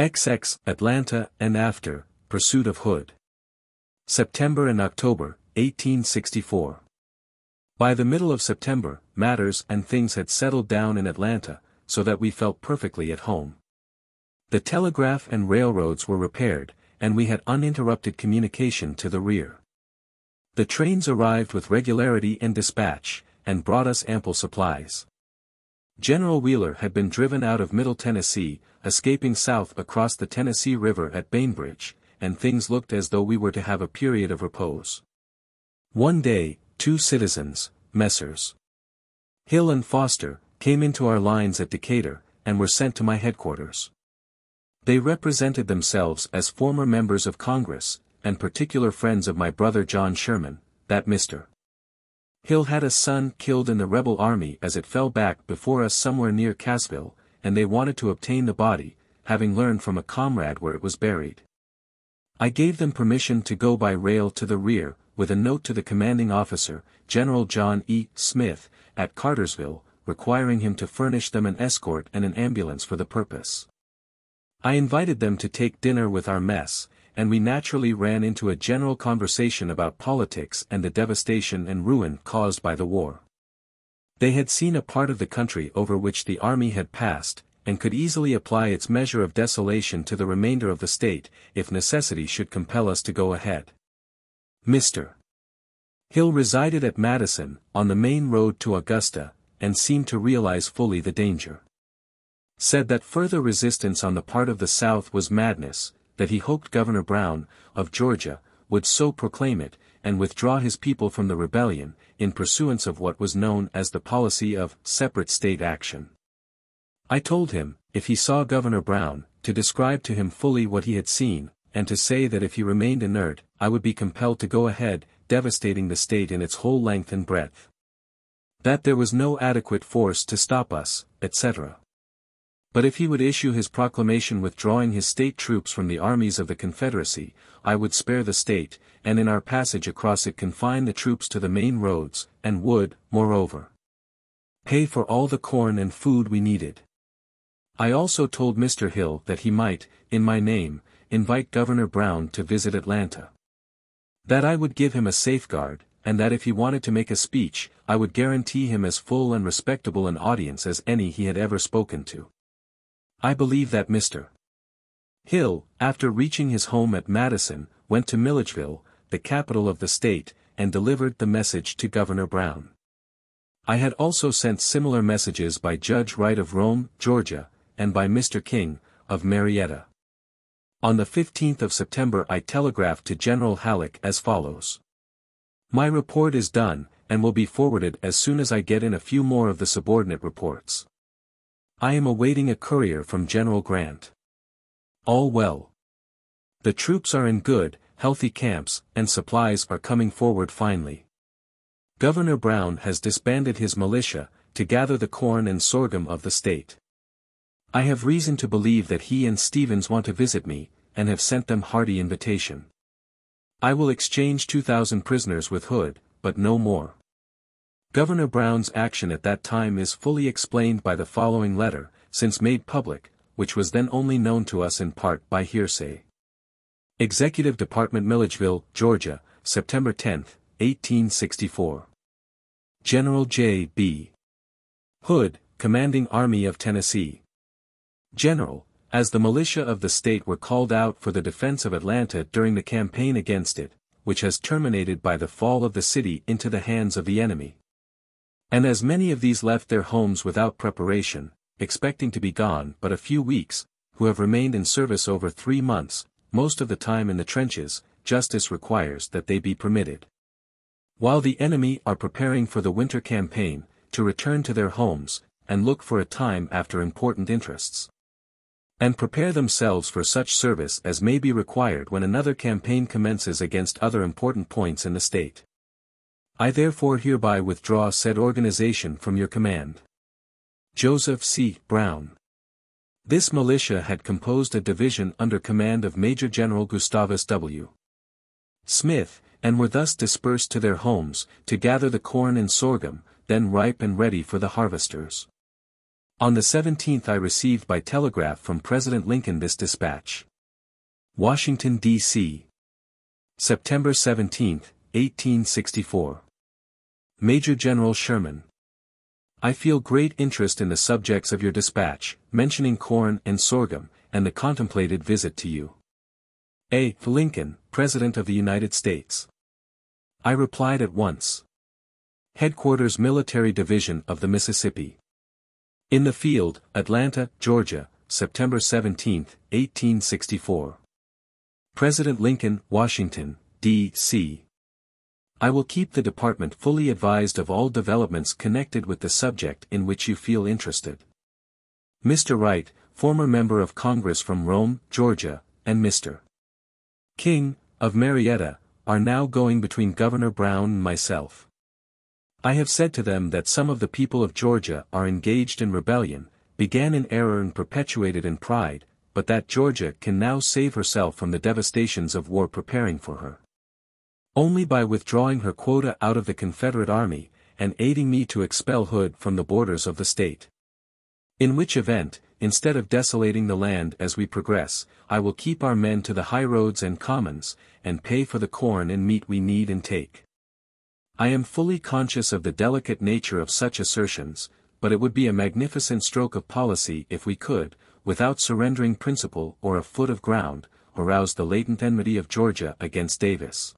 XX Atlanta and after, pursuit of Hood. September and October, 1864. By the middle of September, matters and things had settled down in Atlanta, so that we felt perfectly at home. The telegraph and railroads were repaired, and we had uninterrupted communication to the rear. The trains arrived with regularity and dispatch, and brought us ample supplies. General Wheeler had been driven out of Middle Tennessee, escaping south across the Tennessee River at Bainbridge, and things looked as though we were to have a period of repose. One day, two citizens, Messrs. Hill and Foster, came into our lines at Decatur, and were sent to my headquarters. They represented themselves as former members of Congress, and particular friends of my brother John Sherman, that Mr. Hill had a son killed in the rebel army as it fell back before us somewhere near Cassville, and they wanted to obtain the body, having learned from a comrade where it was buried. I gave them permission to go by rail to the rear, with a note to the commanding officer, General John E. Smith, at Cartersville, requiring him to furnish them an escort and an ambulance for the purpose. I invited them to take dinner with our mess, and we naturally ran into a general conversation about politics and the devastation and ruin caused by the war. They had seen a part of the country over which the army had passed, and could easily apply its measure of desolation to the remainder of the state, if necessity should compel us to go ahead. Mr. Hill resided at Madison, on the main road to Augusta, and seemed to realize fully the danger. Said that further resistance on the part of the South was madness, that he hoped Governor Brown, of Georgia, would so proclaim it, and withdraw his people from the rebellion, in pursuance of what was known as the policy of separate state action. I told him, if he saw Governor Brown, to describe to him fully what he had seen, and to say that if he remained inert, I would be compelled to go ahead, devastating the state in its whole length and breadth. That there was no adequate force to stop us, etc. But if he would issue his proclamation withdrawing his state troops from the armies of the Confederacy, I would spare the state, and in our passage across it confine the troops to the main roads, and would, moreover, pay for all the corn and food we needed. I also told Mr. Hill that he might, in my name, invite Governor Brown to visit Atlanta. That I would give him a safeguard, and that if he wanted to make a speech, I would guarantee him as full and respectable an audience as any he had ever spoken to. I believe that Mr. Hill, after reaching his home at Madison, went to Milledgeville, the capital of the state, and delivered the message to Governor Brown. I had also sent similar messages by Judge Wright of Rome, Georgia, and by Mr. King, of Marietta. On the 15th of September I telegraphed to General Halleck as follows. My report is done, and will be forwarded as soon as I get in a few more of the subordinate reports. I am awaiting a courier from General Grant. All well. The troops are in good, healthy camps, and supplies are coming forward finely. Governor Brown has disbanded his militia, to gather the corn and sorghum of the state. I have reason to believe that he and Stevens want to visit me, and have sent them hearty invitation. I will exchange 2,000 prisoners with Hood, but no more. Governor Brown's action at that time is fully explained by the following letter, since made public, which was then only known to us in part by hearsay. Executive Department, Milledgeville, Georgia, September 10, 1864. General J. B. Hood, Commanding Army of Tennessee. General, as the militia of the state were called out for the defense of Atlanta during the campaign against it, which has terminated by the fall of the city into the hands of the enemy. And as many of these left their homes without preparation, expecting to be gone but a few weeks, who have remained in service over 3 months, most of the time in the trenches, justice requires that they be permitted, while the enemy are preparing for the winter campaign, to return to their homes, and look for a time after important interests, and prepare themselves for such service as may be required when another campaign commences against other important points in the state. I therefore hereby withdraw said organization from your command. Joseph C. Brown. This militia had composed a division under command of Major General Gustavus W. Smith, and were thus dispersed to their homes, to gather the corn and sorghum, then ripe and ready for the harvesters. On the 17th I received by telegraph from President Lincoln this dispatch. Washington, D.C. September 17, 1864. Major General Sherman. I feel great interest in the subjects of your dispatch, mentioning corn and sorghum, and the contemplated visit to you. A. Lincoln, President of the United States. I replied at once. Headquarters Military Division of the Mississippi. In the Field, Atlanta, Georgia, September 17, 1864. President Lincoln, Washington, D.C. I will keep the department fully advised of all developments connected with the subject in which you feel interested. Mr. Wright, former member of Congress from Rome, Georgia, and Mr. King, of Marietta, are now going between Governor Brown and myself. I have said to them that some of the people of Georgia are engaged in rebellion, began in error and perpetuated in pride, but that Georgia can now save herself from the devastations of war preparing for her. Only by withdrawing her quota out of the Confederate Army, and aiding me to expel Hood from the borders of the state. In which event, instead of desolating the land as we progress, I will keep our men to the high roads and commons, and pay for the corn and meat we need and take. I am fully conscious of the delicate nature of such assertions, but it would be a magnificent stroke of policy if we could, without surrendering principle or a foot of ground, arouse the latent enmity of Georgia against Davis.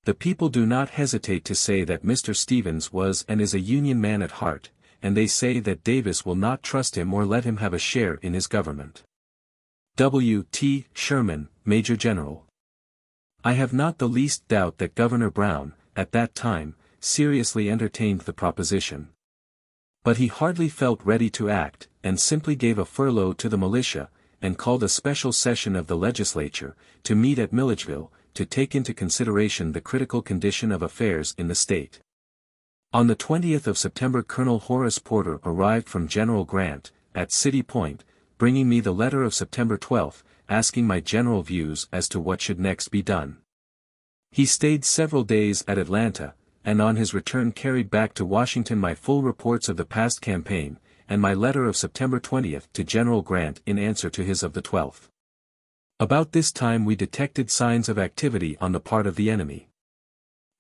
The people do not hesitate to say that Mr. Stevens was and is a Union man at heart, and they say that Davis will not trust him or let him have a share in his government. W. T. Sherman, Major General. I have not the least doubt that Governor Brown, at that time, seriously entertained the proposition. But he hardly felt ready to act, and simply gave a furlough to the militia, and called a special session of the legislature, to meet at Milledgeville, to take into consideration the critical condition of affairs in the state. On the 20th of September Colonel Horace Porter arrived from General Grant, at City Point, bringing me the letter of September 12, asking my general views as to what should next be done. He stayed several days at Atlanta, and on his return carried back to Washington my full reports of the past campaign, and my letter of September 20 to General Grant in answer to his of the 12th. About this time we detected signs of activity on the part of the enemy.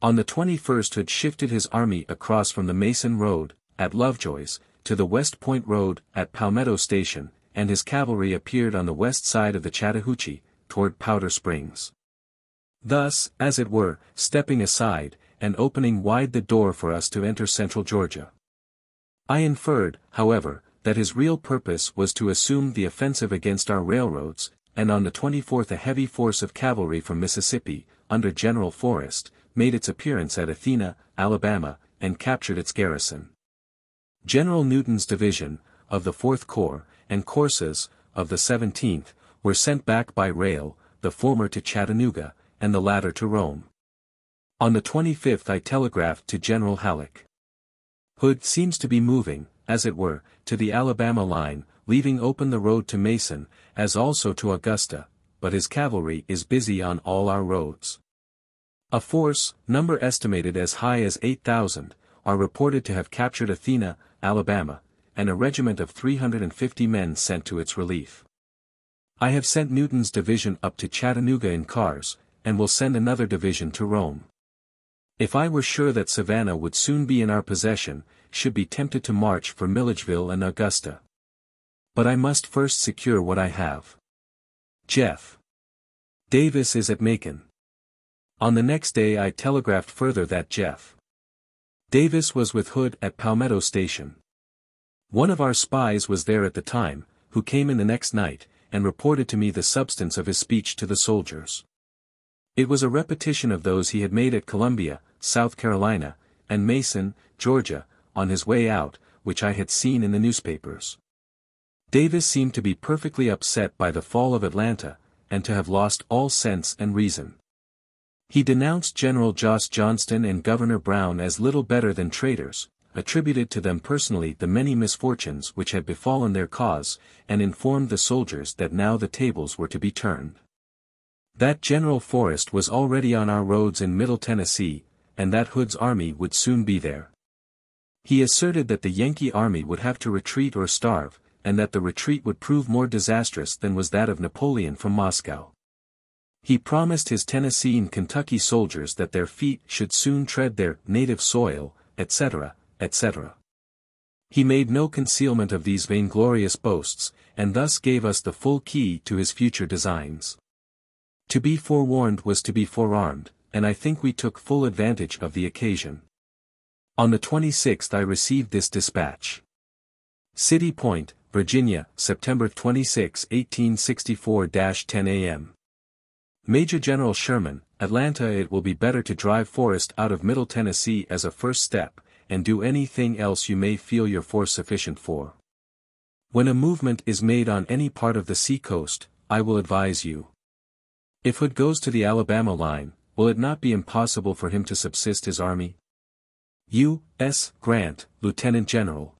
On the 21st Hood shifted his army across from the Mason Road, at Lovejoy's, to the West Point Road, at Palmetto Station, and his cavalry appeared on the west side of the Chattahoochee, toward Powder Springs. Thus, as it were, stepping aside, and opening wide the door for us to enter central Georgia. I inferred, however, that his real purpose was to assume the offensive against our railroads, and on the 24th a heavy force of cavalry from Mississippi, under General Forrest, made its appearance at Athena, Alabama, and captured its garrison. General Newton's division, of the 4th Corps, and courses, of the 17th, were sent back by rail, the former to Chattanooga, and the latter to Rome. On the 25th I telegraphed to General Halleck. Hood seems to be moving, as it were, to the Alabama line, leaving open the road to Mason, as also to Augusta, but his cavalry is busy on all our roads. A force, number estimated as high as 8,000, are reported to have captured Athena, Alabama, and a regiment of 350 men sent to its relief. I have sent Newton's division up to Chattanooga in cars, and will send another division to Rome. If I were sure that Savannah would soon be in our possession, should be tempted to march for Milledgeville and Augusta. But I must first secure what I have. Jeff. Davis is at Macon. On the next day I telegraphed further that Jeff. Davis was with Hood at Palmetto Station. One of our spies was there at the time, who came in the next night, and reported to me the substance of his speech to the soldiers. It was a repetition of those he had made at Columbia, South Carolina, and Mason, Georgia, on his way out, which I had seen in the newspapers. Davis seemed to be perfectly upset by the fall of Atlanta, and to have lost all sense and reason. He denounced General Joss Johnston and Governor Brown as little better than traitors, attributed to them personally the many misfortunes which had befallen their cause, and informed the soldiers that now the tables were to be turned. That General Forrest was already on our roads in Middle Tennessee, and that Hood's army would soon be there. He asserted that the Yankee army would have to retreat or starve, and that the retreat would prove more disastrous than was that of Napoleon from Moscow. He promised his Tennessee and Kentucky soldiers that their feet should soon tread their native soil, etc., etc. He made no concealment of these vainglorious boasts, and thus gave us the full key to his future designs. To be forewarned was to be forearmed, and I think we took full advantage of the occasion. On the 26th I received this dispatch. City Point, Virginia, September 26, 1864-10 a.m. Major General Sherman, Atlanta. It will be better to drive Forrest out of Middle Tennessee as a first step, and do anything else you may feel your force sufficient for. When a movement is made on any part of the seacoast, I will advise you. If Hood goes to the Alabama line, will it not be impossible for him to subsist his army? U.S. Grant, Lieutenant General.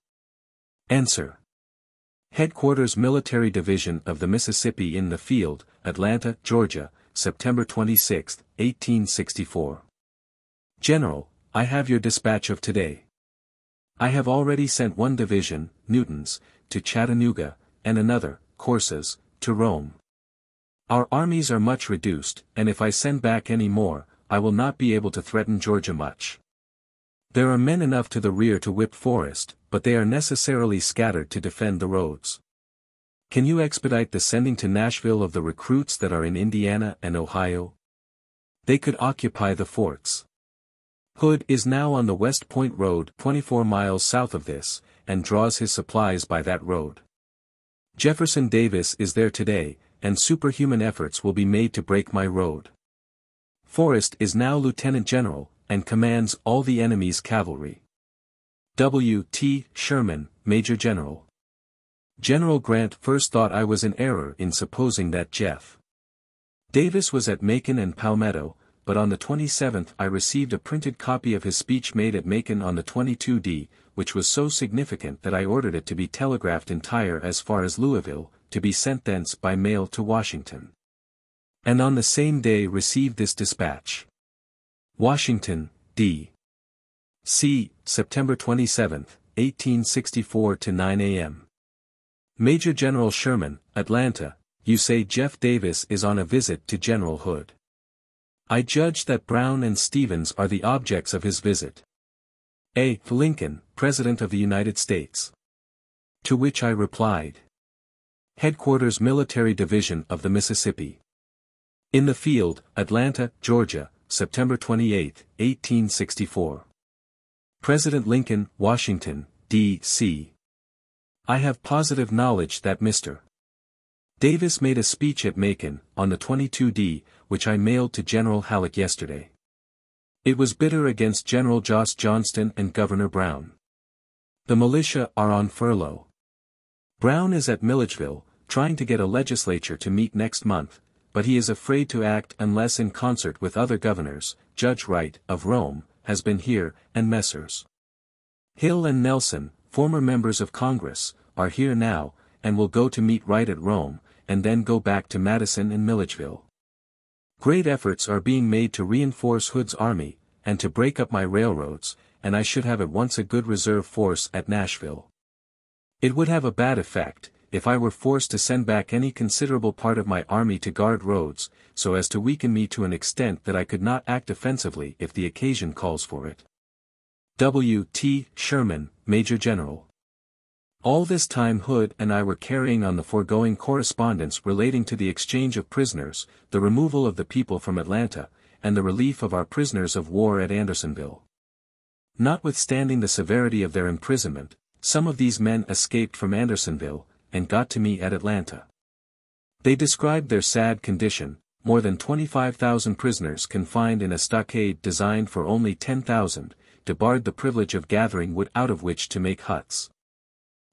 Answer. Headquarters Military Division of the Mississippi in the Field, Atlanta, Georgia, September 26, 1864. General, I have your dispatch of today. I have already sent one division, Newton's, to Chattanooga, and another, Corse's, to Rome. Our armies are much reduced, and if I send back any more, I will not be able to threaten Georgia much. There are men enough to the rear to whip Forrest, but they are necessarily scattered to defend the roads. Can you expedite the sending to Nashville of the recruits that are in Indiana and Ohio? They could occupy the forts. Hood is now on the West Point Road 24 miles south of this, and draws his supplies by that road. Jefferson Davis is there today, and superhuman efforts will be made to break my road. Forrest is now Lieutenant General, and commands all the enemy's cavalry. W. T. Sherman, Major General. General Grant first thought I was in error in supposing that Jeff. Davis was at Macon and Palmetto, but on the 27th I received a printed copy of his speech made at Macon on the 22d, which was so significant that I ordered it to be telegraphed entire as far as Louisville, to be sent thence by mail to Washington. And on the same day received this dispatch. Washington, D.C., September 27, 1864 to 9 a.m. Major General Sherman, Atlanta, you say Jeff Davis is on a visit to General Hood. I judge that Brown and Stevens are the objects of his visit. A. Lincoln, President of the United States. To which I replied. Headquarters Military Division of the Mississippi. In the Field, Atlanta, Georgia, September 28, 1864. President Lincoln, Washington, D.C. I have positive knowledge that Mr. Davis made a speech at Macon, on the 22d, which I mailed to General Halleck yesterday. It was bitter against General Joss Johnston and Governor Brown. The militia are on furlough. Brown is at Milledgeville, trying to get a legislature to meet next month, but he is afraid to act unless in concert with other governors. Judge Wright, of Rome, has been here, and Messrs. Hill and Nelson, former members of Congress, are here now, and will go to meet Wright at Rome, and then go back to Madison and Milledgeville. Great efforts are being made to reinforce Hood's army, and to break up my railroads, and I should have at once a good reserve force at Nashville. It would have a bad effect, if I were forced to send back any considerable part of my army to guard roads, so as to weaken me to an extent that I could not act offensively if the occasion calls for it. W. T. Sherman, Major General. All this time Hood and I were carrying on the foregoing correspondence relating to the exchange of prisoners, the removal of the people from Atlanta, and the relief of our prisoners of war at Andersonville. Notwithstanding the severity of their imprisonment, some of these men escaped from Andersonville, and got to me at Atlanta. They described their sad condition, more than 25,000 prisoners confined in a stockade designed for only 10,000, debarred the privilege of gathering wood out of which to make huts.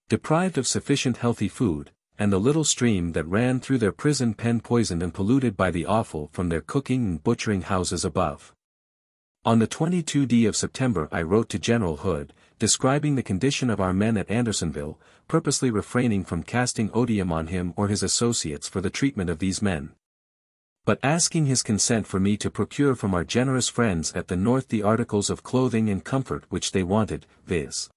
Deprived of sufficient healthy food, and the little stream that ran through their prison pen poisoned and polluted by the offal from their cooking and butchering houses above. On the 22d of September I wrote to General Hood, describing the condition of our men at Andersonville, purposely refraining from casting odium on him or his associates for the treatment of these men, but asking his consent for me to procure from our generous friends at the North the articles of clothing and comfort which they wanted, viz.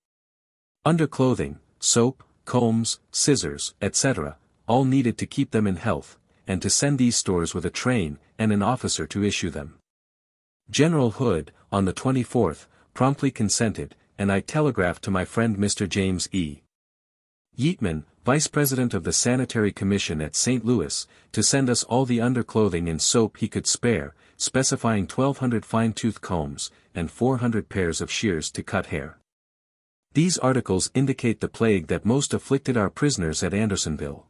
Underclothing, soap, combs, scissors, etc., all needed to keep them in health, and to send these stores with a train and an officer to issue them. General Hood, on the 24th, promptly consented, and I telegraphed to my friend Mr. James E. Yeatman, Vice President of the Sanitary Commission at St. Louis, to send us all the underclothing and soap he could spare, specifying 1,200 fine-tooth combs, and 400 pairs of shears to cut hair. These articles indicate the plague that most afflicted our prisoners at Andersonville.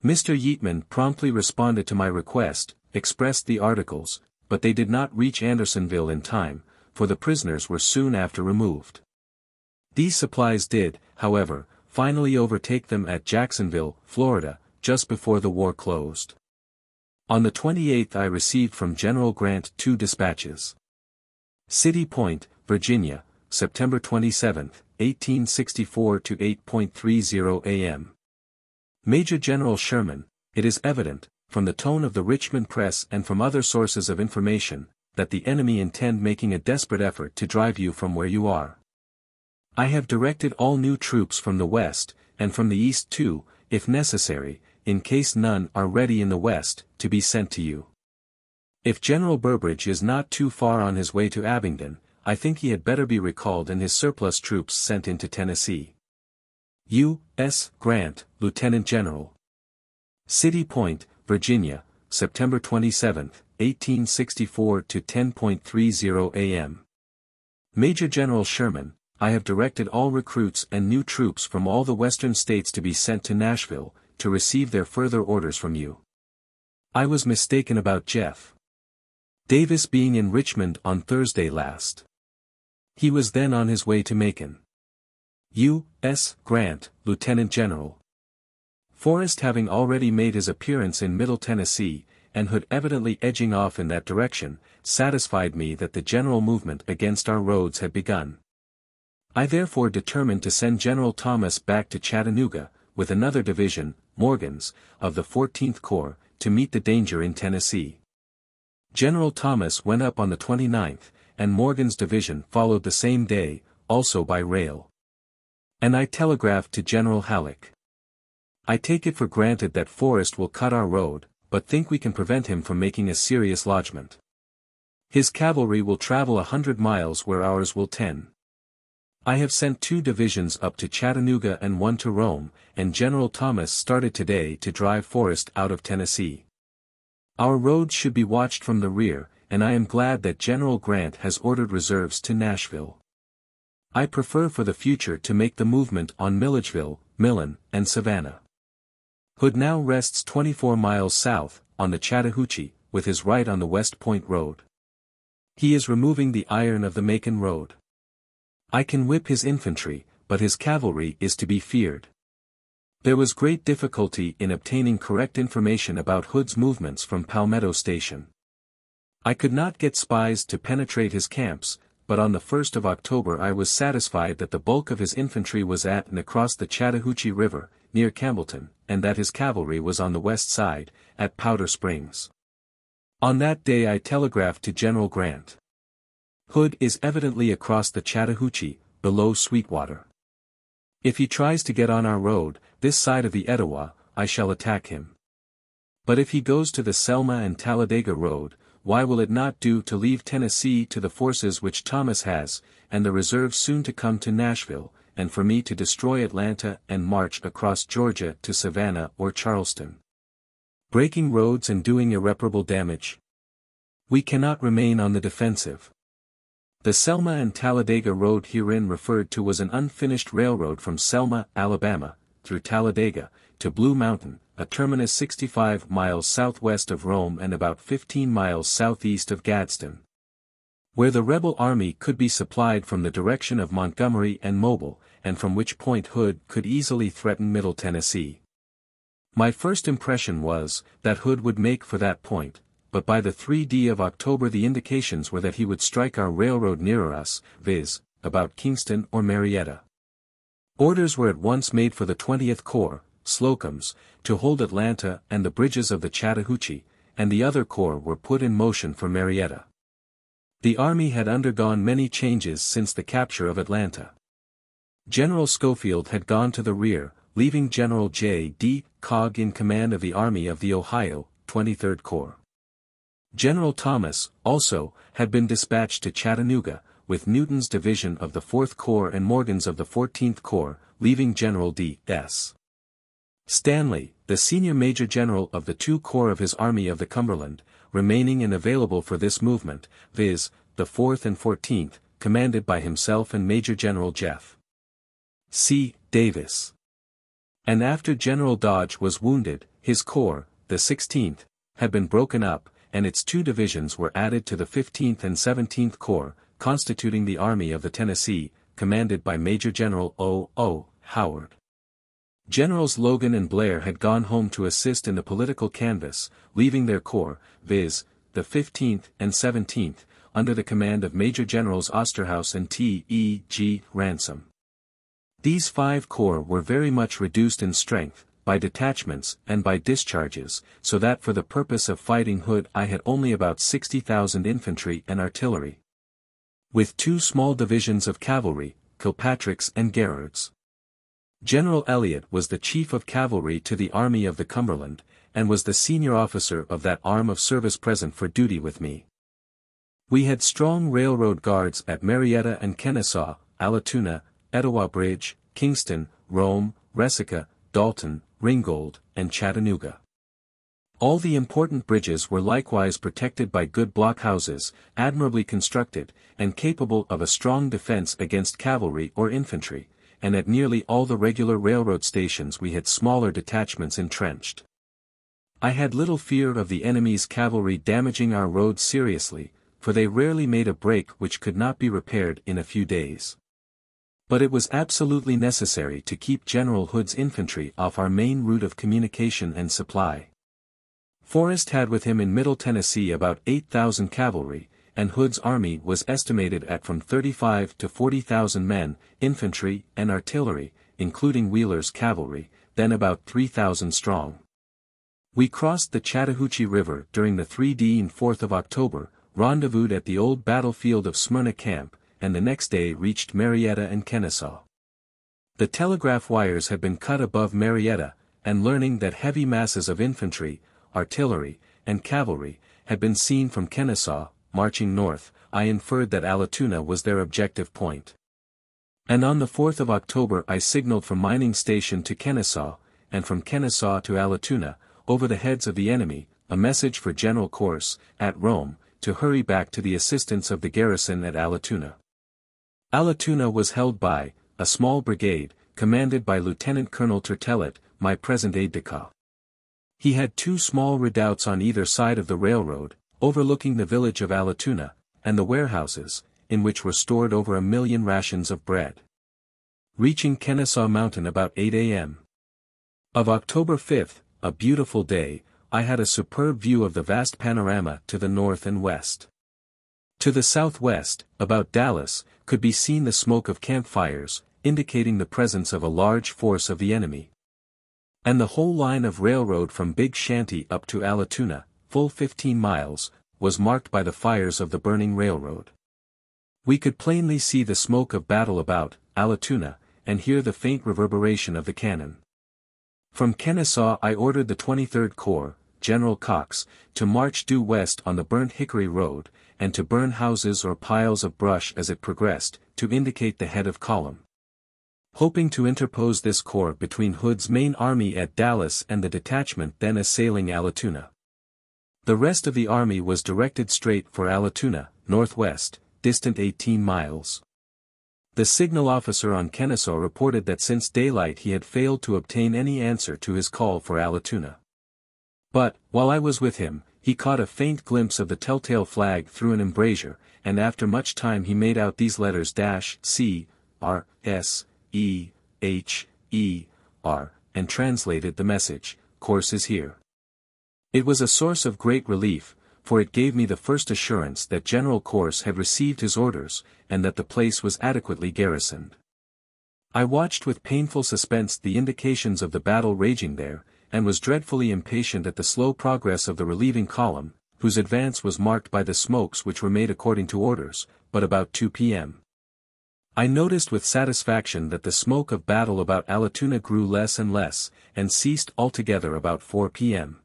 Mr. Yeatman promptly responded to my request, expressed the articles, but they did not reach Andersonville in time, for the prisoners were soon after removed. These supplies did, however, finally overtake them at Jacksonville, Florida, just before the war closed. On the 28th I received from General Grant 2 dispatches. City Point, Virginia, September 27, 1864 to 8:30 a.m. Major General Sherman, it is evident, from the tone of the Richmond press and from other sources of information, that the enemy intend making a desperate effort to drive you from where you are. I have directed all new troops from the west, and from the east too, if necessary, in case none are ready in the west, to be sent to you. If General Burbridge is not too far on his way to Abingdon, I think he had better be recalled and his surplus troops sent into Tennessee. U.S. Grant, Lieutenant General. City Point, Virginia, September 27, 1864 to 10:30 a.m. Major General Sherman, I have directed all recruits and new troops from all the western states to be sent to Nashville, to receive their further orders from you. I was mistaken about Jeff Davis being in Richmond on Thursday last. He was then on his way to Macon. U.S. Grant, Lieutenant General. Forrest having already made his appearance in Middle Tennessee, and Hood evidently edging off in that direction, satisfied me that the general movement against our roads had begun. I therefore determined to send General Thomas back to Chattanooga, with another division, Morgan's, of the 14th Corps, to meet the danger in Tennessee. General Thomas went up on the 29th, and Morgan's division followed the same day, also by rail. And I telegraphed to General Halleck. I take it for granted that Forrest will cut our road, but think we can prevent him from making a serious lodgment. His cavalry will travel 100 miles where ours will 10. I have sent 2 divisions up to Chattanooga and 1 to Rome, and General Thomas started today to drive Forrest out of Tennessee. Our roads should be watched from the rear, and I am glad that General Grant has ordered reserves to Nashville. I prefer for the future to make the movement on Milledgeville, Millen, and Savannah. Hood now rests 24 miles south, on the Chattahoochee, with his right on the West Point Road. He is removing the iron of the Macon Road. I can whip his infantry, but his cavalry is to be feared. There was great difficulty in obtaining correct information about Hood's movements from Palmetto Station. I could not get spies to penetrate his camps, but on the 1st of October I was satisfied that the bulk of his infantry was at and across the Chattahoochee River, near Campbellton, and that his cavalry was on the west side, at Powder Springs. On that day I telegraphed to General Grant. Hood is evidently across the Chattahoochee, below Sweetwater. If he tries to get on our road, this side of the Etowah, I shall attack him. But if he goes to the Selma and Talladega road, why will it not do to leave Tennessee to the forces which Thomas has, and the reserves soon to come to Nashville, and for me to destroy Atlanta and march across Georgia to Savannah or Charleston? Breaking roads and doing irreparable damage. We cannot remain on the defensive. The Selma and Talladega road herein referred to was an unfinished railroad from Selma, Alabama, through Talladega, to Blue Mountain, a terminus 65 miles southwest of Rome and about 15 miles southeast of Gadsden, where the rebel army could be supplied from the direction of Montgomery and Mobile, and from which point Hood could easily threaten Middle Tennessee. My first impression was, that Hood would make for that point, but by the 3d of October the indications were that he would strike our railroad nearer us, viz., about Kingston or Marietta. Orders were at once made for the 20th Corps, Slocum's, to hold Atlanta and the bridges of the Chattahoochee, and the other corps were put in motion for Marietta. The army had undergone many changes since the capture of Atlanta. General Schofield had gone to the rear, leaving General J. D. Cogg in command of the Army of the Ohio, 23rd Corps. General Thomas, also, had been dispatched to Chattanooga, with Newton's division of the 4th Corps and Morgan's of the 14th Corps, leaving General D. S. Stanley, the senior major general of the 2 corps of his Army of the Cumberland, remaining and available for this movement, viz., the 4th and 14th, commanded by himself and Major General Jeff C. Davis. And after General Dodge was wounded, his corps, the 16th, had been broken up, and its 2 divisions were added to the 15th and 17th Corps, constituting the Army of the Tennessee, commanded by Major General O. O. Howard. Generals Logan and Blair had gone home to assist in the political canvass, leaving their corps, viz., the 15th and 17th, under the command of Major Generals Osterhaus and T. E. G. Ransom. These 5 corps were very much reduced in strength, by detachments and by discharges, so that for the purpose of fighting Hood I had only about 60,000 infantry and artillery, with 2 small divisions of cavalry, Kilpatrick's and Garrard's. General Elliott was the chief of cavalry to the Army of the Cumberland, and was the senior officer of that arm of service present for duty with me. We had strong railroad guards at Marietta and Kennesaw, Allatoona, Etowah Bridge, Kingston, Rome, Resaca, Dalton, Ringgold, and Chattanooga. All the important bridges were likewise protected by good blockhouses, admirably constructed, and capable of a strong defense against cavalry or infantry, and at nearly all the regular railroad stations we had smaller detachments entrenched. I had little fear of the enemy's cavalry damaging our roads seriously, for they rarely made a break which could not be repaired in a few days. But it was absolutely necessary to keep General Hood's infantry off our main route of communication and supply. Forrest had with him in Middle Tennessee about 8,000 cavalry, and Hood's army was estimated at from 35 to 40,000 men, infantry and artillery, including Wheeler's cavalry, then about 3,000 strong. We crossed the Chattahoochee River during the 3d and 4th of October, rendezvoused at the old battlefield of Smyrna Camp, and the next day reached Marietta and Kennesaw. The telegraph wires had been cut above Marietta, and learning that heavy masses of infantry, artillery, and cavalry had been seen from Kennesaw, marching north, I inferred that Allatoona was their objective point. And on the 4th of October I signaled from Mining Station to Kennesaw, and from Kennesaw to Allatoona, over the heads of the enemy, a message for General Corse, at Rome, to hurry back to the assistance of the garrison at Allatoona. Allatoona was held by a small brigade, commanded by Lieutenant Colonel Tertellet, my present aide-de-camp. He had 2 small redoubts on either side of the railroad, overlooking the village of Allatoona, and the warehouses, in which were stored over 1,000,000 rations of bread. Reaching Kennesaw Mountain about 8 a.m. of October 5th, a beautiful day, I had a superb view of the vast panorama to the north and west. To the southwest, about Dallas, could be seen the smoke of campfires, indicating the presence of a large force of the enemy. And the whole line of railroad from Big Shanty up to Allatoona, full 15 miles, was marked by the fires of the burning railroad. We could plainly see the smoke of battle about Allatoona, and hear the faint reverberation of the cannon. From Kennesaw I ordered the 23rd Corps, General Cox, to march due west on the Burnt Hickory Road, and to burn houses or piles of brush as it progressed, to indicate the head of column. Hoping to interpose this corps between Hood's main army at Dallas and the detachment then assailing Allatoona. The rest of the army was directed straight for Allatoona, northwest, distant 18 miles. The signal officer on Kennesaw reported that since daylight he had failed to obtain any answer to his call for Allatoona. But, while I was with him, he caught a faint glimpse of the telltale flag through an embrasure, and after much time he made out these letters C, R, S, E, H, E, R, and translated the message, "Corse is here." It was a source of great relief, for it gave me the first assurance that General Corse had received his orders, and that the place was adequately garrisoned. I watched with painful suspense the indications of the battle raging there, and was dreadfully impatient at the slow progress of the relieving column, whose advance was marked by the smokes which were made according to orders, but about 2 p.m. I noticed with satisfaction that the smoke of battle about Allatoona grew less and less, and ceased altogether about 4 p.m.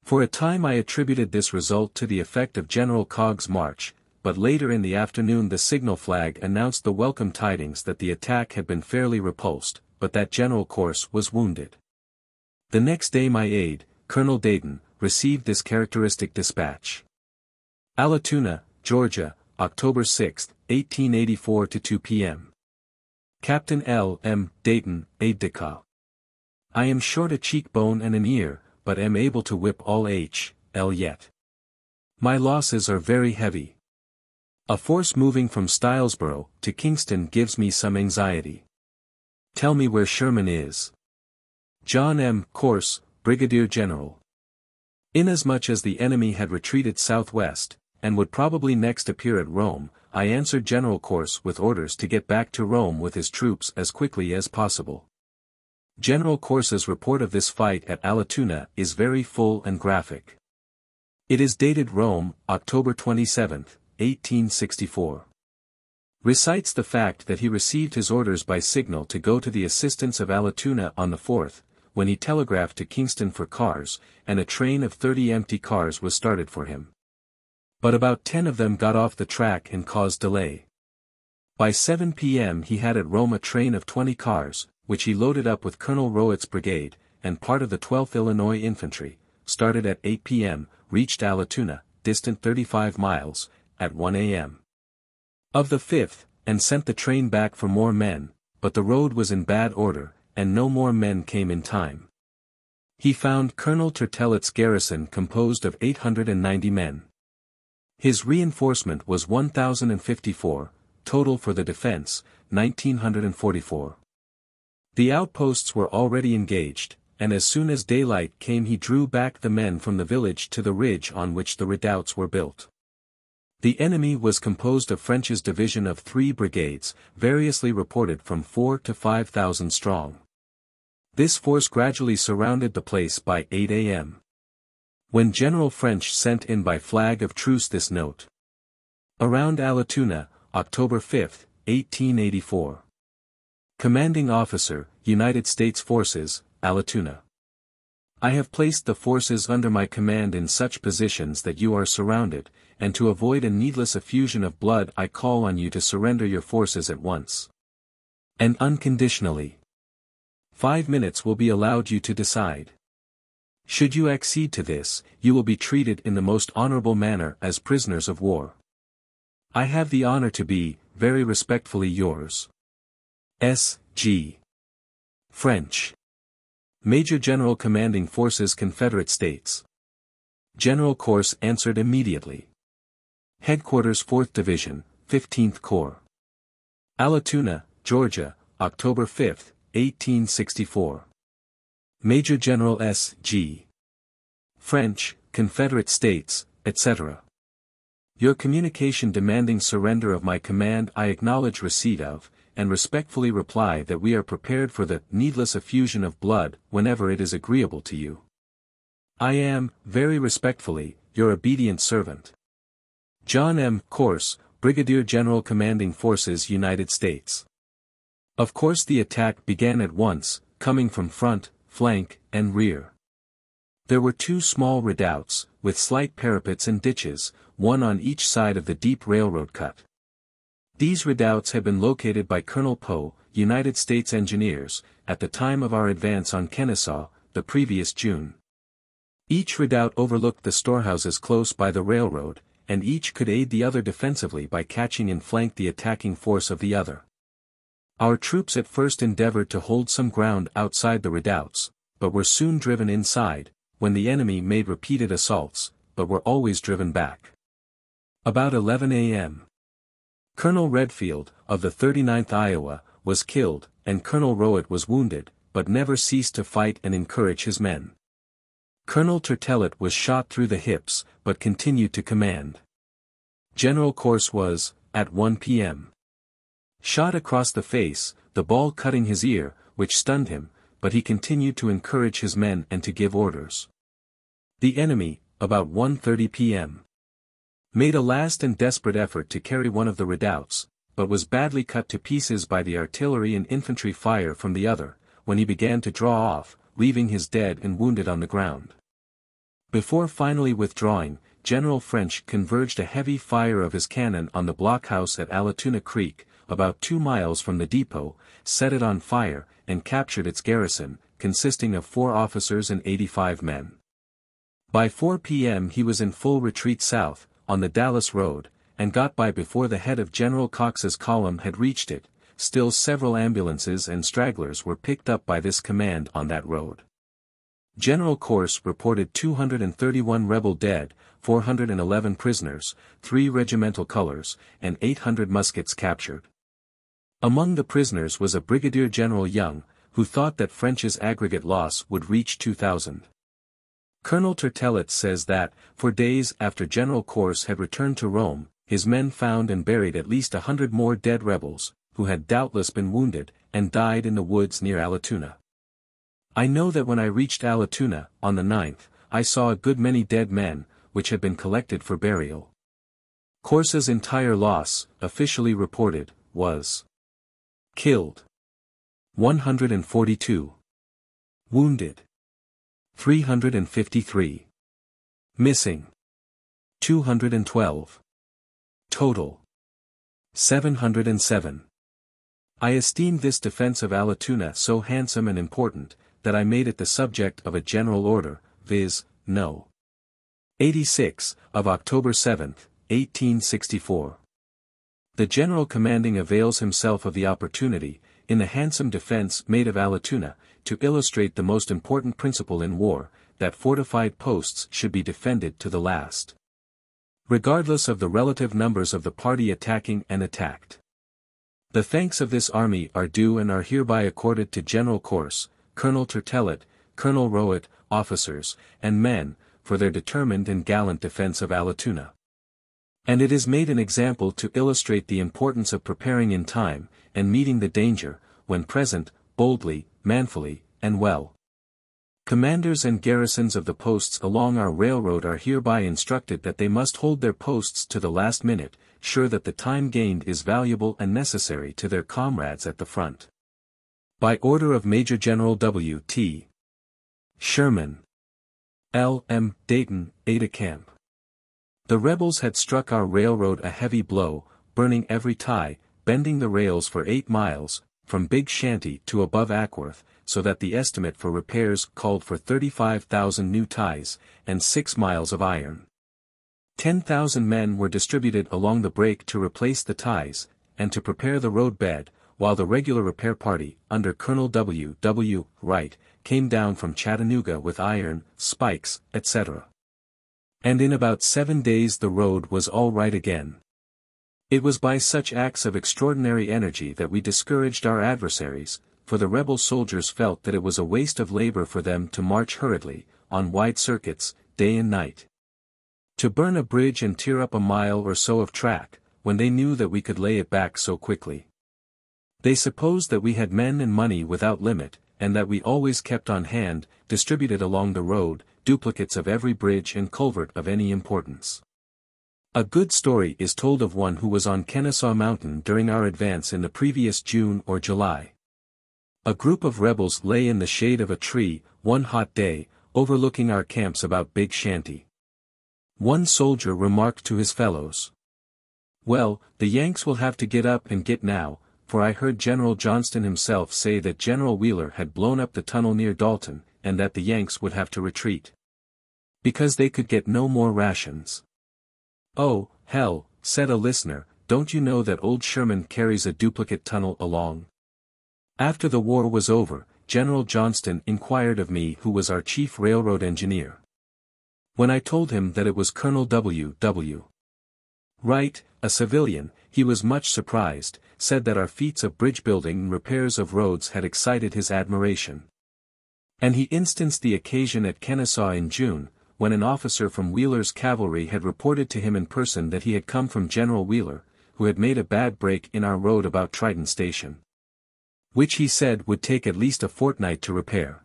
For a time I attributed this result to the effect of General Cogg's march, but later in the afternoon the signal flag announced the welcome tidings that the attack had been fairly repulsed, but that General Corse was wounded. The next day my aide, Colonel Dayton, received this characteristic dispatch. Allatoona, Georgia, October 6, 1884 to 2 p.m. Captain L. M. Dayton, aide-de-camp. I am short a cheekbone and an ear, but am able to whip all L yet. My losses are very heavy. A force moving from Stylesboro to Kingston gives me some anxiety. Tell me where Sherman is. John M. Corse, Brigadier General. Inasmuch as the enemy had retreated southwest, and would probably next appear at Rome, I answered General Corse with orders to get back to Rome with his troops as quickly as possible. General Corse's report of this fight at Allatoona is very full and graphic. It is dated Rome, October 27, 1864. Recites the fact that he received his orders by signal to go to the assistance of Allatoona on the 4th, when he telegraphed to Kingston for cars, and a train of 30 empty cars was started for him. But about 10 of them got off the track and caused delay. By 7 p.m. he had at Rome a train of 20 cars, which he loaded up with Colonel Rowett's brigade, and part of the 12th Illinois Infantry, started at 8 p.m., reached Allatoona, distant 35 miles, at 1 a.m. of the 5th, and sent the train back for more men, but the road was in bad order, and no more men came in time. He found Colonel Tertellet's garrison composed of 890 men. His reinforcement was 1,054, total for the defense, 1,944. The outposts were already engaged, and as soon as daylight came he drew back the men from the village to the ridge on which the redoubts were built. The enemy was composed of French's division of 3 brigades, variously reported from 4 to 5,000 strong. This force gradually surrounded the place by 8 a.m. when General French sent in by flag of truce this note. Around Allatoona, October 5, 1884. Commanding Officer, United States Forces, Allatoona. I have placed the forces under my command in such positions that you are surrounded, and to avoid a needless effusion of blood I call on you to surrender your forces at once. And unconditionally. 5 minutes will be allowed you to decide. Should you accede to this, you will be treated in the most honorable manner as prisoners of war. I have the honor to be, very respectfully yours. S. G. French. Major General Commanding Forces Confederate States. General Corse answered immediately. Headquarters 4th Division, 15th Corps. Allatoona, Georgia, October 5, 1864. Major General S. G. French, Confederate States, etc. Your communication demanding surrender of my command I acknowledge receipt of, and respectfully reply that we are prepared for the needless effusion of blood whenever it is agreeable to you. I am, very respectfully, your obedient servant. John M. Corse, Brigadier General Commanding Forces United States. Of course the attack began at once, coming from front, flank, and rear. There were 2 small redoubts, with slight parapets and ditches, one on each side of the deep railroad cut. These redoubts had been located by Colonel Poe, United States Engineers, at the time of our advance on Kennesaw, the previous June. Each redoubt overlooked the storehouses close by the railroad, and each could aid the other defensively by catching in flank the attacking force of the other. Our troops at first endeavored to hold some ground outside the redoubts, but were soon driven inside, when the enemy made repeated assaults, but were always driven back. About 11 a.m. Colonel Redfield, of the 39th Iowa, was killed, and Colonel Rowett was wounded, but never ceased to fight and encourage his men. Colonel Tertellet was shot through the hips, but continued to command. General Corse was, at 1 p.m. shot across the face, the ball cutting his ear, which stunned him, but he continued to encourage his men and to give orders. The enemy, about 1:30 p.m. made a last and desperate effort to carry one of the redoubts, but was badly cut to pieces by the artillery and infantry fire from the other, when he began to draw off, leaving his dead and wounded on the ground. Before finally withdrawing, General French converged a heavy fire of his cannon on the blockhouse at Allatoona Creek, about 2 miles from the depot, set it on fire, and captured its garrison, consisting of 4 officers and 85 men. By 4 p.m. he was in full retreat south, on the Dallas Road, and got by before the head of General Cox's column had reached it. Still several ambulances and stragglers were picked up by this command on that road. General Corse reported 231 rebel dead, 411 prisoners, 3 regimental colors, and 800 muskets captured. Among the prisoners was a Brigadier General Young, who thought that French's aggregate loss would reach 2,000. Colonel Tertellet says that, for days after General Corse had returned to Rome, his men found and buried at least 100 more dead rebels, who had doubtless been wounded, and died in the woods near Allatoona. I know that when I reached Allatoona, on the 9th, I saw a good many dead men, which had been collected for burial. Corse's entire loss, officially reported, was killed 142, wounded 353, missing 212, total 707. I esteemed this defense of Allatoona so handsome and important, that I made it the subject of a general order, viz., No. 86, of October 7, 1864. The general commanding avails himself of the opportunity, in the handsome defense made of Allatoona, to illustrate the most important principle in war, that fortified posts should be defended to the last, regardless of the relative numbers of the party attacking and attacked. The thanks of this army are due and are hereby accorded to General Corse, Colonel Tertellet, Colonel Rowett, officers, and men, for their determined and gallant defense of Allatoona. And it is made an example to illustrate the importance of preparing in time, and meeting the danger, when present, boldly, manfully, and well. Commanders and garrisons of the posts along our railroad are hereby instructed that they must hold their posts to the last minute, sure that the time gained is valuable and necessary to their comrades at the front. By order of Major General W. T. Sherman. L. M. Dayton, aide-de-camp. The rebels had struck our railroad a heavy blow, burning every tie, bending the rails for 8 miles, from Big Shanty to above Ackworth, so that the estimate for repairs called for 35,000 new ties, and 6 miles of iron. 10,000 men were distributed along the break to replace the ties, and to prepare the road bed, while the regular repair party, under Colonel W. W. Wright, came down from Chattanooga with iron, spikes, etc. And in about 7 days the road was all right again. It was by such acts of extraordinary energy that we discouraged our adversaries, for the rebel soldiers felt that it was a waste of labor for them to march hurriedly, on wide circuits, day and night, to burn a bridge and tear up a mile or so of track, when they knew that we could lay it back so quickly. They supposed that we had men and money without limit, and that we always kept on hand, distributed along the road, duplicates of every bridge and culvert of any importance. A good story is told of one who was on Kennesaw Mountain during our advance in the previous June or July. A group of rebels lay in the shade of a tree, one hot day, overlooking our camps about Big Shanty. One soldier remarked to his fellows, "Well, the Yanks will have to get up and get now, for I heard General Johnston himself say that General Wheeler had blown up the tunnel near Dalton, and that the Yanks would have to retreat, because they could get no more rations." "Oh, hell," said a listener, "don't you know that old Sherman carries a duplicate tunnel along?" After the war was over, General Johnston inquired of me who was our chief railroad engineer. When I told him that it was Colonel W. W. Wright, a civilian, he was much surprised, said that our feats of bridge building and repairs of roads had excited his admiration. And he instanced the occasion at Kennesaw in June, when an officer from Wheeler's cavalry had reported to him in person that he had come from General Wheeler, who had made a bad break in our road about Triton Station, which he said would take at least a fortnight to repair.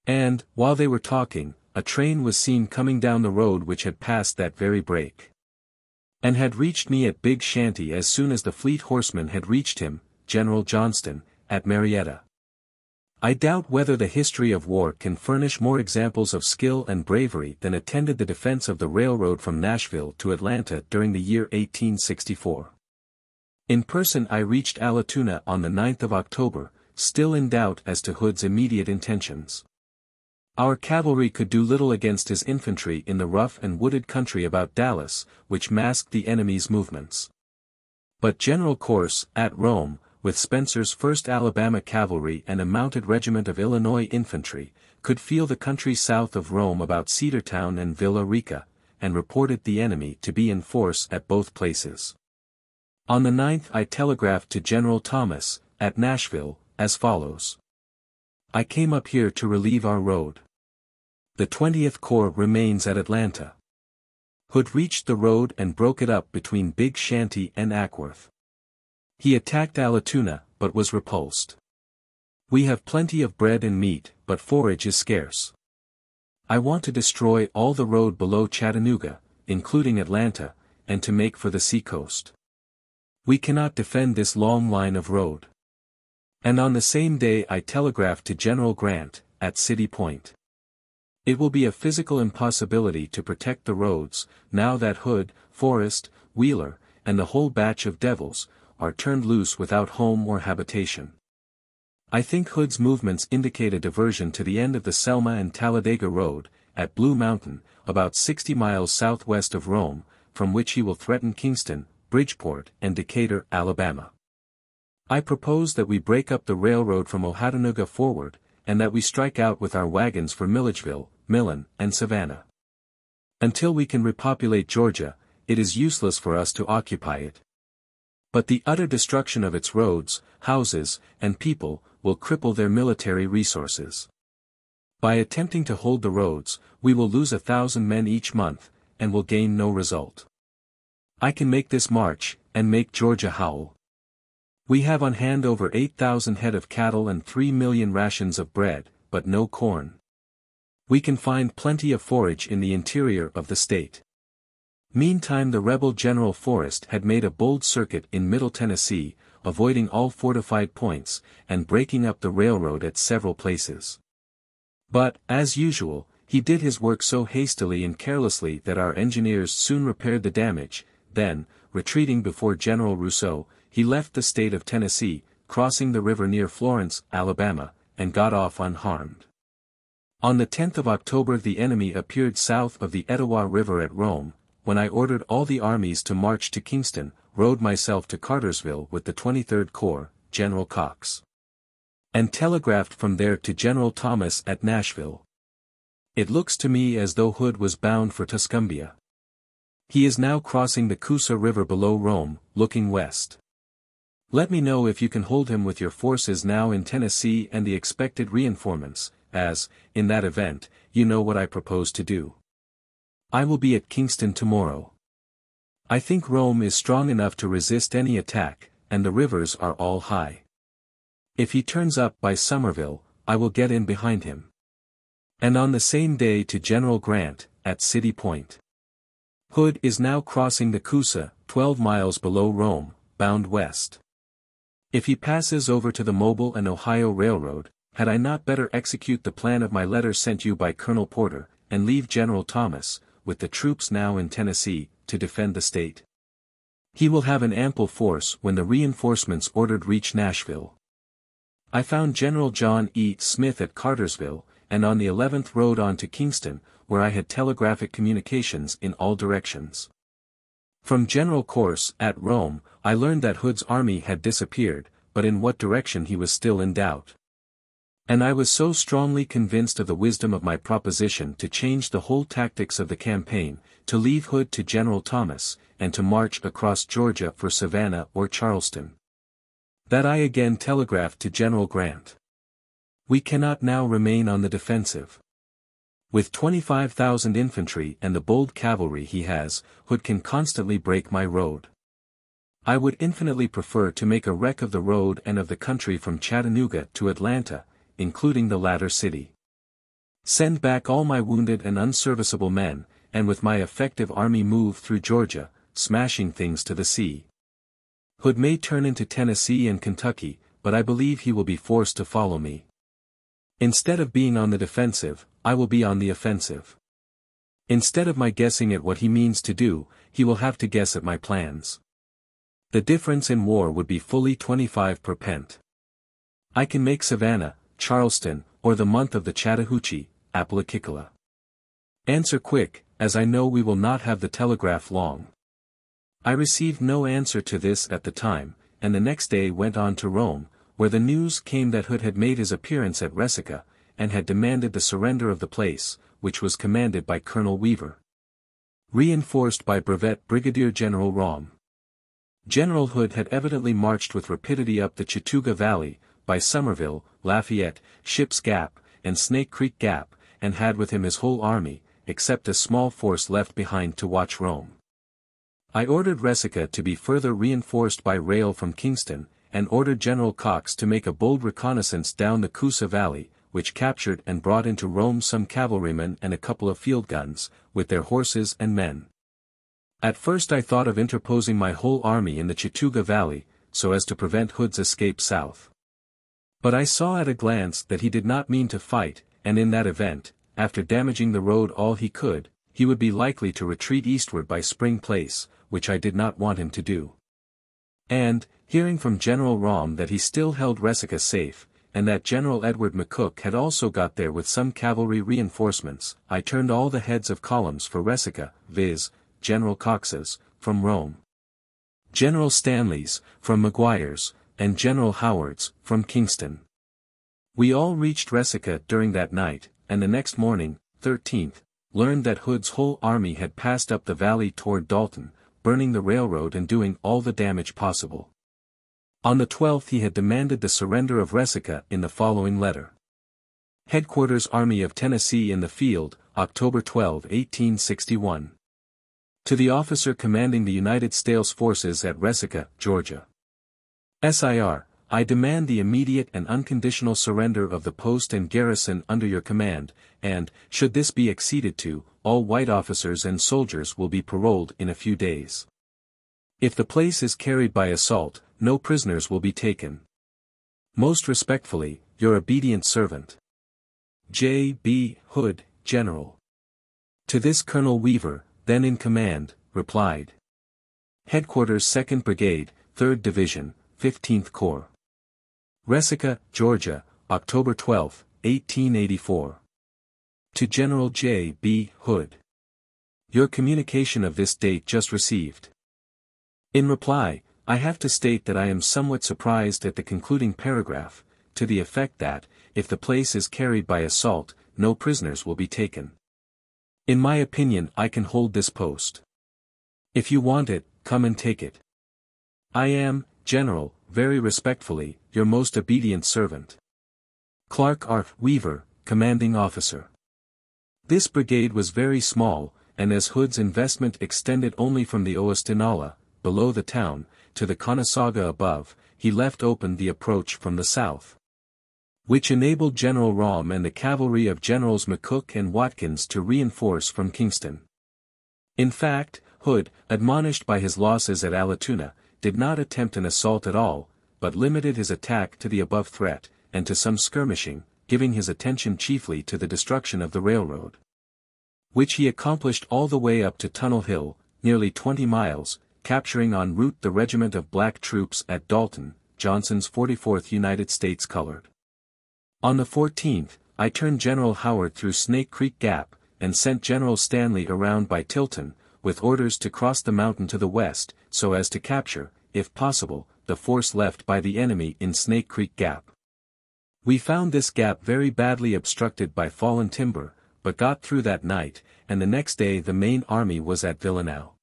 And, while they were talking, a train was seen coming down the road which had passed that very break. and had reached me at Big Shanty as soon as the fleet horsemen had reached him, General Johnston, at Marietta. I doubt whether the history of war can furnish more examples of skill and bravery than attended the defense of the railroad from Nashville to Atlanta during the year 1864. In person I reached Allatoona on the 9th of October, still in doubt as to Hood's immediate intentions. Our cavalry could do little against his infantry in the rough and wooded country about Dallas, which masked the enemy's movements. But General Corse, at Rome, with Spencer's 1st Alabama Cavalry and a mounted regiment of Illinois infantry, could feel the country south of Rome about Cedartown and Villa Rica, and reported the enemy to be in force at both places. On the 9th I telegraphed to General Thomas, at Nashville, as follows. I came up here to relieve our road. The 20th Corps remains at Atlanta. Hood reached the road and broke it up between Big Shanty and Ackworth. He attacked Allatoona, but was repulsed. We have plenty of bread and meat, but forage is scarce. I want to destroy all the road below Chattanooga, including Atlanta, and to make for the seacoast. We cannot defend this long line of road. And on the same day I telegraphed to General Grant, at City Point. It will be a physical impossibility to protect the roads, now that Hood, Forrest, Wheeler, and the whole batch of devils, are turned loose without home or habitation. I think Hood's movements indicate a diversion to the end of the Selma and Talladega Road, at Blue Mountain, about 60 miles southwest of Rome, from which he will threaten Kingston, Bridgeport, and Decatur, Alabama. I propose that we break up the railroad from Ohattanooga forward, and that we strike out with our wagons for Milledgeville, Millen, and Savannah. Until we can repopulate Georgia, it is useless for us to occupy it. But the utter destruction of its roads, houses, and people, will cripple their military resources. By attempting to hold the roads, we will lose 1,000 men each month, and will gain no result. I can make this march, and make Georgia howl. We have on hand over 8,000 head of cattle and 3 million rations of bread, but no corn. We can find plenty of forage in the interior of the state. Meantime the rebel General Forrest had made a bold circuit in Middle Tennessee, avoiding all fortified points, and breaking up the railroad at several places. But, as usual, he did his work so hastily and carelessly that our engineers soon repaired the damage. Then, retreating before General Rousseau, he left the state of Tennessee, crossing the river near Florence, Alabama, and got off unharmed. On the 10th of October the enemy appeared south of the Etowah River at Rome, when I ordered all the armies to march to Kingston, rode myself to Cartersville with the 23rd Corps, General Cox, and telegraphed from there to General Thomas at Nashville. It looks to me as though Hood was bound for Tuscumbia. He is now crossing the Coosa River below Rome, looking west. Let me know if you can hold him with your forces now in Tennessee and the expected reinforcements, as, in that event, you know what I propose to do. I will be at Kingston tomorrow. I think Rome is strong enough to resist any attack, and the rivers are all high. If he turns up by Somerville, I will get in behind him. And on the same day to General Grant, at City Point. Hood is now crossing the Coosa, 12 miles below Rome, bound west. If he passes over to the Mobile and Ohio Railroad, had I not better execute the plan of my letter sent you by Colonel Porter, and leave General Thomas, with the troops now in Tennessee, to defend the state? He will have an ample force when the reinforcements ordered reach Nashville. I found General John E. Smith at Cartersville, and on the 11th rode on to Kingston, where I had telegraphic communications in all directions. From General Corse, at Rome, I learned that Hood's army had disappeared, but in what direction he was still in doubt. And I was so strongly convinced of the wisdom of my proposition to change the whole tactics of the campaign, to leave Hood to General Thomas, and to march across Georgia for Savannah or Charleston, that I again telegraphed to General Grant. We cannot now remain on the defensive. With 25,000 infantry and the bold cavalry he has, Hood can constantly break my road. I would infinitely prefer to make a wreck of the road and of the country from Chattanooga to Atlanta, including the latter city. Send back all my wounded and unserviceable men, and with my effective army move through Georgia, smashing things to the sea. Hood may turn into Tennessee and Kentucky, but I believe he will be forced to follow me. Instead of being on the defensive, I will be on the offensive. Instead of my guessing at what he means to do, he will have to guess at my plans. The difference in war would be fully 25 per pent. I can make Savannah, Charleston, or the month of the Chattahoochee, Apalachicola. Answer quick, as I know we will not have the telegraph long. I received no answer to this at the time, and the next day went on to Rome, where the news came that Hood had made his appearance at Resica, and had demanded the surrender of the place, which was commanded by Colonel Weaver, reinforced by Brevet Brigadier General Rahm. General Hood had evidently marched with rapidity up the Chattooga Valley, by Somerville, Lafayette, Ship's Gap, and Snake Creek Gap, and had with him his whole army, except a small force left behind to watch Rome. I ordered Resica to be further reinforced by rail from Kingston, and ordered General Cox to make a bold reconnaissance down the Coosa Valley, which captured and brought into Rome some cavalrymen and a couple of field guns, with their horses and men. At first I thought of interposing my whole army in the Chattooga Valley, so as to prevent Hood's escape south. But I saw at a glance that he did not mean to fight, and in that event, after damaging the road all he could, he would be likely to retreat eastward by Spring Place, which I did not want him to do. And, hearing from General Rahm that he still held Resica safe, and that General Edward McCook had also got there with some cavalry reinforcements, I turned all the heads of columns for Resica, viz., General Cox's, from Rome, General Stanley's, from McGuire's, and General Howard's, from Kingston. We all reached Resica during that night, and the next morning, 13th, learned that Hood's whole army had passed up the valley toward Dalton, burning the railroad and doing all the damage possible. On the 12th he had demanded the surrender of Resica in the following letter. Headquarters Army of Tennessee in the Field, October 12, 1861. To the officer commanding the United States forces at Resica, Georgia. Sir, I demand the immediate and unconditional surrender of the post and garrison under your command, and, should this be acceded to, all white officers and soldiers will be paroled in a few days. If the place is carried by assault, no prisoners will be taken. Most respectfully, your obedient servant. J. B. Hood, General. To this Colonel Weaver, then in command, replied. Headquarters 2nd Brigade, 3rd Division, 15th Corps. Resica, Georgia, October 12, 1884. To General J. B. Hood. Your communication of this date just received. In reply, I have to state that I am somewhat surprised at the concluding paragraph, to the effect that, if the place is carried by assault, no prisoners will be taken. In my opinion I can hold this post. If you want it, come and take it. I am, General, very respectfully, your most obedient servant. Clark R. Weaver, Commanding Officer. This brigade was very small, and as Hood's investment extended only from the Oostinala, below the town, to the Conasauga above, he left open the approach from the south, which enabled General Rahm and the cavalry of Generals McCook and Watkins to reinforce from Kingston. In fact, Hood, admonished by his losses at Allatoona, did not attempt an assault at all, but limited his attack to the above threat, and to some skirmishing, giving his attention chiefly to the destruction of the railroad, which he accomplished all the way up to Tunnel Hill, nearly 20 miles, capturing en route the regiment of black troops at Dalton, Johnson's 44th United States Colored. On the 14th, I turned General Howard through Snake Creek Gap, and sent General Stanley around by Tilton, with orders to cross the mountain to the west, so as to capture, if possible, the force left by the enemy in Snake Creek Gap. We found this gap very badly obstructed by fallen timber, but got through that night, and the next day the main army was at Villanelle.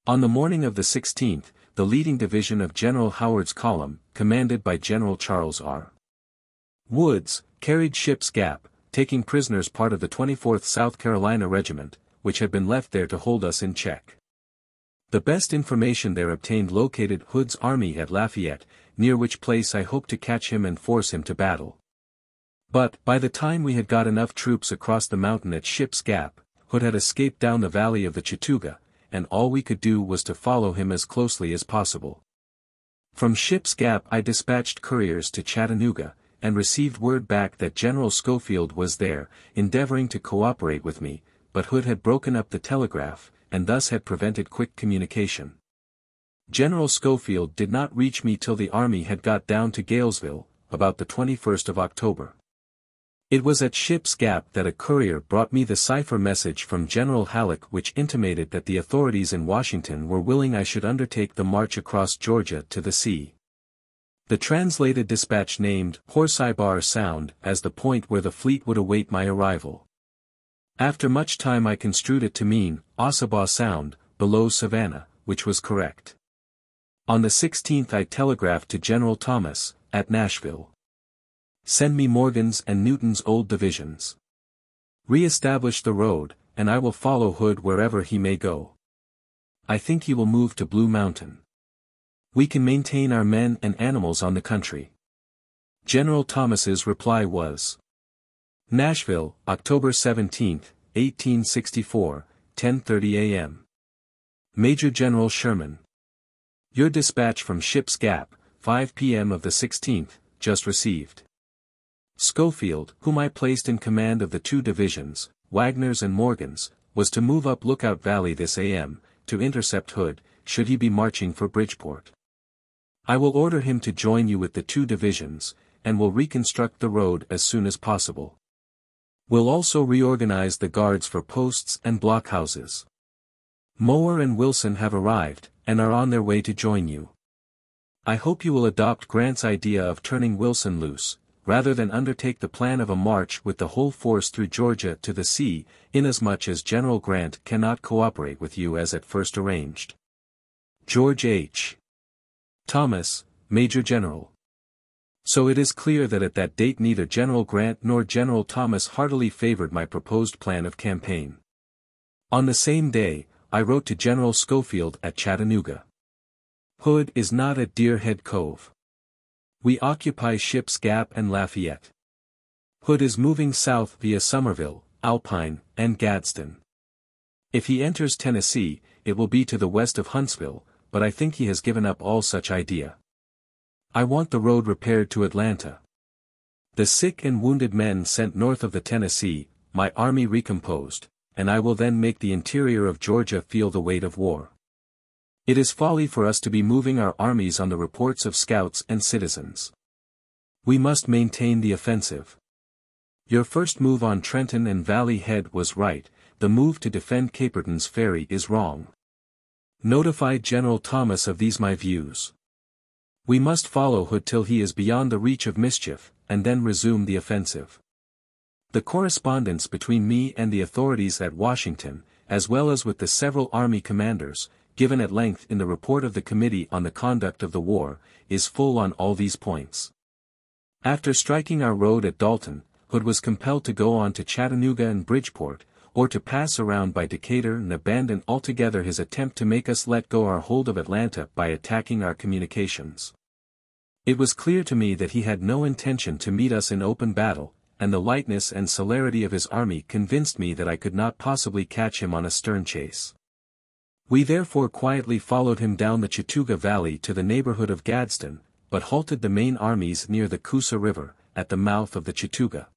On the morning of the 16th, the leading division of General Howard's column, commanded by General Charles R. Woods, carried Ship's Gap, taking prisoners part of the 24th South Carolina Regiment, which had been left there to hold us in check. The best information there obtained located Hood's army at Lafayette, near which place I hoped to catch him and force him to battle. But, by the time we had got enough troops across the mountain at Ship's Gap, Hood had escaped down the valley of the Chattooga, and all we could do was to follow him as closely as possible. From Ship's Gap I dispatched couriers to Chattanooga, and received word back that General Schofield was there, endeavoring to cooperate with me, but Hood had broken up the telegraph, and thus had prevented quick communication. General Schofield did not reach me till the army had got down to Galesville, about the 21st of October. It was at Ship's Gap that a courier brought me the cipher message from General Halleck which intimated that the authorities in Washington were willing I should undertake the march across Georgia to the sea. The translated dispatch named Horseybar Sound as the point where the fleet would await my arrival. After much time I construed it to mean Ossabaw Sound, below Savannah, which was correct. On the 16th I telegraphed to General Thomas, at Nashville. Send me Morgan's and Newton's old divisions. Re-establish the road, and I will follow Hood wherever he may go. I think he will move to Blue Mountain. We can maintain our men and animals on the country. General Thomas's reply was: Nashville, October 17, 1864, 10:30 a.m. Major General Sherman. Your dispatch from Ship's Gap, 5 p.m. of the 16th, just received. Schofield, whom I placed in command of the two divisions, Wagner's and Morgan's, was to move up Lookout Valley this a.m., to intercept Hood, should he be marching for Bridgeport. I will order him to join you with the two divisions, and will reconstruct the road as soon as possible. We'll also reorganize the guards for posts and blockhouses. Mower and Wilson have arrived, and are on their way to join you. I hope you will adopt Grant's idea of turning Wilson loose, rather than undertake the plan of a march with the whole force through Georgia to the sea, inasmuch as General Grant cannot cooperate with you as at first arranged. George H. Thomas, Major General. So it is clear that at that date neither General Grant nor General Thomas heartily favored my proposed plan of campaign. On the same day, I wrote to General Schofield at Chattanooga. Hood is not at Deer Head Cove. We occupy Ship's Gap and Lafayette. Hood is moving south via Summerville, Alpine, and Gadsden. If he enters Tennessee, it will be to the west of Huntsville, but I think he has given up all such idea. I want the road repaired to Atlanta. The sick and wounded men sent north of the Tennessee, my army recomposed, and I will then make the interior of Georgia feel the weight of war. It is folly for us to be moving our armies on the reports of scouts and citizens. We must maintain the offensive. Your first move on Trenton and Valley Head was right, the move to defend Caperton's Ferry is wrong. Notify General Thomas of these my views. We must follow Hood till he is beyond the reach of mischief, and then resume the offensive. The correspondence between me and the authorities at Washington, as well as with the several army commanders, given at length in the report of the Committee on the Conduct of the War, is full on all these points. After striking our road at Dalton, Hood was compelled to go on to Chattanooga and Bridgeport, or to pass around by Decatur and abandon altogether his attempt to make us let go our hold of Atlanta by attacking our communications. It was clear to me that he had no intention to meet us in open battle, and the lightness and celerity of his army convinced me that I could not possibly catch him on a stern chase. We therefore quietly followed him down the Chattooga Valley to the neighborhood of Gadsden, but halted the main armies near the Coosa River, at the mouth of the Chattooga.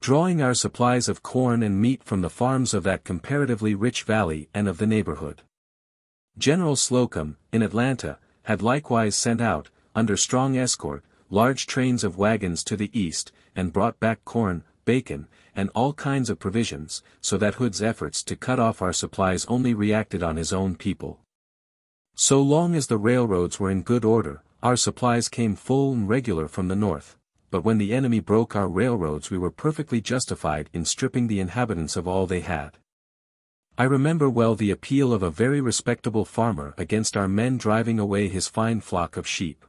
Drawing our supplies of corn and meat from the farms of that comparatively rich valley and of the neighborhood. General Slocum, in Atlanta, had likewise sent out, under strong escort, large trains of wagons to the east, and brought back corn, bacon, and all kinds of provisions, so that Hood's efforts to cut off our supplies only reacted on his own people. So long as the railroads were in good order, our supplies came full and regular from the north, but when the enemy broke our railroads we were perfectly justified in stripping the inhabitants of all they had. I remember well the appeal of a very respectable farmer against our men driving away his fine flock of sheep.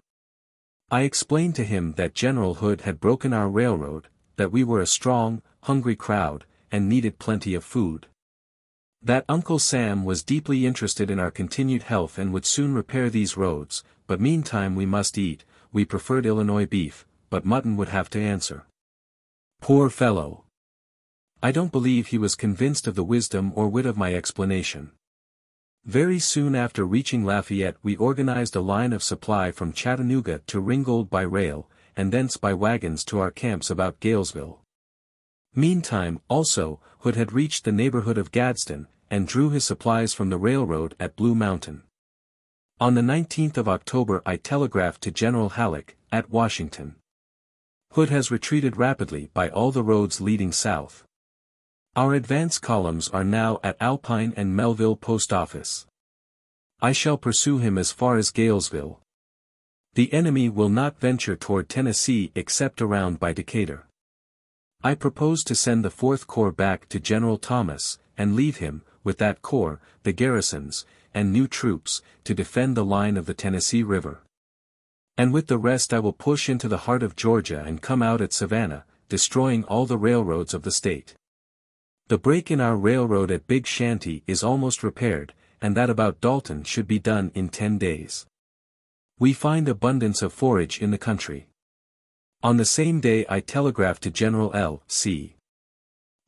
I explained to him that General Hood had broken our railroad, that we were a strong, hungry crowd, and needed plenty of food. That Uncle Sam was deeply interested in our continued health and would soon repair these roads, but meantime we must eat. We preferred Illinois beef, but mutton would have to answer. Poor fellow! I don't believe he was convinced of the wisdom or wit of my explanation. Very soon after reaching Lafayette we organized a line of supply from Chattanooga to Ringgold by rail, and thence by wagons to our camps about Galesville. Meantime, also, Hood had reached the neighborhood of Gadsden, and drew his supplies from the railroad at Blue Mountain. On the 19th of October I telegraphed to General Halleck, at Washington. Hood has retreated rapidly by all the roads leading south. Our advance columns are now at Alpine and Melville Post Office. I shall pursue him as far as Galesville. The enemy will not venture toward Tennessee except around by Decatur. I propose to send the 4th Corps back to General Thomas, and leave him, with that corps, the garrisons, and new troops, to defend the line of the Tennessee River. And with the rest I will push into the heart of Georgia and come out at Savannah, destroying all the railroads of the state. The break in our railroad at Big Shanty is almost repaired, and that about Dalton should be done in 10 days. We find abundance of forage in the country. On the same day I telegraphed to General L.C.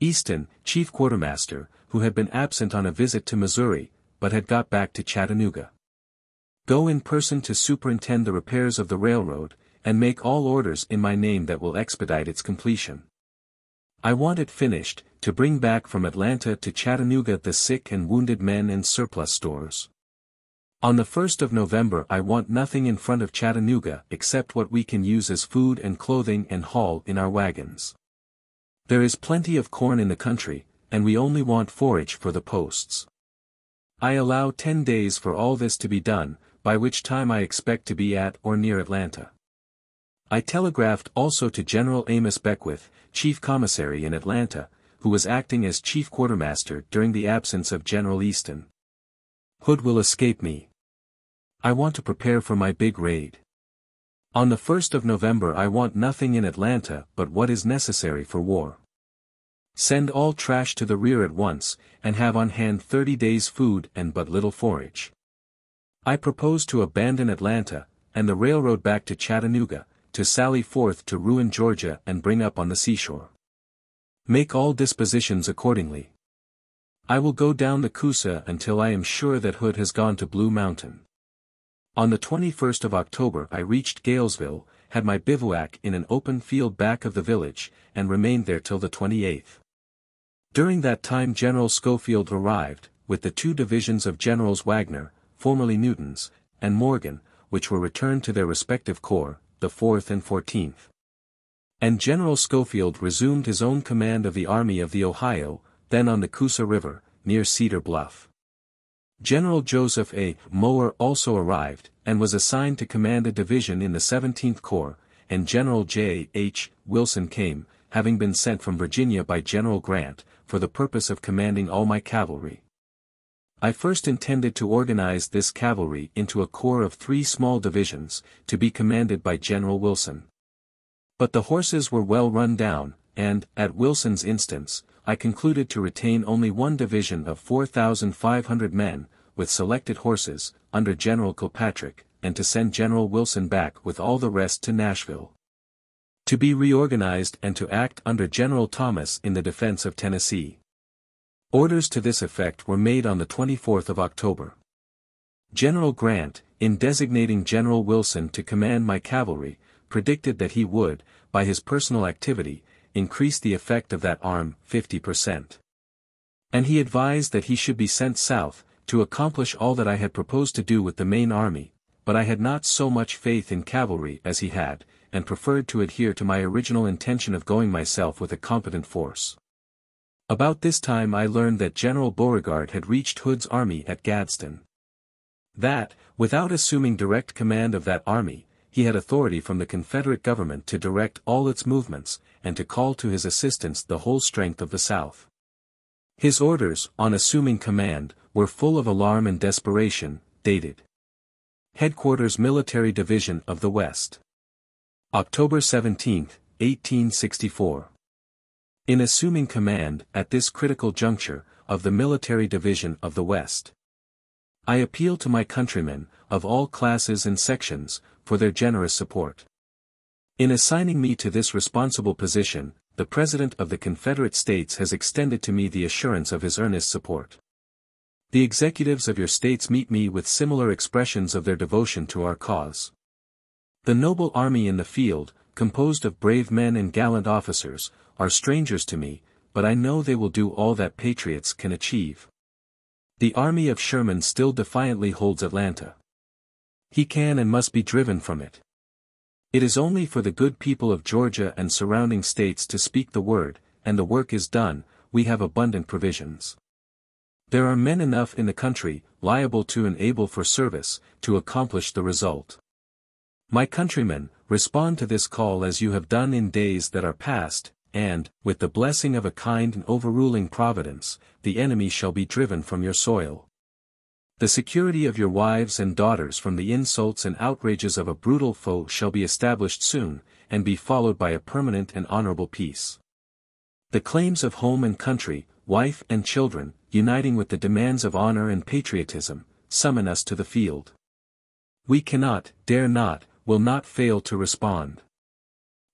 Easton, Chief Quartermaster, who had been absent on a visit to Missouri, but had got back to Chattanooga. Go in person to superintend the repairs of the railroad, and make all orders in my name that will expedite its completion. I want it finished, to bring back from Atlanta to Chattanooga the sick and wounded men and surplus stores. On the 1st of November I want nothing in front of Chattanooga except what we can use as food and clothing and haul in our wagons. There is plenty of corn in the country, and we only want forage for the posts. I allow 10 days for all this to be done, by which time I expect to be at or near Atlanta. I telegraphed also to General Amos Beckwith, Chief Commissary in Atlanta, who was acting as Chief Quartermaster during the absence of General Easton. Hood will escape me. I want to prepare for my big raid. On the 1st of November I want nothing in Atlanta but what is necessary for war. Send all trash to the rear at once, and have on hand 30 days' food and but little forage. I propose to abandon Atlanta, and the railroad back to Chattanooga, to sally forth to ruin Georgia and bring up on the seashore. Make all dispositions accordingly. I will go down the Coosa until I am sure that Hood has gone to Blue Mountain. On the 21st of October I reached Galesville, had my bivouac in an open field back of the village, and remained there till the 28th. During that time General Schofield arrived, with the 2 divisions of Generals Wagner, formerly Newton's, and Morgan, which were returned to their respective corps, the 4th and 14th. And General Schofield resumed his own command of the Army of the Ohio, then on the Coosa River, near Cedar Bluff. General Joseph A. Mower also arrived, and was assigned to command a division in the 17th Corps, and General J. H. Wilson came, having been sent from Virginia by General Grant, for the purpose of commanding all my cavalry. I first intended to organize this cavalry into a corps of 3 small divisions, to be commanded by General Wilson. But the horses were well run down, and, at Wilson's instance, I concluded to retain only 1 division of 4,500 men, with selected horses, under General Kilpatrick, and to send General Wilson back with all the rest to Nashville, to be reorganized and to act under General Thomas in the defense of Tennessee. Orders to this effect were made on the 24th of October. General Grant, in designating General Wilson to command my cavalry, predicted that he would, by his personal activity, increase the effect of that arm 50%. And he advised that he should be sent south, to accomplish all that I had proposed to do with the main army, but I had not so much faith in cavalry as he had, and preferred to adhere to my original intention of going myself with a competent force. About this time I learned that General Beauregard had reached Hood's army at Gadsden. That, without assuming direct command of that army, he had authority from the Confederate government to direct all its movements, and to call to his assistance the whole strength of the South. His orders, on assuming command, were full of alarm and desperation, dated Headquarters Military Division of the West, October 17, 1864. In assuming command, at this critical juncture, of the Military Division of the West, I appeal to my countrymen, of all classes and sections, for their generous support. In assigning me to this responsible position, the President of the Confederate States has extended to me the assurance of his earnest support. The executives of your states meet me with similar expressions of their devotion to our cause. The noble army in the field, composed of brave men and gallant officers, are strangers to me, but I know they will do all that patriots can achieve. The army of Sherman still defiantly holds Atlanta. He can and must be driven from it. It is only for the good people of Georgia and surrounding states to speak the word, and the work is done. We have abundant provisions. There are men enough in the country, liable to and able for service, to accomplish the result. My countrymen, respond to this call as you have done in days that are past, and, with the blessing of a kind and overruling providence, the enemy shall be driven from your soil. The security of your wives and daughters from the insults and outrages of a brutal foe shall be established soon, and be followed by a permanent and honorable peace. The claims of home and country, wife and children, uniting with the demands of honor and patriotism, summon us to the field. We cannot, dare not, will not fail to respond.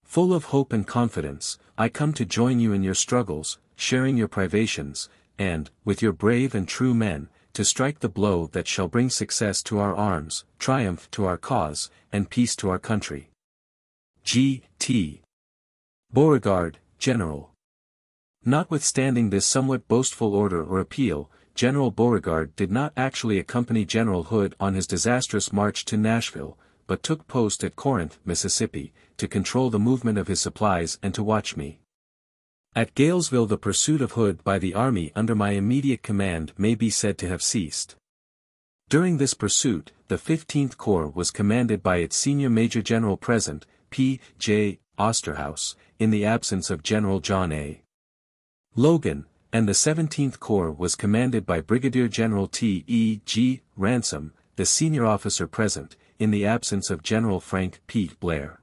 Full of hope and confidence, I come to join you in your struggles, sharing your privations, and, with your brave and true men, to strike the blow that shall bring success to our arms, triumph to our cause, and peace to our country. G.T. Beauregard, General. Notwithstanding this somewhat boastful order or appeal, General Beauregard did not actually accompany General Hood on his disastrous march to Nashville, but took post at Corinth, Mississippi, to control the movement of his supplies and to watch me. At Galesville the pursuit of Hood by the army under my immediate command may be said to have ceased. During this pursuit, the 15th Corps was commanded by its senior Major General present, P. J. Osterhaus, in the absence of General John A. Logan, and the 17th Corps was commanded by Brigadier General T. E. G. Ransom, the senior officer present, in the absence of General Frank P. Blair.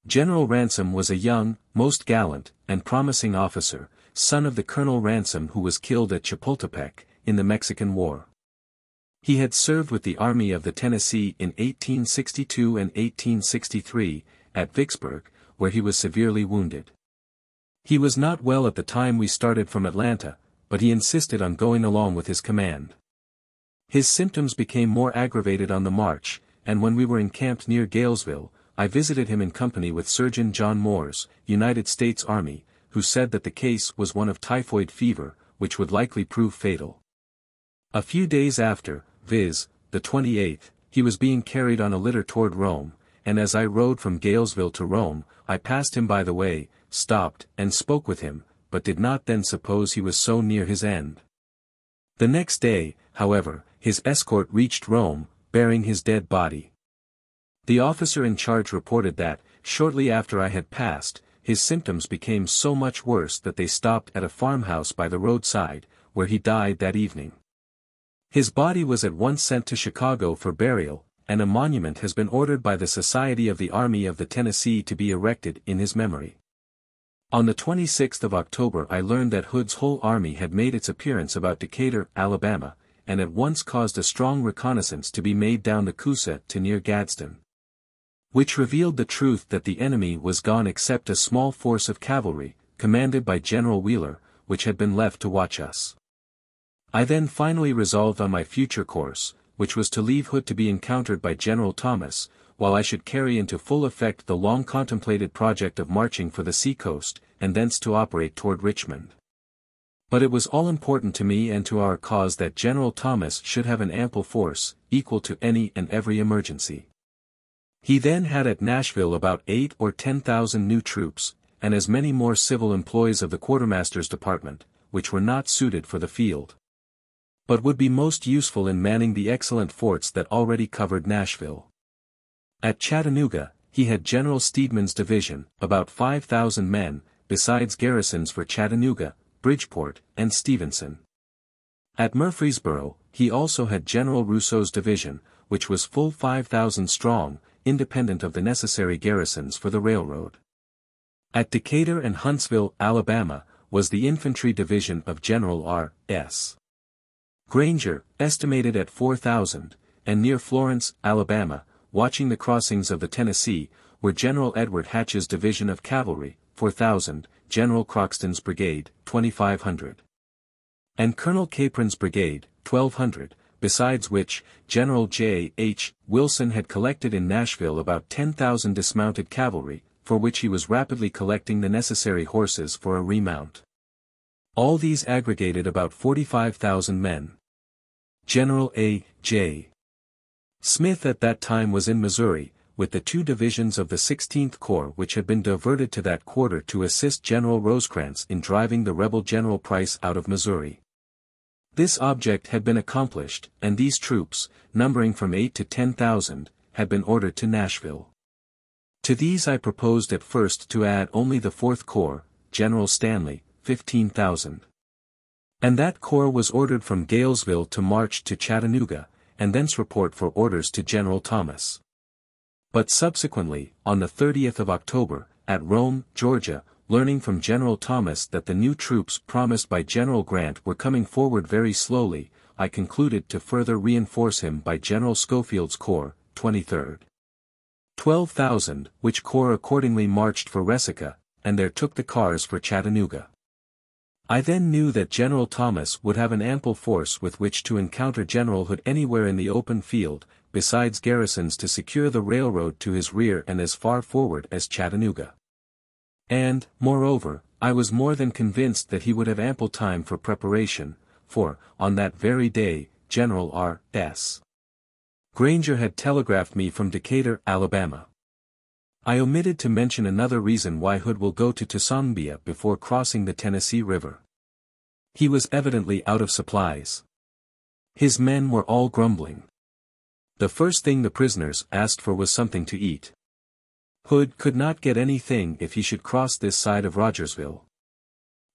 General Ransom was a young, most gallant, and promising officer, son of the Colonel Ransom who was killed at Chapultepec, in the Mexican War. He had served with the Army of the Tennessee in 1862 and 1863, at Vicksburg, where he was severely wounded. He was not well at the time we started from Atlanta, but he insisted on going along with his command. His symptoms became more aggravated on the march, and when we were encamped near Galesville, I visited him in company with Surgeon John Moores, United States Army, who said that the case was one of typhoid fever, which would likely prove fatal. A few days after, viz., the 28th, he was being carried on a litter toward Rome, and as I rode from Galesville to Rome, I passed him by the way, stopped, and spoke with him, but did not then suppose he was so near his end. The next day, however, his escort reached Rome, bearing his dead body. The officer in charge reported that, shortly after I had passed, his symptoms became so much worse that they stopped at a farmhouse by the roadside, where he died that evening. His body was at once sent to Chicago for burial, and a monument has been ordered by the Society of the Army of the Tennessee to be erected in his memory. On the 26th of October I learned that Hood's whole army had made its appearance about Decatur, Alabama, and at once caused a strong reconnaissance to be made down the Coosa to near Gadsden, which revealed the truth that the enemy was gone except a small force of cavalry, commanded by General Wheeler, which had been left to watch us. I then finally resolved on my future course, which was to leave Hood to be encountered by General Thomas, while I should carry into full effect the long-contemplated project of marching for the sea-coast, and thence to operate toward Richmond. But it was all important to me and to our cause that General Thomas should have an ample force, equal to any and every emergency. He then had at Nashville about 8 or 10,000 new troops, and as many more civil employees of the quartermaster's department, which were not suited for the field, but would be most useful in manning the excellent forts that already covered Nashville. At Chattanooga, he had General Steedman's division, about 5,000 men, besides garrisons for Chattanooga, Bridgeport, and Stevenson. At Murfreesboro, he also had General Rousseau's division, which was full 5,000 strong, independent of the necessary garrisons for the railroad. At Decatur and Huntsville, Alabama, was the infantry division of General R. S. Granger, estimated at 4,000, and near Florence, Alabama, watching the crossings of the Tennessee, were General Edward Hatch's division of cavalry, 4,000, General Croxton's brigade, 2,500. And Colonel Capron's brigade, 1,200, besides which, General J. H. Wilson had collected in Nashville about 10,000 dismounted cavalry, for which he was rapidly collecting the necessary horses for a remount. All these aggregated about 45,000 men. General A. J. Smith at that time was in Missouri, with the 2 divisions of the 16th Corps which had been diverted to that quarter to assist General Rosecrans in driving the rebel General Price out of Missouri. This object had been accomplished, and these troops, numbering from 8 to 10,000, had been ordered to Nashville. To these I proposed at first to add only the 4th Corps, General Stanley, 15,000. And that corps was ordered from Galesville to march to Chattanooga, and thence report for orders to General Thomas. But subsequently, on the 30th of October, at Rome, Georgia, learning from General Thomas that the new troops promised by General Grant were coming forward very slowly, I concluded to further reinforce him by General Schofield's corps, 23rd. 12,000, which corps accordingly marched for Resaca, and there took the cars for Chattanooga. I then knew that General Thomas would have an ample force with which to encounter General Hood anywhere in the open field, besides garrisons to secure the railroad to his rear and as far forward as Chattanooga. And, moreover, I was more than convinced that he would have ample time for preparation, for, on that very day, General R. S. Granger had telegraphed me from Decatur, Alabama. I omitted to mention another reason why Hood will go to Tuscumbia before crossing the Tennessee River. He was evidently out of supplies. His men were all grumbling. The first thing the prisoners asked for was something to eat. Hood could not get anything if he should cross this side of Rogersville.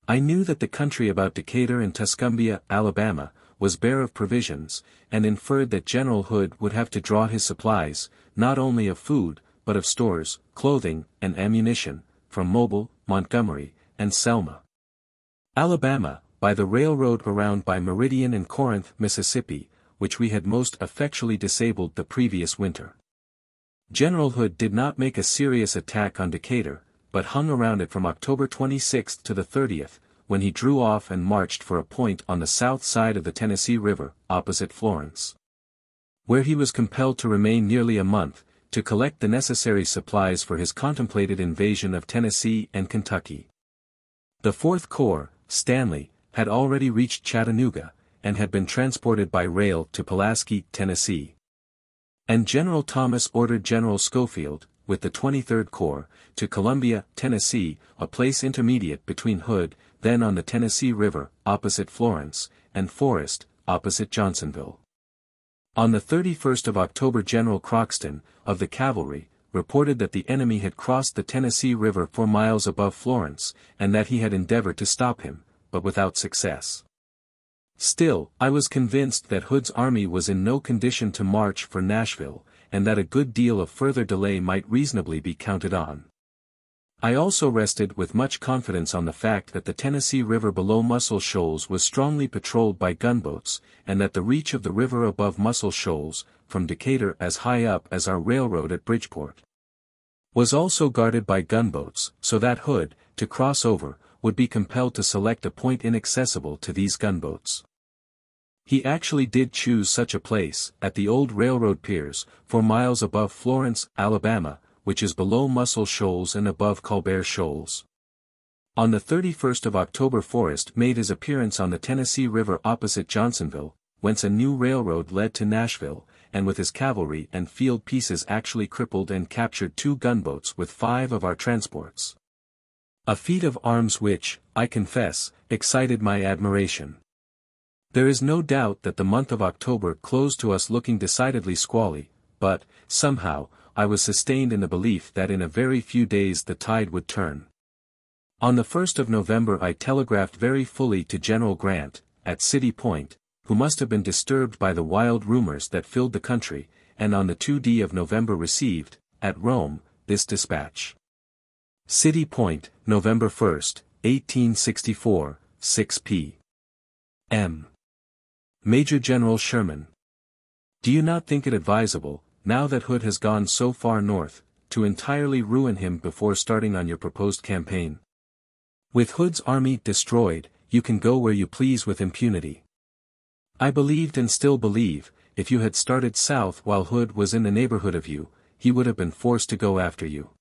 I knew that the country about Decatur and Tuscumbia, Alabama, was bare of provisions, and inferred that General Hood would have to draw his supplies, not only of food, but of stores, clothing, and ammunition, from Mobile, Montgomery, and Selma, Alabama, by the railroad around by Meridian and Corinth, Mississippi, which we had most effectually disabled the previous winter. General Hood did not make a serious attack on Decatur, but hung around it from October 26th to the 30th, when he drew off and marched for a point on the south side of the Tennessee River, opposite Florence, where he was compelled to remain nearly a month, to collect the necessary supplies for his contemplated invasion of Tennessee and Kentucky. The 4th Corps, Stanley, had already reached Chattanooga, and had been transported by rail to Pulaski, Tennessee. And General Thomas ordered General Schofield, with the 23rd Corps, to Columbia, Tennessee, a place intermediate between Hood, then on the Tennessee River, opposite Florence, and Forest, opposite Johnsonville. On the 31st of October General Croxton, of the cavalry, reported that the enemy had crossed the Tennessee River 4 miles above Florence, and that he had endeavored to stop him, but without success. Still, I was convinced that Hood's army was in no condition to march for Nashville, and that a good deal of further delay might reasonably be counted on. I also rested with much confidence on the fact that the Tennessee River below Muscle Shoals was strongly patrolled by gunboats, and that the reach of the river above Muscle Shoals, from Decatur as high up as our railroad at Bridgeport, was also guarded by gunboats, so that Hood, to cross over, would be compelled to select a point inaccessible to these gunboats. He actually did choose such a place, at the old railroad piers, 4 miles above Florence, Alabama, which is below Muscle Shoals and above Colbert Shoals. On the 31st of October Forrest made his appearance on the Tennessee River opposite Johnsonville, whence a new railroad led to Nashville, and with his cavalry and field pieces actually crippled and captured 2 gunboats with 5 of our transports. A feat of arms which, I confess, excited my admiration. There is no doubt that the month of October closed to us looking decidedly squally, but, somehow, I was sustained in the belief that in a very few days the tide would turn. On the 1st of November I telegraphed very fully to General Grant, at City Point, who must have been disturbed by the wild rumors that filled the country, and on the 2d of November received, at Rome, this dispatch. City Point, November 1st, 1864, 6 p.m. Major General Sherman. Do you not think it advisable, now that Hood has gone so far north, to entirely ruin him before starting on your proposed campaign? With Hood's army destroyed, you can go where you please with impunity. I believed and still believe, if you had started south while Hood was in the neighborhood of you, he would have been forced to go after you.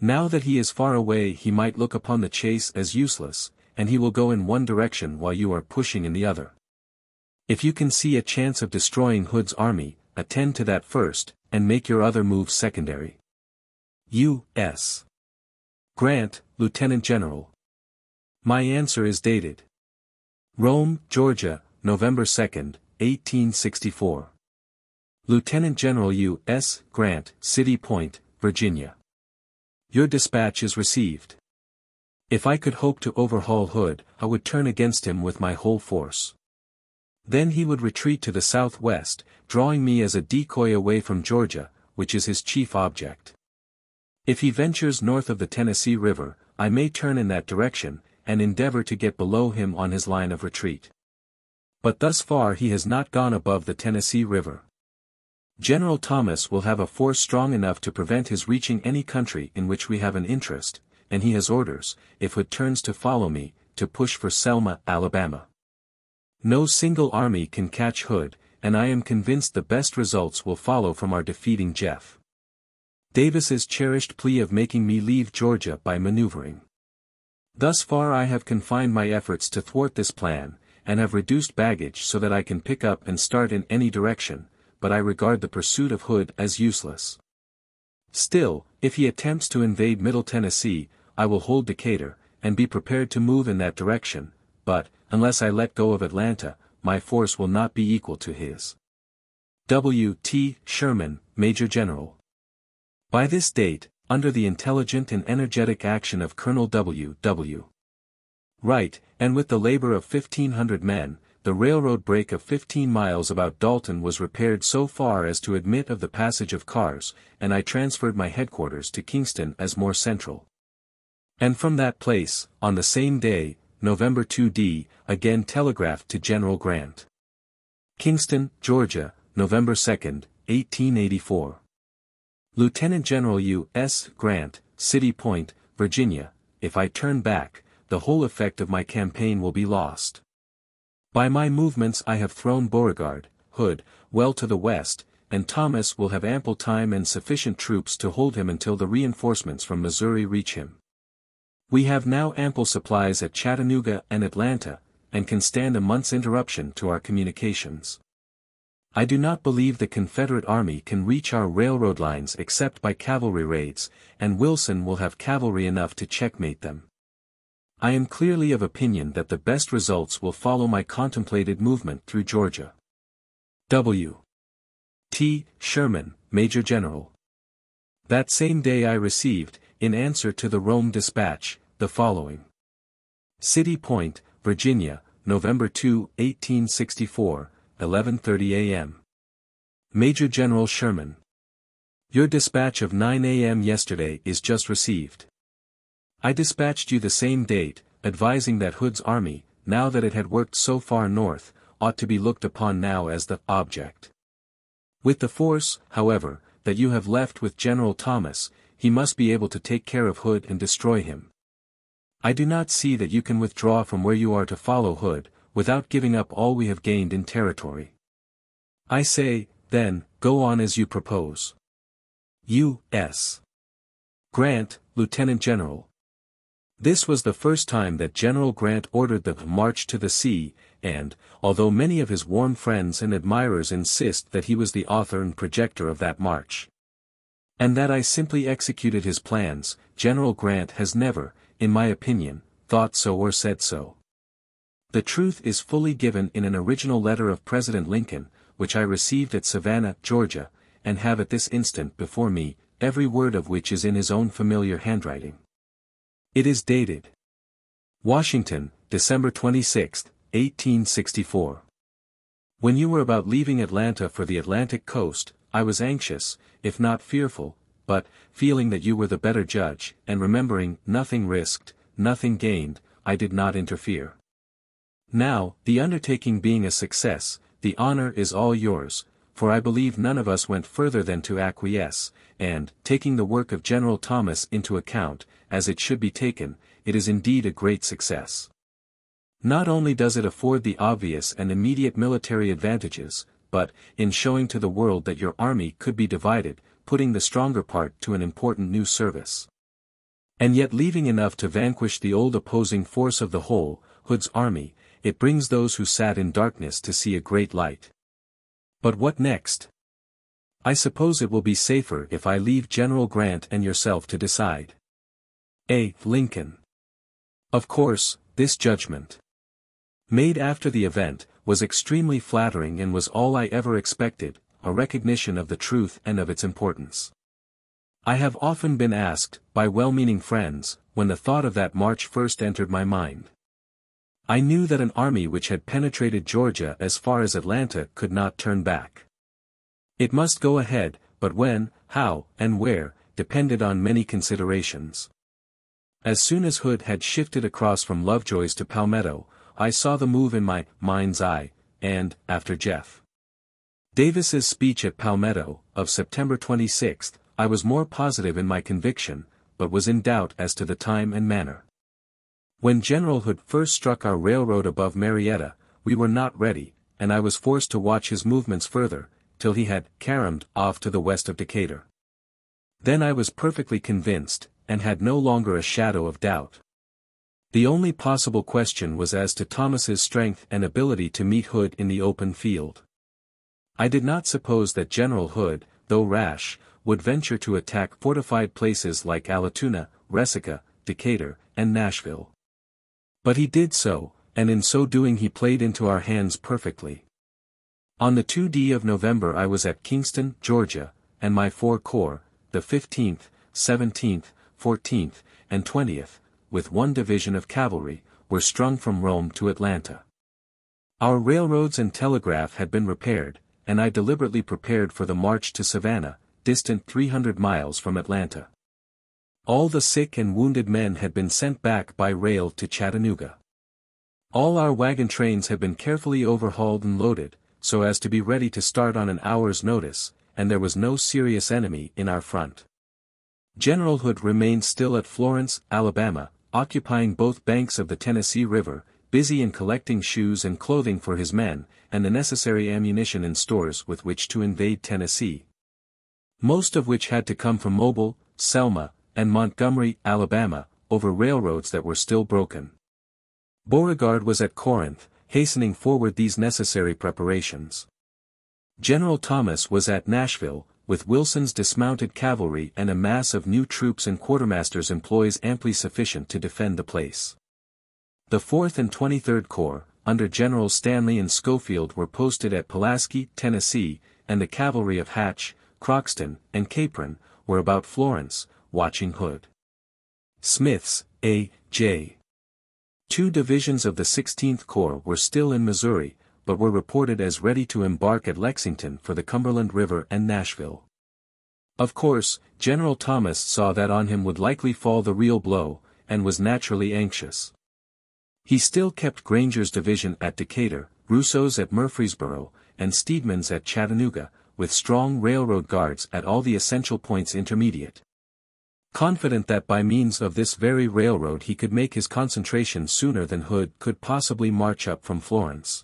Now that he is far away he might look upon the chase as useless, and he will go in one direction while you are pushing in the other. If you can see a chance of destroying Hood's army, attend to that first, and make your other moves secondary. U.S. Grant, Lieutenant General. My answer is dated Rome, Georgia, November 2, 1864. Lieutenant General U.S. Grant, City Point, Virginia. Your dispatch is received. If I could hope to overhaul Hood, I would turn against him with my whole force. Then he would retreat to the southwest, drawing me as a decoy away from Georgia, which is his chief object. If he ventures north of the Tennessee River, I may turn in that direction, and endeavor to get below him on his line of retreat. But thus far he has not gone above the Tennessee River. General Thomas will have a force strong enough to prevent his reaching any country in which we have an interest, and he has orders, if Hood turns to follow me, to push for Selma, Alabama. No single army can catch Hood, and I am convinced the best results will follow from our defeating Jeff Davis's cherished plea of making me leave Georgia by maneuvering. Thus far I have confined my efforts to thwart this plan, and have reduced baggage so that I can pick up and start in any direction, but I regard the pursuit of Hood as useless. Still, if he attempts to invade Middle Tennessee, I will hold Decatur, and be prepared to move in that direction, but, unless I let go of Atlanta, my force will not be equal to his. W. T. Sherman, Major General. By this date, under the intelligent and energetic action of Colonel W. W. Wright, and with the labor of 1,500 men, the railroad break of 15 miles about Dalton was repaired so far as to admit of the passage of cars, and I transferred my headquarters to Kingston as more central. And from that place, on the same day, November 2d, again telegraphed to General Grant. Kingston, Georgia, November 2, 1884. Lieutenant General U.S. Grant, City Point, Virginia, if I turn back, the whole effect of my campaign will be lost. By my movements I have thrown Beauregard, Hood, well to the west, and Thomas will have ample time and sufficient troops to hold him until the reinforcements from Missouri reach him. We have now ample supplies at Chattanooga and Atlanta, and can stand a month's interruption to our communications. I do not believe the Confederate army can reach our railroad lines except by cavalry raids, and Wilson will have cavalry enough to checkmate them. I am clearly of opinion that the best results will follow my contemplated movement through Georgia. W. T. Sherman, Major General. That same day I received, in answer to the Rome dispatch, the following. City Point, Virginia, November 2, 1864, 11:30 a.m. Major General Sherman. Your dispatch of 9 a.m. yesterday is just received. I dispatched you the same date, advising that Hood's army, now that it had worked so far north, ought to be looked upon now as the object. With the force, however, that you have left with General Thomas, he must be able to take care of Hood and destroy him. I do not see that you can withdraw from where you are to follow Hood, without giving up all we have gained in territory. I say, then, go on as you propose. U.S. Grant, Lieutenant General. This was the first time that General Grant ordered the march to the sea, and, although many of his warm friends and admirers insist that he was the author and projector of that march, and that I simply executed his plans, General Grant has never, in my opinion, thought so or said so. The truth is fully given in an original letter of President Lincoln, which I received at Savannah, Georgia, and have at this instant before me, every word of which is in his own familiar handwriting. It is dated Washington, December 26, 1864. When you were about leaving Atlanta for the Atlantic coast, I was anxious, if not fearful, but, feeling that you were the better judge, and remembering nothing risked, nothing gained, I did not interfere. Now, the undertaking being a success, the honor is all yours, for I believe none of us went further than to acquiesce, and, taking the work of General Thomas into account, as it should be taken, it is indeed a great success. Not only does it afford the obvious and immediate military advantages, but, in showing to the world that your army could be divided, putting the stronger part to an important new service. And yet leaving enough to vanquish the old opposing force of the whole, Hood's army, it brings those who sat in darkness to see a great light. But what next? I suppose it will be safer if I leave General Grant and yourself to decide. A. Lincoln. Of course, this judgment, made after the event, was extremely flattering and was all I ever expected, a recognition of the truth and of its importance. I have often been asked, by well-meaning friends, when the thought of that march first entered my mind. I knew that an army which had penetrated Georgia as far as Atlanta could not turn back. It must go ahead, but when, how, and where, depended on many considerations. As soon as Hood had shifted across from Lovejoy's to Palmetto, I saw the move in my mind's eye, and, after Jeff Davis's speech at Palmetto, of September 26, I was more positive in my conviction, but was in doubt as to the time and manner. When General Hood first struck our railroad above Marietta, we were not ready, and I was forced to watch his movements further, till he had caromed off to the west of Decatur. Then I was perfectly convinced, and had no longer a shadow of doubt. The only possible question was as to Thomas's strength and ability to meet Hood in the open field. I did not suppose that General Hood, though rash, would venture to attack fortified places like Allatoona, Resaca, Decatur, and Nashville. But he did so, and in so doing he played into our hands perfectly. On the 2d of November I was at Kingston, Georgia, and my 4 corps, the 15th, 17th, 14th, and 20th, with 1 division of cavalry, were strung from Rome to Atlanta. Our railroads and telegraph had been repaired, and I deliberately prepared for the march to Savannah, distant 300 miles from Atlanta. All the sick and wounded men had been sent back by rail to Chattanooga. All our wagon trains had been carefully overhauled and loaded, so as to be ready to start on an hour's notice, and there was no serious enemy in our front. General Hood remained still at Florence, Alabama, occupying both banks of the Tennessee River, busy in collecting shoes and clothing for his men, and the necessary ammunition and stores with which to invade Tennessee, most of which had to come from Mobile, Selma, and Montgomery, Alabama, over railroads that were still broken. Beauregard was at Corinth, hastening forward these necessary preparations. General Thomas was at Nashville, with Wilson's dismounted cavalry and a mass of new troops and quartermaster's employees amply sufficient to defend the place. The 4th and 23rd Corps, under Generals Stanley and Schofield, were posted at Pulaski, Tennessee, and the cavalry of Hatch, Croxton, and Capron, were about Florence, watching Hood. Smith's, A.J. 2 divisions of the 16th Corps were still in Missouri, but were reported as ready to embark at Lexington for the Cumberland River and Nashville. Of course, General Thomas saw that on him would likely fall the real blow, and was naturally anxious. He still kept Granger's division at Decatur, Rousseau's at Murfreesboro, and Steedman's at Chattanooga, with strong railroad guards at all the essential points intermediate. Confident that by means of this very railroad he could make his concentration sooner than Hood could possibly march up from Florence.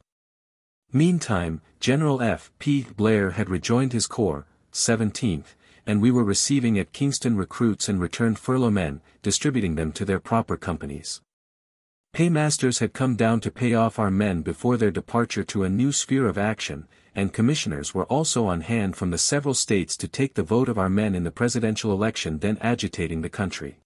Meantime, General F. P. Blair had rejoined his corps, 17th, and we were receiving at Kingston recruits and returned furlough men, distributing them to their proper companies. Paymasters had come down to pay off our men before their departure to a new sphere of action, and commissioners were also on hand from the several states to take the vote of our men in the presidential election then agitating the country.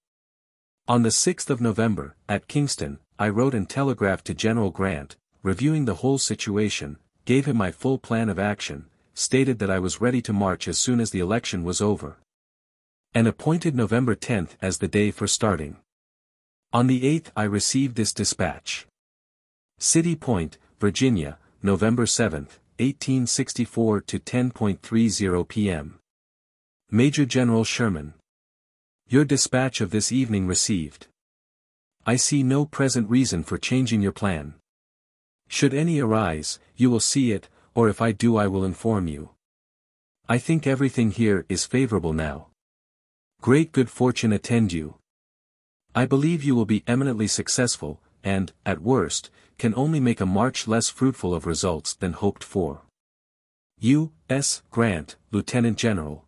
On the 6th of November, at Kingston, I wrote and telegraphed to General Grant, reviewing the whole situation, gave him my full plan of action, stated that I was ready to march as soon as the election was over, and appointed November 10th as the day for starting. On the 8th I received this dispatch. City Point, Virginia, November 7th, 1864 to 10:30 p.m. Major General Sherman. Your dispatch of this evening received. I see no present reason for changing your plan. Should any arise, you will see it, or if I do I will inform you. I think everything here is favorable now. Great good fortune attend you. I believe you will be eminently successful, and, at worst, can only make a march less fruitful of results than hoped for. U.S. Grant, Lieutenant General.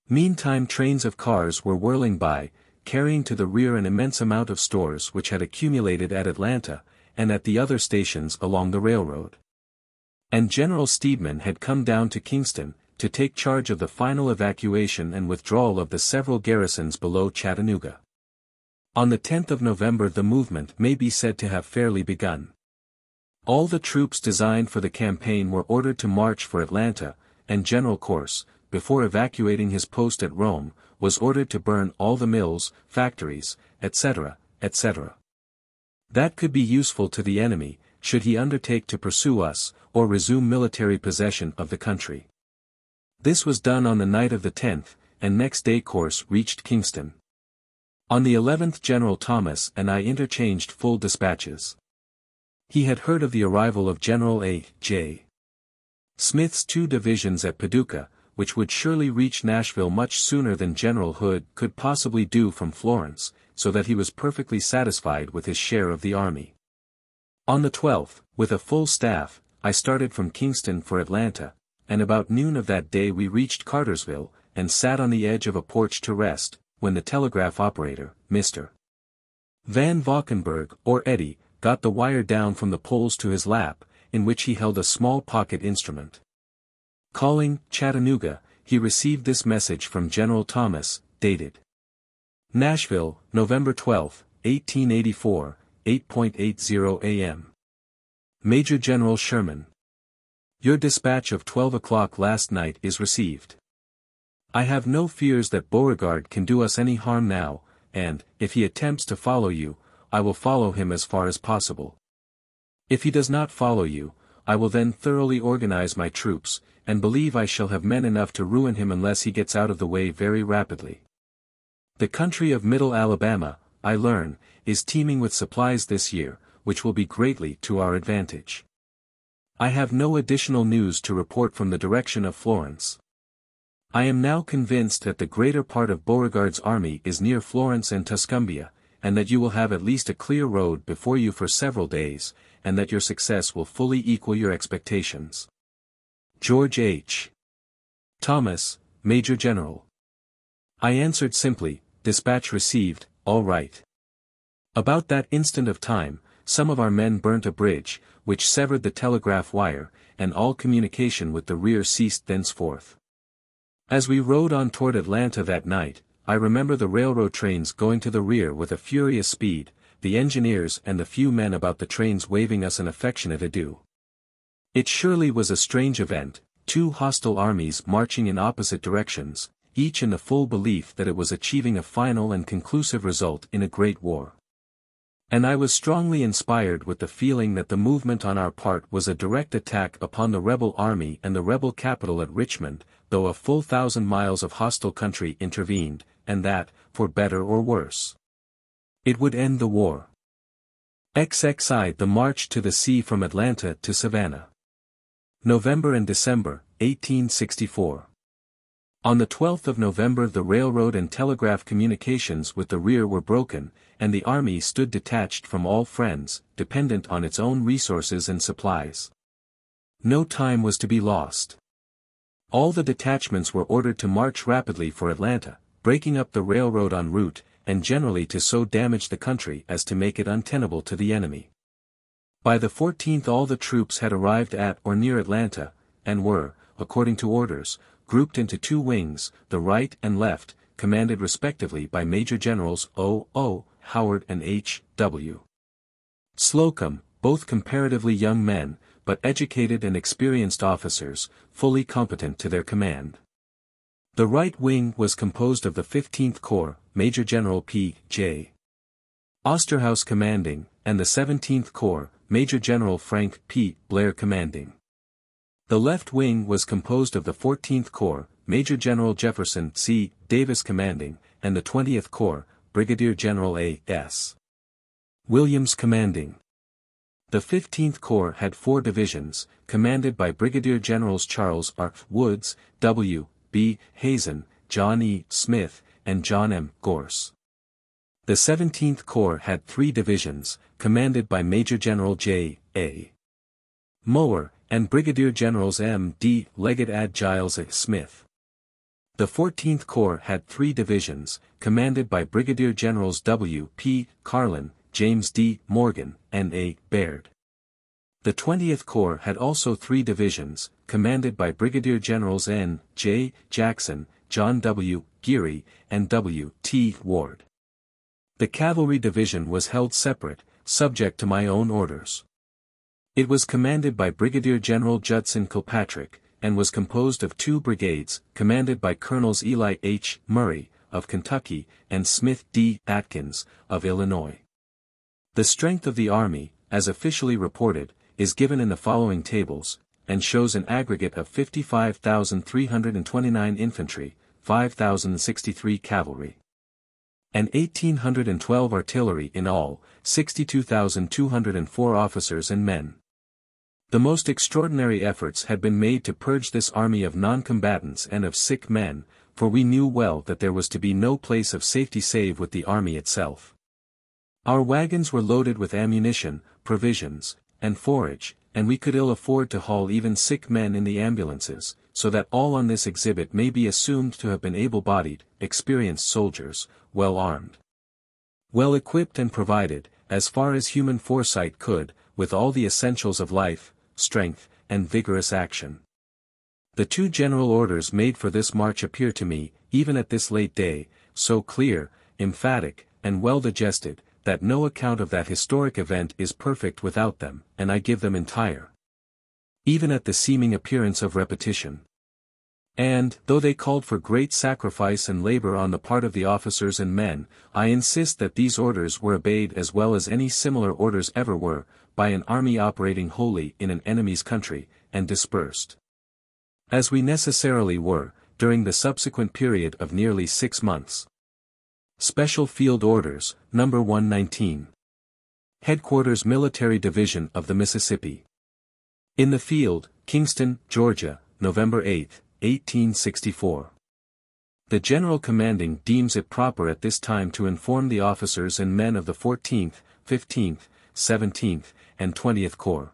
Meantime trains of cars were whirling by, carrying to the rear an immense amount of stores which had accumulated at Atlanta, and at the other stations along the railroad. And General Steedman had come down to Kingston, to take charge of the final evacuation and withdrawal of the several garrisons below Chattanooga. On the 10th of November the movement may be said to have fairly begun. All the troops designed for the campaign were ordered to march for Atlanta, and General Corse, before evacuating his post at Rome, was ordered to burn all the mills, factories, etc., etc. That could be useful to the enemy, should he undertake to pursue us, or resume military possession of the country. This was done on the night of the 10th, and next day Corse reached Kingston. On the 11th General Thomas and I interchanged full dispatches. He had heard of the arrival of General A.J. Smith's 2 divisions at Paducah, which would surely reach Nashville much sooner than General Hood could possibly do from Florence, so that he was perfectly satisfied with his share of the army. On the 12th, with a full staff, I started from Kingston for Atlanta, and about noon of that day we reached Cartersville, and sat on the edge of a porch to rest, when the telegraph operator, Mr. Van Valkenburg, or Eddie, got the wire down from the poles to his lap, in which he held a small pocket instrument. Calling Chattanooga, he received this message from General Thomas, dated Nashville, November 12, 1884, 8:80 a.m. Major General Sherman. Your dispatch of 12 o'clock last night is received. I have no fears that Beauregard can do us any harm now, and, if he attempts to follow you, I will follow him as far as possible. If he does not follow you, I will then thoroughly organize my troops, and believe I shall have men enough to ruin him unless he gets out of the way very rapidly. The country of Middle Alabama, I learn, is teeming with supplies this year, which will be greatly to our advantage. I have no additional news to report from the direction of Florence. I am now convinced that the greater part of Beauregard's army is near Florence and Tuscumbia, and that you will have at least a clear road before you for several days, and that your success will fully equal your expectations. George H. Thomas, Major General. I answered simply, dispatch received, all right. About that instant of time, some of our men burnt a bridge, which severed the telegraph wire, and all communication with the rear ceased thenceforth. As we rode on toward Atlanta that night, I remember the railroad trains going to the rear with a furious speed, the engineers and the few men about the trains waving us an affectionate adieu. It surely was a strange event, 2 hostile armies marching in opposite directions, each in the full belief that it was achieving a final and conclusive result in a great war. And I was strongly inspired with the feeling that the movement on our part was a direct attack upon the rebel army and the rebel capital at Richmond, though a full 1,000 miles of hostile country intervened, and that, for better or worse, it would end the war. XXII. The March to the Sea from Atlanta to Savannah. November and December, 1864. On the 12th of November the railroad and telegraph communications with the rear were broken, and the army stood detached from all friends, dependent on its own resources and supplies. No time was to be lost. All the detachments were ordered to march rapidly for Atlanta, breaking up the railroad en route, and generally to so damage the country as to make it untenable to the enemy. By the 14th all the troops had arrived at or near Atlanta, and were, according to orders, grouped into 2 wings, the right and left, commanded respectively by Major Generals O. Howard and H. W. Slocum, both comparatively young men, but educated and experienced officers, fully competent to their command. The right wing was composed of the 15th Corps, Major General P. J. Osterhaus commanding, and the 17th Corps, Major General Frank P. Blair commanding. The left wing was composed of the 14th Corps, Major General Jefferson C. Davis commanding, and the 20th Corps, Brigadier General A. S. Williams commanding. The 15th Corps had 4 divisions, commanded by Brigadier Generals Charles R. Woods, W. B. Hazen, John E. Smith, and John M. Gorse. The 17th Corps had 3 divisions, commanded by Major General J. A. Mower, and Brigadier Generals M. D. Leggett and Giles A. Smith. The 14th Corps had 3 divisions, commanded by Brigadier Generals W. P. Carlin, James D. Morgan, and A. Baird. The 20th Corps had also 3 divisions, commanded by Brigadier Generals N. J. Jackson, John W. Geary, and W. T. Ward. The cavalry division was held separate, subject to my own orders. It was commanded by Brigadier General Judson Kilpatrick, and was composed of 2 brigades, commanded by Colonels Eli H. Murray, of Kentucky, and Smith D. Atkins, of Illinois. The strength of the army, as officially reported, is given in the following tables, and shows an aggregate of 55,329 infantry, 5,063 cavalry, and 1,812 artillery in all, 62,204 officers and men. The most extraordinary efforts had been made to purge this army of non-combatants and of sick men, for we knew well that there was to be no place of safety save with the army itself. Our wagons were loaded with ammunition, provisions, and forage, and we could ill afford to haul even sick men in the ambulances, so that all on this exhibit may be assumed to have been able-bodied, experienced soldiers, well armed, well equipped and provided, as far as human foresight could, with all the essentials of life, strength, and vigorous action. The 2 general orders made for this march appear to me, even at this late day, so clear, emphatic, and well digested, that no account of that historic event is perfect without them, and I give them entire, even at the seeming appearance of repetition. And, though they called for great sacrifice and labor on the part of the officers and men, I insist that these orders were obeyed as well as any similar orders ever were, by an army operating wholly in an enemy's country, and dispersed, as we necessarily were, during the subsequent period of nearly 6 months. Special Field Orders, No. 119. Headquarters Military Division of the Mississippi. In the field, Kingston, Georgia, November 8, 1864. The General Commanding deems it proper at this time to inform the officers and men of the 14th, 15th, 17th, and 20th Corps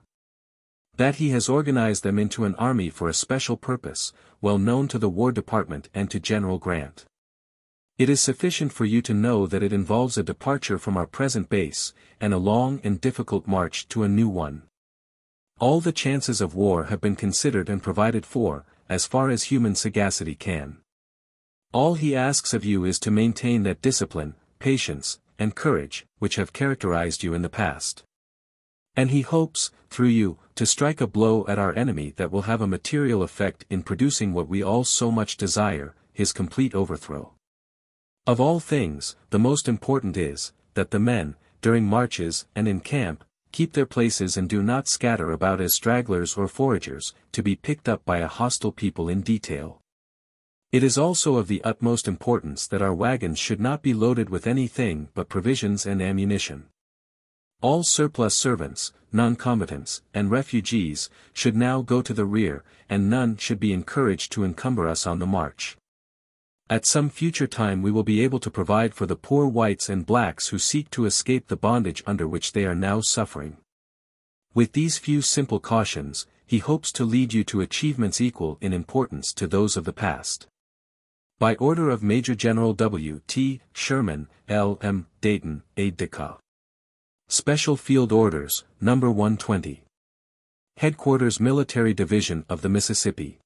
that he has organized them into an army for a special purpose, well known to the War Department and to General Grant. It is sufficient for you to know that it involves a departure from our present base, and a long and difficult march to a new one. All the chances of war have been considered and provided for, as far as human sagacity can. All he asks of you is to maintain that discipline, patience, and courage, which have characterized you in the past. And he hopes, through you, to strike a blow at our enemy that will have a material effect in producing what we all so much desire, his complete overthrow. Of all things, the most important is, that the men, during marches and in camp, keep their places and do not scatter about as stragglers or foragers, to be picked up by a hostile people in detail. It is also of the utmost importance that our wagons should not be loaded with anything but provisions and ammunition. All surplus servants, non-combatants, and refugees, should now go to the rear, and none should be encouraged to encumber us on the march. At some future time we will be able to provide for the poor whites and blacks who seek to escape the bondage under which they are now suffering. With these few simple cautions, he hopes to lead you to achievements equal in importance to those of the past. By order of Major General W. T. Sherman, L. M. Dayton, Aide-de-camp. Special Field Orders, No. 120. Headquarters Military Division of the Mississippi.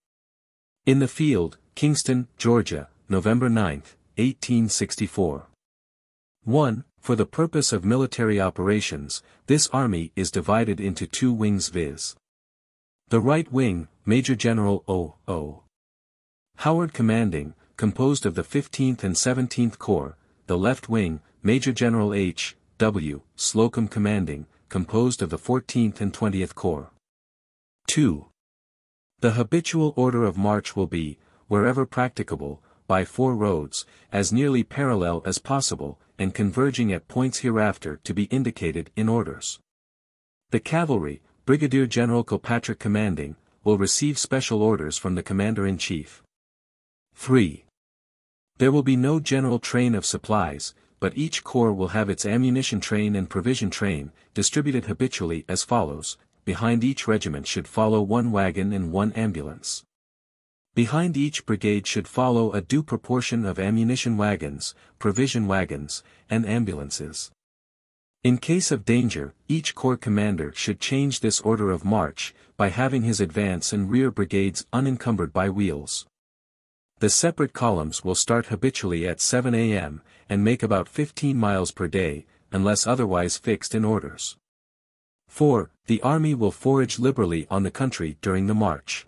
In the field, Kingston, Georgia, November 9, 1864. 1. For the purpose of military operations, this army is divided into 2 wings viz. The right wing, Major General O. Howard commanding, composed of the 15th and 17th Corps, the left wing, Major General H. W. Slocum commanding, composed of the 14th and 20th Corps. 2. The habitual order of march will be, wherever practicable, by 4 roads, as nearly parallel as possible, and converging at points hereafter to be indicated in orders. The cavalry, Brigadier General Kilpatrick commanding, will receive special orders from the Commander-in-Chief. 3. There will be no general train of supplies, but each corps will have its ammunition train and provision train, distributed habitually as follows: behind each regiment should follow 1 wagon and 1 ambulance. Behind each brigade should follow a due proportion of ammunition wagons, provision wagons, and ambulances. In case of danger, each corps commander should change this order of march, by having his advance and rear brigades unencumbered by wheels. The separate columns will start habitually at 7 a.m., and make about 15 miles per day, unless otherwise fixed in orders. 4. The army will forage liberally on the country during the march.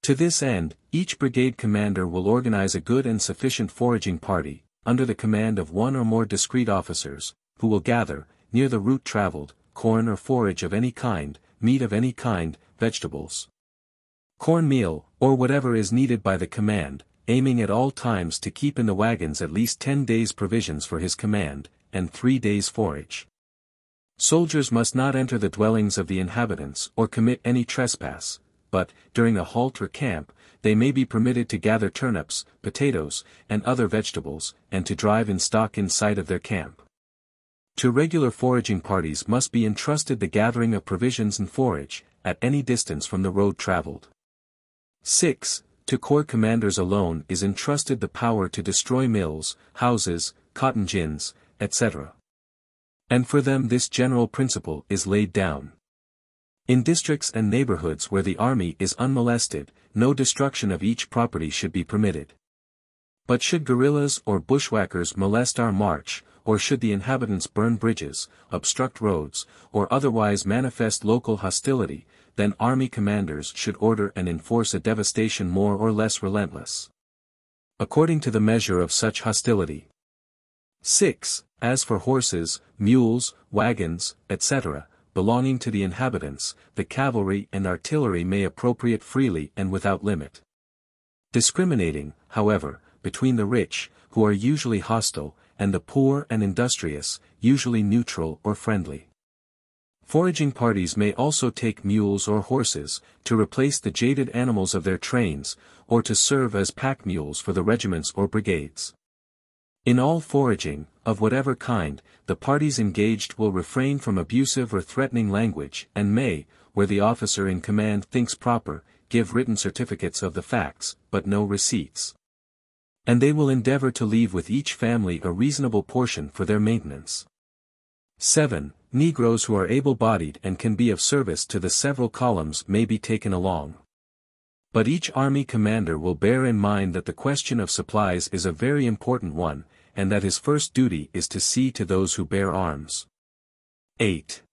To this end, each brigade commander will organize a good and sufficient foraging party, under the command of 1 or more discreet officers, who will gather, near the route traveled, corn or forage of any kind, meat of any kind, vegetables, corn meal, or whatever is needed by the command, aiming at all times to keep in the wagons at least 10 days' provisions for his command, and 3 days' forage. Soldiers must not enter the dwellings of the inhabitants or commit any trespass, but, during a halt or camp, they may be permitted to gather turnips, potatoes, and other vegetables, and to drive in stock in sight of their camp. To regular foraging parties must be entrusted the gathering of provisions and forage, at any distance from the road traveled. 6. To corps commanders alone is entrusted the power to destroy mills, houses, cotton gins, etc. And for them this general principle is laid down. In districts and neighborhoods where the army is unmolested, no destruction of each property should be permitted. But should guerrillas or bushwhackers molest our march, or should the inhabitants burn bridges, obstruct roads, or otherwise manifest local hostility, then army commanders should order and enforce a devastation more or less relentless, according to the measure of such hostility. 6. As for horses, mules, wagons, etc., belonging to the inhabitants, the cavalry and artillery may appropriate freely and without limit. Discriminating, however, between the rich, who are usually hostile, and the poor and industrious, usually neutral or friendly. Foraging parties may also take mules or horses, to replace the jaded animals of their trains, or to serve as pack mules for the regiments or brigades. In all foraging, of whatever kind, the parties engaged will refrain from abusive or threatening language, and may, where the officer in command thinks proper, give written certificates of the facts, but no receipts. And they will endeavor to leave with each family a reasonable portion for their maintenance. 7. Negroes who are able-bodied and can be of service to the several columns may be taken along. But each army commander will bear in mind that the question of supplies is a very important one, and that his first duty is to see to those who bear arms. 8.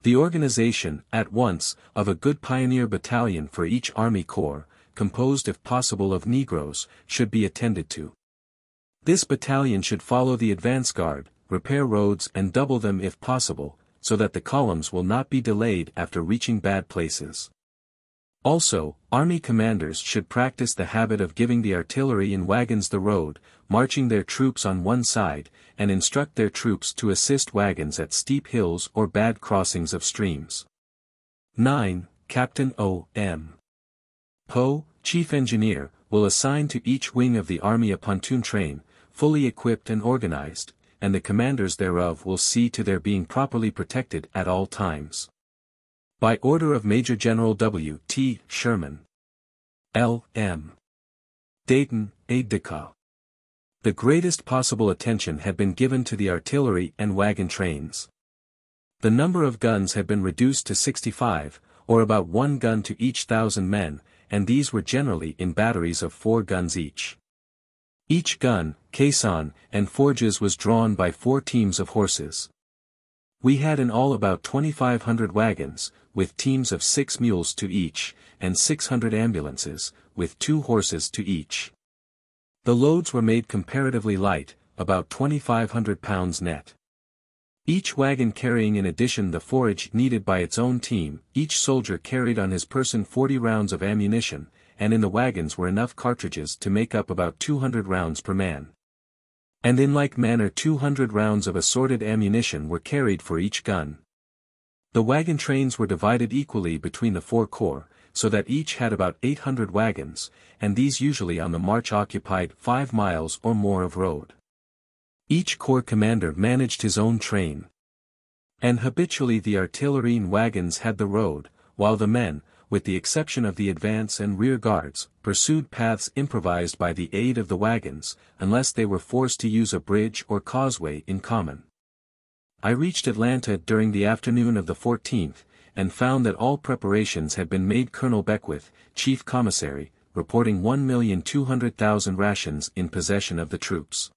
The organization, at once, of a good pioneer battalion for each army corps, composed if possible of Negroes, should be attended to. This battalion should follow the advance guard, repair roads and double them if possible, so that the columns will not be delayed after reaching bad places. Also, army commanders should practice the habit of giving the artillery in wagons the road, marching their troops on one side, and instruct their troops to assist wagons at steep hills or bad crossings of streams. 9. Captain O.M. Poe, Chief Engineer, will assign to each wing of the army a pontoon train, fully equipped and organized, and the commanders thereof will see to their being properly protected at all times. By order of Major General W. T. Sherman. L. M. Dayton, aide-de-camp. The greatest possible attention had been given to the artillery and wagon trains. The number of guns had been reduced to 65, or about 1 gun to each 1,000 men, and these were generally in batteries of 4 guns each. Each gun, caisson, and forges was drawn by 4 teams of horses. We had in all about 2,500 wagons, with teams of 6 mules to each, and 600 ambulances, with 2 horses to each. The loads were made comparatively light, about 2,500 pounds net. Each wagon carrying in addition the forage needed by its own team, each soldier carried on his person 40 rounds of ammunition, and in the wagons were enough cartridges to make up about 200 rounds per man. And in like manner 200 rounds of assorted ammunition were carried for each gun. The wagon trains were divided equally between the 4 corps, so that each had about 800 wagons, and these usually on the march occupied 5 miles or more of road. Each corps commander managed his own train. And habitually the artillery and wagons had the road, while the men, with the exception of the advance and rear guards, pursued paths improvised by the aid of the wagons, unless they were forced to use a bridge or causeway in common. I reached Atlanta during the afternoon of the 14th, and found that all preparations had been made. Colonel Beckwith, Chief Commissary, reporting 1,200,000 rations in possession of the troops,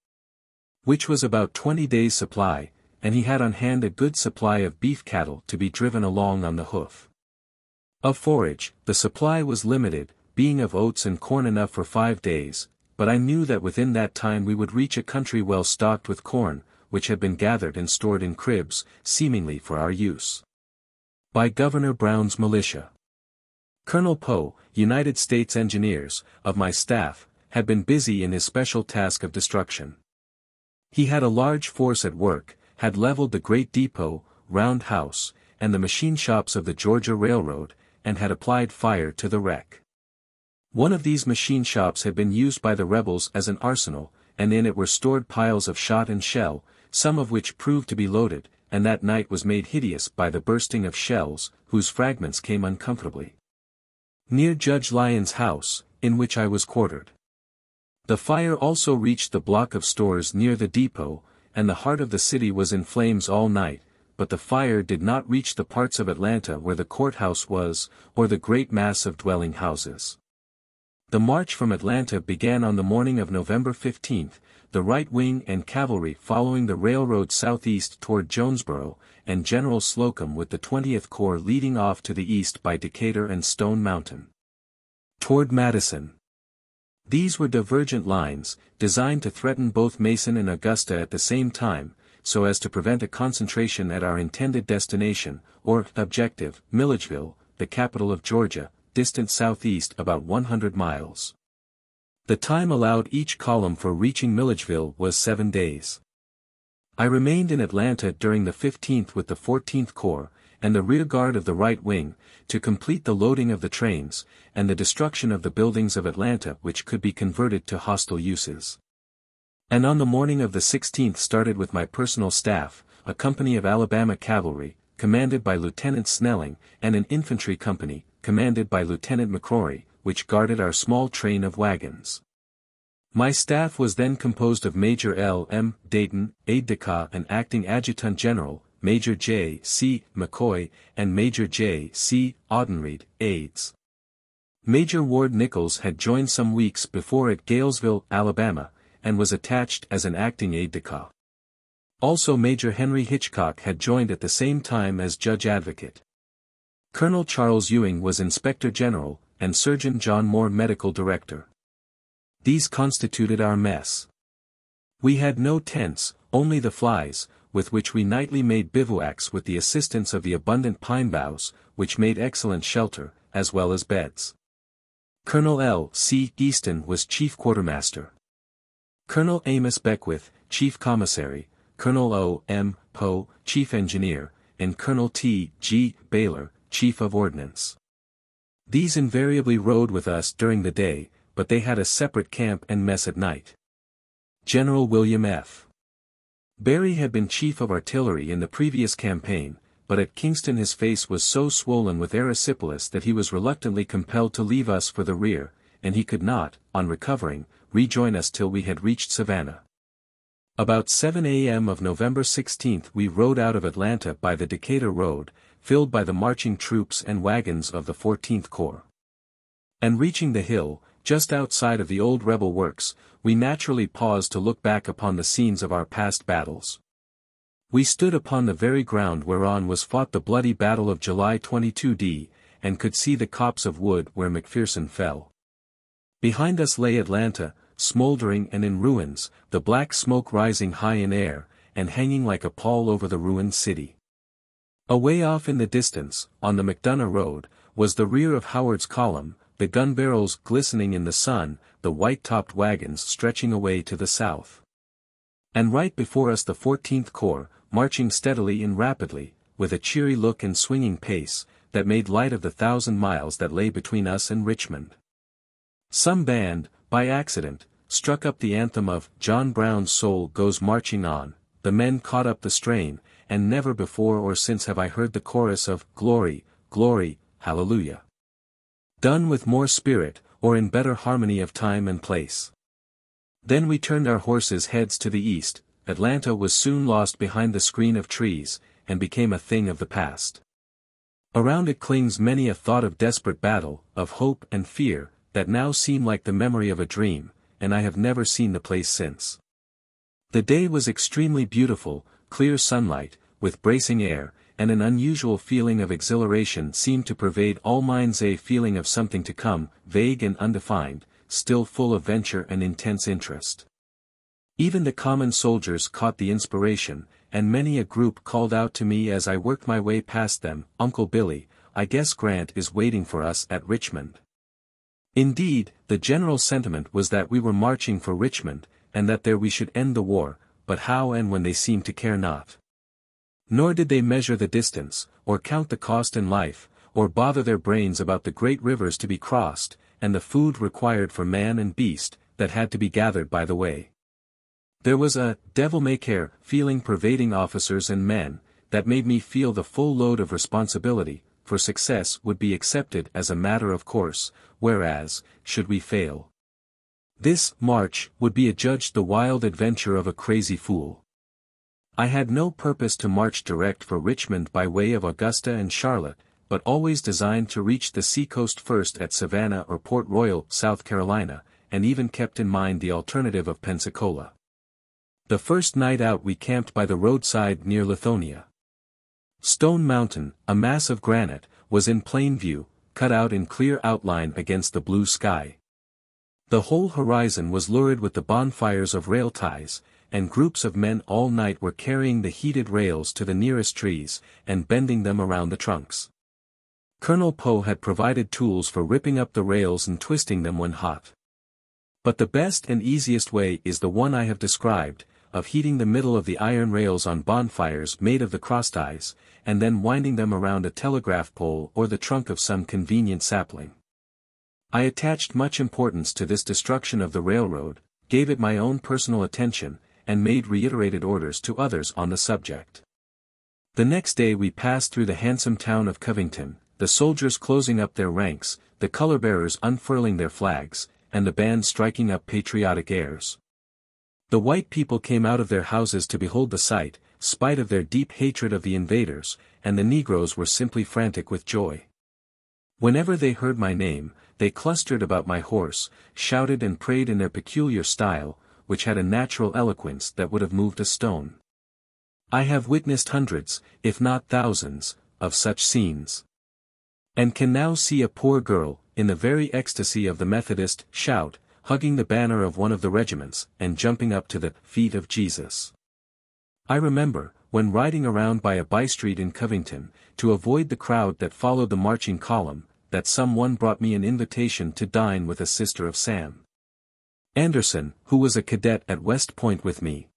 which was about 20 days' supply, and he had on hand a good supply of beef cattle to be driven along on the hoof. Of forage, the supply was limited, being of oats and corn enough for 5 days, but I knew that within that time we would reach a country well stocked with corn, which had been gathered and stored in cribs, seemingly for our use, by Governor Brown's militia. Colonel Poe, United States Engineers, of my staff, had been busy in his special task of destruction. He had a large force at work, had leveled the great depot, round house, and the machine shops of the Georgia Railroad, and had applied fire to the wreck. One of these machine shops had been used by the rebels as an arsenal, and in it were stored piles of shot and shell, some of which proved to be loaded, and that night was made hideous by the bursting of shells, whose fragments came uncomfortably near Judge Lyon's house, in which I was quartered. The fire also reached the block of stores near the depot, and the heart of the city was in flames all night, but the fire did not reach the parts of Atlanta where the courthouse was, or the great mass of dwelling houses. The march from Atlanta began on the morning of November 15, the right wing and cavalry following the railroad southeast toward Jonesboro, and General Slocum with the 20th Corps leading off to the east by Decatur and Stone Mountain, toward Madison. These were divergent lines, designed to threaten both Mason and Augusta at the same time, so as to prevent a concentration at our intended destination, or objective, Milledgeville, the capital of Georgia, distant southeast about 100 miles. The time allowed each column for reaching Milledgeville was 7 days. I remained in Atlanta during the 15th with the 14th Corps, and the rear guard of the right wing, to complete the loading of the trains, and the destruction of the buildings of Atlanta which could be converted to hostile uses. And on the morning of the 16th started with my personal staff, a company of Alabama cavalry, commanded by Lieutenant Snelling, and an infantry company, commanded by Lieutenant McCrory, which guarded our small train of wagons. My staff was then composed of Major L. M. Dayton, aide-de-camp and acting adjutant general, Major J. C. McCoy, and Major J. C. Audenried, aides. Major Ward Nichols had joined some weeks before at Galesville, Alabama, and was attached as an acting aide-de-camp. Also Major Henry Hitchcock had joined at the same time as Judge Advocate. Colonel Charles Ewing was Inspector General, and Surgeon John Moore Medical Director. These constituted our mess. We had no tents, only the flies, with which we nightly made bivouacs with the assistance of the abundant pine boughs, which made excellent shelter, as well as beds. Colonel L. C. Easton was Chief Quartermaster. Colonel Amos Beckwith, Chief Commissary, Colonel O. M. Poe, Chief Engineer, and Colonel T. G. Baylor, Chief of Ordnance. These invariably rode with us during the day, but they had a separate camp and mess at night. General William F. Berry had been Chief of Artillery in the previous campaign, but at Kingston his face was so swollen with erysipelas that he was reluctantly compelled to leave us for the rear, and he could not, on recovering, rejoin us till we had reached Savannah. About 7 a.m. of November 16 we rode out of Atlanta by the Decatur Road, filled by the marching troops and wagons of the 14th Corps. And reaching the hill, just outside of the old rebel works, we naturally paused to look back upon the scenes of our past battles. We stood upon the very ground whereon was fought the bloody Battle of July 22d, and could see the copse of wood where McPherson fell. Behind us lay Atlanta, smoldering and in ruins, the black smoke rising high in air, and hanging like a pall over the ruined city. Away off in the distance, on the McDonough road, was the rear of Howard's column, the gun barrels glistening in the sun, the white-topped wagons stretching away to the south. And right before us the 14th Corps, marching steadily and rapidly, with a cheery look and swinging pace, that made light of the 1,000 miles that lay between us and Richmond. Some band, by accident, struck up the anthem of John Brown's Soul Goes Marching On. The men caught up the strain, and never before or since have I heard the chorus of Glory, Glory, Hallelujah, done with more spirit, or in better harmony of time and place. Then we turned our horses' heads to the east. Atlanta was soon lost behind the screen of trees, and became a thing of the past. Around it clings many a thought of desperate battle, of hope and fear, that now seem like the memory of a dream, and I have never seen the place since. The day was extremely beautiful, clear sunlight, with bracing air, and an unusual feeling of exhilaration seemed to pervade all minds, a feeling of something to come, vague and undefined, still full of venture and intense interest. Even the common soldiers caught the inspiration, and many a group called out to me as I worked my way past them, "Uncle Billy, I guess Grant is waiting for us at Richmond." Indeed, the general sentiment was that we were marching for Richmond, and that there we should end the war, but how and when they seemed to care not. Nor did they measure the distance, or count the cost in life, or bother their brains about the great rivers to be crossed, and the food required for man and beast, that had to be gathered by the way. There was a devil-may-care feeling pervading officers and men, that made me feel the full load of responsibility, for success would be accepted as a matter of course, whereas, should we fail, this march would be adjudged the wild adventure of a crazy fool. I had no purpose to march direct for Richmond by way of Augusta and Charlotte, but always designed to reach the seacoast first at Savannah or Port Royal, South Carolina, and even kept in mind the alternative of Pensacola. The first night out we camped by the roadside near Lithonia. Stone Mountain, a mass of granite, was in plain view, cut out in clear outline against the blue sky. The whole horizon was lurid with the bonfires of rail ties, and groups of men all night were carrying the heated rails to the nearest trees, and bending them around the trunks. Colonel Poe had provided tools for ripping up the rails and twisting them when hot. But the best and easiest way is the one I have described, of heating the middle of the iron rails on bonfires made of the crossties, and then winding them around a telegraph pole or the trunk of some convenient sapling. I attached much importance to this destruction of the railroad, gave it my own personal attention, and made reiterated orders to others on the subject. The next day we passed through the handsome town of Covington, the soldiers closing up their ranks, the color-bearers unfurling their flags, and the band striking up patriotic airs. The white people came out of their houses to behold the sight, spite of their deep hatred of the invaders, and the Negroes were simply frantic with joy. Whenever they heard my name, they clustered about my horse, shouted and prayed in their peculiar style, which had a natural eloquence that would have moved a stone. I have witnessed hundreds, if not thousands, of such scenes, and can now see a poor girl, in the very ecstasy of the Methodist shout, hugging the banner of one of the regiments, and jumping up to the feet of Jesus. I remember, when riding around by a by-street in Covington, to avoid the crowd that followed the marching column, that someone brought me an invitation to dine with a sister of Sam Anderson, who was a cadet at West Point with me.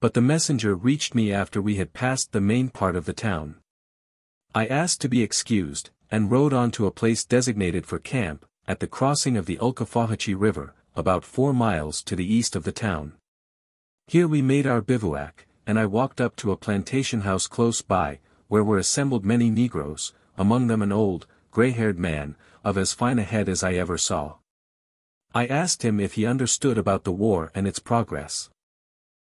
But the messenger reached me after we had passed the main part of the town. I asked to be excused, and rode on to a place designated for camp, at the crossing of the Occoquan River, about 4 miles to the east of the town. Here we made our bivouac, and I walked up to a plantation house close by, where were assembled many Negroes, among them an old, gray-haired man, of as fine a head as I ever saw. I asked him if he understood about the war and its progress.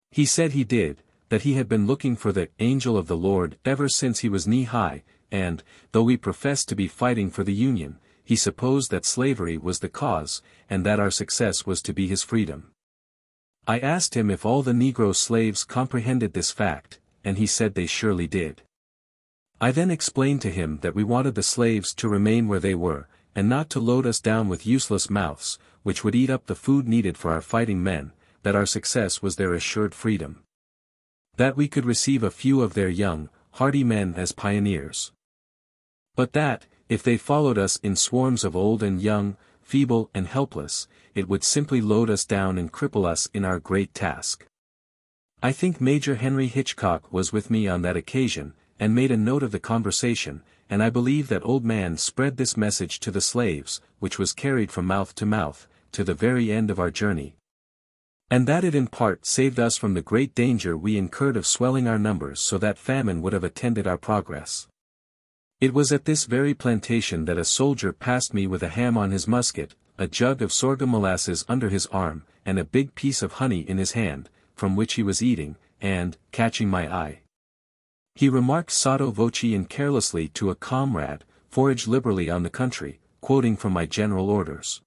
He said he did, that he had been looking for the angel of the Lord ever since he was knee-high, and, though we professed to be fighting for the Union, he supposed that slavery was the cause, and that our success was to be his freedom. I asked him if all the Negro slaves comprehended this fact, and he said they surely did. I then explained to him that we wanted the slaves to remain where they were, and not to load us down with useless mouths, which would eat up the food needed for our fighting men, that our success was their assured freedom. That we could receive a few of their young, hardy men as pioneers. But that, if they followed us in swarms of old and young, feeble and helpless, it would simply load us down and cripple us in our great task. I think Major Henry Hitchcock was with me on that occasion, and made a note of the conversation, and I believe that old man spread this message to the slaves, which was carried from mouth to mouth, to the very end of our journey, And that it in part saved us from the great danger we incurred of swelling our numbers so that famine would have attended our progress. It was at this very plantation that a soldier passed me with a ham on his musket, a jug of sorghum molasses under his arm, and a big piece of honey in his hand, from which he was eating, and, catching my eye, he remarked sotto voce and carelessly to a comrade, "Forage liberally on the country," quoting from my general orders.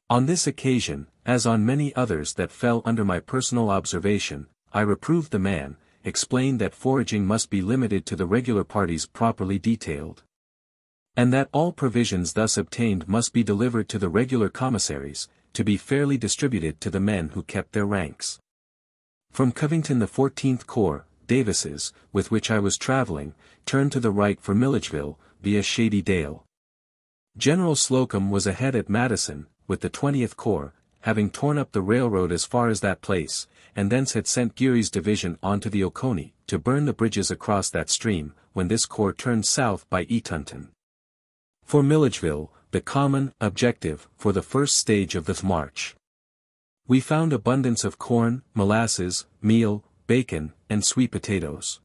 On this occasion, as on many others that fell under my personal observation, I reproved the man, explained that foraging must be limited to the regular parties properly detailed, and that all provisions thus obtained must be delivered to the regular commissaries, to be fairly distributed to the men who kept their ranks. From Covington the 14th Corps, Davis's, with which I was traveling, turned to the right for Milledgeville, via Shady Dale. General Slocum was ahead at Madison, with the 20th Corps, having torn up the railroad as far as that place, and thence had sent Geary's division on to the Oconee, to burn the bridges across that stream, when this corps turned south by Eatonton. For Milledgeville, the common objective for the first stage of the march, we found abundance of corn, molasses, meal, bacon, and sweet potatoes.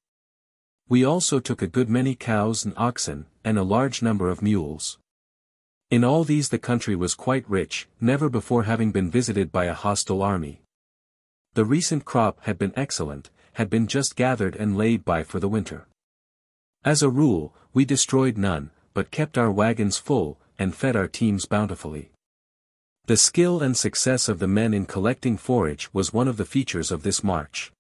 We also took a good many cows and oxen, and a large number of mules. In all these the country was quite rich, never before having been visited by a hostile army. The recent crop had been excellent, had been just gathered and laid by for the winter. As a rule, we destroyed none, but kept our wagons full, and fed our teams bountifully. The skill and success of the men in collecting forage was one of the features of this march.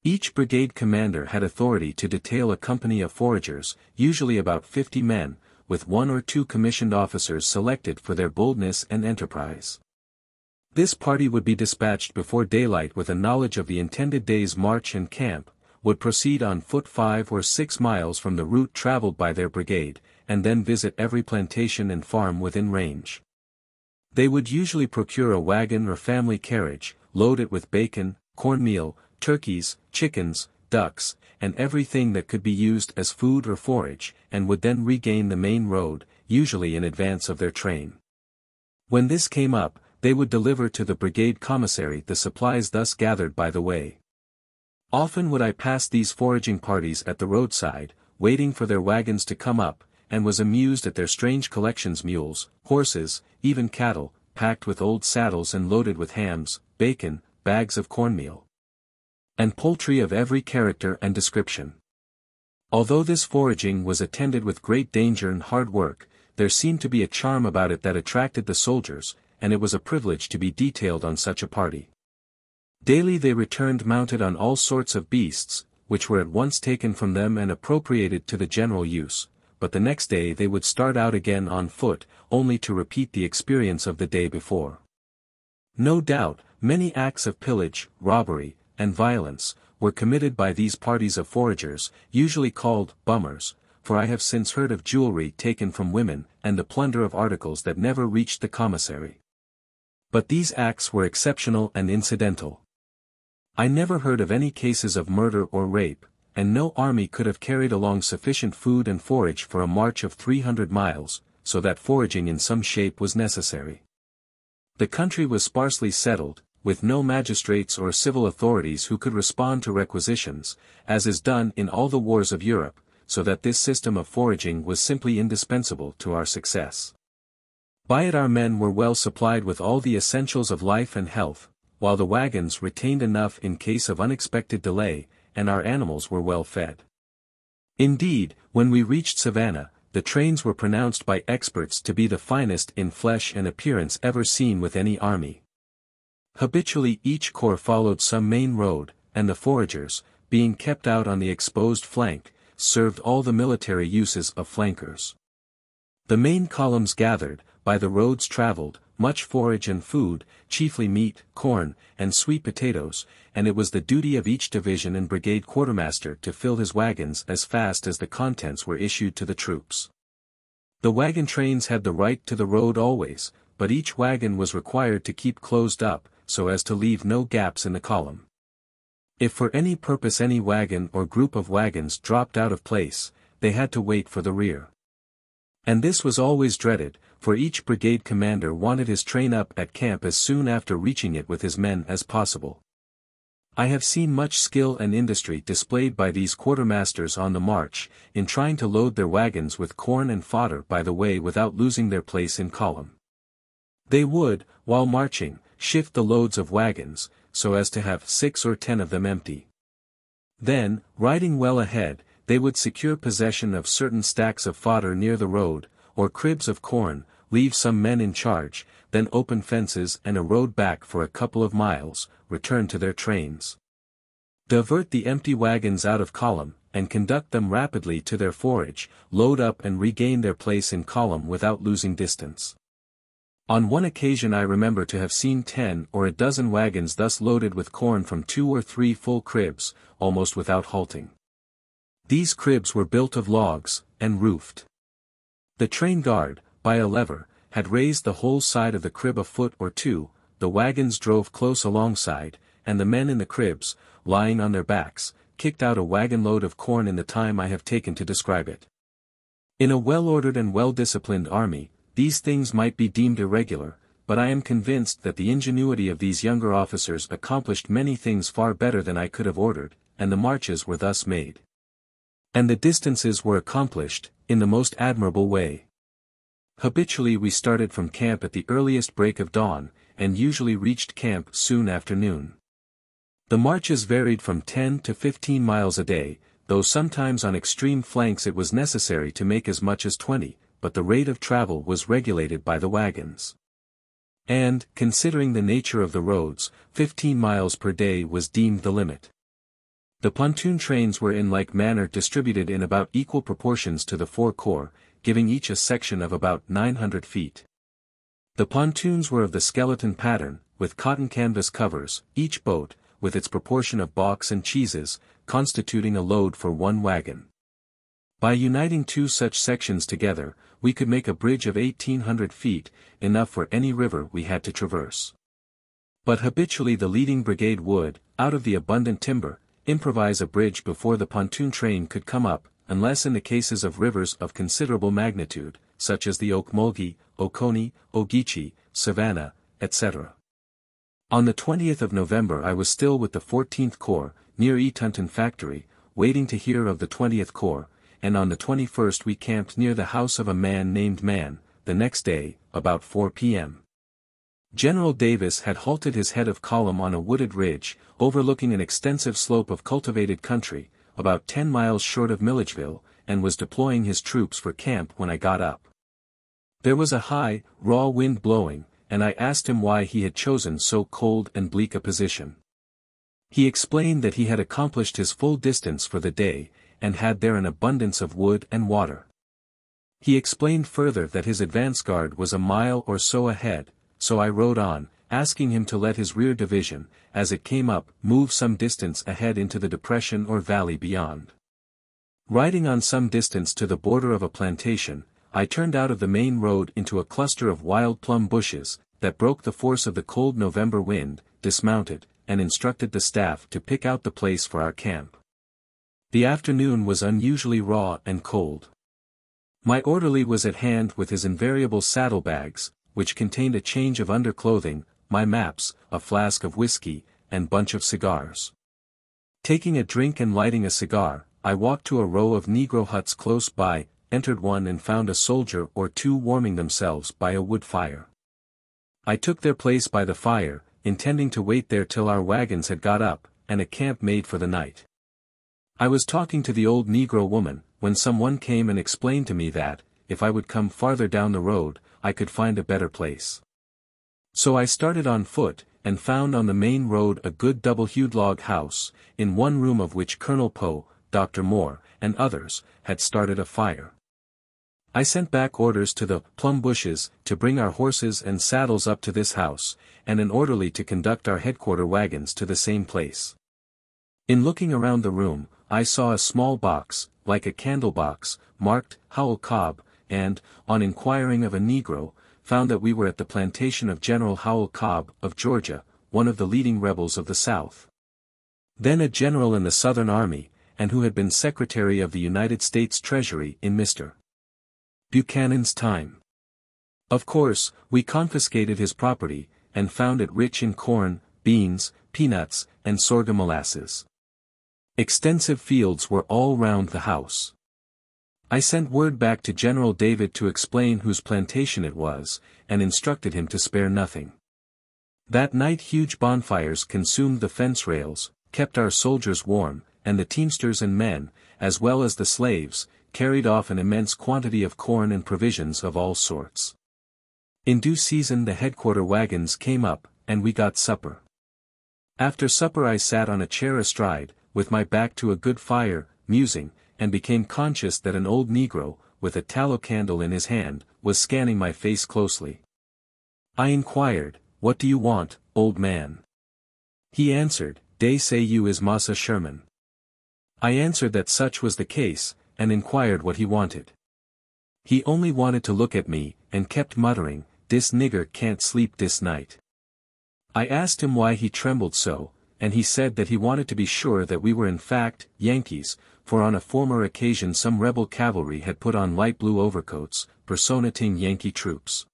Each brigade commander had authority to detail a company of foragers, usually about 50 men, with 1 or 2 commissioned officers selected for their boldness and enterprise. This party would be dispatched before daylight with a knowledge of the intended day's march and camp, would proceed on foot 5 or 6 miles from the route traveled by their brigade, and then visit every plantation and farm within range. They would usually procure a wagon or family carriage, load it with bacon, cornmeal, turkeys, chickens, ducks, and everything that could be used as food or forage, and would then regain the main road, usually in advance of their train. When this came up, they would deliver to the brigade commissary the supplies thus gathered by the way. Often would I pass these foraging parties at the roadside, waiting for their wagons to come up, and was amused at their strange collections: mules, horses, even cattle, packed with old saddles and loaded with hams, bacon, bags of cornmeal, and poultry of every character and description. Although this foraging was attended with great danger and hard work, there seemed to be a charm about it that attracted the soldiers, and it was a privilege to be detailed on such a party. Daily they returned mounted on all sorts of beasts, which were at once taken from them and appropriated to the general use, but the next day they would start out again on foot, only to repeat the experience of the day before. No doubt, many acts of pillage, robbery, and violence, were committed by these parties of foragers, usually called bummers, for I have since heard of jewelry taken from women, and the plunder of articles that never reached the commissary. But these acts were exceptional and incidental. I never heard of any cases of murder or rape, and no army could have carried along sufficient food and forage for a march of 300 miles, so that foraging in some shape was necessary. The country was sparsely settled, with no magistrates or civil authorities who could respond to requisitions, as is done in all the wars of Europe, so that this system of foraging was simply indispensable to our success. By it our men were well supplied with all the essentials of life and health, while the wagons retained enough in case of unexpected delay, and our animals were well fed. Indeed, when we reached Savannah, the trains were pronounced by experts to be the finest in flesh and appearance ever seen with any army. Habitually each corps followed some main road, and the foragers, being kept out on the exposed flank, served all the military uses of flankers. The main columns gathered, by the roads traveled, much forage and food, chiefly meat, corn, and sweet potatoes, and it was the duty of each division and brigade quartermaster to fill his wagons as fast as the contents were issued to the troops. The wagon trains had the right to the road always, but each wagon was required to keep closed up, so as to leave no gaps in the column. If for any purpose any wagon or group of wagons dropped out of place, they had to wait for the rear. And this was always dreaded, for each brigade commander wanted his train up at camp as soon after reaching it with his men as possible. I have seen much skill and industry displayed by these quartermasters on the march, in trying to load their wagons with corn and fodder by the way without losing their place in column. They would, while marching, shift the loads of wagons, so as to have 6 or 10 of them empty. Then, riding well ahead, they would secure possession of certain stacks of fodder near the road, or cribs of corn, leave some men in charge, then open fences and a road back for a couple of miles, return to their trains. Divert the empty wagons out of column, and conduct them rapidly to their forage, load up and regain their place in column without losing distance. On one occasion I remember to have seen 10 or a dozen wagons thus loaded with corn from 2 or 3 full cribs, almost without halting. These cribs were built of logs, and roofed. The train guard, by a lever, had raised the whole side of the crib a foot or 2, the wagons drove close alongside, and the men in the cribs, lying on their backs, kicked out a wagon load of corn in the time I have taken to describe it. In a well-ordered and well-disciplined army, these things might be deemed irregular, but I am convinced that the ingenuity of these younger officers accomplished many things far better than I could have ordered, and the marches were thus made. And the distances were accomplished, in the most admirable way. Habitually we started from camp at the earliest break of dawn, and usually reached camp soon after noon. The marches varied from 10 to 15 miles a day, though sometimes on extreme flanks it was necessary to make as much as 20, but the rate of travel was regulated by the wagons. And, considering the nature of the roads, 15 miles per day was deemed the limit. The pontoon trains were in like manner distributed in about equal proportions to the 4 corps, giving each a section of about 900 feet. The pontoons were of the skeleton pattern, with cotton canvas covers, each boat, with its proportion of balks and cheeses, constituting a load for one wagon. By uniting 2 such sections together, we could make a bridge of 1,800 feet, enough for any river we had to traverse. But habitually the leading brigade would, out of the abundant timber, improvise a bridge before the pontoon train could come up, unless in the cases of rivers of considerable magnitude, such as the Ocmulgee, Oconee, Ogeechee, Savannah, etc. On the 20th of November I was still with the 14th Corps, near Etunton Factory, waiting to hear of the 20th Corps, and on the 21st we camped near the house of a man named Mann, the next day, about 4 p.m. General Davis had halted his head of column on a wooded ridge, overlooking an extensive slope of cultivated country, about 10 miles short of Milledgeville, and was deploying his troops for camp when I got up. There was a high, raw wind blowing, and I asked him why he had chosen so cold and bleak a position. He explained that he had accomplished his full distance for the day, and had there an abundance of wood and water. He explained further that his advance guard was a mile or so ahead, so I rode on, asking him to let his rear division, as it came up, move some distance ahead into the depression or valley beyond. Riding on some distance to the border of a plantation, I turned out of the main road into a cluster of wild plum bushes, that broke the force of the cold November wind, dismounted, and instructed the staff to pick out the place for our camp. The afternoon was unusually raw and cold. My orderly was at hand with his invariable saddlebags, which contained a change of underclothing, my maps, a flask of whiskey, and bunch of cigars. Taking a drink and lighting a cigar, I walked to a row of Negro huts close by, entered one and found a soldier or 2 warming themselves by a wood fire. I took their place by the fire, intending to wait there till our wagons had got up, and a camp made for the night. I was talking to the old Negro woman, when someone came and explained to me that, if I would come farther down the road, I could find a better place. So I started on foot, and found on the main road a good double-hewed log house, in one room of which Colonel Poe, Dr. Moore, and others, had started a fire. I sent back orders to the plum bushes to bring our horses and saddles up to this house, and an orderly to conduct our headquarter wagons to the same place. In looking around the room, I saw a small box, like a candle box, marked Howell Cobb, and, on inquiring of a Negro, found that we were at the plantation of General Howell Cobb of Georgia, one of the leading rebels of the South. Then a general in the Southern Army, and who had been Secretary of the United States Treasury in Mr. Buchanan's time. Of course, we confiscated his property, and found it rich in corn, beans, peanuts, and sorghum molasses. Extensive fields were all round the house. I sent word back to General David to explain whose plantation it was, and instructed him to spare nothing. That night huge bonfires consumed the fence rails, kept our soldiers warm, and the teamsters and men, as well as the slaves, carried off an immense quantity of corn and provisions of all sorts. In due season the headquarter wagons came up, and we got supper. After supper I sat on a chair astride, with my back to a good fire, musing, and became conscious that an old negro, with a tallow candle in his hand, was scanning my face closely. I inquired, "What do you want, old man?" He answered, "Dey say you is Massa Sherman." I answered that such was the case, and inquired what he wanted. He only wanted to look at me, and kept muttering, "Dis nigger can't sleep dis night." I asked him why he trembled so, and he said that he wanted to be sure that we were in fact Yankees, for on a former occasion some rebel cavalry had put on light blue overcoats, personating Yankee troops.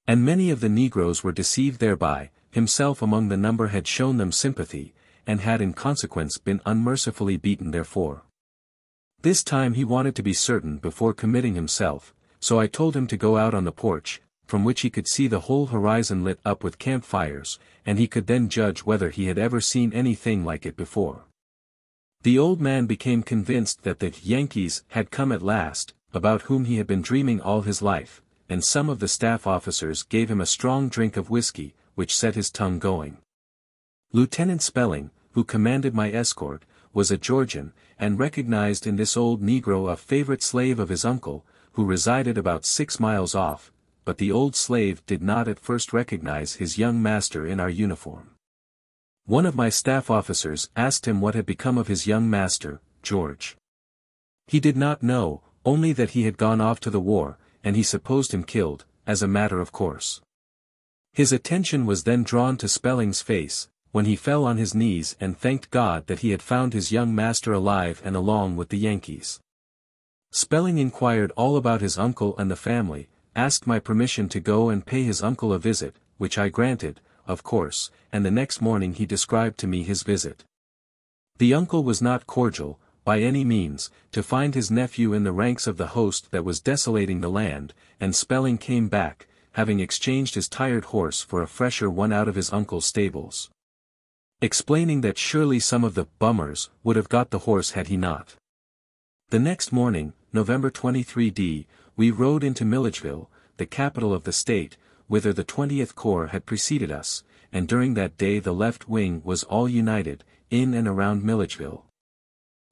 And many of the Negroes were deceived thereby, himself among the number had shown them sympathy, and had in consequence been unmercifully beaten therefore. This time he wanted to be certain before committing himself, so I told him to go out on the porch, from which he could see the whole horizon lit up with campfires, and he could then judge whether he had ever seen anything like it before. The old man became convinced that the Yankees had come at last, about whom he had been dreaming all his life, and some of the staff officers gave him a strong drink of whiskey, which set his tongue going. Lieutenant Spelling, who commanded my escort, was a Georgian, and recognized in this old Negro a favorite slave of his uncle, who resided about 6 miles off, but the old slave did not at first recognize his young master in our uniform. One of my staff officers asked him what had become of his young master, George. He did not know, only that he had gone off to the war, and he supposed him killed, as a matter of course. His attention was then drawn to Spelling's face, when he fell on his knees and thanked God that he had found his young master alive and along with the Yankees. Spelling inquired all about his uncle and the family, asked my permission to go and pay his uncle a visit, which I granted, of course, and the next morning he described to me his visit. The uncle was not cordial, by any means, to find his nephew in the ranks of the host that was desolating the land, and Spelling came back, having exchanged his tired horse for a fresher one out of his uncle's stables, explaining that surely some of the bummers would have got the horse had he not. The next morning, November 23d, we rode into Milledgeville, the capital of the state, whither the 20th Corps had preceded us, and during that day the left wing was all united, in and around Milledgeville.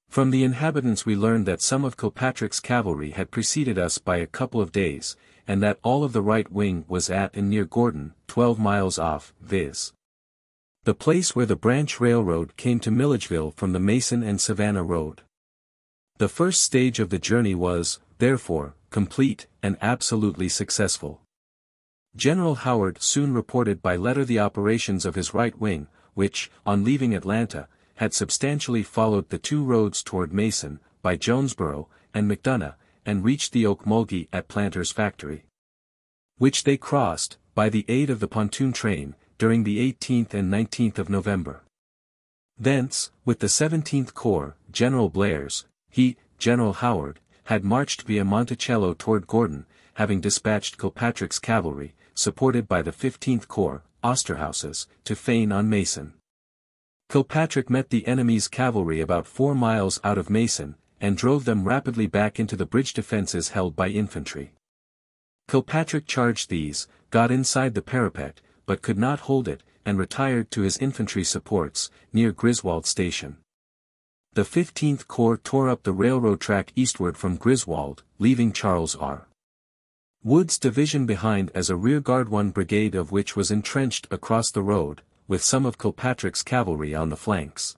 From the inhabitants we learned that some of Kilpatrick's cavalry had preceded us by a couple of days, and that all of the right wing was at and near Gordon, 12 miles off, viz. the place where the branch railroad came to Milledgeville from the Mason and Savannah road. The first stage of the journey was, therefore, complete, and absolutely successful. General Howard soon reported by letter the operations of his right wing, which, on leaving Atlanta, had substantially followed the 2 roads toward Mason, by Jonesboro, and McDonough, and reached the Ocmulgee at Planter's Factory, which they crossed, by the aid of the pontoon train, during the 18th and 19th of November. Thence, with the 17th Corps, General Blair's, he, General Howard, had marched via Monticello toward Gordon, having dispatched Kilpatrick's cavalry, supported by the 15th Corps, Osterhaus's, to feign on Mason. Kilpatrick met the enemy's cavalry about 4 miles out of Mason, and drove them rapidly back into the bridge defenses held by infantry. Kilpatrick charged these, got inside the parapet, but could not hold it, and retired to his infantry supports, near Griswold Station. The 15th Corps tore up the railroad track eastward from Griswold, leaving Charles R. Wood's division behind as a rearguard, one brigade of which was entrenched across the road, with some of Kilpatrick's cavalry on the flanks.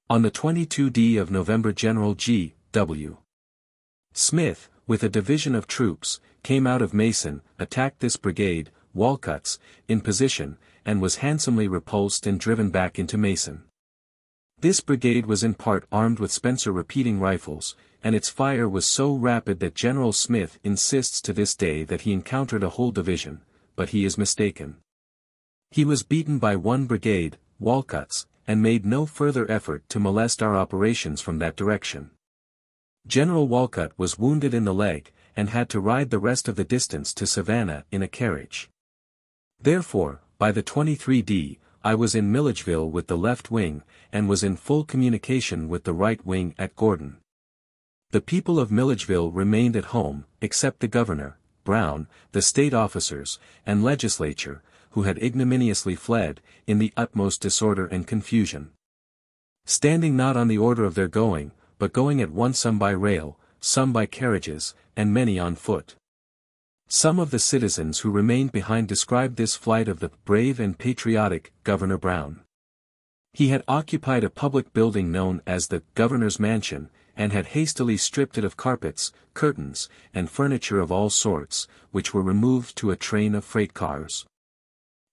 On the 22d of November General G. W. Smith, with a division of troops, came out of Mason, attacked this brigade, Walcutt's, in position, and was handsomely repulsed and driven back into Mason. This brigade was in part armed with Spencer repeating rifles, and its fire was so rapid that General Smith insists to this day that he encountered a whole division, but he is mistaken. He was beaten by one brigade, Walcutt's, and made no further effort to molest our operations from that direction. General Walcutt was wounded in the leg, and had to ride the rest of the distance to Savannah in a carriage. Therefore, by the 23d, I was in Milledgeville with the left wing, and was in full communication with the right wing at Gordon. The people of Milledgeville remained at home, except the governor, Brown, the state officers, and legislature, who had ignominiously fled, in the utmost disorder and confusion. Standing not on the order of their going, but going at once some by rail, some by carriages, and many on foot. Some of the citizens who remained behind described this flight of the brave and patriotic Governor Brown. He had occupied a public building known as the Governor's Mansion, and had hastily stripped it of carpets, curtains, and furniture of all sorts, which were removed to a train of freight cars,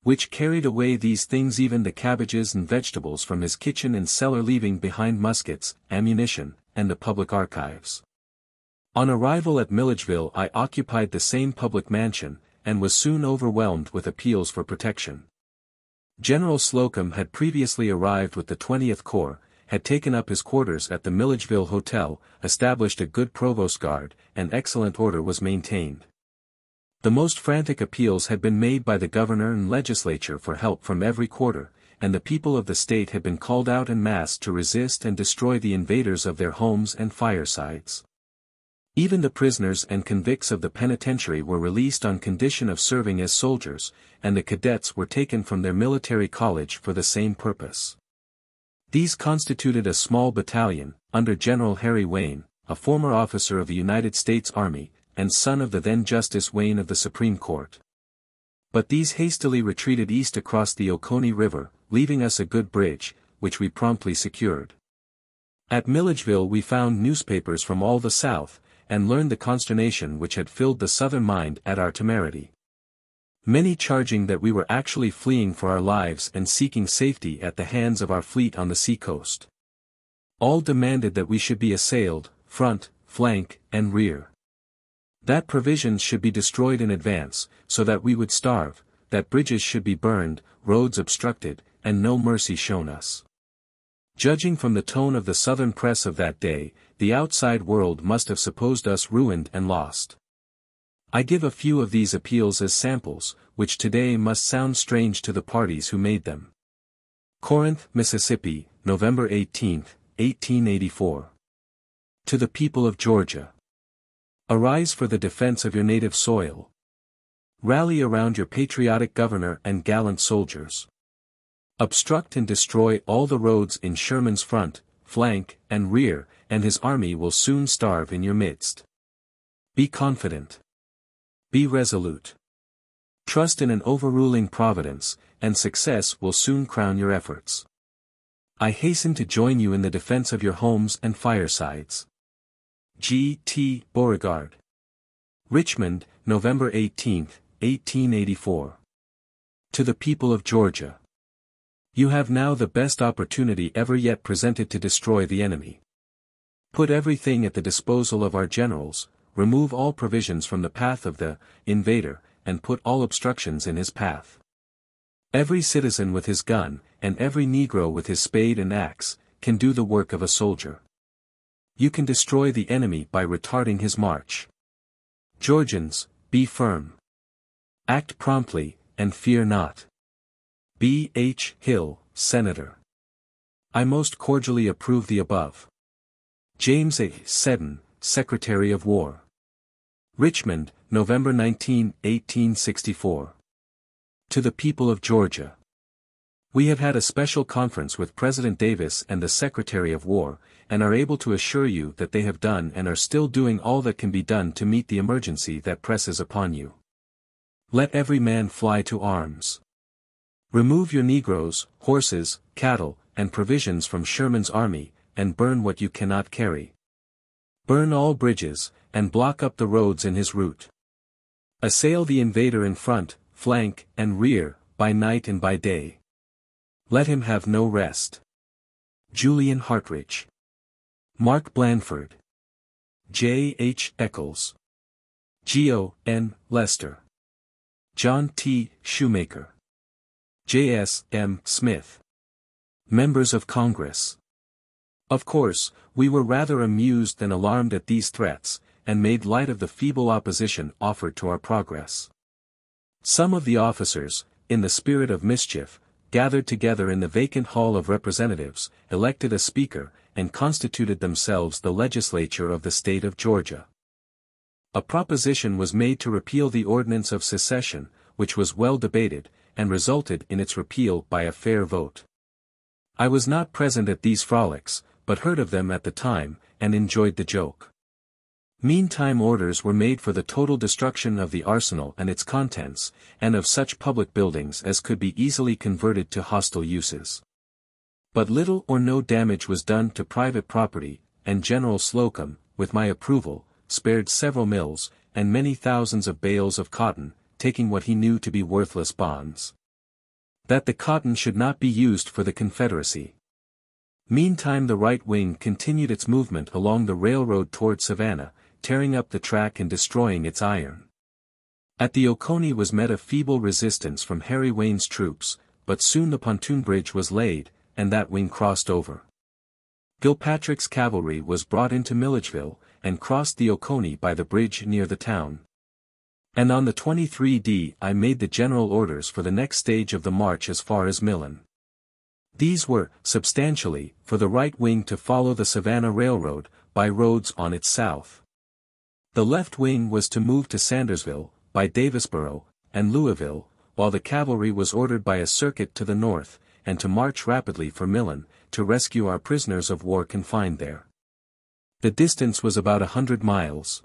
which carried away these things, even the cabbages and vegetables, from his kitchen and cellar, leaving behind muskets, ammunition, and the public archives. On arrival at Milledgeville I occupied the same public mansion, and was soon overwhelmed with appeals for protection. General Slocum had previously arrived with the 20th Corps, had taken up his quarters at the Milledgeville Hotel, established a good provost guard, and excellent order was maintained. The most frantic appeals had been made by the governor and legislature for help from every quarter, and the people of the state had been called out en masse to resist and destroy the invaders of their homes and firesides. Even the prisoners and convicts of the penitentiary were released on condition of serving as soldiers, and the cadets were taken from their military college for the same purpose. These constituted a small battalion, under General Harry Wayne, a former officer of the United States Army, and son of the then Justice Wayne of the Supreme Court. But these hastily retreated east across the Oconee River, leaving us a good bridge, which we promptly secured. At Milledgeville we found newspapers from all the South, and learned the consternation which had filled the Southern mind at our temerity. Many charging that we were actually fleeing for our lives and seeking safety at the hands of our fleet on the sea-coast. All demanded that we should be assailed, front, flank, and rear. That provisions should be destroyed in advance, so that we would starve, that bridges should be burned, roads obstructed, and no mercy shown us. Judging from the tone of the Southern press of that day, the outside world must have supposed us ruined and lost. I give a few of these appeals as samples, which today must sound strange to the parties who made them. Corinth, Mississippi, November 18, 1884. To the people of Georgia. Arise for the defense of your native soil. Rally around your patriotic governor and gallant soldiers. Obstruct and destroy all the roads in Sherman's front, flank, and rear, and his army will soon starve in your midst. Be confident. Be resolute. Trust in an overruling providence, and success will soon crown your efforts. I hasten to join you in the defense of your homes and firesides. G. T. Beauregard. Richmond, November 18, 1884. To the people of Georgia. You have now the best opportunity ever yet presented to destroy the enemy. Put everything at the disposal of our generals, remove all provisions from the path of the invader, and put all obstructions in his path. Every citizen with his gun, and every Negro with his spade and axe, can do the work of a soldier. You can destroy the enemy by retarding his march. Georgians, be firm. Act promptly, and fear not. B. H. Hill, Senator. I most cordially approve the above. James A. Seddon, Secretary of War. Richmond, November 19, 1864. To the people of Georgia. We have had a special conference with President Davis and the Secretary of War, and are able to assure you that they have done and are still doing all that can be done to meet the emergency that presses upon you. Let every man fly to arms. Remove your Negroes, horses, cattle, and provisions from Sherman's army, and burn what you cannot carry. Burn all bridges, and block up the roads in his route. Assail the invader in front, flank, and rear, by night and by day. Let him have no rest. Julian Hartridge. Mark Blandford. J. H. Eccles, Geo. N. Lester, John T. Shoemaker, J. S. M. Smith. Members of Congress. Of course, we were rather amused and alarmed at these threats, and made light of the feeble opposition offered to our progress. Some of the officers, in the spirit of mischief, gathered together in the vacant Hall of Representatives, elected a speaker, and constituted themselves the legislature of the state of Georgia. A proposition was made to repeal the ordinance of secession, which was well debated, and resulted in its repeal by a fair vote. I was not present at these frolics, but heard of them at the time, and enjoyed the joke. Meantime orders were made for the total destruction of the arsenal and its contents, and of such public buildings as could be easily converted to hostile uses. But little or no damage was done to private property, and General Slocum, with my approval, spared several mills, and many thousands of bales of cotton, taking what he knew to be worthless bonds. That the cotton should not be used for the Confederacy. Meantime the right wing continued its movement along the railroad toward Savannah, tearing up the track and destroying its iron. At the Oconee was met a feeble resistance from Harry Wayne's troops, but soon the pontoon bridge was laid, and that wing crossed over. Gilpatrick's cavalry was brought into Milledgeville, and crossed the Oconee by the bridge near the town. And on the 23d I made the general orders for the next stage of the march as far as Millen. These were, substantially, for the right wing to follow the Savannah Railroad, by roads on its south. The left wing was to move to Sandersville, by Davisboro, and Louisville, while the cavalry was ordered by a circuit to the north, and to march rapidly for Millen, to rescue our prisoners of war confined there. The distance was about 100 miles.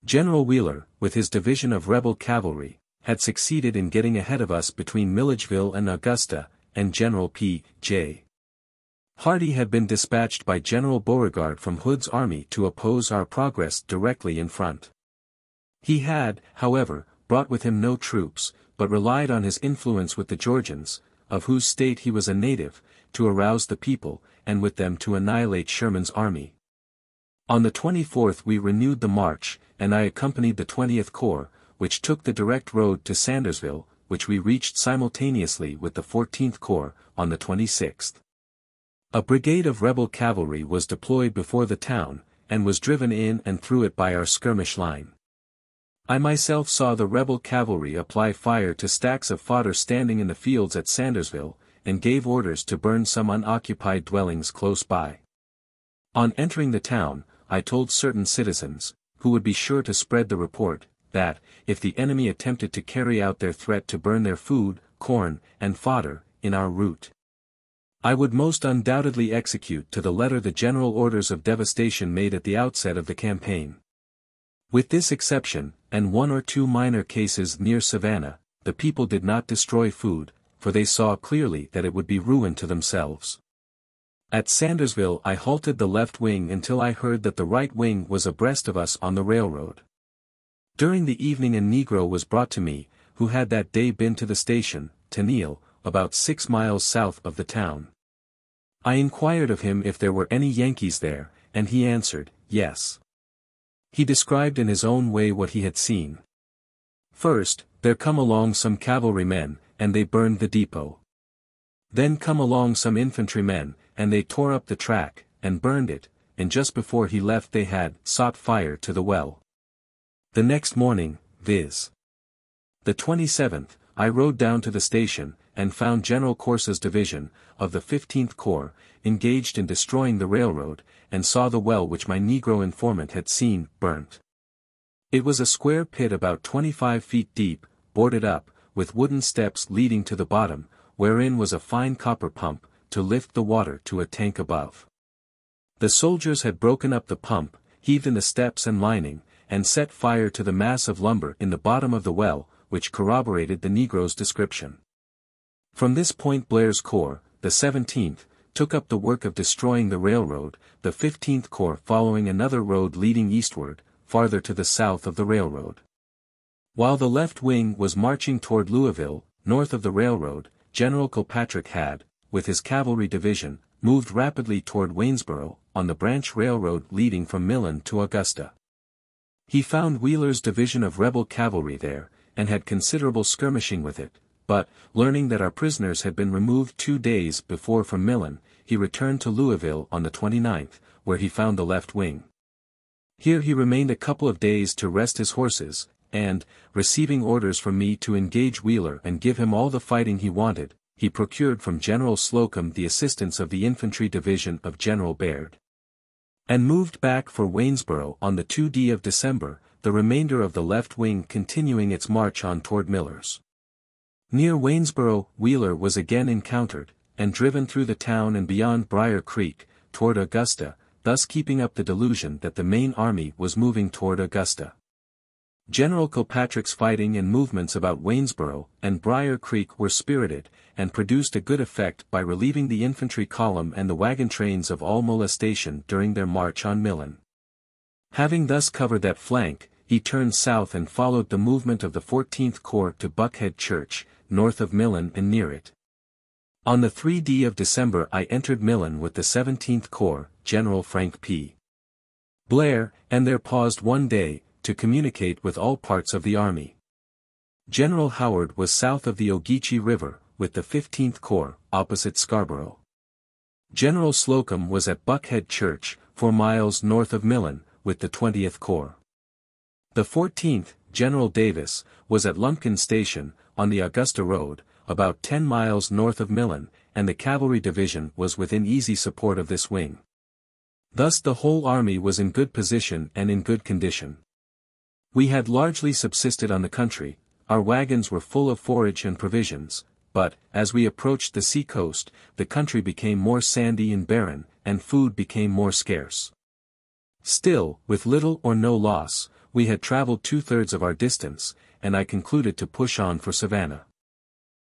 General Wheeler, with his division of rebel cavalry, had succeeded in getting ahead of us between Milledgeville and Augusta, and General P. J. Hardee had been dispatched by General Beauregard from Hood's army to oppose our progress directly in front. He had, however, brought with him no troops, but relied on his influence with the Georgians, of whose state he was a native, to arouse the people, and with them to annihilate Sherman's army. On the 24th we renewed the march, and I accompanied the 20th Corps, which took the direct road to Sandersville, which we reached simultaneously with the 14th Corps, on the 26th. A brigade of rebel cavalry was deployed before the town, and was driven in and through it by our skirmish line. I myself saw the rebel cavalry apply fire to stacks of fodder standing in the fields at Sandersville, and gave orders to burn some unoccupied dwellings close by. On entering the town, I told certain citizens, who would be sure to spread the report, that, if the enemy attempted to carry out their threat to burn their food, corn, and fodder, in our route, I would most undoubtedly execute to the letter the general orders of devastation made at the outset of the campaign. With this exception, and one or two minor cases near Savannah, the people did not destroy food, for they saw clearly that it would be ruin to themselves. At Sandersville I halted the left wing until I heard that the right wing was abreast of us on the railroad. During the evening a Negro was brought to me, who had that day been to the station, Tennille, about 6 miles south of the town. I inquired of him if there were any Yankees there, and he answered, yes. He described in his own way what he had seen. First, there come along some cavalrymen, and they burned the depot. Then come along some infantrymen, and they tore up the track, and burned it, and just before he left they had sought fire to the well. The next morning, viz. the 27th, I rode down to the station, and found General Corse's division, of the 15th Corps, engaged in destroying the railroad, and saw the well which my Negro informant had seen, burnt. It was a square pit about 25 feet deep, boarded up, with wooden steps leading to the bottom, wherein was a fine copper pump, to lift the water to a tank above. The soldiers had broken up the pump, heaved in the steps and lining, and set fire to the mass of lumber in the bottom of the well, which corroborated the Negro's description. From this point Blair's Corps, the 17th, took up the work of destroying the railroad, the 15th Corps following another road leading eastward, farther to the south of the railroad. While the left wing was marching toward Louisville, north of the railroad, General Kilpatrick had, with his cavalry division, moved rapidly toward Waynesboro, on the branch railroad leading from Millen to Augusta. He found Wheeler's division of rebel cavalry there, and had considerable skirmishing with it, but, learning that our prisoners had been removed 2 days before from Millen, he returned to Louisville on the 29th, where he found the left wing. Here he remained a couple of days to rest his horses, and, receiving orders from me to engage Wheeler and give him all the fighting he wanted, he procured from General Slocum the assistance of the infantry division of General Baird, and moved back for Waynesboro on the 2d of December, the remainder of the left wing continuing its march on toward Miller's. Near Waynesboro, Wheeler was again encountered, and driven through the town and beyond Briar Creek, toward Augusta, thus keeping up the delusion that the main army was moving toward Augusta. General Kilpatrick's fighting and movements about Waynesboro and Briar Creek were spirited, and produced a good effect by relieving the infantry column and the wagon trains of all molestation during their march on Millen. Having thus covered that flank, he turned south and followed the movement of the 14th Corps to Buckhead Church, north of Millen and near it. On the 3d of December I entered Millen with the 17th Corps, General Frank P. Blair, and there paused 1 day, to communicate with all parts of the army. General Howard was south of the Ogeechee River, with the 15th Corps, opposite Scarborough. General Slocum was at Buckhead Church, 4 miles north of Millen, with the 20th Corps. The 14th, General Davis, was at Lumpkin Station, on the Augusta Road, about 10 miles north of Millen, and the cavalry division was within easy support of this wing. Thus the whole army was in good position and in good condition. We had largely subsisted on the country, our wagons were full of forage and provisions, but, as we approached the sea coast, the country became more sandy and barren, and food became more scarce. Still, with little or no loss, we had traveled 2/3 of our distance, and I concluded to push on for Savannah.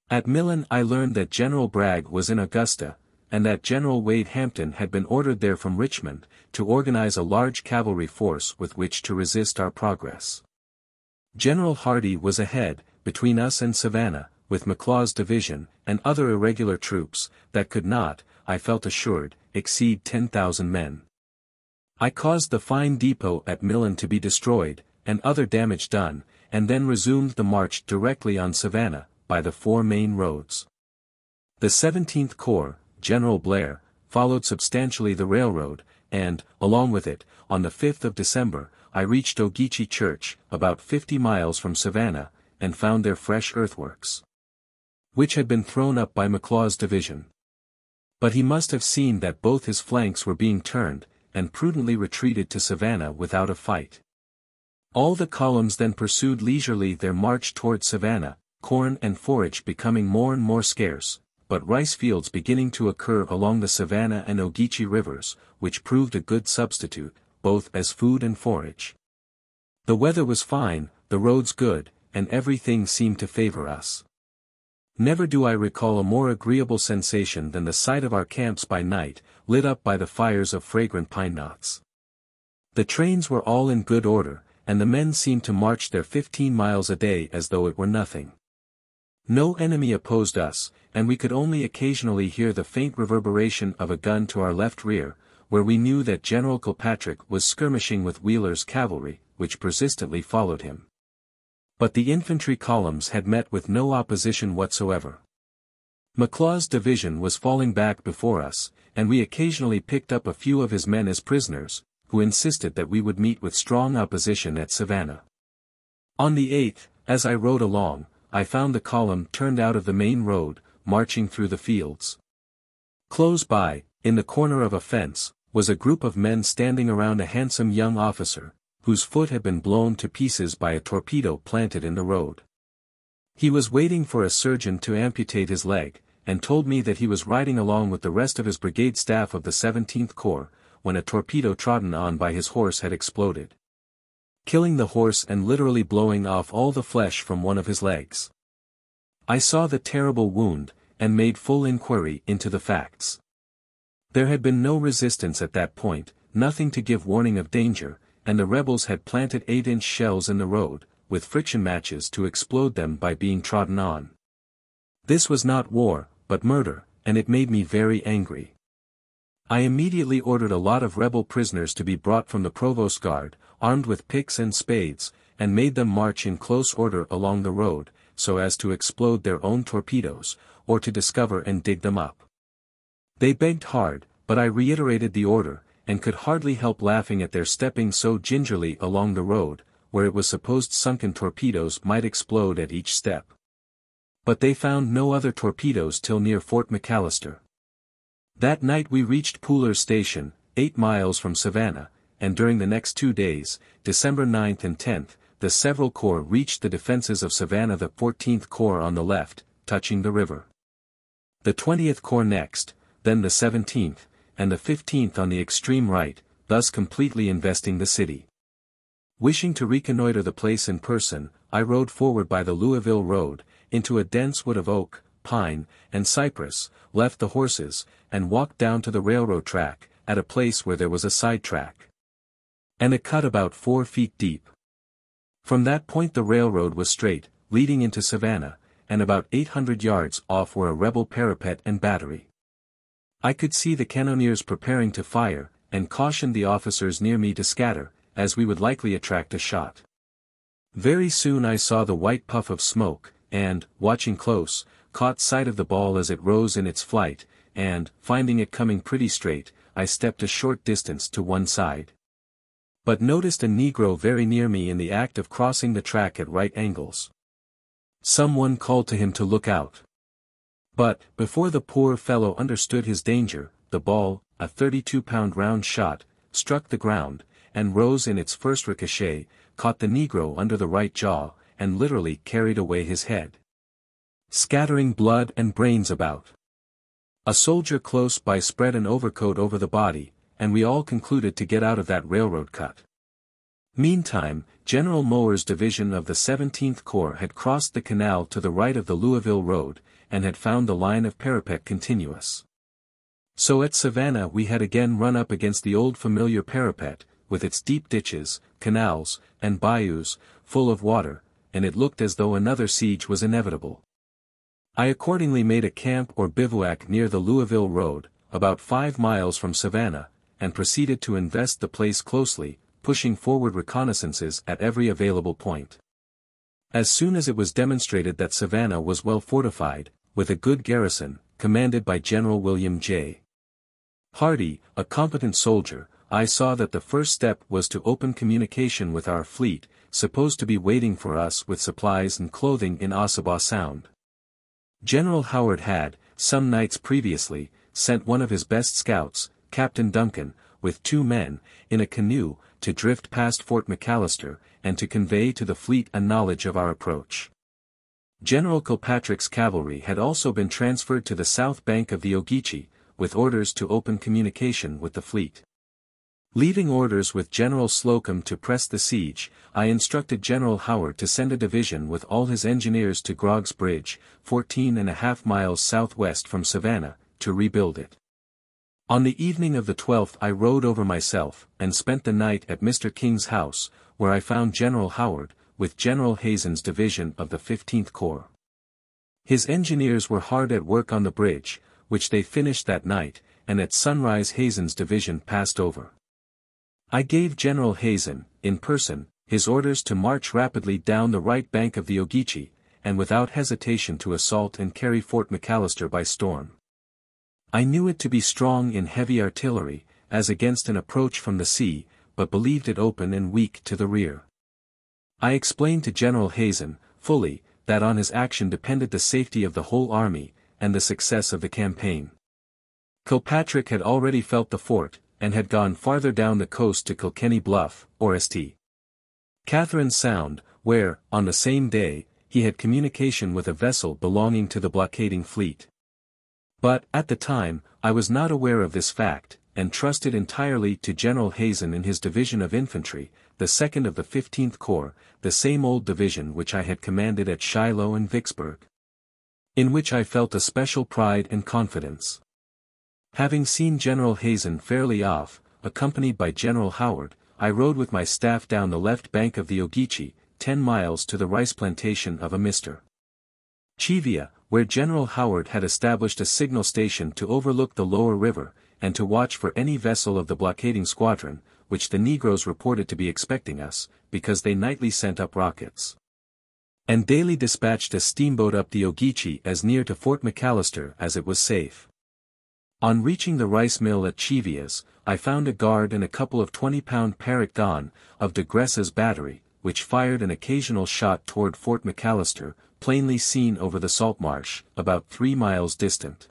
At Millen I learned that General Bragg was in Augusta, and that General Wade Hampton had been ordered there from Richmond, to organize a large cavalry force with which to resist our progress. General Hardee was ahead, between us and Savannah, with McLaws' division, and other irregular troops, that could not, I felt assured, exceed 10,000 men. I caused the fine depot at Millen to be destroyed, and other damage done, and then resumed the march directly on Savannah, by the 4 main roads. The 17th Corps, General Blair, followed substantially the railroad, and, along with it, on the 5th of December, I reached Ogeechee Church, about 50 miles from Savannah, and found there fresh earthworks, which had been thrown up by McLaws' division. But he must have seen that both his flanks were being turned, and prudently retreated to Savannah without a fight. All the columns then pursued leisurely their march toward Savannah, corn and forage becoming more and more scarce, but rice fields beginning to occur along the Savannah and Ogeechee rivers, which proved a good substitute, both as food and forage. The weather was fine, the roads good, and everything seemed to favor us. Never do I recall a more agreeable sensation than the sight of our camps by night, lit up by the fires of fragrant pine knots. The trains were all in good order, and the men seemed to march their 15 miles a day as though it were nothing. No enemy opposed us, and we could only occasionally hear the faint reverberation of a gun to our left rear, where we knew that General Kilpatrick was skirmishing with Wheeler's cavalry, which persistently followed him. But the infantry columns had met with no opposition whatsoever. McLaws' division was falling back before us, and we occasionally picked up a few of his men as prisoners, who insisted that we would meet with strong opposition at Savannah. On the 8th, as I rode along, I found the column turned out of the main road, marching through the fields. Close by, in the corner of a fence, was a group of men standing around a handsome young officer, whose foot had been blown to pieces by a torpedo planted in the road. He was waiting for a surgeon to amputate his leg, and told me that he was riding along with the rest of his brigade staff of the 17th Corps, when a torpedo trodden on by his horse had exploded, killing the horse and literally blowing off all the flesh from one of his legs. I saw the terrible wound, and made full inquiry into the facts. There had been no resistance at that point, nothing to give warning of danger, and the rebels had planted 8-inch shells in the road, with friction matches to explode them by being trodden on. This was not war, but murder, and it made me very angry. I immediately ordered a lot of rebel prisoners to be brought from the provost guard, armed with picks and spades, and made them march in close order along the road, so as to explode their own torpedoes, or to discover and dig them up. They begged hard, but I reiterated the order, and could hardly help laughing at their stepping so gingerly along the road, where it was supposed sunken torpedoes might explode at each step. But they found no other torpedoes till near Fort McAllister. That night we reached Pooler's Station, 8 miles from Savannah, and during the next 2 days, December 9th and 10th, the several corps reached the defenses of Savannah, the 14th Corps on the left, touching the river. The 20th Corps next, then the 17th, and the 15th on the extreme right, thus completely investing the city. Wishing to reconnoiter the place in person, I rode forward by the Louisville Road, into a dense wood of oak, pine, and cypress, left the horses, and walked down to the railroad track, at a place where there was a side track, and a cut about 4 feet deep. From that point the railroad was straight, leading into Savannah, and about 800 yards off were a rebel parapet and battery. I could see the cannoneers preparing to fire, and cautioned the officers near me to scatter, as we would likely attract a shot. Very soon I saw the white puff of smoke, and, watching close, caught sight of the ball as it rose in its flight, and, finding it coming pretty straight, I stepped a short distance to one side. But noticed a Negro very near me in the act of crossing the track at right angles. Someone called to him to look out. But, before the poor fellow understood his danger, the ball, a 32-pound round shot, struck the ground, and rose in its first ricochet, caught the Negro under the right jaw, and literally carried away his head, scattering blood and brains about. A soldier close by spread an overcoat over the body, and we all concluded to get out of that railroad cut. Meantime, General Mower's division of the 17th Corps had crossed the canal to the right of the Louisville Road, and had found the line of parapet continuous. So at Savannah we had again run up against the old familiar parapet, with its deep ditches, canals, and bayous, full of water, and it looked as though another siege was inevitable. I accordingly made a camp or bivouac near the Louisville Road, about 5 miles from Savannah, and proceeded to invest the place closely, pushing forward reconnaissances at every available point. As soon as it was demonstrated that Savannah was well fortified, with a good garrison, commanded by General William J. Hardee, a competent soldier, I saw that the first step was to open communication with our fleet, supposed to be waiting for us with supplies and clothing in Ossabaw Sound. General Howard had, some nights previously, sent one of his best scouts, Captain Duncan, with 2 men, in a canoe, to drift past Fort McAllister, and to convey to the fleet a knowledge of our approach. General Kilpatrick's cavalry had also been transferred to the south bank of the Ogeechee, with orders to open communication with the fleet. Leaving orders with General Slocum to press the siege, I instructed General Howard to send a division with all his engineers to Grog's Bridge, 14.5 miles southwest from Savannah, to rebuild it. On the evening of the 12th I rode over myself, and spent the night at Mr. King's house, where I found General Howard, with General Hazen's division of the 15th Corps. His engineers were hard at work on the bridge, which they finished that night, and at sunrise Hazen's division passed over. I gave General Hazen, in person, his orders to march rapidly down the right bank of the Ogeechee, and without hesitation to assault and carry Fort McAllister by storm. I knew it to be strong in heavy artillery, as against an approach from the sea, but believed it open and weak to the rear. I explained to General Hazen, fully, that on his action depended the safety of the whole army, and the success of the campaign. Kilpatrick had already felt the fort, and had gone farther down the coast to Kilkenny Bluff, or St. Catherine's Sound, where, on the same day, he had communication with a vessel belonging to the blockading fleet. But, at the time, I was not aware of this fact, and trusted entirely to General Hazen in his division of infantry, the 2nd of the 15th Corps, the same old division which I had commanded at Shiloh and Vicksburg, in which I felt a special pride and confidence. Having seen General Hazen fairly off, accompanied by General Howard, I rode with my staff down the left bank of the Ogeechee, 10 miles to the rice plantation of a Mr. Chevia, where General Howard had established a signal station to overlook the lower river, and to watch for any vessel of the blockading squadron, which the negroes reported to be expecting us, because they nightly sent up rockets. And daily dispatched a steamboat up the Ogeechee as near to Fort McAllister as it was safe. On reaching the rice mill at Chevias, I found a guard and a couple of 20-pound Parrott gun of de Grace's battery, which fired an occasional shot toward Fort McAllister, plainly seen over the salt marsh, about 3 miles distant.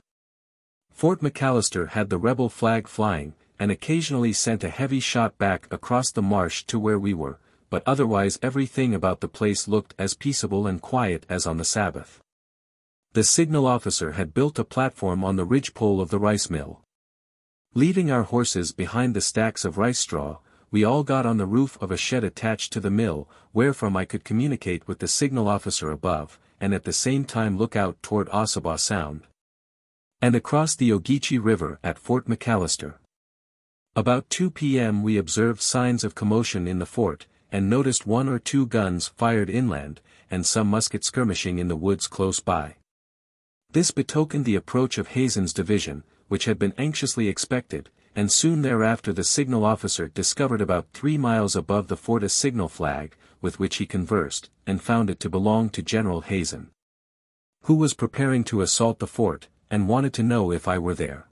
Fort McAllister had the rebel flag flying, and occasionally sent a heavy shot back across the marsh to where we were, but otherwise everything about the place looked as peaceable and quiet as on the Sabbath. The signal officer had built a platform on the ridgepole of the rice mill. Leaving our horses behind the stacks of rice straw, we all got on the roof of a shed attached to the mill, wherefrom I could communicate with the signal officer above, and at the same time look out toward Ossabaw Sound, and across the Ogeechee River at Fort McAllister. About 2 p.m. we observed signs of commotion in the fort, and noticed 1 or 2 guns fired inland, and some musket skirmishing in the woods close by. This betokened the approach of Hazen's division, which had been anxiously expected, and soon thereafter the signal officer discovered about 3 miles above the fort a signal flag, with which he conversed, and found it to belong to General Hazen, who was preparing to assault the fort, and wanted to know if I were there.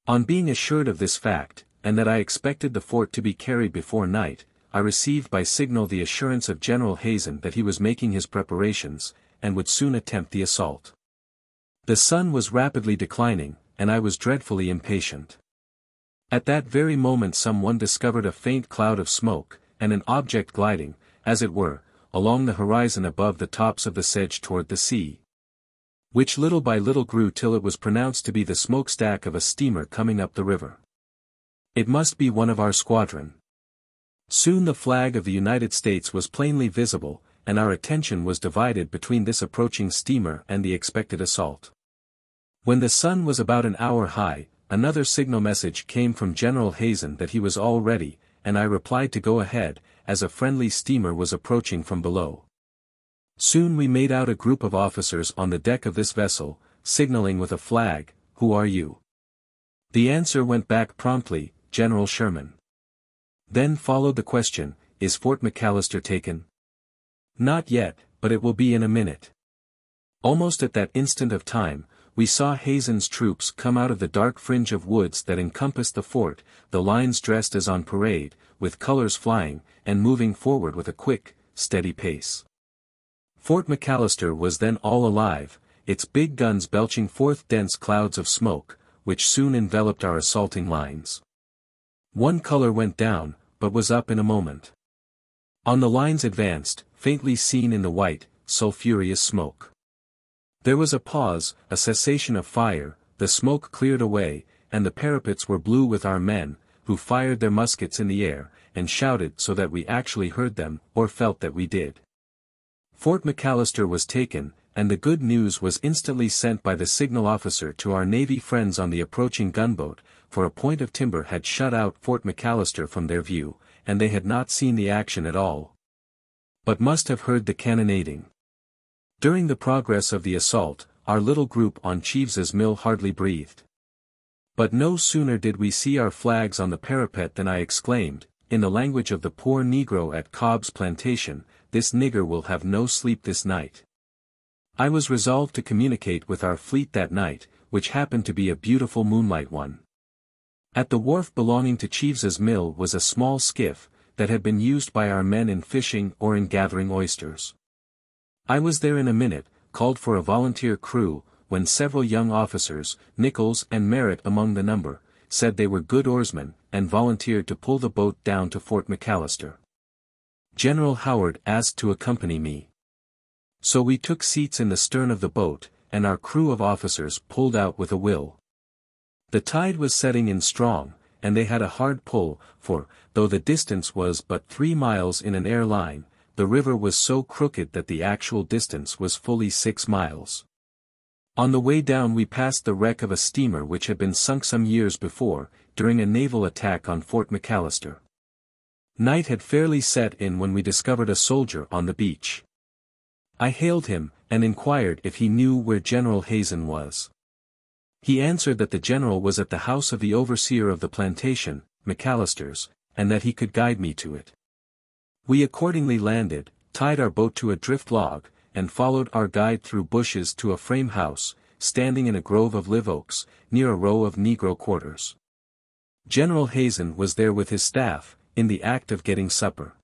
On being assured of this fact, and that I expected the fort to be carried before night, I received by signal the assurance of General Hazen that he was making his preparations, and would soon attempt the assault. The sun was rapidly declining, and I was dreadfully impatient. At that very moment someone discovered a faint cloud of smoke, and an object gliding, as it were, along the horizon above the tops of the sedge toward the sea, which little by little grew till it was pronounced to be the smokestack of a steamer coming up the river. It must be one of our squadron. Soon the flag of the United States was plainly visible, and our attention was divided between this approaching steamer and the expected assault. When the sun was about an hour high, another signal message came from General Hazen that he was all ready, and I replied to go ahead, as a friendly steamer was approaching from below. Soon we made out a group of officers on the deck of this vessel, signaling with a flag, "Who are you?" The answer went back promptly, "General Sherman." Then followed the question, "Is Fort McAllister taken?" "Not yet, but it will be in a minute." Almost at that instant of time, we saw Hazen's troops come out of the dark fringe of woods that encompassed the fort, the lines dressed as on parade, with colors flying, and moving forward with a quick, steady pace. Fort McAllister was then all alive, its big guns belching forth dense clouds of smoke, which soon enveloped our assaulting lines. One color went down, but was up in a moment. On the lines advanced, faintly seen in the white, sulphurous smoke. There was a pause, a cessation of fire, the smoke cleared away, and the parapets were blue with our men, who fired their muskets in the air, and shouted so that we actually heard them, or felt that we did. Fort McAllister was taken, and the good news was instantly sent by the signal officer to our Navy friends on the approaching gunboat, for a point of timber had shut out Fort McAllister from their view, and they had not seen the action at all, but must have heard the cannonading. During the progress of the assault, our little group on Cheeves's mill hardly breathed. But no sooner did we see our flags on the parapet than I exclaimed, in the language of the poor Negro at Cobb's plantation, "This nigger will have no sleep this night." I was resolved to communicate with our fleet that night, which happened to be a beautiful moonlight one. At the wharf belonging to Cheeves's mill was a small skiff, that had been used by our men in fishing or in gathering oysters. I was there in a minute, called for a volunteer crew, when several young officers, Nichols and Merritt among the number, said they were good oarsmen, and volunteered to pull the boat down to Fort McAllister. General Howard asked to accompany me. So we took seats in the stern of the boat, and our crew of officers pulled out with a will. The tide was setting in strong, and they had a hard pull, for, though the distance was but 3 miles in an air line, the river was so crooked that the actual distance was fully 6 miles. On the way down we passed the wreck of a steamer which had been sunk some years before, during a naval attack on Fort McAllister. Night had fairly set in when we discovered a soldier on the beach. I hailed him, and inquired if he knew where General Hazen was. He answered that the general was at the house of the overseer of the plantation, McAllister's, and that he could guide me to it. We accordingly landed, tied our boat to a drift log, and followed our guide through bushes to a frame house, standing in a grove of live oaks, near a row of Negro quarters. General Hazen was there with his staff, in the act of getting supper.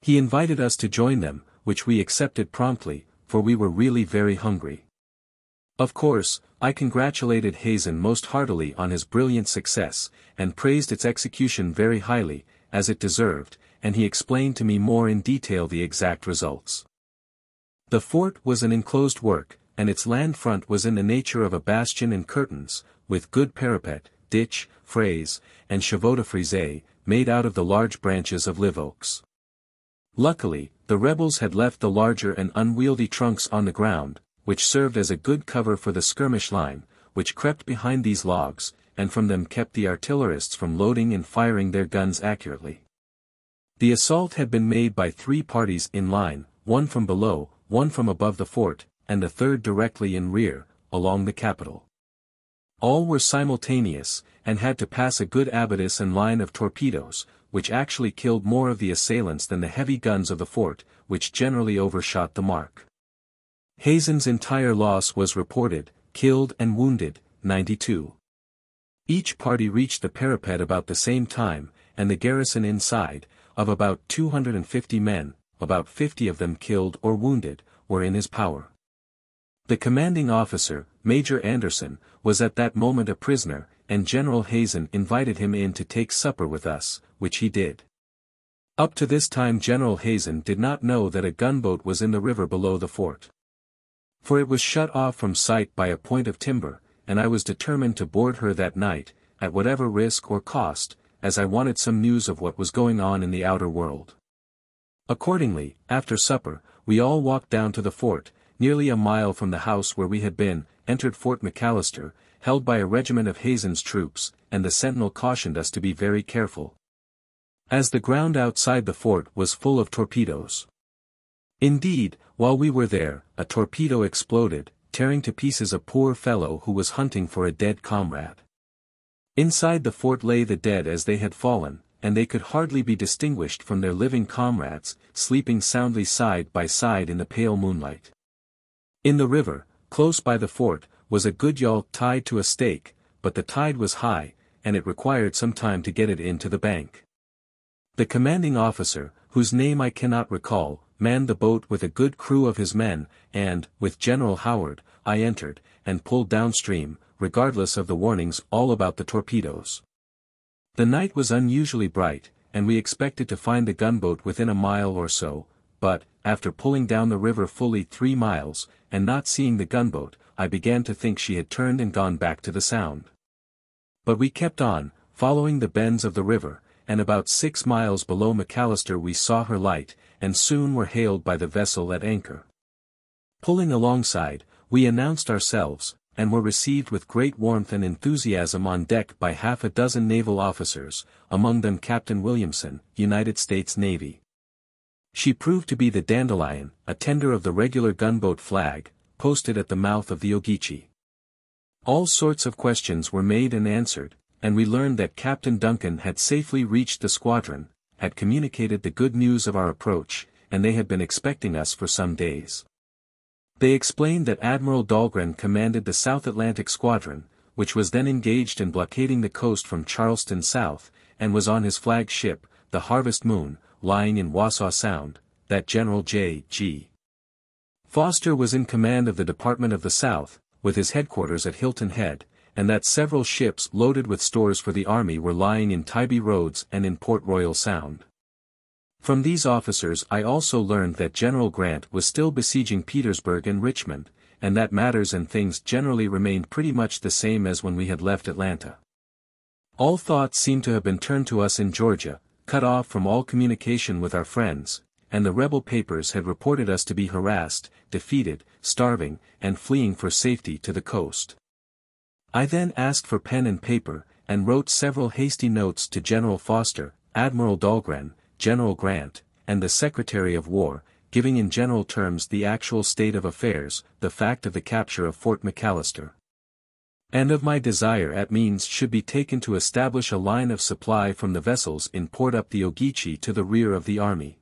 He invited us to join them, which we accepted promptly, for we were really very hungry. Of course, I congratulated Hazen most heartily on his brilliant success, and praised its execution very highly, as it deserved, and he explained to me more in detail the exact results. The fort was an enclosed work, and its land front was in the nature of a bastion and curtains, with good parapet, ditch, fraise, and chevaux de frise, made out of the large branches of live oaks. Luckily, the rebels had left the larger and unwieldy trunks on the ground, which served as a good cover for the skirmish line, which crept behind these logs, and from them kept the artillerists from loading and firing their guns accurately. The assault had been made by 3 parties in line, one from below, one from above the fort, and the third directly in rear, along the Capitol. All were simultaneous, and had to pass a good abatis and line of torpedoes, which actually killed more of the assailants than the heavy guns of the fort, which generally overshot the mark. Hazen's entire loss was reported, killed and wounded, 92. Each party reached the parapet about the same time, and the garrison inside, of about 250 men, about 50 of them killed or wounded, were in his power. The commanding officer, Major Anderson, was at that moment a prisoner, and General Hazen invited him in to take supper with us, which he did. Up to this time General Hazen did not know that a gunboat was in the river below the fort. For it was shut off from sight by a point of timber, and I was determined to board her that night, at whatever risk or cost, as I wanted some news of what was going on in the outer world. Accordingly, after supper, we all walked down to the fort, nearly a mile from the house where we had been, entered Fort McAllister, held by a regiment of Hazen's troops, and the sentinel cautioned us to be very careful, as the ground outside the fort was full of torpedoes. Indeed, while we were there, a torpedo exploded, tearing to pieces a poor fellow who was hunting for a dead comrade. Inside the fort lay the dead as they had fallen, and they could hardly be distinguished from their living comrades, sleeping soundly side by side in the pale moonlight. In the river, close by the fort, was a good yawl tied to a stake, but the tide was high, and it required some time to get it into the bank. The commanding officer, whose name I cannot recall, manned the boat with a good crew of his men, and, with General Howard, I entered, and pulled downstream, regardless of the warnings all about the torpedoes. The night was unusually bright, and we expected to find the gunboat within a mile or so, but, after pulling down the river fully 3 miles, and not seeing the gunboat, I began to think she had turned and gone back to the Sound. But we kept on, following the bends of the river, and about 6 miles below McAllister we saw her light, and soon were hailed by the vessel at anchor. Pulling alongside, we announced ourselves, and were received with great warmth and enthusiasm on deck by half a dozen naval officers, among them Captain Williamson, United States Navy. She proved to be the Dandelion, a tender of the regular gunboat flag, posted at the mouth of the Ogeechee. All sorts of questions were made and answered, and we learned that Captain Duncan had safely reached the squadron, had communicated the good news of our approach, and they had been expecting us for some days. They explained that Admiral Dahlgren commanded the South Atlantic Squadron, which was then engaged in blockading the coast from Charleston south, and was on his flagship, the Harvest Moon, lying in Wassaw Sound, that General J.G. Foster was in command of the Department of the South, with his headquarters at Hilton Head, and that several ships loaded with stores for the Army were lying in Tybee Roads and in Port Royal Sound. From these officers I also learned that General Grant was still besieging Petersburg and Richmond, and that matters and things generally remained pretty much the same as when we had left Atlanta. All thoughts seemed to have been turned to us in Georgia, cut off from all communication with our friends, and the rebel papers had reported us to be harassed, defeated, starving, and fleeing for safety to the coast. I then asked for pen and paper, and wrote several hasty notes to General Foster, Admiral Dahlgren, General Grant, and the Secretary of War, giving in general terms the actual state of affairs, the fact of the capture of Fort McAllister. and of my desire at means should be taken to establish a line of supply from the vessels in port up the Ogeechee to the rear of the army.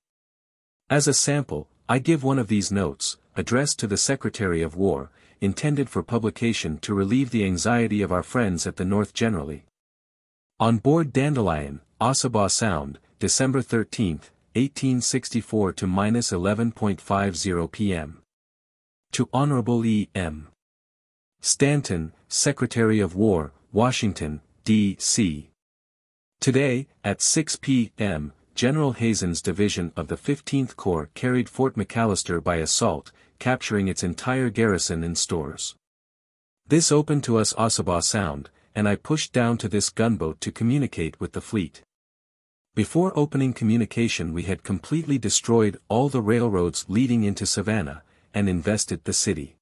As a sample, I give one of these notes, addressed to the Secretary of War, intended for publication to relieve the anxiety of our friends at the North generally. On board Dandelion, Ossabaw Sound, December 13, 1864 to -11:50 p.m. To Honorable E.M. Stanton, Secretary of War, Washington, D.C. Today, at 6 p.m., General Hazen's division of the 15th Corps carried Fort McAllister by assault, capturing its entire garrison and stores. This opened to us Ossabaw Sound, and I pushed down to this gunboat to communicate with the fleet. Before opening communication we had completely destroyed all the railroads leading into Savannah, and invested the city.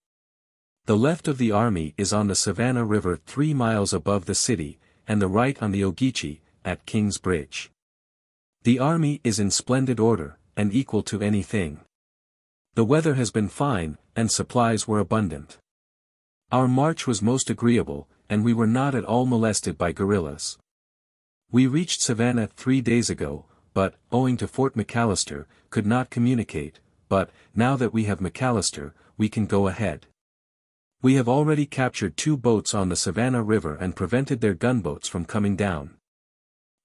The left of the army is on the Savannah River 3 miles above the city, and the right on the Ogeechee, at King's Bridge. The army is in splendid order, and equal to anything. The weather has been fine, and supplies were abundant. Our march was most agreeable, and we were not at all molested by guerrillas. We reached Savannah 3 days ago, but, owing to Fort McAllister, could not communicate, but, now that we have McAllister, we can go ahead. We have already captured 2 boats on the Savannah River and prevented their gunboats from coming down.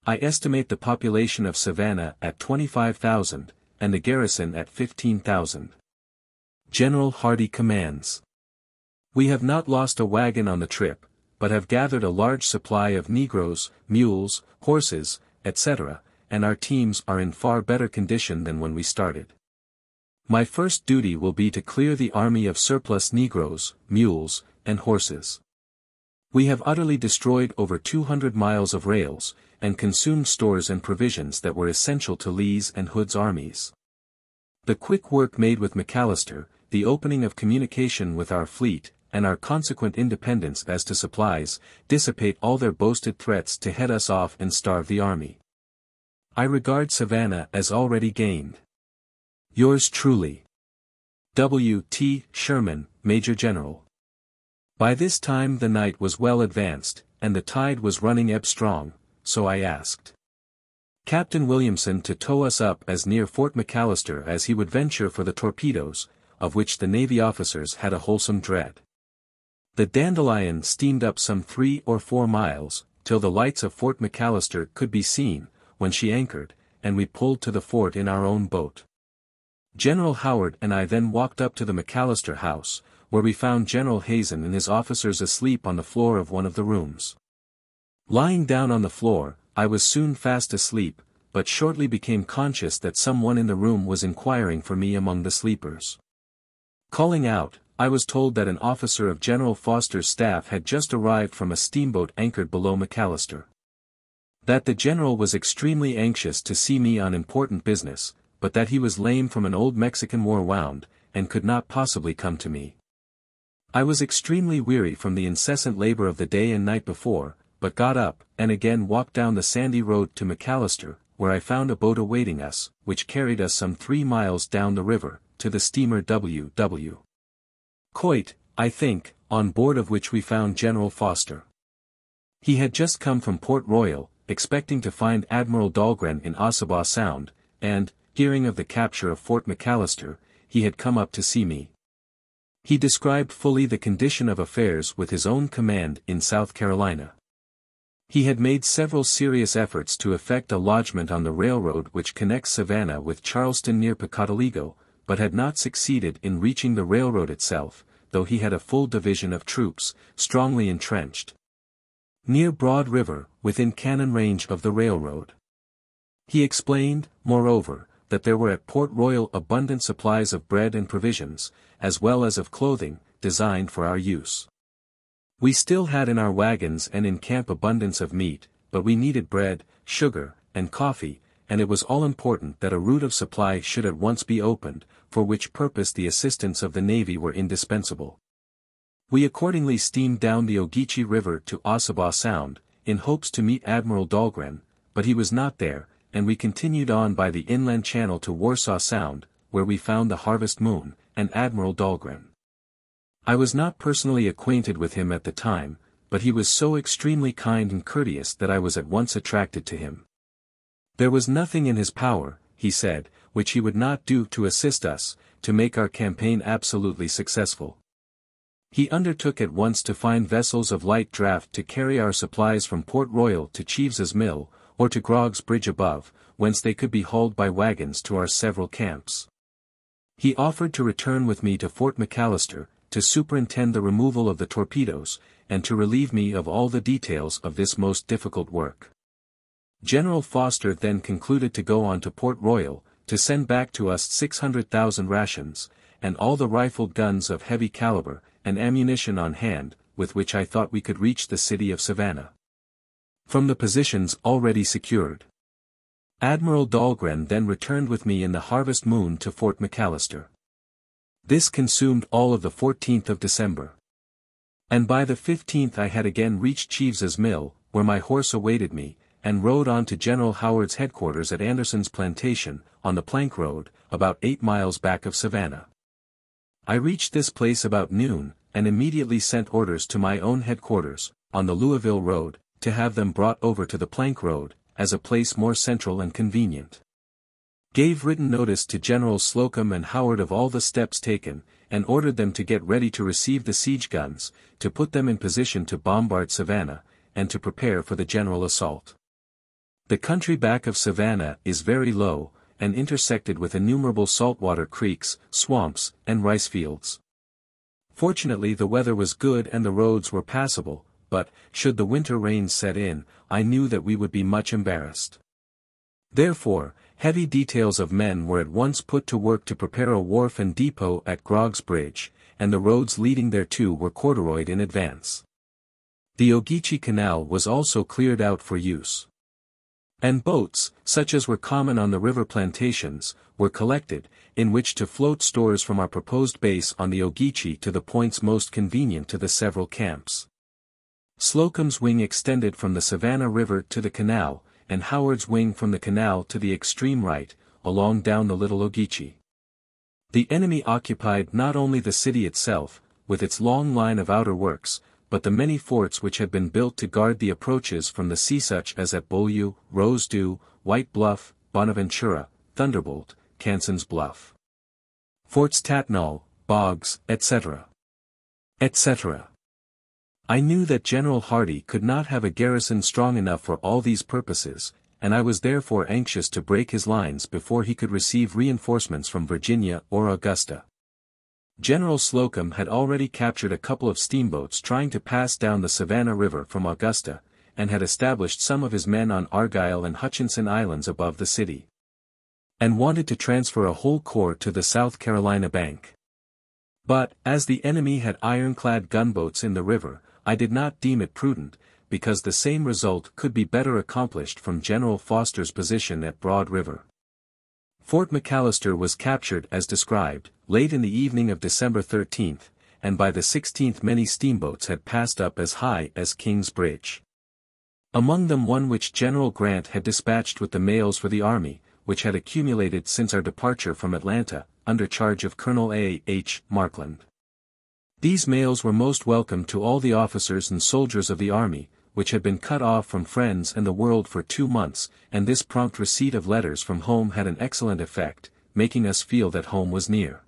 I estimate the population of Savannah at 25,000, and the garrison at 15,000. General Hardee commands. We have not lost a wagon on the trip, but have gathered a large supply of negroes, mules, horses, etc., and our teams are in far better condition than when we started. My first duty will be to clear the army of surplus negroes, mules, and horses. We have utterly destroyed over 200 miles of rails, and consumed stores and provisions that were essential to Lee's and Hood's armies. The quick work made with McAllister, the opening of communication with our fleet, and our consequent independence as to supplies, dissipate all their boasted threats to head us off and starve the army. I regard Savannah as already gained. Yours truly. W. T. Sherman, Major General. By this time the night was well advanced, and the tide was running ebb strong, so I asked Captain Williamson to tow us up as near Fort McAllister as he would venture for the torpedoes, of which the Navy officers had a wholesome dread. The Dandelion steamed up some 3 or 4 miles, till the lights of Fort McAllister could be seen, when she anchored, and we pulled to the fort in our own boat. General Howard and I then walked up to the McAllister house, where we found General Hazen and his officers asleep on the floor of one of the rooms. Lying down on the floor, I was soon fast asleep, but shortly became conscious that someone in the room was inquiring for me among the sleepers. Calling out, I was told that an officer of General Foster's staff had just arrived from a steamboat anchored below McAllister. That the general was extremely anxious to see me on important business, but that he was lame from an old Mexican war wound, and could not possibly come to me. I was extremely weary from the incessant labor of the day and night before, but got up, and again walked down the sandy road to McAllister, where I found a boat awaiting us, which carried us some 3 miles down the river, to the steamer W. Coit, I think, on board of which we found General Foster. He had just come from Port Royal, expecting to find Admiral Dahlgren in Ossabaw Sound, and, hearing of the capture of Fort McAllister, he had come up to see me. He described fully the condition of affairs with his own command in South Carolina. He had made several serious efforts to effect a lodgment on the railroad which connects Savannah with Charleston near Pocotaligo, but had not succeeded in reaching the railroad itself, though he had a full division of troops, strongly entrenched near Broad River, within cannon range of the railroad. He explained, moreover, that there were at Port Royal abundant supplies of bread and provisions, as well as of clothing, designed for our use. We still had in our wagons and in camp abundance of meat, but we needed bread, sugar, and coffee, and it was all important that a route of supply should at once be opened, for which purpose the assistance of the Navy were indispensable. We accordingly steamed down the Ogeechee River to Ossabaw Sound, in hopes to meet Admiral Dahlgren, but he was not there, and we continued on by the inland channel to Warsaw Sound, where we found the Harvest Moon, and Admiral Dahlgren. I was not personally acquainted with him at the time, but he was so extremely kind and courteous that I was at once attracted to him. There was nothing in his power, he said, which he would not do to assist us, to make our campaign absolutely successful. He undertook at once to find vessels of light draught to carry our supplies from Port Royal to Cheeves's Mill, or to Grog's Bridge above, whence they could be hauled by wagons to our several camps. He offered to return with me to Fort McAllister, to superintend the removal of the torpedoes, and to relieve me of all the details of this most difficult work. General Foster then concluded to go on to Port Royal, to send back to us 600,000 rations, and all the rifled guns of heavy caliber, and ammunition on hand, with which I thought we could reach the city of Savannah from the positions already secured. Admiral Dahlgren then returned with me in the Harvest Moon to Fort McAllister. This consumed all of the 14th of December. And by the 15th I had again reached Cheeves's Mill, where my horse awaited me, and rode on to General Howard's headquarters at Anderson's Plantation, on the Plank Road, about 8 miles back of Savannah. I reached this place about noon, and immediately sent orders to my own headquarters, on the Louisville Road, to have them brought over to the Plank Road, as a place more central and convenient. Gave written notice to Generals Slocum and Howard of all the steps taken, and ordered them to get ready to receive the siege guns, to put them in position to bombard Savannah, and to prepare for the general assault. The country back of Savannah is very low, and intersected with innumerable saltwater creeks, swamps, and rice fields. Fortunately the weather was good and the roads were passable, but, should the winter rains set in, I knew that we would be much embarrassed. Therefore, heavy details of men were at once put to work to prepare a wharf and depot at Grog's Bridge, and the roads leading thereto were corduroyed in advance. The Ogeechee Canal was also cleared out for use. And boats, such as were common on the river plantations, were collected, in which to float stores from our proposed base on the Ogeechee to the points most convenient to the several camps. Slocum's wing extended from the Savannah River to the canal, and Howard's wing from the canal to the extreme right, along down the Little Ogeechee. The enemy occupied not only the city itself, with its long line of outer works, but the many forts which had been built to guard the approaches from the sea, such as at Beaulieu, Rosedew, White Bluff, Bonaventura, Thunderbolt, Canson's Bluff, Forts Tatnall, Boggs, etc. etc. I knew that General Hardee could not have a garrison strong enough for all these purposes, and I was therefore anxious to break his lines before he could receive reinforcements from Virginia or Augusta. General Slocum had already captured a couple of steamboats trying to pass down the Savannah River from Augusta, and had established some of his men on Argyle and Hutchinson Islands above the city, and wanted to transfer a whole corps to the South Carolina bank. But, as the enemy had ironclad gunboats in the river, I did not deem it prudent, because the same result could be better accomplished from General Foster's position at Broad River. Fort McAllister was captured as described, late in the evening of December 13, and by the 16th many steamboats had passed up as high as King's Bridge. Among them one which General Grant had dispatched with the mails for the army, which had accumulated since our departure from Atlanta, under charge of Colonel A. H. Markland. These mails were most welcome to all the officers and soldiers of the army, which had been cut off from friends and the world for 2 months, and this prompt receipt of letters from home had an excellent effect, making us feel that home was near.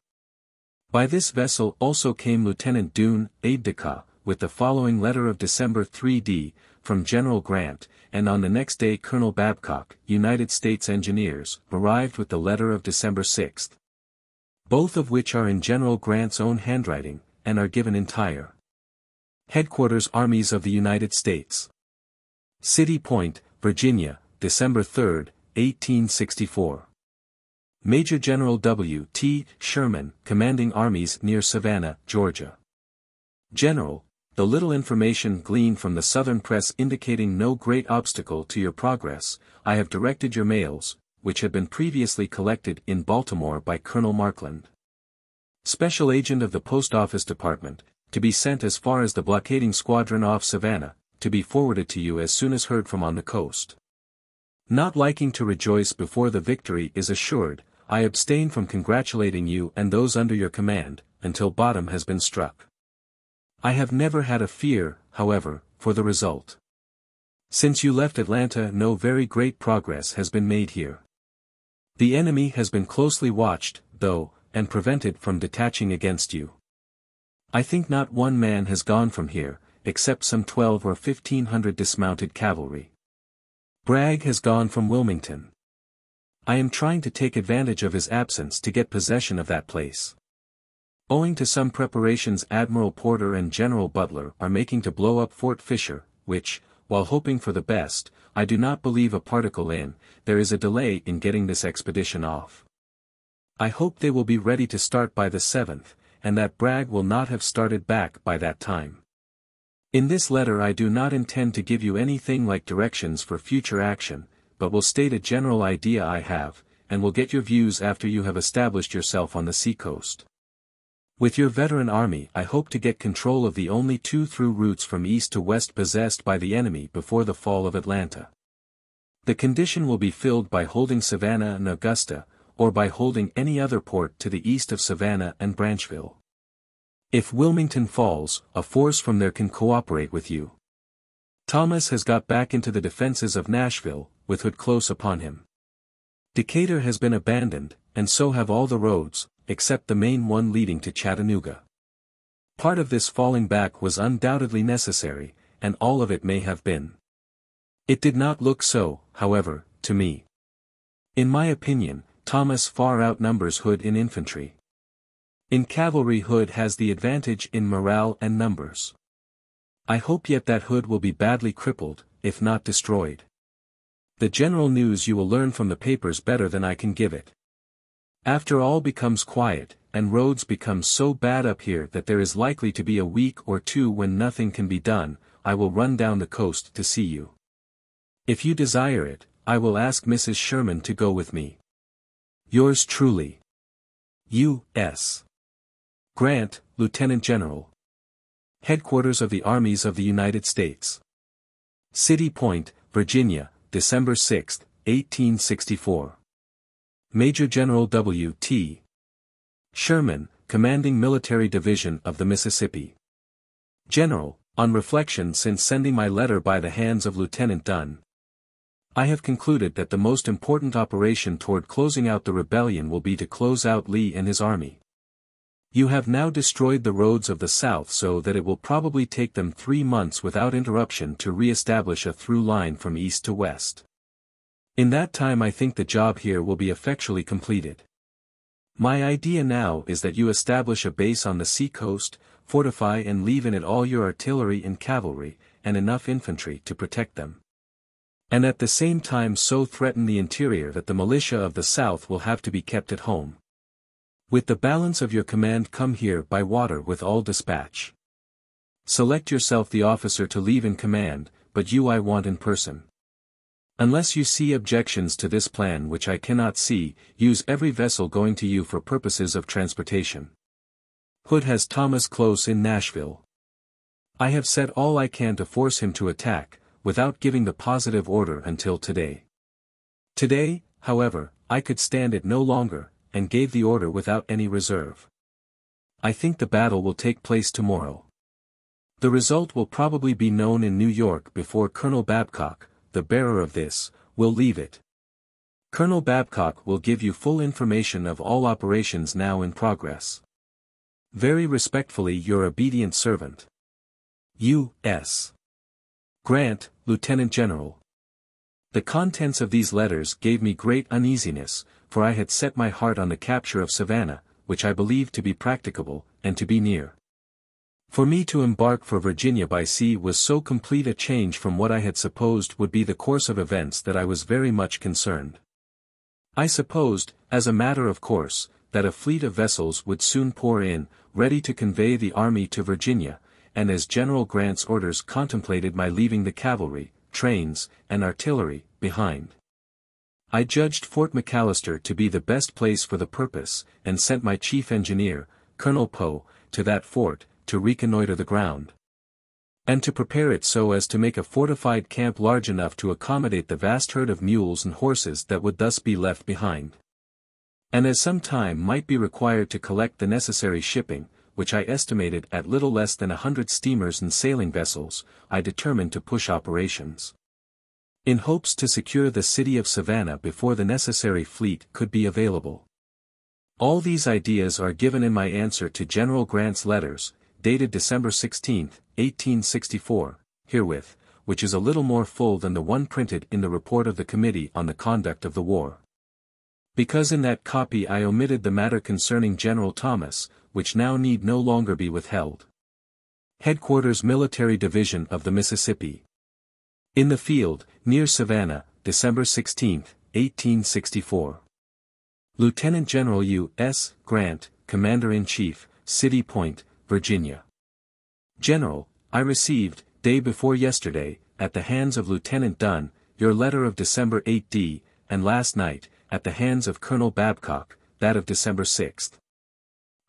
By this vessel also came Lieutenant Dune, aide-de-camp, with the following letter of December 3d, from General Grant, and on the next day Colonel Babcock, United States Engineers, arrived with the letter of December 6. Both of which are in General Grant's own handwriting, and are given entire. Headquarters Armies of the United States. City Point, Virginia, December 3, 1864. Major General W. T. Sherman, commanding armies near Savannah, Georgia. General, the little information gleaned from the Southern press indicating no great obstacle to your progress, I have directed your mails, which had been previously collected in Baltimore by Colonel Markland, Special Agent of the Post Office Department, to be sent as far as the blockading squadron off Savannah, to be forwarded to you as soon as heard from on the coast. Not liking to rejoice before the victory is assured, I abstain from congratulating you and those under your command, until bottom has been struck. I have never had a fear, however, for the result. Since you left Atlanta, no very great progress has been made here. The enemy has been closely watched, though, and prevented from detaching against you. I think not one man has gone from here, except some 12 or 1500 dismounted cavalry. Bragg has gone from Wilmington. I am trying to take advantage of his absence to get possession of that place. Owing to some preparations Admiral Porter and General Butler are making to blow up Fort Fisher, which, while hoping for the best, I do not believe a particle in, there is a delay in getting this expedition off. I hope they will be ready to start by the 7th, and that Bragg will not have started back by that time. In this letter I do not intend to give you anything like directions for future action, but will state a general idea I have, and will get your views after you have established yourself on the seacoast. With your veteran army I hope to get control of the only two through routes from east to west possessed by the enemy before the fall of Atlanta. The condition will be filled by holding Savannah and Augusta, or by holding any other port to the east of Savannah and Branchville. If Wilmington falls, a force from there can cooperate with you. Thomas has got back into the defenses of Nashville, with Hood close upon him. Decatur has been abandoned, and so have all the roads, except the main one leading to Chattanooga. Part of this falling back was undoubtedly necessary, and all of it may have been. It did not look so, however, to me. In my opinion, Thomas far outnumbers Hood in infantry. In cavalry Hood has the advantage in morale and numbers. I hope yet that Hood will be badly crippled, if not destroyed. The general news you will learn from the papers better than I can give it. After all becomes quiet, and roads become so bad up here that there is likely to be a week or two when nothing can be done, I will run down the coast to see you. If you desire it, I will ask Mrs. Sherman to go with me. Yours truly. U.S. Grant, Lieutenant General. Headquarters of the Armies of the United States. City Point, Virginia, December 6, 1864. Major General W.T. Sherman, Commanding Military Division of the Mississippi. General, on reflection since sending my letter by the hands of Lieutenant Dunn, I have concluded that the most important operation toward closing out the rebellion will be to close out Lee and his army. You have now destroyed the roads of the South so that it will probably take them 3 months without interruption to re-establish a through line from east to west. In that time I think the job here will be effectually completed. My idea now is that you establish a base on the sea-coast, fortify and leave in it all your artillery and cavalry, and enough infantry to protect them. And at the same time so threaten the interior that the militia of the South will have to be kept at home. With the balance of your command come here by water with all dispatch. Select yourself the officer to leave in command, but you I want in person. Unless you see objections to this plan which I cannot see, use every vessel going to you for purposes of transportation. Hood has Thomas close in Nashville. I have said all I can to force him to attack, without giving the positive order until today. Today, however, I could stand it no longer, and gave the order without any reserve. I think the battle will take place tomorrow. The result will probably be known in New York before Colonel Babcock, the bearer of this, will leave it. Colonel Babcock will give you full information of all operations now in progress. Very respectfully your obedient servant. U.S. Grant, Lieutenant General. The contents of these letters gave me great uneasiness, for I had set my heart on the capture of Savannah, which I believed to be practicable, and to be near. For me to embark for Virginia by sea was so complete a change from what I had supposed would be the course of events that I was very much concerned. I supposed, as a matter of course, that a fleet of vessels would soon pour in, ready to convey the army to Virginia, and as General Grant's orders contemplated my leaving the cavalry, trains, and artillery behind. I judged Fort McAllister to be the best place for the purpose, and sent my chief engineer, Colonel Poe, to that fort, to reconnoiter the ground, and to prepare it so as to make a fortified camp large enough to accommodate the vast herd of mules and horses that would thus be left behind. And as some time might be required to collect the necessary shipping, which I estimated at little less than 100 steamers and sailing vessels, I determined to push operations. In hopes to secure the city of Savannah before the necessary fleet could be available. All these ideas are given in my answer to General Grant's letters, dated December 16, 1864, herewith, which is a little more full than the one printed in the report of the Committee on the Conduct of the War. Because in that copy I omitted the matter concerning General Thomas, which now need no longer be withheld. Headquarters Military Division of the Mississippi. In the field, near Savannah, December 16, 1864. Lieutenant General U.S. Grant, Commander-in-Chief, City Point, Virginia. General, I received, day before yesterday, at the hands of Lieutenant Dunn, your letter of December 8d, and last night, at the hands of Colonel Babcock, that of December 6.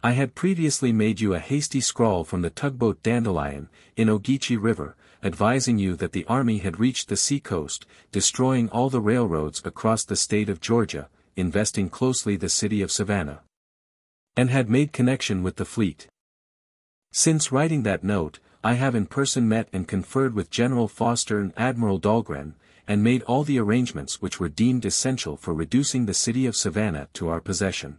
I had previously made you a hasty scrawl from the tugboat Dandelion, in Ogeechee River, advising you that the army had reached the sea-coast, destroying all the railroads across the state of Georgia, investing closely the city of Savannah, and had made connection with the fleet. Since writing that note, I have in person met and conferred with General Foster and Admiral Dahlgren, and made all the arrangements which were deemed essential for reducing the city of Savannah to our possession.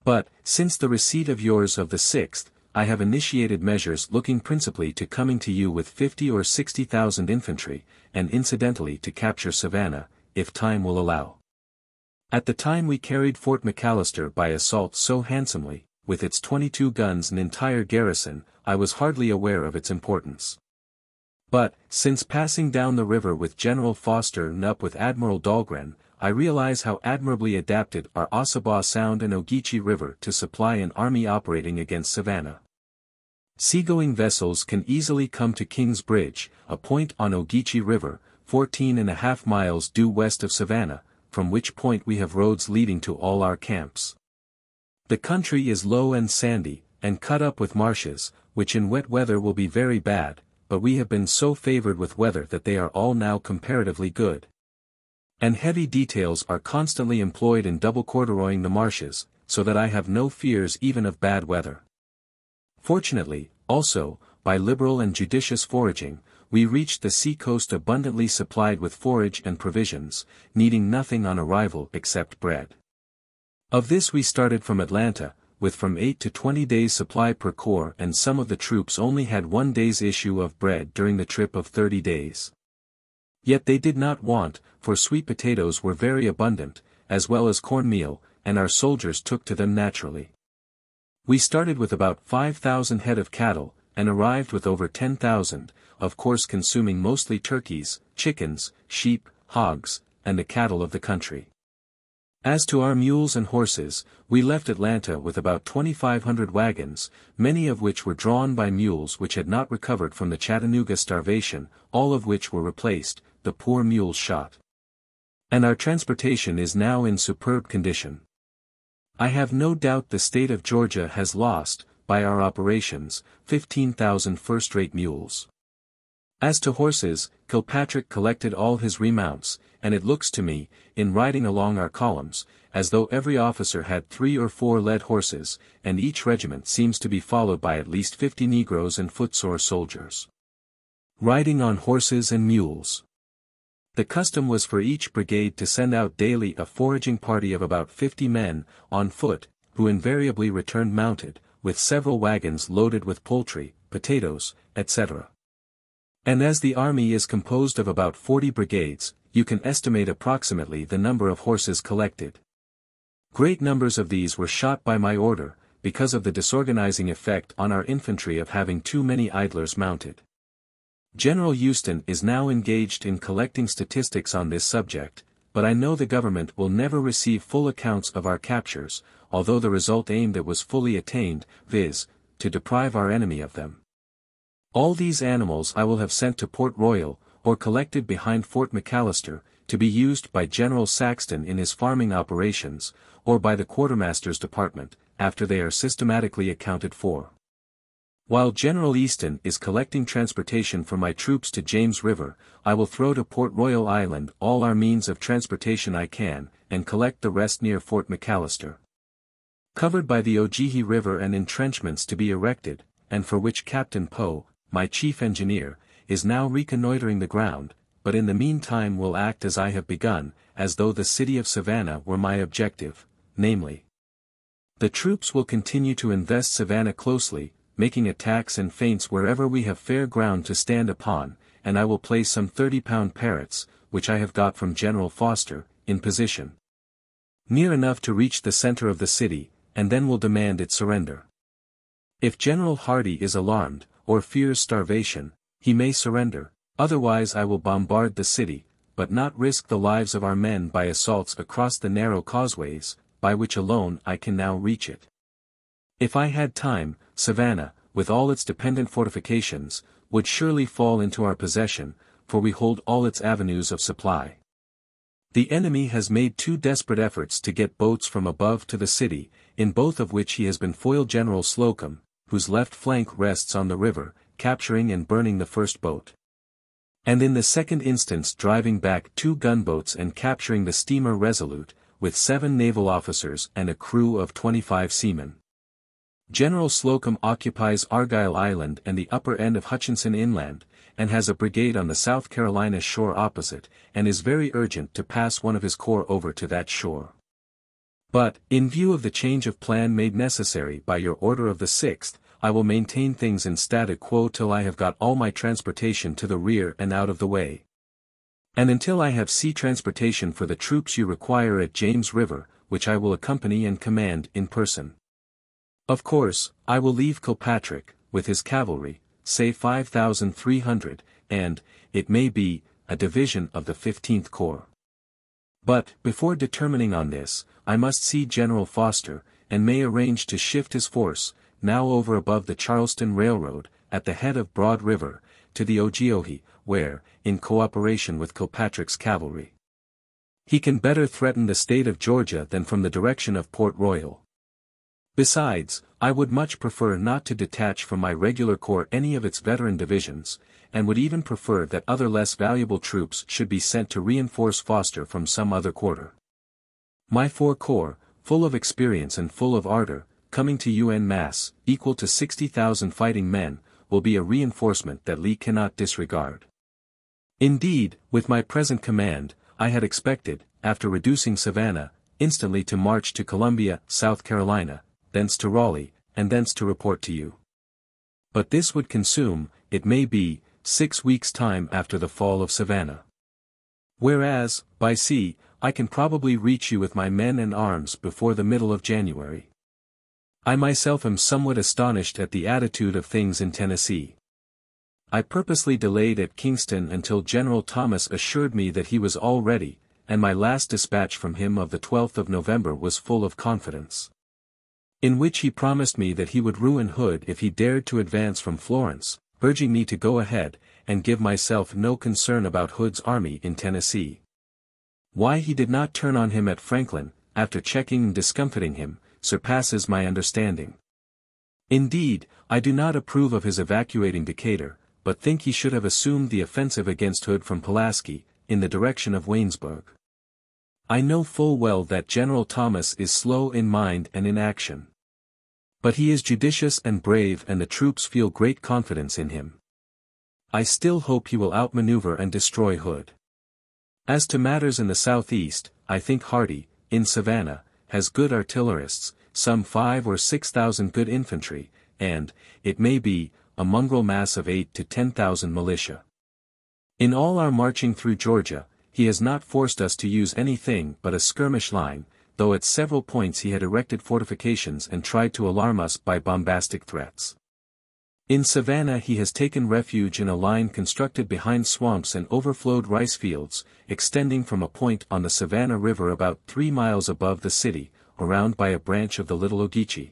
But, since the receipt of yours of the 6th, I have initiated measures looking principally to coming to you with 50 or 60,000 infantry, and incidentally to capture Savannah, if time will allow. At the time we carried Fort McAllister by assault so handsomely, with its 22 guns and entire garrison, I was hardly aware of its importance. But, since passing down the river with General Foster and up with Admiral Dahlgren, I realize how admirably adapted are Ossabaw Sound and Ogeechee River to supply an army operating against Savannah. Seagoing vessels can easily come to King's Bridge, a point on Ogeechee River, 14.5 miles due west of Savannah, from which point we have roads leading to all our camps. The country is low and sandy, and cut up with marshes, which in wet weather will be very bad, but we have been so favored with weather that they are all now comparatively good. And heavy details are constantly employed in double corduroying the marshes, so that I have no fears even of bad weather. Fortunately, also, by liberal and judicious foraging, we reached the sea-coast abundantly supplied with forage and provisions, needing nothing on arrival except bread. Of this we started from Atlanta, with from 8 to 20 days' supply per corps, and some of the troops only had 1 day's issue of bread during the trip of 30 days. Yet they did not want, for sweet potatoes were very abundant, as well as cornmeal, and our soldiers took to them naturally. We started with about 5,000 head of cattle, and arrived with over 10,000, of course consuming mostly turkeys, chickens, sheep, hogs, and the cattle of the country. As to our mules and horses, we left Atlanta with about 2,500 wagons, many of which were drawn by mules which had not recovered from the Chattanooga starvation, all of which were replaced, the poor mules shot. And our transportation is now in superb condition. I have no doubt the state of Georgia has lost, by our operations, 15,000 first-rate mules. As to horses, Kilpatrick collected all his remounts, and it looks to me, in riding along our columns, as though every officer had 3 or 4 led horses, and each regiment seems to be followed by at least 50 Negroes and footsore soldiers. Riding on horses and mules. The custom was for each brigade to send out daily a foraging party of about 50 men, on foot, who invariably returned mounted, with several wagons loaded with poultry, potatoes, etc. And as the army is composed of about 40 brigades, you can estimate approximately the number of horses collected. Great numbers of these were shot by my order, because of the disorganizing effect on our infantry of having too many idlers mounted. General Houston is now engaged in collecting statistics on this subject, but I know the government will never receive full accounts of our captures, although the result aimed at was fully attained, viz., to deprive our enemy of them. All these animals I will have sent to Port Royal, or collected behind Fort McAllister, to be used by General Saxton in his farming operations, or by the Quartermaster's Department, after they are systematically accounted for. While General Easton is collecting transportation for my troops to James River, I will throw to Port Royal Island all our means of transportation I can, and collect the rest near Fort McAllister. covered by the Ogeechee River and entrenchments to be erected, and for which Captain Poe, my chief engineer, is now reconnoitering the ground, but in the meantime will act as I have begun, as though the city of Savannah were my objective, namely. The troops will continue to invest Savannah closely, making attacks and feints wherever we have fair ground to stand upon, and I will place some 30-pound Parrotts, which I have got from General Foster, in position near enough to reach the center of the city, and then will demand its surrender. If General Hardee is alarmed, or fears starvation, he may surrender, otherwise I will bombard the city, but not risk the lives of our men by assaults across the narrow causeways, by which alone I can now reach it. If I had time, Savannah, with all its dependent fortifications, would surely fall into our possession, for we hold all its avenues of supply. The enemy has made 2 desperate efforts to get boats from above to the city, in both of which he has been foiled. General Slocum, whose left flank rests on the river, capturing and burning the first boat. And in the second instance driving back 2 gunboats and capturing the steamer Resolute, with 7 naval officers and a crew of 25 seamen. General Slocum occupies Argyle Island and the upper end of Hutchinson Inland, and has a brigade on the South Carolina shore opposite, and is very urgent to pass one of his corps over to that shore. But, in view of the change of plan made necessary by your order of the 6th, I will maintain things in statu quo till I have got all my transportation to the rear and out of the way. And until I have sea transportation for the troops you require at James River, which I will accompany and command in person. Of course, I will leave Kilpatrick, with his cavalry, say 5,300, and, it may be, a division of the 15th Corps. But, before determining on this, I must see General Foster, and may arrange to shift his force, now over above the Charleston Railroad, at the head of Broad River, to the Ogeechee, where, in cooperation with Kilpatrick's cavalry, he can better threaten the state of Georgia than from the direction of Port Royal. Besides, I would much prefer not to detach from my regular corps any of its veteran divisions, and would even prefer that other less valuable troops should be sent to reinforce Foster from some other quarter. My 4 corps, full of experience and full of ardor, coming to you en masse, equal to 60,000 fighting men, will be a reinforcement that Lee cannot disregard. Indeed, with my present command, I had expected, after reducing Savannah, instantly to march to Columbia, South Carolina, thence to Raleigh, and thence to report to you. But this would consume, it may be, 6 weeks' time after the fall of Savannah. Whereas, by sea, I can probably reach you with my men and arms before the middle of January. I myself am somewhat astonished at the attitude of things in Tennessee. I purposely delayed at Kingston until General Thomas assured me that he was all ready, and my last dispatch from him of the 12th of November was full of confidence, in which he promised me that he would ruin Hood if he dared to advance from Florence, urging me to go ahead, and give myself no concern about Hood's army in Tennessee. Why he did not turn on him at Franklin, after checking and discomfiting him, surpasses my understanding. Indeed, I do not approve of his evacuating Decatur, but think he should have assumed the offensive against Hood from Pulaski, in the direction of Waynesburg. I know full well that General Thomas is slow in mind and in action. But he is judicious and brave, and the troops feel great confidence in him. I still hope he will outmaneuver and destroy Hood. As to matters in the southeast, I think Hardee, in Savannah, has good artillerists, some 5,000 or 6,000 good infantry, and, it may be, a mongrel mass of 8,000 to 10,000 militia. In all our marching through Georgia, he has not forced us to use anything but a skirmish line, though at several points he had erected fortifications and tried to alarm us by bombastic threats. In Savannah he has taken refuge in a line constructed behind swamps and overflowed rice fields, extending from a point on the Savannah River about 3 miles above the city, around by a branch of the Little Ogeechee,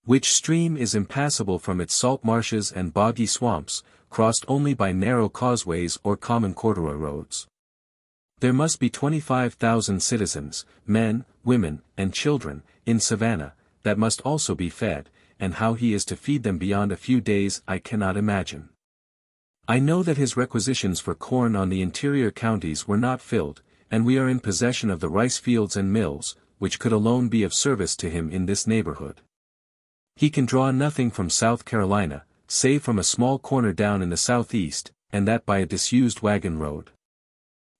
which stream is impassable from its salt marshes and boggy swamps, crossed only by narrow causeways or common corduroy roads. There must be 25,000 citizens, men, women, and children, in Savannah, that must also be fed, and how he is to feed them beyond a few days I cannot imagine. I know that his requisitions for corn on the interior counties were not filled, and we are in possession of the rice fields and mills, which could alone be of service to him in this neighborhood. He can draw nothing from South Carolina, save from a small corner down in the southeast, and that by a disused wagon road.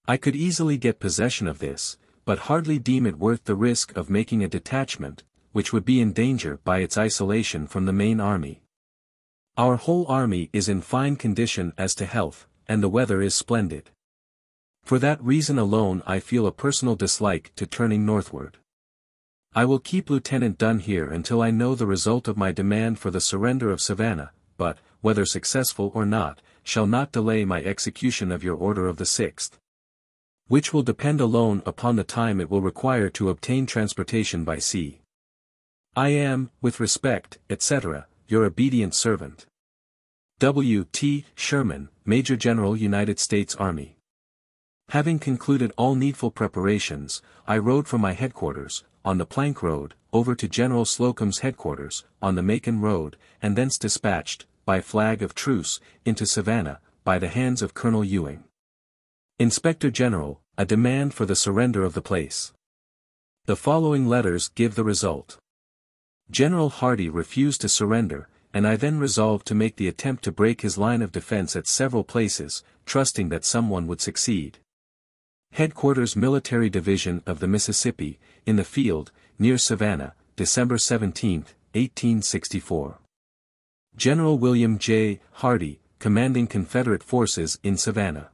I could easily get possession of this, but hardly deem it worth the risk of making a detachment, which would be in danger by its isolation from the main army. Our whole army is in fine condition as to health, and the weather is splendid. For that reason alone I feel a personal dislike to turning northward. I will keep Lieutenant Dunn here until I know the result of my demand for the surrender of Savannah, but, whether successful or not, shall not delay my execution of your order of the 6th. Which will depend alone upon the time it will require to obtain transportation by sea. I am, with respect, etc., your obedient servant. W. T. Sherman, Major General United States Army. Having concluded all needful preparations, I rode from my headquarters, on the Plank Road, over to General Slocum's headquarters, on the Macon Road, and thence dispatched, by flag of truce, into Savannah, by the hands of Colonel Ewing. Inspector General, a demand for the surrender of the place. The following letters give the result. General Hardee refused to surrender, and I then resolved to make the attempt to break his line of defense at several places, trusting that someone would succeed. Headquarters Military Division of the Mississippi, in the field, near Savannah, December 17, 1864. General William J. Hardee, commanding Confederate forces in Savannah.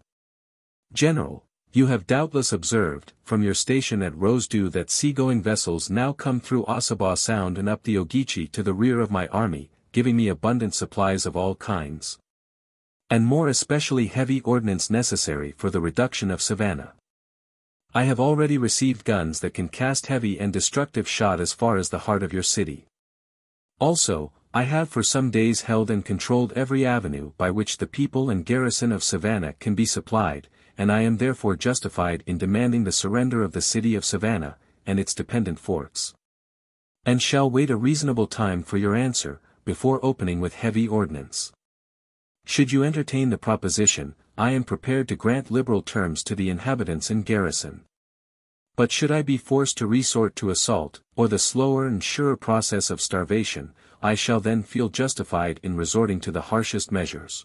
General, you have doubtless observed, from your station at Rosedew that seagoing vessels now come through Ossabaw Sound and up the Ogeechee to the rear of my army, giving me abundant supplies of all kinds. And more especially heavy ordnance necessary for the reduction of Savannah. I have already received guns that can cast heavy and destructive shot as far as the heart of your city. Also, I have for some days held and controlled every avenue by which the people and garrison of Savannah can be supplied, and I am therefore justified in demanding the surrender of the city of Savannah, and its dependent forts. And shall wait a reasonable time for your answer, before opening with heavy ordnance. Should you entertain the proposition, I am prepared to grant liberal terms to the inhabitants and garrison. But should I be forced to resort to assault, or the slower and surer process of starvation, I shall then feel justified in resorting to the harshest measures.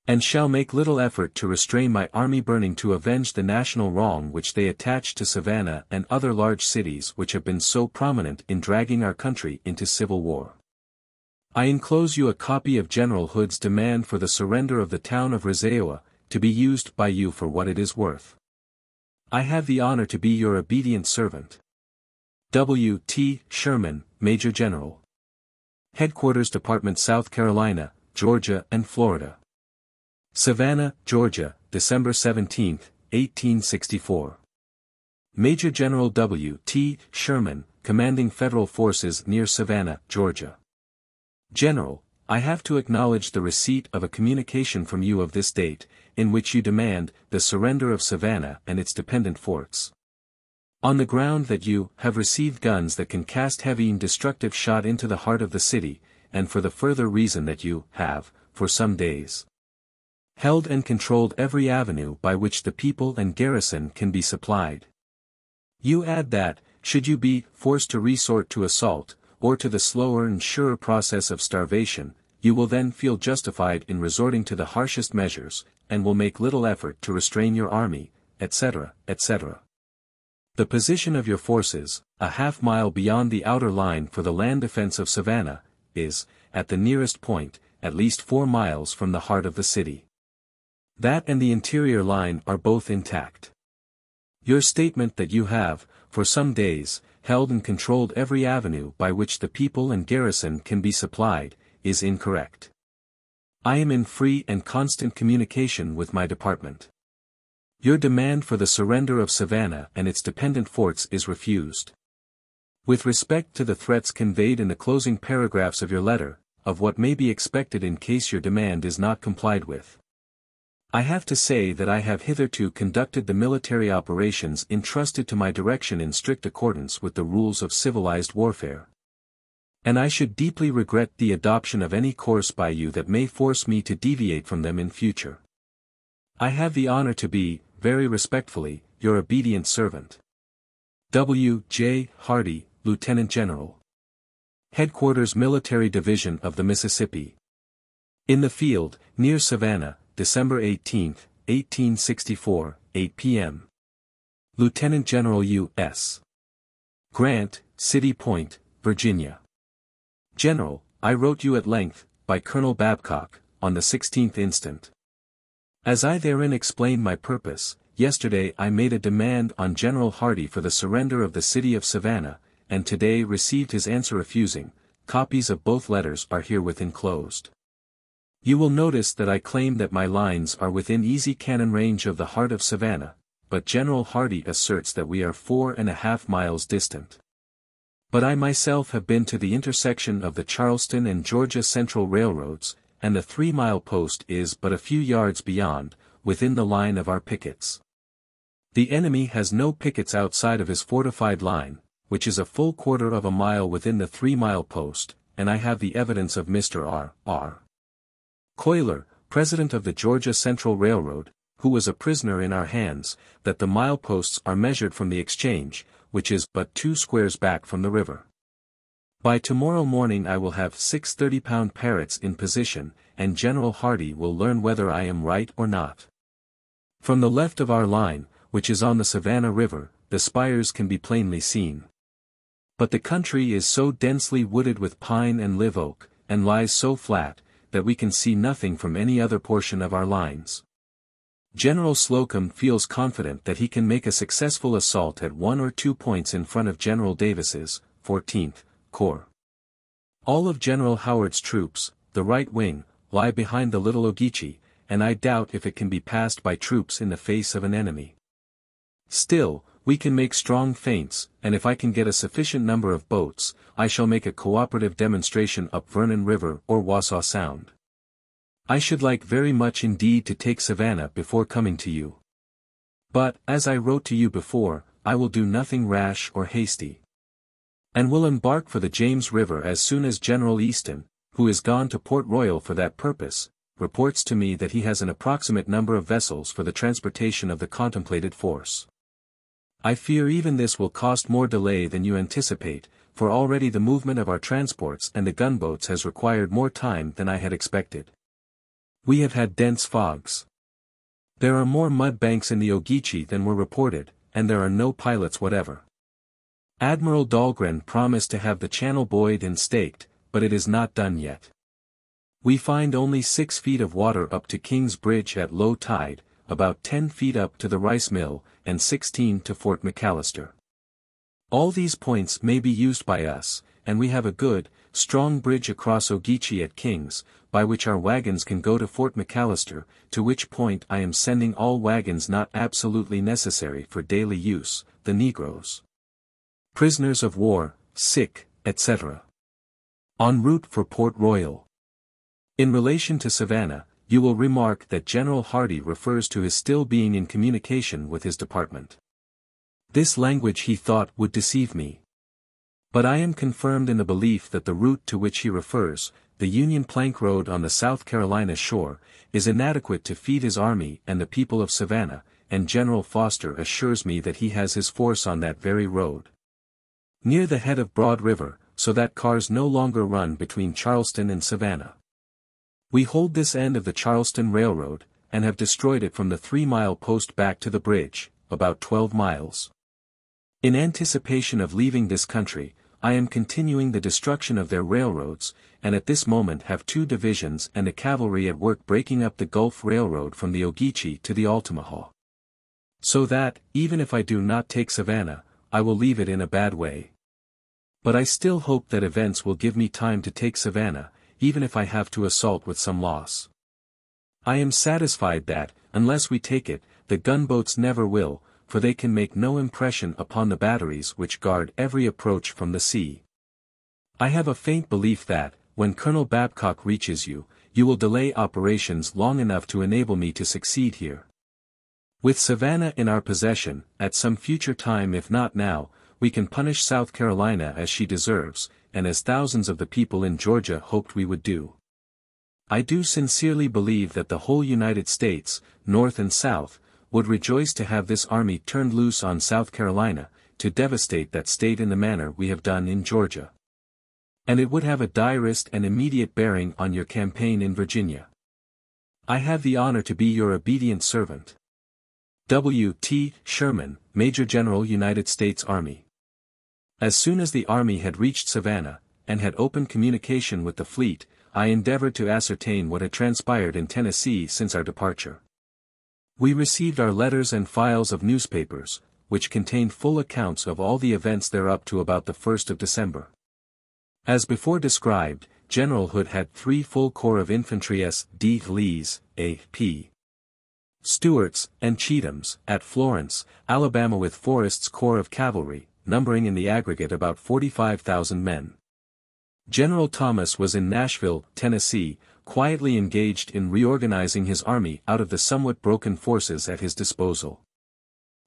And shall make little effort to restrain my army burning to avenge the national wrong which they attach to Savannah and other large cities which have been so prominent in dragging our country into civil war. I enclose you a copy of General Hood's demand for the surrender of the town of Resaoa, to be used by you for what it is worth. I have the honor to be your obedient servant. W. T. Sherman, Major General. Headquarters Department South Carolina, Georgia and Florida. Savannah, Georgia, December 17, 1864. Major General W. T. Sherman, commanding Federal forces near Savannah, Georgia. General, I have to acknowledge the receipt of a communication from you of this date, in which you demand the surrender of Savannah and its dependent forts. On the ground that you have received guns that can cast heavy and destructive shot into the heart of the city, and for the further reason that you have, for some days, held and controlled every avenue by which the people and garrison can be supplied. You add that, should you be forced to resort to assault, or to the slower and surer process of starvation, you will then feel justified in resorting to the harshest measures, and will make little effort to restrain your army, etc., etc. The position of your forces, a half-mile beyond the outer line for the land defense of Savannah, is, at the nearest point, at least 4 miles from the heart of the city. That and the interior line are both intact. Your statement that you have, for some days, held and controlled every avenue by which the people and garrison can be supplied, is incorrect. I am in free and constant communication with my department. Your demand for the surrender of Savannah and its dependent forts is refused. With respect to the threats conveyed in the closing paragraphs of your letter, of what may be expected in case your demand is not complied with, I have to say that I have hitherto conducted the military operations entrusted to my direction in strict accordance with the rules of civilized warfare. And I should deeply regret the adoption of any course by you that may force me to deviate from them in future. I have the honor to be, very respectfully, your obedient servant. W. J. Hardee, Lieutenant General. Headquarters Military Division of the Mississippi. In the field, near Savannah, December 18, 1864, 8 p.m. Lieutenant General U.S. Grant, City Point, Virginia. General, I wrote you at length, by Colonel Babcock, on the 16th instant. As I therein explained my purpose, yesterday I made a demand on General Hardee for the surrender of the city of Savannah, and today received his answer refusing. Copies of both letters are herewith enclosed. You will notice that I claim that my lines are within easy cannon range of the heart of Savannah, but General Hardee asserts that we are 4.5 miles distant. But I myself have been to the intersection of the Charleston and Georgia Central Railroads, and the 3-mile post is but a few yards beyond, within the line of our pickets. The enemy has no pickets outside of his fortified line, which is a full quarter of a mile within the 3-mile post, and I have the evidence of Mr. R. Coiler, president of the Georgia Central Railroad, who was a prisoner in our hands, that the mileposts are measured from the exchange, which is but 2 squares back from the river. By tomorrow morning I will have 6 30-pound Parrotts in position, and General Hardee will learn whether I am right or not. From the left of our line, which is on the Savannah River, the spires can be plainly seen. But the country is so densely wooded with pine and live oak, and lies so flat, that we can see nothing from any other portion of our lines. General Slocum feels confident that he can make a successful assault at 1 or 2 points in front of General Davis's 14th Corps. All of General Howard's troops, the right wing, lie behind the Little Ogeechee, and I doubt if it can be passed by troops in the face of an enemy. Still, we can make strong feints, and if I can get a sufficient number of boats, I shall make a cooperative demonstration up Vernon River or Wassaw Sound. I should like very much indeed to take Savannah before coming to you. But, as I wrote to you before, I will do nothing rash or hasty. And will embark for the James River as soon as General Easton, who is gone to Port Royal for that purpose, reports to me that he has an approximate number of vessels for the transportation of the contemplated force. I fear even this will cost more delay than you anticipate, for already the movement of our transports and the gunboats has required more time than I had expected. We have had dense fogs. There are more mud banks in the Ogeechee than were reported, and there are no pilots whatever. Admiral Dahlgren promised to have the channel buoyed and staked, but it is not done yet. We find only 6 feet of water up to King's Bridge at low tide, about 10 feet up to the rice mill, and 16 to Fort McAllister. All these points may be used by us, and we have a good, strong bridge across Ogeechee at King's, by which our wagons can go to Fort McAllister, to which point I am sending all wagons not absolutely necessary for daily use, the negroes, prisoners of war, sick, etc. En route for Port Royal. In relation to Savannah, you will remark that General Hardee refers to his still being in communication with his department. This language he thought would deceive me. But I am confirmed in the belief that the route to which he refers, the Union Plank Road on the South Carolina shore, is inadequate to feed his army and the people of Savannah, and General Foster assures me that he has his force on that very road. Near the head of Broad River, so that cars no longer run between Charleston and Savannah. We hold this end of the Charleston Railroad, and have destroyed it from the 3-mile post back to the bridge, about 12 miles. In anticipation of leaving this country, I am continuing the destruction of their railroads, and at this moment have 2 divisions and a cavalry at work breaking up the Gulf Railroad from the Ogeechee to the Altamahaw. So that, even if I do not take Savannah, I will leave it in a bad way. But I still hope that events will give me time to take Savannah, even if I have to assault with some loss. I am satisfied that, unless we take it, the gunboats never will, for they can make no impression upon the batteries which guard every approach from the sea. I have a faint belief that, when Colonel Babcock reaches you, you will delay operations long enough to enable me to succeed here. With Savannah in our possession, at some future time if not now, we can punish South Carolina as she deserves, and as thousands of the people in Georgia hoped we would do. I do sincerely believe that the whole United States, North and South, would rejoice to have this army turned loose on South Carolina, to devastate that state in the manner we have done in Georgia. And it would have a direst and immediate bearing on your campaign in Virginia. I have the honor to be your obedient servant. W. T. Sherman, Major General United States Army. As soon as the army had reached Savannah, and had opened communication with the fleet, I endeavored to ascertain what had transpired in Tennessee since our departure. We received our letters and files of newspapers, which contained full accounts of all the events there up to about the 1st of December. As before described, General Hood had 3 full corps of infantry S. D. Lee's, A. P. Stewart's, and Cheatham's, at Florence, Alabama, with Forrest's corps of cavalry, numbering in the aggregate about 45,000 men. General Thomas was in Nashville, Tennessee, quietly engaged in reorganizing his army out of the somewhat broken forces at his disposal.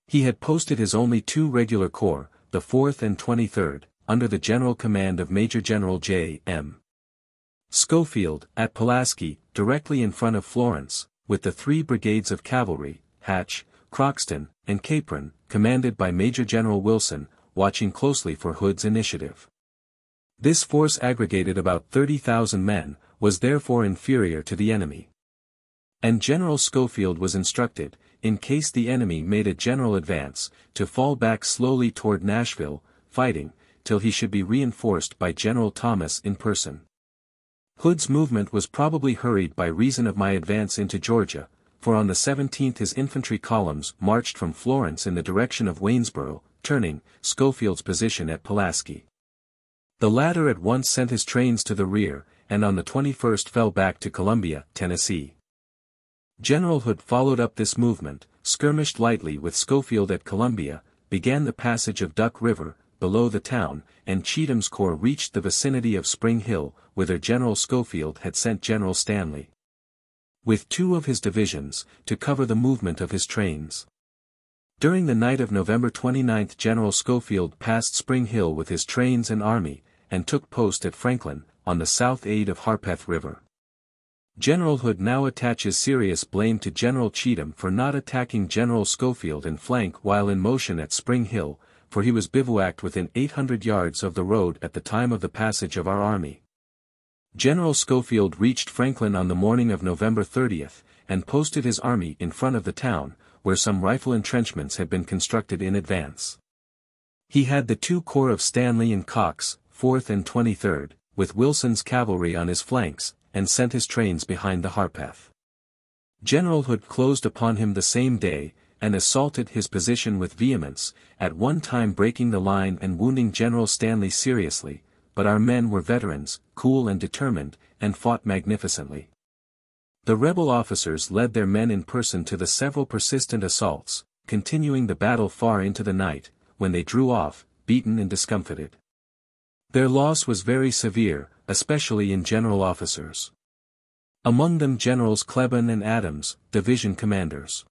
He had posted his only 2 regular corps, the 4th and 23rd, under the general command of Major General J. M. Schofield, at Pulaski, directly in front of Florence, with the 3 brigades of cavalry, Hatch, Croxton, and Capron, commanded by Major General Wilson, watching closely for Hood's initiative. This force, aggregated about 30,000 men, was therefore inferior to the enemy. And General Schofield was instructed, in case the enemy made a general advance, to fall back slowly toward Nashville, fighting, till he should be reinforced by General Thomas in person. Hood's movement was probably hurried by reason of my advance into Georgia, for on the 17th his infantry columns marched from Florence in the direction of Waynesboro, turning Schofield's position at Pulaski. The latter at once sent his trains to the rear, and on the 21st fell back to Columbia, Tennessee. General Hood followed up this movement, skirmished lightly with Schofield at Columbia, began the passage of Duck River, below the town, and Cheatham's corps reached the vicinity of Spring Hill, whither General Schofield had sent General Stanley, with 2 of his divisions, to cover the movement of his trains. During the night of November 29 General Schofield passed Spring Hill with his trains and army, and took post at Franklin, on the south aid of Harpeth River. General Hood now attaches serious blame to General Cheatham for not attacking General Schofield in flank while in motion at Spring Hill, for he was bivouacked within 800 yards of the road at the time of the passage of our army. General Schofield reached Franklin on the morning of November 30, and posted his army in front of the town, where some rifle entrenchments had been constructed in advance. He had the 2 corps of Stanley and Cox, 4th and 23rd, with Wilson's cavalry on his flanks, and sent his trains behind the Harpeth. General Hood closed upon him the same day, and assaulted his position with vehemence, at one time breaking the line and wounding General Stanley seriously, but our men were veterans, cool and determined, and fought magnificently. The rebel officers led their men in person to the several persistent assaults, continuing the battle far into the night, when they drew off, beaten and discomfited. Their loss was very severe, especially in general officers. Among them Generals Cleburne and Adams, division commanders.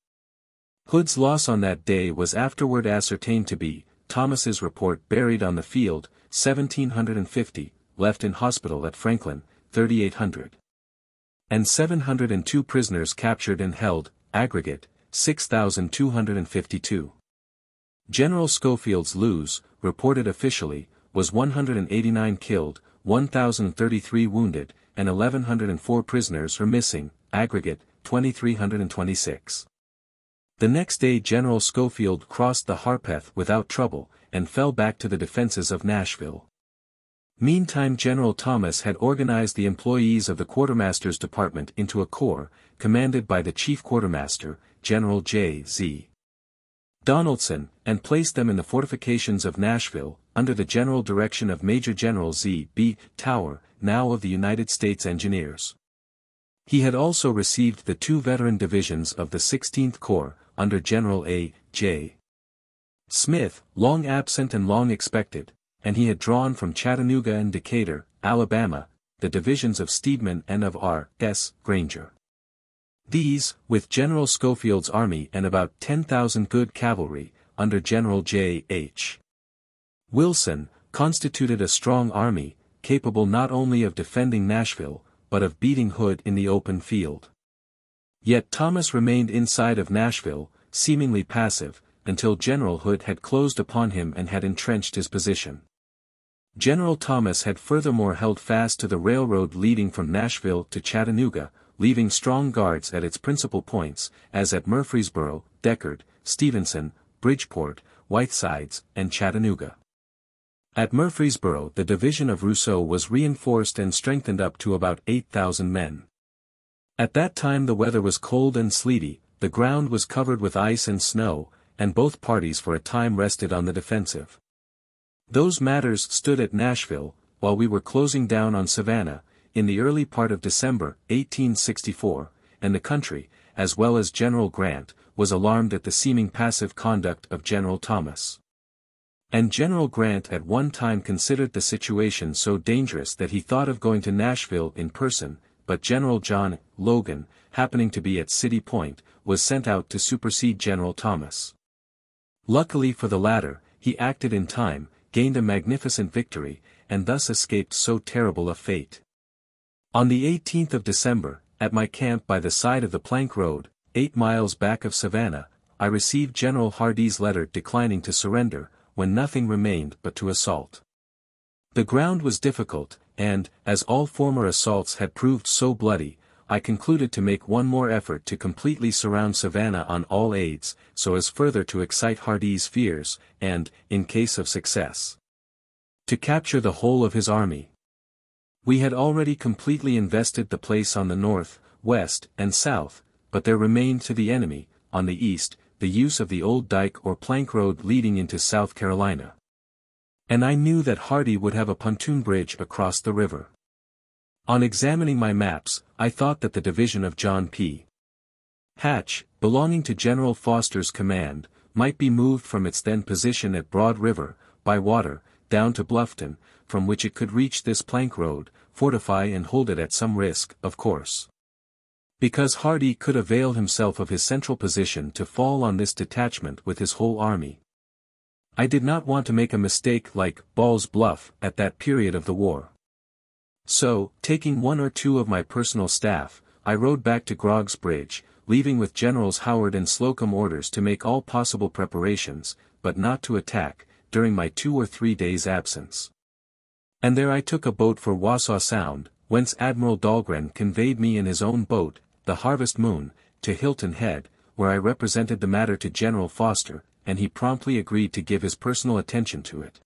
Hood's loss on that day was afterward ascertained to be, Thomas's report buried on the field, 1,750, left in hospital at Franklin, 3,800. And 702 prisoners captured and held, aggregate, 6,252. General Schofield's lose, reported officially, was 189 killed, 1,033 wounded, and 1,104 prisoners were missing, aggregate, 2,326. The next day General Schofield crossed the Harpeth without trouble, and fell back to the defenses of Nashville. Meantime General Thomas had organized the employees of the Quartermaster's Department into a corps, commanded by the Chief Quartermaster, General J. Z. Donaldson, and placed them in the fortifications of Nashville, under the general direction of Major General Z. B. Tower, now of the United States Engineers. He had also received the 2 veteran divisions of the 16th Corps, under General A. J. Smith, long absent and long expected, and he had drawn from Chattanooga and Decatur, Alabama, the divisions of Steedman and of R. S. Granger. These, with General Schofield's army and about 10,000 good cavalry, under General J. H. Wilson, constituted a strong army, capable not only of defending Nashville, but of beating Hood in the open field. Yet Thomas remained inside of Nashville, seemingly passive, until General Hood had closed upon him and had entrenched his position. General Thomas had furthermore held fast to the railroad leading from Nashville to Chattanooga, leaving strong guards at its principal points, as at Murfreesboro, Deckard, Stevenson, Bridgeport, Whitesides, and Chattanooga. At Murfreesboro the division of Rousseau was reinforced and strengthened up to about 8,000 men. At that time the weather was cold and sleety, the ground was covered with ice and snow, and both parties for a time rested on the defensive. Those matters stood at Nashville, while we were closing down on Savannah, in the early part of December, 1864, and the country, as well as General Grant, was alarmed at the seeming passive conduct of General Thomas. And General Grant at one time considered the situation so dangerous that he thought of going to Nashville in person, but General John Logan, happening to be at City Point, was sent out to supersede General Thomas. Luckily for the latter, he acted in time, gained a magnificent victory, and thus escaped so terrible a fate. On the 18th of December, at my camp by the side of the plank road, 8 miles back of Savannah, I received General Hardee's letter declining to surrender, when nothing remained but to assault. The ground was difficult, and, as all former assaults had proved so bloody, I concluded to make one more effort to completely surround Savannah on all aids, so as further to excite Hardee's fears, and, in case of success, to capture the whole of his army. We had already completely invested the place on the north, west, and south, but there remained to the enemy, on the east, the use of the old dike or plank road leading into South Carolina. And I knew that Hardee would have a pontoon bridge across the river. On examining my maps, I thought that the division of John P. Hatch, belonging to General Foster's command, might be moved from its then position at Broad River, by water, down to Bluffton, from which it could reach this plank road, fortify and hold it at some risk, of course. Because Hardee could avail himself of his central position to fall on this detachment with his whole army. I did not want to make a mistake like Ball's Bluff at that period of the war. So, taking one or two of my personal staff, I rode back to Grog's Bridge, leaving with Generals Howard and Slocum orders to make all possible preparations, but not to attack, during my 2 or 3 days' absence. And there I took a boat for Wassaw Sound, whence Admiral Dahlgren conveyed me in his own boat, the Harvest Moon, to Hilton Head, where I represented the matter to General Foster, and he promptly agreed to give his personal attention to it.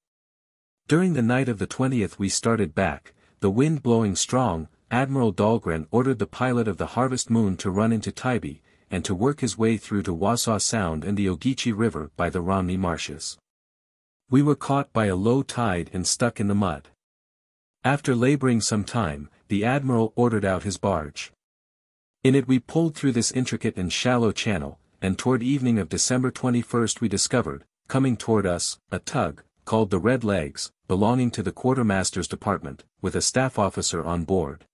During the night of the 20th we started back, the wind blowing strong. Admiral Dahlgren ordered the pilot of the Harvest Moon to run into Tybee, and to work his way through to Wassaw Sound and the Ogeechee River by the Romney Marshes. We were caught by a low tide and stuck in the mud. After laboring some time, the Admiral ordered out his barge. In it we pulled through this intricate and shallow channel, and toward evening of December 21st we discovered, coming toward us, a tug, called the Red Legs, belonging to the quartermaster's department, with a staff officer on board.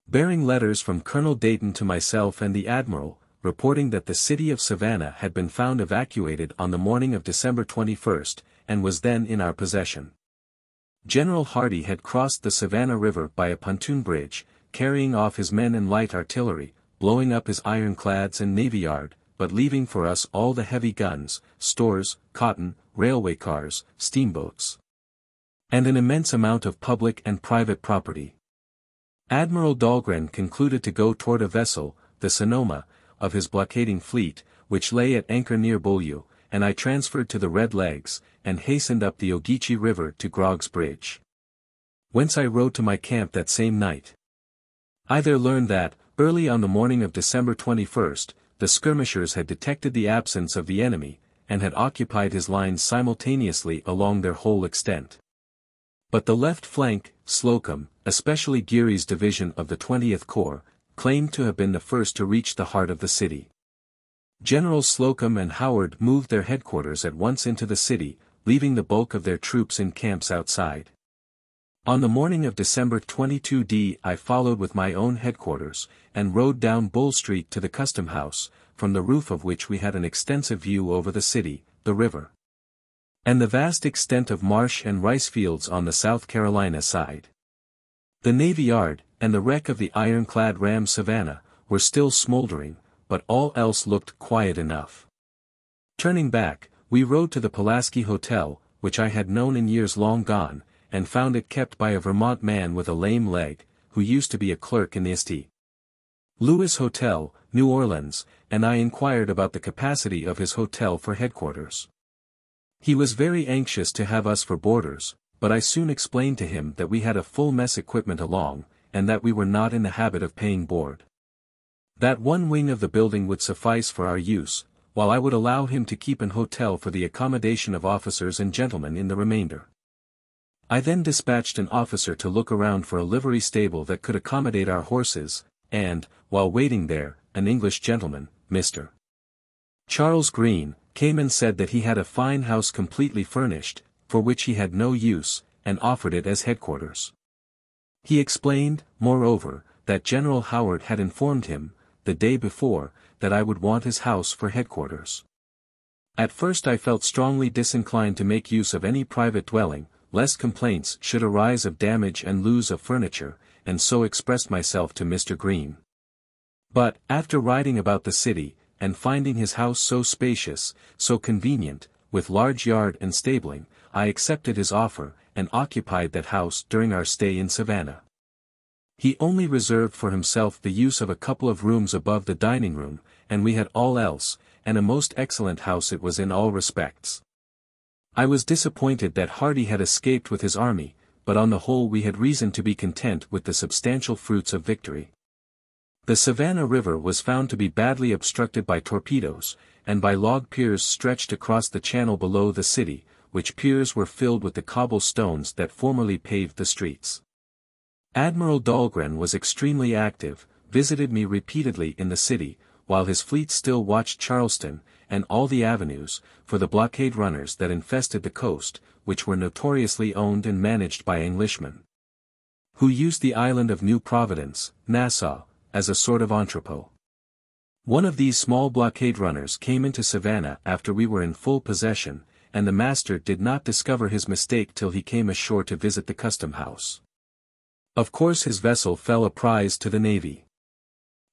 Bearing letters from Colonel Dayton to myself and the Admiral, reporting that the city of Savannah had been found evacuated on the morning of December 21st, and was then in our possession. General Hardee had crossed the Savannah River by a pontoon bridge, carrying off his men and light artillery, blowing up his ironclads and navy yard, but leaving for us all the heavy guns, stores, cotton, railway cars, steamboats, and an immense amount of public and private property. Admiral Dahlgren concluded to go toward a vessel, the Sonoma, of his blockading fleet, which lay at anchor near Beaulieu, and I transferred to the Red Legs, and hastened up the Ogeechee River to Grog's Bridge, whence I rode to my camp that same night. I there learned that, early on the morning of December 21st, the skirmishers had detected the absence of the enemy, and had occupied his lines simultaneously along their whole extent. But the left flank, Slocum, especially Geary's division of the 20th Corps, claimed to have been the first to reach the heart of the city. Generals Slocum and Howard moved their headquarters at once into the city, leaving the bulk of their troops in camps outside. On the morning of December 22d I followed with my own headquarters, and rode down Bull Street to the Custom House, from the roof of which we had an extensive view over the city, the river, and the vast extent of marsh and rice fields on the South Carolina side. The Navy Yard, and the wreck of the ironclad ram Savannah, were still smoldering, but all else looked quiet enough. Turning back, we rode to the Pulaski Hotel, which I had known in years long gone, and found it kept by a Vermont man with a lame leg, who used to be a clerk in the St. Louis Hotel, New Orleans, and I inquired about the capacity of his hotel for headquarters. He was very anxious to have us for boarders, but I soon explained to him that we had a full mess equipment along, and that we were not in the habit of paying board. That one wing of the building would suffice for our use, while I would allow him to keep an hotel for the accommodation of officers and gentlemen in the remainder. I then dispatched an officer to look around for a livery stable that could accommodate our horses, and, while waiting there, an English gentleman, Mr. Charles Green, came and said that he had a fine house completely furnished, for which he had no use, and offered it as headquarters. He explained, moreover, that General Howard had informed him, the day before, that I would want his house for headquarters. At first I felt strongly disinclined to make use of any private dwelling, lest complaints should arise of damage and loss of furniture, and so expressed myself to Mr. Green. But, after riding about the city, and finding his house so spacious, so convenient, with large yard and stabling, I accepted his offer, and occupied that house during our stay in Savannah. He only reserved for himself the use of a couple of rooms above the dining room, and we had all else, and a most excellent house it was in all respects. I was disappointed that Hardee had escaped with his army, but on the whole we had reason to be content with the substantial fruits of victory. The Savannah River was found to be badly obstructed by torpedoes, and by log piers stretched across the channel below the city, which piers were filled with the cobble stones that formerly paved the streets. Admiral Dahlgren was extremely active, visited me repeatedly in the city, while his fleet still watched Charleston, and all the avenues, for the blockade runners that infested the coast, which were notoriously owned and managed by Englishmen, who used the island of New Providence, Nassau, as a sort of entrepot. One of these small blockade runners came into Savannah after we were in full possession, and the master did not discover his mistake till he came ashore to visit the custom house. Of course his vessel fell a prize to the navy.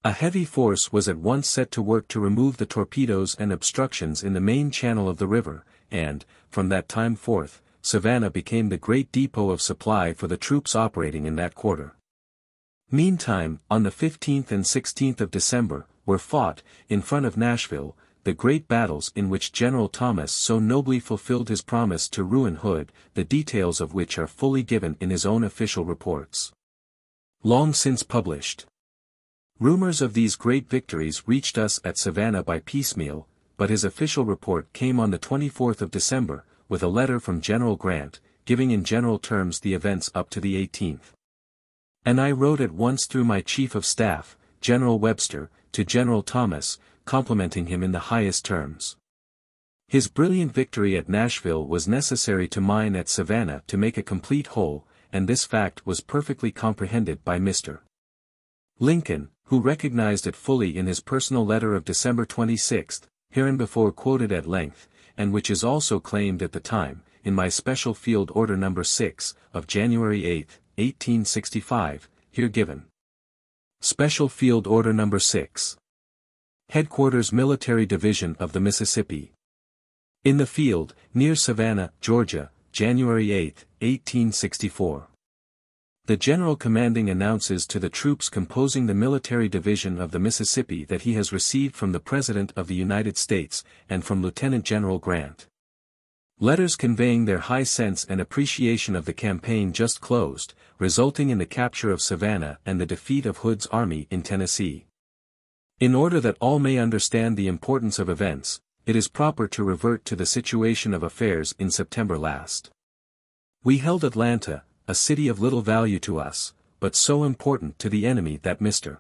A heavy force was at once set to work to remove the torpedoes and obstructions in the main channel of the river, and, from that time forth, Savannah became the great depot of supply for the troops operating in that quarter. Meantime, on the 15th and 16th of December, were fought, in front of Nashville, the great battles in which General Thomas so nobly fulfilled his promise to ruin Hood, the details of which are fully given in his own official reports, long since published. Rumors of these great victories reached us at Savannah by piecemeal, but his official report came on the 24th of December, with a letter from General Grant, giving in general terms the events up to the 18th. And I wrote at once through my Chief of Staff, General Webster, to General Thomas, complimenting him in the highest terms. His brilliant victory at Nashville was necessary to mine at Savannah to make a complete whole, and this fact was perfectly comprehended by Mr. Lincoln, who recognized it fully in his personal letter of December 26, hereinbefore quoted at length, and which is also claimed at the time, in my Special Field Order No. 6, of January 8, 1865, here given. Special Field Order No. 6. Headquarters Military Division of the Mississippi. In the field, near Savannah, Georgia, January 8, 1864. The General Commanding announces to the troops composing the Military Division of the Mississippi that he has received from the President of the United States, and from Lieutenant General Grant, letters conveying their high sense and appreciation of the campaign just closed, resulting in the capture of Savannah and the defeat of Hood's army in Tennessee. In order that all may understand the importance of events, it is proper to revert to the situation of affairs in September last. We held Atlanta, a city of little value to us, but so important to the enemy that Mr.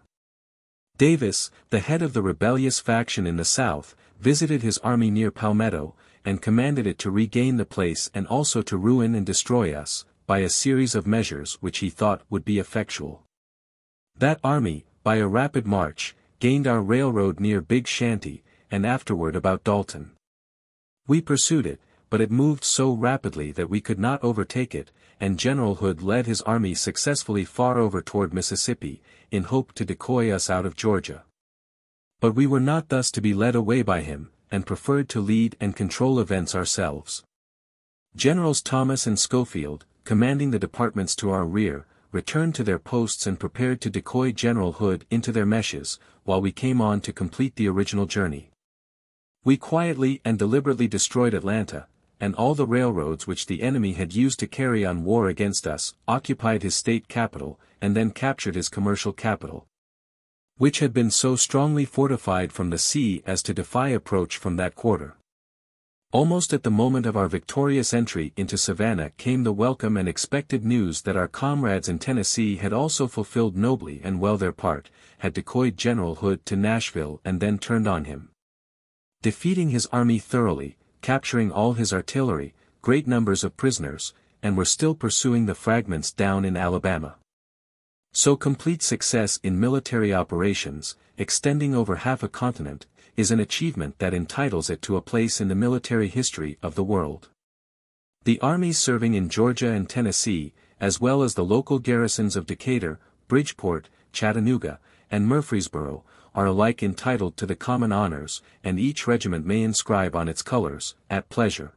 Davis, the head of the rebellious faction in the South, visited his army near Palmetto, and commanded it to regain the place and also to ruin and destroy us, by a series of measures which he thought would be effectual. That army, by a rapid march, gained our railroad near Big Shanty, and afterward about Dalton. We pursued it, but it moved so rapidly that we could not overtake it, and General Hood led his army successfully far over toward Mississippi, in hope to decoy us out of Georgia. But we were not thus to be led away by him, and preferred to lead and control events ourselves. Generals Thomas and Schofield, commanding the departments to our rear, returned to their posts and prepared to decoy General Hood into their meshes, while we came on to complete the original journey. We quietly and deliberately destroyed Atlanta, and all the railroads which the enemy had used to carry on war against us, occupied his state capital, and then captured his commercial capital, which had been so strongly fortified from the sea as to defy approach from that quarter. Almost at the moment of our victorious entry into Savannah came the welcome and expected news that our comrades in Tennessee had also fulfilled nobly and well their part, had decoyed General Hood to Nashville and then turned on him, defeating his army thoroughly, capturing all his artillery, great numbers of prisoners, and were still pursuing the fragments down in Alabama. So complete success in military operations, extending over half a continent, is an achievement that entitles it to a place in the military history of the world. The armies serving in Georgia and Tennessee, as well as the local garrisons of Decatur, Bridgeport, Chattanooga, and Murfreesboro, are alike entitled to the common honors, and each regiment may inscribe on its colors, at pleasure,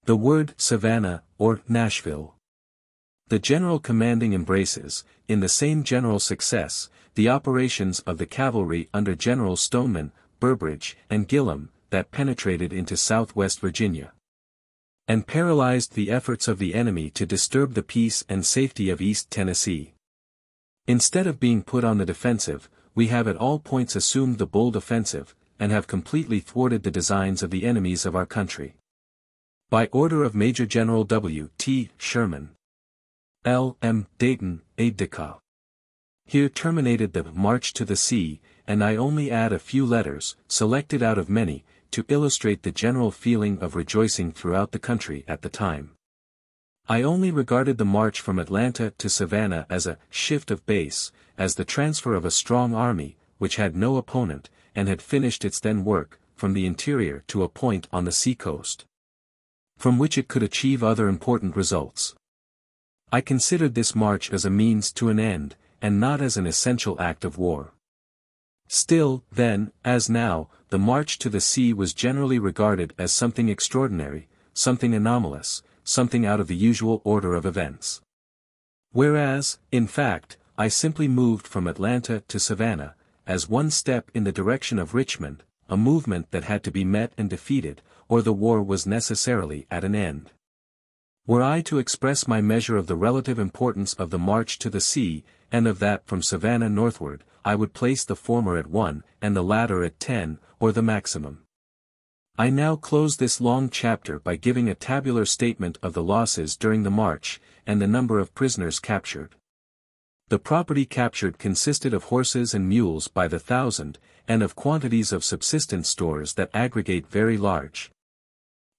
the word Savannah, or Nashville. The general commanding embraces, in the same general success, the operations of the cavalry under Generals Stoneman, Burbridge, and Gillem, that penetrated into southwest Virginia, and paralyzed the efforts of the enemy to disturb the peace and safety of East Tennessee. Instead of being put on the defensive, we have at all points assumed the bold offensive, and have completely thwarted the designs of the enemies of our country. By order of Major General W. T. Sherman, L. M. Dayton, aide-de-camp. Here terminated the March to the Sea, and I only add a few letters, selected out of many, to illustrate the general feeling of rejoicing throughout the country at the time. I only regarded the march from Atlanta to Savannah as a shift of base, as the transfer of a strong army, which had no opponent, and had finished its then work, from the interior to a point on the sea-coast, from which it could achieve other important results. I considered this march as a means to an end, and not as an essential act of war. Still, then, as now, the march to the sea was generally regarded as something extraordinary, something anomalous, something out of the usual order of events. Whereas, in fact, I simply moved from Atlanta to Savannah, as one step in the direction of Richmond, a movement that had to be met and defeated, or the war was necessarily at an end. Were I to express my measure of the relative importance of the march to the sea, and of that from Savannah northward, I would place the former at 1, and the latter at 10, or the maximum. I now close this long chapter by giving a tabular statement of the losses during the march, and the number of prisoners captured. The property captured consisted of horses and mules by the thousand, and of quantities of subsistence stores that aggregate very large,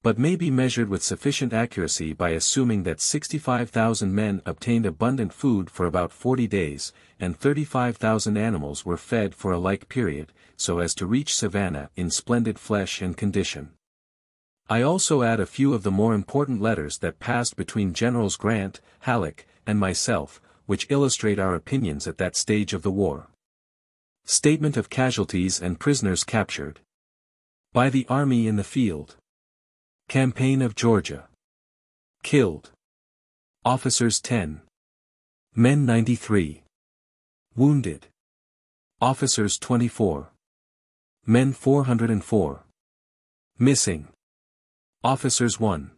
but may be measured with sufficient accuracy by assuming that 65,000 men obtained abundant food for about 40 days, and 35,000 animals were fed for a like period, so as to reach Savannah in splendid flesh and condition. I also add a few of the more important letters that passed between Generals Grant, Halleck, and myself, which illustrate our opinions at that stage of the war. Statement of casualties and prisoners captured by the Army in the field. Campaign of Georgia. Killed. Officers 10. Men 93. Wounded. Officers 24. Men 404. Missing. Officers 1.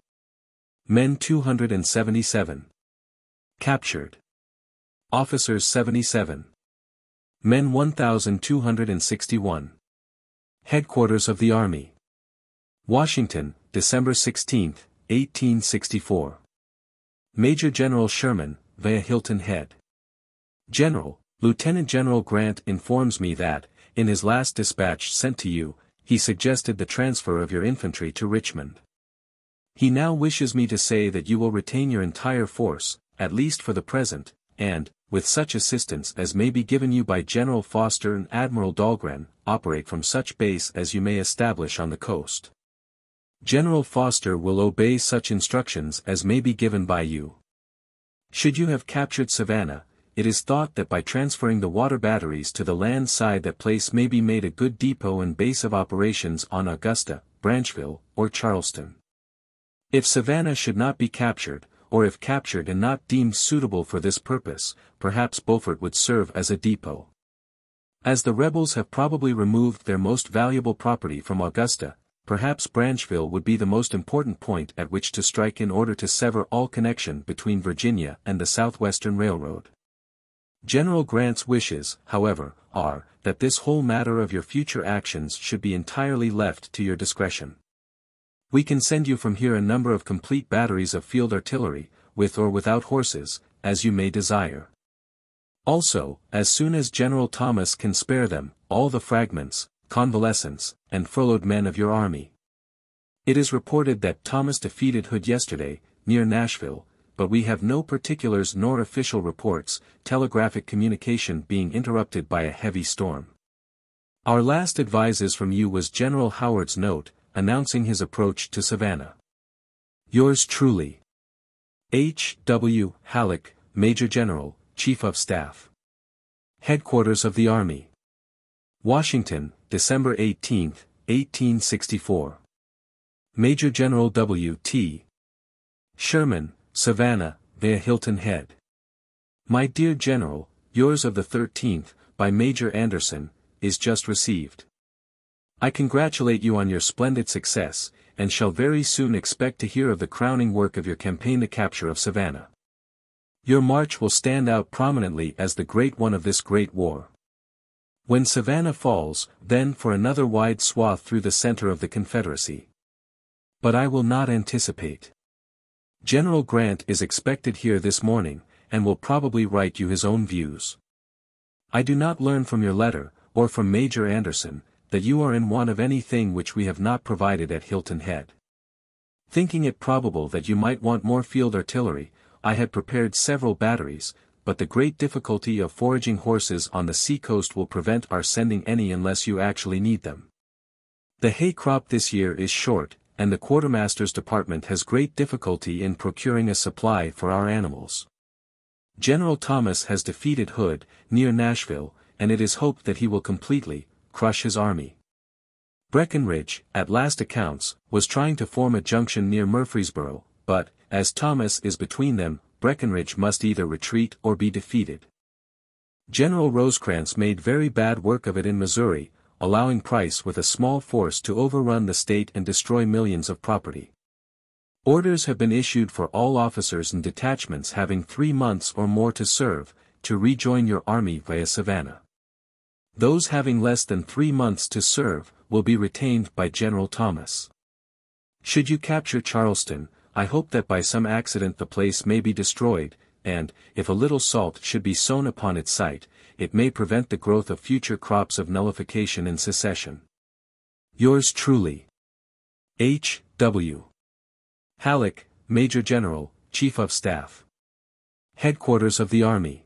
Men 277. Captured. Officers 77. Men 1,261. Headquarters of the Army. Washington, December 16, 1864. Major General Sherman, via Hilton Head. General, Lieutenant General Grant informs me that, in his last dispatch sent to you, he suggested the transfer of your infantry to Richmond. He now wishes me to say that you will retain your entire force, at least for the present, and, with such assistance as may be given you by General Foster and Admiral Dahlgren, operate from such base as you may establish on the coast. General Foster will obey such instructions as may be given by you. Should you have captured Savannah, it is thought that by transferring the water batteries to the land side that place may be made a good depot and base of operations on Augusta, Branchville, or Charleston. If Savannah should not be captured, or if captured and not deemed suitable for this purpose, perhaps Beaufort would serve as a depot. As the rebels have probably removed their most valuable property from Augusta, perhaps Branchville would be the most important point at which to strike in order to sever all connection between Virginia and the Southwestern Railroad. General Grant's wishes, however, are, that this whole matter of your future actions should be entirely left to your discretion. We can send you from here a number of complete batteries of field artillery, with or without horses, as you may desire. Also, as soon as General Thomas can spare them, all the fragments, convalescents, and furloughed men of your army. It is reported that Thomas defeated Hood yesterday, near Nashville, but we have no particulars nor official reports, telegraphic communication being interrupted by a heavy storm. Our last advices from you was General Howard's note, announcing his approach to Savannah. Yours truly. H. W. Halleck, Major General, Chief of Staff. Headquarters of the Army. Washington, December 18, 1864. Major General W. T. Sherman, Savannah, via Hilton Head. My dear General, yours of the 13th, by Major Anderson, is just received. I congratulate you on your splendid success, and shall very soon expect to hear of the crowning work of your campaign, the capture of Savannah. Your march will stand out prominently as the great one of this great war. When Savannah falls, then for another wide swath through the center of the Confederacy. But I will not anticipate. General Grant is expected here this morning, and will probably write you his own views. I do not learn from your letter, or from Major Anderson, that you are in want of anything which we have not provided at Hilton Head. Thinking it probable that you might want more field artillery, I had prepared several batteries, but the great difficulty of foraging horses on the sea-coast will prevent our sending any unless you actually need them. The hay crop this year is short, and the quartermaster's department has great difficulty in procuring a supply for our animals. General Thomas has defeated Hood, near Nashville, and it is hoped that he will completely crush his army. Breckinridge, at last accounts, was trying to form a junction near Murfreesboro, but, as Thomas is between them, Breckinridge must either retreat or be defeated. General Rosecrans made very bad work of it in Missouri, allowing Price with a small force to overrun the state and destroy millions of property. Orders have been issued for all officers and detachments having 3 months or more to serve, to rejoin your army via Savannah. Those having less than 3 months to serve, will be retained by General Thomas. Should you capture Charleston, I hope that by some accident the place may be destroyed, and, if a little salt should be sown upon its site, it may prevent the growth of future crops of nullification and secession. Yours truly. H. W. Halleck, Major General, Chief of Staff. Headquarters of the Army.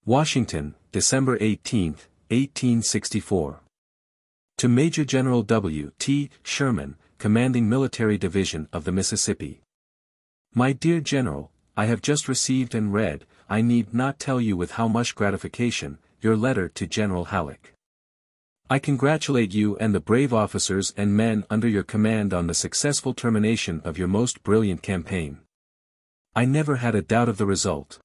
Washington, December 18, 1864. To Major General W. T. Sherman, Commanding Military Division of the Mississippi. My dear General, I have just received and read, I need not tell you with how much gratification, your letter to General Halleck. I congratulate you and the brave officers and men under your command on the successful termination of your most brilliant campaign. I never had a doubt of the result.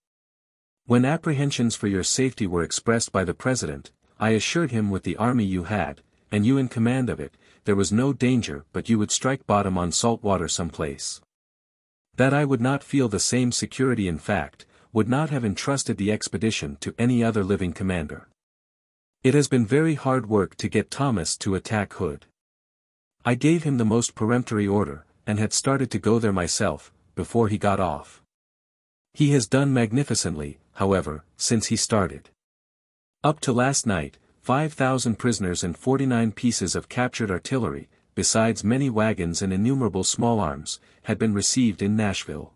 When apprehensions for your safety were expressed by the President, I assured him with the army you had, and you in command of it, there was no danger but you would strike bottom on salt water someplace. That I would not feel the same security, in fact, would not have entrusted the expedition to any other living commander. It has been very hard work to get Thomas to attack Hood. I gave him the most peremptory order, and had started to go there myself, before he got off. He has done magnificently, however, since he started. Up to last night, 5,000 prisoners and 49 pieces of captured artillery, besides many wagons and innumerable small arms, had been received in Nashville.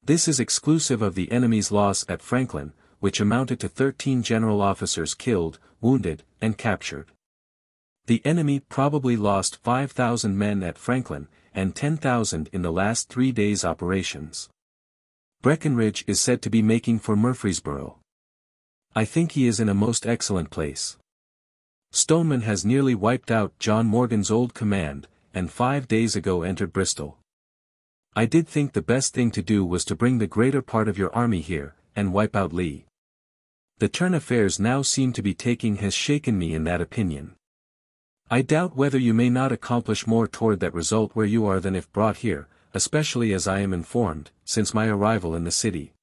This is exclusive of the enemy's loss at Franklin, which amounted to 13 general officers killed, wounded, and captured. The enemy probably lost 5,000 men at Franklin, and 10,000 in the last 3 days' operations. Breckinridge is said to be making for Murfreesboro. I think he is in a most excellent place. Stoneman has nearly wiped out John Morgan's old command, and 5 days ago entered Bristol. I did think the best thing to do was to bring the greater part of your army here, and wipe out Lee. The turn affairs now seem to be taking has shaken me in that opinion. I doubt whether you may not accomplish more toward that result where you are than if brought here, especially as I am informed, since my arrival in the city,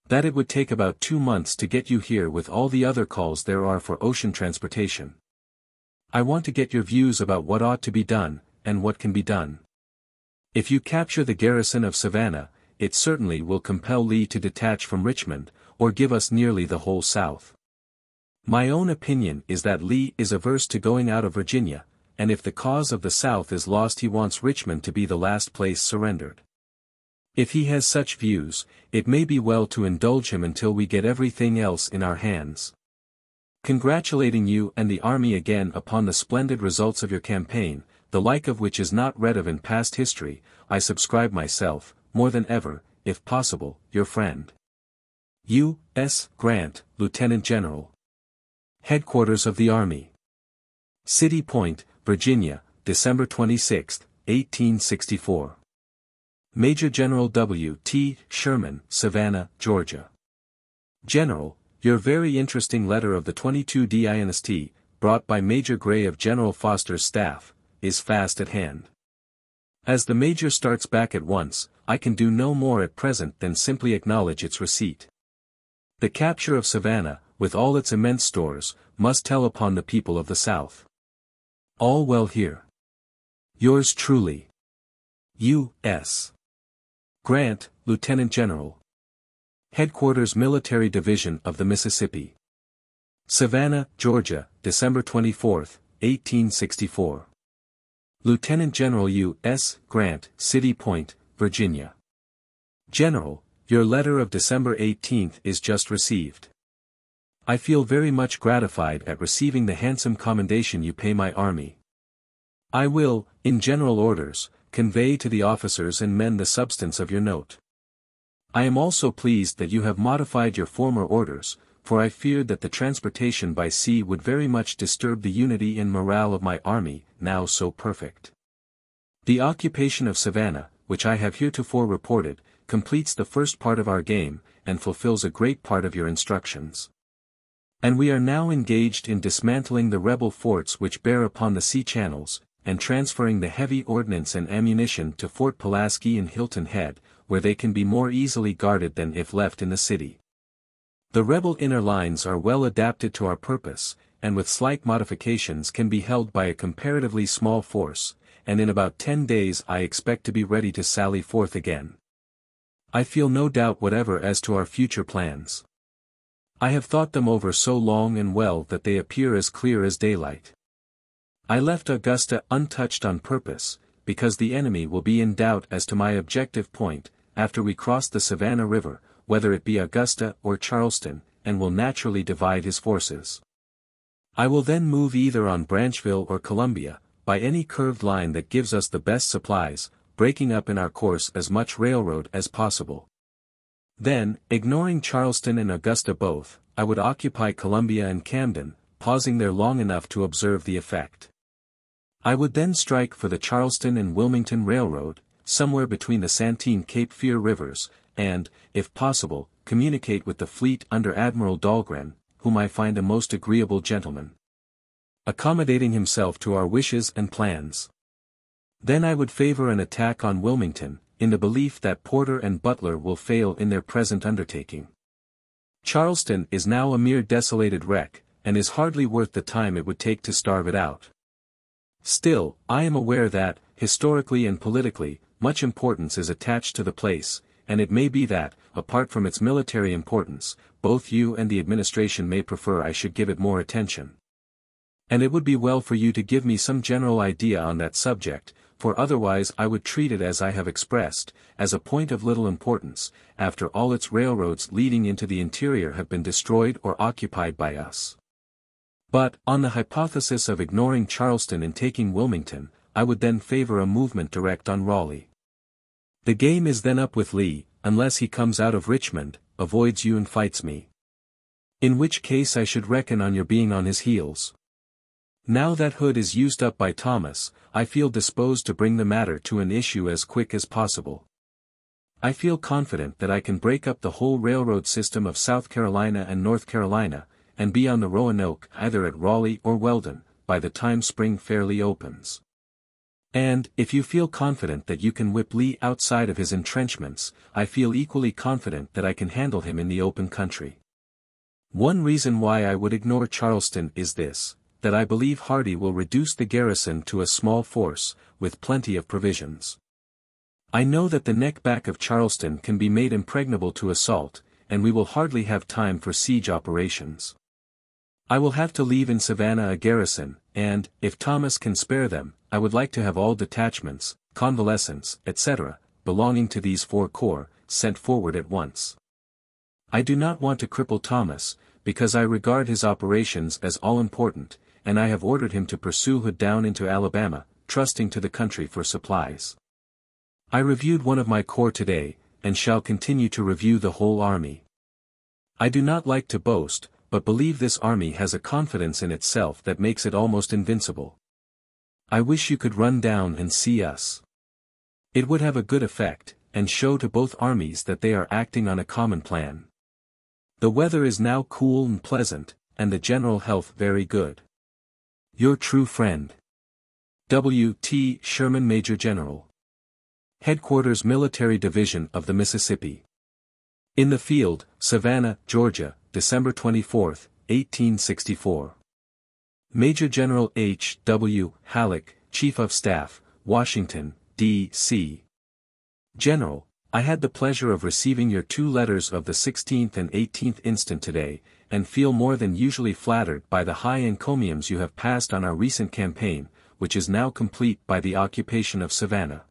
that it would take about 2 months to get you here with all the other calls there are for ocean transportation. I want to get your views about what ought to be done, and what can be done. If you capture the garrison of Savannah, it certainly will compel Lee to detach from Richmond, or give us nearly the whole South. My own opinion is that Lee is averse to going out of Virginia, and if the cause of the South is lost he wants Richmond to be the last place surrendered. If he has such views, it may be well to indulge him until we get everything else in our hands. Congratulating you and the army again upon the splendid results of your campaign, the like of which is not read of in past history, I subscribe myself, more than ever, if possible, your friend. U. S. Grant, Lieutenant General. Headquarters of the Army. City Point, Virginia, December 26, 1864. Major General W. T. Sherman, Savannah, Georgia. General, your very interesting letter of the 22d Inst., brought by Major Gray of General Foster's staff, is fast at hand. As the Major starts back at once, I can do no more at present than simply acknowledge its receipt. The capture of Savannah, with all its immense stores, must tell upon the people of the South. All well here. Yours truly. U. S. Grant, Lieutenant General. Headquarters Military Division of the Mississippi. Savannah, Georgia, December 24, 1864. Lieutenant General U. S. Grant, City Point, Virginia. General, your letter of December 18 is just received. I feel very much gratified at receiving the handsome commendation you pay my army. I will, in general orders, convey to the officers and men the substance of your note. I am also pleased that you have modified your former orders, for I feared that the transportation by sea would very much disturb the unity and morale of my army, now so perfect. The occupation of Savannah, which I have heretofore reported, completes the first part of our game, and fulfills a great part of your instructions. And we are now engaged in dismantling the rebel forts which bear upon the sea channels, and transferring the heavy ordnance and ammunition to Fort Pulaski and Hilton Head, where they can be more easily guarded than if left in the city. The rebel inner lines are well adapted to our purpose, and with slight modifications can be held by a comparatively small force, and in about 10 days I expect to be ready to sally forth again. I feel no doubt whatever as to our future plans. I have thought them over so long and well that they appear as clear as daylight. I left Augusta untouched on purpose, because the enemy will be in doubt as to my objective point, after we cross the Savannah River, whether it be Augusta or Charleston, and will naturally divide his forces. I will then move either on Branchville or Columbia, by any curved line that gives us the best supplies, breaking up in our course as much railroad as possible. Then, ignoring Charleston and Augusta both, I would occupy Columbia and Camden, pausing there long enough to observe the effect. I would then strike for the Charleston and Wilmington Railroad, somewhere between the Santee-Cape Fear rivers, and, if possible, communicate with the fleet under Admiral Dahlgren, whom I find a most agreeable gentleman, accommodating himself to our wishes and plans. Then I would favor an attack on Wilmington, in the belief that Porter and Butler will fail in their present undertaking. Charleston is now a mere desolated wreck, and is hardly worth the time it would take to starve it out. Still, I am aware that, historically and politically, much importance is attached to the place, and it may be that, apart from its military importance, both you and the administration may prefer I should give it more attention. And it would be well for you to give me some general idea on that subject, for otherwise I would treat it as I have expressed, as a point of little importance, after all its railroads leading into the interior have been destroyed or occupied by us. But, on the hypothesis of ignoring Charleston and taking Wilmington, I would then favor a movement direct on Raleigh. The game is then up with Lee, unless he comes out of Richmond, avoids you and fights me. In which case I should reckon on your being on his heels. Now that Hood is used up by Thomas, I feel disposed to bring the matter to an issue as quick as possible. I feel confident that I can break up the whole railroad system of South Carolina and North Carolina, and be on the Roanoke either at Raleigh or Weldon, by the time spring fairly opens. And, if you feel confident that you can whip Lee outside of his entrenchments, I feel equally confident that I can handle him in the open country. One reason why I would ignore Charleston is this, that I believe Hardee will reduce the garrison to a small force, with plenty of provisions. I know that the neck back of Charleston can be made impregnable to assault, and we will hardly have time for siege operations. I will have to leave in Savannah a garrison, and, if Thomas can spare them, I would like to have all detachments, convalescents, etc., belonging to these 4 corps, sent forward at once. I do not want to cripple Thomas, because I regard his operations as all-important, and I have ordered him to pursue Hood down into Alabama, trusting to the country for supplies. I reviewed one of my corps today, and shall continue to review the whole army. I do not like to boast, but believe this army has a confidence in itself that makes it almost invincible. I wish you could run down and see us. It would have a good effect, and show to both armies that they are acting on a common plan. The weather is now cool and pleasant, and the general health very good. Your true friend, W. T. Sherman, Major General. Headquarters Military Division of the Mississippi. In the field, Savannah, Georgia, December 24, 1864. Major General H. W. Halleck, Chief of Staff, Washington, D.C. General, I had the pleasure of receiving your 2 letters of the 16th and 18th instant today, and feel more than usually flattered by the high encomiums you have passed on our recent campaign, which is now complete by the occupation of Savannah.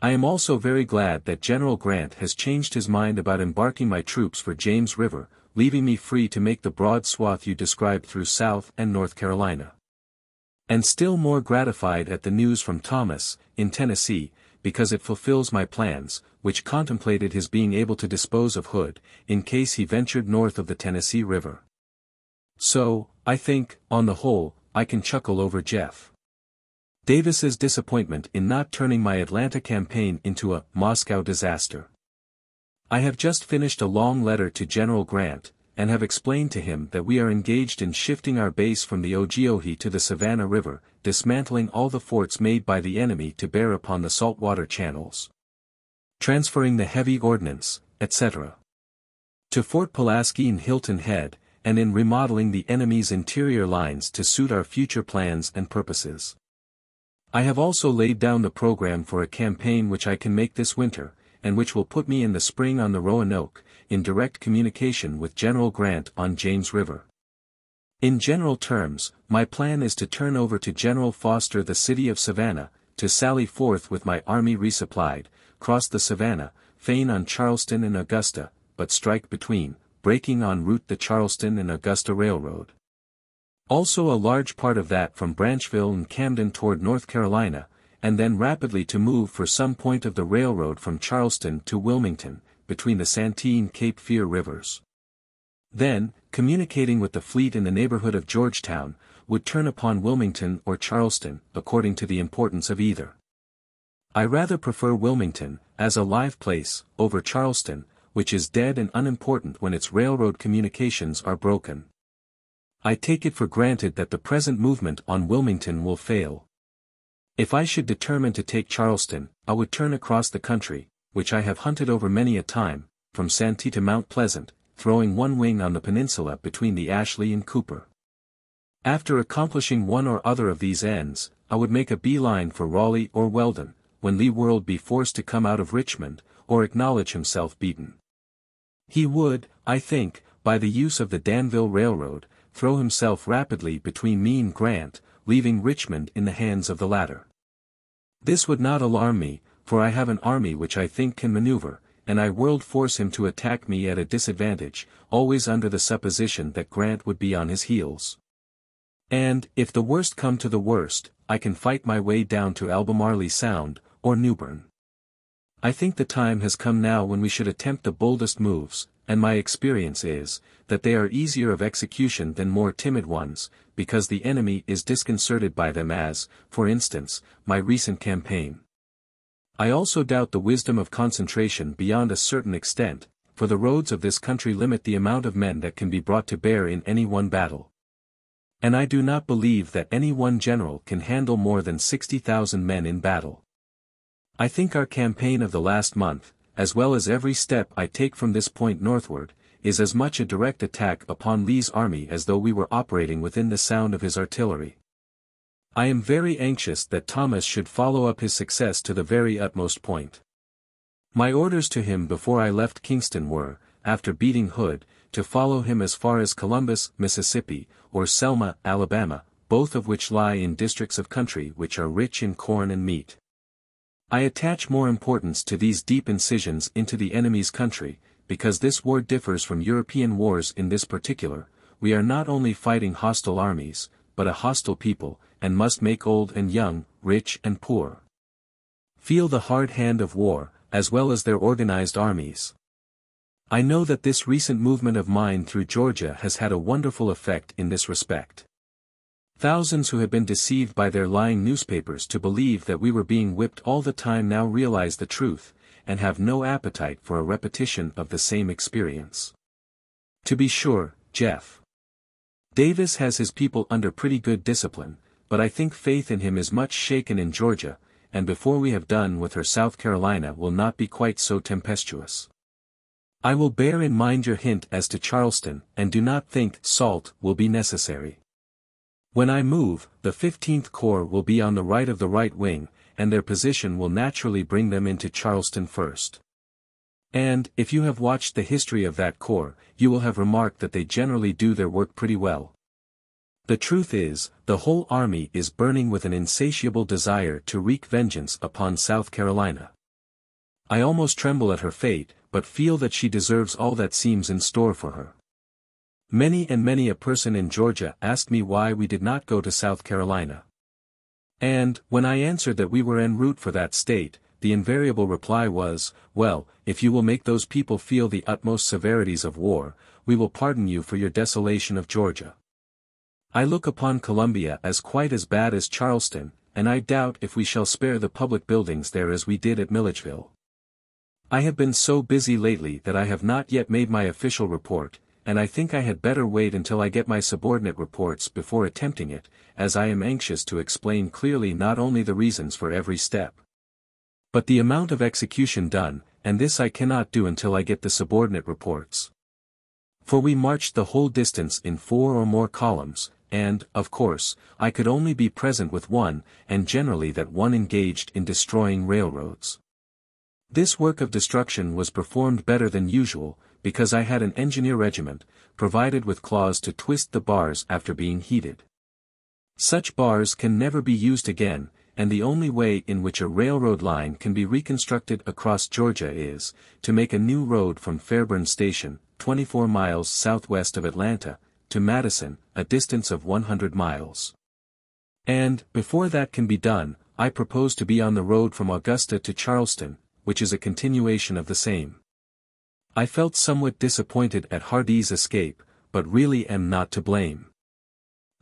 I am also very glad that General Grant has changed his mind about embarking my troops for James River, leaving me free to make the broad swath you described through South and North Carolina. And still more gratified at the news from Thomas, in Tennessee, because it fulfills my plans, which contemplated his being able to dispose of Hood, in case he ventured north of the Tennessee River. So, I think, on the whole, I can chuckle over Jeff Davis's disappointment in not turning my Atlanta campaign into a Moscow disaster. I have just finished a long letter to General Grant, and have explained to him that we are engaged in shifting our base from the Ogeechee to the Savannah River, dismantling all the forts made by the enemy to bear upon the saltwater channels, transferring the heavy ordnance, etc., to Fort Pulaski and Hilton Head, and in remodeling the enemy's interior lines to suit our future plans and purposes. I have also laid down the program for a campaign which I can make this winter, and which will put me in the spring on the Roanoke, in direct communication with General Grant on James River. In general terms, my plan is to turn over to General Foster the city of Savannah, to sally forth with my army resupplied, cross the Savannah, feign on Charleston and Augusta, but strike between, breaking en route the Charleston and Augusta Railroad. Also a large part of that from Branchville and Camden toward North Carolina, and then rapidly to move for some point of the railroad from Charleston to Wilmington, between the Santee and Cape Fear rivers. Then, communicating with the fleet in the neighborhood of Georgetown, would turn upon Wilmington or Charleston, according to the importance of either. I rather prefer Wilmington, as a live place, over Charleston, which is dead and unimportant when its railroad communications are broken. I take it for granted that the present movement on Wilmington will fail. If I should determine to take Charleston, I would turn across the country, which I have hunted over many a time, from Santee to Mount Pleasant, throwing one wing on the peninsula between the Ashley and Cooper. After accomplishing one or other of these ends, I would make a bee-line for Raleigh or Weldon, when Lee would be forced to come out of Richmond, or acknowledge himself beaten. He would, I think, by the use of the Danville Railroad, throw himself rapidly between me and Grant, leaving Richmond in the hands of the latter. This would not alarm me, for I have an army which I think can maneuver, and I would force him to attack me at a disadvantage, always under the supposition that Grant would be on his heels. And, if the worst come to the worst, I can fight my way down to Albemarle Sound, or Newbern. I think the time has come now when we should attempt the boldest moves, and my experience is, that they are easier of execution than more timid ones, because the enemy is disconcerted by them as, for instance, my recent campaign. I also doubt the wisdom of concentration beyond a certain extent, for the roads of this country limit the amount of men that can be brought to bear in any one battle. And I do not believe that any one general can handle more than 60,000 men in battle. I think our campaign of the last month, as well as every step I take from this point northward, is as much a direct attack upon Lee's army as though we were operating within the sound of his artillery. I am very anxious that Thomas should follow up his success to the very utmost point. My orders to him before I left Kingston were, after beating Hood, to follow him as far as Columbus, Mississippi, or Selma, Alabama, both of which lie in districts of country which are rich in corn and meat. I attach more importance to these deep incisions into the enemy's country, because this war differs from European wars in this particular. We are not only fighting hostile armies, but a hostile people, and must make old and young, rich and poor feel the hard hand of war, as well as their organized armies. I know that this recent movement of mine through Georgia has had a wonderful effect in this respect. Thousands who had been deceived by their lying newspapers to believe that we were being whipped all the time now realize the truth, and have no appetite for a repetition of the same experience. To be sure, Jeff Davis has his people under pretty good discipline, but I think faith in him is much shaken in Georgia, and before we have done with her South Carolina will not be quite so tempestuous. I will bear in mind your hint as to Charleston, and do not think salt will be necessary. When I move, the 15th Corps will be on the right of the right wing, and their position will naturally bring them into Charleston first. And, if you have watched the history of that corps, you will have remarked that they generally do their work pretty well. The truth is, the whole army is burning with an insatiable desire to wreak vengeance upon South Carolina. I almost tremble at her fate, but feel that she deserves all that seems in store for her. Many and many a person in Georgia asked me why we did not go to South Carolina. And, when I answered that we were en route for that state, the invariable reply was, well, if you will make those people feel the utmost severities of war, we will pardon you for your desolation of Georgia. I look upon Columbia as quite as bad as Charleston, and I doubt if we shall spare the public buildings there as we did at Milledgeville. I have been so busy lately that I have not yet made my official report, and I think I had better wait until I get my subordinate reports before attempting it, as I am anxious to explain clearly not only the reasons for every step, but the amount of execution done, and this I cannot do until I get the subordinate reports. For we marched the whole distance in 4 or more columns, and, of course, I could only be present with one, and generally that one engaged in destroying railroads. This work of destruction was performed better than usual, because I had an engineer regiment, provided with claws to twist the bars after being heated. Such bars can never be used again, and the only way in which a railroad line can be reconstructed across Georgia is, to make a new road from Fairburn Station, 24 miles southwest of Atlanta, to Madison, a distance of 100 miles. And, before that can be done, I propose to be on the road from Augusta to Charleston, which is a continuation of the same. I felt somewhat disappointed at Hardee's escape, but really am not to blame.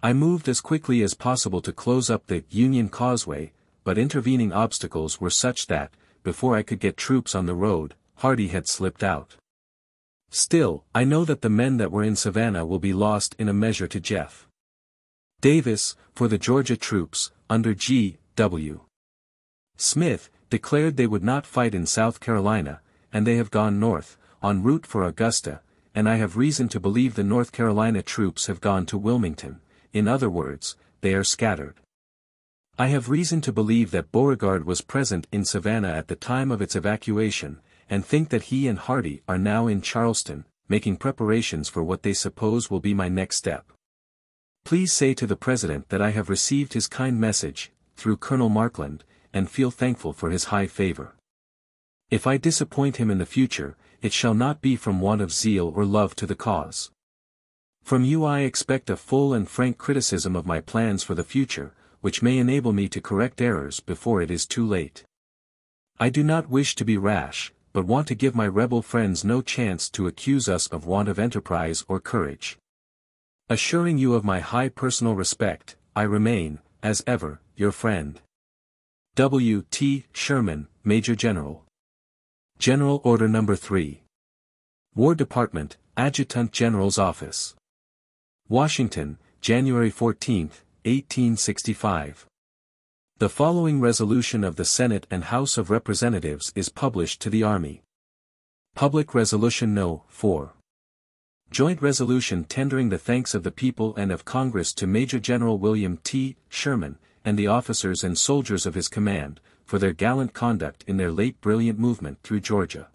I moved as quickly as possible to close up the Union Causeway, but intervening obstacles were such that, before I could get troops on the road, Hardee had slipped out. Still, I know that the men that were in Savannah will be lost in a measure to Jeff Davis, for the Georgia troops, under G.W. Smith, declared they would not fight in South Carolina, and they have gone north, en route for Augusta, and I have reason to believe the North Carolina troops have gone to Wilmington. In other words, they are scattered. I have reason to believe that Beauregard was present in Savannah at the time of its evacuation, and think that he and Hardee are now in Charleston, making preparations for what they suppose will be my next step. Please say to the President that I have received his kind message, through Colonel Markland, and feel thankful for his high favor. If I disappoint him in the future, it shall not be from want of zeal or love to the cause. From you I expect a full and frank criticism of my plans for the future, which may enable me to correct errors before it is too late. I do not wish to be rash, but want to give my rebel friends no chance to accuse us of want of enterprise or courage. Assuring you of my high personal respect, I remain, as ever, your friend. W. T. Sherman, Major General. General Order No. 3. War Department, Adjutant General's Office. Washington, January 14, 1865. The following resolution of the Senate and House of Representatives is published to the Army. Public Resolution No. 4. Joint Resolution tendering the thanks of the people and of Congress to Major General William T. Sherman, and the officers and soldiers of his command, for their gallant conduct in their late brilliant movement through Georgia.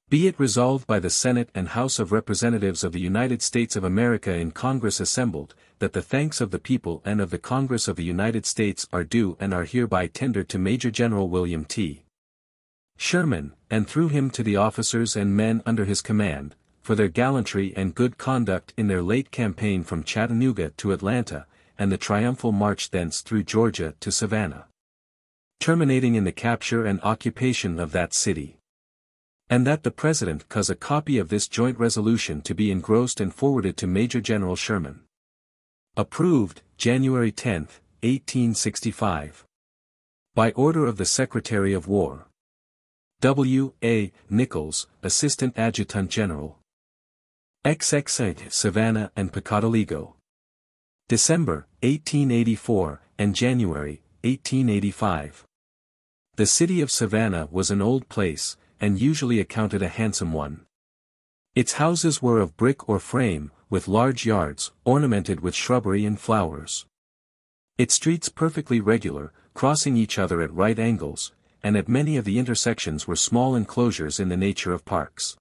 Be it resolved by the Senate and House of Representatives of the United States of America in Congress assembled, that the thanks of the people and of the Congress of the United States are due and are hereby tendered to Major General William T. Sherman, and through him to the officers and men under his command, for their gallantry and good conduct in their late campaign from Chattanooga to Atlanta, and the triumphal march thence through Georgia to Savannah, terminating in the capture and occupation of that city. And that the President cause a copy of this joint resolution to be engrossed and forwarded to Major General Sherman. Approved, January 10, 1865. By order of the Secretary of War. W. A. Nichols, Assistant Adjutant General. XXIII, Savannah and Pocotaligo. December, 1884, and January, 1885. The city of Savannah was an old place, and usually accounted a handsome one. Its houses were of brick or frame, with large yards, ornamented with shrubbery and flowers. Its streets perfectly regular, crossing each other at right angles, and at many of the intersections were small enclosures in the nature of parks.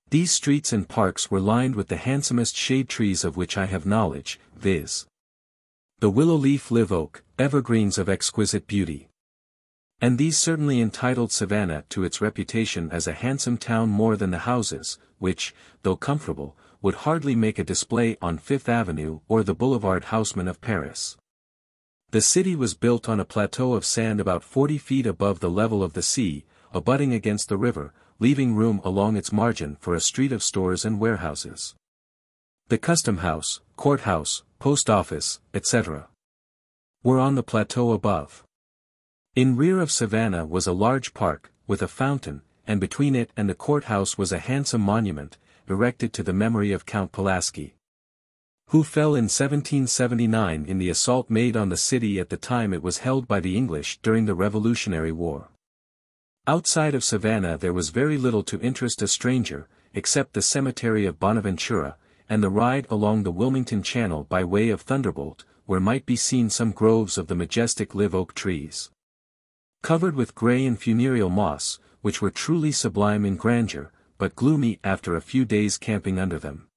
These streets and parks were lined with the handsomest shade trees of which I have knowledge, viz. the willow leaf live oak, evergreens of exquisite beauty. And these certainly entitled Savannah to its reputation as a handsome town more than the houses, which, though comfortable, would hardly make a display on Fifth Avenue or the Boulevard Haussmann of Paris. The city was built on a plateau of sand about 40 feet above the level of the sea, abutting against the river, leaving room along its margin for a street of stores and warehouses. The custom house, courthouse, post office, etc. were on the plateau above. In rear of Savannah was a large park, with a fountain, and between it and the courthouse was a handsome monument, erected to the memory of Count Pulaski, who fell in 1779 in the assault made on the city at the time it was held by the English during the Revolutionary War. Outside of Savannah there was very little to interest a stranger, except the cemetery of Bonaventura, and the ride along the Wilmington Channel by way of Thunderbolt, where might be seen some groves of the majestic live oak trees, covered with gray and funereal moss, which were truly sublime in grandeur, but gloomy after a few days camping under them.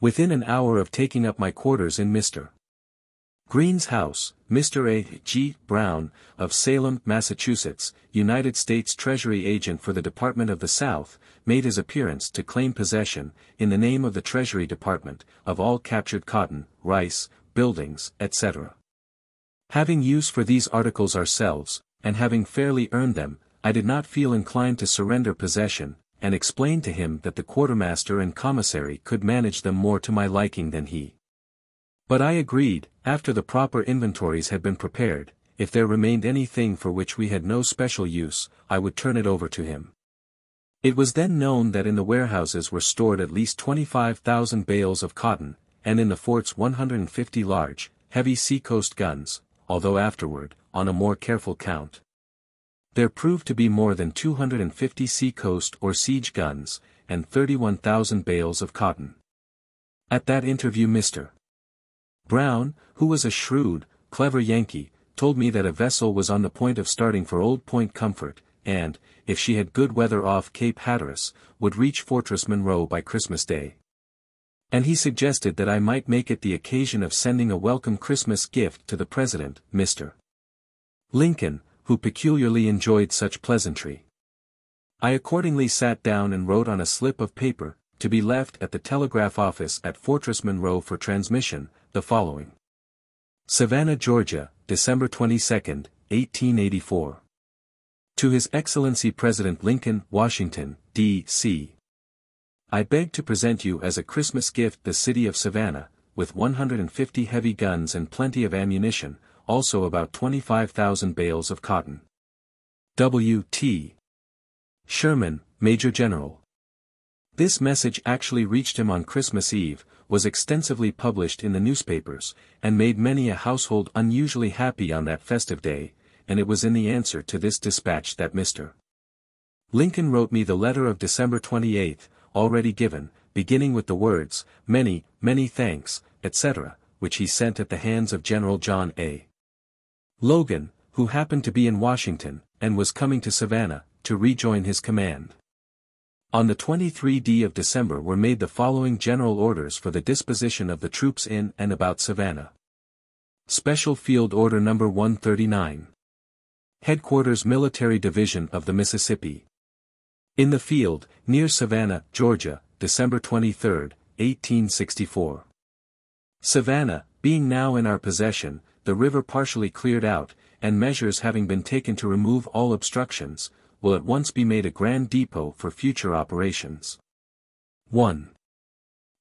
Within an hour of taking up my quarters in Mr. Green's house, Mr. A. G. Brown, of Salem, Massachusetts, United States Treasury agent for the Department of the South, made his appearance to claim possession, in the name of the Treasury Department, of all captured cotton, rice, buildings, etc. Having use for these articles ourselves, and having fairly earned them, I did not feel inclined to surrender possession, and explained to him that the quartermaster and commissary could manage them more to my liking than he. But I agreed, after the proper inventories had been prepared, if there remained anything for which we had no special use, I would turn it over to him. It was then known that in the warehouses were stored at least 25,000 bales of cotton, and in the forts 150 large, heavy seacoast guns, although afterward, on a more careful count, there proved to be more than 250 seacoast or siege guns, and 31,000 bales of cotton. At that interview Mr. Brown, who was a shrewd, clever Yankee, told me that a vessel was on the point of starting for Old Point Comfort, and, if she had good weather off Cape Hatteras, would reach Fortress Monroe by Christmas Day. And he suggested that I might make it the occasion of sending a welcome Christmas gift to the President, Mr. Lincoln, who peculiarly enjoyed such pleasantry. I accordingly sat down and wrote on a slip of paper, to be left at the telegraph office at Fortress Monroe for transmission, the following. Savannah, Georgia, December 22, 1884. To His Excellency President Lincoln, Washington, D.C. I beg to present you as a Christmas gift the city of Savannah, with 150 heavy guns and plenty of ammunition, also about 25,000 bales of cotton. W.T. Sherman, Major General. This message actually reached him on Christmas Eve, was extensively published in the newspapers, and made many a household unusually happy on that festive day, and it was in the answer to this dispatch that Mr. Lincoln wrote me the letter of December 28, already given, beginning with the words, "Many, many thanks," etc., which he sent at the hands of General John A. Logan, who happened to be in Washington, and was coming to Savannah, to rejoin his command. On the 23rd of December were made the following general orders for the disposition of the troops in and about Savannah. Special Field Order No. 139. Headquarters Military Division of the Mississippi. In the field, near Savannah, Georgia, December 23, 1864. Savannah, being now in our possession, the river partially cleared out, and measures having been taken to remove all obstructions, will at once be made a grand depot for future operations. 1.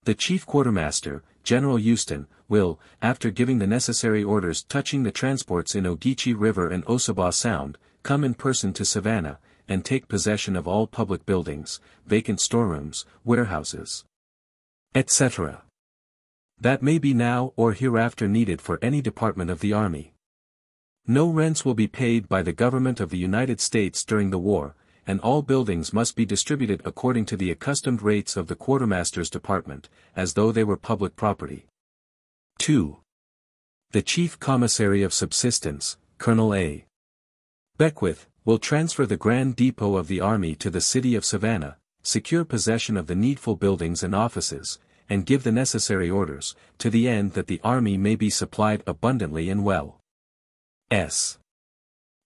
The Chief Quartermaster, General Houston, will, after giving the necessary orders touching the transports in Ogeechee River and Ossabaw Sound, come in person to Savannah, and take possession of all public buildings, vacant storerooms, warehouses, etc. that may be now or hereafter needed for any department of the Army. No rents will be paid by the Government of the United States during the war, and all buildings must be distributed according to the accustomed rates of the Quartermaster's Department, as though they were public property. 2. The Chief Commissary of Subsistence, Colonel A. Beckwith, will transfer the Grand Depot of the Army to the city of Savannah, secure possession of the needful buildings and offices, and give the necessary orders, to the end that the Army may be supplied abundantly and well. S.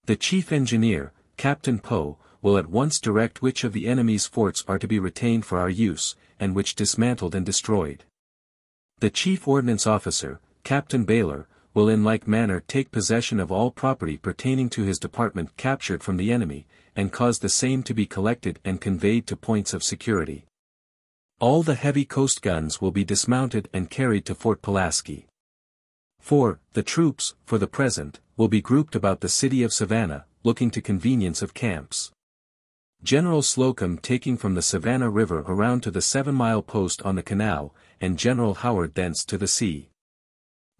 The Chief Engineer, Captain Poe, will at once direct which of the enemy's forts are to be retained for our use, and which dismantled and destroyed. The Chief Ordnance Officer, Captain Baylor, will in like manner take possession of all property pertaining to his department captured from the enemy, and cause the same to be collected and conveyed to points of security. All the heavy coast guns will be dismounted and carried to Fort Pulaski. 4. The troops, for the present, will be grouped about the city of Savannah, looking to convenience of camps. General Slocum taking from the Savannah River around to the 7-mile post on the canal, and General Howard thence to the sea.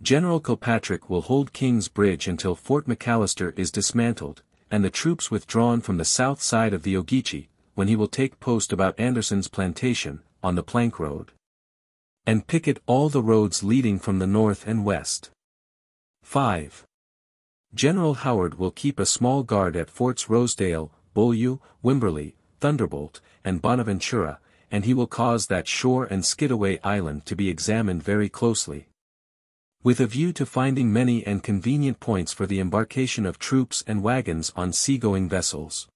General Kilpatrick will hold King's Bridge until Fort McAllister is dismantled, and the troops withdrawn from the south side of the Ogeechee, when he will take post about Anderson's plantation, on the Plank Road, and picket all the roads leading from the north and west. 5. General Howard will keep a small guard at Forts Rosedale, Beaulieu, Wimberley, Thunderbolt, and Bonaventura, and he will cause that shore and Skidaway Island to be examined very closely, with a view to finding many and convenient points for the embarkation of troops and wagons on seagoing vessels.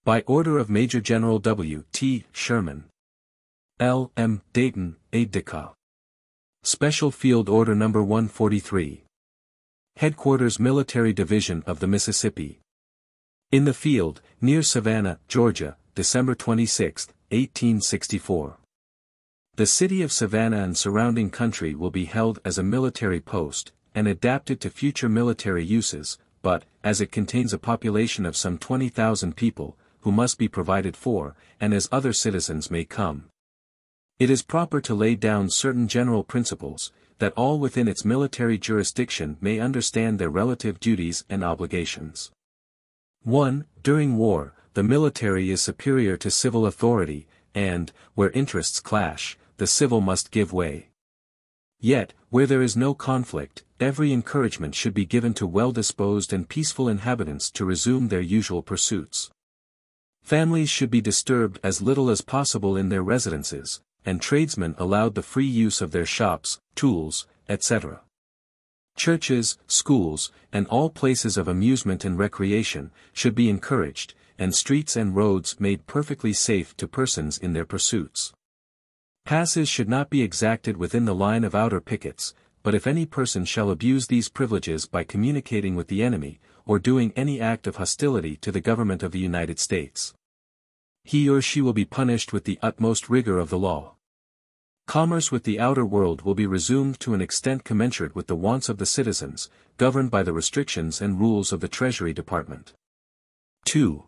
By order of Major General W. T. Sherman. L. M. Dayton, Aide-de-camp. Special Field Order No. 143. Headquarters Military Division of the Mississippi. In the field, near Savannah, Georgia, December 26, 1864. The city of Savannah and surrounding country will be held as a military post, and adapted to future military uses, but, as it contains a population of some 20,000 people, who must be provided for, and as other citizens may come, it is proper to lay down certain general principles, that all within its military jurisdiction may understand their relative duties and obligations. 1. During war, the military is superior to civil authority, and, where interests clash, the civil must give way. Yet, where there is no conflict, every encouragement should be given to well-disposed and peaceful inhabitants to resume their usual pursuits. Families should be disturbed as little as possible in their residences, and tradesmen allowed the free use of their shops, tools, etc. Churches, schools, and all places of amusement and recreation, should be encouraged, and streets and roads made perfectly safe to persons in their pursuits. Passes should not be exacted within the line of outer pickets, but if any person shall abuse these privileges by communicating with the enemy, or doing any act of hostility to the government of the United States. He or she will be punished with the utmost rigor of the law. Commerce with the outer world will be resumed to an extent commensurate with the wants of the citizens, governed by the restrictions and rules of the Treasury Department. 2.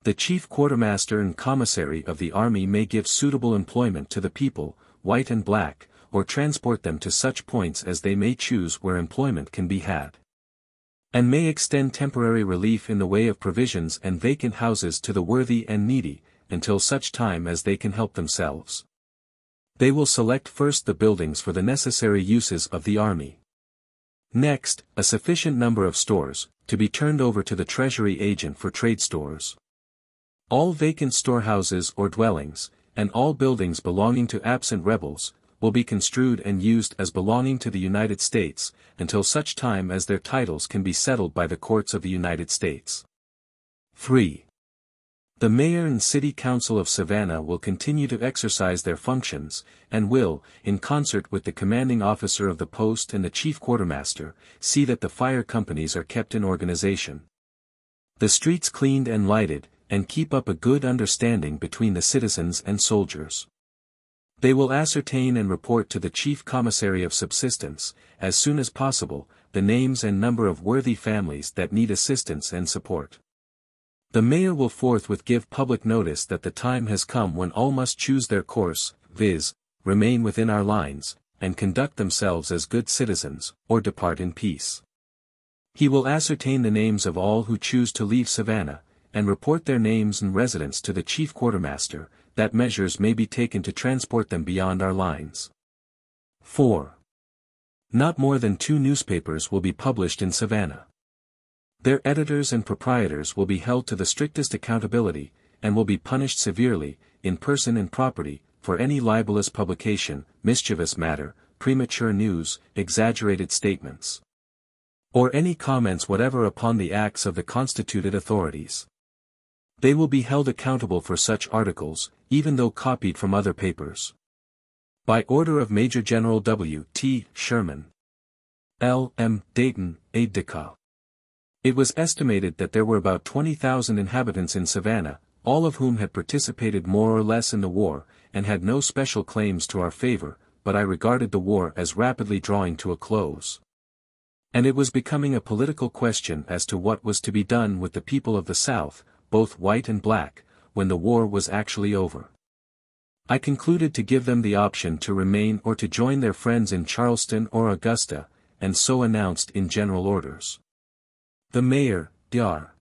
The chief quartermaster and commissary of the army may give suitable employment to the people, white and black, or transport them to such points as they may choose where employment can be had. And may extend temporary relief in the way of provisions and vacant houses to the worthy and needy, until such time as they can help themselves. They will select first the buildings for the necessary uses of the army. Next, a sufficient number of stores, to be turned over to the Treasury agent for trade stores. All vacant storehouses or dwellings, and all buildings belonging to absent rebels, will be construed and used as belonging to the United States, until such time as their titles can be settled by the courts of the United States. 3. The mayor and city council of Savannah will continue to exercise their functions, and will, in concert with the commanding officer of the post and the chief quartermaster, see that the fire companies are kept in organization, the streets cleaned and lighted, and keep up a good understanding between the citizens and soldiers. They will ascertain and report to the chief commissary of subsistence, as soon as possible, the names and number of worthy families that need assistance and support. The mayor will forthwith give public notice that the time has come when all must choose their course, viz., remain within our lines, and conduct themselves as good citizens, or depart in peace. He will ascertain the names of all who choose to leave Savannah, and report their names and residence to the chief quartermaster, that measures may be taken to transport them beyond our lines. 4. Not more than 2 newspapers will be published in Savannah. Their editors and proprietors will be held to the strictest accountability, and will be punished severely, in person and property, for any libelous publication, mischievous matter, premature news, exaggerated statements, or any comments whatever upon the acts of the constituted authorities. They will be held accountable for such articles, even though copied from other papers. By order of Major General W. T. Sherman. L. M. Dayton, aide-de-camp. It was estimated that there were about 20,000 inhabitants in Savannah, all of whom had participated more or less in the war, and had no special claims to our favor, but I regarded the war as rapidly drawing to a close. And it was becoming a political question as to what was to be done with the people of the South, both white and black, when the war was actually over. I concluded to give them the option to remain or to join their friends in Charleston or Augusta, and so announced in general orders. The mayor, Dr.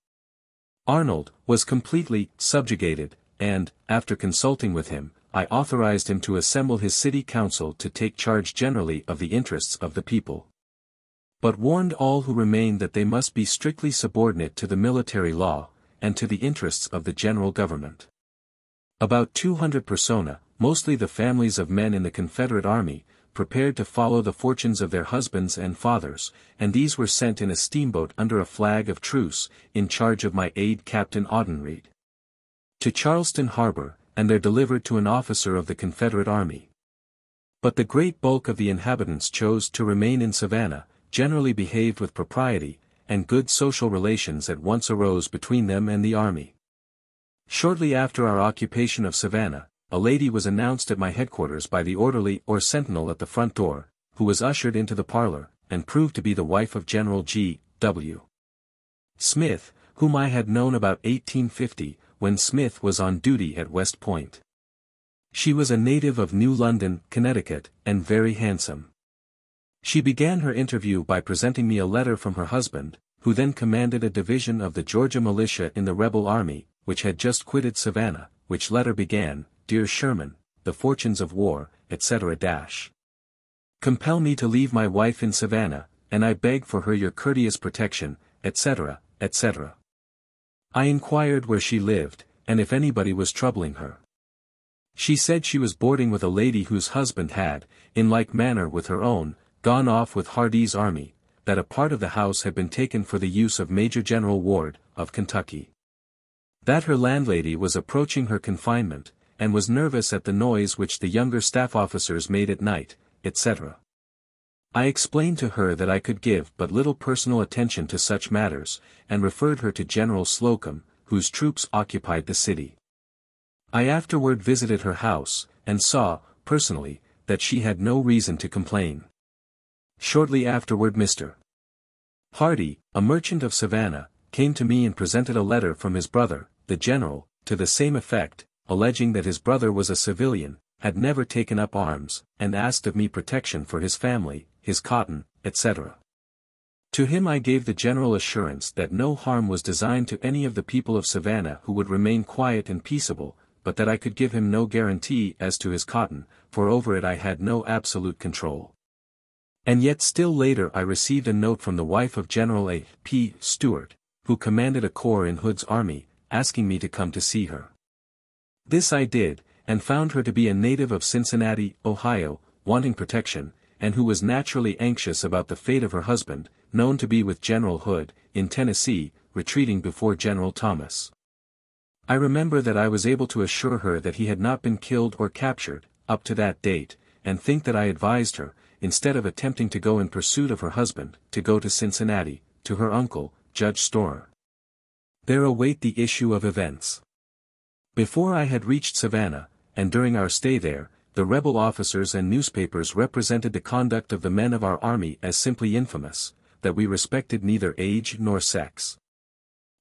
Arnold, was completely subjugated, and, after consulting with him, I authorized him to assemble his city council to take charge generally of the interests of the people, but warned all who remained that they must be strictly subordinate to the military law, and to the interests of the general government. About 200 persona, mostly the families of men in the Confederate Army, prepared to follow the fortunes of their husbands and fathers, and these were sent in a steamboat under a flag of truce, in charge of my aide Captain Audenried, to Charleston Harbor, and there delivered to an officer of the Confederate Army. But the great bulk of the inhabitants chose to remain in Savannah, generally behaved with propriety, and good social relations at once arose between them and the army. Shortly after our occupation of Savannah, a lady was announced at my headquarters by the orderly or sentinel at the front door, who was ushered into the parlor, and proved to be the wife of General G. W. Smith, whom I had known about 1850, when Smith was on duty at West Point. She was a native of New London, Connecticut, and very handsome. She began her interview by presenting me a letter from her husband, who then commanded a division of the Georgia militia in the rebel army, which had just quitted Savannah, which letter began, "Dear Sherman, the fortunes of war, etc. Compel me to leave my wife in Savannah, and I beg for her your courteous protection, etc., etc." I inquired where she lived, and if anybody was troubling her. She said she was boarding with a lady whose husband had, in like manner with her own, gone off with Hardee's army, that a part of the house had been taken for the use of Major General Ward, of Kentucky. That her landlady was approaching her confinement, and was nervous at the noise which the younger staff officers made at night, etc. I explained to her that I could give but little personal attention to such matters, and referred her to General Slocum, whose troops occupied the city. I afterward visited her house, and saw, personally, that she had no reason to complain. Shortly afterward Mr. Hardy, a merchant of Savannah, came to me and presented a letter from his brother, the general, to the same effect, alleging that his brother was a civilian, had never taken up arms, and asked of me protection for his family, his cotton, etc. To him I gave the general assurance that no harm was designed to any of the people of Savannah who would remain quiet and peaceable, but that I could give him no guarantee as to his cotton, for over it I had no absolute control. And yet still later I received a note from the wife of General A. P. Stewart, who commanded a corps in Hood's army, asking me to come to see her. This I did, and found her to be a native of Cincinnati, Ohio, wanting protection, and who was naturally anxious about the fate of her husband, known to be with General Hood, in Tennessee, retreating before General Thomas. I remember that I was able to assure her that he had not been killed or captured, up to that date, and think that I advised her, instead of attempting to go in pursuit of her husband, to go to Cincinnati, to her uncle, Judge Storer. There await the issue of events. Before I had reached Savannah, and during our stay there, the rebel officers and newspapers represented the conduct of the men of our army as simply infamous, that we respected neither age nor sex.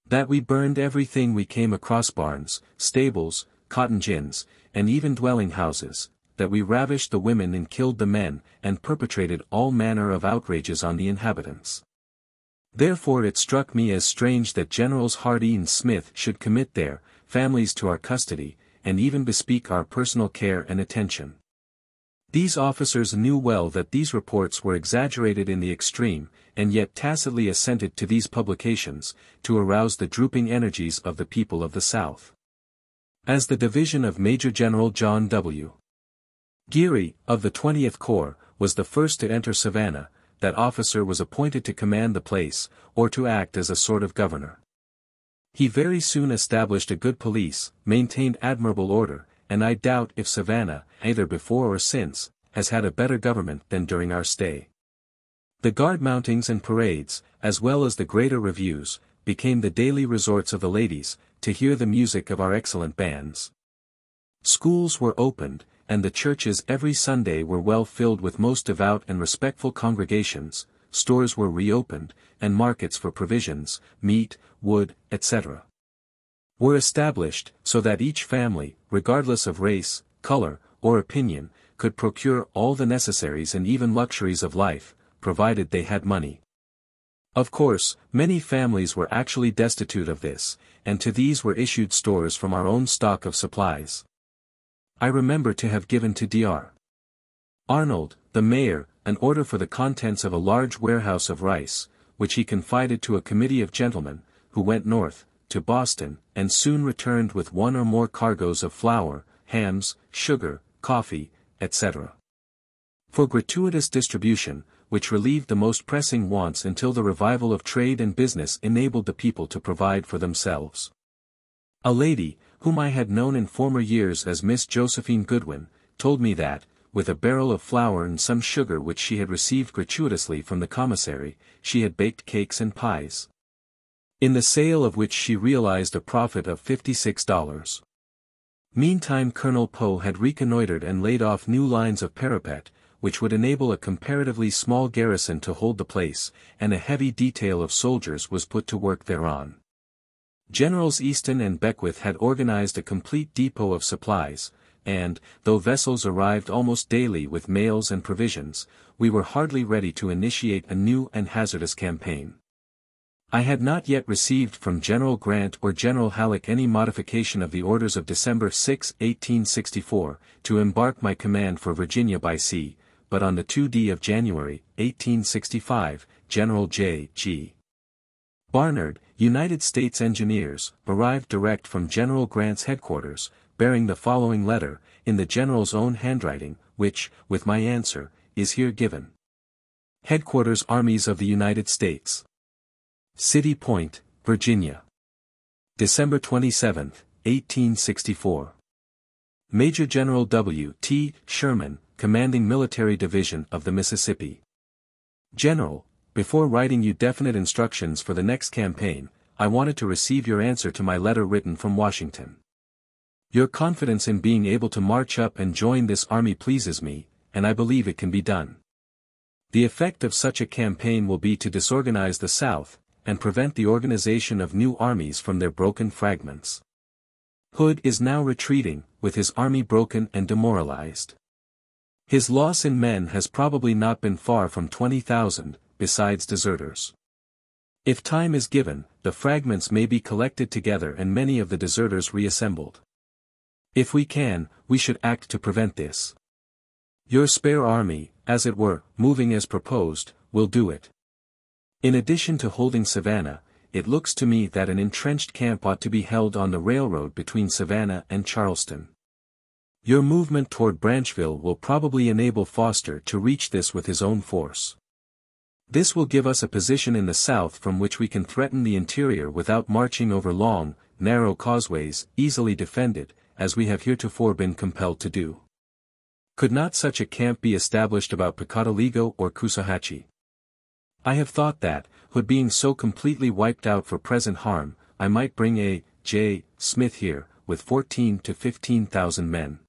That we burned everything we came across, barns, stables, cotton gins, and even dwelling houses, that we ravished the women and killed the men, and perpetrated all manner of outrages on the inhabitants. Therefore it struck me as strange that Generals Hardee and Smith should commit their families to our custody, and even bespeak our personal care and attention. These officers knew well that these reports were exaggerated in the extreme, and yet tacitly assented to these publications, to arouse the drooping energies of the people of the South. As the division of Major General John W. Geary, of the 20th Corps, was the first to enter Savannah, that officer was appointed to command the place, or to act as a sort of governor. He very soon established a good police, maintained admirable order, and I doubt if Savannah, either before or since, has had a better government than during our stay. The guard mountings and parades, as well as the greater reviews, became the daily resorts of the ladies, to hear the music of our excellent bands. Schools were opened, and the churches every Sunday were well filled with most devout and respectful congregations, stores were reopened, and markets for provisions, meat, wood, etc. were established, so that each family, regardless of race, color, or opinion, could procure all the necessaries and even luxuries of life, provided they had money. Of course, many families were actually destitute of this, and to these were issued stores from our own stock of supplies. I remember to have given to Dr. Arnold, the mayor, an order for the contents of a large warehouse of rice, which he confided to a committee of gentlemen, who went north, to Boston, and soon returned with one or more cargoes of flour, hams, sugar, coffee, etc. For gratuitous distribution, which relieved the most pressing wants until the revival of trade and business enabled the people to provide for themselves. A lady, whom I had known in former years as Miss Josephine Goodwin, told me that, with a barrel of flour and some sugar which she had received gratuitously from the commissary, she had baked cakes and pies, in the sale of which she realized a profit of $56. Meantime Colonel Poe had reconnoitered and laid off new lines of parapet, which would enable a comparatively small garrison to hold the place, and a heavy detail of soldiers was put to work thereon. Generals Easton and Beckwith had organized a complete depot of supplies, and, though vessels arrived almost daily with mails and provisions, we were hardly ready to initiate a new and hazardous campaign. I had not yet received from General Grant or General Halleck any modification of the orders of December 6, 1864, to embark my command for Virginia by sea, but on the 2d of January, 1865, General J.G. Barnard, United States Engineers, arrived direct from General Grant's headquarters, bearing the following letter, in the General's own handwriting, which, with my answer, is here given. Headquarters Armies of the United States. City Point, Virginia. December 27, 1864. Major General W. T. Sherman, Commanding Military Division of the Mississippi. General, before writing you definite instructions for the next campaign, I wanted to receive your answer to my letter written from Washington. Your confidence in being able to march up and join this army pleases me, and I believe it can be done. The effect of such a campaign will be to disorganize the South, and prevent the organization of new armies from their broken fragments. Hood is now retreating, with his army broken and demoralized. His loss in men has probably not been far from 20,000, besides deserters. If time is given, the fragments may be collected together and many of the deserters reassembled. If we can, we should act to prevent this. Your spare army, as it were, moving as proposed, will do it. In addition to holding Savannah, it looks to me that an entrenched camp ought to be held on the railroad between Savannah and Charleston. Your movement toward Branchville will probably enable Foster to reach this with his own force. This will give us a position in the South from which we can threaten the interior without marching over long, narrow causeways, easily defended, as we have heretofore been compelled to do. Could not such a camp be established about Pocotaligo or Coosawhatchee? I have thought that, Hood being so completely wiped out for present harm, I might bring A. J. Smith here, with 14 to 15,000 men.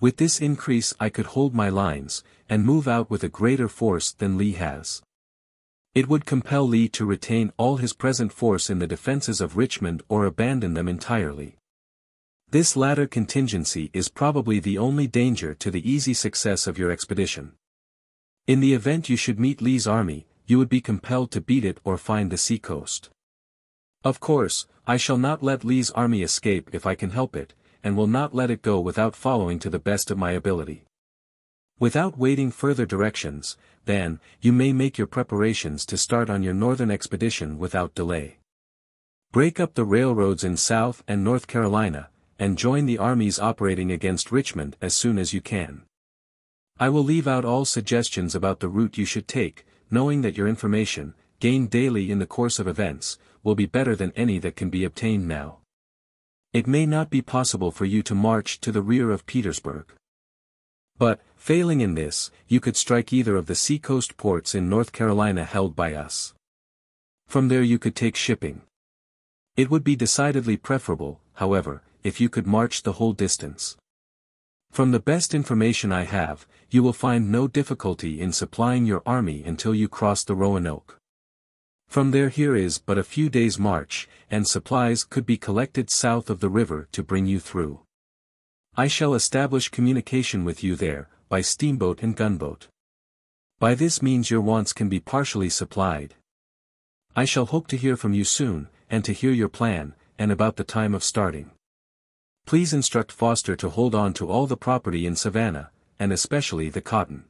With this increase I could hold my lines, and move out with a greater force than Lee has. It would compel Lee to retain all his present force in the defenses of Richmond or abandon them entirely. This latter contingency is probably the only danger to the easy success of your expedition. In the event you should meet Lee's army, you would be compelled to beat it or find the seacoast. Of course, I shall not let Lee's army escape if I can help it, and will not let it go without following to the best of my ability. Without waiting further directions, then, you may make your preparations to start on your northern expedition without delay. Break up the railroads in South and North Carolina, and join the armies operating against Richmond as soon as you can. I will leave out all suggestions about the route you should take, knowing that your information, gained daily in the course of events, will be better than any that can be obtained now. It may not be possible for you to march to the rear of Petersburg. But, failing in this, you could strike either of the seacoast ports in North Carolina held by us. From there you could take shipping. It would be decidedly preferable, however, if you could march the whole distance. From the best information I have, you will find no difficulty in supplying your army until you cross the Roanoke. From there here is but a few days' march, and supplies could be collected south of the river to bring you through. I shall establish communication with you there, by steamboat and gunboat. By this means your wants can be partially supplied. I shall hope to hear from you soon, and to hear your plan, and about the time of starting. Please instruct Foster to hold on to all the property in Savannah, and especially the cotton.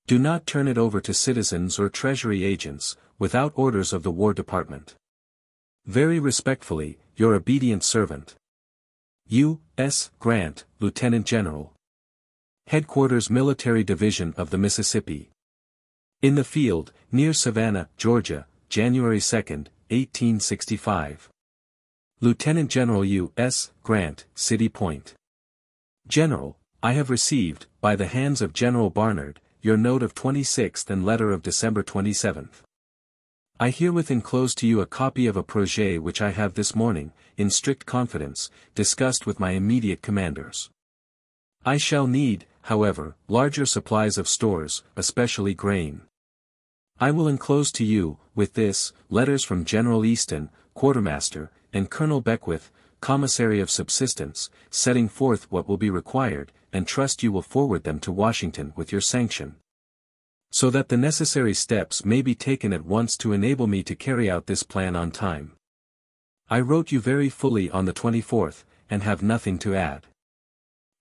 Do not turn it over to citizens or Treasury agents, without orders of the War Department. Very respectfully, your obedient servant. U. S. Grant, Lieutenant General. Headquarters Military Division of the Mississippi. In the field, near Savannah, Georgia, January 2, 1865. Lieutenant General U. S. Grant, City Point. General, I have received, by the hands of General Barnard, your note of 26th and letter of December 27th. I herewith enclose to you a copy of a projet which I have this morning, in strict confidence, discussed with my immediate commanders. I shall need, however, larger supplies of stores, especially grain. I will enclose to you, with this, letters from General Easton, Quartermaster, and Colonel Beckwith, Commissary of Subsistence, setting forth what will be required, and trust you will forward them to Washington with your sanction. So that the necessary steps may be taken at once to enable me to carry out this plan on time. I wrote you very fully on the 24th, and have nothing to add.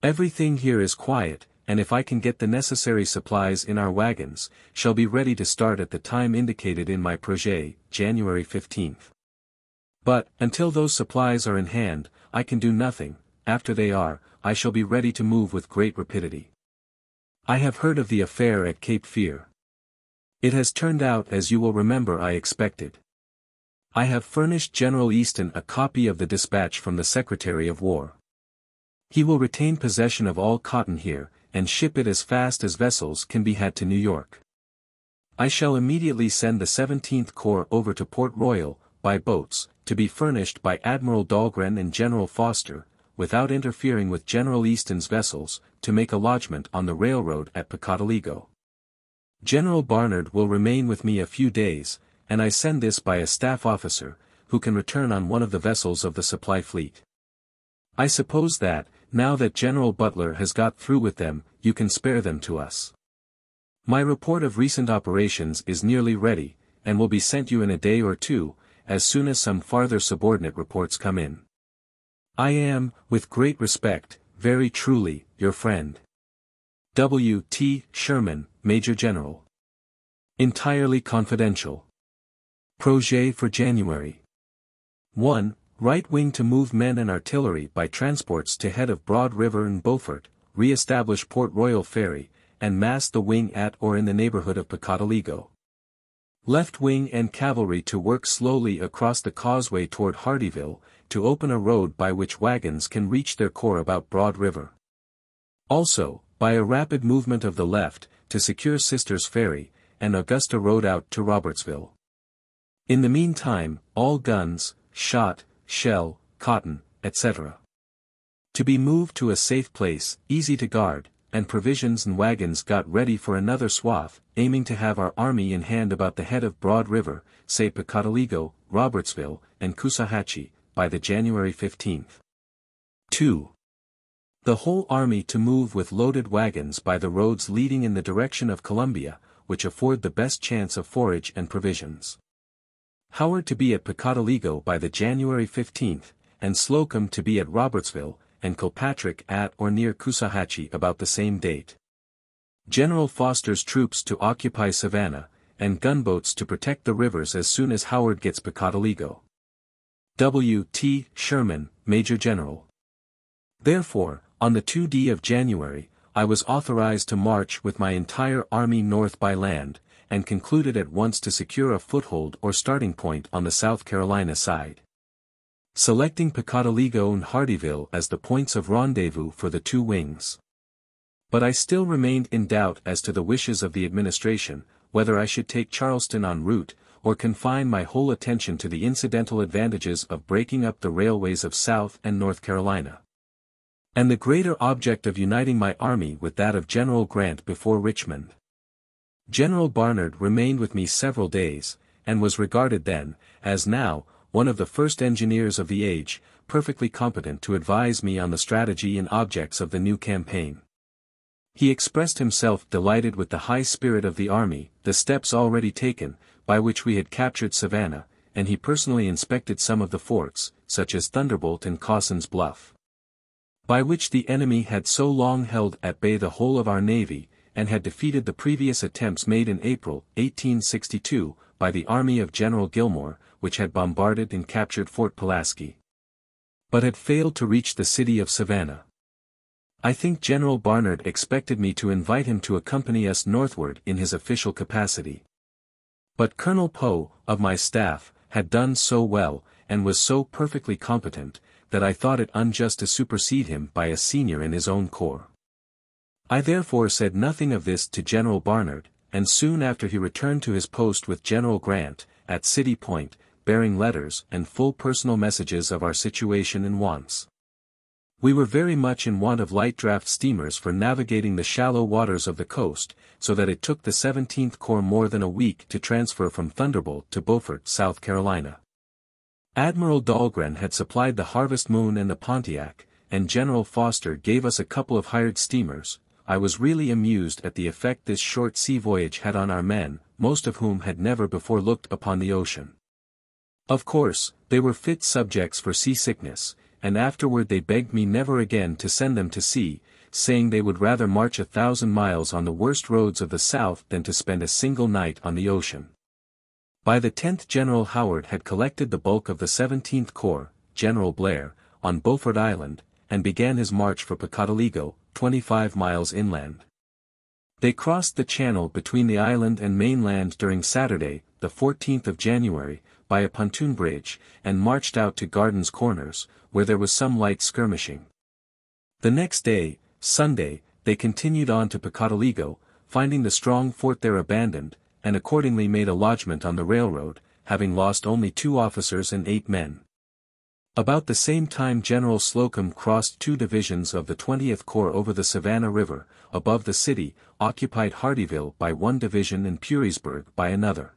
Everything here is quiet, and if I can get the necessary supplies in our wagons, shall be ready to start at the time indicated in my projet, January 15th. But, until those supplies are in hand, I can do nothing. After they are, I shall be ready to move with great rapidity. I have heard of the affair at Cape Fear. It has turned out as you will remember I expected. I have furnished General Easton a copy of the dispatch from the Secretary of War. He will retain possession of all cotton here, and ship it as fast as vessels can be had to New York. I shall immediately send the 17th Corps over to Port Royal, by boats, to be furnished by Admiral Dahlgren and General Foster, without interfering with General Easton's vessels, to make a lodgment on the railroad at Pocotaligo. General Barnard will remain with me a few days, and I send this by a staff officer, who can return on one of the vessels of the supply fleet. I suppose that, now that General Butler has got through with them, you can spare them to us. My report of recent operations is nearly ready, and will be sent you in a day or two, as soon as some farther subordinate reports come in. I am, with great respect, very truly, your friend. W. T. Sherman, Major General. Entirely confidential. Projet for January. 1. Right wing to move men and artillery by transports to head of Broad River and Beaufort, re-establish Port Royal Ferry, and mass the wing at or in the neighborhood of Pocotaligo. Left wing and cavalry to work slowly across the causeway toward Hardeeville, to open a road by which wagons can reach their corps about Broad River. Also, by a rapid movement of the left, to secure Sisters Ferry, and Augusta Road out to Robertsville. In the meantime, all guns, shot, shell, cotton, etc. to be moved to a safe place, easy to guard, and provisions and wagons got ready for another swath, aiming to have our army in hand about the head of Broad River, say Pocotaligo, Robertsville, and Coosawhatchee, by the January 15th. 2. The whole army to move with loaded wagons by the roads leading in the direction of Columbia, which afford the best chance of forage and provisions. Howard to be at Pocotaligo by the January 15th, and Slocum to be at Robertsville, and Kilpatrick at or near Coosawhatchee about the same date. General Foster's troops to occupy Savannah, and gunboats to protect the rivers as soon as Howard gets Pocotaligo. W. T. Sherman, Major General. Therefore, on the 2d of January, I was authorized to march with my entire army north by land, and concluded at once to secure a foothold or starting point on the South Carolina side. Selecting Pocotaligo and Hardeeville as the points of rendezvous for the two wings. But I still remained in doubt as to the wishes of the administration, whether I should take Charleston en route, or confine my whole attention to the incidental advantages of breaking up the railways of South and North Carolina. And the greater object of uniting my army with that of General Grant before Richmond. General Barnard remained with me several days, and was regarded then, as now, one of the first engineers of the age, perfectly competent to advise me on the strategy and objects of the new campaign. He expressed himself delighted with the high spirit of the army, the steps already taken, by which we had captured Savannah, and he personally inspected some of the forts, such as Thunderbolt and Cawson's Bluff, by which the enemy had so long held at bay the whole of our navy, and had defeated the previous attempts made in April, 1862, by the army of General Gilmore, which had bombarded and captured Fort Pulaski, but had failed to reach the city of Savannah. I think General Barnard expected me to invite him to accompany us northward in his official capacity. But Colonel Poe, of my staff, had done so well, and was so perfectly competent, that I thought it unjust to supersede him by a senior in his own corps. I therefore said nothing of this to General Barnard, and soon after he returned to his post with General Grant, at City Point, bearing letters and full personal messages of our situation and wants. We were very much in want of light draft steamers for navigating the shallow waters of the coast, so that it took the 17th Corps more than a week to transfer from Thunderbolt to Beaufort, South Carolina. Admiral Dahlgren had supplied the Harvest Moon and the Pontiac, and General Foster gave us a couple of hired steamers. I was really amused at the effect this short sea voyage had on our men, most of whom had never before looked upon the ocean. Of course, they were fit subjects for seasickness, and afterward they begged me never again to send them to sea, saying they would rather march 1,000 miles on the worst roads of the South than to spend a single night on the ocean. By the 10th General Howard had collected the bulk of the 17th Corps, General Blair, on Beaufort Island, and began his march for Pocotaligo, 25 miles inland. They crossed the channel between the island and mainland during Saturday, the 14th of January, by a pontoon bridge, and marched out to Garden's Corners, where there was some light skirmishing. The next day, Sunday, they continued on to Pocotaligo, finding the strong fort there abandoned, and accordingly made a lodgment on the railroad, having lost only 2 officers and 8 men. About the same time General Slocum crossed 2 divisions of the 20th Corps over the Savannah River, above the city, occupied Hardeeville by 1 division and Purysburg by another.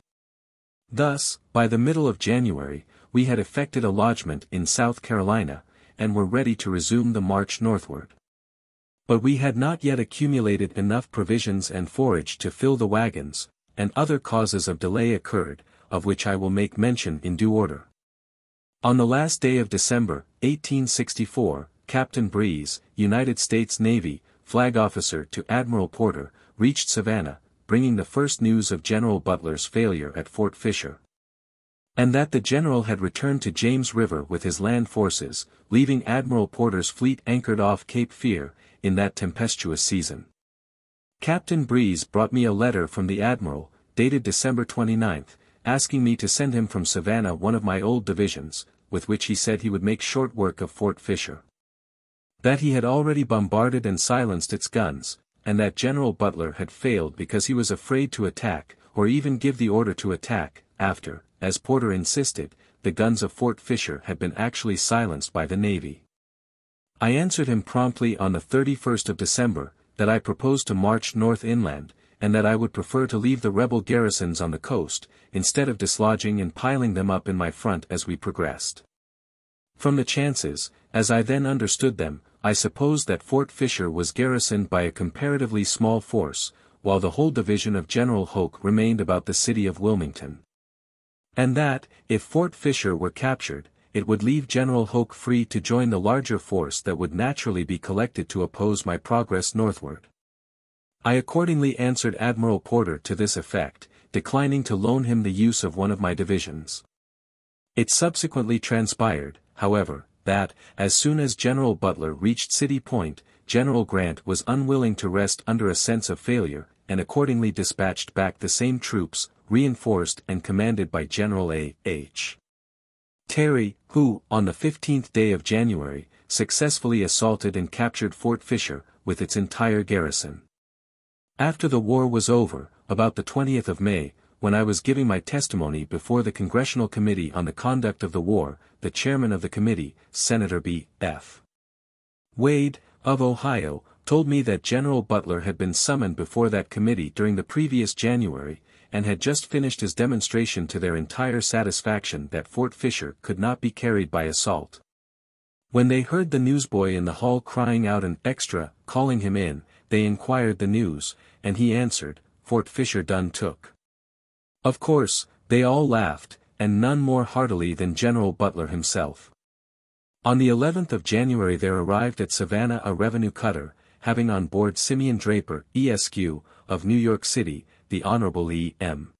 Thus, by the middle of January, we had effected a lodgment in South Carolina, and were ready to resume the march northward. But we had not yet accumulated enough provisions and forage to fill the wagons, and other causes of delay occurred, of which I will make mention in due order. On the last day of December, 1864, Captain Breeze, United States Navy, flag officer to Admiral Porter, reached Savannah, bringing the first news of General Butler's failure at Fort Fisher. And that the general had returned to James River with his land forces, leaving Admiral Porter's fleet anchored off Cape Fear, in that tempestuous season. Captain Breeze brought me a letter from the Admiral, dated December 29, asking me to send him from Savannah one of my old divisions, with which he said he would make short work of Fort Fisher. That he had already bombarded and silenced its guns, and that General Butler had failed because he was afraid to attack, or even give the order to attack, after, as Porter insisted, the guns of Fort Fisher had been actually silenced by the Navy. I answered him promptly on the 31st of December, that I proposed to march north inland, and that I would prefer to leave the rebel garrisons on the coast, instead of dislodging and piling them up in my front as we progressed. From the chances, as I then understood them, I supposed that Fort Fisher was garrisoned by a comparatively small force, while the whole division of General Hoke remained about the city of Wilmington. And that, if Fort Fisher were captured, it would leave General Hoke free to join the larger force that would naturally be collected to oppose my progress northward. I accordingly answered Admiral Porter to this effect, declining to loan him the use of one of my divisions. It subsequently transpired, however, that, as soon as General Butler reached City Point, General Grant was unwilling to rest under a sense of failure, and accordingly dispatched back the same troops, reinforced and commanded by General A.H. Terry, who, on the 15th day of January, successfully assaulted and captured Fort Fisher, with its entire garrison. After the war was over, about the 20th of May, when I was giving my testimony before the Congressional Committee on the Conduct of the War, the chairman of the committee, Senator B.F. Wade, of Ohio, told me that General Butler had been summoned before that committee during the previous January, and had just finished his demonstration to their entire satisfaction that Fort Fisher could not be carried by assault. When they heard the newsboy in the hall crying out an extra, calling him in, they inquired the news, and he answered, "Fort Fisher done took." Of course, they all laughed, and none more heartily than General Butler himself. On the 11th of January there arrived at Savannah a revenue cutter, having on board Simeon Draper, Esq., of New York City, the Honorable E.M.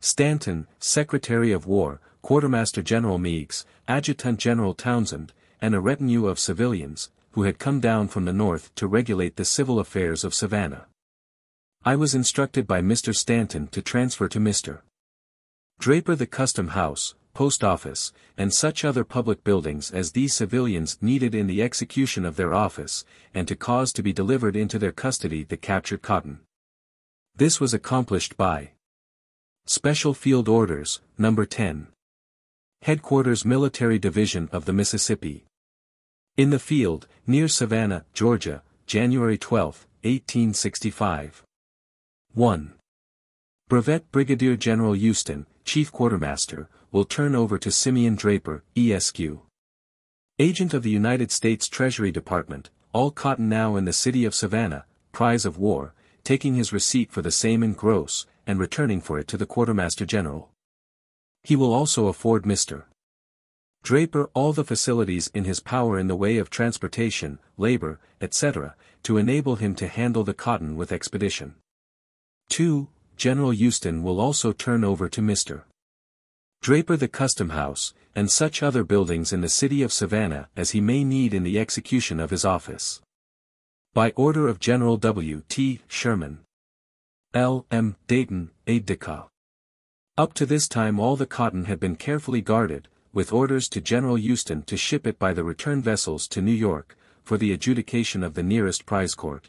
Stanton, Secretary of War, Quartermaster General Meigs, Adjutant General Townsend, and a retinue of civilians, who had come down from the north to regulate the civil affairs of Savannah. I was instructed by Mr. Stanton to transfer to Mr. Draper the Custom House, Post Office, and such other public buildings as these civilians needed in the execution of their office, and to cause to be delivered into their custody the captured cotton. This was accomplished by Special Field Orders, No. 10. Headquarters Military Division of the Mississippi. In the field, near Savannah, Georgia, January 12, 1865. 1. Brevet Brigadier General Houston, Chief Quartermaster, will turn over to Simeon Draper, Esq., Agent of the United States Treasury Department, all cotton now in the city of Savannah, prize of war, taking his receipt for the same in gross, and returning for it to the Quartermaster General. He will also afford Mr. Draper all the facilities in his power in the way of transportation, labor, etc., to enable him to handle the cotton with expedition. 2. General Houston will also turn over to Mr. Draper the Custom House, and such other buildings in the city of Savannah as he may need in the execution of his office. By order of General W. T. Sherman. L. M. Dayton, aide-de-camp. Up to this time all the cotton had been carefully guarded, with orders to General Houston to ship it by the return vessels to New York, for the adjudication of the nearest prize court,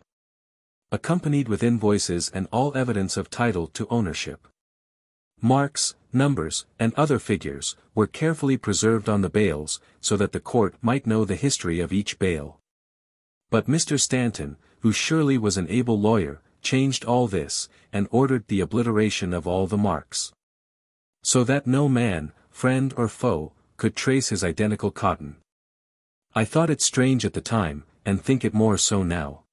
accompanied with invoices and all evidence of title to ownership. Marks, numbers, and other figures, were carefully preserved on the bales, so that the court might know the history of each bale. But Mr. Stanton, who surely was an able lawyer, changed all this, and ordered the obliteration of all the marks. So that no man, friend or foe, could trace his identical cotton. I thought it strange at the time, and think it more so now.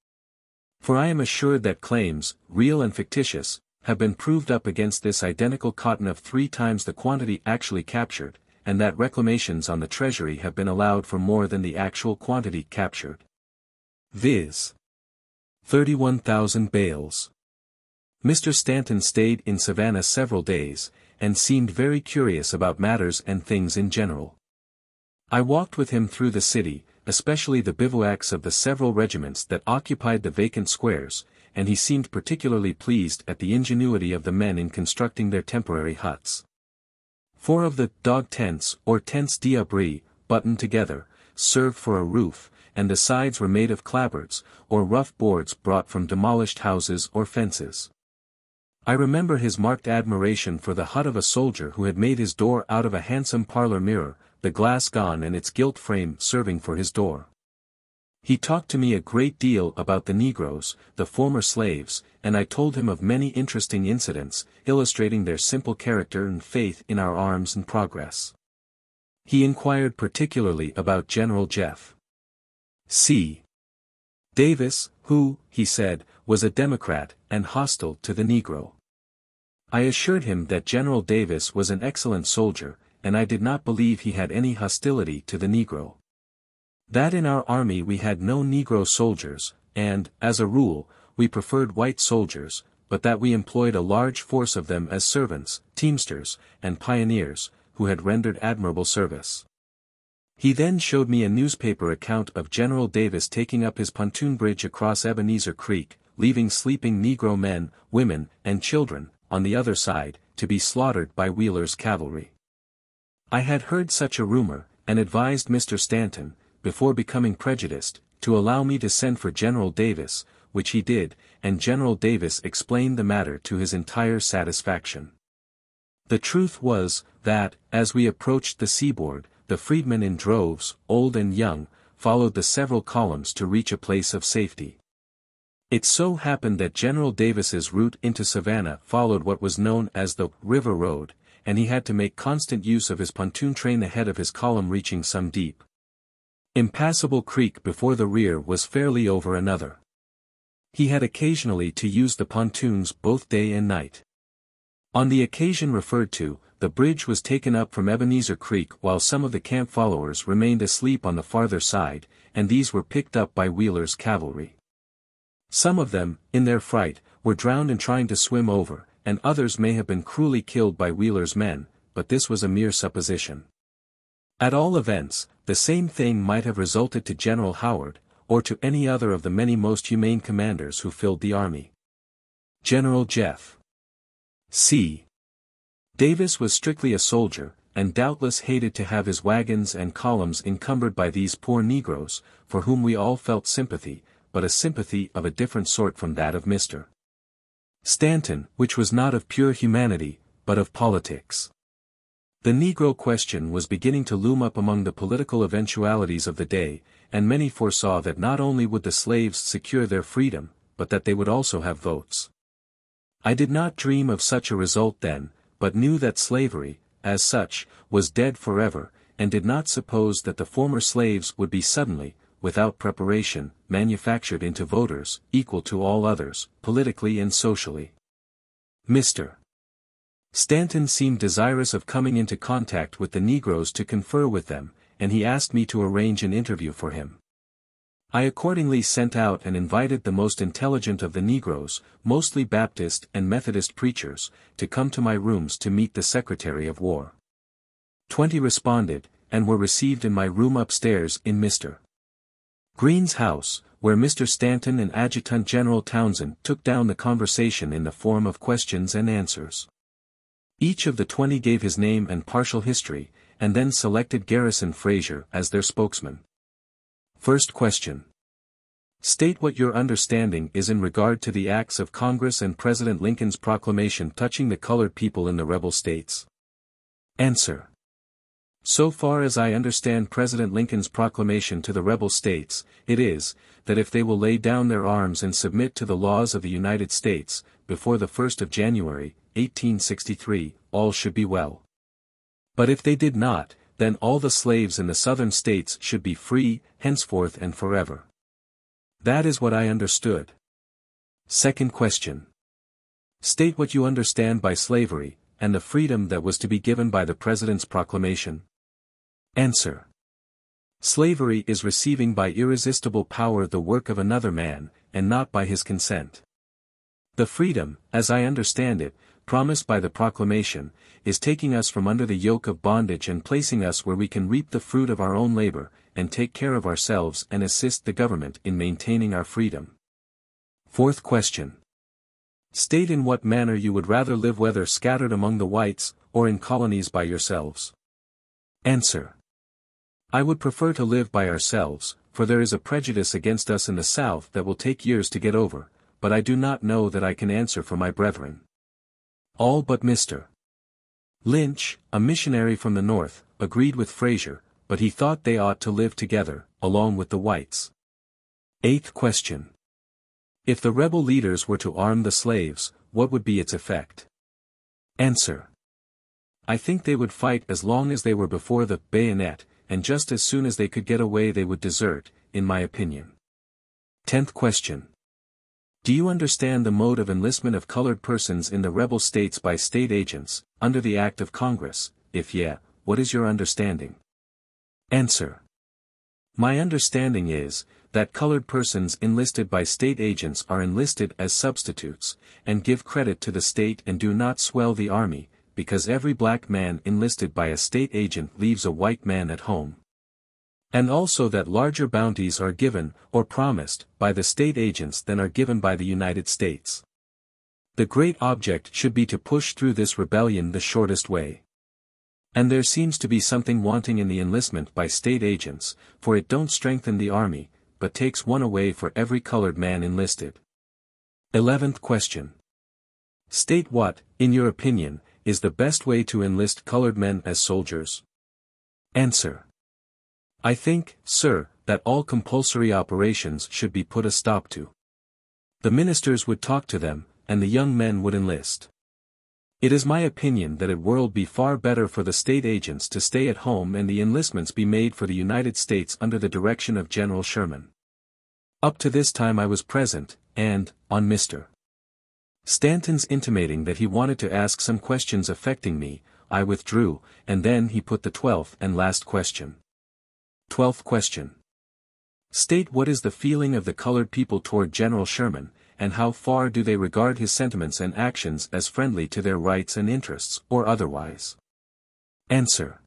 For I am assured that claims, real and fictitious, have been proved up against this identical cotton of 3 times the quantity actually captured, and that reclamations on the Treasury have been allowed for more than the actual quantity captured. Viz. 31,000 bales. Mr. Stanton stayed in Savannah several days, and seemed very curious about matters and things in general. I walked with him through the city, especially the bivouacs of the several regiments that occupied the vacant squares, and he seemed particularly pleased at the ingenuity of the men in constructing their temporary huts. 4 of the dog tents or tents d'abri, buttoned together, served for a roof, and the sides were made of clapboards, or rough boards brought from demolished houses or fences. I remember his marked admiration for the hut of a soldier who had made his door out of a handsome parlor mirror, the glass gone and its gilt frame serving for his door. He talked to me a great deal about the Negroes, the former slaves, and I told him of many interesting incidents, illustrating their simple character and faith in our arms and progress. He inquired particularly about General Jeff. C. Davis, who, he said, was a Democrat, and hostile to the Negro. I assured him that General Davis was an excellent soldier, and I did not believe he had any hostility to the Negro. That in our army we had no Negro soldiers, and, as a rule, we preferred white soldiers, but that we employed a large force of them as servants, teamsters, and pioneers, who had rendered admirable service. He then showed me a newspaper account of General Davis taking up his pontoon bridge across Ebenezer Creek, leaving sleeping Negro men, women, and children, on the other side, to be slaughtered by Wheeler's cavalry. I had heard such a rumor, and advised Mr. Stanton, before becoming prejudiced, to allow me to send for General Davis, which he did, and General Davis explained the matter to his entire satisfaction. The truth was, that, as we approached the seaboard, the freedmen in droves, old and young, followed the several columns to reach a place of safety. It so happened that General Davis's route into Savannah followed what was known as the River Road, and he had to make constant use of his pontoon train ahead of his column reaching some deep, impassable creek before the rear was fairly over another. He had occasionally to use the pontoons both day and night. On the occasion referred to, the bridge was taken up from Ebenezer Creek while some of the camp followers remained asleep on the farther side, and these were picked up by Wheeler's cavalry. Some of them, in their fright, were drowned in trying to swim over, and others may have been cruelly killed by Wheeler's men, but this was a mere supposition. At all events, the same thing might have resulted to General Howard, or to any other of the many most humane commanders who filled the army. General Jeff. C. Davis was strictly a soldier, and doubtless hated to have his wagons and columns encumbered by these poor Negroes, for whom we all felt sympathy, but a sympathy of a different sort from that of Mr. Stanton, which was not of pure humanity, but of politics. The Negro question was beginning to loom up among the political eventualities of the day, and many foresaw that not only would the slaves secure their freedom, but that they would also have votes. I did not dream of such a result then, but knew that slavery, as such, was dead forever, and did not suppose that the former slaves would be suddenly, without preparation, manufactured into voters, equal to all others, politically and socially. Mr. Stanton seemed desirous of coming into contact with the Negroes to confer with them, and he asked me to arrange an interview for him. I accordingly sent out and invited the most intelligent of the Negroes, mostly Baptist and Methodist preachers, to come to my rooms to meet the Secretary of War. 20 responded, and were received in my room upstairs in Mr. Green's house, where Mr. Stanton and Adjutant General Townsend took down the conversation in the form of questions and answers. Each of the 20 gave his name and partial history, and then selected Garrison Frazier as their spokesman. First question. State what your understanding is in regard to the acts of Congress and President Lincoln's proclamation touching the colored people in the rebel states. Answer. So far as I understand President Lincoln's proclamation to the rebel states, it is, that if they will lay down their arms and submit to the laws of the United States, before the 1st of January, 1863, all should be well. But if they did not, then all the slaves in the southern states should be free, henceforth and forever. That is what I understood. Second question. State what you understand by slavery, and the freedom that was to be given by the President's proclamation. Answer. Slavery is receiving by irresistible power the work of another man, and not by his consent. The freedom, as I understand it, promised by the proclamation, is taking us from under the yoke of bondage and placing us where we can reap the fruit of our own labor, and take care of ourselves and assist the government in maintaining our freedom. Fourth question. State in what manner you would rather live, whether scattered among the whites, or in colonies by yourselves. Answer. I would prefer to live by ourselves, for there is a prejudice against us in the South that will take years to get over, but I do not know that I can answer for my brethren. All but Mr. Lynch, a missionary from the North, agreed with Fraser, but he thought they ought to live together, along with the whites. Eighth question. If the rebel leaders were to arm the slaves, what would be its effect? Answer. I think they would fight as long as they were before the bayonet, and just as soon as they could get away they would desert, in my opinion. 10th question. Do you understand the mode of enlistment of colored persons in the rebel states by state agents, under the Act of Congress? If yeah, what is your understanding? Answer. My understanding is, that colored persons enlisted by state agents are enlisted as substitutes, and give credit to the state and do not swell the army, because every black man enlisted by a state agent leaves a white man at home. And also that larger bounties are given, or promised, by the state agents than are given by the United States. The great object should be to push through this rebellion the shortest way. And there seems to be something wanting in the enlistment by state agents, for it don't strengthen the army, but takes one away for every colored man enlisted. 11th question. State what, in your opinion, is the best way to enlist colored men as soldiers? Answer. I think, sir, that all compulsory operations should be put a stop to. The ministers would talk to them, and the young men would enlist. It is my opinion that it will be far better for the state agents to stay at home and the enlistments be made for the United States under the direction of General Sherman. Up to this time I was present, and, on Mr. Stanton's intimating that he wanted to ask some questions affecting me, I withdrew, and then he put the 12th and last question. 12th question. State what is the feeling of the colored people toward General Sherman, and how far do they regard his sentiments and actions as friendly to their rights and interests, or otherwise? Answer.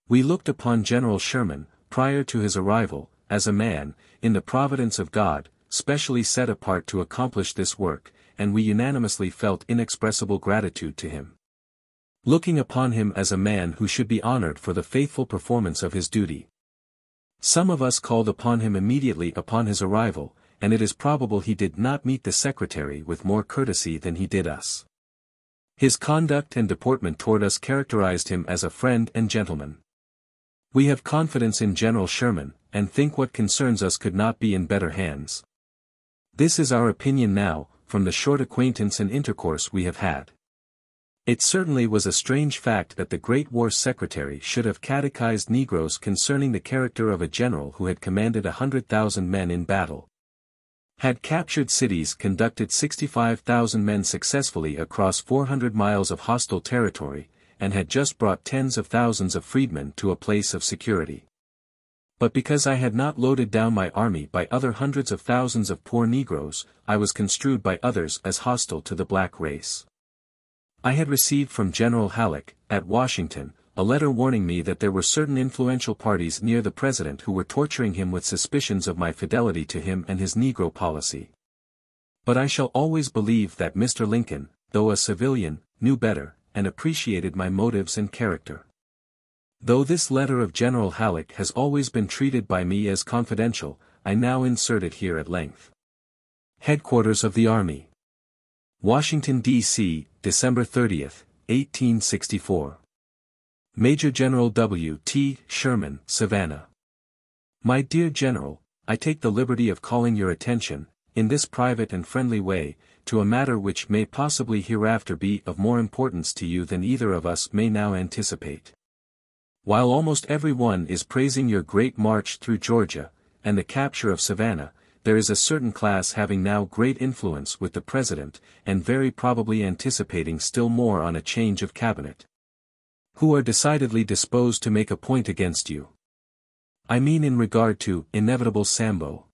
We looked upon General Sherman, prior to his arrival, as a man, in the providence of God, specially set apart to accomplish this work, and we unanimously felt inexpressible gratitude to him. Looking upon him as a man who should be honored for the faithful performance of his duty. Some of us called upon him immediately upon his arrival, and it is probable he did not meet the secretary with more courtesy than he did us. His conduct and deportment toward us characterized him as a friend and gentleman. We have confidence in General Sherman, and think what concerns us could not be in better hands. This is our opinion now, from the short acquaintance and intercourse we have had. It certainly was a strange fact that the great war secretary should have catechized Negroes concerning the character of a general who had commanded 100,000 men in battle, had captured cities, conducted 65,000 men successfully across 400 miles of hostile territory, and had just brought tens of thousands of freedmen to a place of security. But because I had not loaded down my army by other hundreds of thousands of poor Negroes, I was construed by others as hostile to the black race. I had received from General Halleck, at Washington, a letter warning me that there were certain influential parties near the President who were torturing him with suspicions of my fidelity to him and his Negro policy. But I shall always believe that Mr. Lincoln, though a civilian, knew better, and appreciated my motives and character. Though this letter of General Halleck has always been treated by me as confidential, I now insert it here at length. Headquarters of the Army. Washington, D.C., December 30, 1864. Major General W. T. Sherman, Savannah. My dear General, I take the liberty of calling your attention, in this private and friendly way, to a matter which may possibly hereafter be of more importance to you than either of us may now anticipate. While almost every one is praising your great march through Georgia, and the capture of Savannah, there is a certain class having now great influence with the President, and very probably anticipating still more on a change of cabinet, who are decidedly disposed to make a point against you. I mean in regard to inevitable Sambo.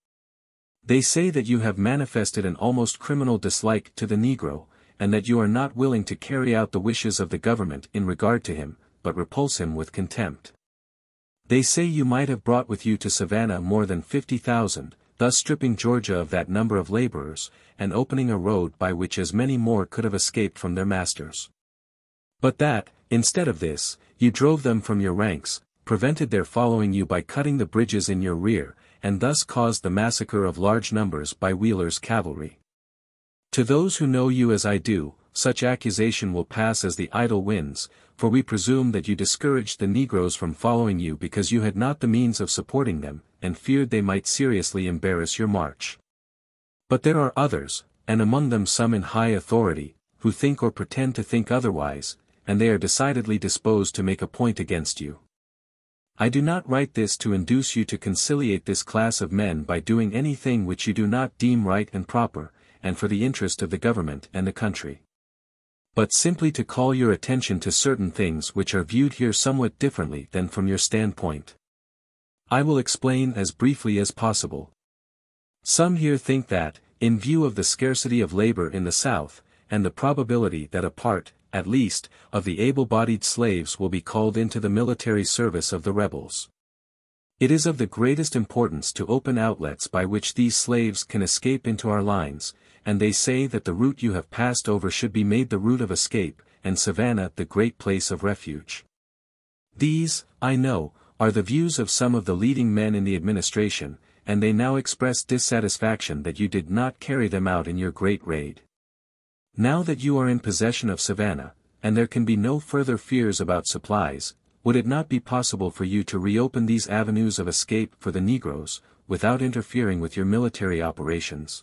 They say that you have manifested an almost criminal dislike to the Negro, and that you are not willing to carry out the wishes of the government in regard to him, but repulse him with contempt. They say you might have brought with you to Savannah more than 50,000, thus stripping Georgia of that number of laborers, and opening a road by which as many more could have escaped from their masters. But that, instead of this, you drove them from your ranks, prevented their following you by cutting the bridges in your rear, and thus caused the massacre of large numbers by Wheeler's cavalry. To those who know you as I do, such accusation will pass as the idle winds, for we presume that you discouraged the Negroes from following you because you had not the means of supporting them, and feared they might seriously embarrass your march. But there are others, and among them some in high authority, who think or pretend to think otherwise, and they are decidedly disposed to make a point against you. I do not write this to induce you to conciliate this class of men by doing anything which you do not deem right and proper, and for the interest of the government and the country, but simply to call your attention to certain things which are viewed here somewhat differently than from your standpoint. I will explain as briefly as possible. Some here think that, in view of the scarcity of labor in the South, and the probability that a part, at least, of the able-bodied slaves will be called into the military service of the rebels, it is of the greatest importance to open outlets by which these slaves can escape into our lines, and they say that the route you have passed over should be made the route of escape, and Savannah the great place of refuge. These, I know, are the views of some of the leading men in the administration, and they now express dissatisfaction that you did not carry them out in your great raid. Now that you are in possession of Savannah, and there can be no further fears about supplies, would it not be possible for you to reopen these avenues of escape for the Negroes, without interfering with your military operations?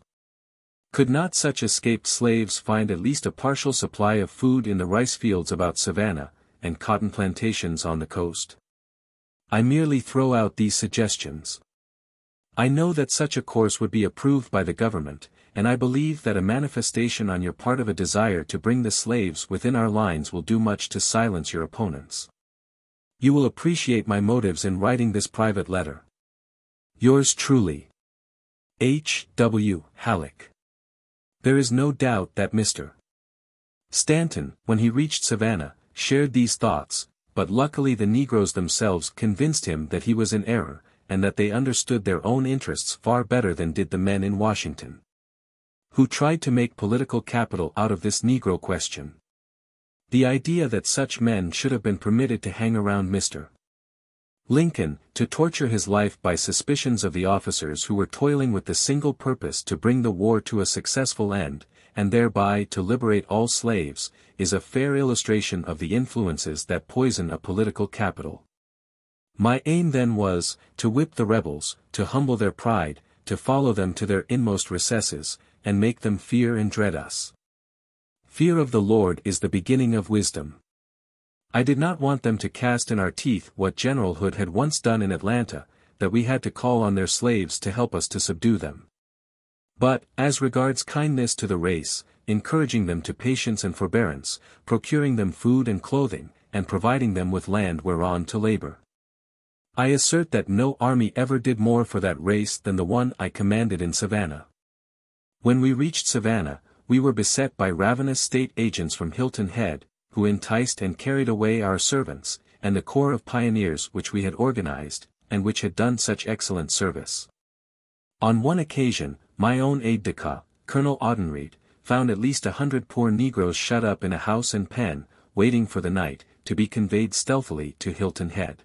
Could not such escaped slaves find at least a partial supply of food in the rice fields about Savannah, and cotton plantations on the coast? I merely throw out these suggestions. I know that such a course would be approved by the government, and I believe that a manifestation on your part of a desire to bring the slaves within our lines will do much to silence your opponents. You will appreciate my motives in writing this private letter. Yours truly, H. W. Halleck. There is no doubt that Mr. Stanton, when he reached Savannah, shared these thoughts, but luckily the Negroes themselves convinced him that he was in error, and that they understood their own interests far better than did the men in Washington, who tried to make political capital out of this Negro question. The idea that such men should have been permitted to hang around Mr. Lincoln, to torture his life by suspicions of the officers who were toiling with the single purpose to bring the war to a successful end, and thereby to liberate all slaves, is a fair illustration of the influences that poison a political capital. My aim then was, to whip the rebels, to humble their pride, to follow them to their inmost recesses, and make them fear and dread us. Fear of the Lord is the beginning of wisdom. I did not want them to cast in our teeth what General Hood had once done in Atlanta, that we had to call on their slaves to help us to subdue them. But, as regards kindness to the race, encouraging them to patience and forbearance, procuring them food and clothing, and providing them with land whereon to labor, I assert that no army ever did more for that race than the one I commanded in Savannah. When we reached Savannah, we were beset by ravenous state agents from Hilton Head, who enticed and carried away our servants, and the corps of pioneers which we had organized, and which had done such excellent service. On one occasion, my own aide-de-camp, Colonel Audenried, found at least 100 poor Negroes shut up in a house and pen, waiting for the night, to be conveyed stealthily to Hilton Head.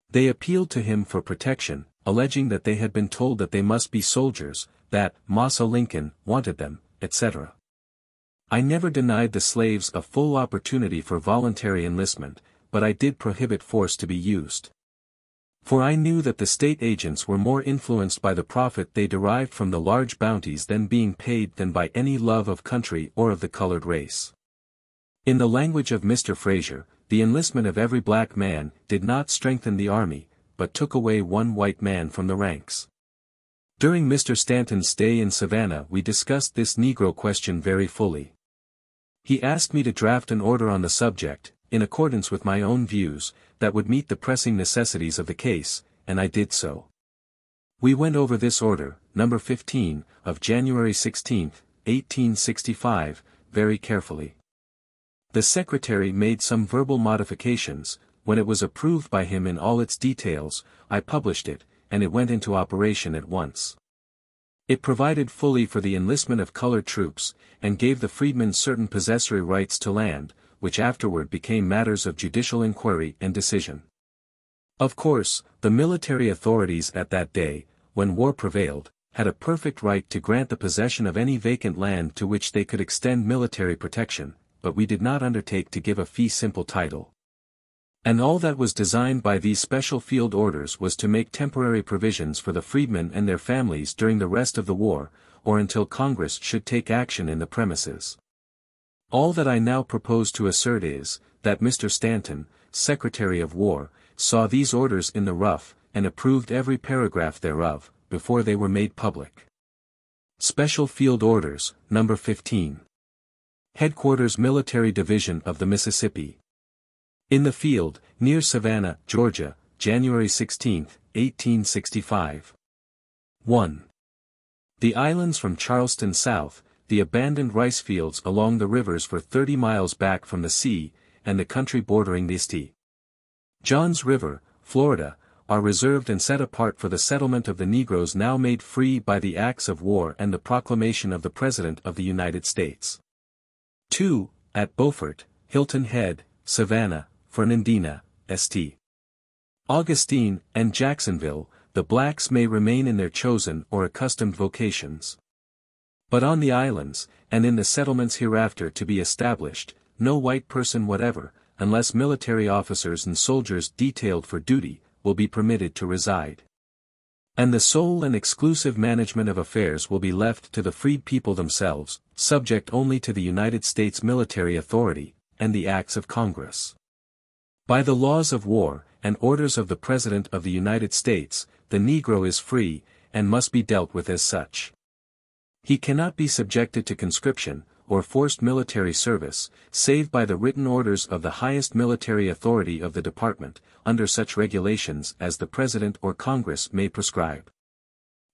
They appealed to him for protection, alleging that they had been told that they must be soldiers, that Massa Lincoln wanted them, etc. I never denied the slaves a full opportunity for voluntary enlistment, but I did prohibit force to be used. For I knew that the state agents were more influenced by the profit they derived from the large bounties then being paid than by any love of country or of the colored race. In the language of Mr. Fraser, the enlistment of every black man did not strengthen the army, but took away one white man from the ranks. During Mr. Stanton's stay in Savannah we discussed this Negro question very fully. He asked me to draft an order on the subject, in accordance with my own views, that would meet the pressing necessities of the case, and I did so. We went over this order, number 15, of January 16, 1865, very carefully. The Secretary made some verbal modifications. When it was approved by him in all its details, I published it, and it went into operation at once. It provided fully for the enlistment of colored troops, and gave the freedmen certain possessory rights to land, which afterward became matters of judicial inquiry and decision. Of course, the military authorities at that day, when war prevailed, had a perfect right to grant the possession of any vacant land to which they could extend military protection, but we did not undertake to give a fee simple title. And all that was designed by these special field orders was to make temporary provisions for the freedmen and their families during the rest of the war, or until Congress should take action in the premises. All that I now propose to assert is, that Mr. Stanton, Secretary of War, saw these orders in the rough, and approved every paragraph thereof, before they were made public. Special Field Orders, Number 15. Headquarters Military Division of the Mississippi. In the field, near Savannah, Georgia, January 16, 1865. 1. The islands from Charleston south, the abandoned rice fields along the rivers for 30 miles back from the sea, and the country bordering the St. John's River, Florida, are reserved and set apart for the settlement of the Negroes now made free by the acts of war and the proclamation of the President of the United States. 2. At Beaufort, Hilton Head, Savannah, Fernandina, St. Augustine, and Jacksonville, the blacks may remain in their chosen or accustomed vocations. But on the islands, and in the settlements hereafter to be established, no white person whatever, unless military officers and soldiers detailed for duty, will be permitted to reside. And the sole and exclusive management of affairs will be left to the freed people themselves, subject only to the United States military authority, and the acts of Congress. By the laws of war, and orders of the President of the United States, the Negro is free, and must be dealt with as such. He cannot be subjected to conscription, or forced military service, save by the written orders of the highest military authority of the department, under such regulations as the President or Congress may prescribe.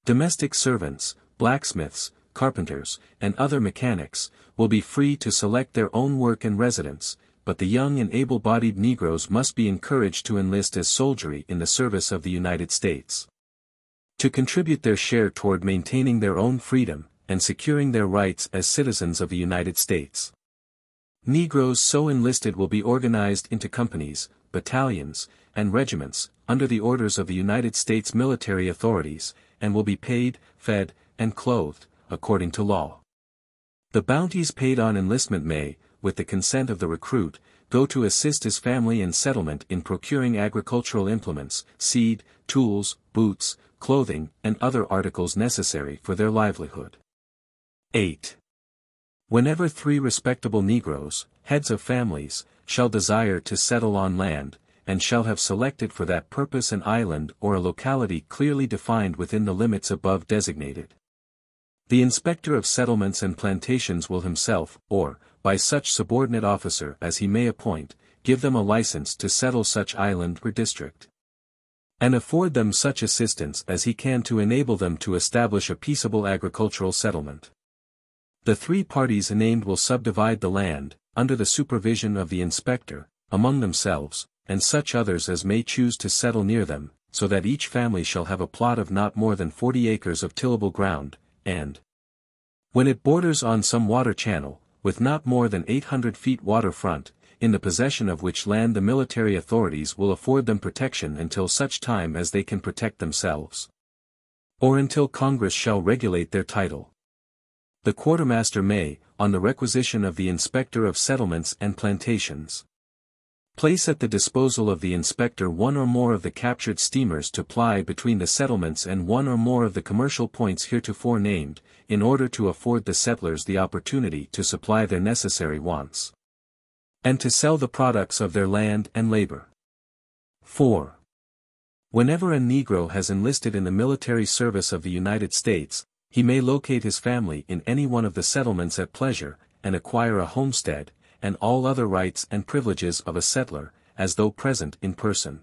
Domestic servants, blacksmiths, carpenters, and other mechanics, will be free to select their own work and residence, but the young and able-bodied Negroes must be encouraged to enlist as soldiery in the service of the United States. To contribute their share toward maintaining their own freedom, and securing their rights as citizens of the United States. Negroes so enlisted will be organized into companies, battalions, and regiments, under the orders of the United States military authorities, and will be paid, fed, and clothed, according to law. The bounties paid on enlistment may, with the consent of the recruit, go to assist his family and settlement in procuring agricultural implements, seed, tools, boots, clothing, and other articles necessary for their livelihood. 8. Whenever 3 respectable Negroes, heads of families, shall desire to settle on land, and shall have selected for that purpose an island or a locality clearly defined within the limits above designated, the Inspector of Settlements and Plantations will himself, or, by such subordinate officer as he may appoint, give them a license to settle such island or district, and afford them such assistance as he can to enable them to establish a peaceable agricultural settlement. The 3 parties named will subdivide the land, under the supervision of the inspector, among themselves, and such others as may choose to settle near them, so that each family shall have a plot of not more than 40 acres of tillable ground, and, when it borders on some water channel, with not more than 800 feet water front, in the possession of which land the military authorities will afford them protection until such time as they can protect themselves, or until Congress shall regulate their title. The quartermaster may, on the requisition of the Inspector of Settlements and Plantations, place at the disposal of the inspector one or more of the captured steamers to ply between the settlements and one or more of the commercial points heretofore named, in order to afford the settlers the opportunity to supply their necessary wants, and to sell the products of their land and labor. 4. Whenever a Negro has enlisted in the military service of the United States, he may locate his family in any one of the settlements at pleasure, and acquire a homestead, and all other rights and privileges of a settler, as though present in person.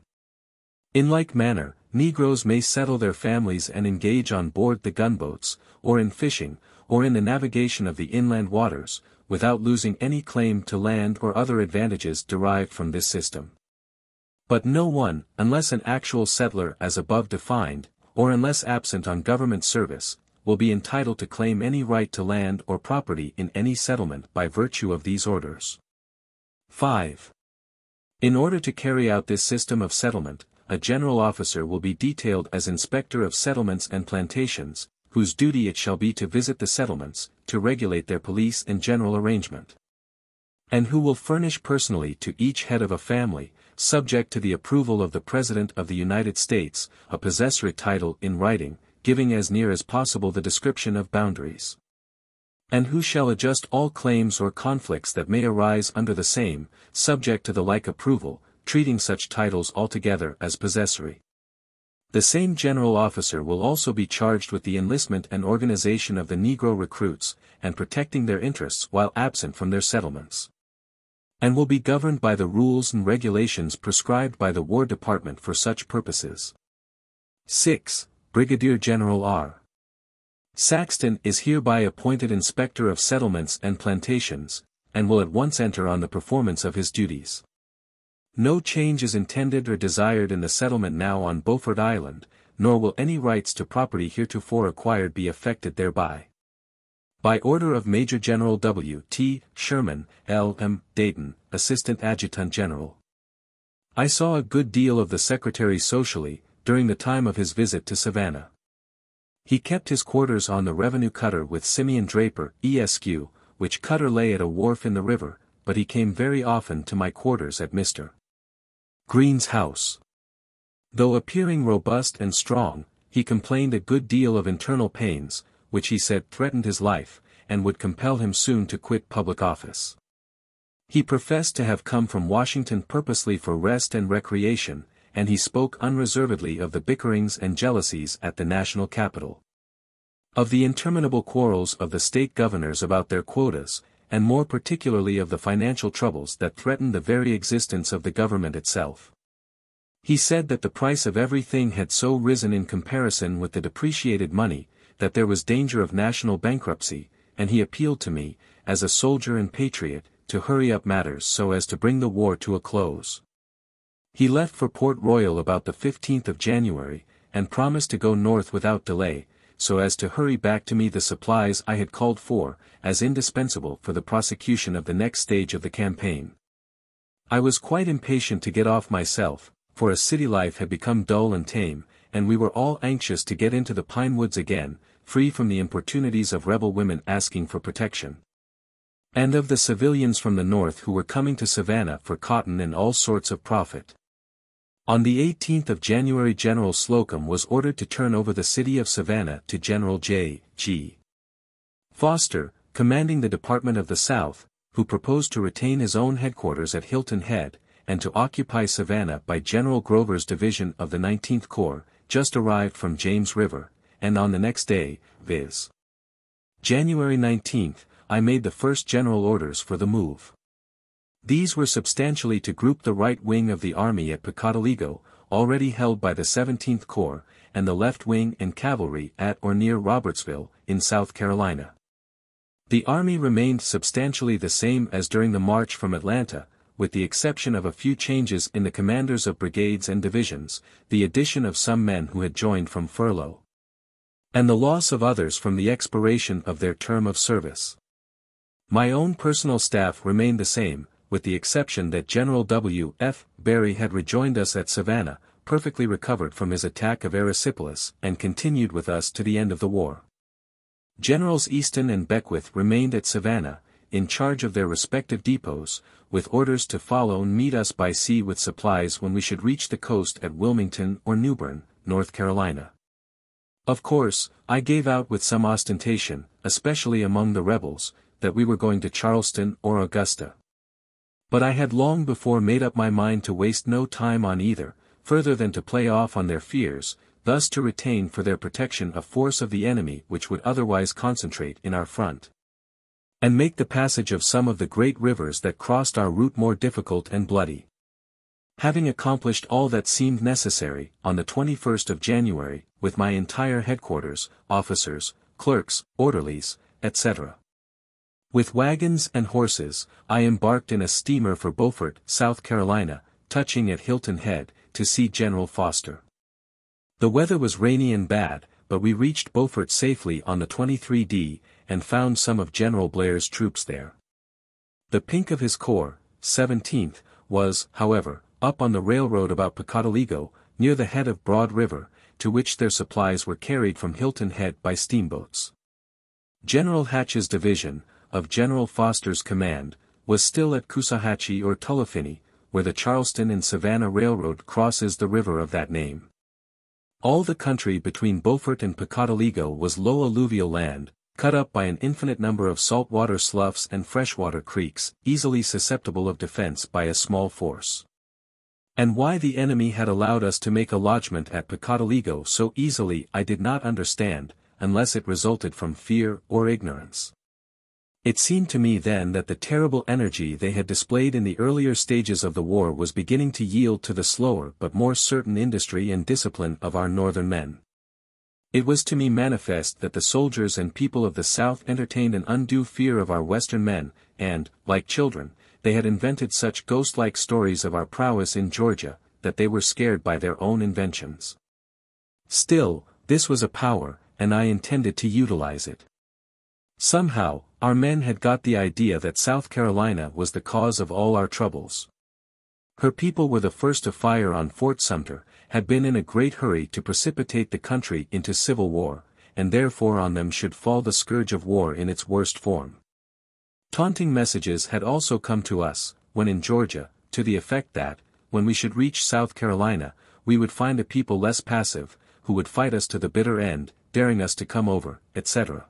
In like manner, Negroes may settle their families and engage on board the gunboats, or in fishing, or in the navigation of the inland waters, without losing any claim to land or other advantages derived from this system. But no one, unless an actual settler as above defined, or unless absent on government service, will be entitled to claim any right to land or property in any settlement by virtue of these orders. 5. In order to carry out this system of settlement, a general officer will be detailed as Inspector of Settlements and Plantations, whose duty it shall be to visit the settlements, to regulate their police and general arrangement, and who will furnish personally to each head of a family, subject to the approval of the President of the United States, a possessory title in writing, giving as near as possible the description of boundaries, and who shall adjust all claims or conflicts that may arise under the same, subject to the like approval, treating such titles altogether as possessory. The same general officer will also be charged with the enlistment and organization of the Negro recruits, and protecting their interests while absent from their settlements, and will be governed by the rules and regulations prescribed by the War Department for such purposes. 6. Brigadier General R. Saxton is hereby appointed Inspector of Settlements and Plantations, and will at once enter on the performance of his duties. No change is intended or desired in the settlement now on Beaufort Island, nor will any rights to property heretofore acquired be affected thereby. By order of Major General W. T. Sherman, L.M. Dayton, Assistant Adjutant General. I saw a good deal of the Secretary socially, during the time of his visit to Savannah. He kept his quarters on the revenue cutter with Simeon Draper, Esq., which cutter lay at a wharf in the river, but he came very often to my quarters at Mr. Green's house. Though appearing robust and strong, he complained a good deal of internal pains, which he said threatened his life, and would compel him soon to quit public office. He professed to have come from Washington purposely for rest and recreation, and he spoke unreservedly of the bickerings and jealousies at the national capital, of the interminable quarrels of the state governors about their quotas, and more particularly of the financial troubles that threatened the very existence of the government itself. He said that the price of everything had so risen in comparison with the depreciated money, that there was danger of national bankruptcy, and he appealed to me, as a soldier and patriot, to hurry up matters so as to bring the war to a close. He left for Port Royal about the 15th of January, and promised to go north without delay, so as to hurry back to me the supplies I had called for, as indispensable for the prosecution of the next stage of the campaign. I was quite impatient to get off myself, for a city life had become dull and tame, and we were all anxious to get into the pine woods again, free from the importunities of rebel women asking for protection, and of the civilians from the north who were coming to Savannah for cotton and all sorts of profit. On the 18th of January General Slocum was ordered to turn over the city of Savannah to General J. G. Foster, commanding the Department of the South, who proposed to retain his own headquarters at Hilton Head, and to occupy Savannah by General Grover's division of the 19th Corps, just arrived from James River, and on the next day, viz. January 19th, I made the first general orders for the move. These were substantially to group the right wing of the army at Pocotaligo, already held by the 17th Corps, and the left wing and cavalry at or near Robertsville, in South Carolina. The army remained substantially the same as during the march from Atlanta, with the exception of a few changes in the commanders of brigades and divisions, the addition of some men who had joined from furlough, and the loss of others from the expiration of their term of service. My own personal staff remained the same, with the exception that General W. F. Berry had rejoined us at Savannah, perfectly recovered from his attack of erysipelas, and continued with us to the end of the war. Generals Easton and Beckwith remained at Savannah, in charge of their respective depots, with orders to follow and meet us by sea with supplies when we should reach the coast at Wilmington or New Bern, North Carolina. Of course, I gave out with some ostentation, especially among the rebels, that we were going to Charleston or Augusta. But I had long before made up my mind to waste no time on either, further than to play off on their fears, thus to retain for their protection a force of the enemy which would otherwise concentrate in our front, and make the passage of some of the great rivers that crossed our route more difficult and bloody. Having accomplished all that seemed necessary, on the 21st of January, with my entire headquarters, officers, clerks, orderlies, etc., with wagons and horses, I embarked in a steamer for Beaufort, South Carolina, touching at Hilton Head, to see General Foster. The weather was rainy and bad, but we reached Beaufort safely on the 23d, and found some of General Blair's troops there. The pink of his corps, 17th, was, however, up on the railroad about Pocotaligo, near the head of Broad River, to which their supplies were carried from Hilton Head by steamboats. General Hatch's division, of General Foster's command, was still at Coosawhatchee or Tullafinny, where the Charleston and Savannah Railroad crosses the river of that name. All the country between Beaufort and Pocotaligo was low alluvial land, cut up by an infinite number of saltwater sloughs and freshwater creeks, easily susceptible of defense by a small force. And why the enemy had allowed us to make a lodgment at Pocotaligo so easily I did not understand, unless it resulted from fear or ignorance. It seemed to me then that the terrible energy they had displayed in the earlier stages of the war was beginning to yield to the slower but more certain industry and discipline of our northern men. It was to me manifest that the soldiers and people of the South entertained an undue fear of our western men, and, like children, they had invented such ghost-like stories of our prowess in Georgia, that they were scared by their own inventions. Still, this was a power, and I intended to utilize it. Somehow, our men had got the idea that South Carolina was the cause of all our troubles. Her people were the first to fire on Fort Sumter, had been in a great hurry to precipitate the country into civil war, and therefore on them should fall the scourge of war in its worst form. Taunting messages had also come to us, when in Georgia, to the effect that, when we should reach South Carolina, we would find a people less passive, who would fight us to the bitter end, daring us to come over, etc.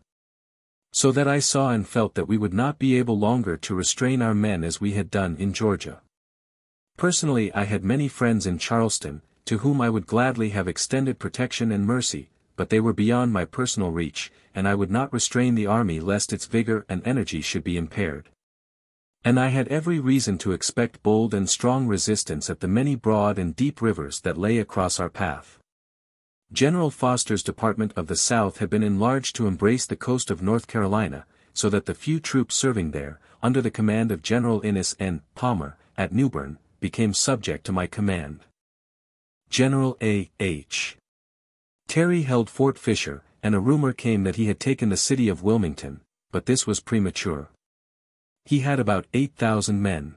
So that I saw and felt that we would not be able longer to restrain our men as we had done in Georgia. Personally, I had many friends in Charleston, to whom I would gladly have extended protection and mercy, but they were beyond my personal reach, and I would not restrain the army lest its vigor and energy should be impaired. And I had every reason to expect bold and strong resistance at the many broad and deep rivers that lay across our path. General Foster's Department of the South had been enlarged to embrace the coast of North Carolina, so that the few troops serving there, under the command of General Innes N. Palmer, at New Bern, became subject to my command. General A. H. Terry held Fort Fisher, and a rumor came that he had taken the city of Wilmington, but this was premature. He had about 8,000 men.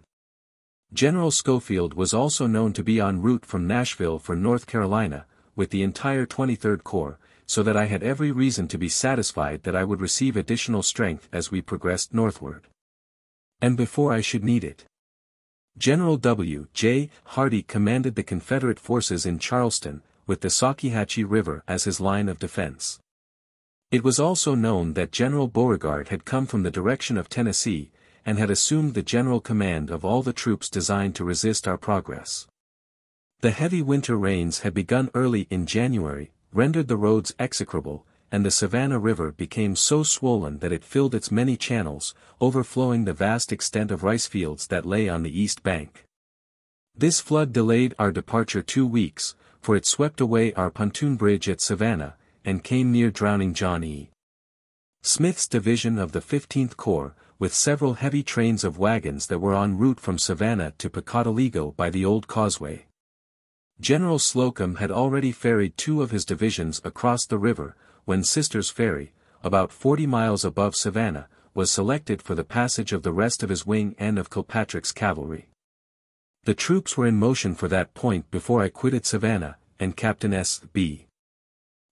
General Schofield was also known to be en route from Nashville for North Carolina, with the entire 23rd Corps, so that I had every reason to be satisfied that I would receive additional strength as we progressed northward. And before I should need it. General W. J. Hardee commanded the Confederate forces in Charleston, with the Sockyhatchee River as his line of defense. It was also known that General Beauregard had come from the direction of Tennessee, and had assumed the general command of all the troops designed to resist our progress. The heavy winter rains had begun early in January, rendered the roads execrable, and the Savannah River became so swollen that it filled its many channels, overflowing the vast extent of rice fields that lay on the east bank. This flood delayed our departure 2 weeks, for it swept away our pontoon bridge at Savannah, and came near drowning John E. Smith's division of the 15th Corps, with several heavy trains of wagons that were en route from Savannah to Pocotaligo by the old causeway. General Slocum had already ferried 2 of his divisions across the river, when Sisters Ferry, about 40 miles above Savannah, was selected for the passage of the rest of his wing and of Kilpatrick's cavalry. The troops were in motion for that point before I quitted Savannah, and Captain S.B.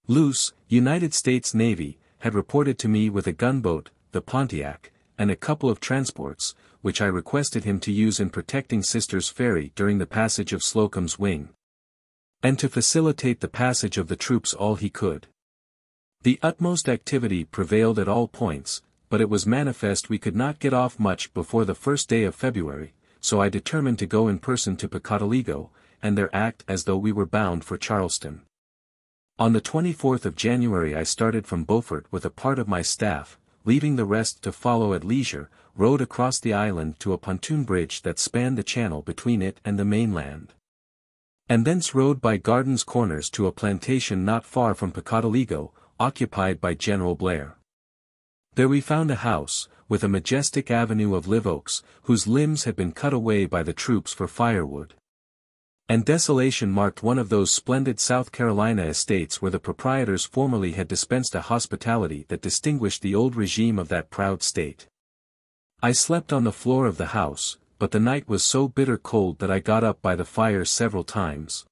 Luce, United States Navy, had reported to me with a gunboat, the Pontiac, and a couple of transports, which I requested him to use in protecting Sisters Ferry during the passage of Slocum's wing, and to facilitate the passage of the troops all he could. The utmost activity prevailed at all points, but it was manifest we could not get off much before the first day of February, so I determined to go in person to Pocotaligo, and there act as though we were bound for Charleston. On the 24th of January I started from Beaufort with a part of my staff, leaving the rest to follow at leisure, rowed across the island to a pontoon bridge that spanned the channel between it and the mainland, and thence rowed by Garden's Corners to a plantation not far from Pocotaligo, occupied by General Blair. There we found a house, with a majestic avenue of live oaks, whose limbs had been cut away by the troops for firewood. And desolation marked one of those splendid South Carolina estates where the proprietors formerly had dispensed a hospitality that distinguished the old regime of that proud state. I slept on the floor of the house, but the night was so bitter cold that I got up by the fire several times.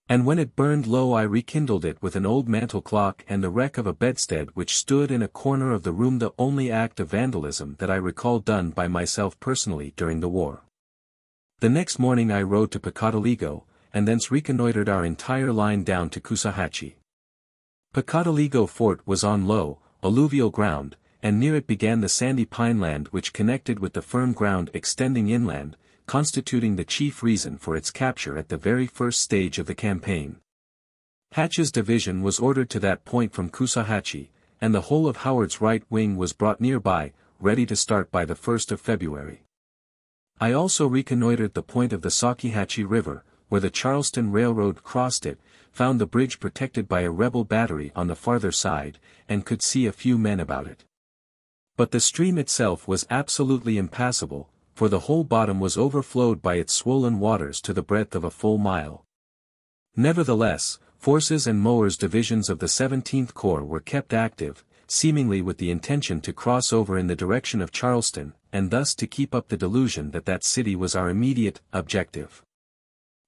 And when it burned low I rekindled it with an old mantel clock and the wreck of a bedstead which stood in a corner of the room, the only act of vandalism that I recall done by myself personally during the war. The next morning I rode to Pocotaligo, and thence reconnoitered our entire line down to Coosawhatchee. Pocotaligo Fort was on low, alluvial ground, and near it began the sandy pineland which connected with the firm ground extending inland, constituting the chief reason for its capture at the very first stage of the campaign. Hatch's division was ordered to that point from Coosawhatchee, and the whole of Howard's right wing was brought nearby, ready to start by the 1st of February. I also reconnoitered the point of the Saukehatchie River, where the Charleston Railroad crossed it, found the bridge protected by a rebel battery on the farther side, and could see a few men about it. But the stream itself was absolutely impassable, for the whole bottom was overflowed by its swollen waters to the breadth of a full mile. Nevertheless, Force's and Mower's divisions of the 17th Corps were kept active, seemingly with the intention to cross over in the direction of Charleston, and thus to keep up the delusion that that city was our immediate objective.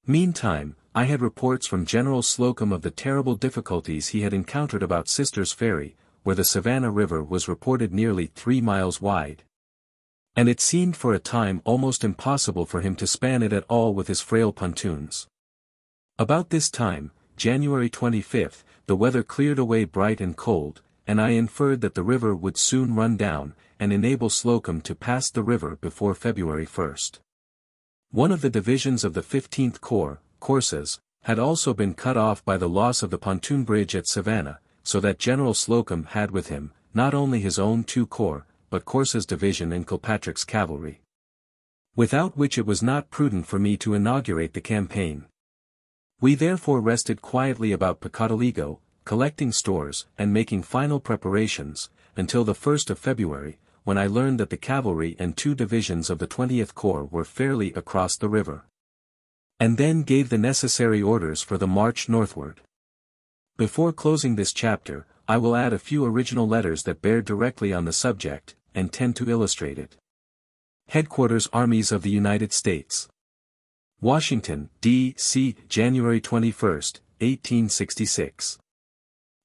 Meantime, I had reports from General Slocum of the terrible difficulties he had encountered about Sisters Ferry, where the Savannah River was reported nearly 3 miles wide, and it seemed for a time almost impossible for him to span it at all with his frail pontoons. About this time, January 25, the weather cleared away bright and cold, and I inferred that the river would soon run down, and enable Slocum to pass the river before February 1. One of the divisions of the 15th Corps, Corse's, had also been cut off by the loss of the pontoon bridge at Savannah, so that General Slocum had with him, not only his own 2 corps, but Corse's division and Kilpatrick's cavalry, without which it was not prudent for me to inaugurate the campaign. We therefore rested quietly about Pocotaligo, collecting stores and making final preparations, until the 1st of February, when I learned that the cavalry and 2 divisions of the 20th Corps were fairly across the river, and then gave the necessary orders for the march northward. Before closing this chapter, I will add a few original letters that bear directly on the subject, and tend to illustrate it. Headquarters Armies of the United States. Washington, D.C., January 21, 1866.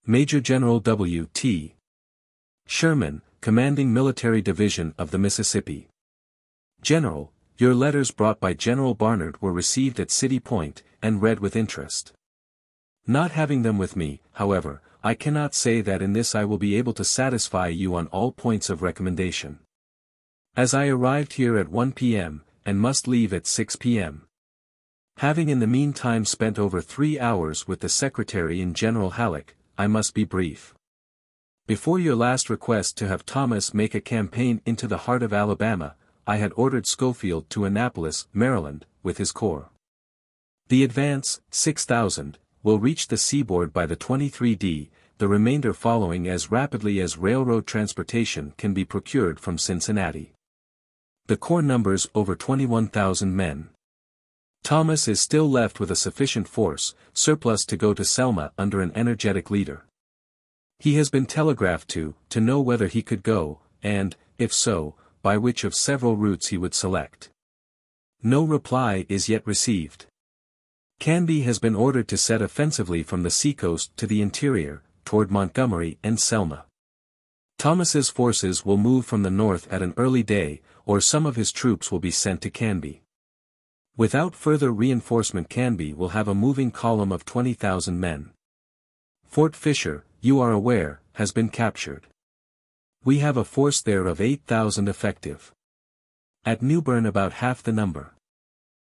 Major General W.T. Sherman, Commanding Military Division of the Mississippi. General, your letters brought by General Barnard were received at City Point, and read with interest. Not having them with me, however, I cannot say that in this I will be able to satisfy you on all points of recommendation. As I arrived here at 1 p.m., and must leave at 6 p.m. Having in the meantime spent over 3 hours with the Secretary and General Halleck, I must be brief. Before your last request to have Thomas make a campaign into the heart of Alabama, I had ordered Schofield to Annapolis, Maryland, with his corps. The advance, 6,000, will reach the seaboard by the 23d, the remainder following as rapidly as railroad transportation can be procured from Cincinnati. The corps numbers over 21,000 men. Thomas is still left with a sufficient force, surplus to go to Selma under an energetic leader. He has been telegraphed to know whether he could go, and, if so, by which of several routes he would select. No reply is yet received. Canby has been ordered to set offensively from the seacoast to the interior, toward Montgomery and Selma. Thomas's forces will move from the north at an early day, or some of his troops will be sent to Canby. Without further reinforcement, Canby will have a moving column of 20,000 men. Fort Fisher, you are aware, has been captured. We have a force there of 8,000 effective. At Newbern about half the number.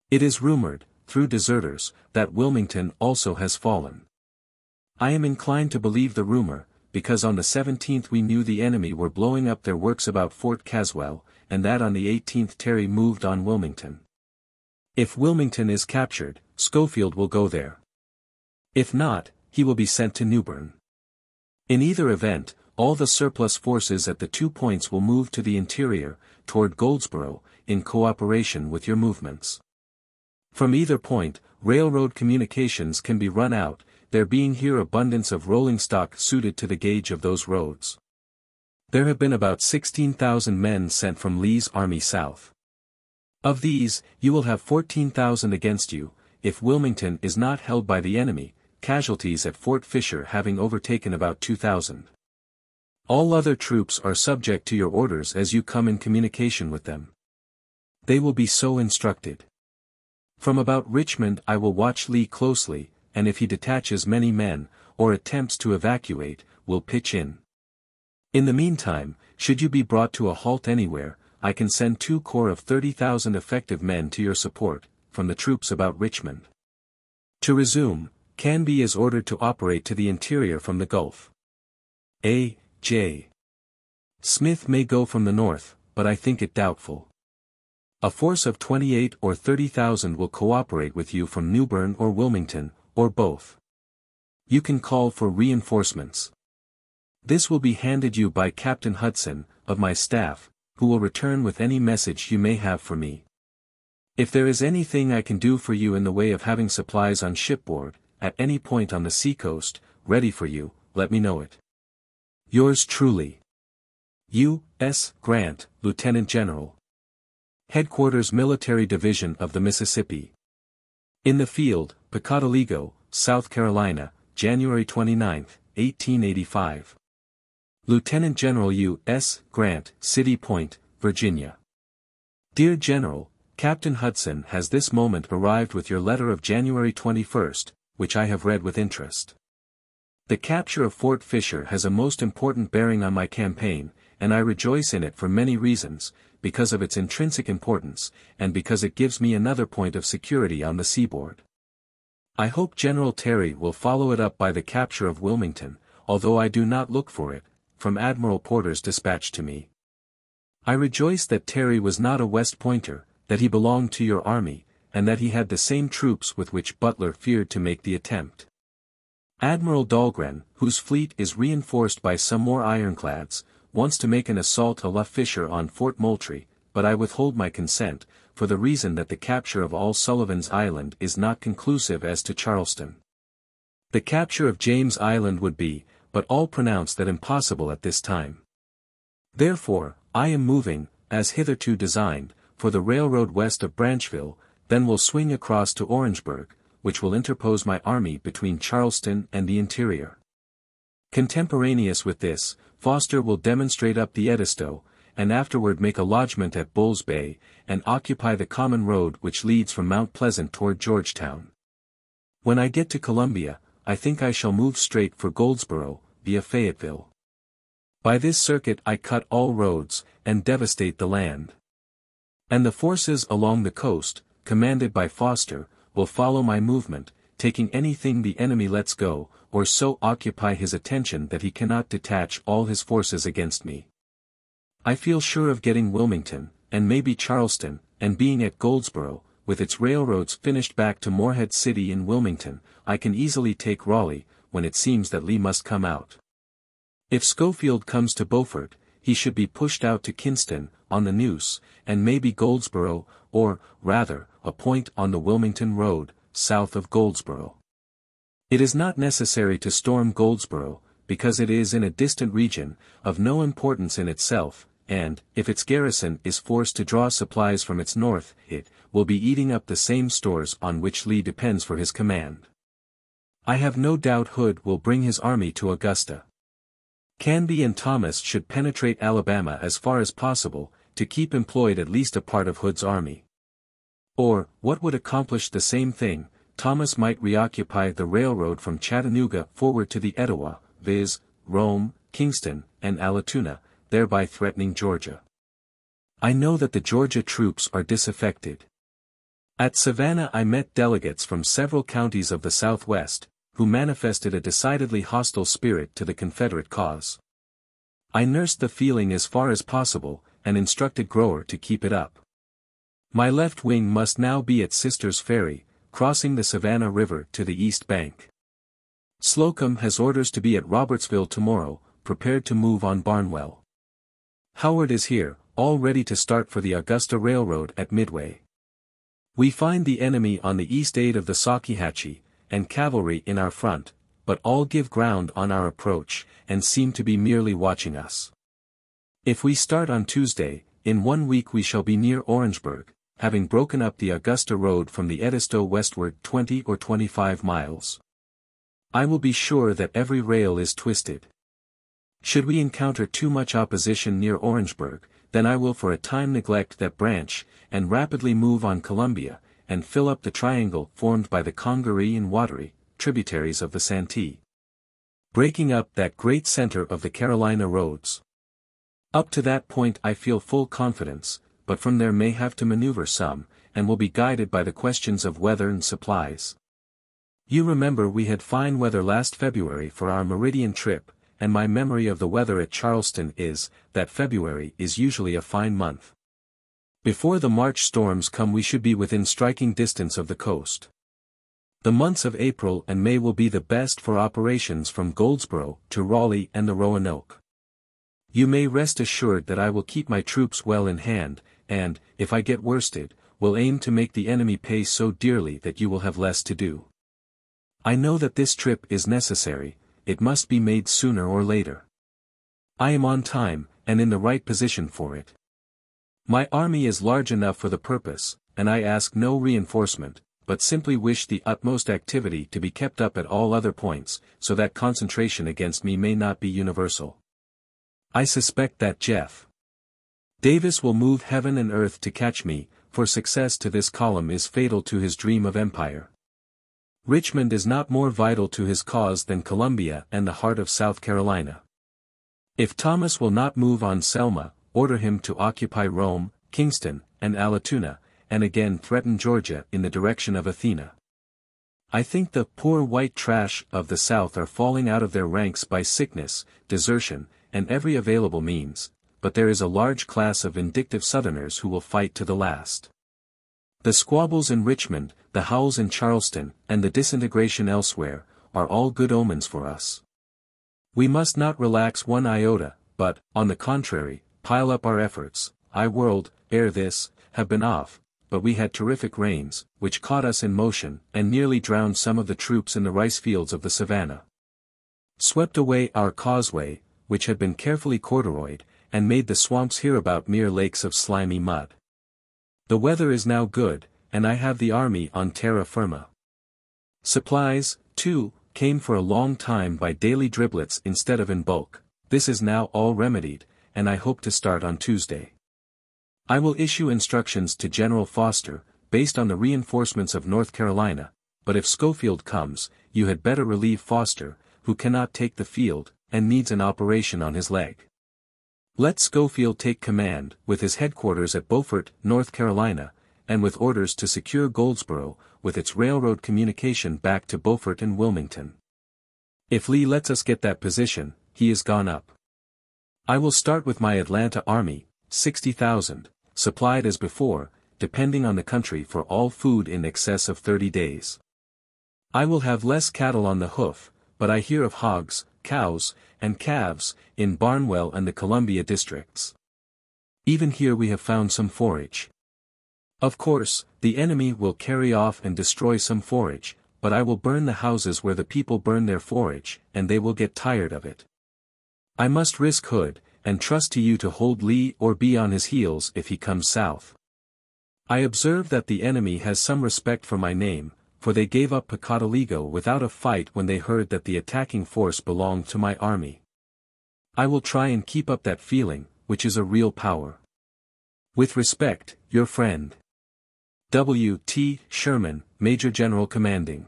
It is rumored, through deserters, that Wilmington also has fallen. I am inclined to believe the rumor, because on the 17th we knew the enemy were blowing up their works about Fort Caswell, and that on the 18th Terry moved on Wilmington. If Wilmington is captured, Schofield will go there. If not, he will be sent to Newbern. In either event, all the surplus forces at the 2 points will move to the interior, toward Goldsboro, in cooperation with your movements. From either point, railroad communications can be run out, there being here abundance of rolling stock suited to the gauge of those roads. There have been about 16,000 men sent from Lee's army south. Of these, you will have 14,000 against you, if Wilmington is not held by the enemy, casualties at Fort Fisher having overtaken about 2,000. All other troops are subject to your orders as you come in communication with them. They will be so instructed. From about Richmond I will watch Lee closely, and if he detaches many men, or attempts to evacuate, will pitch in. In the meantime, should you be brought to a halt anywhere, I can send 2 corps of 30,000 effective men to your support, from the troops about Richmond. To resume, Canby is ordered to operate to the interior from the Gulf. A. J. Smith may go from the north, but I think it doubtful. A force of 28 or 30,000 will cooperate with you from Newbern or Wilmington, or both. You can call for reinforcements. This will be handed you by Captain Hudson, of my staff, who will return with any message you may have for me. If there is anything I can do for you in the way of having supplies on shipboard, at any point on the seacoast, ready for you, let me know it. Yours truly. U. S. Grant, Lieutenant General. Headquarters Military Division of the Mississippi. In the field, Pocotaligo, South Carolina, January 29, 1885. Lieutenant General U. S. Grant, City Point, Virginia. Dear General, Captain Hudson has this moment arrived with your letter of January 21, which I have read with interest. The capture of Fort Fisher has a most important bearing on my campaign, and I rejoice in it for many reasons, because of its intrinsic importance, and because it gives me another point of security on the seaboard. I hope General Terry will follow it up by the capture of Wilmington, although I do not look for it, from Admiral Porter's dispatch to me. I rejoice that Terry was not a West Pointer, that he belonged to your army, and that he had the same troops with which Butler feared to make the attempt. Admiral Dahlgren, whose fleet is reinforced by some more ironclads, wants to make an assault à la Fisher on Fort Moultrie, but I withhold my consent, for the reason that the capture of all Sullivan's Island is not conclusive as to Charleston. The capture of James Island would be, but all pronounce that impossible at this time. Therefore, I am moving, as hitherto designed, for the railroad west of Branchville, then will swing across to Orangeburg, which will interpose my army between Charleston and the interior. Contemporaneous with this, Foster will demonstrate up the Edisto, and afterward make a lodgment at Bull's Bay, and occupy the common road which leads from Mount Pleasant toward Georgetown. When I get to Columbia, I think I shall move straight for Goldsboro, via Fayetteville. By this circuit I cut all roads, and devastate the land. And the forces along the coast, commanded by Foster, will follow my movement, taking anything the enemy lets go, or so occupy his attention that he cannot detach all his forces against me. I feel sure of getting Wilmington, and maybe Charleston, and being at Goldsboro, with its railroads finished back to Morehead City in Wilmington, I can easily take Raleigh, when it seems that Lee must come out. If Schofield comes to Beaufort, he should be pushed out to Kinston, on the Neuse, and maybe Goldsboro, or, rather, a point on the Wilmington road, south of Goldsboro. It is not necessary to storm Goldsboro, because it is in a distant region, of no importance in itself, and, if its garrison is forced to draw supplies from its north, it will be eating up the same stores on which Lee depends for his command. I have no doubt Hood will bring his army to Augusta. Canby and Thomas should penetrate Alabama as far as possible, to keep employed at least a part of Hood's army. Or, what would accomplish the same thing, Thomas might reoccupy the railroad from Chattanooga forward to the Etowah, viz., Rome, Kingston, and Allatoona, thereby threatening Georgia. I know that the Georgia troops are disaffected. At Savannah I met delegates from several counties of the Southwest, who manifested a decidedly hostile spirit to the Confederate cause. I nursed the feeling as far as possible, and instructed Grower to keep it up. My left wing must now be at Sisters Ferry, crossing the Savannah River to the east bank. Slocum has orders to be at Robertsville tomorrow, prepared to move on Barnwell. Howard is here, all ready to start for the Augusta Railroad at Midway. We find the enemy on the east aid of the Saukehatchie, and cavalry in our front, but all give ground on our approach, and seem to be merely watching us. If we start on Tuesday, in 1 week we shall be near Orangeburg, having broken up the Augusta road from the Edisto westward 20 or 25 miles. I will be sure that every rail is twisted. Should we encounter too much opposition near Orangeburg, then I will for a time neglect that branch, and rapidly move on Columbia, and fill up the triangle formed by the Congaree and Wateree, tributaries of the Santee, breaking up that great center of the Carolina roads. Up to that point I feel full confidence, but from there may have to maneuver some, and will be guided by the questions of weather and supplies. You remember we had fine weather last February for our Meridian trip, and my memory of the weather at Charleston is, that February is usually a fine month. Before the March storms come we should be within striking distance of the coast. The months of April and May will be the best for operations from Goldsboro to Raleigh and the Roanoke. You may rest assured that I will keep my troops well in hand, and, if I get worsted, will aim to make the enemy pay so dearly that you will have less to do. I know that this trip is necessary, it must be made sooner or later. I am on time, and in the right position for it. My army is large enough for the purpose, and I ask no reinforcement, but simply wish the utmost activity to be kept up at all other points, so that concentration against me may not be universal. I suspect that Jeff Davis will move heaven and earth to catch me, for success to this column is fatal to his dream of empire. Richmond is not more vital to his cause than Columbia and the heart of South Carolina. If Thomas will not move on Selma, order him to occupy Rome, Kingston, and Allatoona, and again threaten Georgia in the direction of Athena. I think the poor white trash of the South are falling out of their ranks by sickness, desertion, and every available means, but there is a large class of vindictive Southerners who will fight to the last. The squabbles in Richmond, the howls in Charleston, and the disintegration elsewhere, are all good omens for us. We must not relax one iota, but, on the contrary, pile up our efforts. Ere this, have been off, but we had terrific rains, which caught us in motion, and nearly drowned some of the troops in the rice fields of the Savannah. Swept away our causeway, which had been carefully corduroyed, and made the swamps hereabout mere lakes of slimy mud. The weather is now good, and I have the army on terra firma. Supplies, too, came for a long time by daily driblets instead of in bulk. This is now all remedied, and I hope to start on Tuesday. I will issue instructions to General Foster, based on the reinforcements of North Carolina, but if Schofield comes, you had better relieve Foster, who cannot take the field, and needs an operation on his leg. Let Schofield take command, with his headquarters at Beaufort, North Carolina, and with orders to secure Goldsboro, with its railroad communication back to Beaufort and Wilmington. If Lee lets us get that position, he is gone up. I will start with my Atlanta army, 60,000, supplied as before, depending on the country for all food in excess of 30 days. I will have less cattle on the hoof, but I hear of hogs, cows, and calves, in Barnwell and the Columbia districts. Even here we have found some forage. Of course, the enemy will carry off and destroy some forage, but I will burn the houses where the people burn their forage, and they will get tired of it. I must risk Hood, and trust to you to hold Lee or be on his heels if he comes south. I observe that the enemy has some respect for my name, for they gave up Pocotaligo without a fight when they heard that the attacking force belonged to my army. I will try and keep up that feeling, which is a real power. With respect, your friend. W. T. Sherman, Major General Commanding.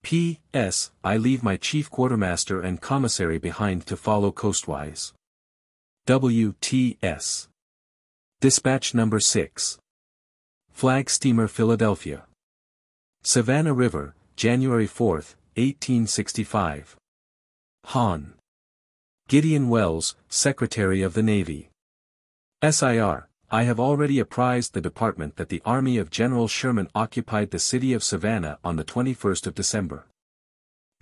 P.S. I leave my chief quartermaster and commissary behind to follow coastwise. W. T. S. Dispatch Number 6. Flag Steamer Philadelphia. Savannah River, January 4, 1865. Hon. Gideon Wells, Secretary of the Navy. SIR, I have already apprised the Department that the army of General Sherman occupied the city of Savannah on the 21st of December.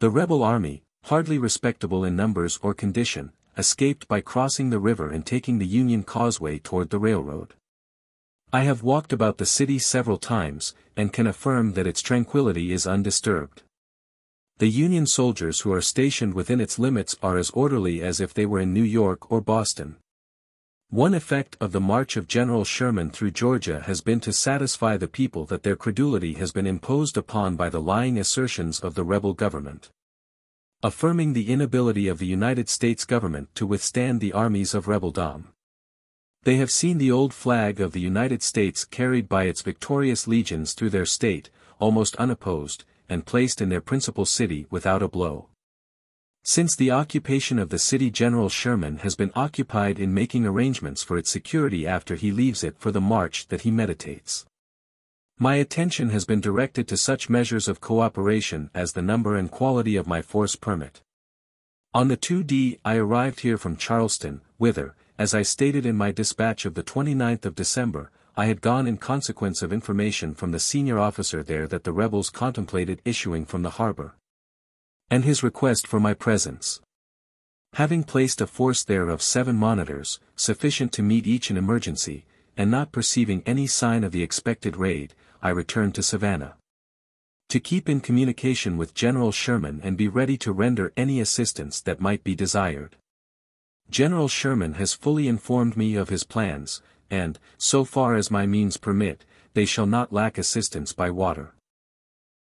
The rebel army, hardly respectable in numbers or condition, escaped by crossing the river and taking the Union Causeway toward the railroad. I have walked about the city several times, and can affirm that its tranquility is undisturbed. The Union soldiers who are stationed within its limits are as orderly as if they were in New York or Boston. One effect of the march of General Sherman through Georgia has been to satisfy the people that their credulity has been imposed upon by the lying assertions of the rebel government, affirming the inability of the United States government to withstand the armies of rebeldom. They have seen the old flag of the United States carried by its victorious legions through their state, almost unopposed, and placed in their principal city without a blow. Since the occupation of the city, General Sherman has been occupied in making arrangements for its security after he leaves it for the march that he meditates. My attention has been directed to such measures of cooperation as the number and quality of my force permit. On the 2d I arrived here from Charleston, whither, as I stated in my dispatch of the 29th of December, I had gone in consequence of information from the senior officer there that the rebels contemplated issuing from the harbor, and his request for my presence. Having placed a force there of 7 monitors, sufficient to meet each an emergency, and not perceiving any sign of the expected raid, I returned to Savannah, to keep in communication with General Sherman and be ready to render any assistance that might be desired. General Sherman has fully informed me of his plans, and, so far as my means permit, they shall not lack assistance by water.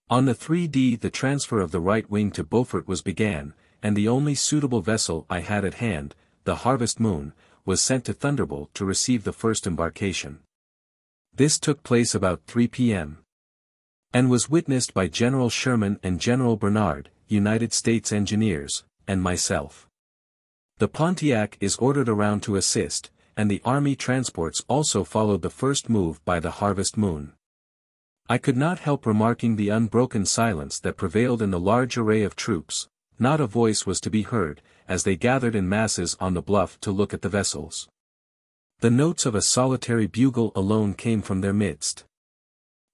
On the 3d the transfer of the right wing to Beaufort was began, and the only suitable vessel I had at hand, the Harvest Moon, was sent to Thunderbolt to receive the first embarkation. This took place about 3 p.m. and was witnessed by General Sherman and General Bernard, United States Engineers, and myself. The Pontiac is ordered around to assist, and the army transports also followed the first move by the Harvest Moon. I could not help remarking the unbroken silence that prevailed in the large array of troops. Not a voice was to be heard, as they gathered in masses on the bluff to look at the vessels. The notes of a solitary bugle alone came from their midst.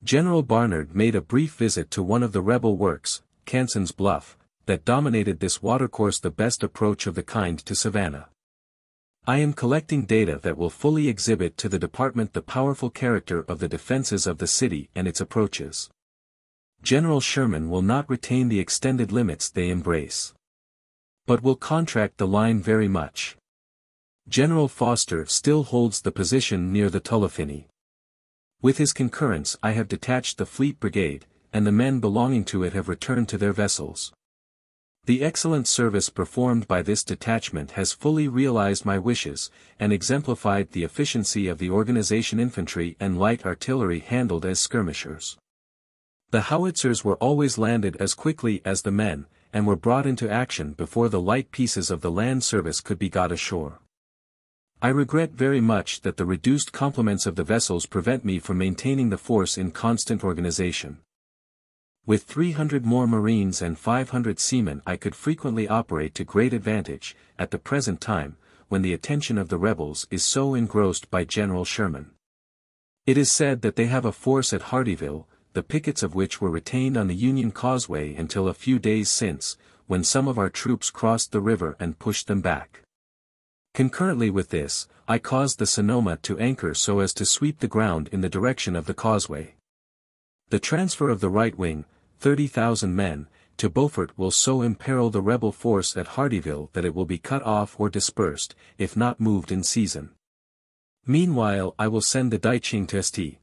General Barnard made a brief visit to one of the rebel works, Canson's Bluff, that dominated this watercourse, the best approach of the kind to Savannah. I am collecting data that will fully exhibit to the department the powerful character of the defenses of the city and its approaches. General Sherman will not retain the extended limits they embrace, but will contract the line very much. General Foster still holds the position near the Tullafinny. With his concurrence I have detached the Fleet Brigade, and the men belonging to it have returned to their vessels. The excellent service performed by this detachment has fully realized my wishes, and exemplified the efficiency of the organization. Infantry and light artillery handled as skirmishers. The howitzers were always landed as quickly as the men, and were brought into action before the light pieces of the land service could be got ashore. I regret very much that the reduced complements of the vessels prevent me from maintaining the force in constant organization. With 300 more Marines and 500 seamen I could frequently operate to great advantage, at the present time, when the attention of the rebels is so engrossed by General Sherman. It is said that they have a force at Hardeeville, the pickets of which were retained on the Union Causeway until a few days since, when some of our troops crossed the river and pushed them back. Concurrently with this, I caused the Sonoma to anchor so as to sweep the ground in the direction of the causeway. The transfer of the right wing, 30,000 men, to Beaufort will so imperil the rebel force at Hardeeville that it will be cut off or dispersed, if not moved in season. Meanwhile I will send the Daiching to St.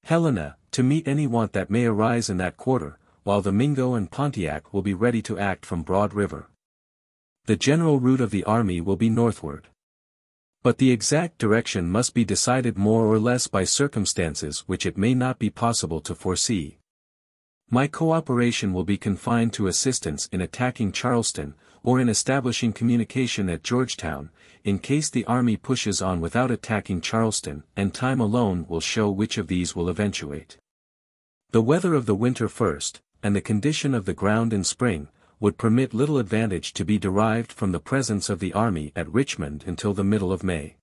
Helena, to meet any want that may arise in that quarter, while the Mingo and Pontiac will be ready to act from Broad River. The general route of the army will be northward. But the exact direction must be decided more or less by circumstances which it may not be possible to foresee. My cooperation will be confined to assistance in attacking Charleston, or in establishing communication at Georgetown, in case the army pushes on without attacking Charleston, and time alone will show which of these will eventuate. The weather of the winter first, and the condition of the ground in spring, would permit little advantage to be derived from the presence of the army at Richmond until the middle of May.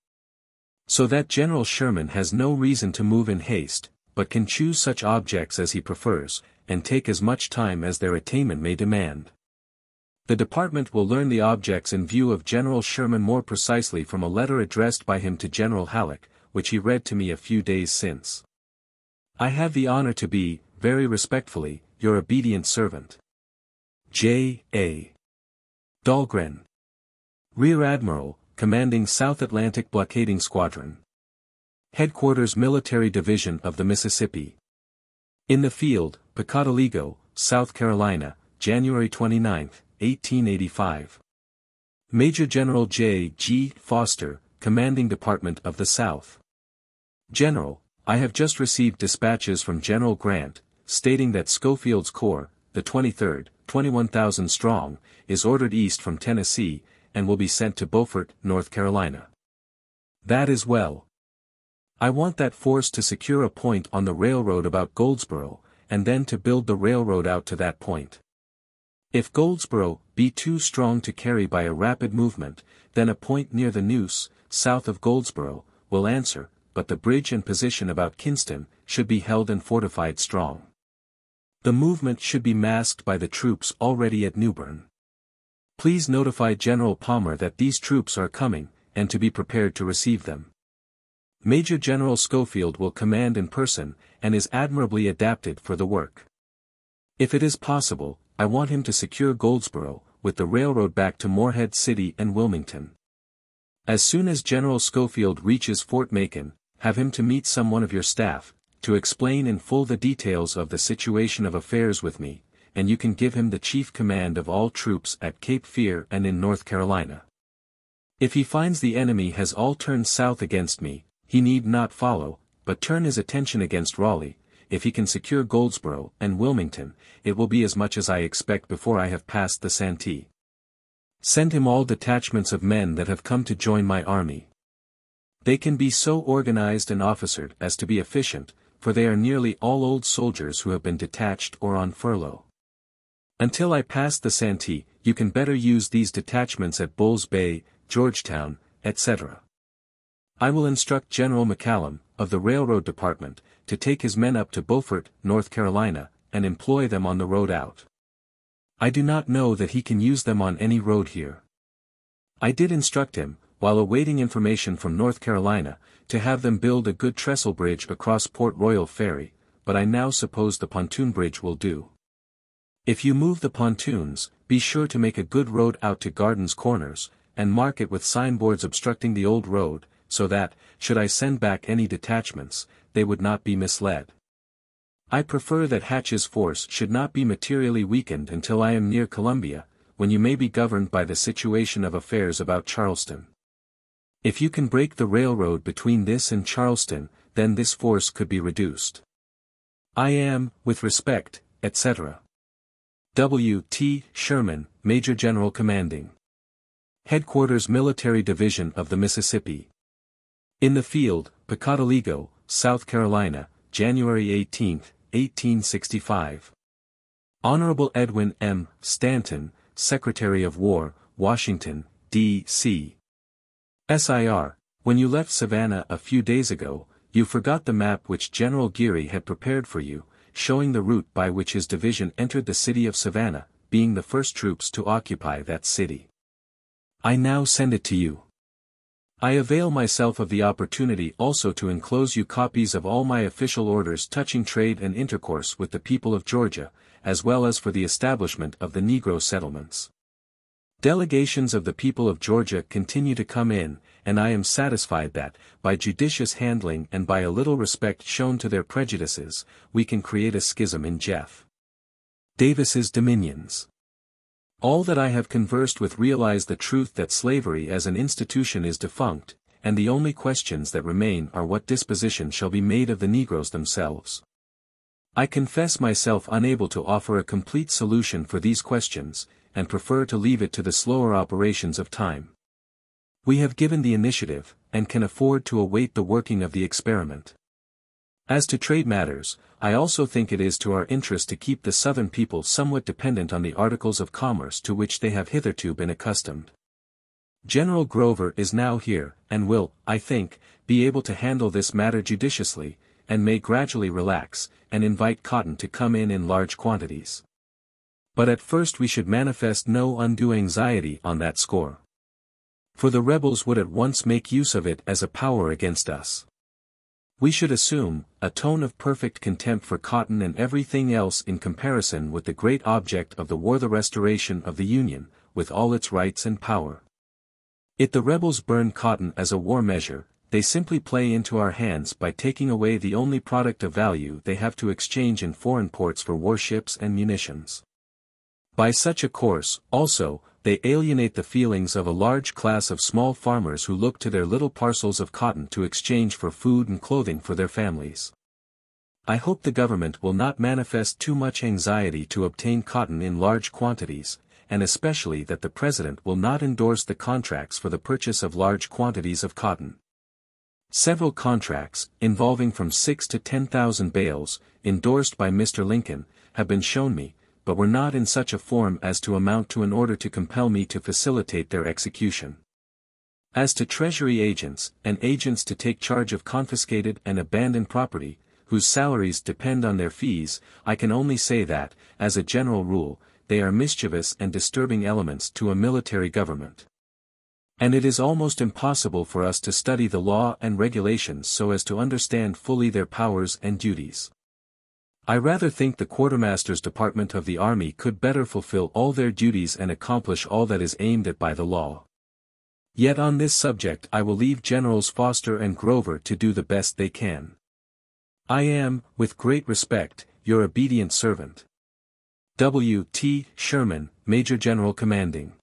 So that General Sherman has no reason to move in haste, but can choose such objects as he prefers, and take as much time as their attainment may demand. The department will learn the objects in view of General Sherman more precisely from a letter addressed by him to General Halleck, which he read to me a few days since. I have the honor to be, very respectfully, your obedient servant. J. A. Dahlgren, Rear Admiral, Commanding South Atlantic Blockading Squadron. Headquarters Military Division of the Mississippi. In the field, Pocotaligo, South Carolina, January 29, 1885. Major General J. G. Foster, Commanding Department of the South. General, I have just received dispatches from General Grant, stating that Schofield's corps, the 23rd, 21,000 strong, is ordered east from Tennessee, and will be sent to Beaufort, North Carolina. That is well. I want that force to secure a point on the railroad about Goldsboro, and then to build the railroad out to that point. If Goldsboro be too strong to carry by a rapid movement, then a point near the Neuse, south of Goldsboro, will answer, but the bridge and position about Kinston should be held and fortified strong. The movement should be masked by the troops already at Newbern. Please notify General Palmer that these troops are coming, and to be prepared to receive them. Major General Schofield will command in person, and is admirably adapted for the work. If it is possible, I want him to secure Goldsboro, with the railroad back to Morehead City and Wilmington. As soon as General Schofield reaches Fort Macon, have him to meet some one of your staff, to explain in full the details of the situation of affairs with me, and you can give him the chief command of all troops at Cape Fear and in North Carolina. If he finds the enemy has all turned south against me, he need not follow, but turn his attention against Raleigh. If he can secure Goldsboro and Wilmington, it will be as much as I expect before I have passed the Santee. Send him all detachments of men that have come to join my army. They can be so organized and officered as to be efficient, for they are nearly all old soldiers who have been detached or on furlough. Until I pass the Santee, you can better use these detachments at Bull's Bay, Georgetown, etc. I will instruct General McCallum, of the Railroad Department, to take his men up to Beaufort, North Carolina, and employ them on the road out. I do not know that he can use them on any road here. I did instruct him, while awaiting information from North Carolina, to have them build a good trestle bridge across Port Royal Ferry, but I now suppose the pontoon bridge will do. If you move the pontoons, be sure to make a good road out to Garden's Corners, and mark it with signboards obstructing the old road, so that, should I send back any detachments, they would not be misled. I prefer that Hatch's force should not be materially weakened until I am near Columbia, when you may be governed by the situation of affairs about Charleston. If you can break the railroad between this and Charleston, then this force could be reduced. I am, with respect, etc. W. T. Sherman, Major General Commanding. Headquarters Military Division of the Mississippi. In the field, Pocotaligo, South Carolina, January 18, 1865. Honorable Edwin M. Stanton, Secretary of War, Washington, D.C. SIR, when you left Savannah a few days ago, you forgot the map which General Geary had prepared for you, showing the route by which his division entered the city of Savannah, being the first troops to occupy that city. I now send it to you. I avail myself of the opportunity also to enclose you copies of all my official orders touching trade and intercourse with the people of Georgia, as well as for the establishment of the Negro settlements. Delegations of the people of Georgia continue to come in, and I am satisfied that, by judicious handling and by a little respect shown to their prejudices, we can create a schism in Jeff Davis's dominions. All that I have conversed with realize the truth that slavery as an institution is defunct, and the only questions that remain are what disposition shall be made of the Negroes themselves. I confess myself unable to offer a complete solution for these questions, and prefer to leave it to the slower operations of time. We have given the initiative, and can afford to await the working of the experiment. As to trade matters, I also think it is to our interest to keep the Southern people somewhat dependent on the articles of commerce to which they have hitherto been accustomed. General Grover is now here, and will, I think, be able to handle this matter judiciously, and may gradually relax, and invite cotton to come in large quantities. But at first we should manifest no undue anxiety on that score. For the rebels would at once make use of it as a power against us. We should assume a tone of perfect contempt for cotton and everything else in comparison with the great object of the war, the restoration of the Union, with all its rights and power. If the rebels burn cotton as a war measure, they simply play into our hands by taking away the only product of value they have to exchange in foreign ports for warships and munitions. By such a course, also, they alienate the feelings of a large class of small farmers who look to their little parcels of cotton to exchange for food and clothing for their families. I hope the government will not manifest too much anxiety to obtain cotton in large quantities, and especially that the President will not endorse the contracts for the purchase of large quantities of cotton. Several contracts, involving from 6 to 10,000 bales, endorsed by Mr. Lincoln, have been shown me, but were not in such a form as to amount to an order to compel me to facilitate their execution. As to Treasury agents, and agents to take charge of confiscated and abandoned property, whose salaries depend on their fees, I can only say that, as a general rule, they are mischievous and disturbing elements to a military government. And it is almost impossible for us to study the law and regulations so as to understand fully their powers and duties. I rather think the Quartermaster's Department of the Army could better fulfill all their duties and accomplish all that is aimed at by the law. Yet on this subject I will leave Generals Foster and Grover to do the best they can. I am, with great respect, your obedient servant. W. T. Sherman, Major General Commanding.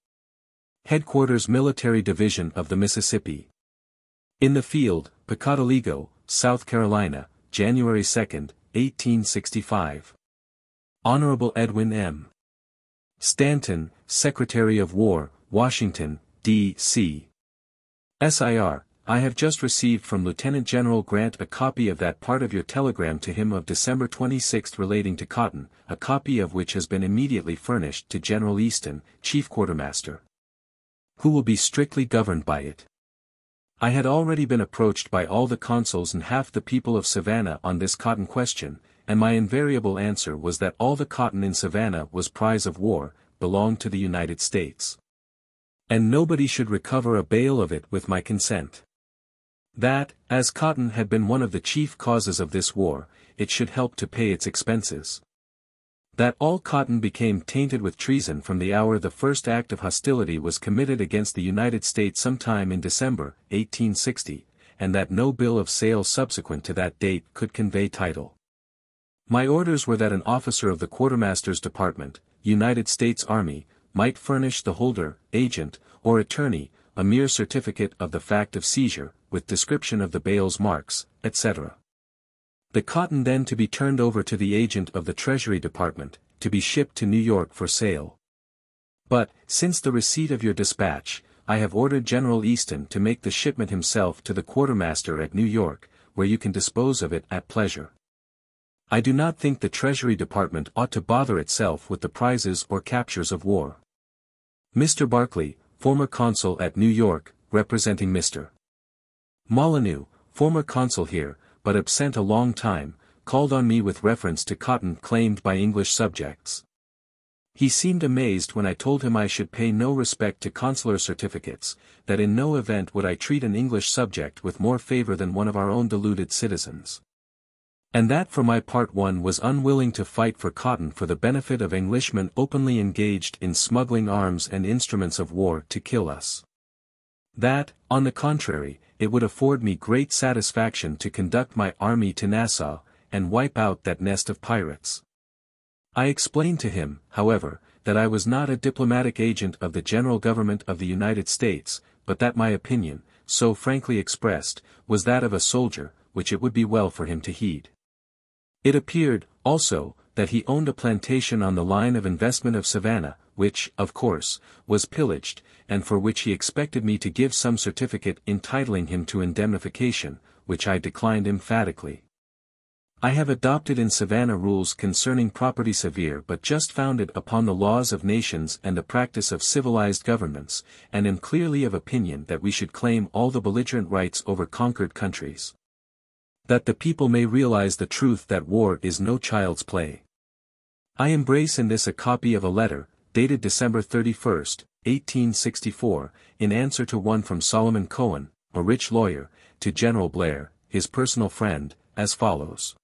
Headquarters Military Division of the Mississippi. In the field, Pocotaligo, South Carolina, January 2, 1865. Honorable Edwin M. Stanton, Secretary of War, Washington, D.C. SIR, I have just received from Lieutenant General Grant a copy of that part of your telegram to him of December 26 relating to cotton, a copy of which has been immediately furnished to General Easton, Chief Quartermaster, who will be strictly governed by it. I had already been approached by all the consuls and half the people of Savannah on this cotton question, and my invariable answer was that all the cotton in Savannah was prize of war, belonged to the United States. And nobody should recover a bale of it with my consent. That, as cotton had been one of the chief causes of this war, it should help to pay its expenses. That all cotton became tainted with treason from the hour the first act of hostility was committed against the United States sometime in December, 1860, and that no bill of sale subsequent to that date could convey title. My orders were that an officer of the Quartermaster's Department, United States Army, might furnish the holder, agent, or attorney, a mere certificate of the fact of seizure, with description of the bale's marks, etc. The cotton then to be turned over to the agent of the Treasury Department, to be shipped to New York for sale. But, since the receipt of your dispatch, I have ordered General Easton to make the shipment himself to the Quartermaster at New York, where you can dispose of it at pleasure. I do not think the Treasury Department ought to bother itself with the prizes or captures of war. Mr. Barclay, former consul at New York, representing Mr. Molyneux, former consul here, but absent a long time, called on me with reference to cotton claimed by English subjects. He seemed amazed when I told him I should pay no respect to consular certificates, that in no event would I treat an English subject with more favor than one of our own deluded citizens. And that for my part one was unwilling to fight for cotton for the benefit of Englishmen openly engaged in smuggling arms and instruments of war to kill us. That, on the contrary, it would afford me great satisfaction to conduct my army to Nassau, and wipe out that nest of pirates. I explained to him, however, that I was not a diplomatic agent of the general government of the United States, but that my opinion, so frankly expressed, was that of a soldier, which it would be well for him to heed. It appeared, also, that he owned a plantation on the line of investment of Savannah, which, of course, was pillaged, and for which he expected me to give some certificate entitling him to indemnification, which I declined emphatically. I have adopted in Savannah rules concerning property severe but just founded upon the laws of nations and the practice of civilized governments, and am clearly of opinion that we should claim all the belligerent rights over conquered countries. That the people may realize the truth that war is no child's play. I embrace in this a copy of a letter, dated December 31, 1864, in answer to one from Solomon Cohen, a rich lawyer, to General Blair, his personal friend, as follows.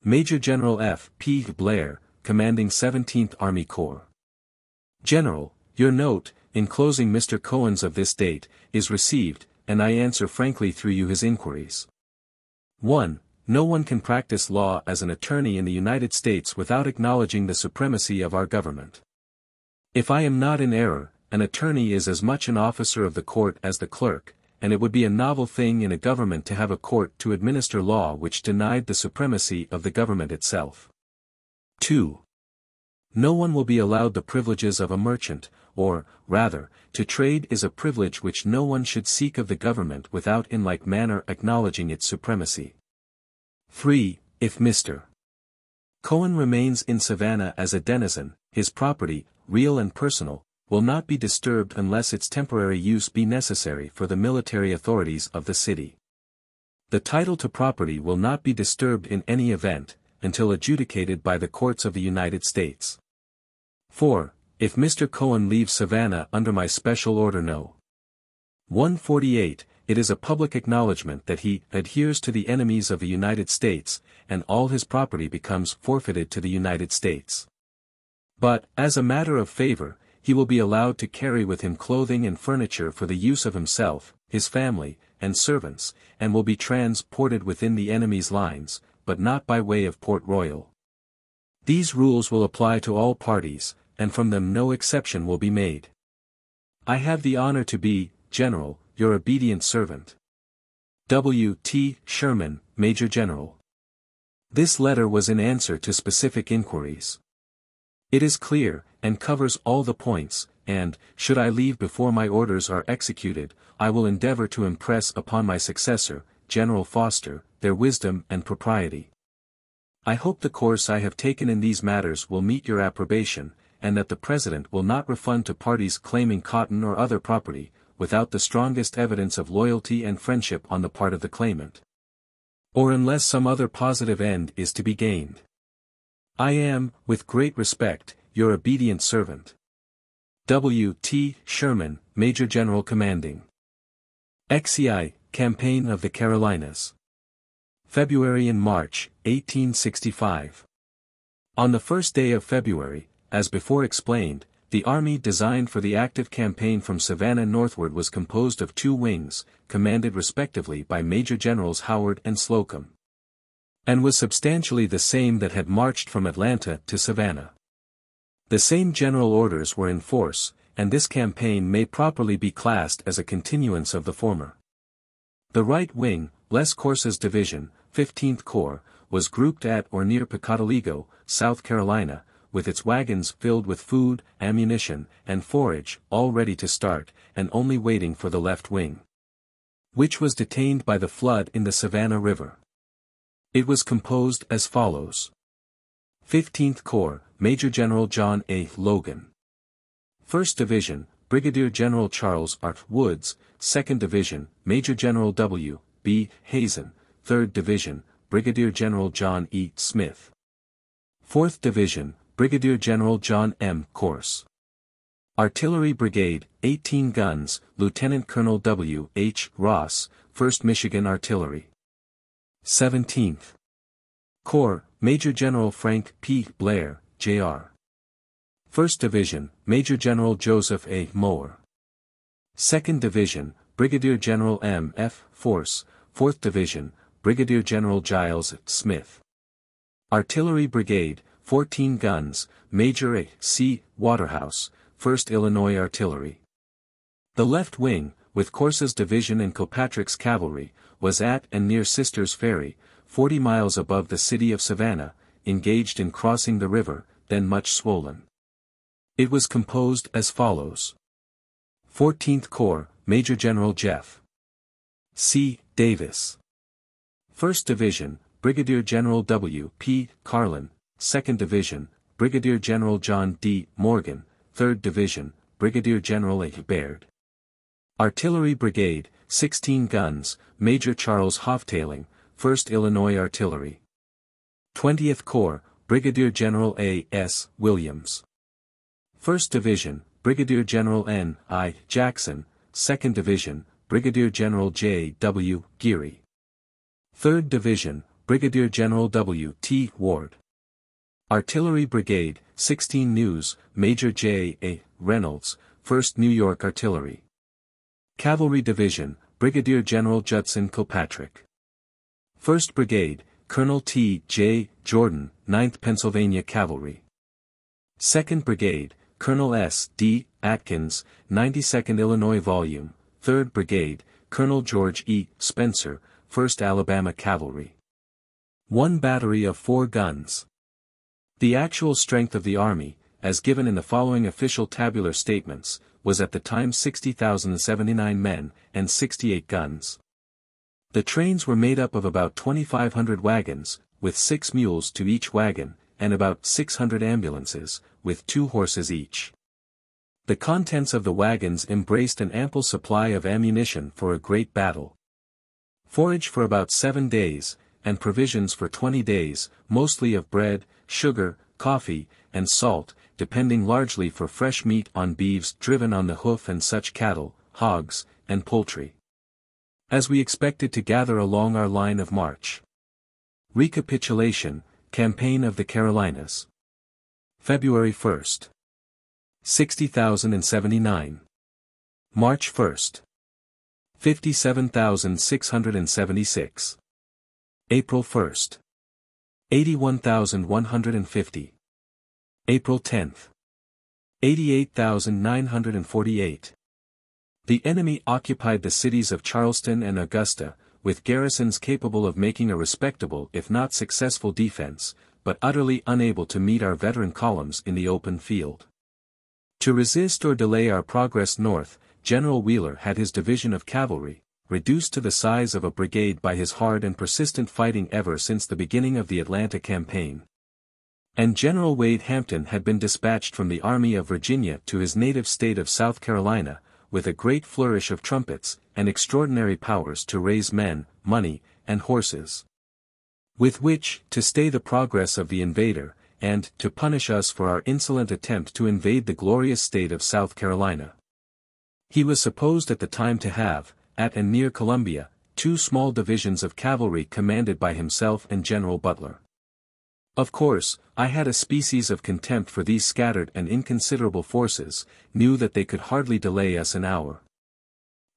Major General F. P. Blair, commanding 17th Army Corps. General, your note, enclosing Mr. Cohen's of this date, is received, and I answer frankly through you his inquiries. 1. No one can practice law as an attorney in the United States without acknowledging the supremacy of our government. If I am not in error, an attorney is as much an officer of the court as the clerk, and it would be a novel thing in a government to have a court to administer law which denied the supremacy of the government itself. 2. No one will be allowed the privileges of a merchant, or, rather, to trade is a privilege which no one should seek of the government without in like manner acknowledging its supremacy. 3. If Mr. Cohen remains in Savannah as a denizen, his property, real and personal, will not be disturbed unless its temporary use be necessary for the military authorities of the city. The title to property will not be disturbed in any event, until adjudicated by the courts of the United States. 4. If Mr. Cohen leaves Savannah under my special order No. 148, it is a public acknowledgment that he adheres to the enemies of the United States, and all his property becomes forfeited to the United States. But, as a matter of favor, he will be allowed to carry with him clothing and furniture for the use of himself, his family, and servants, and will be transported within the enemy's lines, but not by way of Port Royal. These rules will apply to all parties, and from them no exception will be made. I have the honor to be, General, your obedient servant. W. T. Sherman, Major General. This letter was in answer to specific inquiries. It is clear, and covers all the points, and, should I leave before my orders are executed, I will endeavor to impress upon my successor, General Foster, their wisdom and propriety. I hope the course I have taken in these matters will meet your approbation, and that the President will not refund to parties claiming cotton or other property, without the strongest evidence of loyalty and friendship on the part of the claimant. Or unless some other positive end is to be gained. I am, with great respect, your obedient servant. W. T. Sherman, Major General Commanding. XXII, Campaign of the Carolinas. February and March, 1865. On the first day of February, as before explained, the army designed for the active campaign from Savannah northward was composed of two wings, commanded respectively by Major Generals Howard and Slocum, and was substantially the same that had marched from Atlanta to Savannah. The same general orders were in force, and this campaign may properly be classed as a continuance of the former. The right wing, Les Corse's division, 15th Corps, was grouped at or near Pocotaligo, South Carolina, with its wagons filled with food, ammunition, and forage, all ready to start, and only waiting for the left wing, which was detained by the flood in the Savannah River. It was composed as follows. 15th Corps, Major General John A. Logan. 1st Division, Brigadier General Charles R. Woods. 2nd Division, Major General W. B. Hazen. 3rd Division, Brigadier General John E. Smith. 4th Division, Brigadier General John M. Corse. Artillery Brigade, 18 guns, Lieutenant Colonel W. H. Ross, 1st Michigan Artillery. 17th Corps, Major General Frank P. Blair, Jr. 1st Division, Major General Joseph A. Moore. 2nd Division, Brigadier General M. F. Force, 4th Division, Brigadier General Giles Smith. Artillery Brigade, 14 guns, Major A. C. Waterhouse, 1st Illinois Artillery. The left wing, with Corse's division and Kilpatrick's cavalry, was at and near Sisters Ferry, 40 miles above the city of Savannah, engaged in crossing the river, then much swollen. It was composed as follows. 14th Corps, Major General Jeff C. Davis. 1st Division, Brigadier General W. P. Carlin. 2nd Division, Brigadier General John D. Morgan. 3rd Division, Brigadier General A. Baird. Artillery Brigade, 16 guns, Major Charles Hoftailing, 1st Illinois Artillery. 20th Corps, Brigadier General A. S. Williams. 1st Division, Brigadier General N. I. Jackson. 2nd Division, Brigadier General J. W. Geary. 3rd Division, Brigadier General W. T. Ward. Artillery Brigade, 16 News, Major J. A. Reynolds, 1st New York Artillery. Cavalry Division, Brigadier General Judson Kilpatrick. 1st Brigade, Colonel T. J. Jordan, 9th Pennsylvania Cavalry. 2nd Brigade, Colonel S. D. Atkins, 92nd Illinois Volume, 3rd Brigade, Colonel George E. Spencer, 1st Alabama Cavalry. 1 battery of 4 guns. The actual strength of the army, as given in the following official tabular statements, was at the time 60,079 men, and 68 guns. The trains were made up of about 2,500 wagons, with 6 mules to each wagon, and about 600 ambulances, with 2 horses each. The contents of the wagons embraced an ample supply of ammunition for a great battle. Forage for about 7 days, and provisions for 20 days, mostly of bread, sugar, coffee, and salt, depending largely for fresh meat on beeves driven on the hoof and such cattle, hogs, and poultry as we expected to gather along our line of march. Recapitulation, Campaign of the Carolinas. February 1st. 60,079. March 1st. 57,676. April 1st. 81,150. April 10th. 88,948. The enemy occupied the cities of Charleston and Augusta, with garrisons capable of making a respectable if not successful defense, but utterly unable to meet our veteran columns in the open field. To resist or delay our progress north, General Wheeler had his division of cavalry, reduced to the size of a brigade by his hard and persistent fighting ever since the beginning of the Atlanta campaign. And General Wade Hampton had been dispatched from the Army of Virginia to his native state of South Carolina, with a great flourish of trumpets, and extraordinary powers to raise men, money, and horses, with which to stay the progress of the invader, and to punish us for our insolent attempt to invade the glorious state of South Carolina. He was supposed at the time to have, at and near Columbia, 2 small divisions of cavalry commanded by himself and General Butler. Of course, I had a species of contempt for these scattered and inconsiderable forces, knew that they could hardly delay us an hour.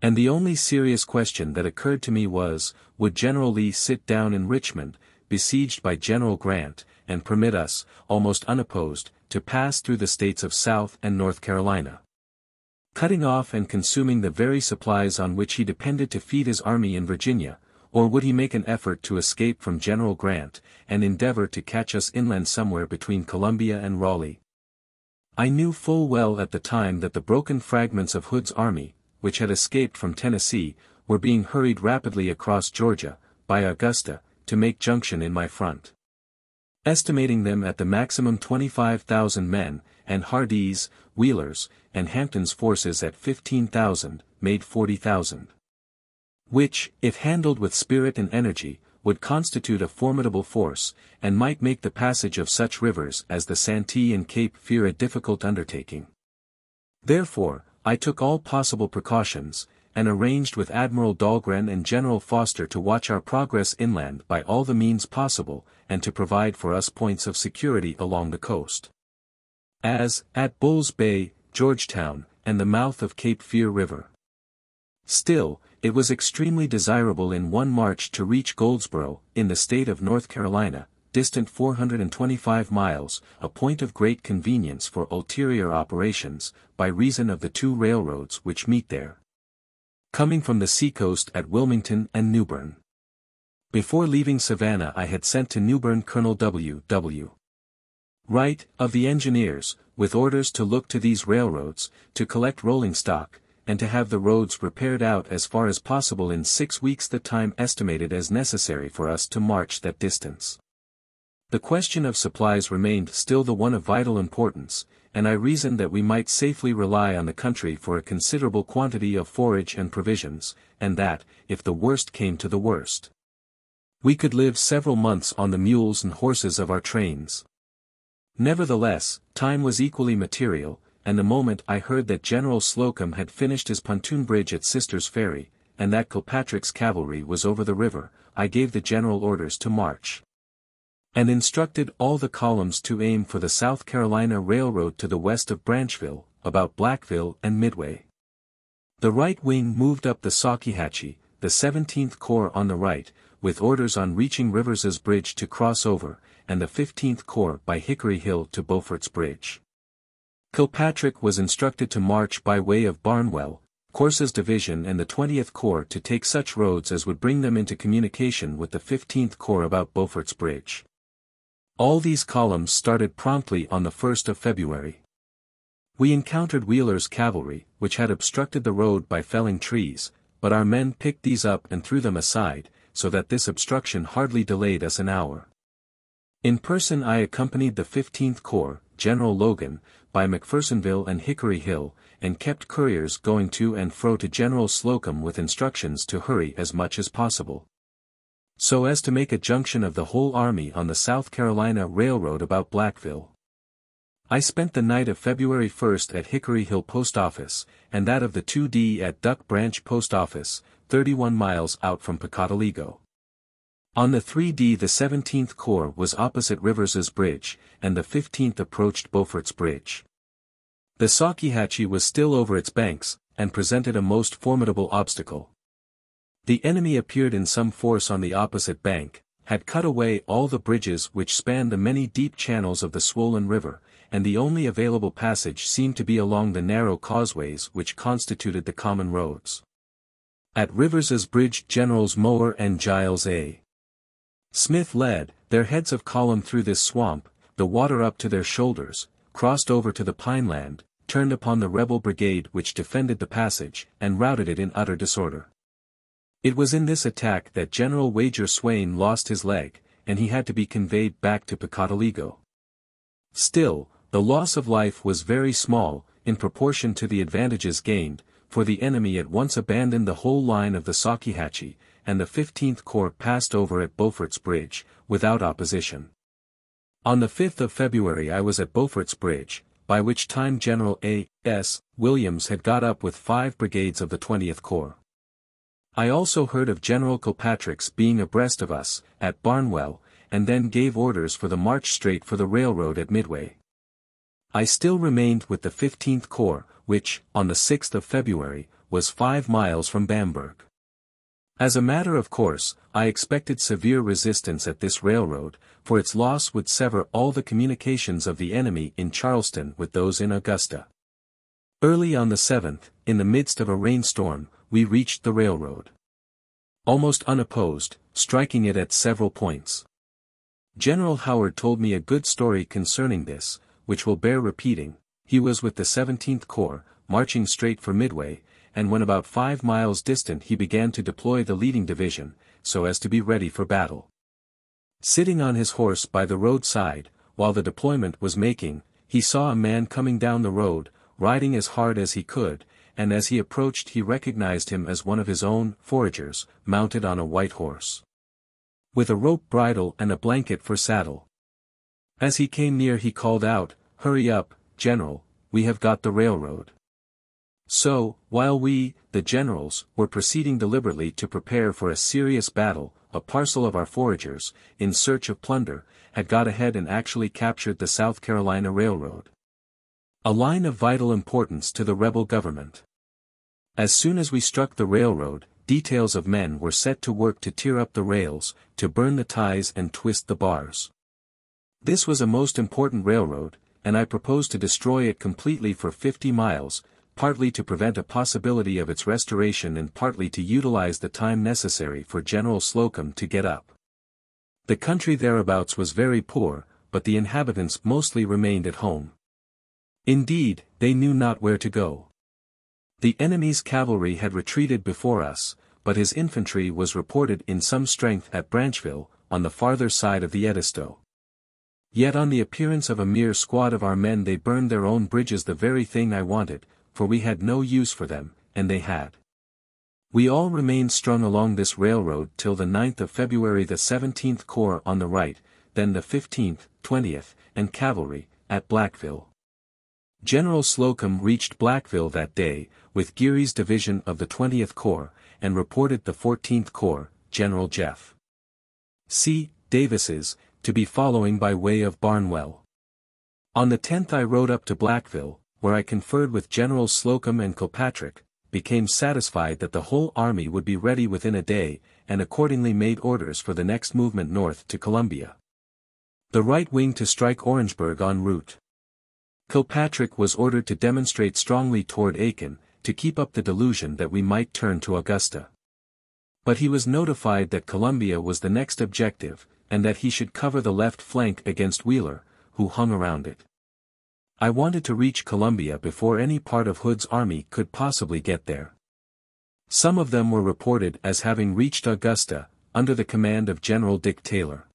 And the only serious question that occurred to me was, would General Lee sit down in Richmond, besieged by General Grant, and permit us, almost unopposed, to pass through the states of South and North Carolina, cutting off and consuming the very supplies on which he depended to feed his army in Virginia, or would he make an effort to escape from General Grant, and endeavor to catch us inland somewhere between Columbia and Raleigh? I knew full well at the time that the broken fragments of Hood's army, which had escaped from Tennessee, were being hurried rapidly across Georgia, by Augusta, to make junction in my front. Estimating them at the maximum 25,000 men, and Hardee's, Wheeler's, and Hampton's forces at 15,000, made 40,000. Which, if handled with spirit and energy, would constitute a formidable force, and might make the passage of such rivers as the Santee and Cape Fear a difficult undertaking. Therefore, I took all possible precautions, and arranged with Admiral Dahlgren and General Foster to watch our progress inland by all the means possible, and to provide for us points of security along the coast. As, at Bull's Bay, Georgetown, and the mouth of Cape Fear River. Still, it was extremely desirable in one march to reach Goldsboro, in the state of North Carolina, distant 425 miles, a point of great convenience for ulterior operations, by reason of the two railroads which meet there, coming from the seacoast at Wilmington and Newbern. Before leaving Savannah I had sent to Newbern Colonel W. Wright, of the engineers, with orders to look to these railroads, to collect rolling stock, and to have the roads repaired out as far as possible in 6 weeks, the time estimated as necessary for us to march that distance. The question of supplies remained still the one of vital importance, and I reasoned that we might safely rely on the country for a considerable quantity of forage and provisions, and that, if the worst came to the worst, we could live several months on the mules and horses of our trains. Nevertheless, time was equally material, and the moment I heard that General Slocum had finished his pontoon bridge at Sister's Ferry, and that Kilpatrick's cavalry was over the river, I gave the general orders to march, and instructed all the columns to aim for the South Carolina Railroad to the west of Branchville, about Blackville and Midway. The right wing moved up the Saukehatchie, the 17th Corps on the right, with orders on reaching Rivers's Bridge to cross over, and the 15th Corps by Hickory Hill to Beaufort's Bridge. Kilpatrick was instructed to march by way of Barnwell, Corse's division, and the 20th Corps to take such roads as would bring them into communication with the 15th Corps about Beaufort's Bridge. All these columns started promptly on the 1st of February. We encountered Wheeler's cavalry, which had obstructed the road by felling trees, but our men picked these up and threw them aside, so that this obstruction hardly delayed us an hour. In person I accompanied the 15th Corps, General Logan, by McPhersonville and Hickory Hill, and kept couriers going to and fro to General Slocum with instructions to hurry as much as possible, so as to make a junction of the whole army on the South Carolina Railroad about Blackville. I spent the night of February 1st at Hickory Hill Post Office, and that of the 2D at Duck Branch Post Office, 31 miles out from Pocotaligo. On the 3D the 17th Corps was opposite Rivers's Bridge, and the 15th approached Beaufort's Bridge. The Saukehatchie was still over its banks, and presented a most formidable obstacle. The enemy appeared in some force on the opposite bank, had cut away all the bridges which spanned the many deep channels of the swollen river, and the only available passage seemed to be along the narrow causeways which constituted the common roads. At Rivers's Bridge Generals Mower and Giles A. Smith led, their heads of column through this swamp, the water up to their shoulders, crossed over to the pineland, turned upon the rebel brigade which defended the passage, and routed it in utter disorder. It was in this attack that General Wager Swain lost his leg, and he had to be conveyed back to Pocotaligo. Still, the loss of life was very small, in proportion to the advantages gained, for the enemy at once abandoned the whole line of the Saukehatchie, and the 15th Corps passed over at Beaufort's Bridge, without opposition. On the 5th of February I was at Beaufort's Bridge, by which time General A. S. Williams had got up with 5 brigades of the 20th Corps. I also heard of General Kilpatrick's being abreast of us, at Barnwell, and then gave orders for the march straight for the railroad at Midway. I still remained with the 15th Corps, which, on the 6th of February, was 5 miles from Bamberg. As a matter of course, I expected severe resistance at this railroad, for its loss would sever all the communications of the enemy in Charleston with those in Augusta. Early on the 7th, in the midst of a rainstorm, we reached the railroad, almost unopposed, striking it at several points. General Howard told me a good story concerning this, which will bear repeating. He was with the 17th Corps, marching straight for Midway, and when about 5 miles distant he began to deploy the leading division, so as to be ready for battle. Sitting on his horse by the roadside, while the deployment was making, he saw a man coming down the road, riding as hard as he could, and as he approached he recognized him as one of his own foragers, mounted on a white horse. with a rope bridle and a blanket for saddle. As he came near he called out, "Hurry up, General, we have got the railroad." So, while we, the generals, were proceeding deliberately to prepare for a serious battle, a parcel of our foragers, in search of plunder, had got ahead and actually captured the South Carolina Railroad. A line of vital importance to the rebel government. As soon as we struck the railroad, details of men were set to work to tear up the rails, to burn the ties and twist the bars. This was a most important railroad, and I proposed to destroy it completely for 50 miles, partly to prevent a possibility of its restoration and partly to utilize the time necessary for General Slocum to get up. The country thereabouts was very poor, but the inhabitants mostly remained at home. Indeed, they knew not where to go. The enemy's cavalry had retreated before us, but his infantry was reported in some strength at Branchville, on the farther side of the Edisto. Yet on the appearance of a mere squad of our men they burned their own bridges, the very thing I wanted, for we had no use for them, and they had. We all remained strung along this railroad till the 9th of February, the 17th Corps on the right, then the 15th, 20th, and Cavalry, at Blackville. General Slocum reached Blackville that day, with Geary's division of the 20th Corps, and reported the 14th Corps, General Jeff C. Davis's, to be following by way of Barnwell. On the 10th I rode up to Blackville, where I conferred with Generals Slocum and Kilpatrick, became satisfied that the whole army would be ready within a day, and accordingly made orders for the next movement north to Columbia. The right wing to strike Orangeburg en route. Kilpatrick was ordered to demonstrate strongly toward Aiken, to keep up the delusion that we might turn to Augusta. But he was notified that Columbia was the next objective, and that he should cover the left flank against Wheeler, who hung around it. I wanted to reach Columbia before any part of Hood's army could possibly get there. Some of them were reported as having reached Augusta, under the command of General Dick Taylor.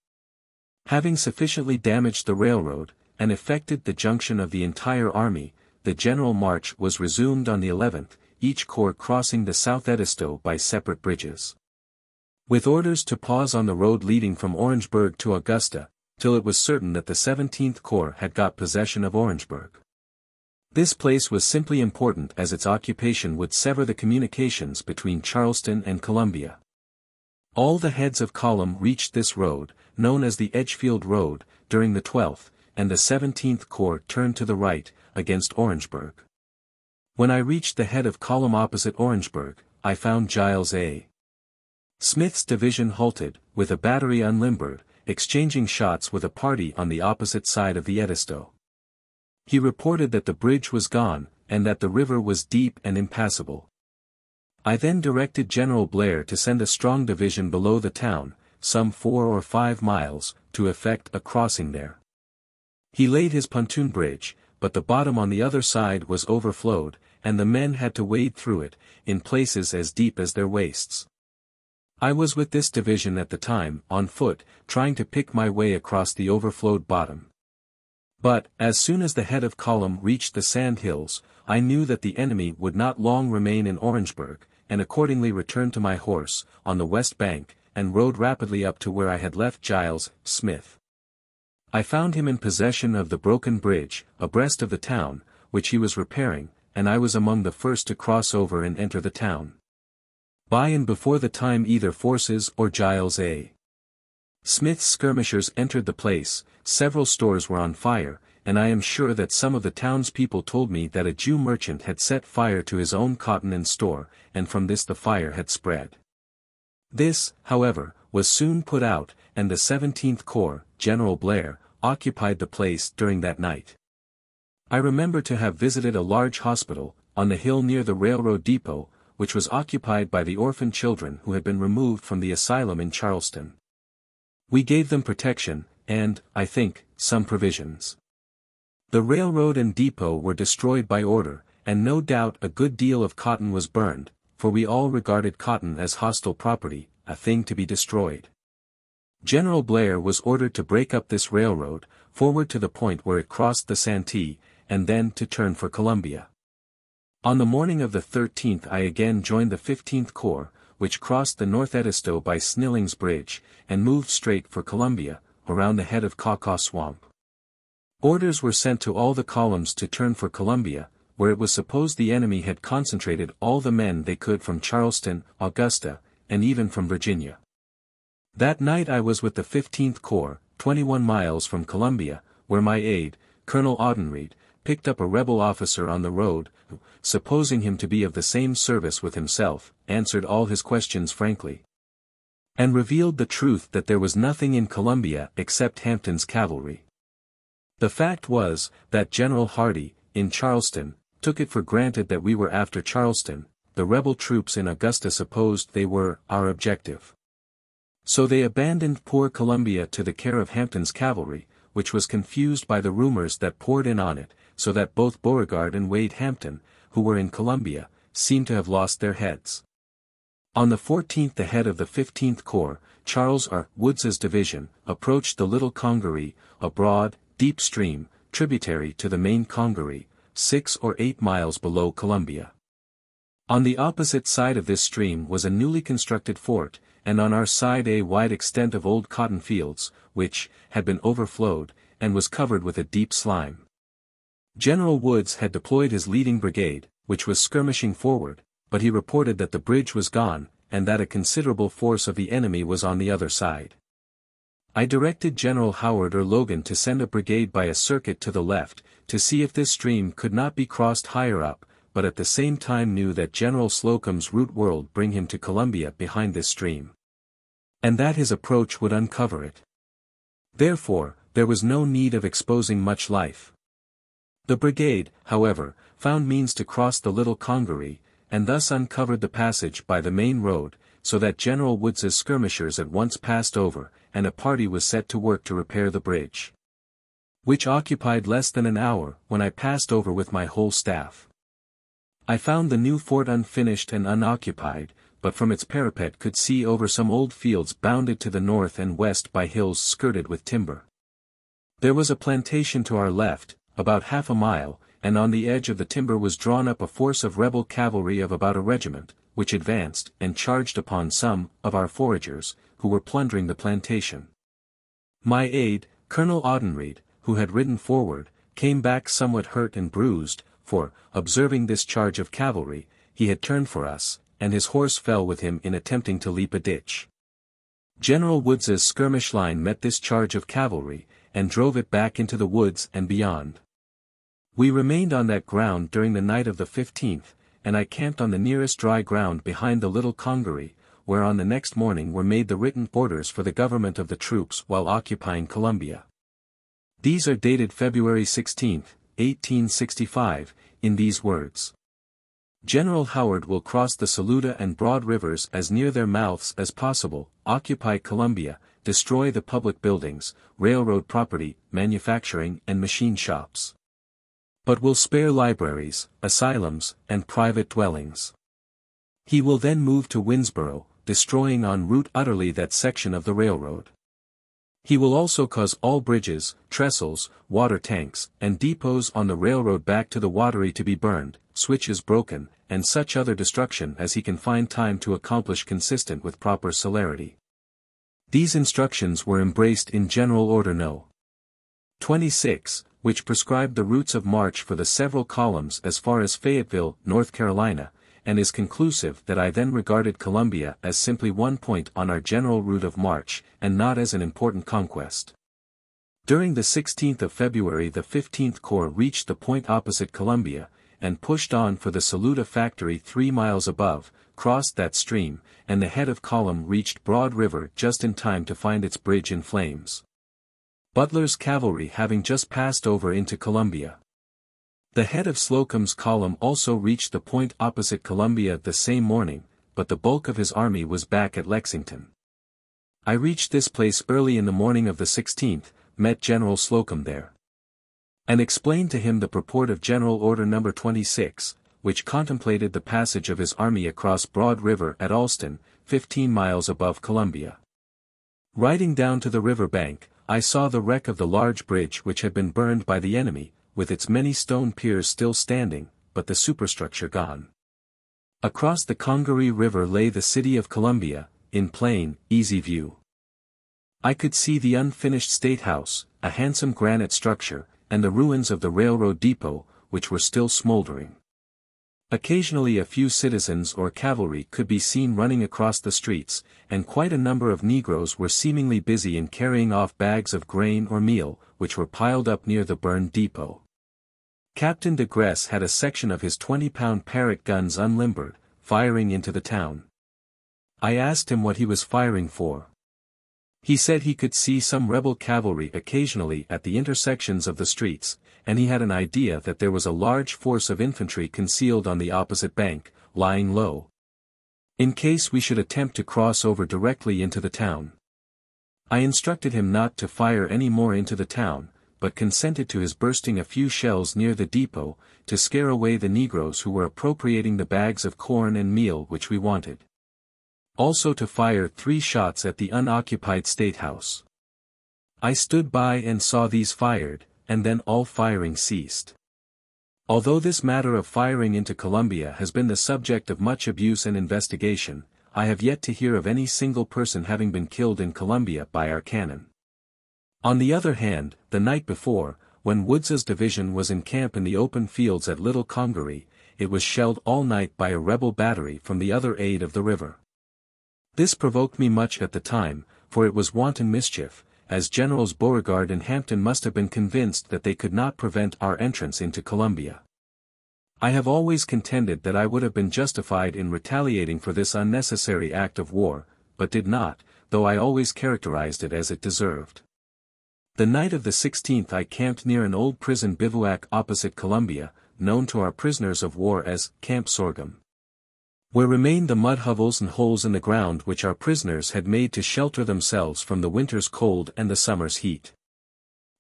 Having sufficiently damaged the railroad, and effected the junction of the entire army, the general march was resumed on the 11th, each corps crossing the South Edisto by separate bridges. With orders to pause on the road leading from Orangeburg to Augusta, till it was certain that the 17th Corps had got possession of Orangeburg. This place was simply important as its occupation would sever the communications between Charleston and Columbia. All the heads of column reached this road, known as the Edgefield Road, during the 12th, and the 17th Corps turned to the right, against Orangeburg. When I reached the head of column opposite Orangeburg, I found Giles A. Smith's division halted, with a battery unlimbered, exchanging shots with a party on the opposite side of the Edisto. He reported that the bridge was gone, and that the river was deep and impassable. I then directed General Blair to send a strong division below the town, some 4 or 5 miles, to effect a crossing there. He laid his pontoon bridge, but the bottom on the other side was overflowed, and the men had to wade through it, in places as deep as their waists. I was with this division at the time, on foot, trying to pick my way across the overflowed bottom. But, as soon as the head of column reached the sand hills, I knew that the enemy would not long remain in Orangeburg, and accordingly returned to my horse, on the west bank, and rode rapidly up to where I had left Giles Smith. I found him in possession of the broken bridge, abreast of the town, which he was repairing, and I was among the first to cross over and enter the town. By and before the time either forces or Giles A. Smith's skirmishers entered the place, several stores were on fire, and I am sure that some of the townspeople told me that a Jew merchant had set fire to his own cotton and store, and from this the fire had spread. This, however, was soon put out, and the 17th Corps, General Blair, occupied the place during that night. I remember to have visited a large hospital, on the hill near the railroad depot, which was occupied by the orphan children who had been removed from the asylum in Charleston. We gave them protection, and, I think, some provisions. The railroad and depot were destroyed by order, and no doubt a good deal of cotton was burned, for we all regarded cotton as hostile property, a thing to be destroyed. General Blair was ordered to break up this railroad, forward to the point where it crossed the Santee, and then to turn for Columbia. On the morning of the 13th I again joined the 15th Corps, which crossed the North Edisto by Snilling's Bridge, and moved straight for Columbia, around the head of Caw Swamp. Orders were sent to all the columns to turn for Columbia, where it was supposed the enemy had concentrated all the men they could from Charleston, Augusta, and even from Virginia. That night I was with the 15th Corps, 21 miles from Columbia, where my aide, Colonel Audenried, picked up a rebel officer on the road, who, supposing him to be of the same service with himself, answered all his questions frankly, and revealed the truth that there was nothing in Columbia except Hampton's cavalry. The fact was, that General Hardee, in Charleston, took it for granted that we were after Charleston. The rebel troops in Augusta supposed they were our objective. So they abandoned poor Columbia to the care of Hampton's cavalry, which was confused by the rumors that poured in on it, so that both Beauregard and Wade Hampton, who were in Columbia, seemed to have lost their heads. On the 14th the head of the 15th Corps, Charles R. Woods's division, approached the Little Congaree, a broad, deep stream, tributary to the main Congaree, 6 or 8 miles below Columbia. On the opposite side of this stream was a newly constructed fort, and on our side a wide extent of old cotton fields, which had been overflowed, and was covered with a deep slime. General Woods had deployed his leading brigade, which was skirmishing forward, but he reported that the bridge was gone, and that a considerable force of the enemy was on the other side. I directed General Howard or Logan to send a brigade by a circuit to the left, to see if this stream could not be crossed higher up, but at the same time knew that General Slocum's route would bring him to Columbia behind this stream, and that his approach would uncover it. Therefore, there was no need of exposing much life. The brigade, however, found means to cross the Little Congaree, and thus uncovered the passage by the main road, so that General Woods's skirmishers at once passed over, and a party was set to work to repair the bridge, which occupied less than an hour when I passed over with my whole staff. I found the new fort unfinished and unoccupied, but from its parapet could see over some old fields bounded to the north and west by hills skirted with timber. There was a plantation to our left, about half a mile, and on the edge of the timber was drawn up a force of rebel cavalry of about a regiment, which advanced and charged upon some of our foragers, who were plundering the plantation. My aide, Colonel Audenried, who had ridden forward, came back somewhat hurt and bruised, for, observing this charge of cavalry, he had turned for us, and his horse fell with him in attempting to leap a ditch. General Woods's skirmish line met this charge of cavalry, and drove it back into the woods and beyond. We remained on that ground during the night of the 15th, and I camped on the nearest dry ground behind the Little Congaree, where on the next morning were made the written orders for the government of the troops while occupying Columbia. These are dated February 16, 1865, in these words. General Howard will cross the Saluda and Broad rivers as near their mouths as possible, occupy Columbia, destroy the public buildings, railroad property, manufacturing and machine shops, but will spare libraries, asylums, and private dwellings. He will then move to Winnsboro, destroying en route utterly that section of the railroad. He will also cause all bridges, trestles, water tanks, and depots on the railroad back to the watery to be burned, switches broken, and such other destruction as he can find time to accomplish consistent with proper celerity. These instructions were embraced in General Order No. 26, which prescribed the routes of march for the several columns as far as Fayetteville, North Carolina, and is conclusive that I then regarded Columbia as simply one point on our general route of march, and not as an important conquest. During the 16th of February the 15th Corps reached the point opposite Columbia, and pushed on for the Saluda factory 3 miles above, crossed that stream, and the head of column reached Broad River just in time to find its bridge in flames, Butler's cavalry having just passed over into Columbia. The head of Slocum's column also reached the point opposite Columbia the same morning, but the bulk of his army was back at Lexington. I reached this place early in the morning of the 16th, met General Slocum there, and explained to him the purport of General Order No. 26, which contemplated the passage of his army across Broad River at Alston, 15 miles above Columbia. Riding down to the river bank, I saw the wreck of the large bridge which had been burned by the enemy, with its many stone piers still standing, but the superstructure gone. Across the Congaree River lay the city of Columbia, in plain, easy view. I could see the unfinished State House, a handsome granite structure, and the ruins of the railroad depot, which were still smoldering. Occasionally a few citizens or cavalry could be seen running across the streets, and quite a number of Negroes were seemingly busy in carrying off bags of grain or meal, which were piled up near the burned depot. Captain de Grasse had a section of his 20-pound Parrott guns unlimbered, firing into the town. I asked him what he was firing for. He said he could see some rebel cavalry occasionally at the intersections of the streets, and he had an idea that there was a large force of infantry concealed on the opposite bank, lying low, in case we should attempt to cross over directly into the town. I instructed him not to fire any more into the town, but consented to his bursting a few shells near the depot, to scare away the Negroes who were appropriating the bags of corn and meal which we wanted. Also to fire 3 shots at the unoccupied State House. I stood by and saw these fired, and then all firing ceased. Although this matter of firing into Columbia has been the subject of much abuse and investigation, I have yet to hear of any single person having been killed in Columbia by our cannon. On the other hand, the night before, when Woods's division was in camp in the open fields at Little Congaree, it was shelled all night by a rebel battery from the other aid of the river. This provoked me much at the time, for it was wanton mischief, as Generals Beauregard and Hampton must have been convinced that they could not prevent our entrance into Columbia. I have always contended that I would have been justified in retaliating for this unnecessary act of war, but did not, though I always characterized it as it deserved. The night of the 16th I camped near an old prison bivouac opposite Columbia, known to our prisoners of war as Camp Sorghum, where remained the mud hovels and holes in the ground which our prisoners had made to shelter themselves from the winter's cold and the summer's heat.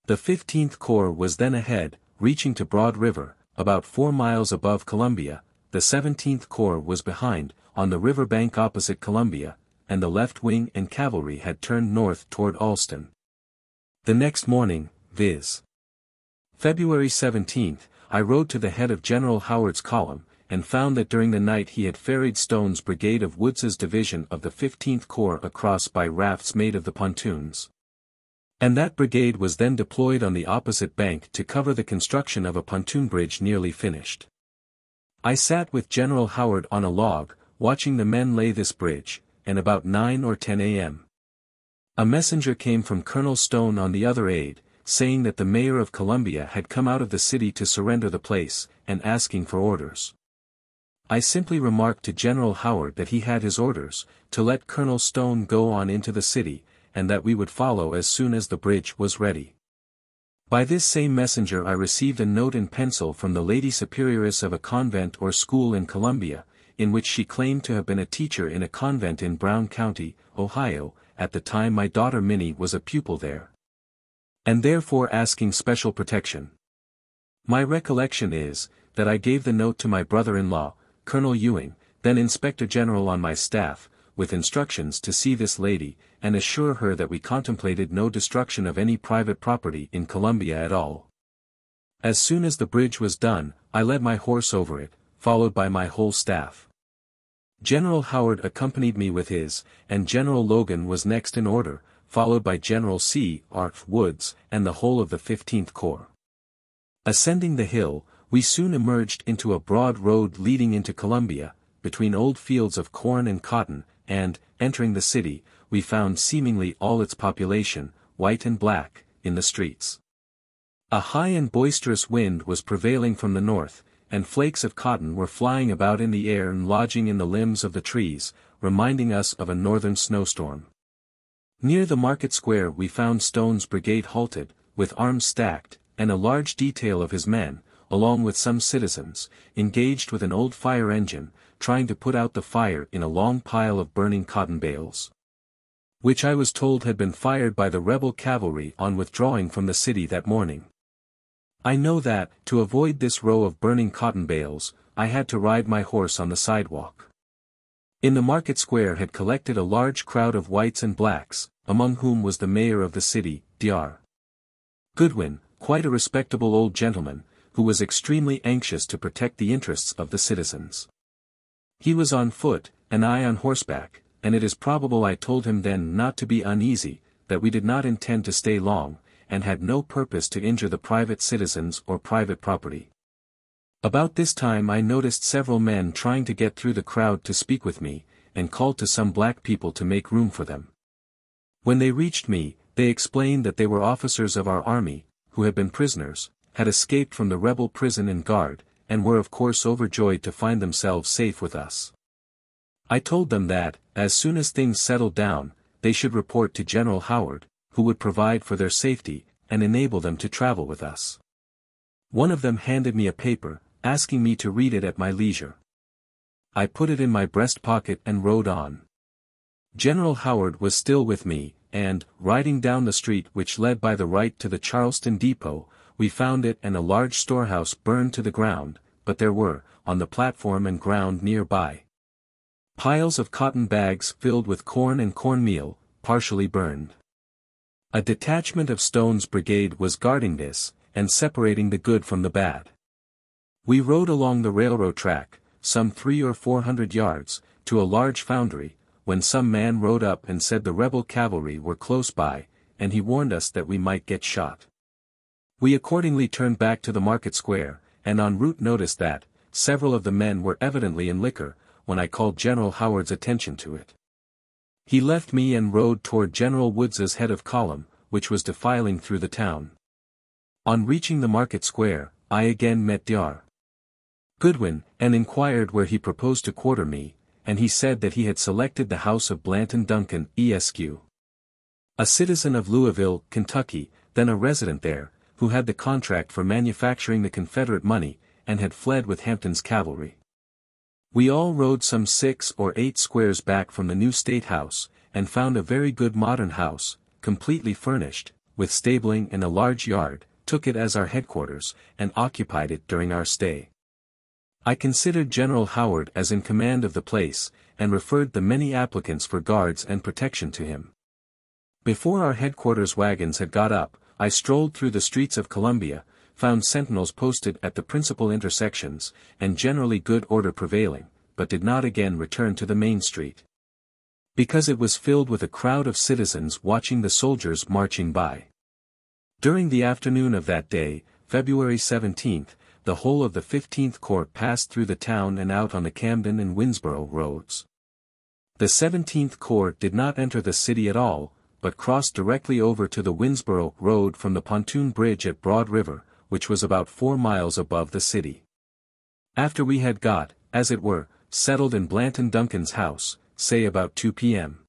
The 15th Corps was then ahead, reaching to Broad River, about 4 miles above Columbia. The 17th Corps was behind, on the river bank opposite Columbia, and the left wing and cavalry had turned north toward Alston. The next morning, viz. February 17, I rode to the head of General Howard's column, and found that during the night he had ferried Stone's brigade of Woods's division of the 15th Corps across by rafts made of the pontoons. And that brigade was then deployed on the opposite bank to cover the construction of a pontoon bridge nearly finished. I sat with General Howard on a log, watching the men lay this bridge, and about 9 or 10 a.m. a messenger came from Colonel Stone on the other aide, saying that the mayor of Columbia had come out of the city to surrender the place, and asking for orders. I simply remarked to General Howard that he had his orders, to let Colonel Stone go on into the city, and that we would follow as soon as the bridge was ready. By this same messenger I received a note in pencil from the Lady Superioress of a convent or school in Columbia, in which she claimed to have been a teacher in a convent in Brown County, Ohio, at the time my daughter Minnie was a pupil there, and therefore asking special protection. My recollection is, that I gave the note to my brother-in-law, Colonel Ewing, then Inspector General on my staff, with instructions to see this lady, and assure her that we contemplated no destruction of any private property in Columbia at all. As soon as the bridge was done, I led my horse over it, followed by my whole staff. General Howard accompanied me with his, and General Logan was next in order, followed by General C. R. Woods, and the whole of the 15th Corps. Ascending the hill, we soon emerged into a broad road leading into Columbia, between old fields of corn and cotton, and, entering the city, we found seemingly all its population, white and black, in the streets. A high and boisterous wind was prevailing from the north, and flakes of cotton were flying about in the air and lodging in the limbs of the trees, reminding us of a northern snowstorm. Near the market square we found Stone's brigade halted, with arms stacked, and a large detail of his men, along with some citizens, engaged with an old fire engine, trying to put out the fire in a long pile of burning cotton bales, which I was told had been fired by the rebel cavalry on withdrawing from the city that morning. I know that, to avoid this row of burning cotton bales, I had to ride my horse on the sidewalk. In the market square had collected a large crowd of whites and blacks, among whom was the mayor of the city, Dr. Goodwin, quite a respectable old gentleman, who was extremely anxious to protect the interests of the citizens. He was on foot, and I on horseback, and it is probable I told him then not to be uneasy, that we did not intend to stay long, and had no purpose to injure the private citizens or private property. About this time I noticed several men trying to get through the crowd to speak with me, and called to some black people to make room for them. When they reached me, they explained that they were officers of our army, who had been prisoners, had escaped from the rebel prison and guard, and were of course overjoyed to find themselves safe with us. I told them that, as soon as things settled down, they should report to General Howard, who would provide for their safety, and enable them to travel with us. One of them handed me a paper, asking me to read it at my leisure. I put it in my breast pocket and rode on. General Howard was still with me, and, riding down the street which led by the right to the Charleston depot, we found it and a large storehouse burned to the ground, but there were, on the platform and ground near by, piles of cotton bags filled with corn and cornmeal, partially burned. A detachment of Stone's brigade was guarding this, and separating the good from the bad. We rode along the railroad track, some 300 or 400 yards, to a large foundry, when some man rode up and said the rebel cavalry were close by, and he warned us that we might get shot. We accordingly turned back to the market square, and en route noticed that several of the men were evidently in liquor, when I called General Howard's attention to it. He left me and rode toward General Woods's head of column, which was defiling through the town. On reaching the market square, I again met Dr. Goodwin, and inquired where he proposed to quarter me, and he said that he had selected the house of Blanton Duncan, Esq., a citizen of Louisville, Kentucky, then a resident there, who had the contract for manufacturing the Confederate money, and had fled with Hampton's cavalry. We all rode some 6 or 8 squares back from the new State House, and found a very good modern house, completely furnished, with stabling and a large yard, took it as our headquarters, and occupied it during our stay. I considered General Howard as in command of the place, and referred the many applicants for guards and protection to him. Before our headquarters wagons had got up, I strolled through the streets of Columbia, found sentinels posted at the principal intersections, and generally good order prevailing, but did not again return to the main street, because it was filled with a crowd of citizens watching the soldiers marching by. During the afternoon of that day, February 17th, the whole of the 15th Corps passed through the town and out on the Camden and Winnsboro roads. The 17th Corps did not enter the city at all, but crossed directly over to the Winnsboro road from the pontoon bridge at Broad River, which was about 4 miles above the city. After we had got, as it were, settled in Blanton Duncan's house, say about 2 p.m.,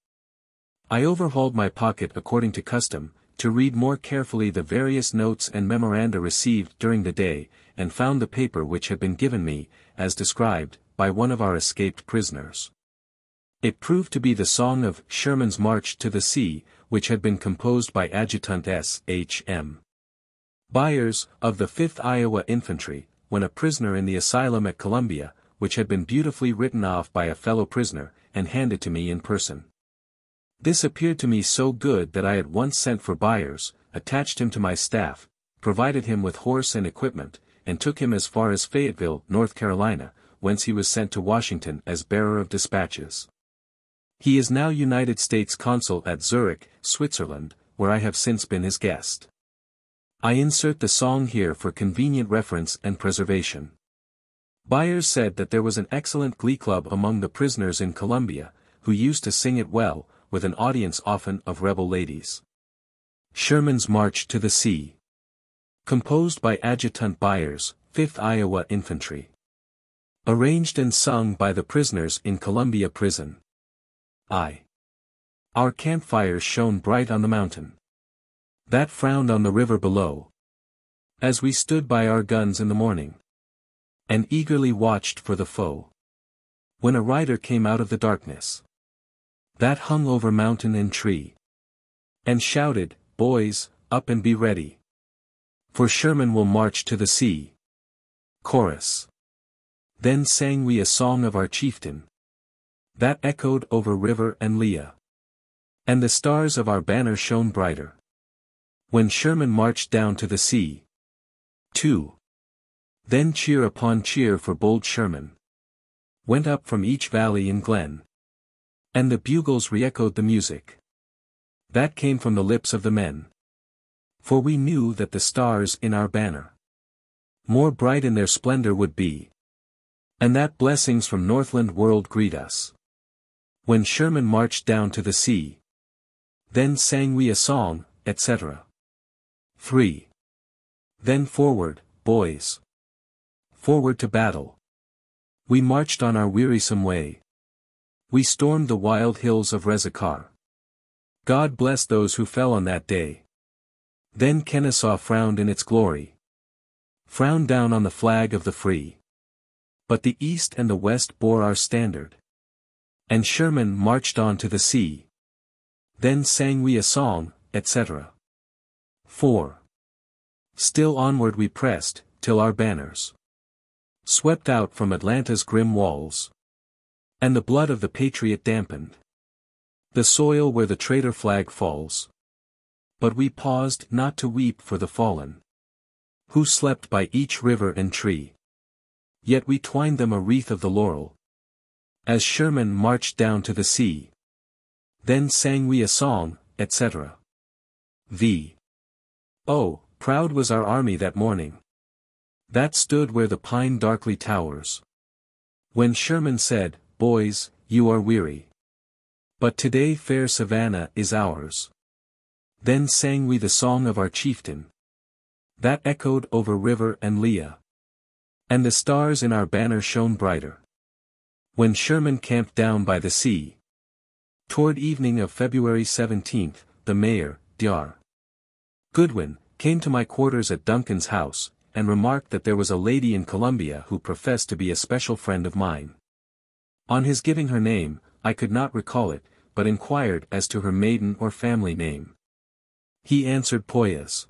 I overhauled my pocket according to custom, to read more carefully the various notes and memoranda received during the day, and found the paper which had been given me, as described, by one of our escaped prisoners. It proved to be the song of Sherman's March to the Sea, which had been composed by Adjutant S.H.M. Byers, of the 5th Iowa Infantry, when a prisoner in the asylum at Columbia, which had been beautifully written off by a fellow prisoner, and handed to me in person. This appeared to me so good that I at once sent for Byers, attached him to my staff, provided him with horse and equipment, and took him as far as Fayetteville, North Carolina, whence he was sent to Washington as bearer of dispatches. He is now United States Consul at Zurich, Switzerland, where I have since been his guest. I insert the song here for convenient reference and preservation. Byers said that there was an excellent glee club among the prisoners in Columbia, who used to sing it well, with an audience often of rebel ladies. Sherman's March to the Sea. Composed by Adjutant Byers, 5th Iowa Infantry. Arranged and sung by the prisoners in Columbia Prison. Our campfires shone bright on the mountain that frowned on the river below, as we stood by our guns in the morning, and eagerly watched for the foe, when a rider came out of the darkness that hung over mountain and tree, and shouted, "Boys, up and be ready, for Sherman will march to the sea." Chorus. Then sang we a song of our chieftain, that echoed over river and lea, and the stars of our banner shone brighter, when Sherman marched down to the sea. 2. Then cheer upon cheer for bold Sherman, went up from each valley and glen. And the bugles re-echoed the music that came from the lips of the men. For we knew that the stars in our banner more bright in their splendor would be, and that blessings from Northland world greet us. When Sherman marched down to the sea, then sang we a song, etc. 3. Then forward, boys. Forward to battle. We marched on our wearisome way. We stormed the wild hills of Rezacar. God bless those who fell on that day. Then Kennesaw frowned in its glory, frowned down on the flag of the free. But the east and the west bore our standard. And Sherman marched on to the sea. Then sang we a song, etc. 4. Still onward we pressed, till our banners swept out from Atlanta's grim walls. And the blood of the patriot dampened the soil where the traitor flag falls. But we paused not to weep for the fallen, who slept by each river and tree. Yet we twined them a wreath of the laurel, as Sherman marched down to the sea. Then sang we a song, etc. V. Oh, proud was our army that morning, that stood where the pine darkly towers. When Sherman said, "Boys, you are weary, but today fair Savannah is ours." Then sang we the song of our chieftain, that echoed over river and lea. And the stars in our banner shone brighter, when Sherman camped down by the sea. Toward evening of February 17th, the mayor, Dr. Goodwin, came to my quarters at Duncan's house, and remarked that there was a lady in Columbia who professed to be a special friend of mine. On his giving her name, I could not recall it, but inquired as to her maiden or family name. He answered Poyas.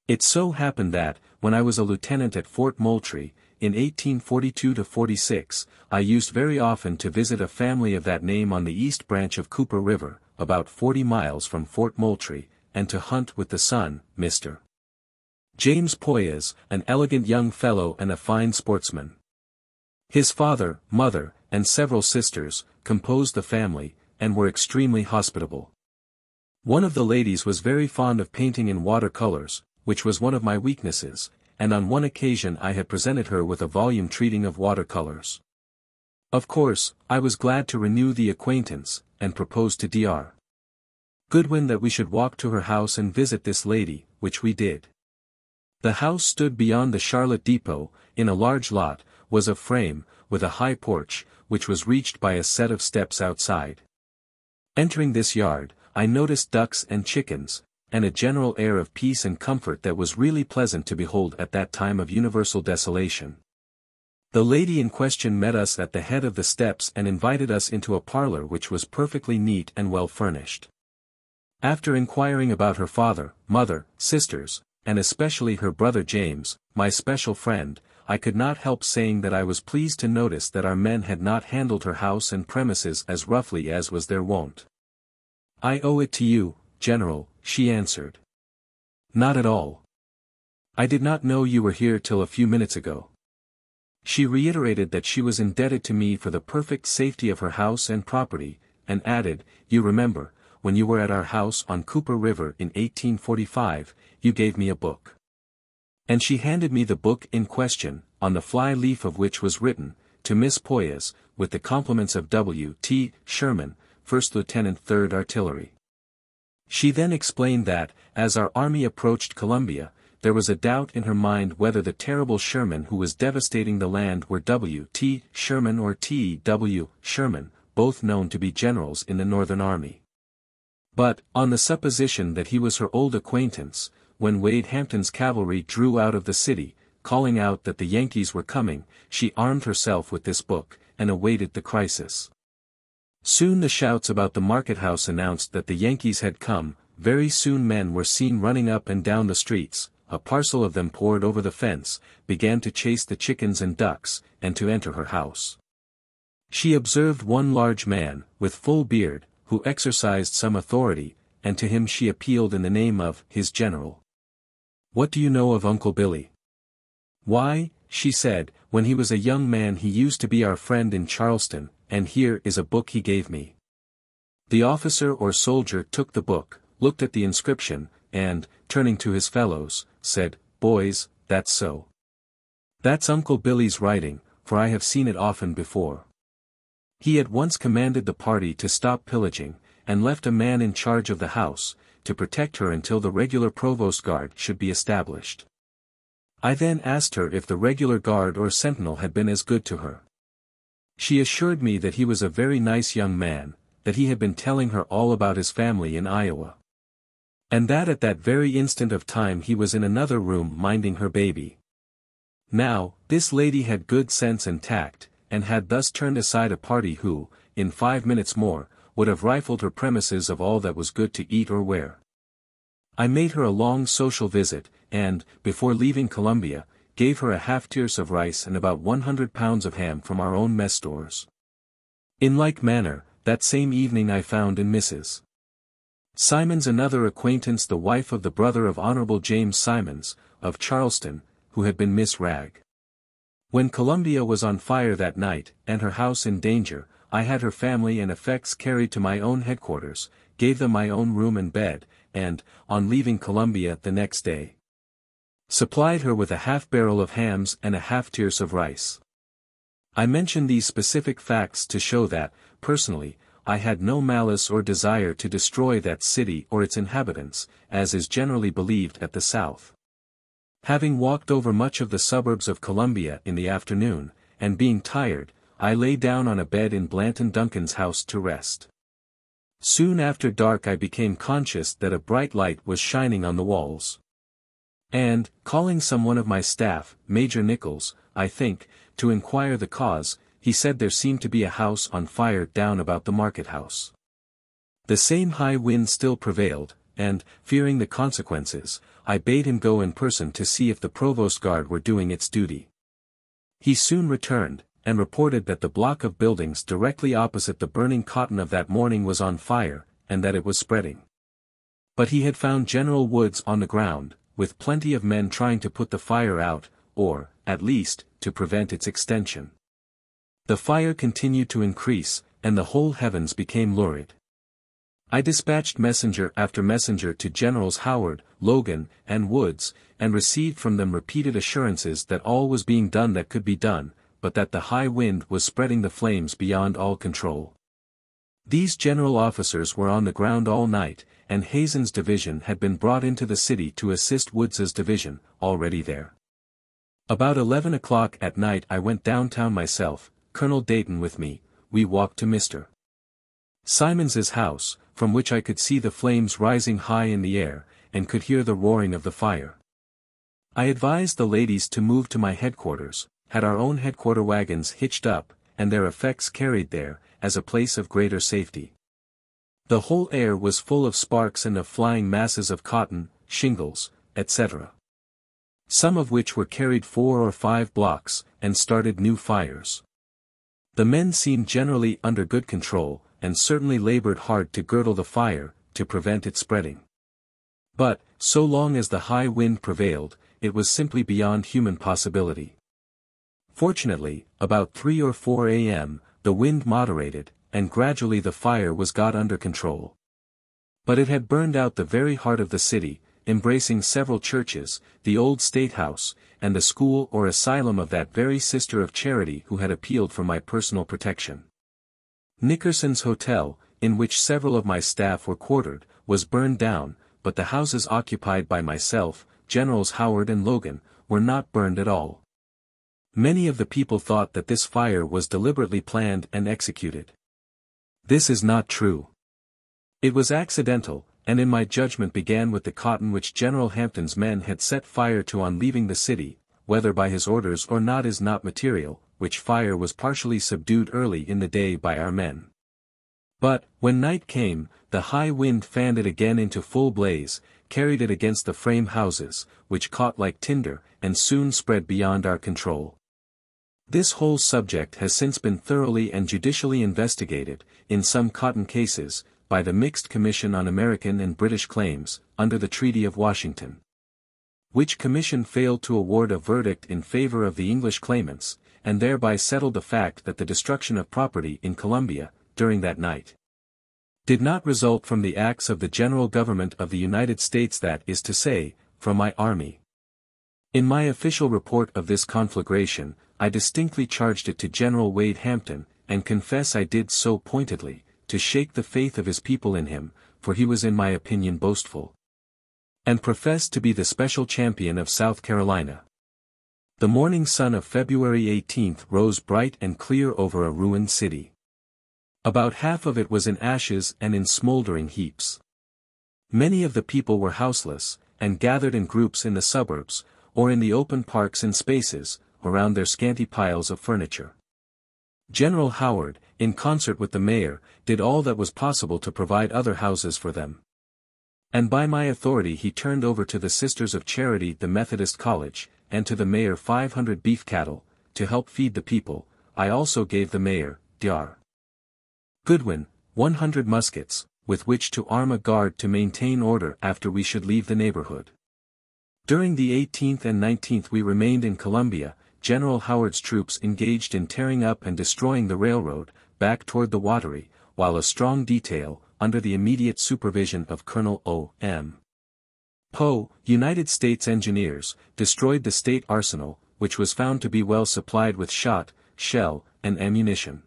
It so happened that, when I was a lieutenant at Fort Moultrie, in 1842-46, I used very often to visit a family of that name on the east branch of Cooper River, about 40 miles from Fort Moultrie, and to hunt with the son, Mr. James Poyas, an elegant young fellow and a fine sportsman. His father, mother, and several sisters, composed the family, and were extremely hospitable. One of the ladies was very fond of painting in watercolors, which was one of my weaknesses, and on one occasion I had presented her with a volume treating of watercolors. Of course, I was glad to renew the acquaintance, and proposed to Dr. Goodwin that we should walk to her house and visit this lady, which we did. The house stood beyond the Charlotte Depot, in a large lot, was of frame, with a high porch, which was reached by a set of steps outside. Entering this yard, I noticed ducks and chickens, and a general air of peace and comfort that was really pleasant to behold at that time of universal desolation. The lady in question met us at the head of the steps and invited us into a parlor which was perfectly neat and well furnished. After inquiring about her father, mother, sisters, and especially her brother James, my special friend, I could not help saying that I was pleased to notice that our men had not handled her house and premises as roughly as was their wont. "I owe it to you, General," she answered. "Not at all. I did not know you were here till a few minutes ago." She reiterated that she was indebted to me for the perfect safety of her house and property, and added, "You remember, when you were at our house on Cooper River in 1845, you gave me a book." And she handed me the book in question, on the fly leaf of which was written, "To Miss Poyas, with the compliments of W. T. Sherman, 1st Lieutenant 3rd Artillery." She then explained that, as our army approached Columbia, there was a doubt in her mind whether the terrible Sherman who was devastating the land were W. T. Sherman or T. W. Sherman, both known to be generals in the Northern Army. But, on the supposition that he was her old acquaintance, when Wade Hampton's cavalry drew out of the city, calling out that the Yankees were coming, she armed herself with this book, and awaited the crisis. Soon the shouts about the market house announced that the Yankees had come. Very soon men were seen running up and down the streets, a parcel of them poured over the fence, began to chase the chickens and ducks, and to enter her house. She observed one large man, with full beard, who exercised some authority, and to him she appealed in the name of his general. "What do you know of Uncle Billy?" "Why, she said, when he was a young man he used to be our friend in Charleston, and here is a book he gave me. The officer or soldier took the book, looked at the inscription, and, turning to his fellows, said, "Boys, that's so. That's Uncle Billy's writing, for I have seen it often before." He at once commanded the party to stop pillaging, and left a man in charge of the house, to protect her until the regular provost guard should be established. I then asked her if the regular guard or sentinel had been as good to her. She assured me that he was a very nice young man, that he had been telling her all about his family in Iowa. And that at that very instant of time he was in another room minding her baby. Now, this lady had good sense and tact, and had thus turned aside a party who, in 5 minutes more, would have rifled her premises of all that was good to eat or wear. I made her a long social visit, and, before leaving Columbia, gave her a half-tierce of rice and about 100 pounds of ham from our own mess stores. In like manner, that same evening I found in Mrs. Simons another acquaintance, the wife of the brother of Honorable James Simons, of Charleston, who had been Miss Ragg. When Columbia was on fire that night, and her house in danger, I had her family and effects carried to my own headquarters, gave them my own room and bed, and, on leaving Columbia the next day, supplied her with a half-barrel of hams and a half-tierce of rice. I mention these specific facts to show that, personally, I had no malice or desire to destroy that city or its inhabitants, as is generally believed at the South. Having walked over much of the suburbs of Columbia in the afternoon, and being tired, I lay down on a bed in Blanton Duncan's house to rest. Soon after dark I became conscious that a bright light was shining on the walls. And, calling some one of my staff, Major Nichols, I think, to inquire the cause, he said there seemed to be a house on fire down about the market house. The same high wind still prevailed, and, fearing the consequences, I bade him go in person to see if the provost guard were doing its duty. He soon returned, and reported that the block of buildings directly opposite the burning cotton of that morning was on fire, and that it was spreading. But he had found General Woods on the ground, with plenty of men trying to put the fire out, or, at least, to prevent its extension. The fire continued to increase, and the whole heavens became lurid. I dispatched messenger after messenger to Generals Howard, Logan, and Woods, and received from them repeated assurances that all was being done that could be done, but that the high wind was spreading the flames beyond all control. These general officers were on the ground all night, and Hazen's division had been brought into the city to assist Woods's division, already there. About 11 o'clock at night I went downtown myself, Colonel Dayton with me. We walked to Mr. Simons's house, from which I could see the flames rising high in the air, and could hear the roaring of the fire. I advised the ladies to move to my headquarters, had our own headquarter wagons hitched up, and their effects carried there, as a place of greater safety. The whole air was full of sparks and of flying masses of cotton, shingles, etc. Some of which were carried 4 or 5 blocks, and started new fires. The men seemed generally under good control, and certainly labored hard to girdle the fire, to prevent it spreading. But, so long as the high wind prevailed, it was simply beyond human possibility. Fortunately, about 3 or 4 a.m., the wind moderated, and gradually the fire was got under control. But it had burned out the very heart of the city, embracing several churches, the old State House, and the school or asylum of that very Sister of Charity who had appealed for my personal protection. Nickerson's Hotel, in which several of my staff were quartered, was burned down, but the houses occupied by myself, Generals Howard and Logan, were not burned at all. Many of the people thought that this fire was deliberately planned and executed. This is not true. It was accidental, and in my judgment began with the cotton which General Hampton's men had set fire to on leaving the city, whether by his orders or not is not material, which fire was partially subdued early in the day by our men. But, when night came, the high wind fanned it again into full blaze, carried it against the frame houses, which caught like tinder, and soon spread beyond our control. This whole subject has since been thoroughly and judicially investigated, in some cotton cases, by the Mixed Commission on American and British Claims, under the Treaty of Washington. which commission failed to award a verdict in favor of the English claimants, and thereby settled the fact that the destruction of property in Columbia, during that night, did not result from the acts of the general government of the United States, that is to say, from my army. In my official report of this conflagration, I distinctly charged it to General Wade Hampton, and confess I did so pointedly, to shake the faith of his people in him, for he was in my opinion boastful, and professed to be the special champion of South Carolina. The morning sun of February 18th rose bright and clear over a ruined city. About half of it was in ashes and in smoldering heaps. Many of the people were houseless, and gathered in groups in the suburbs, or in the open parks and spaces, around their scanty piles of furniture. General Howard, in concert with the mayor, did all that was possible to provide other houses for them. And by my authority he turned over to the Sisters of Charity the Methodist College, and to the mayor 500 beef cattle, to help feed the people. I also gave the mayor, Dr. Goodwin, 100 muskets, with which to arm a guard to maintain order after we should leave the neighborhood. During the 18th and 19th we remained in Columbia, General Howard's troops engaged in tearing up and destroying the railroad, back toward the Watery, while a strong detail, under the immediate supervision of Colonel O.M. Poe, United States Engineers, destroyed the state arsenal, which was found to be well supplied with shot, shell, and ammunition.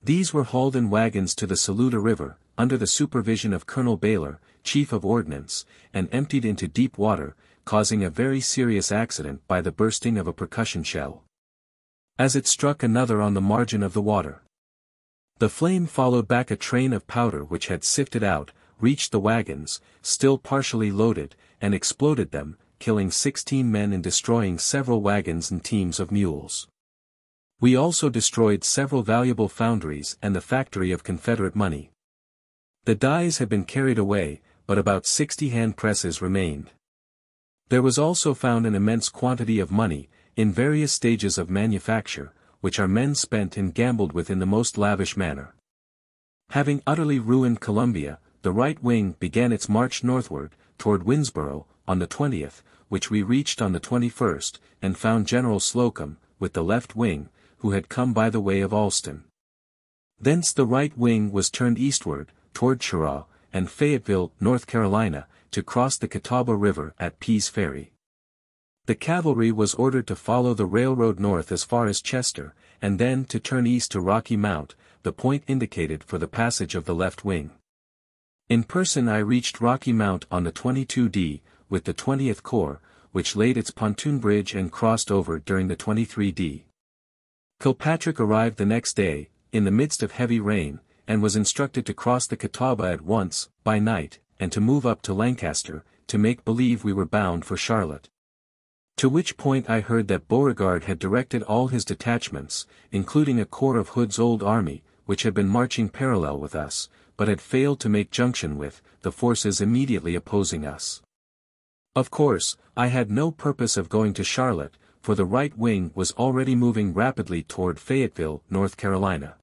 These were hauled in wagons to the Saluda River, under the supervision of Colonel Baylor, Chief of Ordnance, and emptied into deep water, causing a very serious accident by the bursting of a percussion shell, as it struck another on the margin of the water. The flame followed back a train of powder which had sifted out, reached the wagons, still partially loaded, and exploded them, killing 16 men and destroying several wagons and teams of mules. We also destroyed several valuable foundries and the factory of Confederate money. The dies had been carried away, but about 60 hand presses remained. There was also found an immense quantity of money, in various stages of manufacture, which our men spent and gambled with in the most lavish manner. Having utterly ruined Columbia, the right wing began its march northward, toward Winnsboro, on the 20th, which we reached on the 21st, and found General Slocum, with the left wing, who had come by the way of Alston. Thence the right wing was turned eastward, toward Cheraw, and Fayetteville, North Carolina, to cross the Catawba River at Pease Ferry. The cavalry was ordered to follow the railroad north as far as Chester, and then to turn east to Rocky Mount, the point indicated for the passage of the left wing. In person I reached Rocky Mount on the 22d, with the 20th Corps, which laid its pontoon bridge and crossed over during the 23d. Kilpatrick arrived the next day, in the midst of heavy rain, and was instructed to cross the Catawba at once, by night, and to move up to Lancaster, to make believe we were bound for Charlotte. To which point I heard that Beauregard had directed all his detachments, including a corps of Hood's old army, which had been marching parallel with us, but had failed to make junction with, the forces immediately opposing us. Of course, I had no purpose of going to Charlotte, for the right wing was already moving rapidly toward Fayetteville, North Carolina.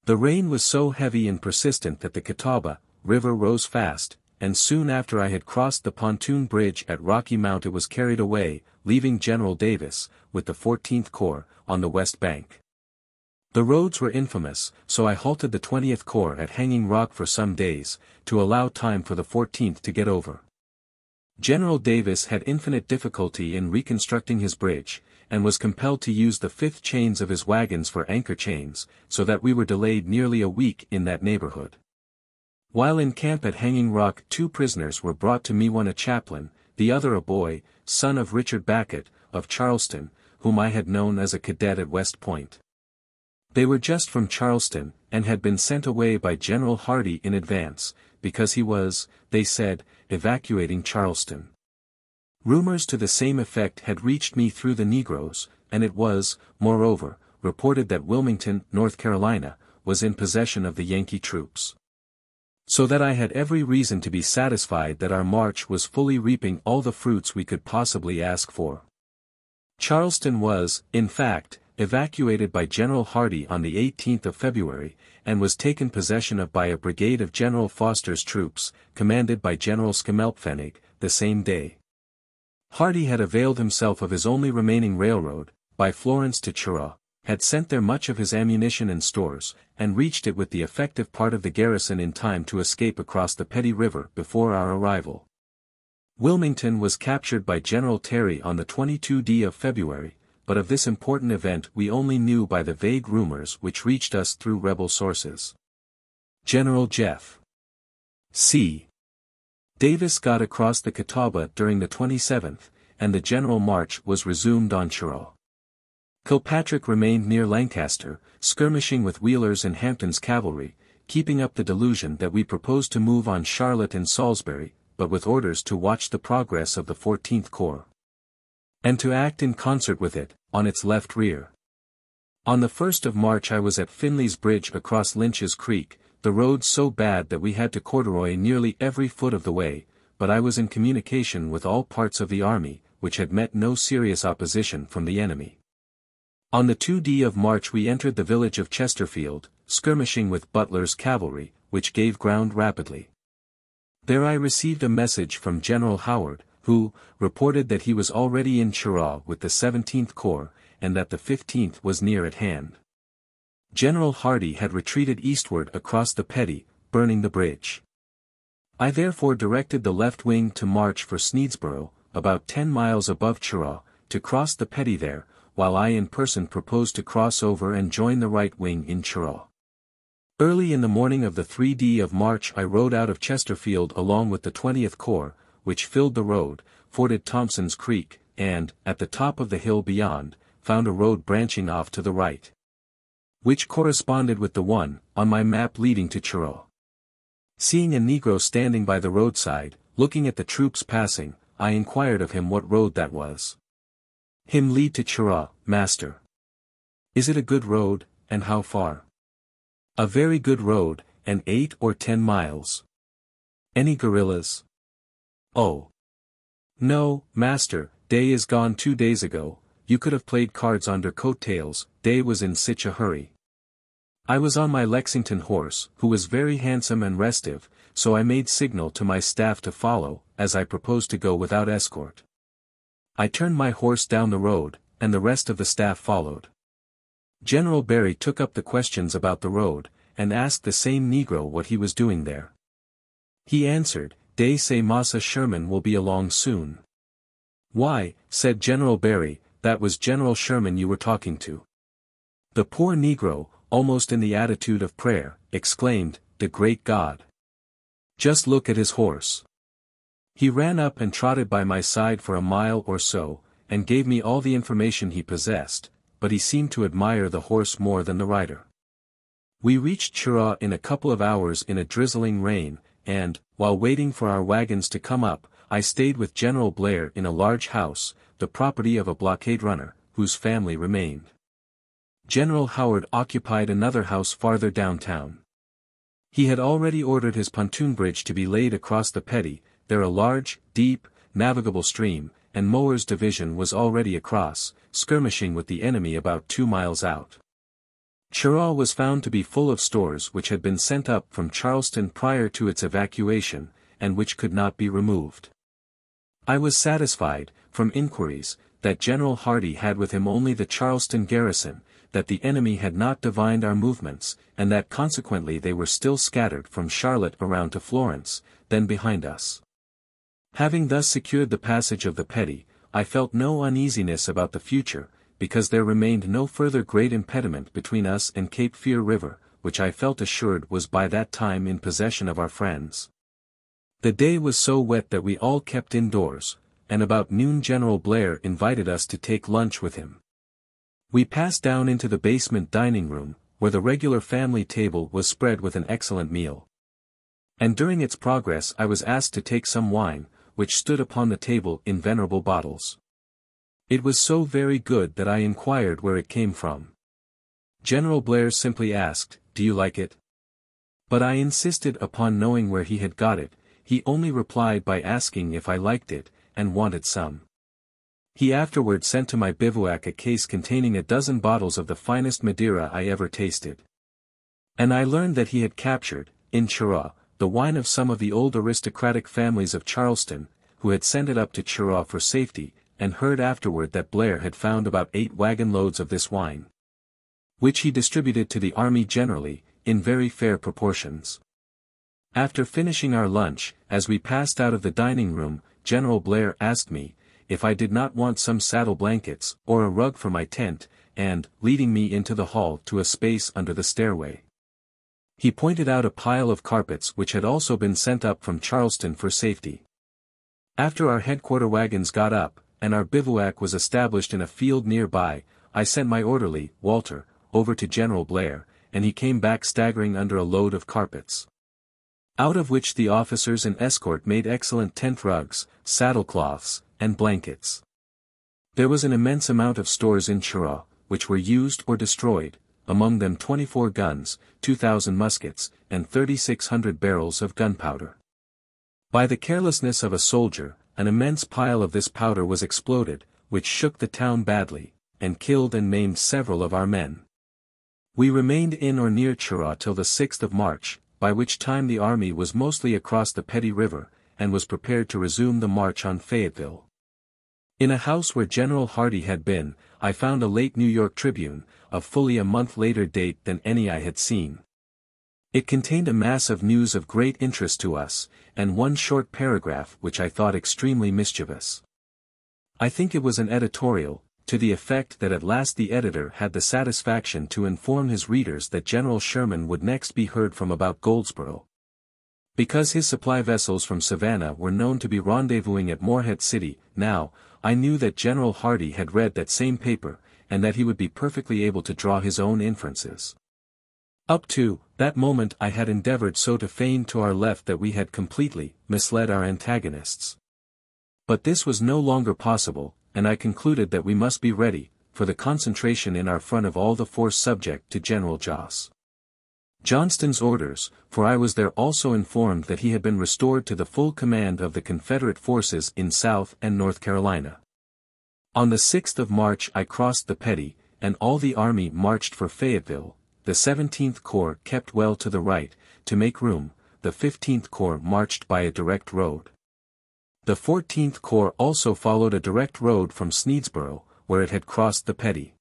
The rain was so heavy and persistent that the Catawba River rose fast, and soon after I had crossed the pontoon bridge at Rocky Mount it was carried away, leaving General Davis, with the 14th Corps, on the west bank. The roads were infamous, so I halted the 20th Corps at Hanging Rock for some days, to allow time for the 14th to get over. General Davis had infinite difficulty in reconstructing his bridge, and was compelled to use the 5th chains of his wagons for anchor chains, so that we were delayed nearly a week in that neighborhood. While in camp at Hanging Rock 2 prisoners were brought to me, one a chaplain, the other a boy, son of Richard Backett, of Charleston, whom I had known as a cadet at West Point. They were just from Charleston, and had been sent away by General Hardee in advance, because he was, they said, evacuating Charleston. Rumors to the same effect had reached me through the Negroes, and it was, moreover, reported that Wilmington, North Carolina, was in possession of the Yankee troops. So that I had every reason to be satisfied that our march was fully reaping all the fruits we could possibly ask for. Charleston was, in fact, evacuated by General Hardee on the 18th of February, and was taken possession of by a brigade of General Foster's troops, commanded by General Schimmelpfennig, the same day. Hardy had availed himself of his only remaining railroad, by Florence to Cheraw, had sent there much of his ammunition and stores, and reached it with the effective part of the garrison in time to escape across the Petty River before our arrival. Wilmington was captured by General Terry on the 22d of February, but of this important event we only knew by the vague rumors which reached us through rebel sources. General Jeff C. Davis got across the Catawba during the 27th, and the general march was resumed on Cheraw. Kilpatrick remained near Lancaster, skirmishing with Wheeler's and Hampton's cavalry, keeping up the delusion that we proposed to move on Charlotte and Salisbury, but with orders to watch the progress of the 14th Corps. And to act in concert with it, on its left rear. On the 1st of March I was at Finley's Bridge across Lynch's Creek, the road so bad that we had to corduroy nearly every foot of the way, but I was in communication with all parts of the army, which had met no serious opposition from the enemy. On the 2d of March we entered the village of Chesterfield, skirmishing with Butler's cavalry, which gave ground rapidly. There I received a message from General Howard, who reported that he was already in Cheraw with the 17th Corps, and that the 15th was near at hand. General Hardy had retreated eastward across the Petty, burning the bridge. I therefore directed the left wing to march for Sneedsboro, about 10 miles above Cheraw, to cross the Petty there, while I in person proposed to cross over and join the right wing in Cheraw. Early in the morning of the 3d of March I rode out of Chesterfield along with the 20th Corps, which filled the road, forded Thompson's Creek, and, at the top of the hill beyond, found a road branching off to the right, which corresponded with the one on my map leading to Cheraw. Seeing a negro standing by the roadside, looking at the troops passing, I inquired of him what road that was. "Him lead to Cheraw, master." "Is it a good road, and how far?" "A very good road, and 8 or 10 miles. "Any guerrillas?" "Oh. No, master, Day is gone 2 days ago. You could have played cards under coat-tails, Day was in sich a hurry. I was on my Lexington horse, who was very handsome and restive, so I made signal to my staff to follow, as I proposed to go without escort. I turned my horse down the road, and the rest of the staff followed. General Barry took up the questions about the road, and asked the same negro what he was doing there. He answered, "They say Massa Sherman will be along soon." "Why," said General Barry, "that was General Sherman you were talking to." The poor negro, almost in the attitude of prayer, exclaimed, "The great God! Just look at his horse." He ran up and trotted by my side for a mile or so, and gave me all the information he possessed, but he seemed to admire the horse more than the rider. We reached Cheraw in a couple of hours in a drizzling rain, and, while waiting for our wagons to come up, I stayed with General Blair in a large house, the property of a blockade runner, whose family remained. General Howard occupied another house farther downtown. He had already ordered his pontoon bridge to be laid across the Petty, there a large, deep, navigable stream, and Mower's division was already across, skirmishing with the enemy about 2 miles out. Cheraw was found to be full of stores which had been sent up from Charleston prior to its evacuation, and which could not be removed. I was satisfied, from inquiries, that General Hardy had with him only the Charleston garrison, that the enemy had not divined our movements, and that consequently they were still scattered from Charlotte around to Florence, then behind us. Having thus secured the passage of the Petty, I felt no uneasiness about the future, because there remained no further great impediment between us and Cape Fear River, which I felt assured was by that time in possession of our friends. The day was so wet that we all kept indoors, and about noon General Blair invited us to take lunch with him. We passed down into the basement dining room, where the regular family table was spread with an excellent meal. And during its progress I was asked to take some wine, which stood upon the table in venerable bottles. It was so very good that I inquired where it came from. General Blair simply asked, "Do you like it?" But I insisted upon knowing where he had got it. He only replied by asking if I liked it, and wanted some. He afterward sent to my bivouac a case containing a dozen bottles of the finest Madeira I ever tasted. And I learned that he had captured, in Cheraw, the wine of some of the old aristocratic families of Charleston, who had sent it up to Cheraw for safety, and heard afterward that Blair had found about 8 wagon loads of this wine, which he distributed to the army generally, in very fair proportions. After finishing our lunch, as we passed out of the dining room, General Blair asked me, if I did not want some saddle blankets, or a rug for my tent, and, leading me into the hall to a space under the stairway, he pointed out a pile of carpets which had also been sent up from Charleston for safety. After our headquarter wagons got up, and our bivouac was established in a field nearby, I sent my orderly, Walter, over to General Blair, and he came back staggering under a load of carpets, out of which the officers and escort made excellent tent rugs, saddlecloths, and blankets. There was an immense amount of stores in Cheraw, which were used or destroyed, among them 24 guns, 2,000 muskets, and 3,600 barrels of gunpowder. By the carelessness of a soldier, an immense pile of this powder was exploded, which shook the town badly, and killed and maimed several of our men. We remained in or near Cheraw till the 6th of March, by which time the army was mostly across the Petty River, and was prepared to resume the march on Fayetteville. In a house where General Hardee had been, I found a late New York Tribune, of fully a month later date than any I had seen. It contained a mass of news of great interest to us, and one short paragraph which I thought extremely mischievous. I think it was an editorial, to the effect that at last the editor had the satisfaction to inform his readers that General Sherman would next be heard from about Goldsboro, because his supply vessels from Savannah were known to be rendezvousing at Morehead City. Now, I knew that General Hardee had read that same paper, and that he would be perfectly able to draw his own inferences. Up to that moment I had endeavored so to feign to our left that we had completely misled our antagonists. But this was no longer possible, and I concluded that we must be ready for the concentration in our front of all the force subject to General Johnston's orders, for I was there also informed that he had been restored to the full command of the Confederate forces in South and North Carolina. On the 6th of March I crossed the Petty, and all the army marched for Fayetteville. The 17th Corps kept well to the right, to make room. The 15th Corps marched by a direct road. The 14th Corps also followed a direct road from Sneedsboro, where it had crossed the Petty.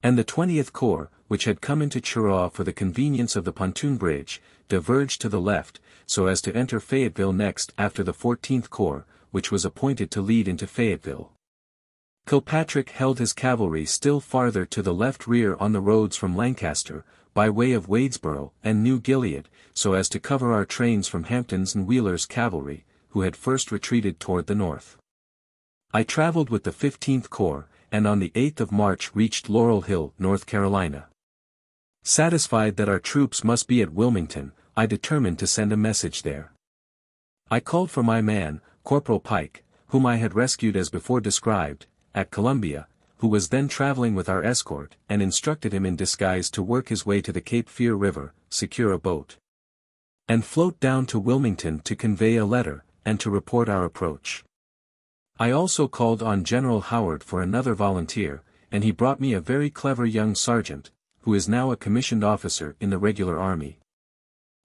And the 20th Corps, which had come into Cheraw for the convenience of the pontoon bridge, diverged to the left, so as to enter Fayetteville next after the 14th Corps, which was appointed to lead into Fayetteville. Kilpatrick held his cavalry still farther to the left rear on the roads from Lancaster, by way of Wadesboro and New Gilead, so as to cover our trains from Hampton's and Wheeler's cavalry, who had first retreated toward the north. I traveled with the 15th Corps, and on the 8th of March reached Laurel Hill, North Carolina. Satisfied that our troops must be at Wilmington, I determined to send a message there. I called for my man, Corporal Pike, whom I had rescued as before described, at Columbia, who was then traveling with our escort, and instructed him in disguise to work his way to the Cape Fear River, secure a boat, and float down to Wilmington to convey a letter, and to report our approach. I also called on General Howard for another volunteer, and he brought me a very clever young sergeant, who is now a commissioned officer in the regular army.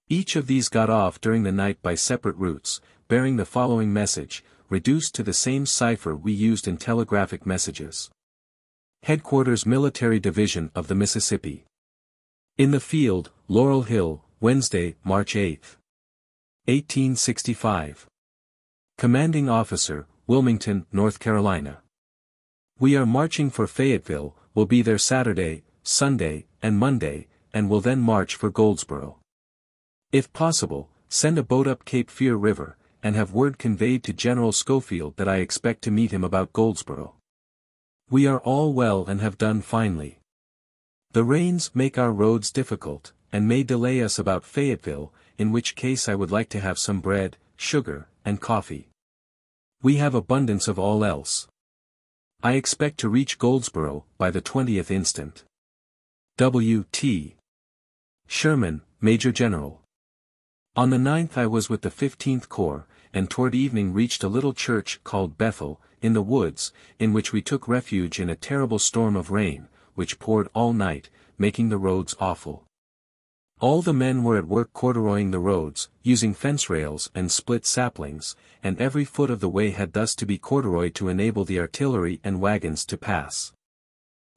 Each of these got off during the night by separate routes, bearing the following message, reduced to the same cipher we used in telegraphic messages. Headquarters Military Division of the Mississippi. In the field, Laurel Hill, Wednesday, March 8, 1865. Commanding Officer, Wilmington, North Carolina. We are marching for Fayetteville, will be there Saturday, Sunday, and Monday, and will then march for Goldsboro. If possible, send a boat up Cape Fear River, and have word conveyed to General Schofield that I expect to meet him about Goldsboro. We are all well and have done finely. The rains make our roads difficult, and may delay us about Fayetteville, in which case I would like to have some bread, sugar, and coffee. We have abundance of all else. I expect to reach Goldsboro by the 20th instant. W.T. Sherman, Major General. On the 9th I was with the 15th Corps, and toward evening reached a little church called Bethel, in the woods, in which we took refuge in a terrible storm of rain, which poured all night, making the roads awful. All the men were at work corduroying the roads, using fence rails and split saplings, and every foot of the way had thus to be corduroyed to enable the artillery and wagons to pass.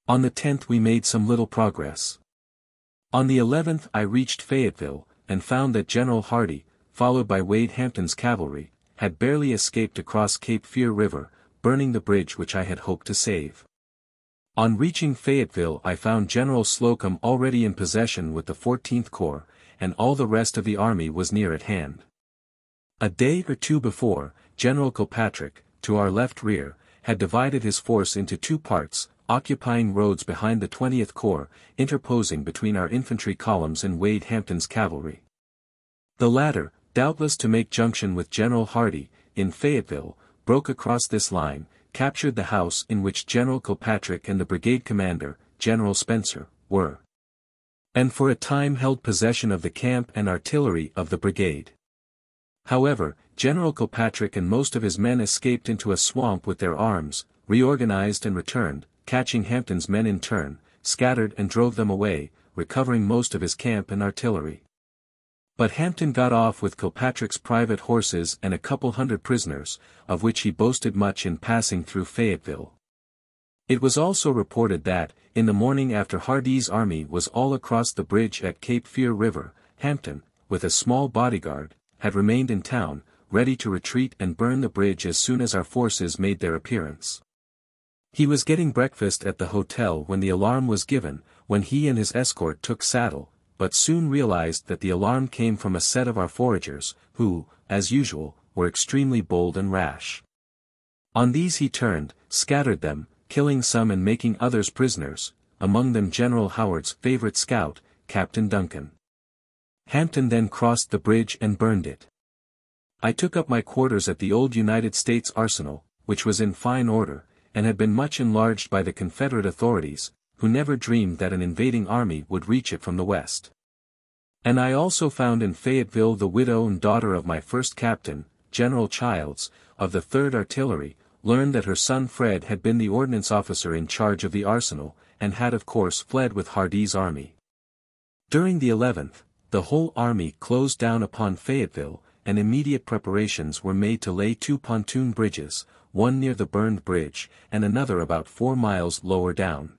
On the 10th we made some little progress. On the 11th I reached Fayetteville, and found that General Hardee, followed by Wade Hampton's cavalry, had barely escaped across Cape Fear River, burning the bridge which I had hoped to save. On reaching Fayetteville I found General Slocum already in possession with the 14th Corps, and all the rest of the army was near at hand. A day or two before, General Kilpatrick, to our left rear, had divided his force into two parts, occupying roads behind the 20th Corps, interposing between our infantry columns and Wade Hampton's cavalry. The latter, doubtless to make junction with General Hardee, in Fayetteville, broke across this line, captured the house in which General Kilpatrick and the brigade commander, General Spencer, were, and for a time held possession of the camp and artillery of the brigade. However, General Kilpatrick and most of his men escaped into a swamp with their arms, reorganized and returned, catching Hampton's men in turn, scattered and drove them away, recovering most of his camp and artillery. But Hampton got off with Kilpatrick's private horses and a couple hundred prisoners, of which he boasted much in passing through Fayetteville. It was also reported that, in the morning after Hardee's army was all across the bridge at Cape Fear River, Hampton, with a small bodyguard, had remained in town, ready to retreat and burn the bridge as soon as our forces made their appearance. He was getting breakfast at the hotel when the alarm was given, when he and his escort took saddle, but soon realized that the alarm came from a set of our foragers, who, as usual, were extremely bold and rash. On these he turned, scattered them, killing some and making others prisoners, among them General Howard's favorite scout, Captain Duncan. Hampton then crossed the bridge and burned it. I took up my quarters at the old United States Arsenal, which was in fine order, and had been much enlarged by the Confederate authorities, who never dreamed that an invading army would reach it from the west. And I also found in Fayetteville the widow and daughter of my first captain, General Childs, of the 3rd Artillery, learned that her son Fred had been the ordnance officer in charge of the arsenal, and had of course fled with Hardee's army. During the 11th, the whole army closed down upon Fayetteville, and immediate preparations were made to lay 2 pontoon bridges, one near the burned bridge, and another about 4 miles lower down.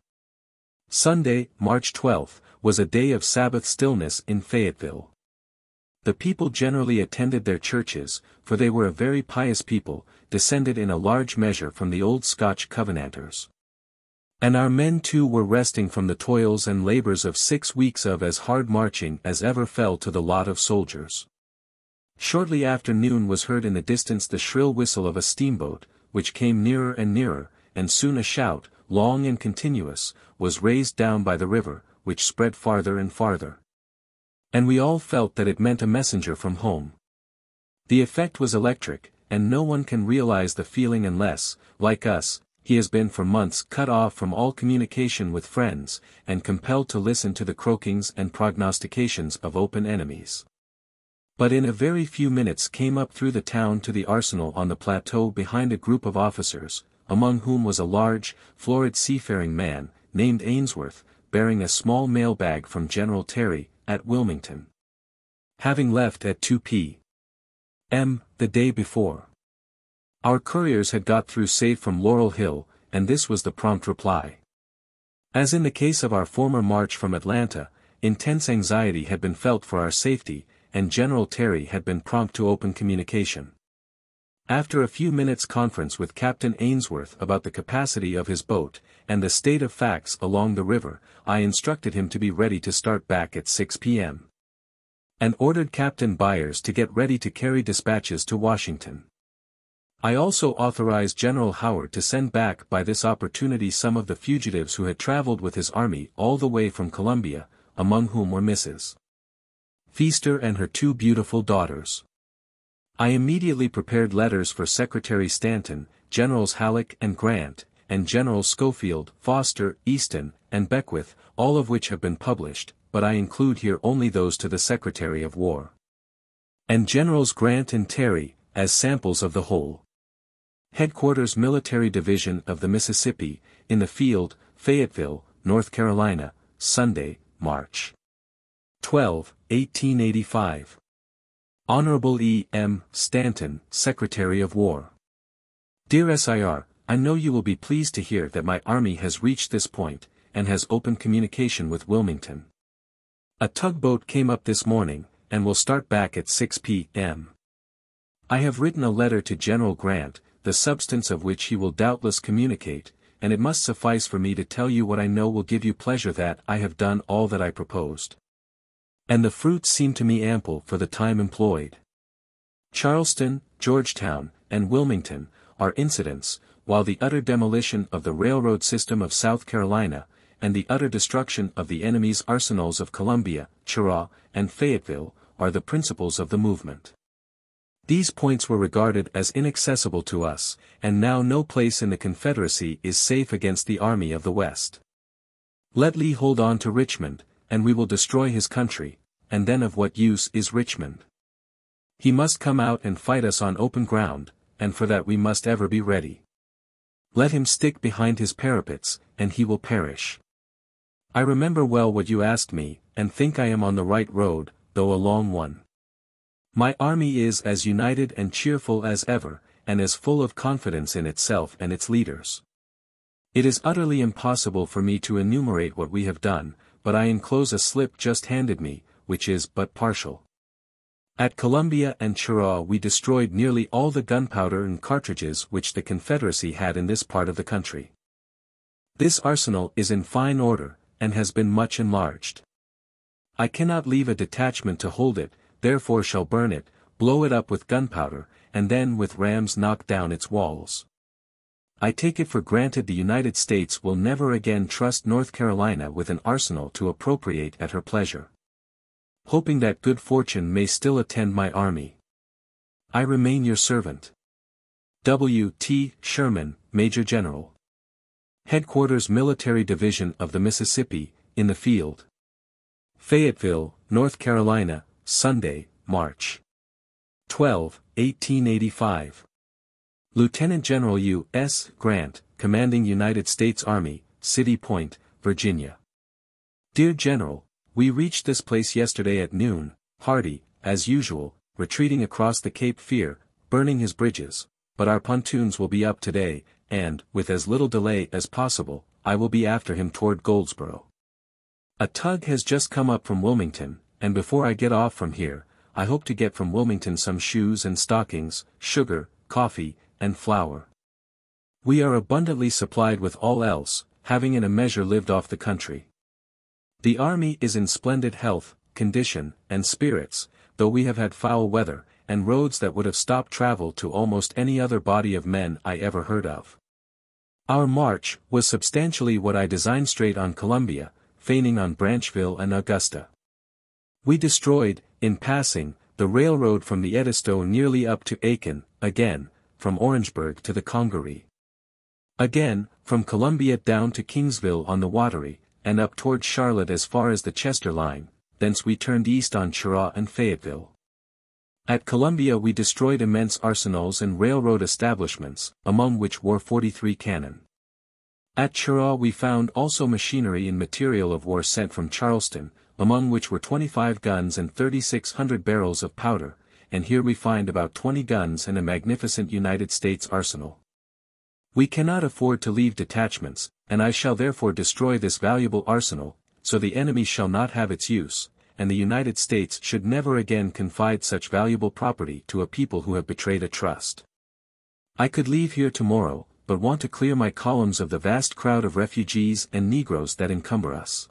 Sunday, March 12, was a day of Sabbath stillness in Fayetteville. The people generally attended their churches, for they were a very pious people, descended in a large measure from the old Scotch Covenanters. And our men too were resting from the toils and labors of 6 weeks of as hard marching as ever fell to the lot of soldiers. Shortly after noon was heard in the distance the shrill whistle of a steamboat, which came nearer and nearer, and soon a shout, long and continuous, was raised down by the river, which spread farther and farther. And we all felt that it meant a messenger from home. The effect was electric, and no one can realize the feeling unless, like us, he has been for months cut off from all communication with friends, and compelled to listen to the croakings and prognostications of open enemies. But in a very few minutes came up through the town to the arsenal on the plateau behind a group of officers, among whom was a large, florid seafaring man, named Ainsworth, bearing a small mail bag from General Terry, at Wilmington. Having left at 2 p.m. the day before. Our couriers had got through safe from Laurel Hill, and this was the prompt reply. As in the case of our former march from Atlanta, intense anxiety had been felt for our safety, and General Terry had been prompt to open communication. After a few minutes' conference with Captain Ainsworth about the capacity of his boat, and the state of facts along the river, I instructed him to be ready to start back at 6 p.m. and ordered Captain Byers to get ready to carry dispatches to Washington. I also authorized General Howard to send back by this opportunity some of the fugitives who had traveled with his army all the way from Columbia, among whom were Mrs. Feaster and her 2 beautiful daughters. I immediately prepared letters for Secretary Stanton, Generals Halleck and Grant, and Generals Schofield, Foster, Easton, and Beckwith, all of which have been published, but I include here only those to the Secretary of War. And Generals Grant and Terry, as samples of the whole. Headquarters Military Division of the Mississippi, in the field, Fayetteville, North Carolina, Sunday, March 1885. Honorable E. M. Stanton, Secretary of War. Dear Sir, I know you will be pleased to hear that my army has reached this point, and has open communication with Wilmington. A tugboat came up this morning, and will start back at 6 p.m. I have written a letter to General Grant, the substance of which he will doubtless communicate, and it must suffice for me to tell you what I know will give you pleasure, that I have done all that I proposed. And the fruits seem to me ample for the time employed. Charleston, Georgetown, and Wilmington are incidents, while the utter demolition of the railroad system of South Carolina, and the utter destruction of the enemy's arsenals of Columbia, Cheraw, and Fayetteville, are the principles of the movement. These points were regarded as inaccessible to us, and now no place in the Confederacy is safe against the Army of the West. Let Lee hold on to Richmond, and we will destroy his country, and then of what use is Richmond? He must come out and fight us on open ground, and for that we must ever be ready. Let him stick behind his parapets, and he will perish. I remember well what you asked me, and think I am on the right road, though a long one. My army is as united and cheerful as ever, and as full of confidence in itself and its leaders. It is utterly impossible for me to enumerate what we have done, but I enclose a slip just handed me, which is but partial. At Columbia and Cheraw we destroyed nearly all the gunpowder and cartridges which the Confederacy had in this part of the country. This arsenal is in fine order, and has been much enlarged. I cannot leave a detachment to hold it, therefore shall burn it, blow it up with gunpowder, and then with rams knock down its walls. I take it for granted the United States will never again trust North Carolina with an arsenal to appropriate at her pleasure. Hoping that good fortune may still attend my army, I remain your servant. W. T. Sherman, Major General. Headquarters Military Division of the Mississippi, in the field. Fayetteville, North Carolina, Sunday, March 12, 1885. Lieutenant General U. S. Grant, Commanding United States Army, City Point, Virginia. Dear General, we reached this place yesterday at noon, Hardee, as usual, retreating across the Cape Fear, burning his bridges, but our pontoons will be up today, and, with as little delay as possible, I will be after him toward Goldsboro. A tug has just come up from Wilmington, and before I get off from here, I hope to get from Wilmington some shoes and stockings, sugar, coffee, and flour. We are abundantly supplied with all else, having in a measure lived off the country. The army is in splendid health, condition, and spirits, though we have had foul weather, and roads that would have stopped travel to almost any other body of men I ever heard of. Our march was substantially what I designed, straight on Columbia, feigning on Branchville and Augusta. We destroyed, in passing, the railroad from the Edisto nearly up to Aiken, again, from Orangeburg to the Congaree. Again, from Columbia down to Kingsville on the Wateree, and up toward Charlotte as far as the Chester line, thence we turned east on Cheraw and Fayetteville. At Columbia we destroyed immense arsenals and railroad establishments, among which were 43 cannon. At Cheraw we found also machinery and material of war sent from Charleston, among which were 25 guns and 3,600 barrels of powder, and here we find about 20 guns and a magnificent United States arsenal. We cannot afford to leave detachments, and I shall therefore destroy this valuable arsenal, so the enemy shall not have its use, and the United States should never again confide such valuable property to a people who have betrayed a trust. I could leave here tomorrow, but want to clear my columns of the vast crowd of refugees and Negroes that encumber us.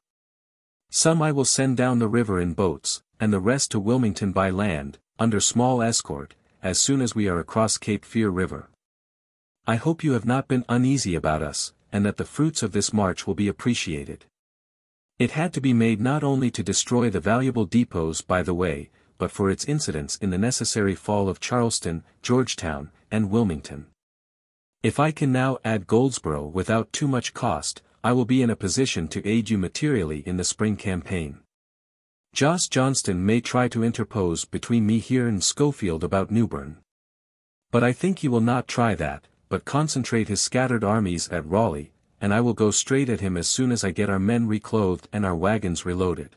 Some I will send down the river in boats, and the rest to Wilmington by land, under small escort, as soon as we are across Cape Fear River. I hope you have not been uneasy about us, and that the fruits of this march will be appreciated. It had to be made not only to destroy the valuable depots by the way, but for its incidence in the necessary fall of Charleston, Georgetown, and Wilmington. If I can now add Goldsboro without too much cost, I will be in a position to aid you materially in the spring campaign. Joss Johnston may try to interpose between me here and Schofield about Newbern. But I think he will not try that, but concentrate his scattered armies at Raleigh, and I will go straight at him as soon as I get our men reclothed and our wagons reloaded.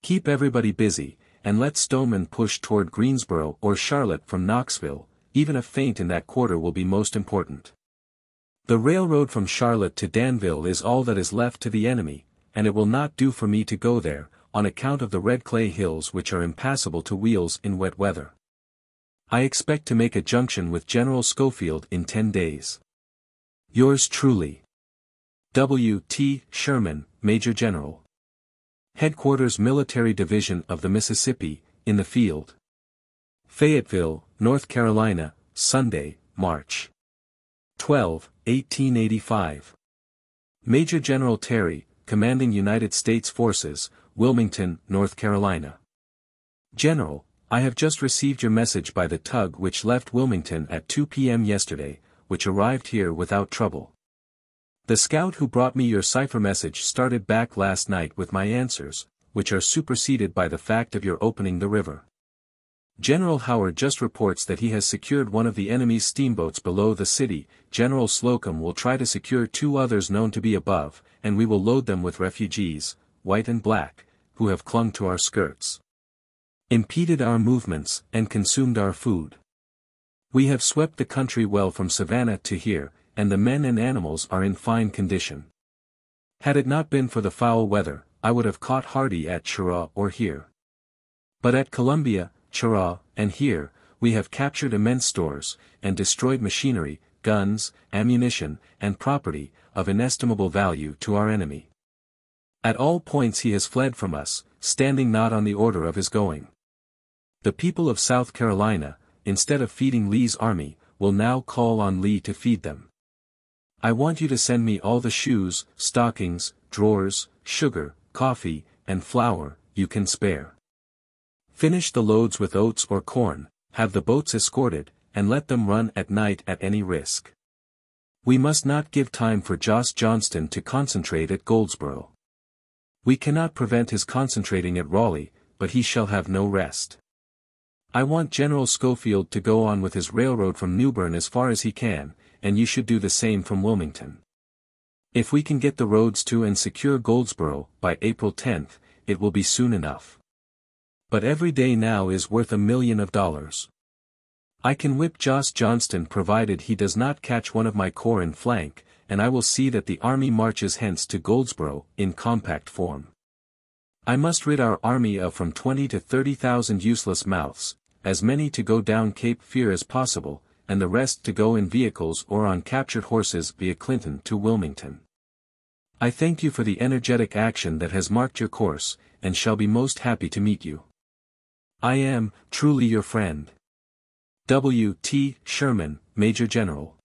Keep everybody busy, and let Stoneman push toward Greensboro or Charlotte from Knoxville. Even a feint in that quarter will be most important. The railroad from Charlotte to Danville is all that is left to the enemy, and it will not do for me to go there, on account of the red clay hills which are impassable to wheels in wet weather. I expect to make a junction with General Schofield in 10 days. Yours truly. W. T. Sherman, Major General. Headquarters Military Division of the Mississippi, in the field. Fayetteville, North Carolina, Sunday, March 12, 1885. Major General Terry, commanding United States Forces, Wilmington, North Carolina. General, I have just received your message by the tug which left Wilmington at 2 p.m. yesterday, which arrived here without trouble. The scout who brought me your cipher message started back last night with my answers, which are superseded by the fact of your opening the river. General Howard just reports that he has secured one of the enemy's steamboats below the city. General Slocum will try to secure 2 others known to be above, and we will load them with refugees, white and black, who have clung to our skirts, impeded our movements, and consumed our food. We have swept the country well from Savannah to here, and the men and animals are in fine condition. Had it not been for the foul weather, I would have caught Hardy at Cheraw or here. But at Columbia, Cheraw, and here, we have captured immense stores, and destroyed machinery, guns, ammunition, and property, of inestimable value to our enemy. At all points he has fled from us, standing not on the order of his going. The people of South Carolina, instead of feeding Lee's army, will now call on Lee to feed them. I want you to send me all the shoes, stockings, drawers, sugar, coffee, and flour you can spare. Finish the loads with oats or corn, have the boats escorted, and let them run at night at any risk. We must not give time for Josh Johnston to concentrate at Goldsboro. We cannot prevent his concentrating at Raleigh, but he shall have no rest. I want General Schofield to go on with his railroad from Newbern as far as he can, and you should do the same from Wilmington. If we can get the roads to and secure Goldsboro by April 10th, it will be soon enough. But every day now is worth $1 million. I can whip Josh Johnston provided he does not catch one of my corps in flank, and I will see that the army marches hence to Goldsboro in compact form. I must rid our army of from 20 to 30,000 useless mouths, as many to go down Cape Fear as possible, and the rest to go in vehicles or on captured horses via Clinton to Wilmington. I thank you for the energetic action that has marked your course, and shall be most happy to meet you. I am, truly your friend. W. T. Sherman, Major General.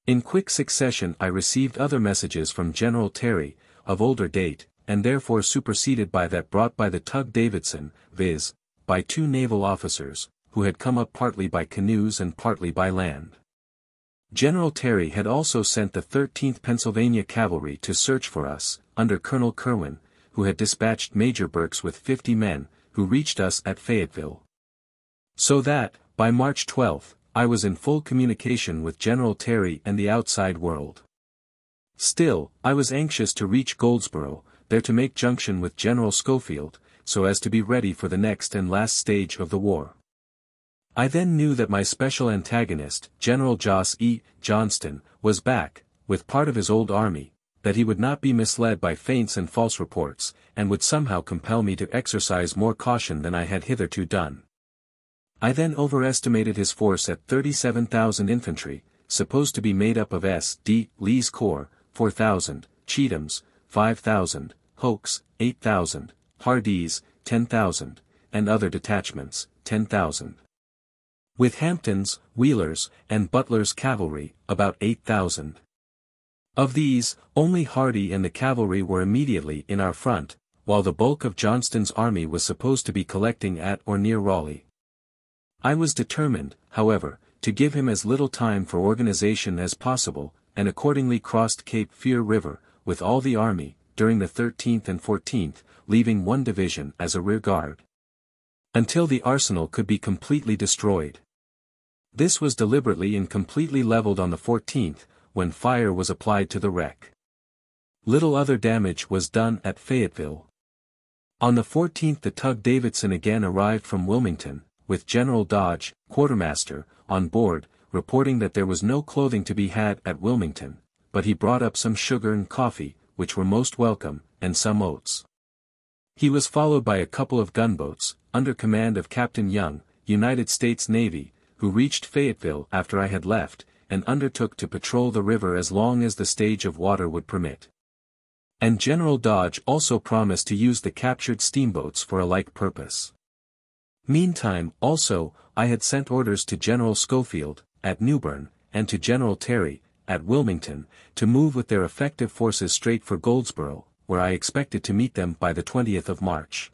In quick succession I received other messages from General Terry, of older date, and therefore superseded by that brought by the tug Davidson, viz., by 2 naval officers, who had come up partly by canoes and partly by land. General Terry had also sent the 13th Pennsylvania Cavalry to search for us, under Colonel Kerwin, who had dispatched Major Burks with 50 men, who reached us at Fayetteville. So that, by March 12, I was in full communication with General Terry and the outside world. Still, I was anxious to reach Goldsboro, there to make junction with General Schofield, so as to be ready for the next and last stage of the war. I then knew that my special antagonist, General Josh E. Johnston, was back, with part of his old army, that he would not be misled by feints and false reports, and would somehow compel me to exercise more caution than I had hitherto done. I then overestimated his force at 37,000 infantry, supposed to be made up of S. D. Lee's corps, 4,000, Cheatham's, 5,000, Hoke's, 8,000, Hardee's, 10,000, and other detachments, 10,000. With Hampton's, Wheeler's, and Butler's cavalry, about 8,000. Of these, only Hardee and the cavalry were immediately in our front, while the bulk of Johnston's army was supposed to be collecting at or near Raleigh. I was determined, however, to give him as little time for organization as possible, and accordingly crossed Cape Fear River, with all the army, during the 13th and 14th, leaving one division as a rear guard, until the arsenal could be completely destroyed. This was deliberately and completely leveled on the 14th, when fire was applied to the wreck. Little other damage was done at Fayetteville. On the 14th the tug Davidson again arrived from Wilmington, with General Dodge, quartermaster, on board, reporting that there was no clothing to be had at Wilmington, but he brought up some sugar and coffee, which were most welcome, and some oats. He was followed by a couple of gunboats, under command of Captain Young, United States Navy, who reached Fayetteville after I had left, and undertook to patrol the river as long as the stage of water would permit. And General Dodge also promised to use the captured steamboats for a like purpose. Meantime, also, I had sent orders to General Schofield, at Newbern, and to General Terry, at Wilmington, to move with their effective forces straight for Goldsboro, where I expected to meet them by the 20th of March.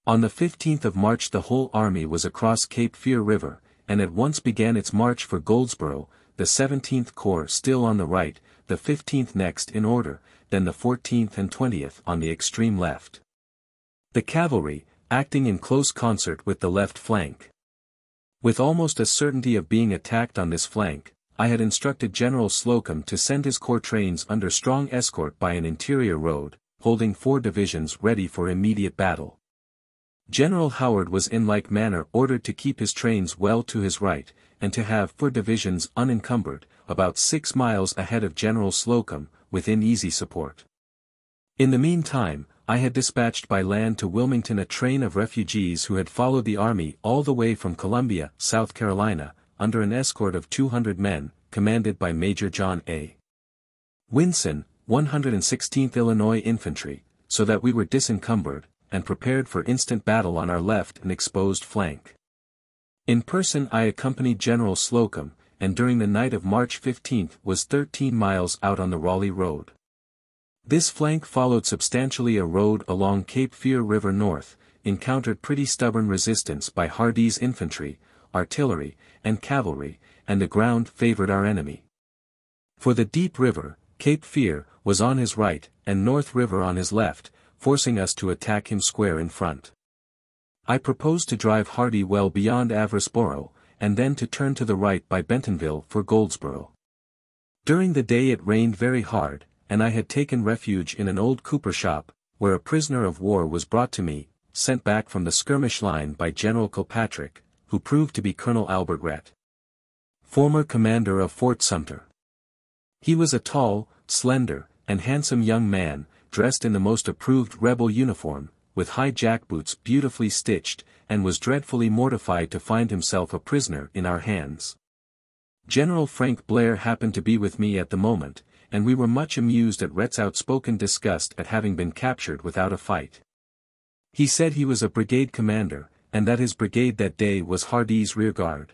On the 15th of March the whole army was across Cape Fear River, and at once began its march for Goldsboro, the 17th Corps still on the right, the 15th next in order, then the 14th and 20th on the extreme left. The cavalry, acting in close concert with the left flank. With almost a certainty of being attacked on this flank, I had instructed General Slocum to send his corps trains under strong escort by an interior road, holding 4 divisions ready for immediate battle. General Howard was in like manner ordered to keep his trains well to his right, and to have 4 divisions unencumbered, about 6 miles ahead of General Slocum, within easy support. In the meantime, I had dispatched by land to Wilmington a train of refugees who had followed the army all the way from Columbia, South Carolina, under an escort of 200 men, commanded by Major John A. Winson, 116th Illinois Infantry, so that we were disencumbered, and prepared for instant battle on our left and exposed flank. In person I accompanied General Slocum, and during the night of March 15 was 13 miles out on the Raleigh road. This flank followed substantially a road along Cape Fear River north, encountered pretty stubborn resistance by Hardee's infantry, artillery, and cavalry, and the ground favored our enemy. For the deep river, Cape Fear, was on his right, and North River on his left, forcing us to attack him square in front. I proposed to drive Hardee well beyond Averysboro, and then to turn to the right by Bentonville for Goldsboro. During the day it rained very hard, and I had taken refuge in an old cooper shop, where a prisoner of war was brought to me, sent back from the skirmish line by General Kilpatrick, who proved to be Colonel Albert Rhett, former commander of Fort Sumter. He was a tall, slender, and handsome young man, dressed in the most approved rebel uniform, with high jackboots beautifully stitched, and was dreadfully mortified to find himself a prisoner in our hands. General Frank Blair happened to be with me at the moment, and we were much amused at Rhett's outspoken disgust at having been captured without a fight. He said he was a brigade commander, and that his brigade that day was Hardee's rearguard.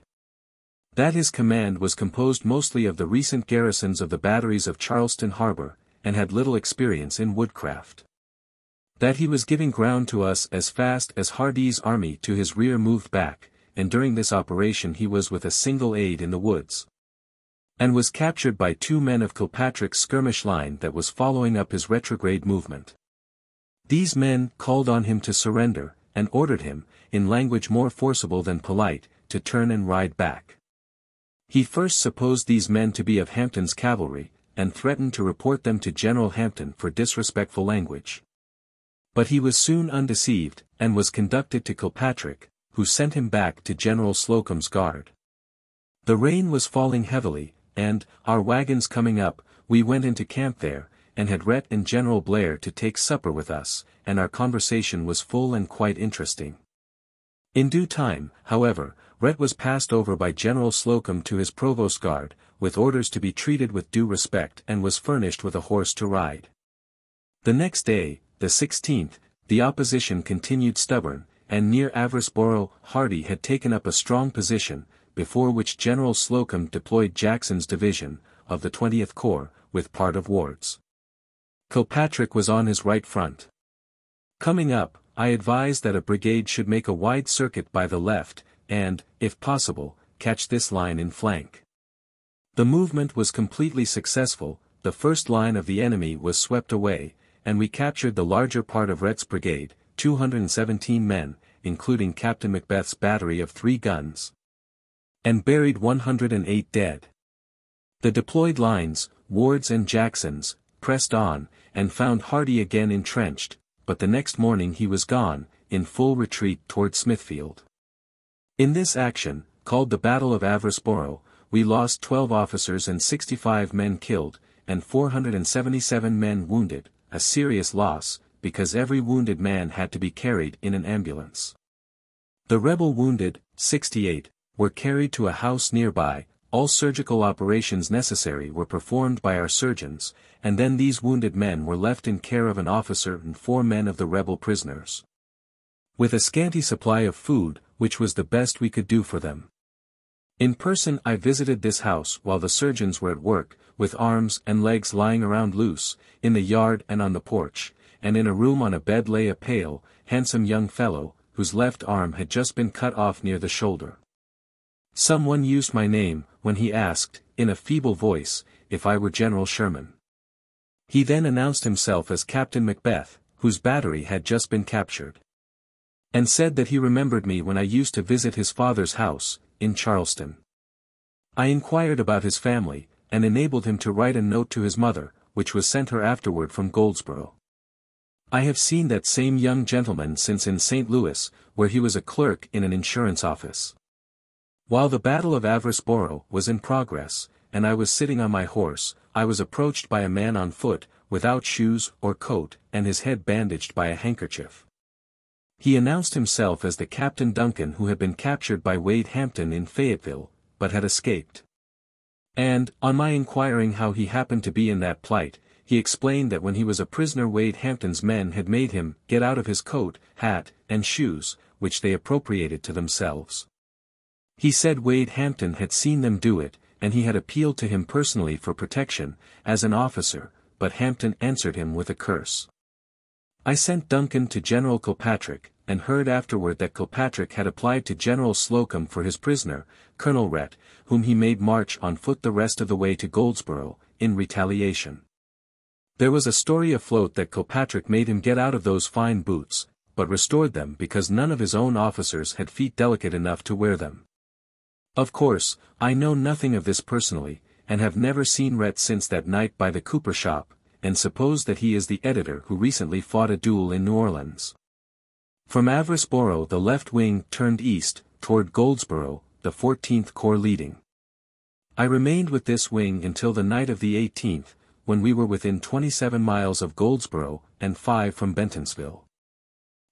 That his command was composed mostly of the recent garrisons of the batteries of Charleston Harbor, and had little experience in woodcraft. That he was giving ground to us as fast as Hardee's army to his rear moved back, and during this operation he was with a single aide in the woods, and was captured by 2 men of Kilpatrick's skirmish line that was following up his retrograde movement. These men called on him to surrender, and ordered him, in language more forcible than polite, to turn and ride back. He first supposed these men to be of Hampton's cavalry, and threatened to report them to General Hampton for disrespectful language. But he was soon undeceived, and was conducted to Kilpatrick, who sent him back to General Slocum's guard. The rain was falling heavily, and, our wagons coming up, we went into camp there, and had Rhett and General Blair to take supper with us, and our conversation was full and quite interesting. In due time, however, Rhett was passed over by General Slocum to his provost guard, with orders to be treated with due respect, and was furnished with a horse to ride. The next day, the 16th, the opposition continued stubborn, and near Averysboro, Hardee had taken up a strong position, before which General Slocum deployed Jackson's division, of the 20th Corps, with part of Ward's. Kilpatrick was on his right front. Coming up, I advised that a brigade should make a wide circuit by the left, and, if possible, catch this line in flank. The movement was completely successful, the first line of the enemy was swept away, and we captured the larger part of Rhett's brigade, 217 men, including Captain Macbeth's battery of 3 guns, and buried 108 dead. The deployed lines, Ward's and Jackson's, pressed on, and found Hardee again entrenched, but the next morning he was gone, in full retreat toward Smithfield. In this action, called the Battle of Averasboro, we lost 12 officers and 65 men killed, and 477 men wounded, a serious loss, because every wounded man had to be carried in an ambulance. The rebel wounded, 68, were carried to a house nearby. All surgical operations necessary were performed by our surgeons, and then these wounded men were left in care of an officer and 4 men of the rebel prisoners. With a scanty supply of food, which was the best we could do for them. In person I visited this house while the surgeons were at work, with arms and legs lying around loose, in the yard and on the porch, and in a room on a bed lay a pale, handsome young fellow, whose left arm had just been cut off near the shoulder. Someone used my name, when he asked, in a feeble voice, if I were General Sherman. He then announced himself as Captain Macbeth, whose battery had just been captured. And said that he remembered me when I used to visit his father's house, in Charleston. I inquired about his family, and enabled him to write a note to his mother, which was sent her afterward from Goldsboro. I have seen that same young gentleman since in St. Louis, where he was a clerk in an insurance office. While the Battle of Averasboro was in progress, and I was sitting on my horse, I was approached by a man on foot, without shoes or coat, and his head bandaged by a handkerchief. He announced himself as the Captain Duncan who had been captured by Wade Hampton in Fayetteville, but had escaped. And, on my inquiring how he happened to be in that plight, he explained that when he was a prisoner Wade Hampton's men had made him get out of his coat, hat, and shoes, which they appropriated to themselves. He said Wade Hampton had seen them do it, and he had appealed to him personally for protection, as an officer, but Hampton answered him with a curse. I sent Duncan to General Kilpatrick, and heard afterward that Kilpatrick had applied to General Slocum for his prisoner, Colonel Rhett, whom he made march on foot the rest of the way to Goldsboro, in retaliation. There was a story afloat that Kilpatrick made him get out of those fine boots, but restored them because none of his own officers had feet delicate enough to wear them. Of course, I know nothing of this personally, and have never seen Rhett since that night by the cooper shop, and suppose that he is the editor who recently fought a duel in New Orleans. From Averasboro the left wing turned east, toward Goldsboro, the 14th Corps leading. I remained with this wing until the night of the 18th, when we were within 27 miles of Goldsboro, and 5 from Bentonsville.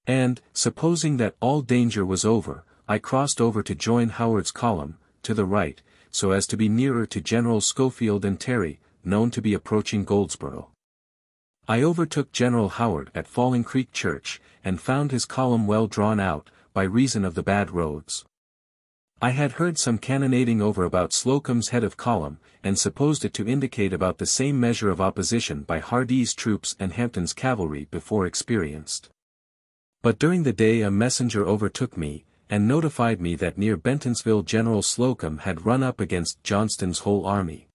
And, supposing that all danger was over, I crossed over to join Howard's column, to the right, so as to be nearer to Generals Schofield and Terry, known to be approaching Goldsboro. I overtook General Howard at Falling Creek Church, and found his column well drawn out, by reason of the bad roads. I had heard some cannonading over about Slocum's head of column, and supposed it to indicate about the same measure of opposition by Hardee's troops and Hampton's cavalry before experienced. But during the day a messenger overtook me, and notified me that near Bentonsville General Slocum had run up against Johnston's whole army.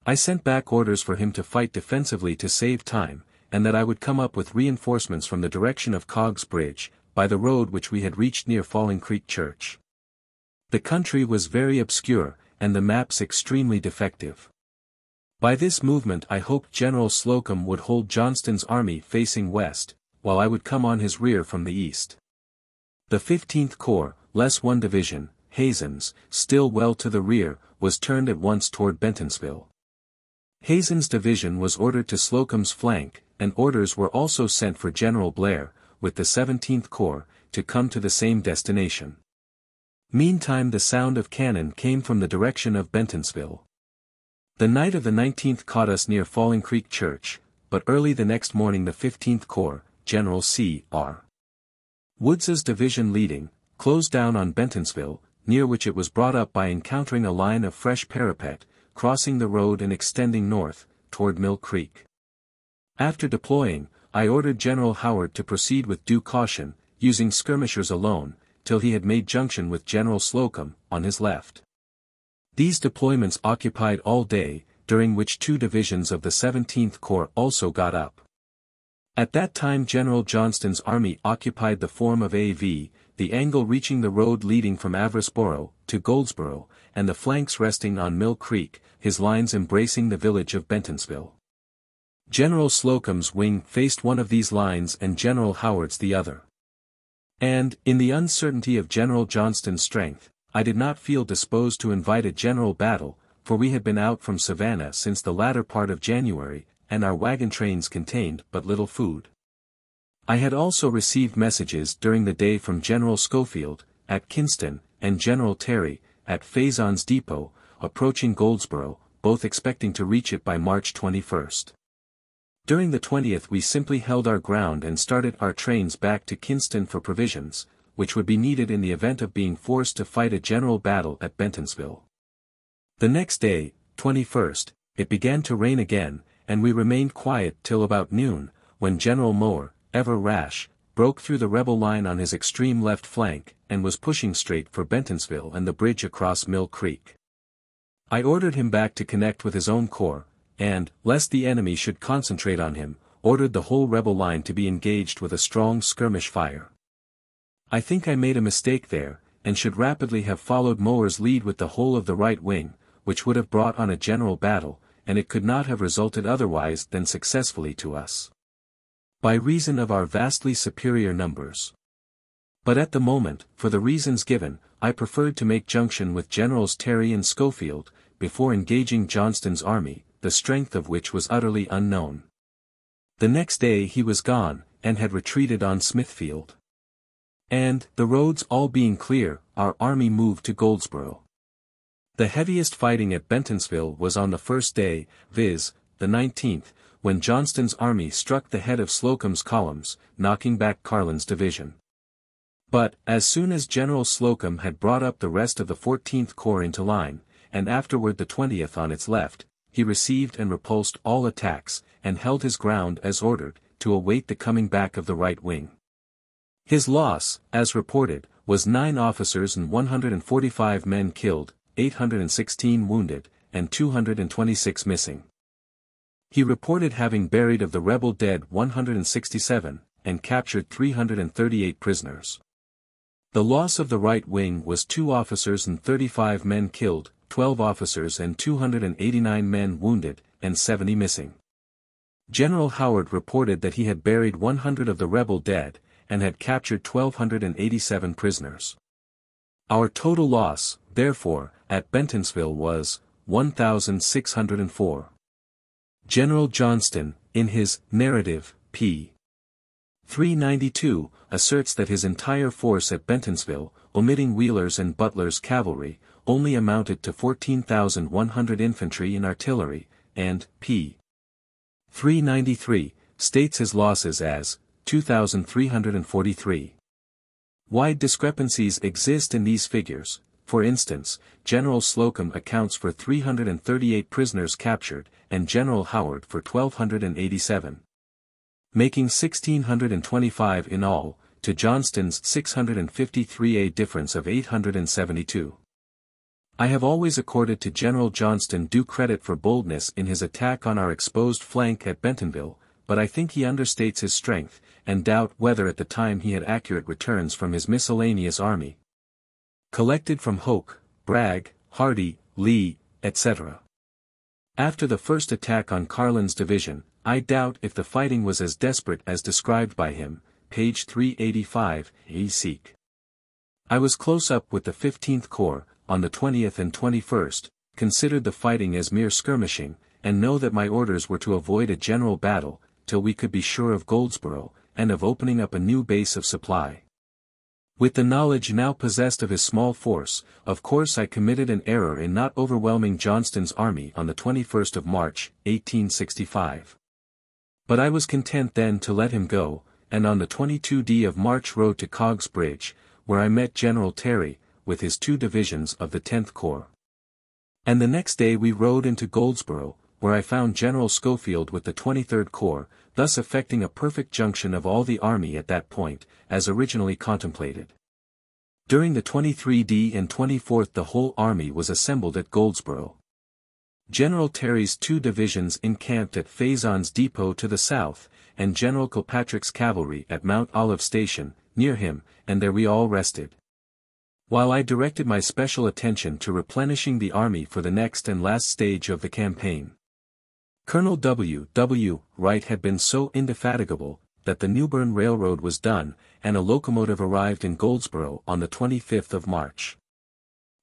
I sent back orders for him to fight defensively to save time, and that I would come up with reinforcements from the direction of Cogg's Bridge, by the road which we had reached near Falling Creek Church. The country was very obscure, and the maps extremely defective. By this movement I hoped General Slocum would hold Johnston's army facing west, while I would come on his rear from the east. The 15th Corps, less one division, Hazen's, still well to the rear, was turned at once toward Bentonsville. Hazen's division was ordered to Slocum's flank, and orders were also sent for General Blair, with the 17th Corps, to come to the same destination. Meantime the sound of cannon came from the direction of Bentonsville. The night of the 19th caught us near Falling Creek Church, but early the next morning the 15th Corps, General C.R. Woods's division leading, closed down on Bentonsville, near which it was brought up by encountering a line of fresh parapet, crossing the road and extending north, toward Mill Creek. After deploying, I ordered General Howard to proceed with due caution, using skirmishers alone, till he had made junction with General Slocum, on his left. These deployments occupied all day, during which 2 divisions of the 17th Corps also got up. At that time General Johnston's army occupied the form of A.V., the angle reaching the road leading from Averasboro to Goldsboro, and the flanks resting on Mill Creek, his lines embracing the village of Bentonsville. General Slocum's wing faced one of these lines and General Howard's the other. And, in the uncertainty of General Johnston's strength, I did not feel disposed to invite a general battle, for we had been out from Savannah since the latter part of January, and our wagon trains contained but little food. I had also received messages during the day from General Schofield, at Kinston, and General Terry, at Faison's Depot, approaching Goldsboro, both expecting to reach it by March 21st. During the 20th we simply held our ground and started our trains back to Kinston for provisions, which would be needed in the event of being forced to fight a general battle at Bentonville. The next day, 21st, it began to rain again, and we remained quiet till about noon, when General Moore, ever rash, broke through the rebel line on his extreme left flank, and was pushing straight for Bentonville and the bridge across Mill Creek. I ordered him back to connect with his own corps, and, lest the enemy should concentrate on him, ordered the whole rebel line to be engaged with a strong skirmish fire. I think I made a mistake there, and should rapidly have followed Moore's lead with the whole of the right wing, which would have brought on a general battle, and it could not have resulted otherwise than successfully to us, by reason of our vastly superior numbers. But at the moment, for the reasons given, I preferred to make junction with Generals Terry and Schofield, before engaging Johnston's army, the strength of which was utterly unknown. The next day he was gone, and had retreated on Smithfield. And, the roads all being clear, our army moved to Goldsboro. The heaviest fighting at Bentonville was on the first day, viz., the 19th, when Johnston's army struck the head of Slocum's columns, knocking back Carlin's division. But, as soon as General Slocum had brought up the rest of the 14th Corps into line, and afterward the 20th on its left, he received and repulsed all attacks, and held his ground as ordered, to await the coming back of the right wing. His loss, as reported, was 9 officers and 145 men killed, 816 wounded, and 226 missing. He reported having buried of the rebel dead 167, and captured 338 prisoners. The loss of the right wing was 2 officers and 35 men killed, 12 officers and 289 men wounded, and 70 missing. General Howard reported that he had buried 100 of the rebel dead, and had captured 1,287 prisoners. Our total loss, therefore, at Bentonville was 1,604. General Johnston, in his narrative, p. 392, asserts that his entire force at Bentonville, omitting Wheeler's and Butler's cavalry, only amounted to 14,100 infantry and artillery, and, p. 393, states his losses as 2,343. Wide discrepancies exist in these figures. For instance, General Slocum accounts for 338 prisoners captured, and General Howard for 1,287. Making 1,625 in all, to Johnston's 653, a difference of 872. I have always accorded to General Johnston due credit for boldness in his attack on our exposed flank at Bentonville, but I think he understates his strength, and doubt whether at the time he had accurate returns from his miscellaneous army, collected from Hoke, Bragg, Hardee, Lee, etc. After the first attack on Carlin's division, I doubt if the fighting was as desperate as described by him, page 385, seek. I was close up with the 15th Corps, on the 20th and 21st, considered the fighting as mere skirmishing, and know that my orders were to avoid a general battle, till we could be sure of Goldsboro, and of opening up a new base of supply. With the knowledge now possessed of his small force, of course I committed an error in not overwhelming Johnston's army on the 21st of March, 1865. But I was content then to let him go, and on the 22d of March rode to Cogg's Bridge, where I met General Terry, with his 2 divisions of the 10th Corps. And the next day we rode into Goldsboro, where I found General Schofield with the 23rd Corps, thus effecting a perfect junction of all the army at that point, as originally contemplated. During the 23d and 24th the whole army was assembled at Goldsboro. General Terry's 2 divisions encamped at Faison's Depot to the south, and General Kilpatrick's cavalry at Mount Olive Station, near him, and there we all rested, while I directed my special attention to replenishing the army for the next and last stage of the campaign. Colonel W. Wright had been so indefatigable, that the Newbern Railroad was done, and a locomotive arrived in Goldsboro on the 25th of March.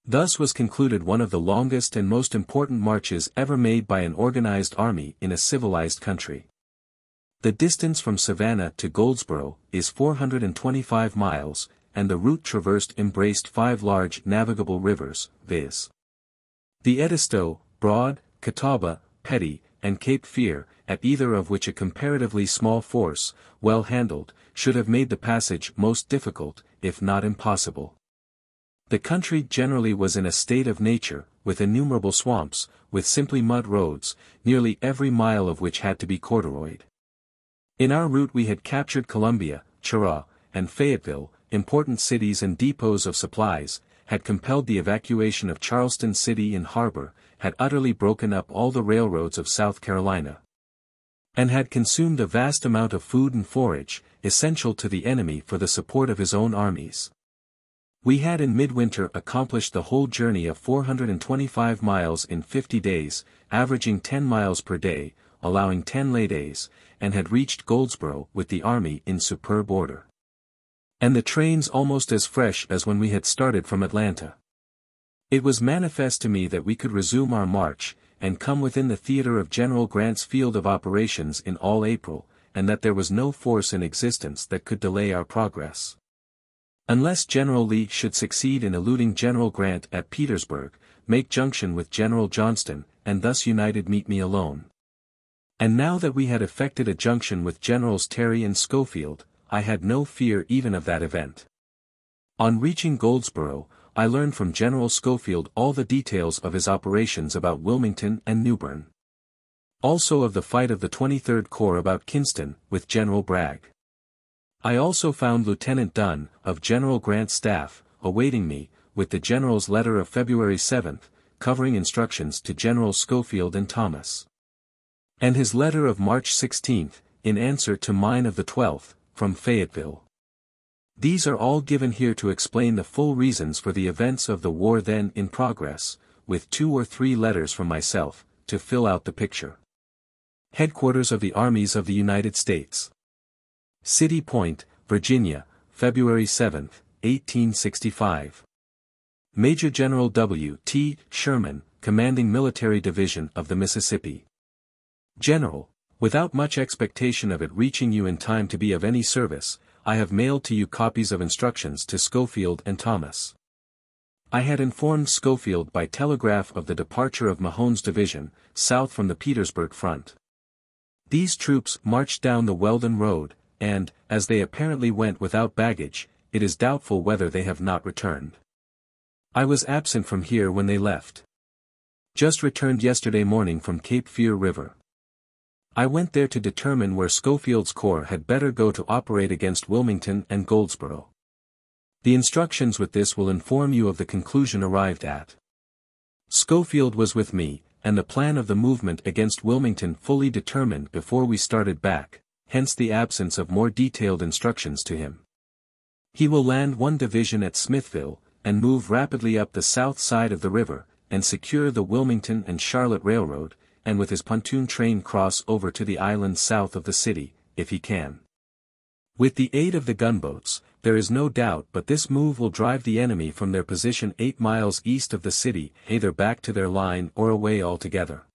Thus was concluded one of the longest and most important marches ever made by an organized army in a civilized country. The distance from Savannah to Goldsboro is 425 miles, and the route traversed embraced 5 large navigable rivers, viz. the Edisto, Broad, Catawba, Petty, and Cape Fear, at either of which a comparatively small force, well handled, should have made the passage most difficult, if not impossible. The country generally was in a state of nature, with innumerable swamps, with simply mud roads, nearly every mile of which had to be corduroyed. In our route we had captured Columbia, Cheraw, and Fayetteville, important cities and depots of supplies, had compelled the evacuation of Charleston City and Harbor, had utterly broken up all the railroads of South Carolina, and had consumed a vast amount of food and forage, essential to the enemy for the support of his own armies. We had in midwinter accomplished the whole journey of 425 miles in 50 days, averaging 10 miles per day, allowing 10 lay days, and had reached Goldsboro with the army in superb order, and the trains almost as fresh as when we had started from Atlanta. It was manifest to me that we could resume our march, and come within the theater of General Grant's field of operations in all April, and that there was no force in existence that could delay our progress. Unless General Lee should succeed in eluding General Grant at Petersburg, make junction with General Johnston, and thus united meet me alone. And now that we had effected a junction with Generals Terry and Schofield, I had no fear even of that event. On reaching Goldsboro, I learned from General Schofield all the details of his operations about Wilmington and Newbern. Also of the fight of the 23rd Corps about Kinston, with General Bragg. I also found Lieutenant Dunn, of General Grant's staff, awaiting me, with the General's letter of February 7, covering instructions to Generals Schofield and Thomas, and his letter of March 16, in answer to mine of the 12th, from Fayetteville. These are all given here to explain the full reasons for the events of the war then in progress, with 2 or 3 letters from myself, to fill out the picture. Headquarters of the Armies of the United States. City Point, Virginia, February 7, 1865. Major General W. T. Sherman, Commanding Military Division of the Mississippi. General, without much expectation of it reaching you in time to be of any service, I have mailed to you copies of instructions to Schofield and Thomas. I had informed Schofield by telegraph of the departure of Mahone's division, south from the Petersburg front. These troops marched down the Weldon Road, and, as they apparently went without baggage, it is doubtful whether they have not returned. I was absent from here when they left. Just returned yesterday morning from Cape Fear River. I went there to determine where Schofield's corps had better go to operate against Wilmington and Goldsboro. The instructions with this will inform you of the conclusion arrived at. Schofield was with me, and the plan of the movement against Wilmington fully determined before we started back, hence the absence of more detailed instructions to him. He will land one division at Smithville, and move rapidly up the south side of the river, and secure the Wilmington and Charlotte Railroad, and with his pontoon train cross over to the island south of the city, if he can. With the aid of the gunboats, there is no doubt but this move will drive the enemy from their position 8 miles east of the city, either back to their line or away altogether.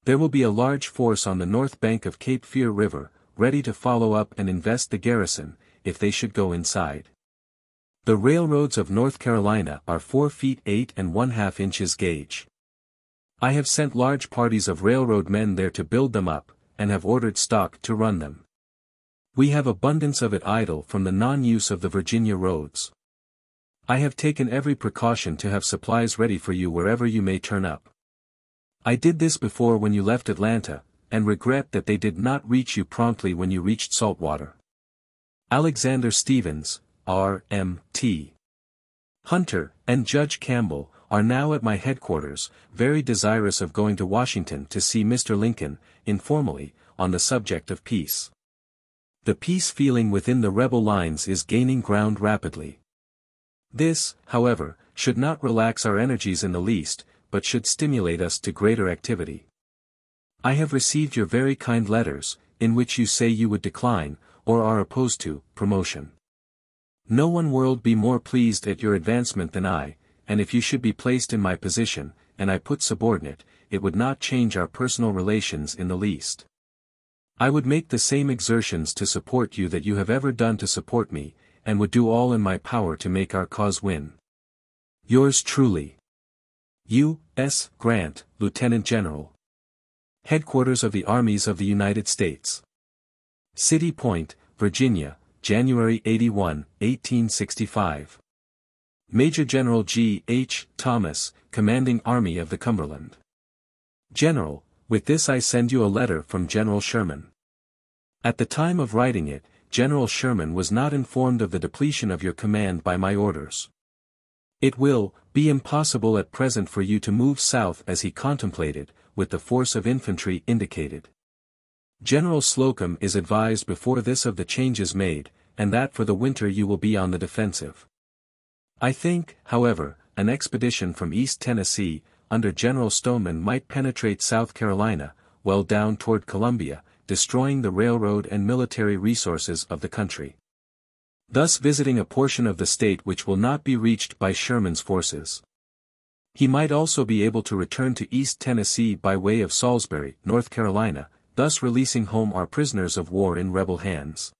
There will be a large force on the north bank of Cape Fear River, ready to follow up and invest the garrison, if they should go inside. The railroads of North Carolina are 4 feet 8 1/2 inches gauge. I have sent large parties of railroad men there to build them up, and have ordered stock to run them. We have abundance of it idle from the non-use of the Virginia roads. I have taken every precaution to have supplies ready for you wherever you may turn up. I did this before when you left Atlanta, and regret that they did not reach you promptly when you reached Saltwater. Alexander Stevens, R.M.T. Hunter, and Judge Campbell, are now at my headquarters, very desirous of going to Washington to see Mr. Lincoln, informally, on the subject of peace. The peace feeling within the rebel lines is gaining ground rapidly. This, however, should not relax our energies in the least, but should stimulate us to greater activity. I have received your very kind letters, in which you say you would decline, or are opposed to, promotion. No one world be more pleased at your advancement than I, and if you should be placed in my position, and I put subordinate, it would not change our personal relations in the least. I would make the same exertions to support you that you have ever done to support me, and would do all in my power to make our cause win. Yours truly. U.S. Grant, Lieutenant General. Headquarters of the Armies of the United States. City Point, Virginia, January 81, 1865. Major General G. H. Thomas, Commanding Army of the Cumberland. General, with this I send you a letter from General Sherman. At the time of writing it, General Sherman was not informed of the depletion of your command by my orders. It will be impossible at present for you to move south as he contemplated, with the force of infantry indicated. General Slocum is advised before this of the changes made, and that for the winter you will be on the defensive. I think, however, an expedition from East Tennessee, under General Stoneman might penetrate South Carolina, well down toward Columbia, destroying the railroad and military resources of the country. Thus visiting a portion of the state which will not be reached by Sherman's forces. He might also be able to return to East Tennessee by way of Salisbury, North Carolina, thus releasing home our prisoners of war in rebel hands.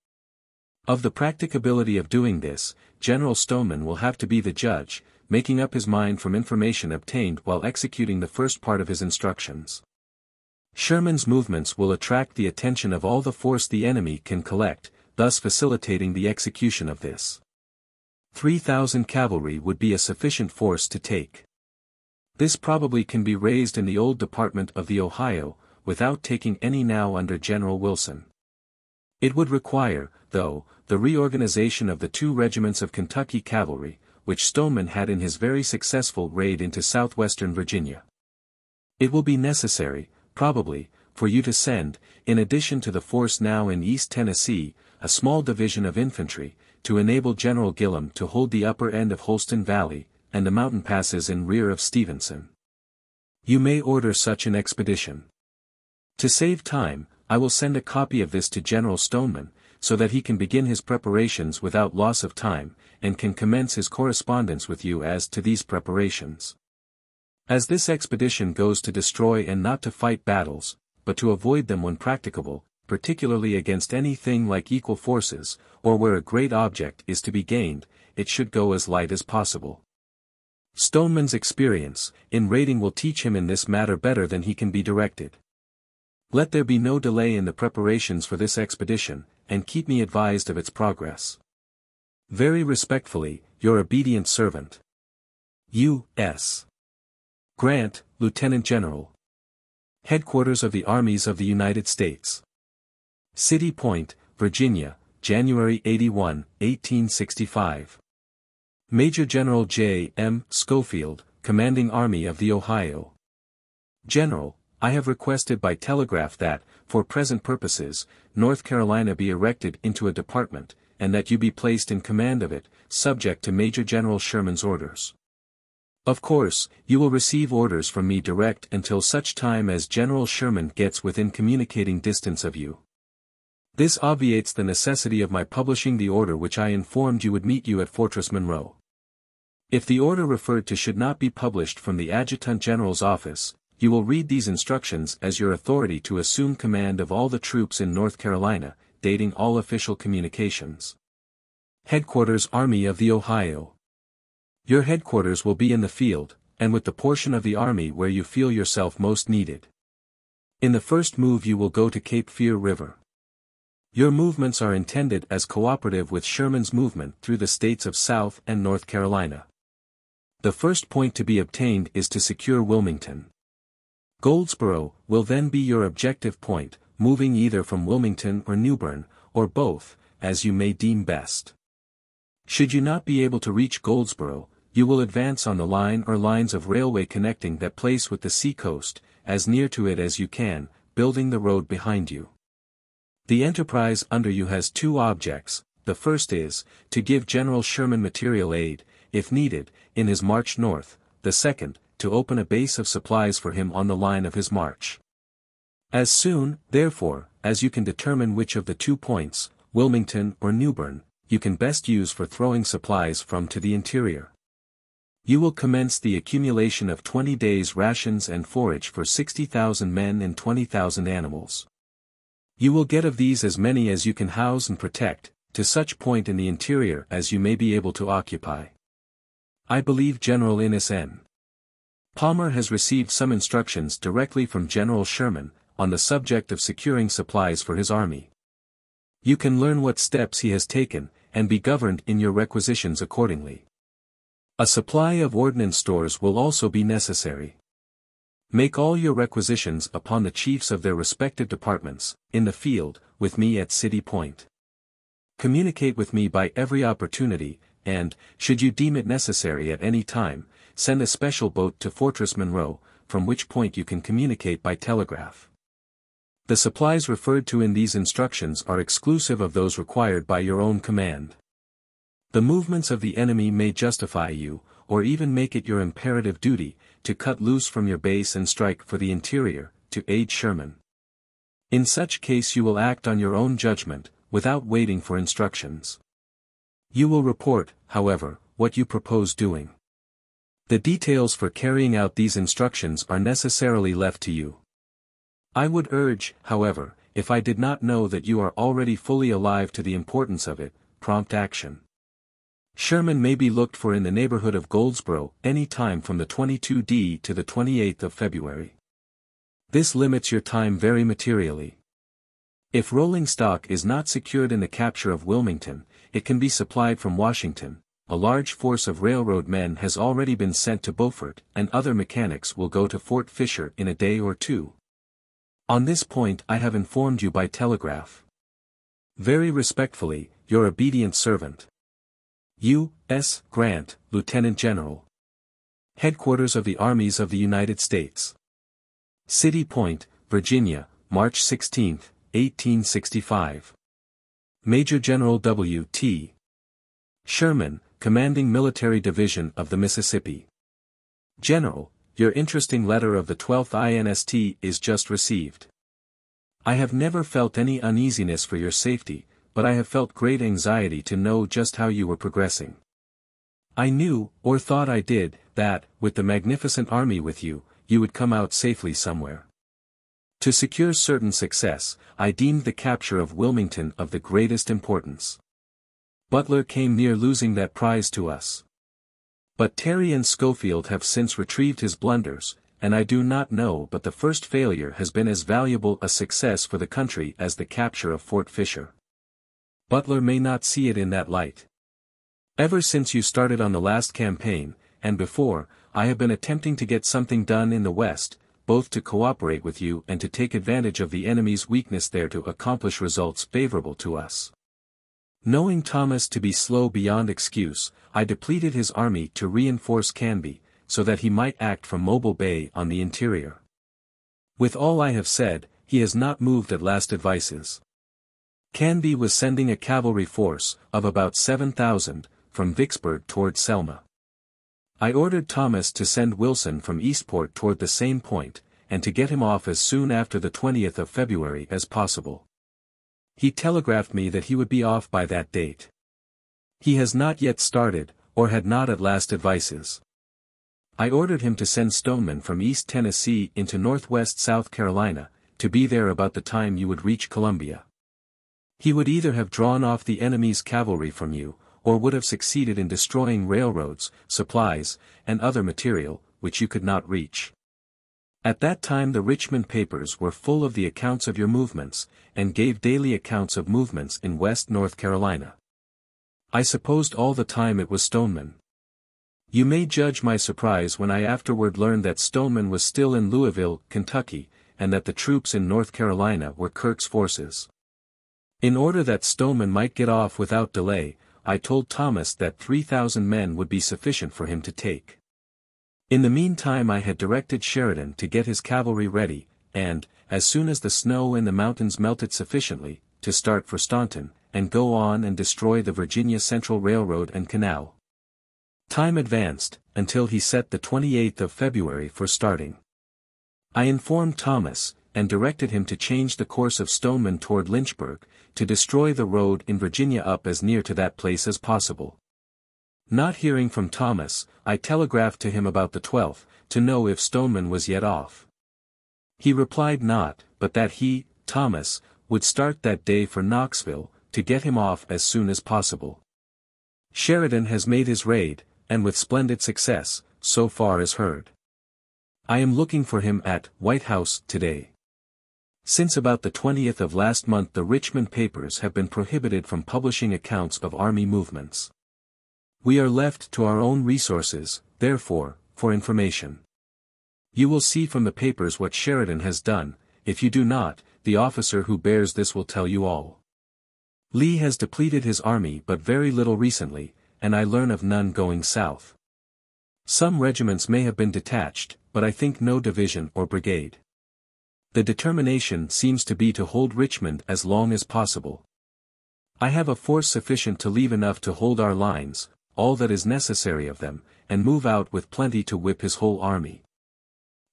Of the practicability of doing this, General Stoneman will have to be the judge, making up his mind from information obtained while executing the first part of his instructions. Sherman's movements will attract the attention of all the force the enemy can collect, thus facilitating the execution of this. 3,000 cavalry would be a sufficient force to take. This probably can be raised in the old Department of the Ohio, without taking any now under General Wilson. It would require, though, the reorganization of the 2 regiments of Kentucky cavalry, which Stoneman had in his very successful raid into southwestern Virginia. It will be necessary, probably, for you to send, in addition to the force now in East Tennessee, a small division of infantry, to enable General Gillem to hold the upper end of Holston Valley, and the mountain passes in rear of Stevenson. You may order such an expedition. To save time, I will send a copy of this to General Stoneman, so that he can begin his preparations without loss of time, and can commence his correspondence with you as to these preparations. As this expedition goes to destroy and not to fight battles, but to avoid them when practicable, particularly against anything like equal forces, or where a great object is to be gained, it should go as light as possible. Stoneman's experience in raiding will teach him in this matter better than he can be directed. Let there be no delay in the preparations for this expedition, and keep me advised of its progress. Very respectfully, your obedient servant. U.S. Grant, Lieutenant General. Headquarters of the Armies of the United States. City Point, Virginia, January 81, 1865. Major General J. M. Schofield, Commanding Army of the Ohio. General, I have requested by telegraph that, for present purposes, North Carolina be erected into a department, and that you be placed in command of it, subject to Major General Sherman's orders. Of course, you will receive orders from me direct until such time as General Sherman gets within communicating distance of you. This obviates the necessity of my publishing the order which I informed you would meet you at Fortress Monroe. If the order referred to should not be published from the Adjutant General's office, you will read these instructions as your authority to assume command of all the troops in North Carolina, dating all official communications. Headquarters Army of the Ohio. Your headquarters will be in the field, and with the portion of the army where you feel yourself most needed. In the first move you will go to Cape Fear River. Your movements are intended as cooperative with Sherman's movement through the states of South and North Carolina. The first point to be obtained is to secure Wilmington. Goldsboro will then be your objective point, moving either from Wilmington or Newbern, or both, as you may deem best. Should you not be able to reach Goldsboro, you will advance on the line or lines of railway connecting that place with the sea-coast, as near to it as you can, building the road behind you. The enterprise under you has 2 objects. The first is, to give General Sherman material aid, if needed, in his march north, the second, to open a base of supplies for him on the line of his march. As soon, therefore, as you can determine which of the 2 points, Wilmington or Newbern, you can best use for throwing supplies from to the interior. You will commence the accumulation of 20 days' rations and forage for 60,000 men and 20,000 animals. You will get of these as many as you can house and protect, to such point in the interior as you may be able to occupy. I believe General Innes N. Palmer has received some instructions directly from General Sherman, on the subject of securing supplies for his army. You can learn what steps he has taken, and be governed in your requisitions accordingly. A supply of ordnance stores will also be necessary. Make all your requisitions upon the chiefs of their respective departments, in the field, with me at City Point. Communicate with me by every opportunity, and, should you deem it necessary at any time, send a special boat to Fortress Monroe, from which point you can communicate by telegraph. The supplies referred to in these instructions are exclusive of those required by your own command. The movements of the enemy may justify you, or even make it your imperative duty, to cut loose from your base and strike for the interior, to aid Sherman. In such case you will act on your own judgment, without waiting for instructions. You will report, however, what you propose doing. The details for carrying out these instructions are necessarily left to you. I would urge, however, if I did not know that you are already fully alive to the importance of it, prompt action. Sherman may be looked for in the neighborhood of Goldsboro any time from the 22d to the 28th of February. This limits your time very materially. If rolling stock is not secured in the capture of Wilmington, it can be supplied from Washington. A large force of railroad men has already been sent to Beaufort, and other mechanics will go to Fort Fisher in a day or 2. On this point I have informed you by telegraph. Very respectfully, your obedient servant. U. S. Grant, Lieutenant General. Headquarters of the Armies of the United States. City Point, Virginia, March 16, 1865. Major General W. T. Sherman, Commanding Military Division of the Mississippi. General, your interesting letter of the 12th INST is just received. I have never felt any uneasiness for your safety, but I have felt great anxiety to know just how you were progressing. I knew, or thought I did, that, with the magnificent army with you, you would come out safely somewhere. To secure certain success, I deemed the capture of Wilmington of the greatest importance. Butler came near losing that prize to us. But Terry and Schofield have since retrieved his blunders, and I do not know but the first failure has been as valuable a success for the country as the capture of Fort Fisher. Butler may not see it in that light. Ever since you started on the last campaign, and before, I have been attempting to get something done in the West, both to cooperate with you and to take advantage of the enemy's weakness there to accomplish results favorable to us. Knowing Thomas to be slow beyond excuse, I depleted his army to reinforce Canby, so that he might act from Mobile Bay on the interior. With all I have said, he has not moved at last advices. Canby was sending a cavalry force, of about 7,000, from Vicksburg toward Selma. I ordered Thomas to send Wilson from Eastport toward the same point, and to get him off as soon after the 20th of February as possible. He telegraphed me that he would be off by that date. He has not yet started, or had not at last advices. I ordered him to send Stoneman from East Tennessee into northwest South Carolina, to be there about the time you would reach Columbia. He would either have drawn off the enemy's cavalry from you, or would have succeeded in destroying railroads, supplies, and other material, which you could not reach. At that time the Richmond papers were full of the accounts of your movements, and gave daily accounts of movements in West North Carolina. I supposed all the time it was Stoneman. You may judge my surprise when I afterward learned that Stoneman was still in Louisville, Kentucky, and that the troops in North Carolina were Kirk's forces. In order that Stoneman might get off without delay, I told Thomas that 3,000 men would be sufficient for him to take. In the meantime I had directed Sheridan to get his cavalry ready, and, as soon as the snow in the mountains melted sufficiently, to start for Staunton, and go on and destroy the Virginia Central Railroad and Canal. Time advanced, until he set the 28th of February for starting. I informed Thomas, and directed him to change the course of Stoneman toward Lynchburg, to destroy the road in Virginia up as near to that place as possible. Not hearing from Thomas, I telegraphed to him about the 12th, to know if Stoneman was yet off. He replied not, but that he, Thomas, would start that day for Knoxville, to get him off as soon as possible. Sheridan has made his raid, and with splendid success, so far as heard. I am looking for him at White House today. Since about the 20th of last month the Richmond papers have been prohibited from publishing accounts of army movements. We are left to our own resources, therefore, for information. You will see from the papers what Sheridan has done. If you do not, the officer who bears this will tell you all. Lee has depleted his army but very little recently, and I learn of none going south. Some regiments may have been detached, but I think no division or brigade. The determination seems to be to hold Richmond as long as possible. I have a force sufficient to leave enough to hold our lines, all that is necessary of them, and move out with plenty to whip his whole army.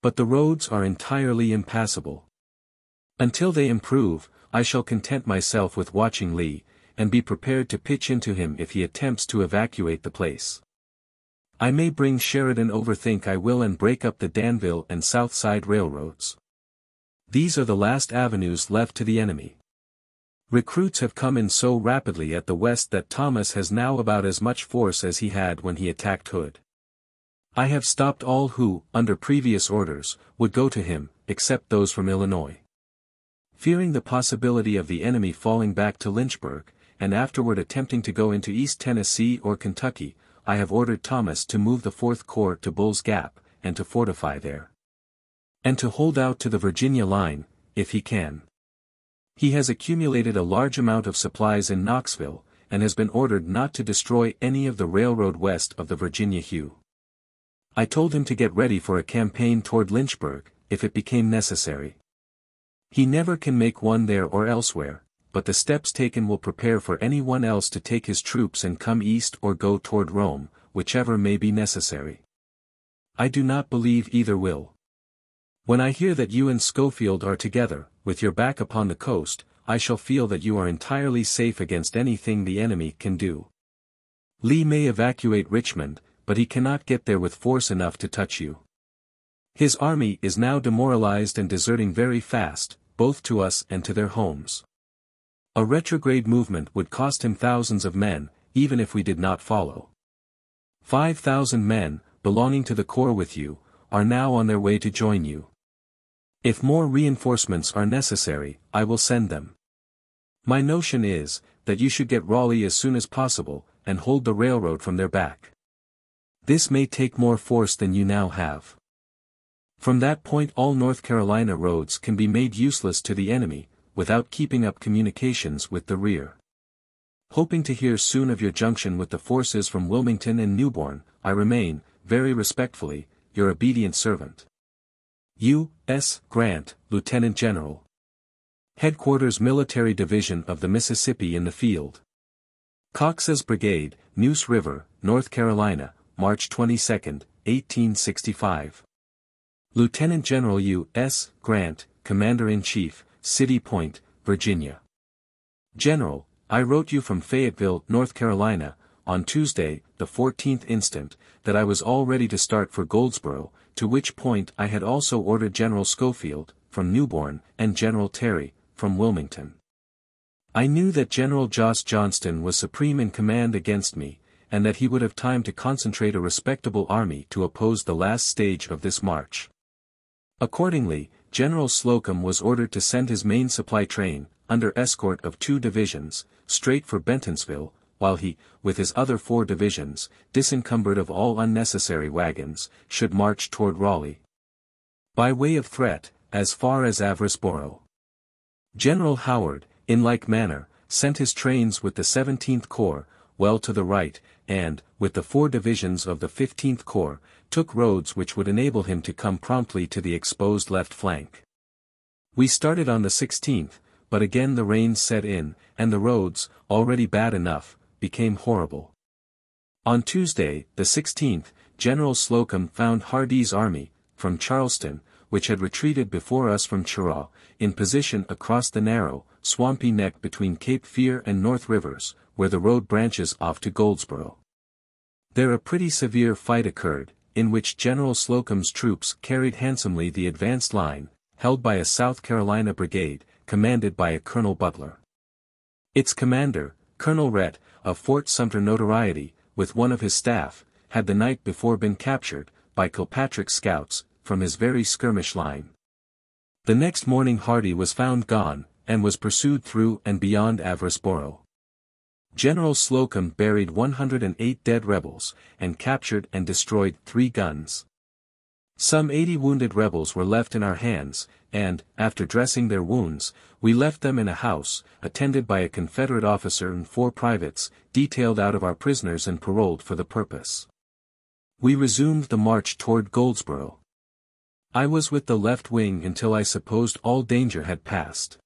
But the roads are entirely impassable. Until they improve, I shall content myself with watching Lee, and be prepared to pitch into him if he attempts to evacuate the place. I may bring Sheridan over, think I will, and break up the Danville and South Side railroads. These are the last avenues left to the enemy. Recruits have come in so rapidly at the west that Thomas has now about as much force as he had when he attacked Hood. I have stopped all who, under previous orders, would go to him, except those from Illinois. Fearing the possibility of the enemy falling back to Lynchburg, and afterward attempting to go into East Tennessee or Kentucky, I have ordered Thomas to move the 4th Corps to Bull's Gap, and to fortify there. And to hold out to the Virginia line, if he can. He has accumulated a large amount of supplies in Knoxville, and has been ordered not to destroy any of the railroad west of the Virginia Hugh. I told him to get ready for a campaign toward Lynchburg, if it became necessary. He never can make one there or elsewhere, but the steps taken will prepare for anyone else to take his troops and come east or go toward Rome, whichever may be necessary. I do not believe either will. When I hear that you and Schofield are together, with your back upon the coast, I shall feel that you are entirely safe against anything the enemy can do. Lee may evacuate Richmond, but he cannot get there with force enough to touch you. His army is now demoralized and deserting very fast, both to us and to their homes. A retrograde movement would cost him thousands of men, even if we did not follow. 5,000 men, belonging to the corps with you, are now on their way to join you. If more reinforcements are necessary, I will send them. My notion is, that you should get Raleigh as soon as possible, and hold the railroad from their back. This may take more force than you now have. From that point all North Carolina roads can be made useless to the enemy, without keeping up communications with the rear. Hoping to hear soon of your junction with the forces from Wilmington and Newborn, I remain, very respectfully, your obedient servant. U. S. Grant, Lieutenant General. Headquarters Military Division of the Mississippi in the field. Cox's Brigade, Neuse River, North Carolina, March 22, 1865. Lieutenant General U. S. Grant, Commander-in-Chief, City Point, Virginia. General, I wrote you from Fayetteville, North Carolina, on Tuesday, the 14th instant, that I was all ready to start for Goldsboro, to which point I had also ordered General Schofield, from Newborn, and General Terry, from Wilmington. I knew that General Joss Johnston was supreme in command against me, and that he would have time to concentrate a respectable army to oppose the last stage of this march. Accordingly, General Slocum was ordered to send his main supply train, under escort of 2 divisions, straight for Bentonsville, while he, with his other 4 divisions, disencumbered of all unnecessary wagons, should march toward Raleigh. By way of threat, as far as Averysboro. General Howard, in like manner, sent his trains with the 17th Corps, well to the right, and, with the 4 divisions of the 15th Corps, took roads which would enable him to come promptly to the exposed left flank. We started on the 16th, but again the rains set in, and the roads, already bad enough, became horrible. On Tuesday, the 16th, General Slocum found Hardee's army, from Charleston, which had retreated before us from Cheraw, in position across the narrow, swampy neck between Cape Fear and North Rivers, where the road branches off to Goldsboro. There a pretty severe fight occurred, in which General Slocum's troops carried handsomely the advanced line, held by a South Carolina brigade, commanded by a Colonel Butler. Its commander, Colonel Rhett, of Fort Sumter notoriety, with one of his staff, had the night before been captured, by Kilpatrick's scouts, from his very skirmish line. The next morning Hardee was found gone, and was pursued through and beyond Averasboro. General Slocum buried 108 dead rebels, and captured and destroyed 3 guns. Some 80 wounded rebels were left in our hands, and, after dressing their wounds, we left them in a house, attended by a Confederate officer and 4 privates, detailed out of our prisoners and paroled for the purpose. We resumed the march toward Goldsboro. I was with the left wing until I supposed all danger had passed.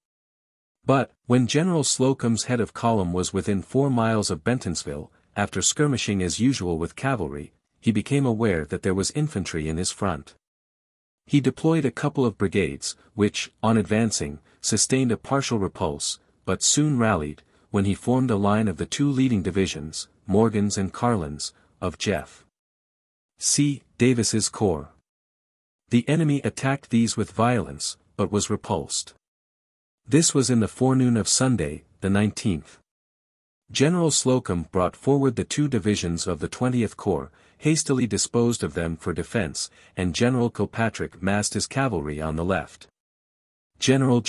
But, when General Slocum's head of column was within 4 miles of Bentonsville, after skirmishing as usual with cavalry, he became aware that there was infantry in his front. He deployed a couple of brigades, which, on advancing, sustained a partial repulse, but soon rallied, when he formed a line of the 2 leading divisions, Morgan's and Carlin's, of Jeff. C. Davis's corps. The enemy attacked these with violence, but was repulsed. This was in the forenoon of Sunday, the 19th. General Slocum brought forward the 2 divisions of the 20th Corps, hastily disposed of them for defense, and General Kilpatrick massed his cavalry on the left. General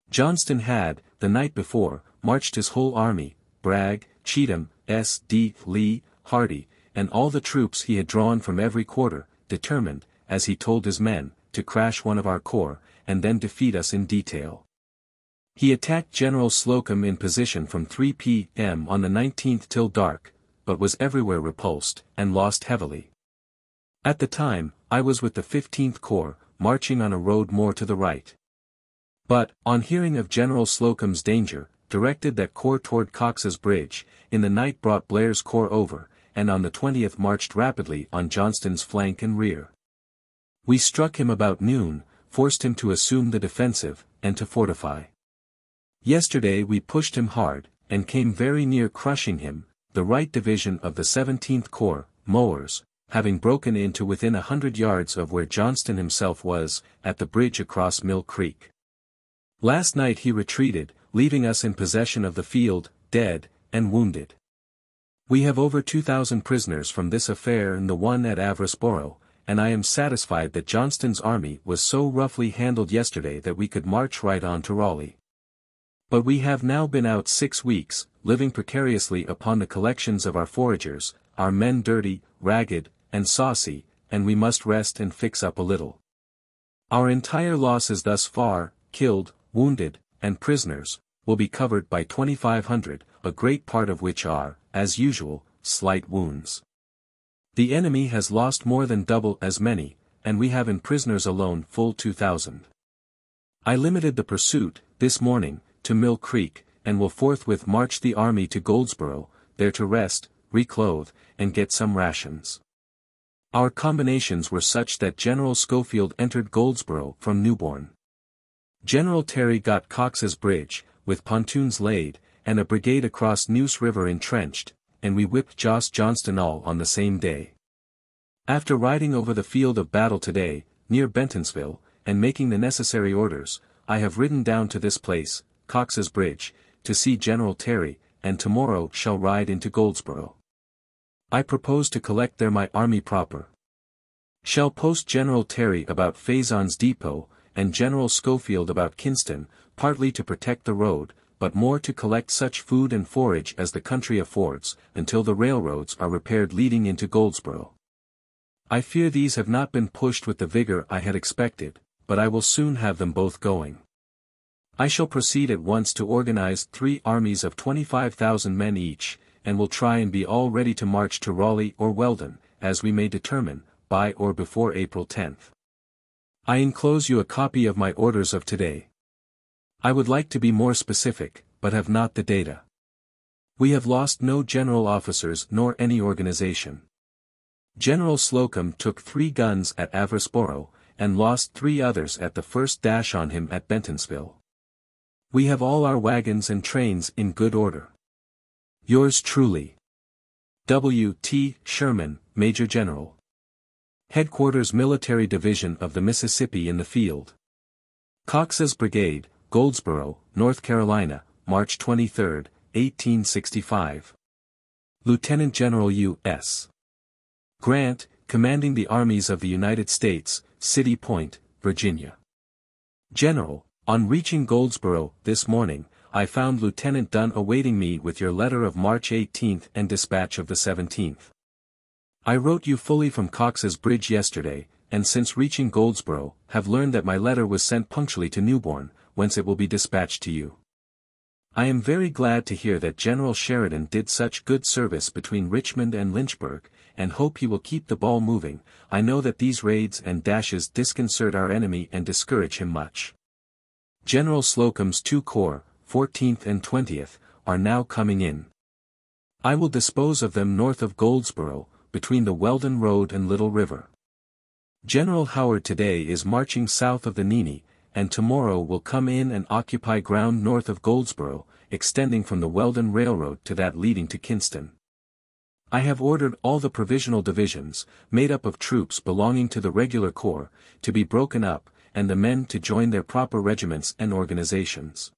Johnston had, the night before, marched his whole army, Bragg, Cheatham, S. D. Lee, Hardee, and all the troops he had drawn from every quarter, determined, as he told his men, to crash one of our corps, and then defeat us in detail. He attacked General Slocum in position from 3 p.m. on the 19th till dark, but was everywhere repulsed, and lost heavily. At the time, I was with the 15th Corps, marching on a road more to the right. But, on hearing of General Slocum's danger, directed that corps toward Cox's Bridge, in the night brought Blair's corps over, and on the 20th marched rapidly on Johnston's flank and rear. We struck him about noon, forced him to assume the defensive, and to fortify. Yesterday we pushed him hard, and came very near crushing him, the right division of the 17th Corps, Memoirs, having broken into within 100 yards of where Johnston himself was, at the bridge across Mill Creek. Last night he retreated, leaving us in possession of the field, dead, and wounded. We have over 2,000 prisoners from this affair and the one at Averasboro, and I am satisfied that Johnston's army was so roughly handled yesterday that we could march right on to Raleigh. But we have now been out 6 weeks, living precariously upon the collections of our foragers, our men dirty, ragged, and saucy, and we must rest and fix up a little. Our entire losses thus far, killed, wounded, and prisoners, will be covered by 2,500, a great part of which are, as usual, slight wounds. The enemy has lost more than double as many, and we have in prisoners alone full 2,000. I limited the pursuit, this morning, to Mill Creek, and will forthwith march the army to Goldsboro, there to rest, reclothe, and get some rations. Our combinations were such that General Schofield entered Goldsboro from Newborn. General Terry got Cox's Bridge, with pontoons laid, and a brigade across Neuse River entrenched, and we whipped Johnston all on the same day. After riding over the field of battle today, near Bentonsville, and making the necessary orders, I have ridden down to this place, Cox's Bridge, to see General Terry, and tomorrow shall ride into Goldsboro. I propose to collect there my army proper. Shall post General Terry about Faison's Depot, and General Schofield about Kinston, partly to protect the road, but more to collect such food and forage as the country affords, until the railroads are repaired leading into Goldsboro. I fear these have not been pushed with the vigor I had expected, but I will soon have them both going. I shall proceed at once to organize 3 armies of 25,000 men each, and will try and be all ready to march to Raleigh or Weldon, as we may determine, by or before April 10th. I enclose you a copy of my orders of today. I would like to be more specific, but have not the data. We have lost no general officers nor any organization. General Slocum took 3 guns at Averasboro, and lost 3 others at the first dash on him at Bentonsville. We have all our wagons and trains in good order. Yours truly. W. T. Sherman, Major General. Headquarters Military Division of the Mississippi in the field. Cox's Brigade, Goldsboro, North Carolina, March 23, 1865. Lieutenant General U.S. Grant, commanding the armies of the United States, City Point, Virginia. General, on reaching Goldsboro this morning, I found Lieutenant Dunn awaiting me with your letter of March 18 and dispatch of the 17th. I wrote you fully from Cox's Bridge yesterday, and since reaching Goldsboro, have learned that my letter was sent punctually to Newborn, whence it will be dispatched to you. I am very glad to hear that General Sheridan did such good service between Richmond and Lynchburg, and hope he will keep the ball moving. I know that these raids and dashes disconcert our enemy and discourage him much. General Slocum's 2 corps, 14th and 20th, are now coming in. I will dispose of them north of Goldsboro, between the Weldon Road and Little River. General Howard today is marching south of the Nene, and tomorrow will come in and occupy ground north of Goldsboro, extending from the Weldon Railroad to that leading to Kinston. I have ordered all the provisional divisions, made up of troops belonging to the regular corps, to be broken up, and the men to join their proper regiments and organizations.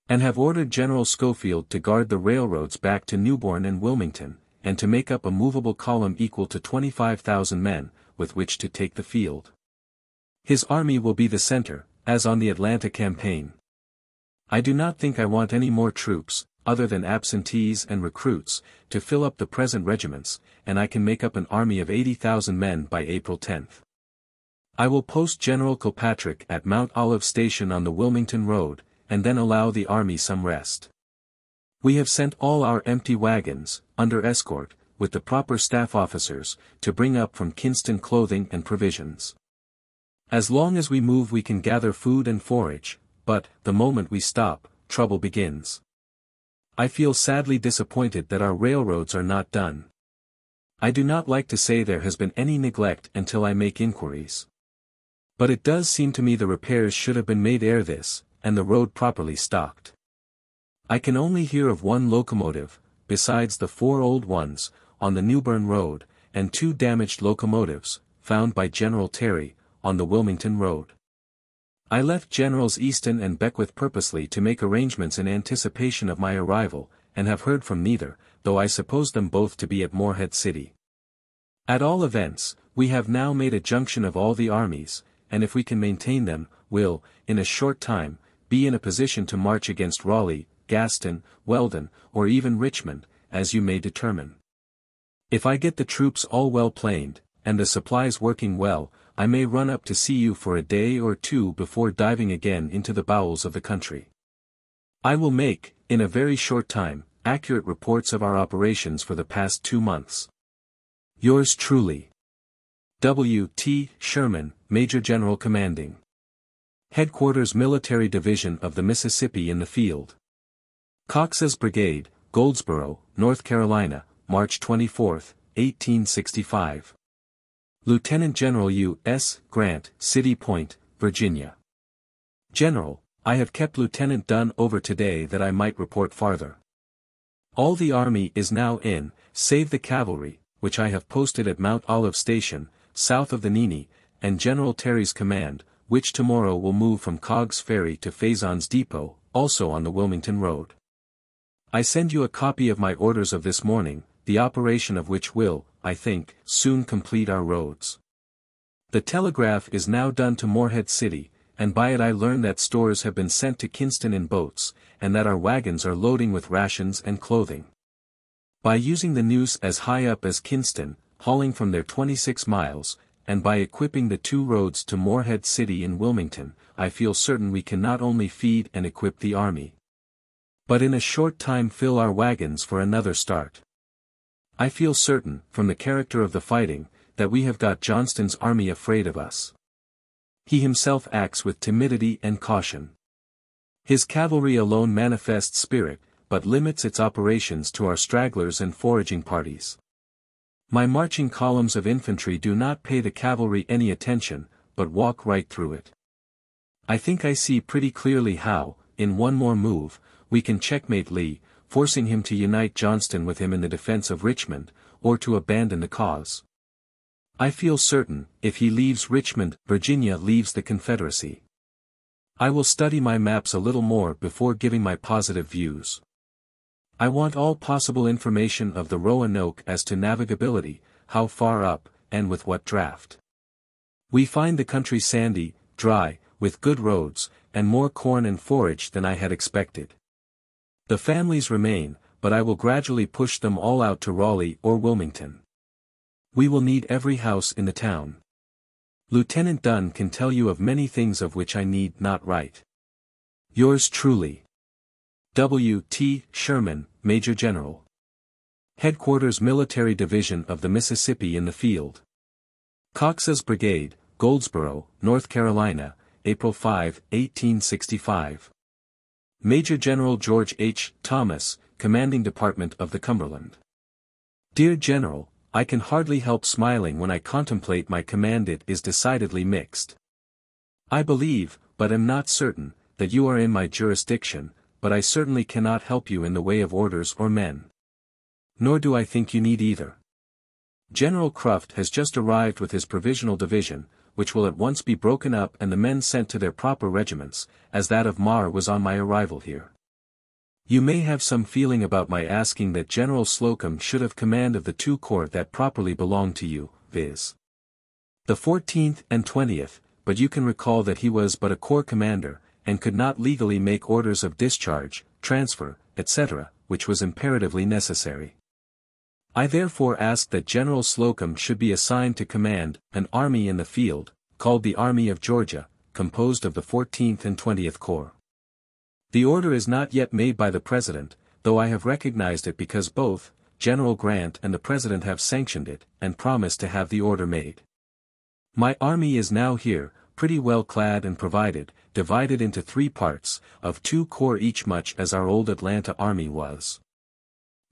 And have ordered General Schofield to guard the railroads back to Newborn and Wilmington, and to make up a movable column equal to 25,000 men, with which to take the field. His army will be the center, as on the Atlanta campaign. I do not think I want any more troops, other than absentees and recruits, to fill up the present regiments, and I can make up an army of 80,000 men by April 10. I will post General Kilpatrick at Mount Olive Station on the Wilmington Road, and then allow the army some rest. We have sent all our empty wagons, under escort, with the proper staff officers, to bring up from Kinston clothing and provisions. As long as we move we can gather food and forage, but, the moment we stop, trouble begins. I feel sadly disappointed that our railroads are not done. I do not like to say there has been any neglect until I make inquiries. But it does seem to me the repairs should have been made ere this, and the road properly stocked. I can only hear of 1 locomotive, besides the 4 old ones, on the Newbern Road, and 2 damaged locomotives, found by General Terry, on the Wilmington Road. I left Generals Easton and Beckwith purposely to make arrangements in anticipation of my arrival, and have heard from neither, though I suppose them both to be at Morehead City. At all events, we have now made a junction of all the armies, and if we can maintain them, will, in a short time, be in a position to march against Raleigh, Gaston, Weldon, or even Richmond, as you may determine. If I get the troops all well planed, and the supplies working well, I may run up to see you for a day or 2 before diving again into the bowels of the country. I will make, in a very short time, accurate reports of our operations for the past 2 months. Yours truly. W. T. Sherman, Major General Commanding. Headquarters Military Division of the Mississippi in the field. Cox's Brigade, Goldsboro, North Carolina, March 24, 1865. Lieutenant General U.S. Grant, City Point, Virginia. General, I have kept Lieutenant Dunn over today that I might report farther. All the army is now in, save the cavalry, which I have posted at Mount Olive Station, south of the Nene, and General Terry's command, which tomorrow will move from Cogg's Ferry to Faison's Depot, also on the Wilmington Road. I send you a copy of my orders of this morning, the operation of which will, I think, soon complete our roads. The telegraph is now done to Morehead City, and by it I learn that stores have been sent to Kinston in boats, and that our wagons are loading with rations and clothing. By using the Neuse as high up as Kinston, hauling from there 26 miles, and by equipping the 2 roads to Morehead City in Wilmington, I feel certain we can not only feed and equip the army, but in a short time fill our wagons for another start. I feel certain, from the character of the fighting, that we have got Johnston's army afraid of us. He himself acts with timidity and caution. His cavalry alone manifests spirit, but limits its operations to our stragglers and foraging parties. My marching columns of infantry do not pay the cavalry any attention, but walk right through it. I think I see pretty clearly how, in one more move, we can checkmate Lee, forcing him to unite Johnston with him in the defense of Richmond, or to abandon the cause. I feel certain, if he leaves Richmond, Virginia leaves the Confederacy. I will study my maps a little more before giving my positive views. I want all possible information of the Roanoke as to navigability, how far up, and with what draft. We find the country sandy, dry, with good roads, and more corn and forage than I had expected. The families remain, but I will gradually push them all out to Raleigh or Wilmington. We will need every house in the town. Lieutenant Dunn can tell you of many things of which I need not write. Yours truly. W. T. Sherman, Major General. Headquarters Military Division of the Mississippi in the field. Cox's Brigade, Goldsboro, North Carolina, April 5, 1865. Major General George H. Thomas, Commanding Department of the Cumberland. Dear General, I can hardly help smiling when I contemplate my command. It is decidedly mixed. I believe, but am not certain, that you are in my jurisdiction, but I certainly cannot help you in the way of orders or men. Nor do I think you need either. General Cruft has just arrived with his provisional division, which will at once be broken up and the men sent to their proper regiments, as that of Marr was on my arrival here. You may have some feeling about my asking that General Slocum should have command of the two corps that properly belong to you, viz. the 14th and 20th, but you can recall that he was but a corps commander, and could not legally make orders of discharge, transfer, etc., which was imperatively necessary. I therefore ask that General Slocum should be assigned to command an army in the field, called the Army of Georgia, composed of the 14th and 20th Corps. The order is not yet made by the President, though I have recognized it because both, General Grant and the President have sanctioned it, and promised to have the order made. My army is now here, pretty well clad and provided, divided into 3 parts, of 2 corps each, much as our old Atlanta army was.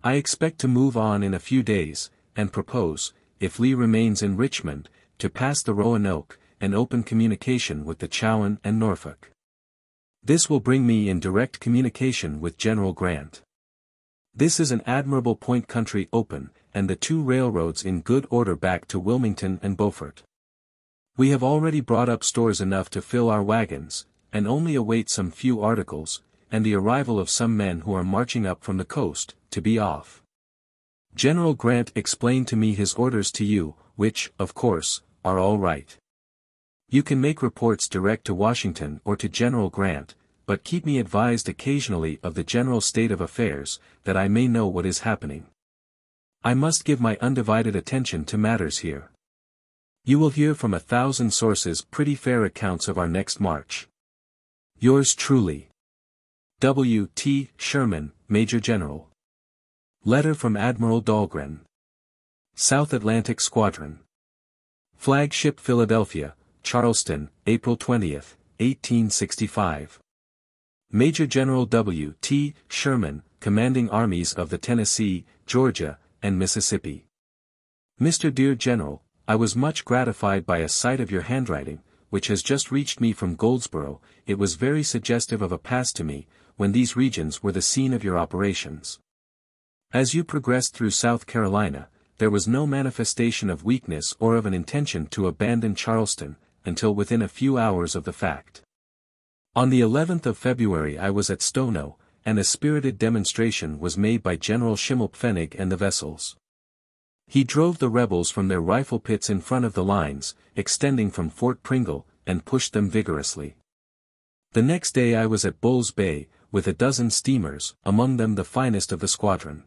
I expect to move on in a few days, and propose, if Lee remains in Richmond, to pass the Roanoke, and open communication with the Chowan and Norfolk. This will bring me in direct communication with General Grant. This is an admirable point, country open, and the 2 railroads in good order back to Wilmington and Beaufort. We have already brought up stores enough to fill our wagons, and only await some few articles, and the arrival of some men who are marching up from the coast, to be off. General Grant explained to me his orders to you, which, of course, are all right. You can make reports direct to Washington or to General Grant, but keep me advised occasionally of the general state of affairs, that I may know what is happening. I must give my undivided attention to matters here. You will hear from 1,000 sources pretty fair accounts of our next march. Yours truly. W. T. Sherman, Major General. Letter from Admiral Dahlgren. South Atlantic Squadron. Flagship Philadelphia, Charleston, April 20, 1865. Major General W. T. Sherman, commanding armies of the Tennessee, Georgia, and Mississippi. Mr. Dear General, I was much gratified by a sight of your handwriting, which has just reached me from Goldsboro. It was very suggestive of a past to me, when these regions were the scene of your operations. As you progressed through South Carolina, there was no manifestation of weakness or of an intention to abandon Charleston, until within a few hours of the fact. On the 11th of February I was at Stono, and a spirited demonstration was made by General Schimmelpfennig and the vessels. He drove the rebels from their rifle pits in front of the lines, extending from Fort Pringle, and pushed them vigorously. The next day I was at Bull's Bay, with 12 steamers, among them the finest of the squadron.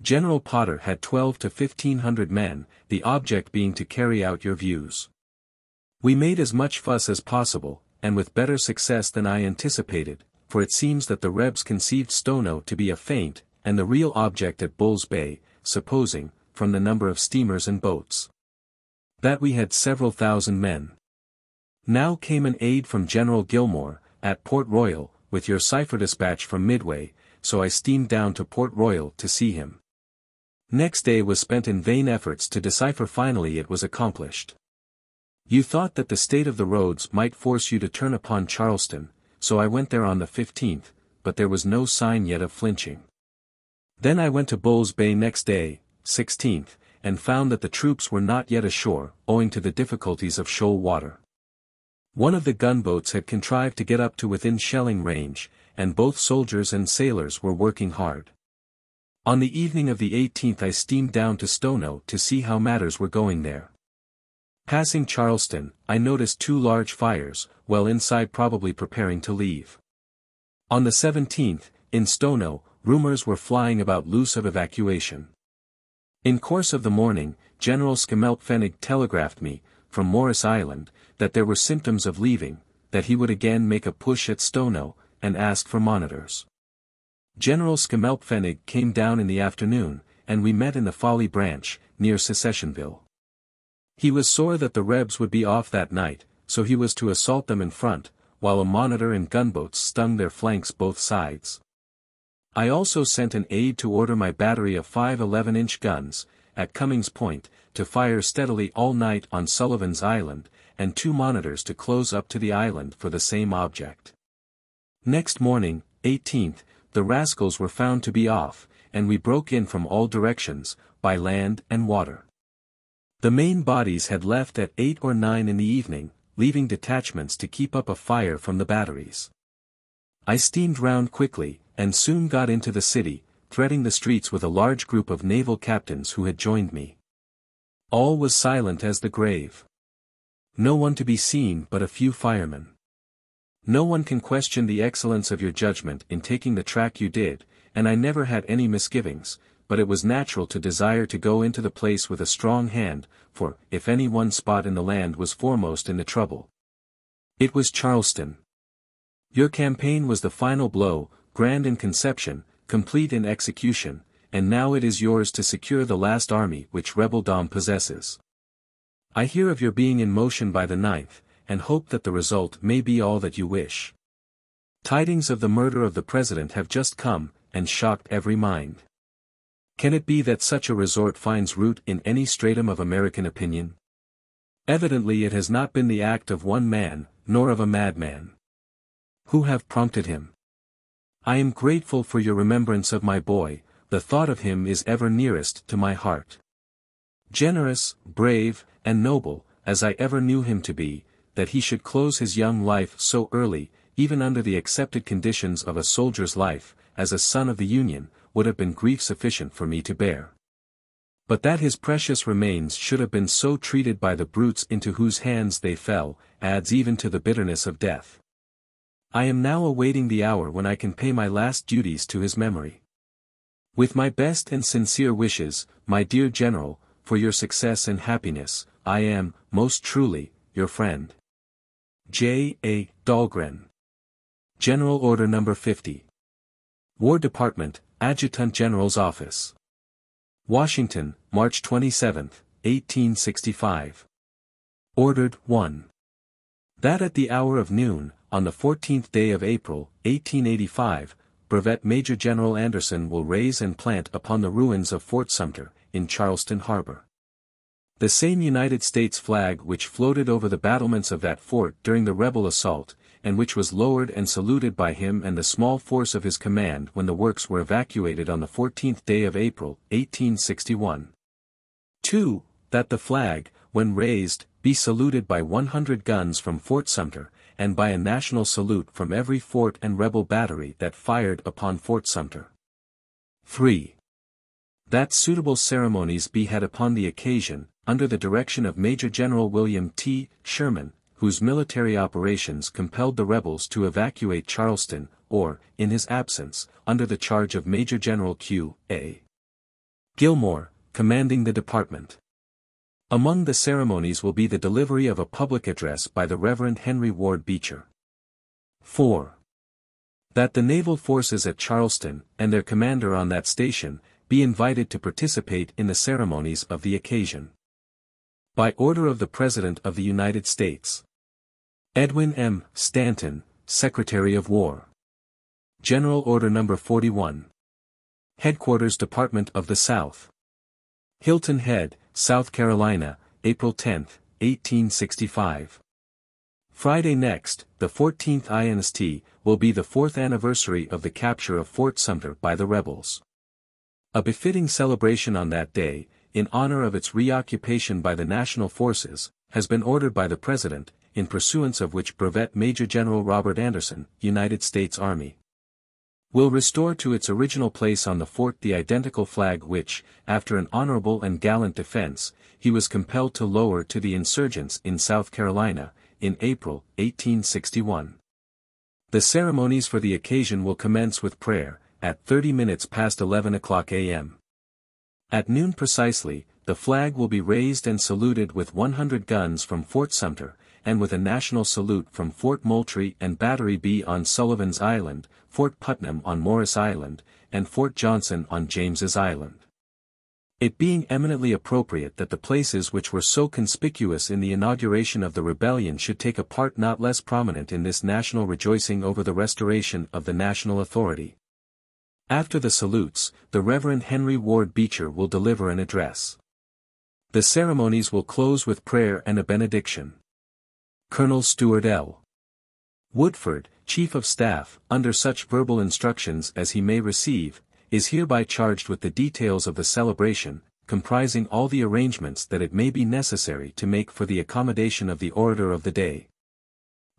General Potter had 12 to 1,500 men, the object being to carry out your views. We made as much fuss as possible, and with better success than I anticipated, for it seems that the Rebs conceived Stono to be a feint, and the real object at Bull's Bay, supposing, from the number of steamers and boats, that we had several thousand men. Now came an aid from General Gilmore, at Port Royal, with your cipher dispatch from Midway, so I steamed down to Port Royal to see him. Next day was spent in vain efforts to decipher. Finally it was accomplished. You thought that the state of the roads might force you to turn upon Charleston, so I went there on the 15th, but there was no sign yet of flinching. Then I went to Bull's Bay next day, 16th, and found that the troops were not yet ashore, owing to the difficulties of shoal water. One of the gunboats had contrived to get up to within shelling range, and both soldiers and sailors were working hard. On the evening of the 18th I steamed down to Stono to see how matters were going there. Passing Charleston, I noticed 2 large fires, well inside probably preparing to leave. On the 17th, in Stono, rumors were flying about loose of evacuation. In course of the morning, General Schimmelpfennig telegraphed me, from Morris Island, that there were symptoms of leaving, that he would again make a push at Stono, and ask for monitors. General Schimmelpfennig came down in the afternoon, and we met in the Folly Branch, near Secessionville. He was sore that the Rebs would be off that night, so he was to assault them in front, while a monitor and gunboats stung their flanks both sides. I also sent an aide to order my battery of 5 11-inch guns, at Cummings Point, to fire steadily all night on Sullivan's Island, and 2 monitors to close up to the island for the same object. Next morning, 18th, the rascals were found to be off, and we broke in from all directions, by land and water. The main bodies had left at 8 or 9 in the evening, leaving detachments to keep up a fire from the batteries. I steamed round quickly, and soon got into the city, threading the streets with a large group of naval captains who had joined me. All was silent as the grave. No one to be seen but a few firemen. No one can question the excellence of your judgment in taking the track you did, and I never had any misgivings, but it was natural to desire to go into the place with a strong hand, for, if any one spot in the land was foremost in the trouble, it was Charleston. Your campaign was the final blow, grand in conception, complete in execution, and now it is yours to secure the last army which rebeldom possesses. I hear of your being in motion by the 9th, and hope that the result may be all that you wish. Tidings of the murder of the President have just come, and shocked every mind. Can it be that such a resort finds root in any stratum of American opinion? Evidently it has not been the act of one man, nor of a madman. Who have prompted him? I am grateful for your remembrance of my boy, the thought of him is ever nearest to my heart. Generous, brave, and noble, as I ever knew him to be, that he should close his young life so early, even under the accepted conditions of a soldier's life, as a son of the Union, would have been grief sufficient for me to bear. But that his precious remains should have been so treated by the brutes into whose hands they fell, adds even to the bitterness of death. I am now awaiting the hour when I can pay my last duties to his memory. With my best and sincere wishes, my dear General, for your success and happiness, I am, most truly, your friend. J. A. Dahlgren. General Order No. 50. War Department, Adjutant General's Office. Washington, March 27, 1865. Ordered 1. That at the hour of noon, on the 14th day of April, 1885, Brevet Major General Anderson will raise and plant upon the ruins of Fort Sumter, in Charleston Harbor, the same United States flag which floated over the battlements of that fort during the rebel assault, and which was lowered and saluted by him and the small force of his command when the works were evacuated on the 14th day of April, 1861. 2. That the flag, when raised, be saluted by 100 guns from Fort Sumter, and by a national salute from every fort and rebel battery that fired upon Fort Sumter. 3. That suitable ceremonies be had upon the occasion, under the direction of Major General William T. Sherman, whose military operations compelled the rebels to evacuate Charleston, or, in his absence, under the charge of Major General Q. A. Gilmore, commanding the department. Among the ceremonies will be the delivery of a public address by the Reverend Henry Ward Beecher. 4. That the naval forces at Charleston, and their commander on that station, be invited to participate in the ceremonies of the occasion. By order of the President of the United States. Edwin M. Stanton, Secretary of War. General Order No. 41. Headquarters Department of the South. Hilton Head, South Carolina, April 10, 1865. Friday next, the 14th INST, will be the 4th anniversary of the capture of Fort Sumter by the rebels. A befitting celebration on that day, in honor of its reoccupation by the national forces, has been ordered by the President, in pursuance of which Brevet Major General Robert Anderson, United States Army, will restore to its original place on the fort the identical flag which, after an honorable and gallant defense, he was compelled to lower to the insurgents in South Carolina, in April, 1861. The ceremonies for the occasion will commence with prayer, at 30 minutes past 11 o'clock a.m. At noon precisely, the flag will be raised and saluted with 100 guns from Fort Sumter, and with a national salute from Fort Moultrie and Battery B on Sullivan's Island, Fort Putnam on Morris Island, and Fort Johnson on James's Island. It being eminently appropriate that the places which were so conspicuous in the inauguration of the rebellion should take a part not less prominent in this national rejoicing over the restoration of the national authority. After the salutes, the Reverend Henry Ward Beecher will deliver an address. The ceremonies will close with prayer and a benediction. Colonel Stuart L. Woodford, Chief of Staff, under such verbal instructions as he may receive, is hereby charged with the details of the celebration, comprising all the arrangements that it may be necessary to make for the accommodation of the orator of the day,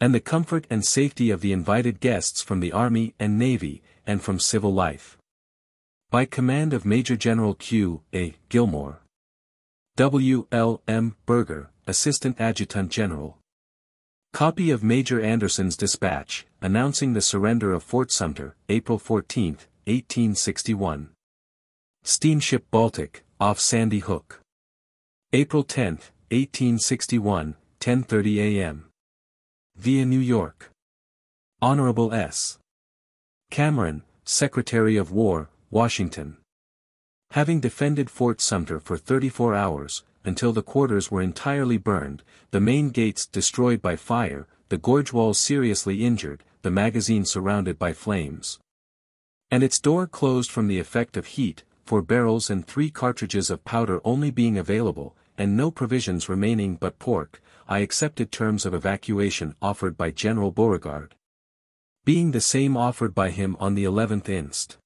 and the comfort and safety of the invited guests from the Army and Navy, and from civil life. By command of Major General Q. A. Gilmore. W. L. M. Berger, Assistant Adjutant General. Copy of Major Anderson's dispatch, announcing the surrender of Fort Sumter, April 14, 1861. Steamship Baltic, off Sandy Hook. April 10, 1861, 10:30 a.m. Via New York. Honorable S. Cameron, Secretary of War, Washington. Having defended Fort Sumter for 34 hours, until the quarters were entirely burned, the main gates destroyed by fire, the gorge walls seriously injured, the magazine surrounded by flames, and its door closed from the effect of heat, 4 barrels and 3 cartridges of powder only being available, and no provisions remaining but pork, I accepted terms of evacuation offered by General Beauregard, being the same offered by him on the 11th inst.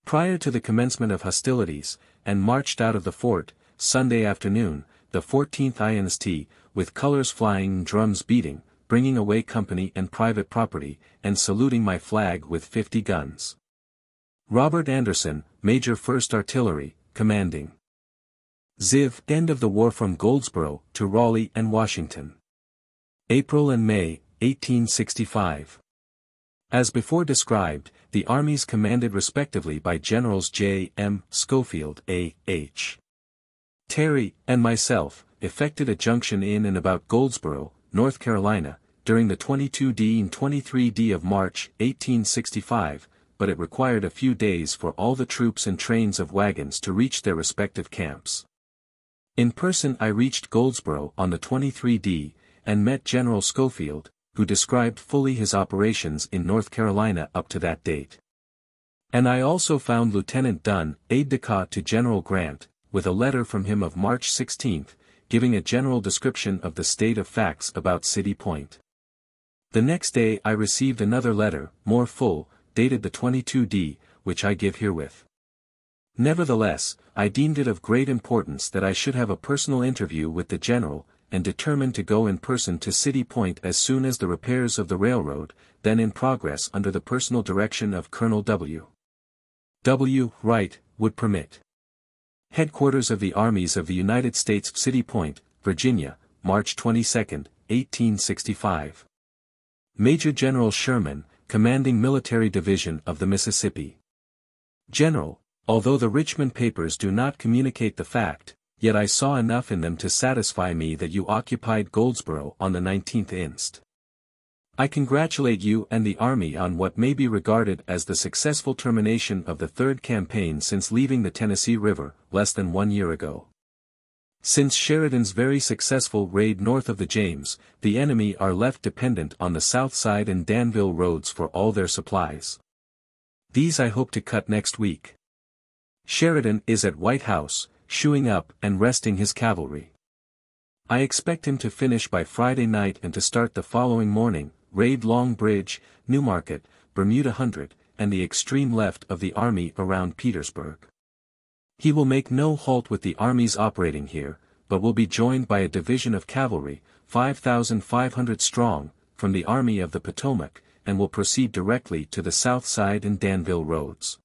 Prior to the commencement of hostilities, and marched out of the fort, Sunday afternoon, the 14th INST, with colors flying and drums beating, bringing away company and private property, and saluting my flag with 50 guns. Robert Anderson, Major 1st Artillery, commanding. Ziv. End of the war from Goldsboro to Raleigh and Washington. April and May, 1865. As before described, the armies commanded respectively by Generals J. M. Schofield, A. H. Terry, and myself, effected a junction in and about Goldsboro, North Carolina, during the 22d and 23d of March, 1865, but it required a few days for all the troops and trains of wagons to reach their respective camps. In person I reached Goldsboro on the 23d, and met General Schofield, who described fully his operations in North Carolina up to that date. And I also found Lieutenant Dunn, aide-de-camp to General Grant, with a letter from him of March 16, giving a general description of the state of facts about City Point. The next day I received another letter, more full, dated the 22d, which I give herewith. Nevertheless, I deemed it of great importance that I should have a personal interview with the General, and determined to go in person to City Point as soon as the repairs of the railroad, then in progress under the personal direction of Colonel W. Wright, would permit. Headquarters of the Armies of the United States, City Point, Virginia, March 22, 1865. Major General Sherman, commanding Military Division of the Mississippi. General, although the Richmond papers do not communicate the fact, yet I saw enough in them to satisfy me that you occupied Goldsboro on the 19th inst. I congratulate you and the Army on what may be regarded as the successful termination of the third campaign since leaving the Tennessee River, less than 1 year ago. Since Sheridan's very successful raid north of the James, the enemy are left dependent on the South Side and Danville roads for all their supplies. These I hope to cut next week. Sheridan is at White House, shoeing up and resting his cavalry. I expect him to finish by Friday night and to start the following morning, raid Long Bridge, Newmarket, Bermuda Hundred, and the extreme left of the army around Petersburg. He will make no halt with the armies operating here, but will be joined by a division of cavalry, 5,500 strong, from the Army of the Potomac, and will proceed directly to the South Side and Danville roads.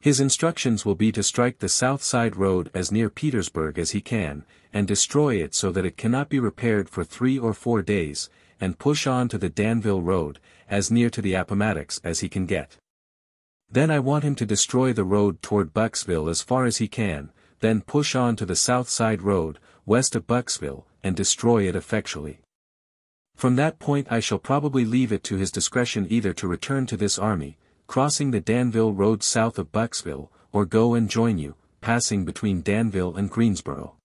His instructions will be to strike the South Side road as near Petersburg as he can, and destroy it so that it cannot be repaired for 3 or 4 days, and push on to the Danville road, as near to the Appomattox as he can get. Then I want him to destroy the road toward Bucksville as far as he can, then push on to the South Side road, west of Bucksville, and destroy it effectually. From that point I shall probably leave it to his discretion either to return to this army, crossing the Danville road south of Bucksville, or go and join you, passing between Danville and Greensboro.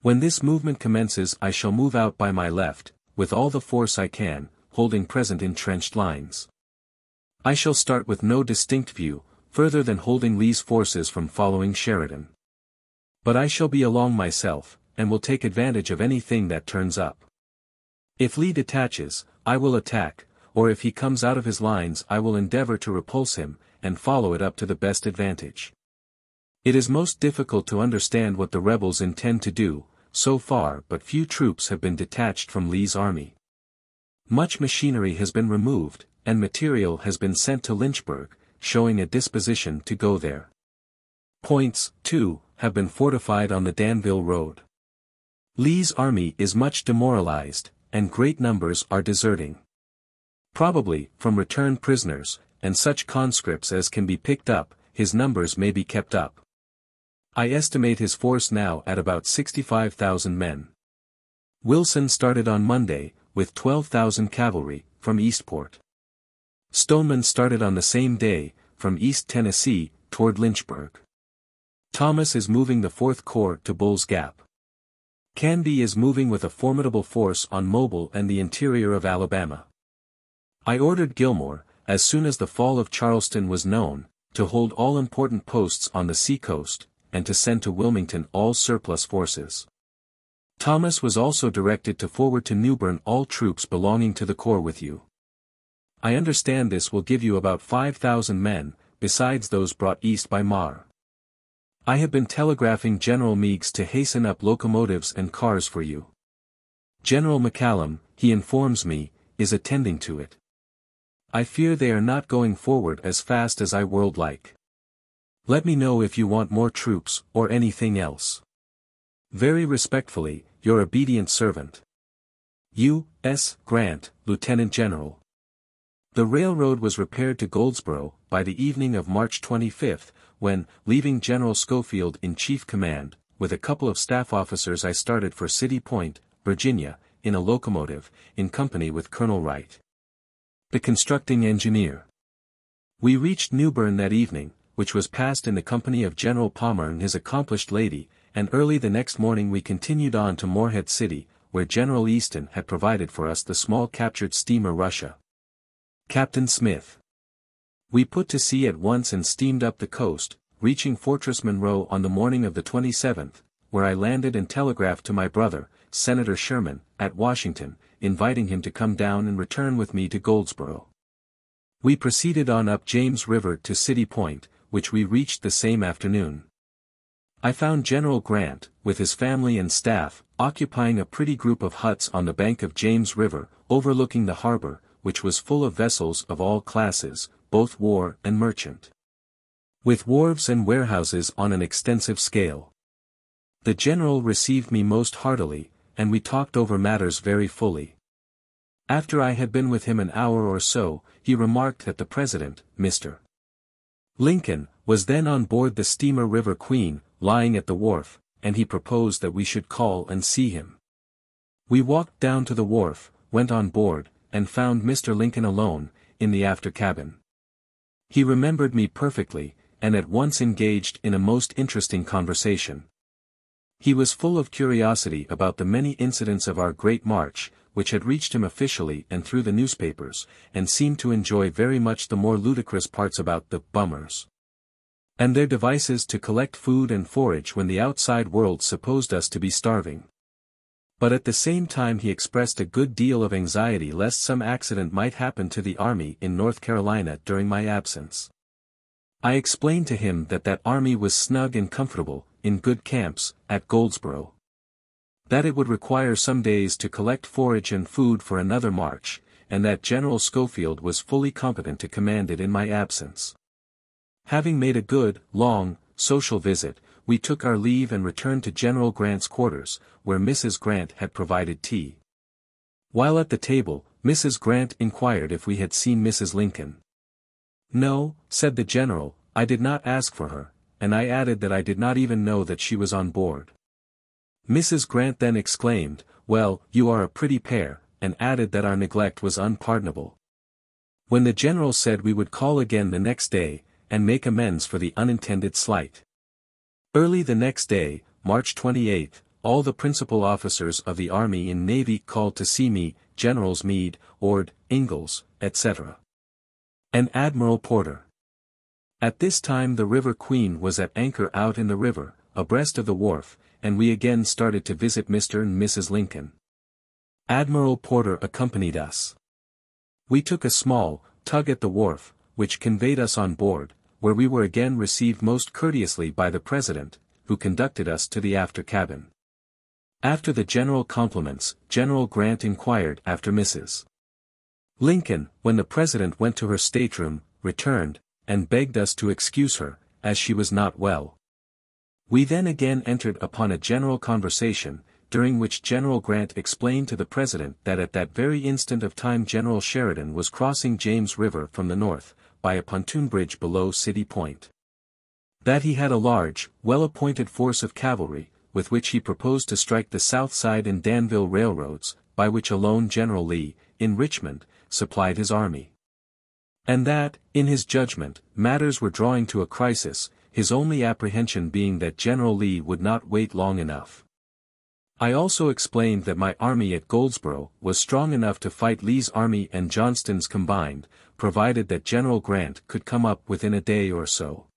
When this movement commences I shall move out by my left, with all the force I can, holding present entrenched lines. I shall start with no distinct view, further than holding Lee's forces from following Sheridan. But I shall be along myself, and will take advantage of anything that turns up. If Lee detaches, I will attack, or if he comes out of his lines I will endeavor to repulse him, and follow it up to the best advantage. It is most difficult to understand what the rebels intend to do, so far but few troops have been detached from Lee's army. Much machinery has been removed, and material has been sent to Lynchburg, showing a disposition to go there. Points, too, have been fortified on the Danville road. Lee's army is much demoralized, and great numbers are deserting. Probably, from returned prisoners, and such conscripts as can be picked up, his numbers may be kept up. I estimate his force now at about 65,000 men. Wilson started on Monday, with 12,000 cavalry, from Eastport. Stoneman started on the same day, from East Tennessee, toward Lynchburg. Thomas is moving the 4th Corps to Bull's Gap. Canby is moving with a formidable force on Mobile and the interior of Alabama. I ordered Gilmore, as soon as the fall of Charleston was known, to hold all important posts on the seacoast, and to send to Wilmington all surplus forces. Thomas was also directed to forward to New Bern all troops belonging to the corps with you. I understand this will give you about 5,000 men, besides those brought east by Marr. I have been telegraphing General Meigs to hasten up locomotives and cars for you. General McCallum, he informs me, is attending to it. I fear they are not going forward as fast as I would like. Let me know if you want more troops, or anything else. Very respectfully, your obedient servant. U. S. Grant, Lieutenant General. The railroad was repaired to Goldsboro, by the evening of March 25, when, leaving General Schofield in chief command, with a couple of staff officers I started for City Point, Virginia, in a locomotive, in company with Colonel Wright, the constructing engineer. We reached New Bern that evening, which was passed in the company of General Palmer and his accomplished lady, and early the next morning we continued on to Morehead City, where General Easton had provided for us the small captured steamer Russia. Captain Smith. We put to sea at once and steamed up the coast, reaching Fortress Monroe on the morning of the 27th, where I landed and telegraphed to my brother, Senator Sherman, at Washington, inviting him to come down and return with me to Goldsboro. We proceeded on up James River to City Point, which we reached the same afternoon. I found General Grant, with his family and staff, occupying a pretty group of huts on the bank of James River, overlooking the harbor, which was full of vessels of all classes, both war and merchant, with wharves and warehouses on an extensive scale. The general received me most heartily, and we talked over matters very fully. After I had been with him an hour or so, he remarked that the President, Mr. Lincoln, was then on board the steamer River Queen, lying at the wharf, and he proposed that we should call and see him. We walked down to the wharf, went on board, and found Mr. Lincoln alone, in the after cabin. He remembered me perfectly, and at once engaged in a most interesting conversation. He was full of curiosity about the many incidents of our great march, which had reached him officially and through the newspapers, and seemed to enjoy very much the more ludicrous parts about the bummers and their devices to collect food and forage when the outside world supposed us to be starving. But at the same time he expressed a good deal of anxiety lest some accident might happen to the army in North Carolina during my absence. I explained to him that that army was snug and comfortable, in good camps, at Goldsboro. That it would require some days to collect forage and food for another march, and that General Schofield was fully competent to command it in my absence. Having made a good, long, social visit, we took our leave and returned to General Grant's quarters, where Mrs. Grant had provided tea. While at the table, Mrs. Grant inquired if we had seen Mrs. Lincoln. "No," said the general, "I did not ask for her," and I added that I did not even know that she was on board. Mrs. Grant then exclaimed, "Well, you are a pretty pair," and added that our neglect was unpardonable. When the general said we would call again the next day, and make amends for the unintended slight. Early the next day, March 28, all the principal officers of the Army and Navy called to see me, Generals Meade, Ord, Ingalls, etc. and Admiral Porter. At this time the River Queen was at anchor out in the river, abreast of the wharf, and we again started to visit Mr. and Mrs. Lincoln. Admiral Porter accompanied us. We took a small tug at the wharf, which conveyed us on board, where we were again received most courteously by the President, who conducted us to the after cabin. After the general compliments, General Grant inquired after Mrs. Lincoln, when the President went to her stateroom, returned, and begged us to excuse her, as she was not well. We then again entered upon a general conversation, during which General Grant explained to the President that at that very instant of time General Sheridan was crossing James River from the north, by a pontoon bridge below City Point. That he had a large, well-appointed force of cavalry, with which he proposed to strike the South Side and Danville railroads, by which alone General Lee, in Richmond, supplied his army. And that, in his judgment, matters were drawing to a crisis, his only apprehension being that General Lee would not wait long enough. I also explained that my army at Goldsboro was strong enough to fight Lee's army and Johnston's combined, provided that General Grant could come up within a day or so.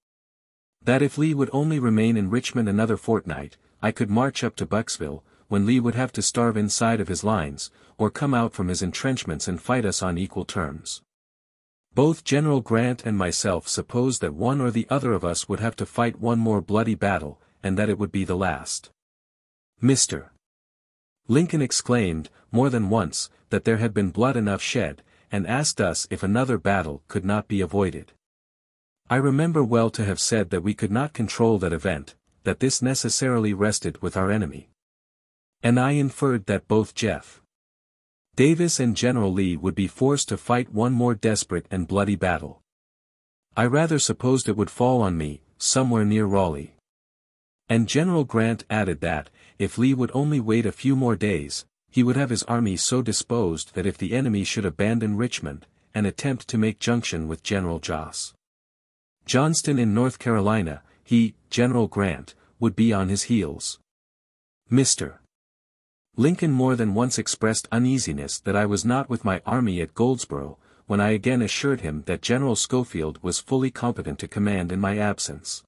That if Lee would only remain in Richmond another fortnight, I could march up to Bucksville, when Lee would have to starve inside of his lines, or come out from his entrenchments and fight us on equal terms. Both General Grant and myself supposed that one or the other of us would have to fight one more bloody battle, and that it would be the last. Mr. Lincoln exclaimed, more than once, that there had been blood enough shed, and asked us if another battle could not be avoided. I remember well to have said that we could not control that event, that this necessarily rested with our enemy. And I inferred that both Jeff Davis and General Lee would be forced to fight one more desperate and bloody battle. I rather supposed it would fall on me, somewhere near Raleigh. And General Grant added that, if Lee would only wait a few more days, he would have his army so disposed that if the enemy should abandon Richmond, and attempt to make junction with General Johnston in North Carolina, he, General Grant, would be on his heels. Mr. Lincoln more than once expressed uneasiness that I was not with my army at Goldsboro, when I again assured him that General Schofield was fully competent to command in my absence.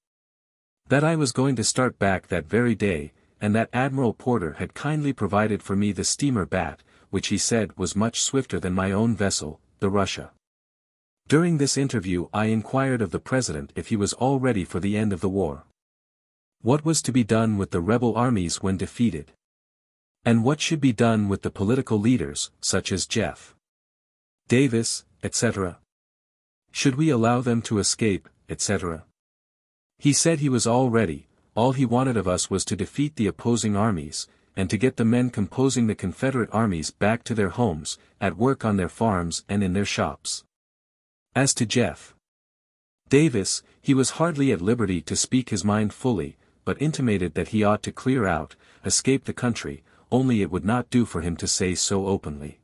That I was going to start back that very day, and that Admiral Porter had kindly provided for me the steamer Bat, which he said was much swifter than my own vessel, the Russia. During this interview I inquired of the President if he was all ready for the end of the war. What was to be done with the rebel armies when defeated? And what should be done with the political leaders, such as Jeff Davis, etc.? Should we allow them to escape, etc.? He said he was all ready, all he wanted of us was to defeat the opposing armies, and to get the men composing the Confederate armies back to their homes, at work on their farms and in their shops. As to Jeff Davis, he was hardly at liberty to speak his mind fully, but intimated that he ought to clear out, escape the country, only it would not do for him to say so openly.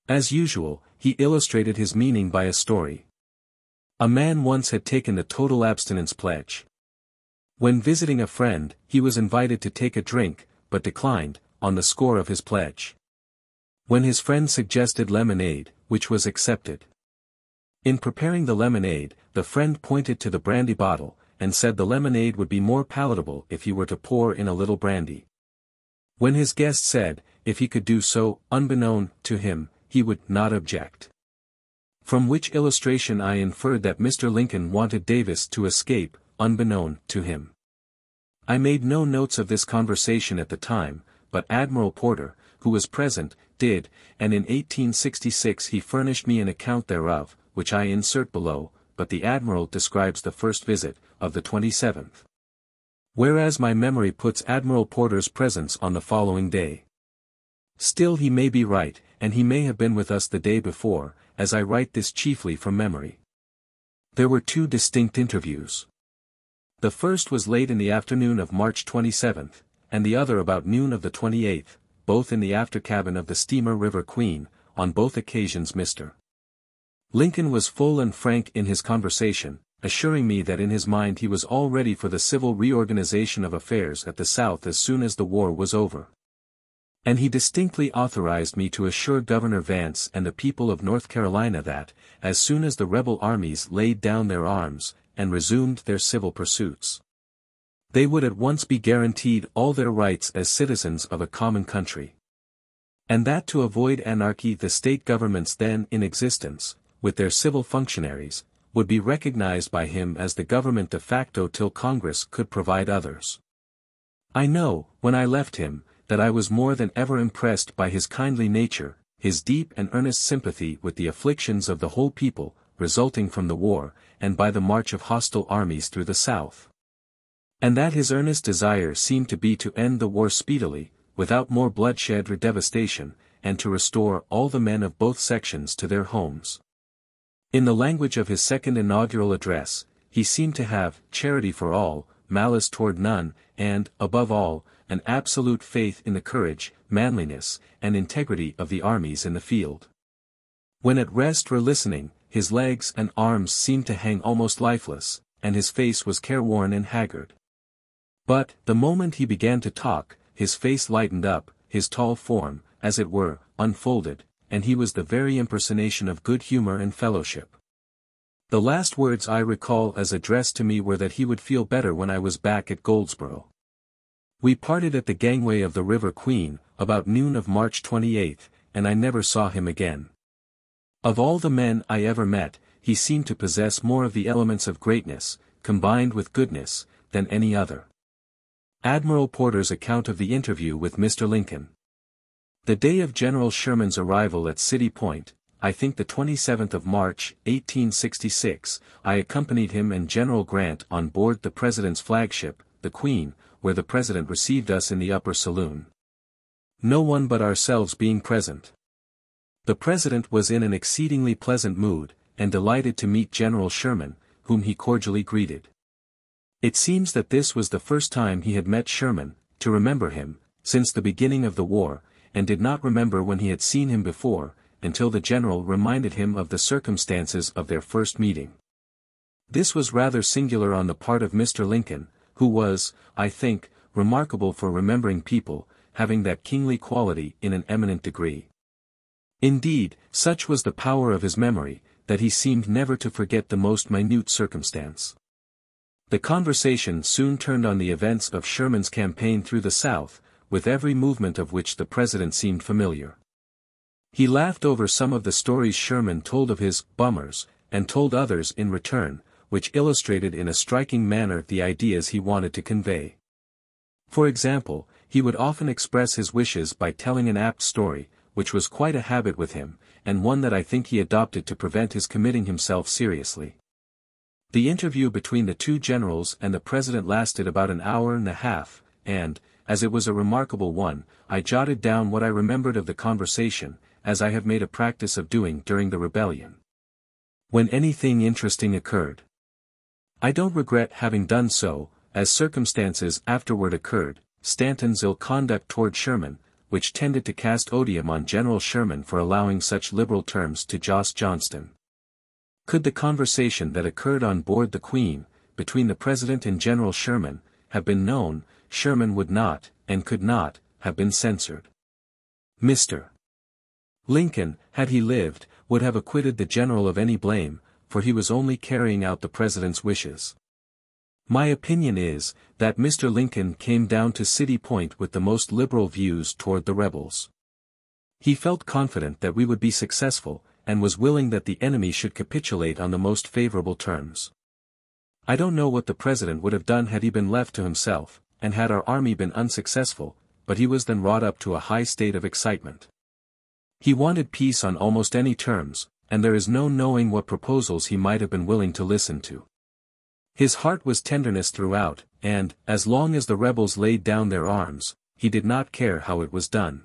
As usual, he illustrated his meaning by a story. A man once had taken the total abstinence pledge. When visiting a friend, he was invited to take a drink, but declined, on the score of his pledge. When his friend suggested lemonade, which was accepted. In preparing the lemonade, the friend pointed to the brandy bottle, and said the lemonade would be more palatable if he were to pour in a little brandy. When his guest said, if he could do so, unbeknown to him, he would not object. From which illustration I inferred that Mr. Lincoln wanted Davis to escape, unbeknown to him. I made no notes of this conversation at the time, but Admiral Porter, who was present, did, and in 1866 he furnished me an account thereof, which I insert below, but the Admiral describes the first visit, of the 27th. Whereas my memory puts Admiral Porter's presence on the following day. Still he may be right, and he may have been with us the day before, as I write this chiefly from memory. There were two distinct interviews. The first was late in the afternoon of March 27th, and the other about noon of the 28th, both in the after cabin of the steamer River Queen. On both occasions Mr. Lincoln was full and frank in his conversation, assuring me that in his mind he was all ready for the civil reorganization of affairs at the South as soon as the war was over. And he distinctly authorized me to assure Governor Vance and the people of North Carolina that, as soon as the rebel armies laid down their arms, and resumed their civil pursuits, they would at once be guaranteed all their rights as citizens of a common country. And that to avoid anarchy the state governments then in existence, with their civil functionaries, would be recognized by him as the government de facto till Congress could provide others. I know, when I left him, that I was more than ever impressed by his kindly nature, his deep and earnest sympathy with the afflictions of the whole people, resulting from the war, and by the march of hostile armies through the South. And that his earnest desire seemed to be to end the war speedily, without more bloodshed or devastation, and to restore all the men of both sections to their homes. In the language of his second inaugural address, he seemed to have charity for all, malice toward none, and, above all, an absolute faith in the courage, manliness, and integrity of the armies in the field. When at rest or listening, his legs and arms seemed to hang almost lifeless, and his face was careworn and haggard. But, the moment he began to talk, his face lightened up, his tall form, as it were, unfolded, and he was the very impersonation of good humor and fellowship. The last words I recall as addressed to me were that he would feel better when I was back at Goldsboro. We parted at the gangway of the River Queen, about noon of March 28th, and I never saw him again. Of all the men I ever met, he seemed to possess more of the elements of greatness, combined with goodness, than any other. Admiral Porter's account of the interview with Mr. Lincoln. The day of General Sherman's arrival at City Point, I think the 27th of March, 1866, I accompanied him and General Grant on board the President's flagship, the Queen, where the President received us in the upper saloon. No one but ourselves being present. The President was in an exceedingly pleasant mood, and delighted to meet General Sherman, whom he cordially greeted. It seems that this was the first time he had met Sherman, to remember him, since the beginning of the war, and did not remember when he had seen him before, until the General reminded him of the circumstances of their first meeting. This was rather singular on the part of Mr. Lincoln, who was, I think, remarkable for remembering people, having that kingly quality in an eminent degree. Indeed, such was the power of his memory, that he seemed never to forget the most minute circumstance. The conversation soon turned on the events of Sherman's campaign through the South, with every movement of which the President seemed familiar. He laughed over some of the stories Sherman told of his bummers, and told others in return, which illustrated in a striking manner the ideas he wanted to convey. For example, he would often express his wishes by telling an apt story, which was quite a habit with him, and one that I think he adopted to prevent his committing himself seriously. The interview between the two generals and the President lasted about an hour and a half, and, as it was a remarkable one, I jotted down what I remembered of the conversation, as I have made a practice of doing during the rebellion. When anything interesting occurred. I don't regret having done so, as circumstances afterward occurred, Stanton's ill conduct toward Sherman, which tended to cast odium on General Sherman for allowing such liberal terms to Joss Johnston. Could the conversation that occurred on board the Queen, between the President and General Sherman, have been known, Sherman would not, and could not, have been censored. Mr. Lincoln, had he lived, would have acquitted the General of any blame, for he was only carrying out the President's wishes. My opinion is, that Mr. Lincoln came down to City Point with the most liberal views toward the rebels. He felt confident that we would be successful, and was willing that the enemy should capitulate on the most favorable terms. I don't know what the President would have done had he been left to himself, and had our army been unsuccessful, but he was then wrought up to a high state of excitement. He wanted peace on almost any terms, and there is no knowing what proposals he might have been willing to listen to. His heart was tenderness throughout, and, as long as the rebels laid down their arms, he did not care how it was done.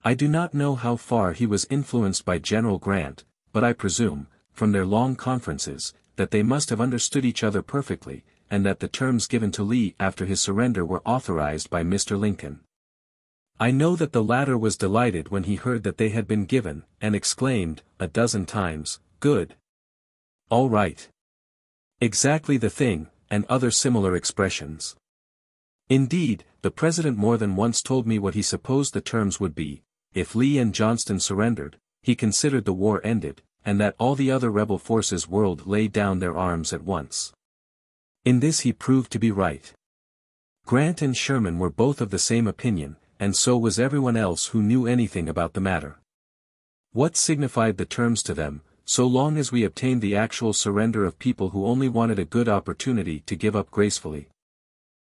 I do not know how far he was influenced by General Grant, but I presume, from their long conferences, that they must have understood each other perfectly, and that the terms given to Lee after his surrender were authorized by Mr. Lincoln. I know that the latter was delighted when he heard that they had been given, and exclaimed, a dozen times, "Good! All right! Exactly the thing," and other similar expressions. Indeed, the President more than once told me what he supposed the terms would be. If Lee and Johnston surrendered, he considered the war ended, and that all the other rebel forces world lay down their arms at once. In this he proved to be right. Grant and Sherman were both of the same opinion, and so was everyone else who knew anything about the matter. What signified the terms to them, so long as we obtained the actual surrender of people who only wanted a good opportunity to give up gracefully?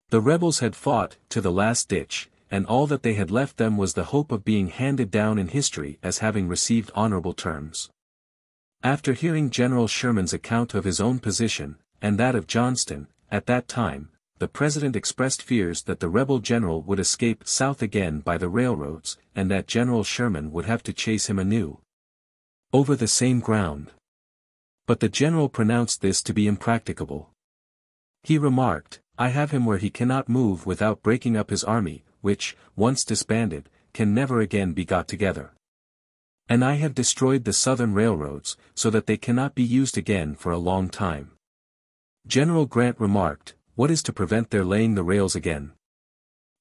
The rebels had fought to the last ditch, and all that they had left them was the hope of being handed down in history as having received honorable terms. After hearing General Sherman's account of his own position, and that of Johnston, at that time, the President expressed fears that the rebel general would escape south again by the railroads, and that General Sherman would have to chase him anew over the same ground. But the general pronounced this to be impracticable. He remarked, "I have him where he cannot move without breaking up his army, which, once disbanded, can never again be got together. And I have destroyed the southern railroads, so that they cannot be used again for a long time." General Grant remarked, "What is to prevent their laying the rails again?"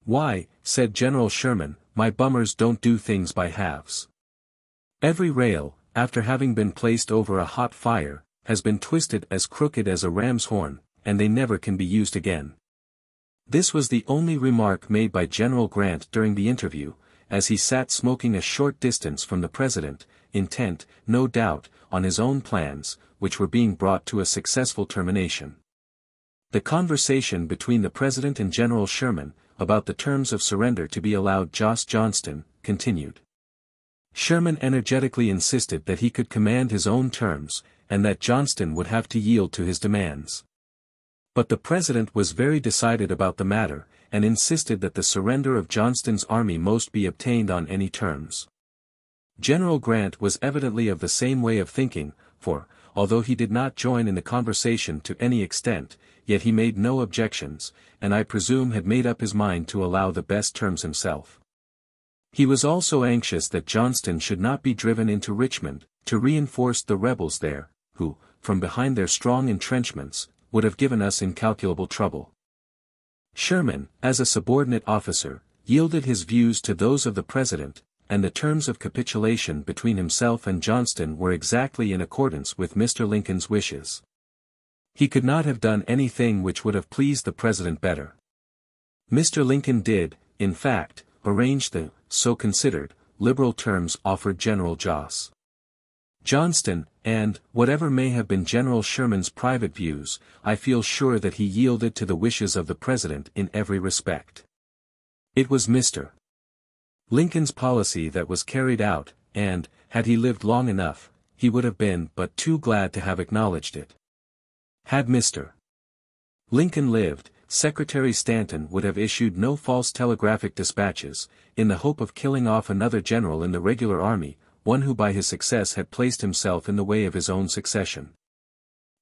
"Why," said General Sherman, "my bummers don't do things by halves. Every rail, after having been placed over a hot fire, has been twisted as crooked as a ram's horn, and they never can be used again." This was the only remark made by General Grant during the interview, as he sat smoking a short distance from the President, intent, no doubt, on his own plans, which were being brought to a successful termination. The conversation between the President and General Sherman, about the terms of surrender to be allowed Johnston, continued. Sherman energetically insisted that he could command his own terms, and that Johnston would have to yield to his demands. But the President was very decided about the matter, and insisted that the surrender of Johnston's army most be obtained on any terms. General Grant was evidently of the same way of thinking, for, although he did not join in the conversation to any extent, yet he made no objections, and I presume had made up his mind to allow the best terms himself. He was also anxious that Johnston should not be driven into Richmond, to reinforce the rebels there, who, from behind their strong entrenchments, would have given us incalculable trouble. Sherman, as a subordinate officer, yielded his views to those of the President, and the terms of capitulation between himself and Johnston were exactly in accordance with Mr. Lincoln's wishes. He could not have done anything which would have pleased the President better. Mr. Lincoln did, in fact, arrange the, so considered, liberal terms offered General Johnston, and, whatever may have been General Sherman's private views, I feel sure that he yielded to the wishes of the President in every respect. It was Mr. Lincoln's policy that was carried out, and, had he lived long enough, he would have been but too glad to have acknowledged it. Had Mr. Lincoln lived, Secretary Stanton would have issued no false telegraphic dispatches, in the hope of killing off another general in the regular army, one who by his success had placed himself in the way of his own succession.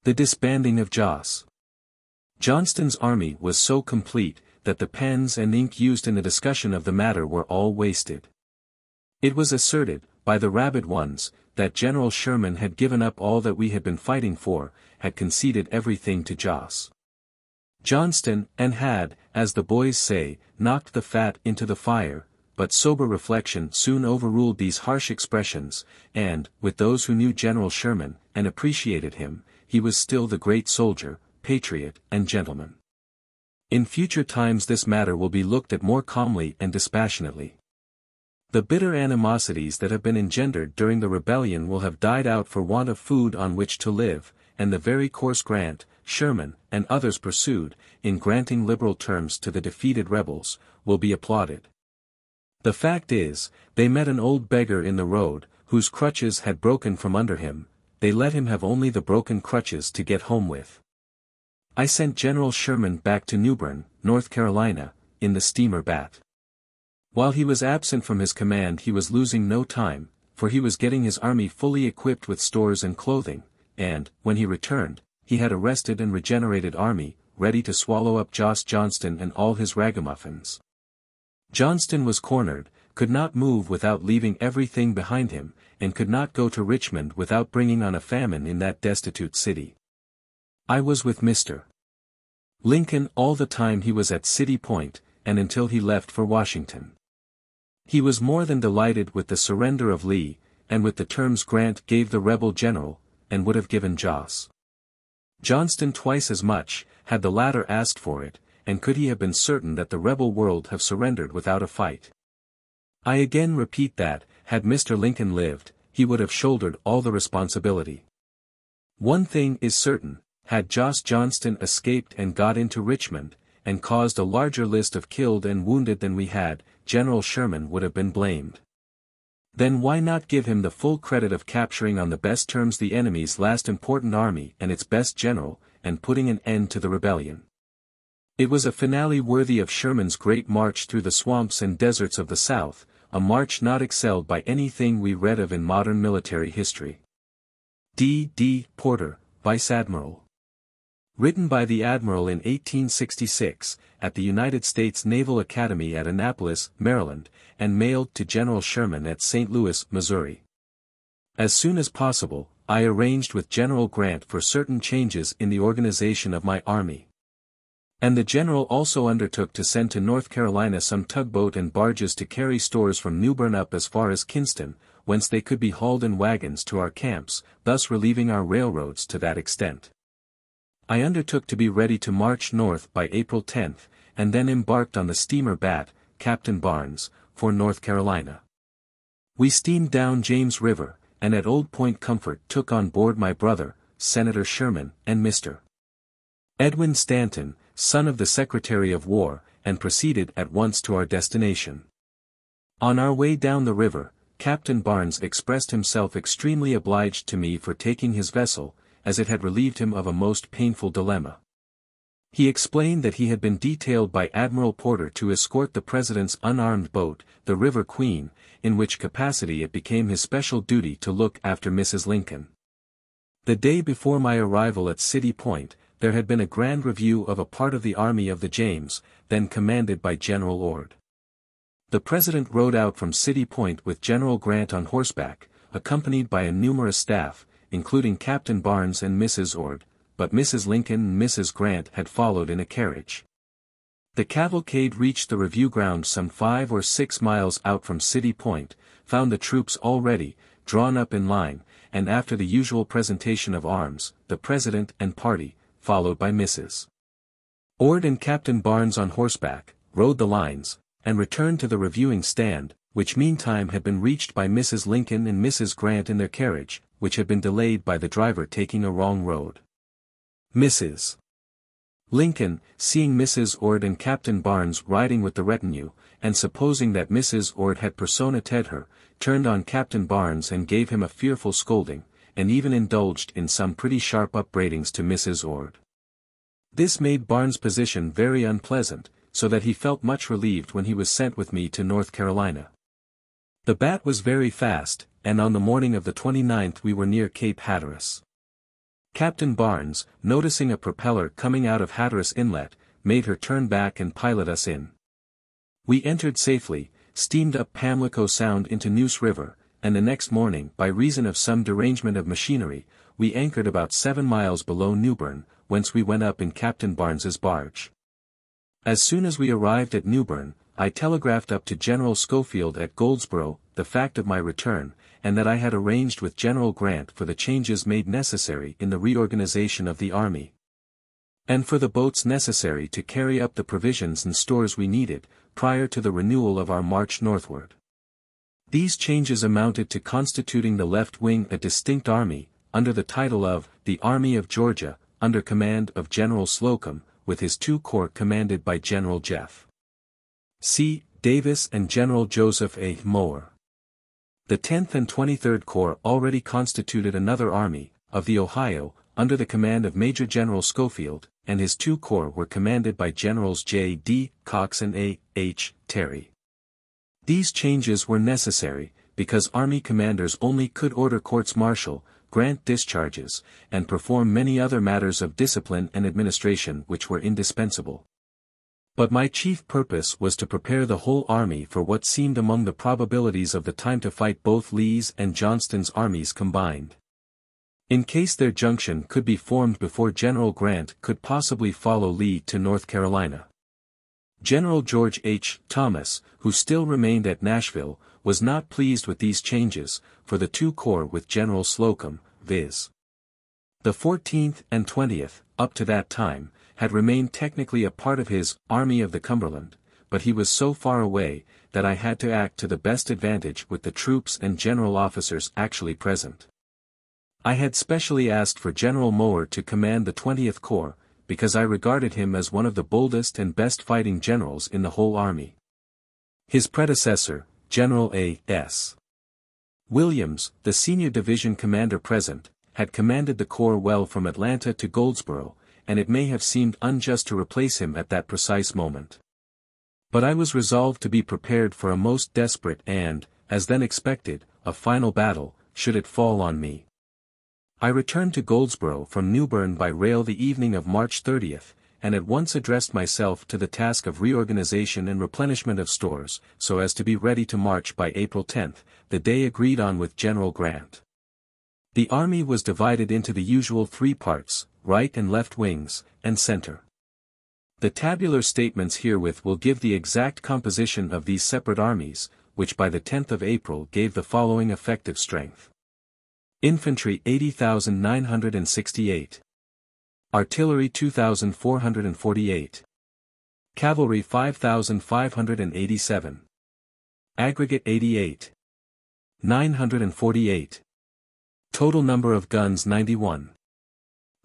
The disbanding of Johnston's army was so complete, that the pens and ink used in the discussion of the matter were all wasted. It was asserted, by the rabid ones, that General Sherman had given up all that we had been fighting for, had conceded everything to Johnston, and had, as the boys say, knocked the fat into the fire, but sober reflection soon overruled these harsh expressions, and, with those who knew General Sherman, and appreciated him, he was still the great soldier, patriot, and gentleman. In future times this matter will be looked at more calmly and dispassionately. The bitter animosities that have been engendered during the rebellion will have died out for want of food on which to live, and the very course Grant, Sherman, and others pursued, in granting liberal terms to the defeated rebels, will be applauded. The fact is, they met an old beggar in the road, whose crutches had broken from under him. They let him have only the broken crutches to get home with. I sent General Sherman back to New Bern, North Carolina, in the steamer Bat. While he was absent from his command he was losing no time, for he was getting his army fully equipped with stores and clothing, and, when he returned, he had a rested and regenerated army, ready to swallow up Josh Johnston and all his ragamuffins. Johnston was cornered, could not move without leaving everything behind him, and could not go to Richmond without bringing on a famine in that destitute city. I was with Mr. Lincoln all the time he was at City Point, and until he left for Washington. He was more than delighted with the surrender of Lee, and with the terms Grant gave the rebel general, and would have given Josh Johnston twice as much, had the latter asked for it, and could he have been certain that the rebel world have surrendered without a fight. I again repeat that, had Mr. Lincoln lived, he would have shouldered all the responsibility. One thing is certain, had Josh Johnston escaped and got into Richmond, and caused a larger list of killed and wounded than we had, General Sherman would have been blamed. Then why not give him the full credit of capturing on the best terms the enemy's last important army and its best general, and putting an end to the rebellion? It was a finale worthy of Sherman's great march through the swamps and deserts of the South, a march not excelled by anything we read of in modern military history. D. D. Porter, Vice Admiral. Written by the Admiral in 1866, at the United States Naval Academy at Annapolis, Maryland, and mailed to General Sherman at St. Louis, Missouri. As soon as possible, I arranged with General Grant for certain changes in the organization of my army. And the General also undertook to send to North Carolina some tugboat and barges to carry stores from New Bern up as far as Kinston, whence they could be hauled in wagons to our camps, thus relieving our railroads to that extent. I undertook to be ready to march north by April 10, and then embarked on the steamer Bat, Captain Barnes, for North Carolina. We steamed down James River, and at Old Point Comfort took on board my brother, Senator Sherman, and Mr. Edwin Stanton, son of the Secretary of War, and proceeded at once to our destination. On our way down the river, Captain Barnes expressed himself extremely obliged to me for taking his vessel, as it had relieved him of a most painful dilemma. He explained that he had been detailed by Admiral Porter to escort the President's unarmed boat, the River Queen, in which capacity it became his special duty to look after Mrs. Lincoln. The day before my arrival at City Point, there had been a grand review of a part of the Army of the James, then commanded by General Ord. The President rode out from City Point with General Grant on horseback, accompanied by a numerous staff, including Captain Barnes and Mrs. Ord, but Mrs. Lincoln and Mrs. Grant had followed in a carriage. The cavalcade reached the review ground some 5 or 6 miles out from City Point, found the troops all ready, drawn up in line, and after the usual presentation of arms, the President and party, followed by Mrs. Ord and Captain Barnes on horseback, rode the lines, and returned to the reviewing stand, which meantime had been reached by Mrs. Lincoln and Mrs. Grant in their carriage, which had been delayed by the driver taking a wrong road. Mrs. Lincoln, seeing Mrs. Ord and Captain Barnes riding with the retinue, and supposing that Mrs. Ord had personated her, turned on Captain Barnes and gave him a fearful scolding, and even indulged in some pretty sharp upbraidings to Mrs. Ord. This made Barnes' position very unpleasant, so that he felt much relieved when he was sent with me to North Carolina. The Bat was very fast, and on the morning of the 29th we were near Cape Hatteras. Captain Barnes, noticing a propeller coming out of Hatteras Inlet, made her turn back and pilot us in. We entered safely, steamed up Pamlico Sound into Neuse River, and the next morning, by reason of some derangement of machinery, we anchored about 7 miles below New Bern, whence we went up in Captain Barnes's barge. As soon as we arrived at New Bern, I telegraphed up to General Schofield at Goldsboro the fact of my return, and that I had arranged with General Grant for the changes made necessary in the reorganization of the army. and for the boats necessary to carry up the provisions and stores we needed, prior to the renewal of our march northward. These changes amounted to constituting the left wing a distinct army, under the title of the Army of Georgia, under command of General Slocum, with his 2 corps commanded by General Jeff C. Davis and General Joseph A. Mower. The 10th and 23rd Corps already constituted another army, of the Ohio, under the command of Major General Schofield, and his 2 corps were commanded by Generals J. D. Cox and A. H. Terry. These changes were necessary, because army commanders only could order courts-martial, grant discharges, and perform many other matters of discipline and administration which were indispensable. But my chief purpose was to prepare the whole army for what seemed among the probabilities of the time to fight both Lee's and Johnston's armies combined. In case their junction could be formed before General Grant could possibly follow Lee to North Carolina. General George H. Thomas, who still remained at Nashville, was not pleased with these changes, for the 2 corps with General Slocum, viz. The 14th and 20th, up to that time, had remained technically a part of his Army of the Cumberland, but he was so far away, that I had to act to the best advantage with the troops and general officers actually present. I had specially asked for General Mower to command the 20th Corps, because I regarded him as one of the boldest and best fighting generals in the whole army. His predecessor, General A. S. Williams, the senior division commander present, had commanded the corps well from Atlanta to Goldsboro, and it may have seemed unjust to replace him at that precise moment. But I was resolved to be prepared for a most desperate and, as then expected, a final battle, should it fall on me. I returned to Goldsboro from New Bern by rail the evening of March 30th, and at once addressed myself to the task of reorganization and replenishment of stores, so as to be ready to march by April 10th, the day agreed on with General Grant. The army was divided into the usual 3 parts, right and left wings, and center. The tabular statements herewith will give the exact composition of these separate armies, which by the 10th of April gave the following effective strength. Infantry 80,968. Artillery 2,448. Cavalry 5,587. Aggregate 88. 948. Total number of guns 91.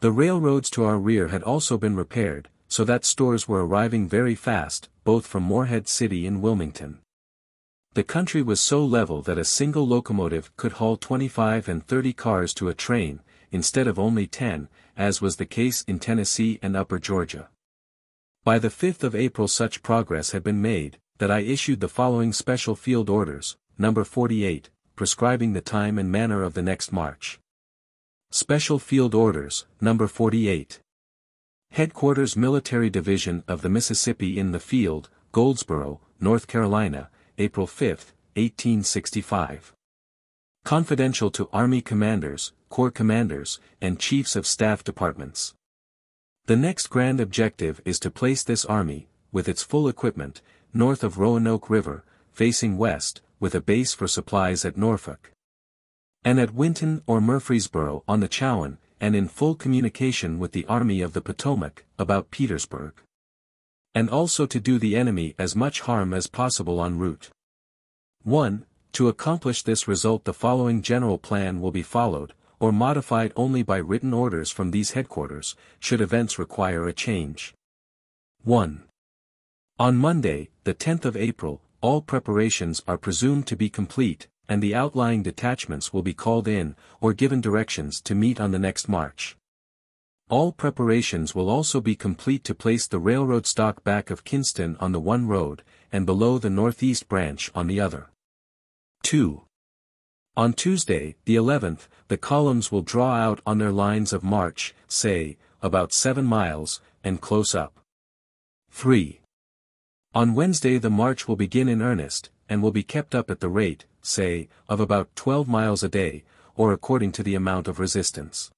The railroads to our rear had also been repaired, so that stores were arriving very fast, both from Morehead City and Wilmington. The country was so level that a single locomotive could haul 25 and 30 cars to a train, instead of only 10, as was the case in Tennessee and Upper Georgia. By the 5th of April such progress had been made, that I issued the following special field orders, number 48, prescribing the time and manner of the next march. Special Field Orders, number 48. Headquarters Military Division of the Mississippi in the Field, Goldsboro, North Carolina, April 5, 1865. Confidential to Army Commanders, Corps Commanders, and Chiefs of Staff Departments. The next grand objective is to place this army, with its full equipment, north of Roanoke River, facing west, with a base for supplies at Norfolk, and at Winton or Murfreesboro on the Chowan, and in full communication with the Army of the Potomac, about Petersburg. And also to do the enemy as much harm as possible en route. 1. To accomplish this result the following general plan will be followed, or modified only by written orders from these headquarters, should events require a change. 1. On Monday, the 10th of April, all preparations are presumed to be complete, and the outlying detachments will be called in, or given directions to meet on the next march. All preparations will also be complete to place the railroad stock back of Kinston on the one road, and below the northeast branch on the other. 2. On Tuesday, the 11th, the columns will draw out on their lines of march, say, about 7 miles, and close up. 3. On Wednesday the march will begin in earnest, and will be kept up at the rate, say, of about 12 miles a day, or according to the amount of resistance.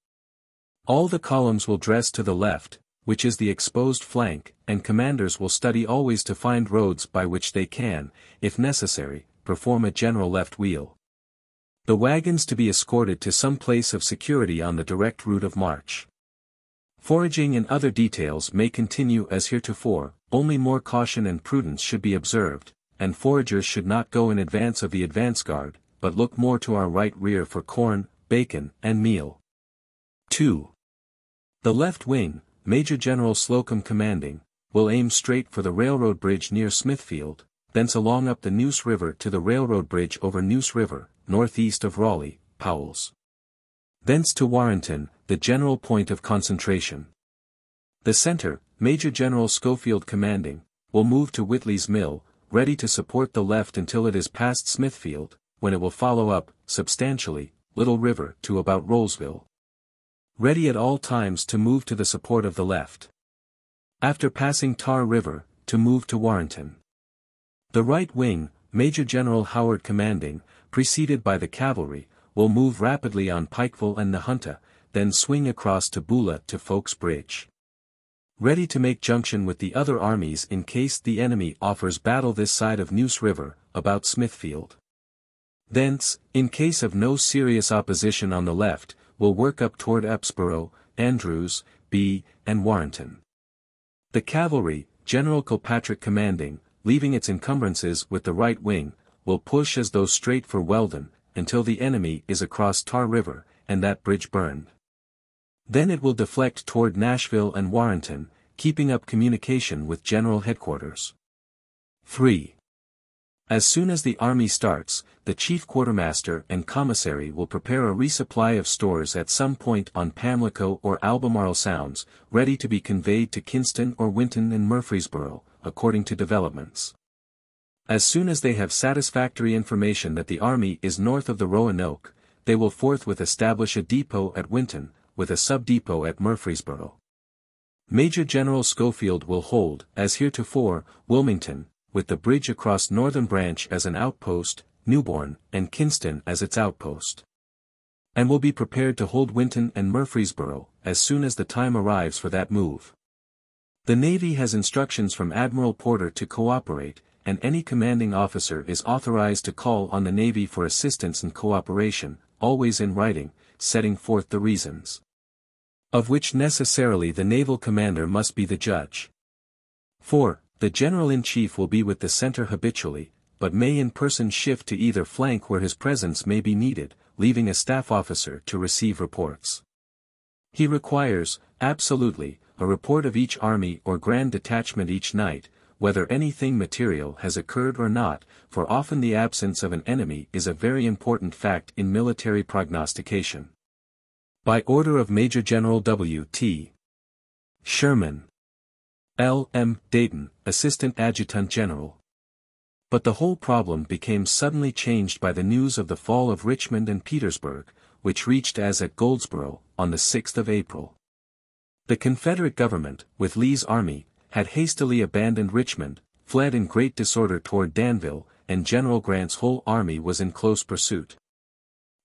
All the columns will dress to the left, which is the exposed flank, and commanders will study always to find roads by which they can, if necessary, perform a general left wheel. The wagons to be escorted to some place of security on the direct route of march. Foraging and other details may continue as heretofore, only more caution and prudence should be observed, and foragers should not go in advance of the advance guard, but look more to our right rear for corn, bacon, and meal. 2. The left wing, Major General Slocum commanding, will aim straight for the railroad bridge near Smithfield, thence along up the Neuse River to the railroad bridge over Neuse River, northeast of Raleigh, Powell's. Thence to Warrenton, the general point of concentration. The center, Major General Schofield commanding, will move to Whitley's Mill, ready to support the left until it is past Smithfield, when it will follow up, substantially, Little River to about Rollsville. Ready at all times to move to the support of the left. After passing Tar River, to move to Warrenton. The right wing, Major General Howard commanding, preceded by the cavalry, will move rapidly on Pikeville and Nahunta, then swing across to Beulah to Folkes Bridge. Ready to make junction with the other armies in case the enemy offers battle this side of Neuse River, about Smithfield. Thence, in case of no serious opposition on the left, will work up toward Epsboro, Andrews, B., and Warrenton. The cavalry, General Kilpatrick commanding, leaving its encumbrances with the right wing, will push as though straight for Weldon, until the enemy is across Tar River, and that bridge burned. Then it will deflect toward Nashville and Warrenton, keeping up communication with General Headquarters. 3. As soon as the army starts, the chief quartermaster and commissary will prepare a resupply of stores at some point on Pamlico or Albemarle Sounds, ready to be conveyed to Kinston or Winton and Murfreesboro, according to developments. As soon as they have satisfactory information that the army is north of the Roanoke, they will forthwith establish a depot at Winton, with a sub-depot at Murfreesboro. Major General Schofield will hold, as heretofore, Wilmington, with the bridge across Northern Branch as an outpost, Newborn and Kinston as its outpost. And will be prepared to hold Winton and Murfreesboro, as soon as the time arrives for that move. The Navy has instructions from Admiral Porter to cooperate, and any commanding officer is authorized to call on the Navy for assistance and cooperation, always in writing, setting forth the reasons. Of which necessarily the naval commander must be the judge. 4. The General-in-Chief will be with the center habitually, but may in person shift to either flank where his presence may be needed, leaving a staff officer to receive reports. He requires, absolutely, a report of each army or grand detachment each night, whether anything material has occurred or not, for often the absence of an enemy is a very important fact in military prognostication. By order of Major General W.T. Sherman. L. M. Dayton, Assistant Adjutant General. But the whole problem became suddenly changed by the news of the fall of Richmond and Petersburg, which reached us at Goldsboro, on the 6th of April. The Confederate government, with Lee's army, had hastily abandoned Richmond, fled in great disorder toward Danville, and General Grant's whole army was in close pursuit.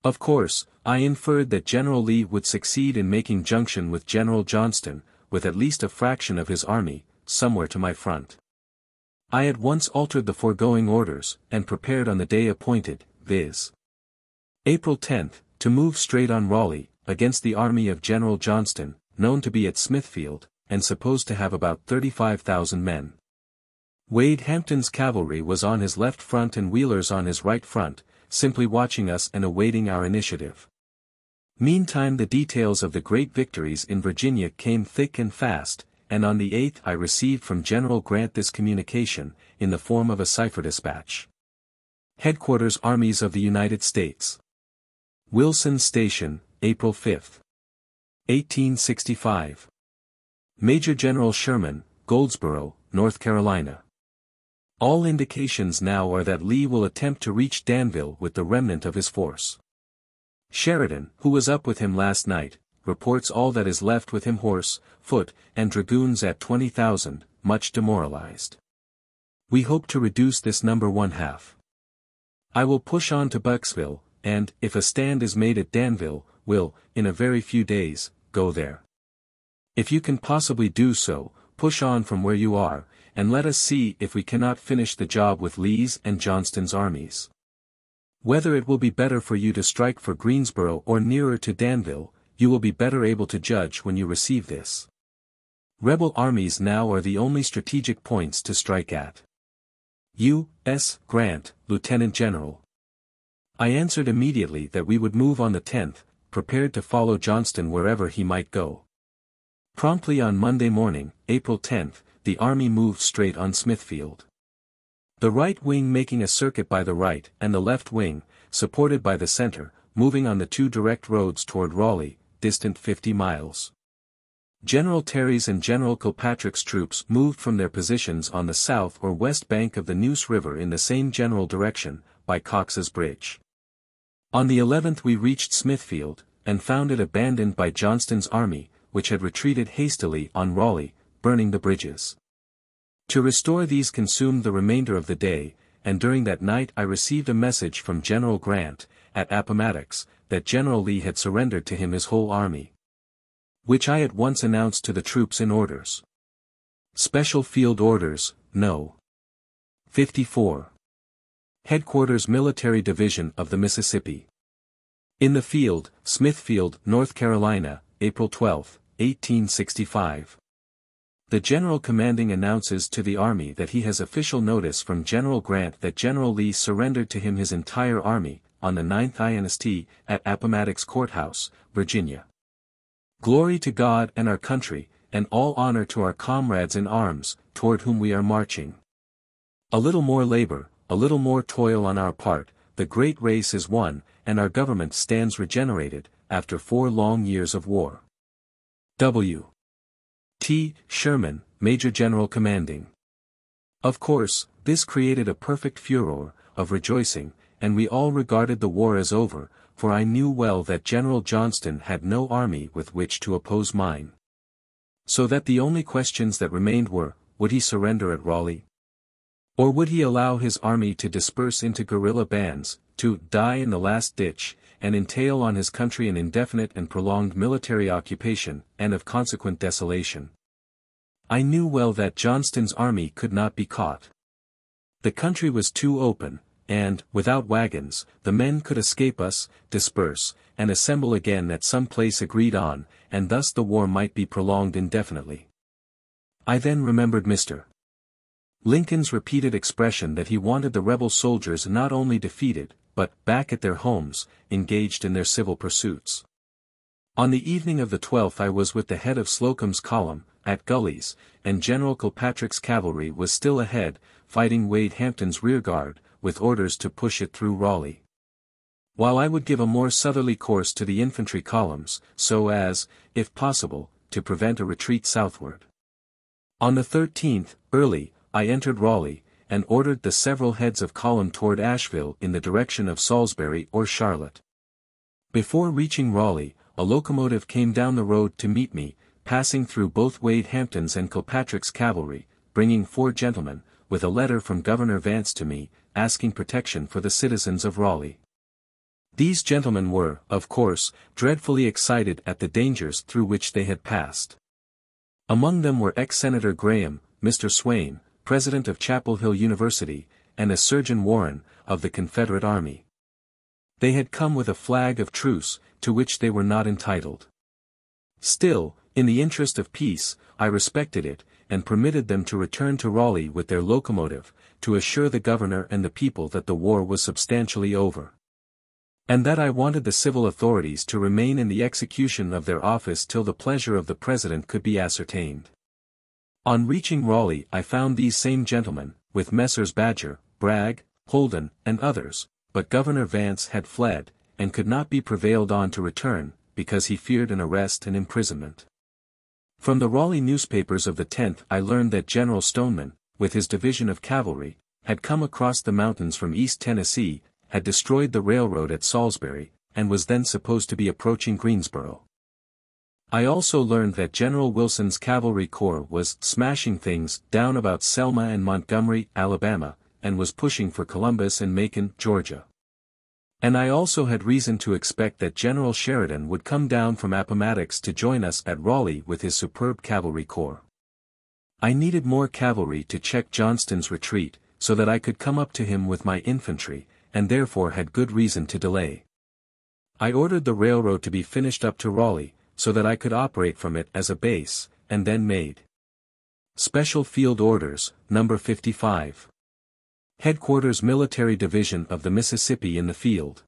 Of course, I inferred that General Lee would succeed in making junction with General Johnston, with at least a fraction of his army, somewhere to my front. I at once altered the foregoing orders, and prepared on the day appointed, viz. April 10, to move straight on Raleigh, against the army of General Johnston, known to be at Smithfield, and supposed to have about 35,000 men. Wade Hampton's cavalry was on his left front and Wheeler's on his right front, simply watching us and awaiting our initiative. Meantime the details of the great victories in Virginia came thick and fast, and on the 8th I received from General Grant this communication, in the form of a cipher dispatch. Headquarters Armies of the United States. Wilson Station, April 5, 1865. Major General Sherman, Goldsboro, North Carolina. All indications now are that Lee will attempt to reach Danville with the remnant of his force. Sheridan, who was up with him last night, reports all that is left with him horse, foot, and dragoons at 20,000, much demoralized. We hope to reduce this number 1/2. I will push on to Bucksville, and, if a stand is made at Danville, will, in a very few days, go there. If you can possibly do so, push on from where you are, and let us see if we cannot finish the job with Lee's and Johnston's armies. Whether it will be better for you to strike for Greensboro or nearer to Danville, you will be better able to judge when you receive this. Rebel armies now are the only strategic points to strike at. U.S. Grant, Lieutenant General. I answered immediately that we would move on the 10th, prepared to follow Johnston wherever he might go. Promptly on Monday morning, April 10th, the army moved straight on Smithfield. The right wing making a circuit by the right and the left wing, supported by the center, moving on the two direct roads toward Raleigh, distant 50 miles. General Terry's and General Kilpatrick's troops moved from their positions on the south or west bank of the Neuse River in the same general direction, by Cox's Bridge. On the 11th we reached Smithfield, and found it abandoned by Johnston's army, which had retreated hastily on Raleigh, burning the bridges. To restore these consumed the remainder of the day, and during that night I received a message from General Grant, at Appomattox, that General Lee had surrendered to him his whole army, which I at once announced to the troops in orders. Special Field Orders, No. 54. Headquarters Military Division of the Mississippi. In the field, Smithfield, North Carolina, April 12, 1865. The General Commanding announces to the Army that he has official notice from General Grant that General Lee surrendered to him his entire army, on the 9th inst. At Appomattox Courthouse, Virginia. Glory to God and our country, and all honor to our comrades in arms, toward whom we are marching. A little more labor, a little more toil on our part, the great race is won, and our government stands regenerated, after 4 long years of war. W. T. Sherman, Major General Commanding. Of course, this created a perfect furor of rejoicing, and we all regarded the war as over, for I knew well that General Johnston had no army with which to oppose mine. So that the only questions that remained were, would he surrender at Raleigh? Or would he allow his army to disperse into guerrilla bands, to die in the last ditch, and entail on his country an indefinite and prolonged military occupation, and of consequent desolation? I knew well that Johnston's army could not be caught. The country was too open, and, without wagons, the men could escape us, disperse, and assemble again at some place agreed on, and thus the war might be prolonged indefinitely. I then remembered Mr. Lincoln's repeated expression that he wanted the rebel soldiers not only defeated, but, back at their homes, engaged in their civil pursuits. On the evening of the 12th I was with the head of Slocum's column, at Gully's, and General Kilpatrick's cavalry was still ahead, fighting Wade Hampton's rearguard, with orders to push it through Raleigh, while I would give a more southerly course to the infantry columns, so as, if possible, to prevent a retreat southward. On the 13th, early, I entered Raleigh, and ordered the several heads of column toward Asheville in the direction of Salisbury or Charlotte. Before reaching Raleigh, a locomotive came down the road to meet me, passing through both Wade Hampton's and Kilpatrick's cavalry, bringing 4 gentlemen, with a letter from Governor Vance to me, asking protection for the citizens of Raleigh. These gentlemen were, of course, dreadfully excited at the dangers through which they had passed. Among them were ex-Senator Graham, Mr. Swain, President of Chapel Hill University, and a Surgeon Warren, of the Confederate Army. They had come with a flag of truce, to which they were not entitled. Still, in the interest of peace, I respected it, and permitted them to return to Raleigh with their locomotive, to assure the governor and the people that the war was substantially over, and that I wanted the civil authorities to remain in the execution of their office till the pleasure of the President could be ascertained. On reaching Raleigh I found these same gentlemen, with Messrs. Badger, Bragg, Holden, and others, but Governor Vance had fled, and could not be prevailed on to return, because he feared an arrest and imprisonment. From the Raleigh newspapers of the 10th I learned that General Stoneman, with his division of cavalry, had come across the mountains from East Tennessee, had destroyed the railroad at Salisbury, and was then supposed to be approaching Greensboro. I also learned that General Wilson's cavalry corps was smashing things down about Selma and Montgomery, Alabama, and was pushing for Columbus and Macon, Georgia. And I also had reason to expect that General Sheridan would come down from Appomattox to join us at Raleigh with his superb cavalry corps. I needed more cavalry to check Johnston's retreat, so that I could come up to him with my infantry, and therefore had good reason to delay. I ordered the railroad to be finished up to Raleigh, so that I could operate from it as a base, and then made Special Field Orders, No. 55. Headquarters Military Division of the Mississippi in the Field.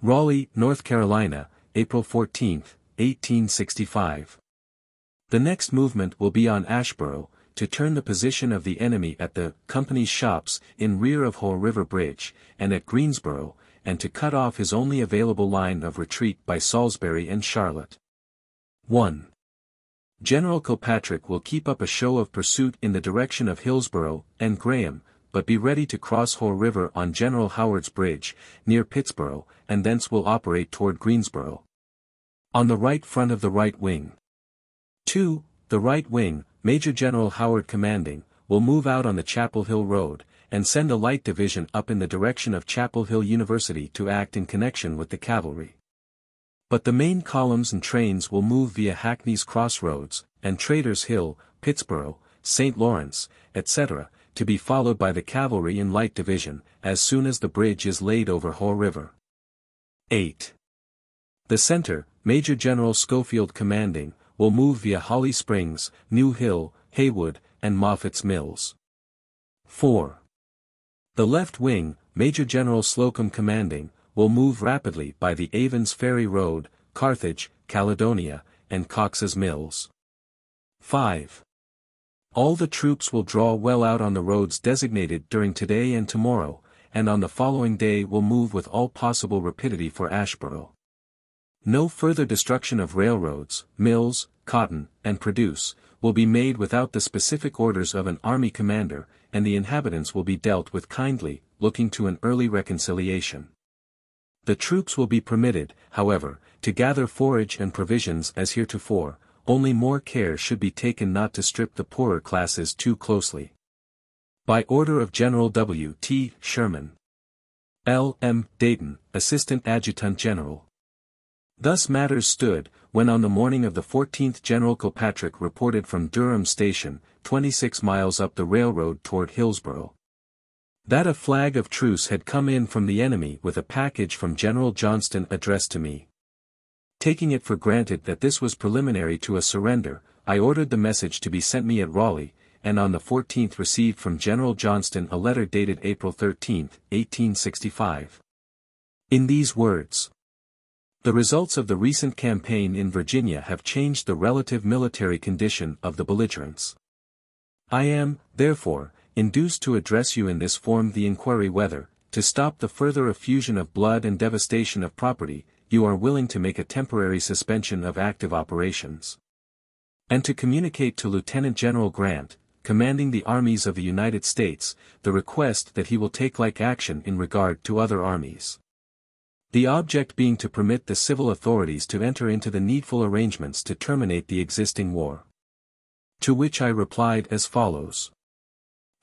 Raleigh, North Carolina, April 14, 1865. The next movement will be on Asheboro, to turn the position of the enemy at the company's shops in rear of Whole River Bridge, and at Greensboro, and to cut off his only available line of retreat by Salisbury and Charlotte. 1. General Kilpatrick will keep up a show of pursuit in the direction of Hillsborough and Graham, but be ready to cross Whole River on General Howard's Bridge, near Pittsboro, and thence will operate toward Greensboro. On the right front of the right wing. 2. The right wing, Major General Howard commanding, will move out on the Chapel Hill Road, and send a light division up in the direction of Chapel Hill University to act in connection with the cavalry. But the main columns and trains will move via Hackney's Crossroads, and Trader's Hill, Pittsboro, St. Lawrence, etc., to be followed by the cavalry and light division, as soon as the bridge is laid over Whole River. 8. The center, Major General Schofield commanding, will move via Holly Springs, New Hill, Haywood, and Moffat's Mills. 4. The left wing, Major General Slocum commanding, will move rapidly by the Avon's Ferry Road, Carthage, Caledonia, and Cox's Mills. 5. All the troops will draw well out on the roads designated during today and tomorrow, and on the following day will move with all possible rapidity for Asheboro. No further destruction of railroads, mills, cotton, and produce, will be made without the specific orders of an army commander, and the inhabitants will be dealt with kindly, looking to an early reconciliation. The troops will be permitted, however, to gather forage and provisions as heretofore, only more care should be taken not to strip the poorer classes too closely. By order of General W. T. Sherman. L. M. Dayton, Assistant Adjutant General. Thus matters stood, when on the morning of the 14th General Kilpatrick reported from Durham Station, 26 miles up the railroad toward Hillsborough, that a flag of truce had come in from the enemy with a package from General Johnston addressed to me. Taking it for granted that this was preliminary to a surrender, I ordered the message to be sent me at Raleigh, and on the 14th received from General Johnston a letter dated April 13, 1865. In these words: the results of the recent campaign in Virginia have changed the relative military condition of the belligerents. I am, therefore, induced to address you in this form the inquiry whether, to stop the further effusion of blood and devastation of property, you are willing to make a temporary suspension of active operations, and to communicate to Lieutenant General Grant, commanding the armies of the United States, the request that he will take like action in regard to other armies. The object being to permit the civil authorities to enter into the needful arrangements to terminate the existing war. To which I replied as follows.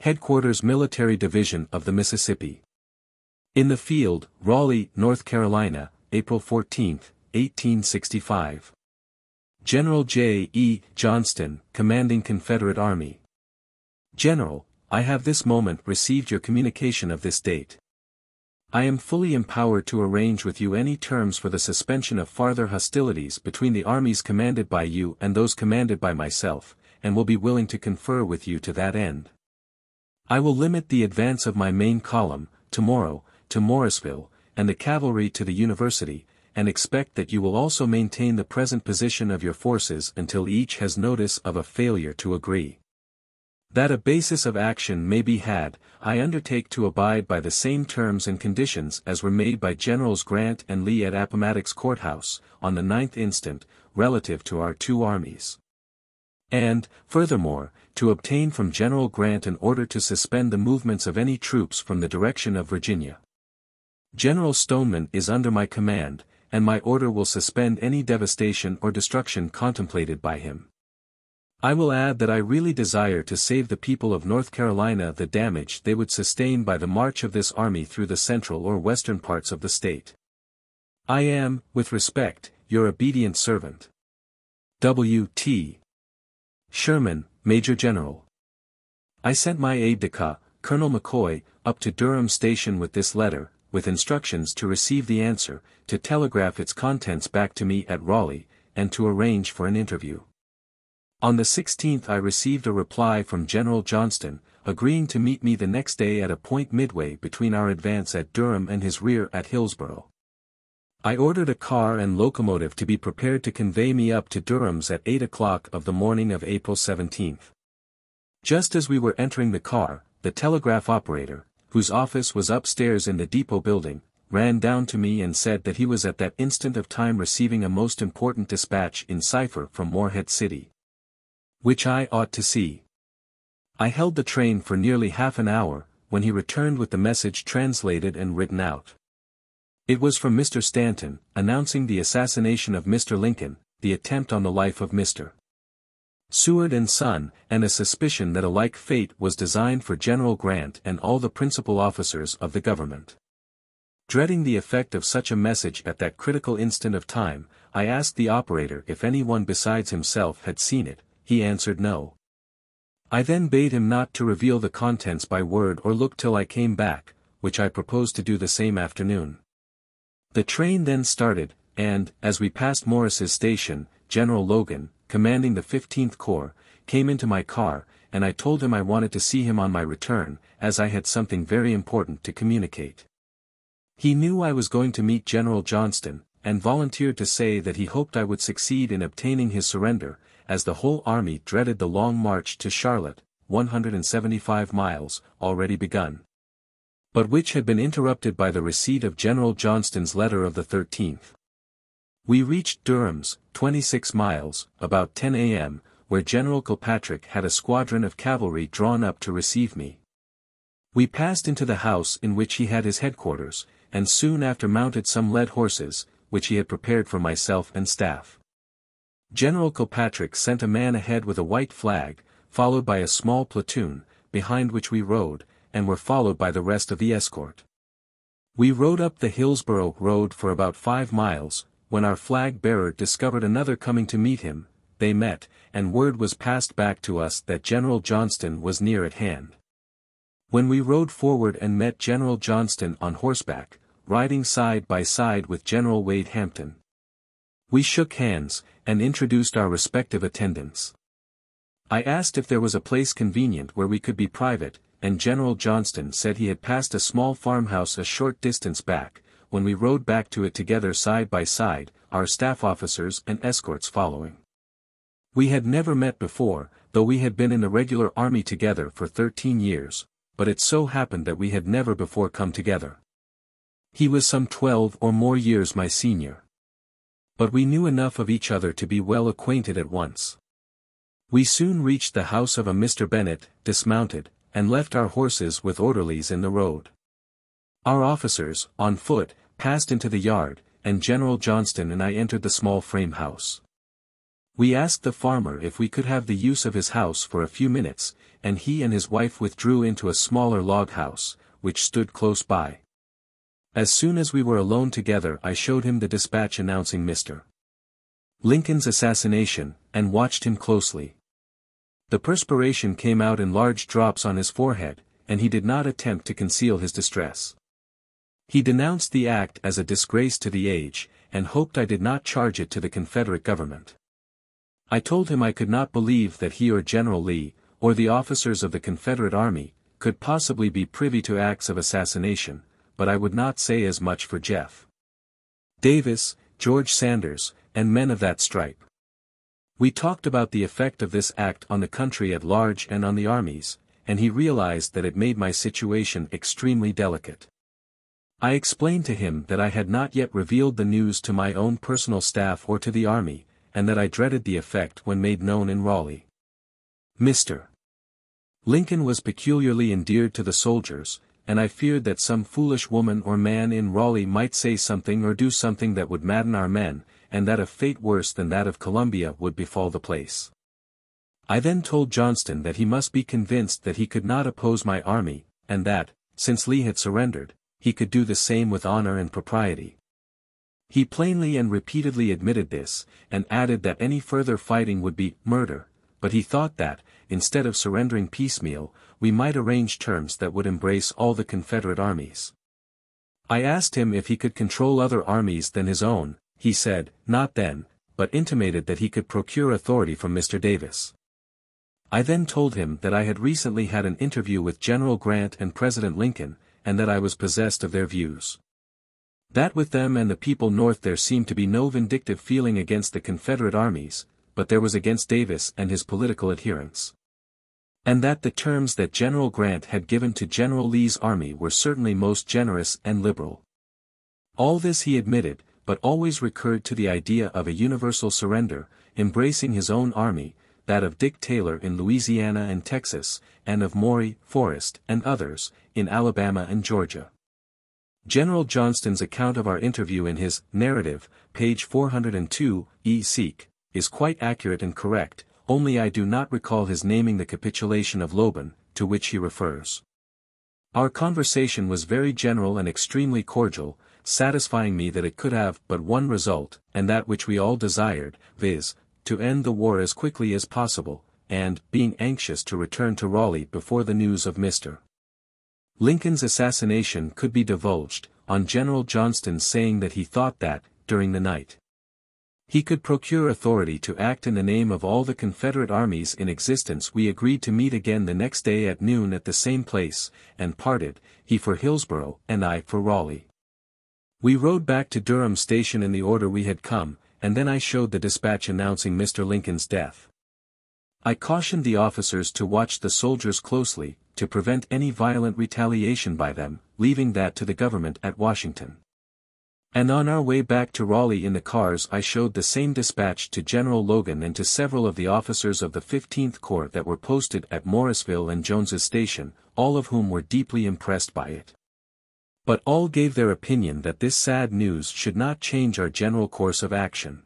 Headquarters Military Division of the Mississippi. In the Field, Raleigh, North Carolina, April 14, 1865. General J. E. Johnston, Commanding Confederate Army. General, I have this moment received your communication of this date. I am fully empowered to arrange with you any terms for the suspension of farther hostilities between the armies commanded by you and those commanded by myself, and will be willing to confer with you to that end. I will limit the advance of my main column, tomorrow, to Morrisville, and the cavalry to the University, and expect that you will also maintain the present position of your forces until each has notice of a failure to agree. That a basis of action may be had, I undertake to abide by the same terms and conditions as were made by Generals Grant and Lee at Appomattox Courthouse, on the 9th instant, relative to our two armies. And, furthermore, to obtain from General Grant an order to suspend the movements of any troops from the direction of Virginia. General Stoneman is under my command, and my order will suspend any devastation or destruction contemplated by him. I will add that I really desire to save the people of North Carolina the damage they would sustain by the march of this army through the central or western parts of the state. I am, with respect, your obedient servant. W. T. Sherman, Major General. I sent my aide-de-camp, Colonel McCoy, up to Durham Station with this letter, with instructions to receive the answer, to telegraph its contents back to me at Raleigh, and to arrange for an interview. On the 16th I received a reply from General Johnston, agreeing to meet me the next day at a point midway between our advance at Durham and his rear at Hillsboro. I ordered a car and locomotive to be prepared to convey me up to Durham's at 8 o'clock of the morning of April 17. Just as we were entering the car, the telegraph operator, whose office was upstairs in the depot building, ran down to me and said that he was at that instant of time receiving a most important dispatch in cipher from Morehead City, which I ought to see. I held the train for nearly half an hour, when he returned with the message translated and written out. It was from Mr. Stanton, announcing the assassination of Mr. Lincoln, the attempt on the life of Mr. Seward and Son, and a suspicion that a like fate was designed for General Grant and all the principal officers of the government. Dreading the effect of such a message at that critical instant of time, I asked the operator if anyone besides himself had seen it. He answered no. I then bade him not to reveal the contents by word or look till I came back, which I proposed to do the same afternoon. The train then started, and, as we passed Morris's station, General Logan, commanding the 15th Corps, came into my car, and I told him I wanted to see him on my return, as I had something very important to communicate. He knew I was going to meet General Johnston, and volunteered to say that he hoped I would succeed in obtaining his surrender, as the whole army dreaded the long march to Charlotte, 175 miles, already begun, but which had been interrupted by the receipt of General Johnston's letter of the 13th. We reached Durham's, 26 miles, about 10 a.m., where General Kilpatrick had a squadron of cavalry drawn up to receive me. We passed into the house in which he had his headquarters, and soon after mounted some led horses, which he had prepared for myself and staff. General Kilpatrick sent a man ahead with a white flag, followed by a small platoon, behind which we rode, and were followed by the rest of the escort. We rode up the Hillsboro road for about 5 miles, when our flag-bearer discovered another coming to meet him. They met, and word was passed back to us that General Johnston was near at hand. When we rode forward and met General Johnston on horseback, riding side by side with General Wade Hampton, we shook hands, and introduced our respective attendants. I asked if there was a place convenient where we could be private, and General Johnston said he had passed a small farmhouse a short distance back, when we rode back to it together side by side, our staff officers and escorts following. We had never met before, though we had been in the regular army together for 13 years, but it so happened that we had never before come together. He was some 12 or more years my senior. But we knew enough of each other to be well acquainted at once. We soon reached the house of a Mr. Bennet, dismounted, and left our horses with orderlies in the road. Our officers, on foot, passed into the yard, and General Johnston and I entered the small frame house. We asked the farmer if we could have the use of his house for a few minutes, and he and his wife withdrew into a smaller log house, which stood close by. As soon as we were alone together I showed him the dispatch announcing Mr. Lincoln's assassination, and watched him closely. The perspiration came out in large drops on his forehead, and he did not attempt to conceal his distress. He denounced the act as a disgrace to the age, and hoped I did not charge it to the Confederate government. I told him I could not believe that he or General Lee, or the officers of the Confederate Army, could possibly be privy to acts of assassination, but I would not say as much for Jeff Davis, George Sanders, and men of that stripe. We talked about the effect of this act on the country at large and on the armies, and he realized that it made my situation extremely delicate. I explained to him that I had not yet revealed the news to my own personal staff or to the army, and that I dreaded the effect when made known in Raleigh. Mr. Lincoln was peculiarly endeared to the soldiers, and I feared that some foolish woman or man in Raleigh might say something or do something that would madden our men, and that a fate worse than that of Columbia would befall the place. I then told Johnston that he must be convinced that he could not oppose my army, and that, since Lee had surrendered, he could do the same with honor and propriety. He plainly and repeatedly admitted this, and added that any further fighting would be murder, but he thought that, instead of surrendering piecemeal, we might arrange terms that would embrace all the Confederate armies. I asked him if he could control other armies than his own. He said, not then, but intimated that he could procure authority from Mr. Davis. I then told him that I had recently had an interview with General Grant and President Lincoln, and that I was possessed of their views. That with them and the people North there seemed to be no vindictive feeling against the Confederate armies, but there was against Davis and his political adherents. And that the terms that General Grant had given to General Lee's army were certainly most generous and liberal. All this he admitted, but always recurred to the idea of a universal surrender, embracing his own army, that of Dick Taylor in Louisiana and Texas, and of Maury, Forrest, and others, in Alabama and Georgia. General Johnston's account of our interview in his narrative, page 402, seq., is quite accurate and correct, only I do not recall his naming the capitulation of Loban, to which he refers. Our conversation was very general and extremely cordial, satisfying me that it could have but one result, and that which we all desired, viz., to end the war as quickly as possible, and, being anxious to return to Raleigh before the news of Mr. Lincoln's assassination could be divulged, on General Johnston's saying that he thought that, during the night, he could procure authority to act in the name of all the Confederate armies in existence. We agreed to meet again the next day at noon at the same place, and parted, he for Hillsborough and I for Raleigh. We rode back to Durham Station in the order we had come, and then I showed the dispatch announcing Mr. Lincoln's death. I cautioned the officers to watch the soldiers closely, to prevent any violent retaliation by them, leaving that to the government at Washington. And on our way back to Raleigh in the cars I showed the same dispatch to General Logan and to several of the officers of the 15th Corps that were posted at Morrisville and Jones's Station, all of whom were deeply impressed by it. But all gave their opinion that this sad news should not change our general course of action.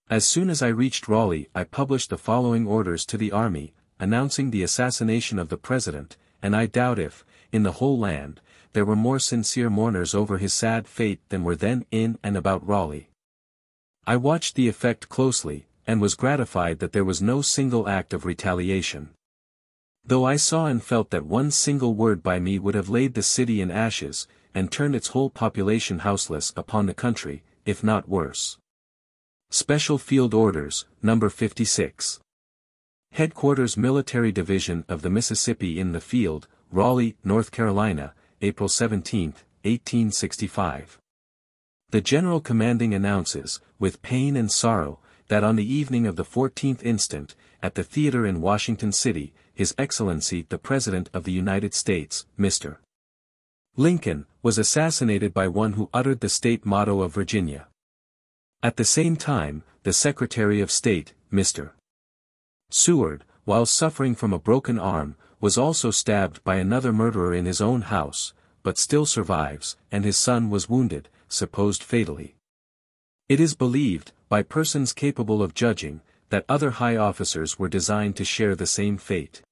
As soon as I reached Raleigh I published the following orders to the army, announcing the assassination of the President, and I doubt if, in the whole land, there were more sincere mourners over his sad fate than were then in and about Raleigh. I watched the effect closely, and was gratified that there was no single act of retaliation. Though I saw and felt that one single word by me would have laid the city in ashes, and turned its whole population houseless upon the country, if not worse. Special Field Orders, No. 56. Headquarters Military Division of the Mississippi in the Field, Raleigh, North Carolina, April 17, 1865. The General Commanding announces, with pain and sorrow, that on the evening of the 14th instant, at the theater in Washington City, His Excellency the President of the United States, Mr. Lincoln, was assassinated by one who uttered the state motto of Virginia. At the same time, the Secretary of State, Mr. Seward, while suffering from a broken arm, was also stabbed by another murderer in his own house, but still survives, and his son was wounded, supposed fatally. It is believed, by persons capable of judging, that other high officers were designed to share the same fate.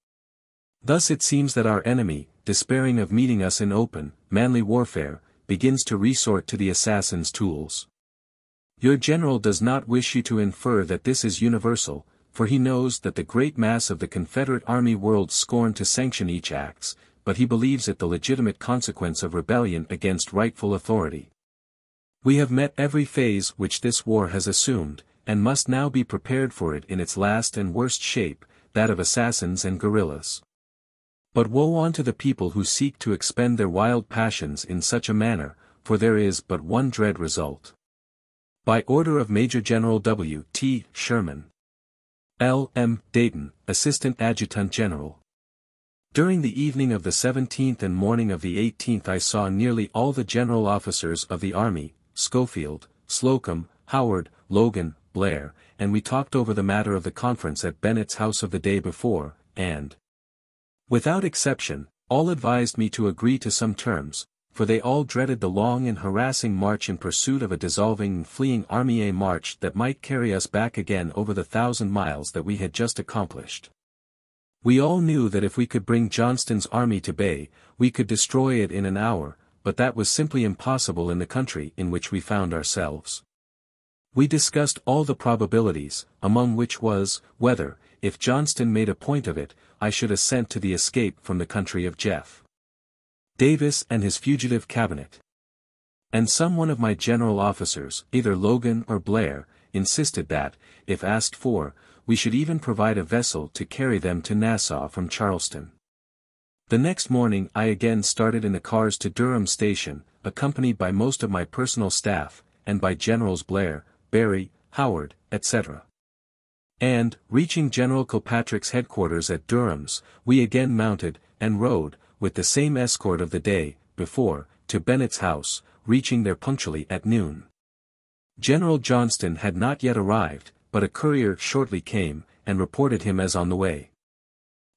Thus it seems that our enemy, despairing of meeting us in open, manly warfare, begins to resort to the assassin's tools. Your general does not wish you to infer that this is universal, for he knows that the great mass of the Confederate army world scorn to sanction each acts, but he believes it the legitimate consequence of rebellion against rightful authority. We have met every phase which this war has assumed, and must now be prepared for it in its last and worst shape, that of assassins and guerrillas. But woe unto the people who seek to expend their wild passions in such a manner, for there is but one dread result. By order of Major General W. T. Sherman. L. M. Dayton, Assistant Adjutant General. During the evening of the 17th and morning of the 18th I saw nearly all the general officers of the army, Schofield, Slocum, Howard, Logan, Blair, and we talked over the matter of the conference at Bennett's house of the day before, and, without exception, all advised me to agree to some terms, for they all dreaded the long and harassing march in pursuit of a dissolving and fleeing army, a march that might carry us back again over the 1,000 miles that we had just accomplished. We all knew that if we could bring Johnston's army to bay, we could destroy it in an hour, but that was simply impossible in the country in which we found ourselves. We discussed all the probabilities, among which was, whether, if Johnston made a point of it, I should assent to the escape from the country of Jeff Davis and his fugitive cabinet. And some one of my general officers, either Logan or Blair, insisted that, if asked for, we should even provide a vessel to carry them to Nassau from Charleston. The next morning I again started in the cars to Durham Station, accompanied by most of my personal staff, and by Generals Blair, Berry, Howard, etc. And, reaching General Kilpatrick's headquarters at Durham's, we again mounted, and rode, with the same escort of the day before, to Bennett's house, reaching there punctually at noon. General Johnston had not yet arrived, but a courier shortly came, and reported him as on the way.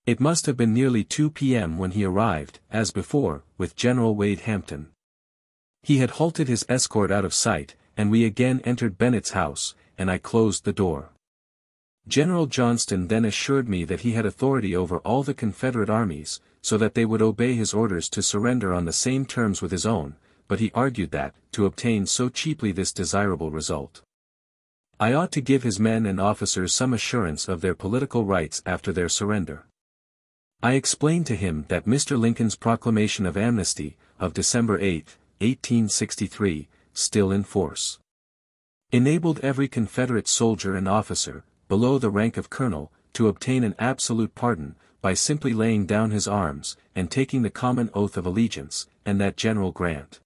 It must have been nearly 2 p.m. when he arrived, as before, with General Wade Hampton. He had halted his escort out of sight, and we again entered Bennett's house, and I closed the door. General Johnston then assured me that he had authority over all the Confederate armies, so that they would obey his orders to surrender on the same terms with his own, but he argued that, to obtain so cheaply this desirable result, I ought to give his men and officers some assurance of their political rights after their surrender. I explained to him that Mr. Lincoln's proclamation of amnesty, of December 8, 1863, still in force, enabled every Confederate soldier and officer, below the rank of colonel, to obtain an absolute pardon, by simply laying down his arms, and taking the common oath of allegiance, and that General Grant,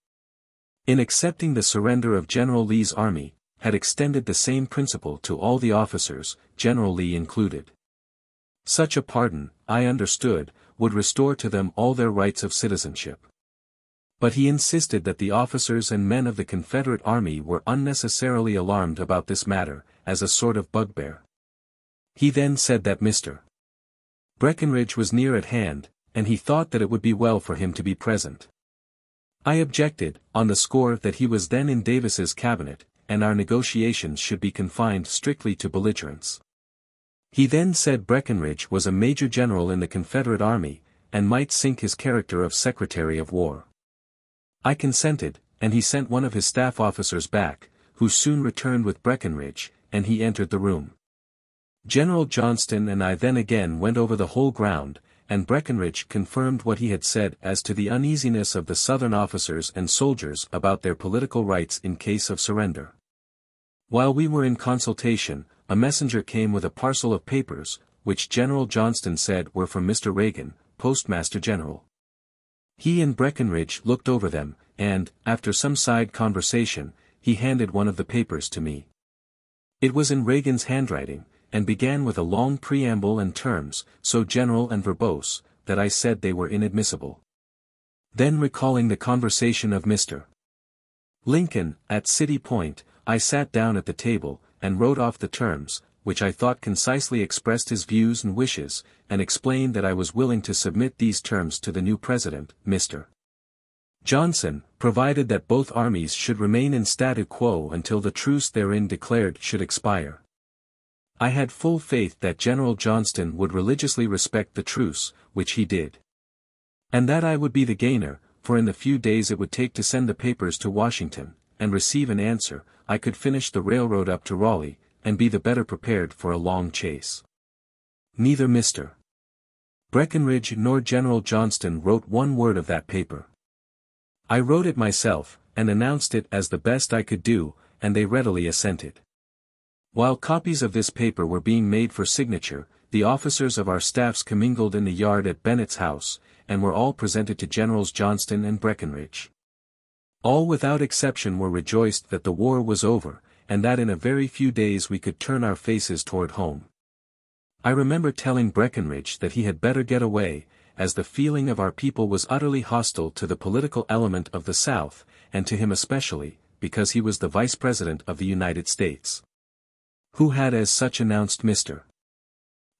in accepting the surrender of General Lee's army, had extended the same principle to all the officers, General Lee included. Such a pardon, I understood, would restore to them all their rights of citizenship. But he insisted that the officers and men of the Confederate Army were unnecessarily alarmed about this matter, as a sort of bugbear. He then said that Mr. Breckinridge was near at hand, and he thought that it would be well for him to be present. I objected, on the score that he was then in Davis's cabinet, and our negotiations should be confined strictly to belligerents. He then said Breckinridge was a major general in the Confederate Army, and might sink his character of Secretary of War. I consented, and he sent one of his staff officers back, who soon returned with Breckinridge, and he entered the room. General Johnston and I then again went over the whole ground, and Breckinridge confirmed what he had said as to the uneasiness of the Southern officers and soldiers about their political rights in case of surrender. While we were in consultation, a messenger came with a parcel of papers, which General Johnston said were from Mr. Reagan, Postmaster General. He and Breckinridge looked over them, and, after some side conversation, he handed one of the papers to me. It was in Reagan's handwriting, and began with a long preamble and terms, so general and verbose, that I said they were inadmissible. Then recalling the conversation of Mr. Lincoln, at City Point, I sat down at the table, and wrote off the terms, which I thought concisely expressed his views and wishes, and explained that I was willing to submit these terms to the new President, Mr. Johnson, provided that both armies should remain in statu quo until the truce therein declared should expire. I had full faith that General Johnston would religiously respect the truce, which he did. And that I would be the gainer, for in the few days it would take to send the papers to Washington, and receive an answer, I could finish the railroad up to Raleigh, and be the better prepared for a long chase. Neither Mr. Breckinridge nor General Johnston wrote one word of that paper. I wrote it myself, and announced it as the best I could do, and they readily assented. While copies of this paper were being made for signature, the officers of our staffs commingled in the yard at Bennett's house, and were all presented to Generals Johnston and Breckinridge. All without exception were rejoiced that the war was over, and that in a very few days we could turn our faces toward home. I remember telling Breckinridge that he had better get away, as the feeling of our people was utterly hostile to the political element of the South, and to him especially, because he was the Vice President of the United States, who had as such announced Mr.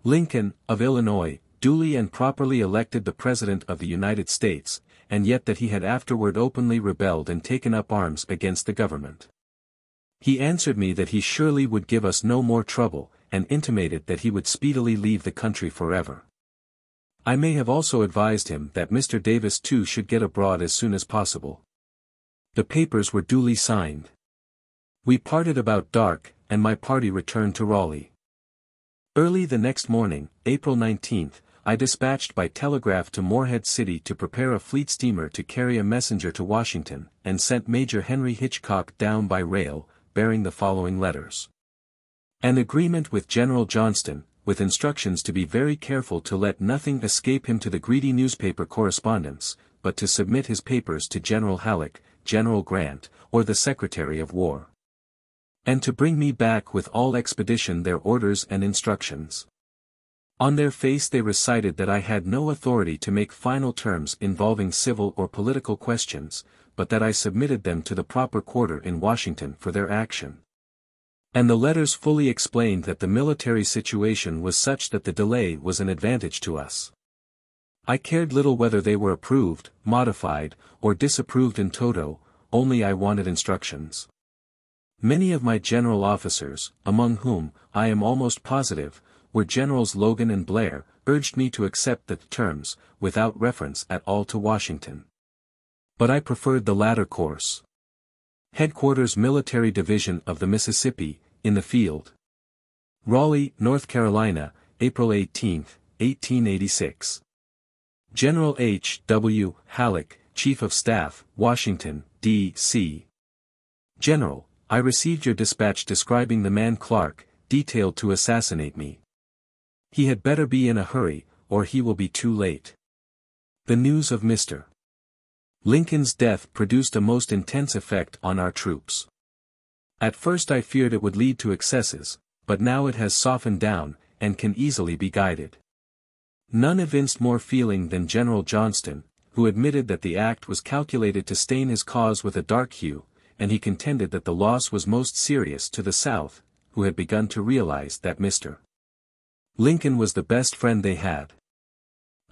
Lincoln, of Illinois, duly and properly elected the President of the United States, and yet that he had afterward openly rebelled and taken up arms against the government. He answered me that he surely would give us no more trouble, and intimated that he would speedily leave the country forever. I may have also advised him that Mr. Davis too should get abroad as soon as possible. The papers were duly signed. We parted about dark, and my party returned to Raleigh. Early the next morning, April 19, I dispatched by telegraph to Morehead City to prepare a fleet steamer to carry a messenger to Washington, and sent Major Henry Hitchcock down by rail, bearing the following letters. An agreement with General Johnston, with instructions to be very careful to let nothing escape him to the greedy newspaper correspondents, but to submit his papers to General Halleck, General Grant, or the Secretary of War. And to bring me back with all expedition their orders and instructions. On their face they recited that I had no authority to make final terms involving civil or political questions, but that I submitted them to the proper quarter in Washington for their action. And the letters fully explained that the military situation was such that the delay was an advantage to us. I cared little whether they were approved, modified, or disapproved in toto, only I wanted instructions. Many of my general officers, among whom, I am almost positive, were Generals Logan and Blair, urged me to accept the terms, without reference at all to Washington. But I preferred the latter course. Headquarters Military Division of the Mississippi, in the field. Raleigh, North Carolina, April 18, 1886. General H. W. Halleck, Chief of Staff, Washington, D.C. General, I received your dispatch describing the man Clark, detailed to assassinate me. He had better be in a hurry, or he will be too late. The news of Mr. Lincoln's death produced a most intense effect on our troops. At first I feared it would lead to excesses, but now it has softened down, and can easily be guided. None evinced more feeling than General Johnston, who admitted that the act was calculated to stain his cause with a dark hue, and he contended that the loss was most serious to the South, who had begun to realize that Mr. Lincoln was the best friend they had.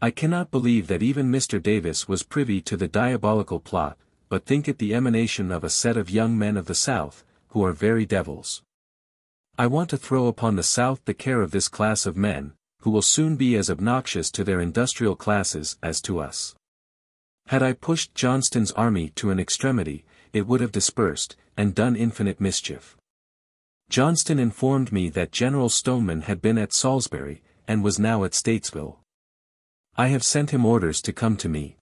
I cannot believe that even Mr. Davis was privy to the diabolical plot, but think it the emanation of a set of young men of the South, who are very devils. I want to throw upon the South the care of this class of men, who will soon be as obnoxious to their industrial classes as to us. Had I pushed Johnston's army to an extremity, it would have dispersed, and done infinite mischief. Johnston informed me that General Stoneman had been at Salisbury, and was now at Statesville. I have sent him orders to come to me.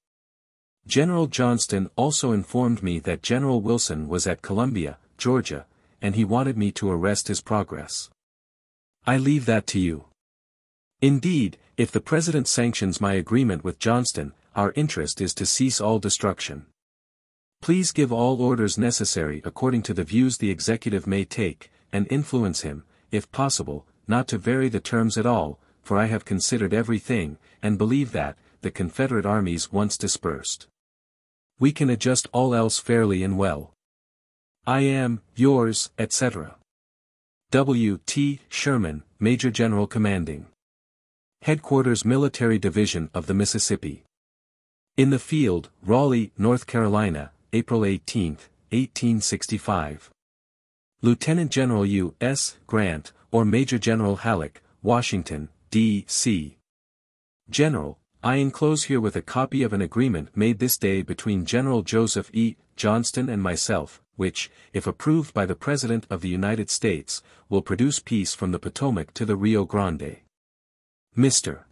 General Johnston also informed me that General Wilson was at Columbia, Georgia, and he wanted me to arrest his progress. I leave that to you. Indeed, if the President sanctions my agreement with Johnston, our interest is to cease all destruction. Please give all orders necessary according to the views the executive may take, and influence him, if possible, not to vary the terms at all, for I have considered everything, and believe that, the Confederate armies once dispersed, we can adjust all else fairly and well. I am, yours, etc. W. T. Sherman, Major General Commanding. Headquarters Military Division of the Mississippi. In the field, Raleigh, North Carolina, April 18, 1865. Lieutenant General U. S. Grant, or Major General Halleck, Washington, D.C. General, I enclose herewith a copy of an agreement made this day between General Joseph E. Johnston and myself, which, if approved by the President of the United States, will produce peace from the Potomac to the Rio Grande. Mr.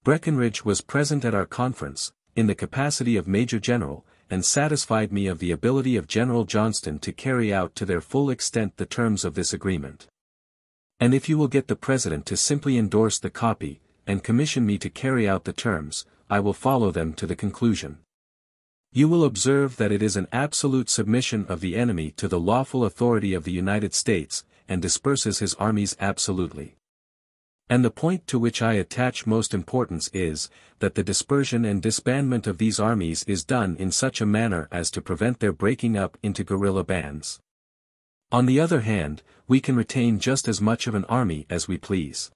Breckinridge was present at our conference, in the capacity of Major General, and satisfied me of the ability of General Johnston to carry out to their full extent the terms of this agreement. And if you will get the President to simply endorse the copy, and commission me to carry out the terms, I will follow them to the conclusion. You will observe that it is an absolute submission of the enemy to the lawful authority of the United States, and disperses his armies absolutely. And the point to which I attach most importance is, that the dispersion and disbandment of these armies is done in such a manner as to prevent their breaking up into guerrilla bands. On the other hand, we can retain just as much of an army as we please.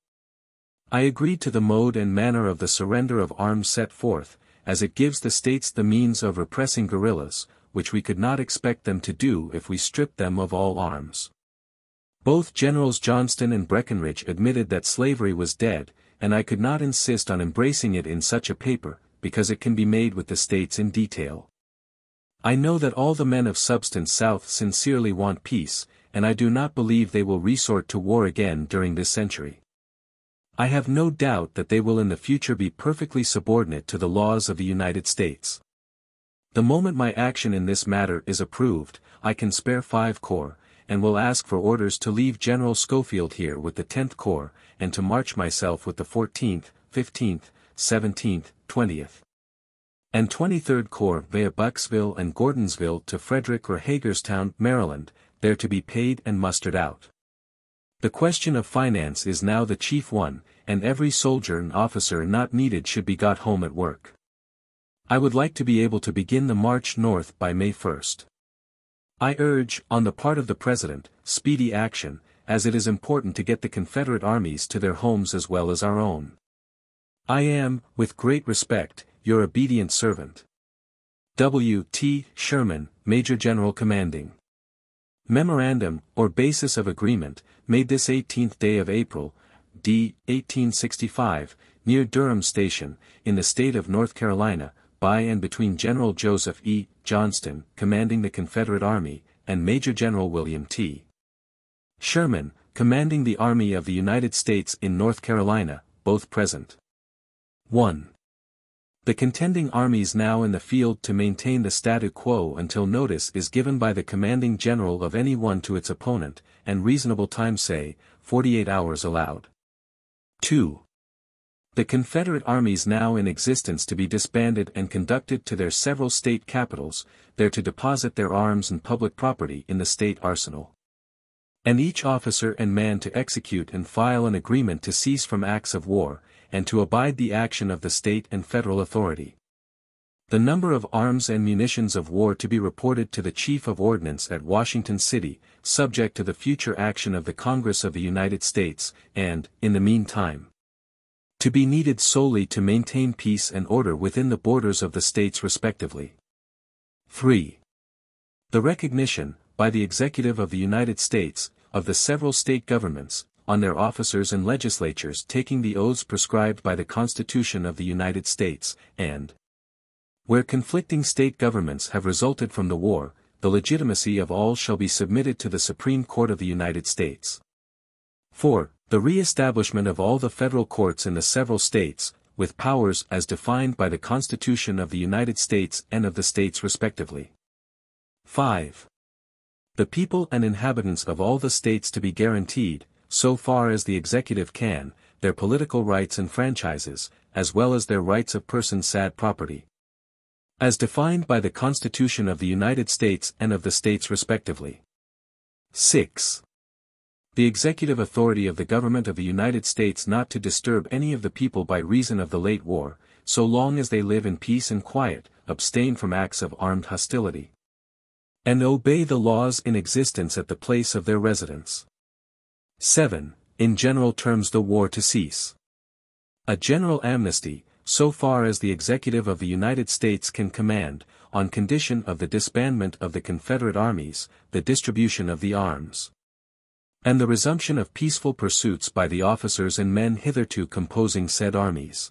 I agreed to the mode and manner of the surrender of arms set forth, as it gives the states the means of repressing guerrillas, which we could not expect them to do if we stripped them of all arms. Both Generals Johnston and Breckinridge admitted that slavery was dead, and I could not insist on embracing it in such a paper, because it can be made with the states in detail. I know that all the men of substance South sincerely want peace, and I do not believe they will resort to war again during this century. I have no doubt that they will in the future be perfectly subordinate to the laws of the United States. The moment my action in this matter is approved, I can spare 5 corps, and will ask for orders to leave General Schofield here with the 10th Corps, and to march myself with the 14th, 15th, 17th, 20th, and 23rd Corps via Bucksville and Gordonsville to Frederick or Hagerstown, Maryland, there to be paid and mustered out. The question of finance is now the chief one, and every soldier and officer not needed should be got home at work. I would like to be able to begin the march north by May 1st. I urge, on the part of the President, speedy action, as it is important to get the Confederate armies to their homes as well as our own. I am, with great respect, your obedient servant. W. T. Sherman, Major General Commanding. Memorandum, or Basis of Agreement, made this 18th day of April, D. 1865, near Durham Station, in the state of North Carolina, by and between General Joseph E. Johnston, commanding the Confederate Army, and Major General William T. Sherman, commanding the Army of the United States in North Carolina, both present. 1. The contending armies now in the field to maintain the statu quo until notice is given by the commanding general of any one to its opponent, and reasonable time, say, 48 hours allowed. 2. The Confederate armies now in existence to be disbanded and conducted to their several state capitals, there to deposit their arms and public property in the state arsenal. And each officer and man to execute and file an agreement to cease from acts of war, and to abide the action of the state and federal authority. The number of arms and munitions of war to be reported to the Chief of Ordnance at Washington City, subject to the future action of the Congress of the United States, and, in the meantime, to be needed solely to maintain peace and order within the borders of the states respectively. 3. The recognition, by the Executive of the United States, of the several state governments, on their officers and legislatures taking the oaths prescribed by the Constitution of the United States, and, where conflicting state governments have resulted from the war, the legitimacy of all shall be submitted to the Supreme Court of the United States. 4. The re-establishment of all the federal courts in the several states, with powers as defined by the Constitution of the United States and of the states respectively. 5. The people and inhabitants of all the states to be guaranteed, so far as the executive can, their political rights and franchises, as well as their rights of person sad property, as defined by the Constitution of the United States and of the states respectively. 6. The executive authority of the government of the United States not to disturb any of the people by reason of the late war, so long as they live in peace and quiet, abstain from acts of armed hostility, and obey the laws in existence at the place of their residence. 7. In general terms the war to cease. A general amnesty, so far as the executive of the United States can command, on condition of the disbandment of the Confederate armies, the distribution of the arms, and the resumption of peaceful pursuits by the officers and men hitherto composing said armies.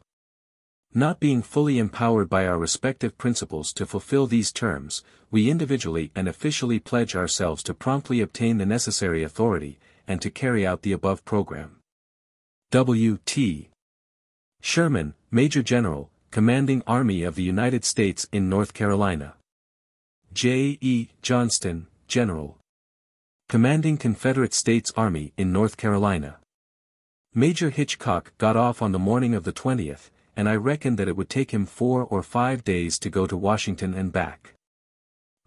Not being fully empowered by our respective principals to fulfill these terms, we individually and officially pledge ourselves to promptly obtain the necessary authority, and to carry out the above program. W. T. Sherman, Major General, Commanding Army of the United States in North Carolina. J. E. Johnston, General, Commanding Confederate States Army in North Carolina. Major Hitchcock got off on the morning of the 20th, and I reckoned that it would take him 4 or 5 days to go to Washington and back.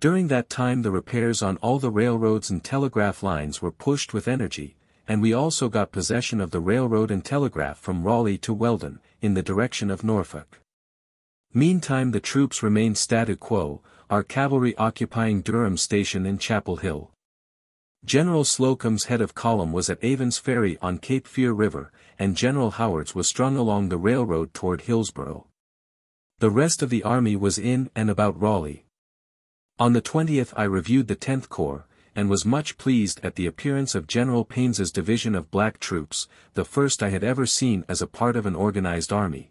During that time the repairs on all the railroads and telegraph lines were pushed with energy, and we also got possession of the railroad and telegraph from Raleigh to Weldon, in the direction of Norfolk. Meantime the troops remained statu quo, our cavalry occupying Durham Station in Chapel Hill. General Slocum's head of column was at Avon's Ferry on Cape Fear River, and General Howard's was strung along the railroad toward Hillsboro. The rest of the army was in and about Raleigh. On the 20th I reviewed the 10th Corps, and was much pleased at the appearance of General Paines's division of black troops, the first I had ever seen as a part of an organized army.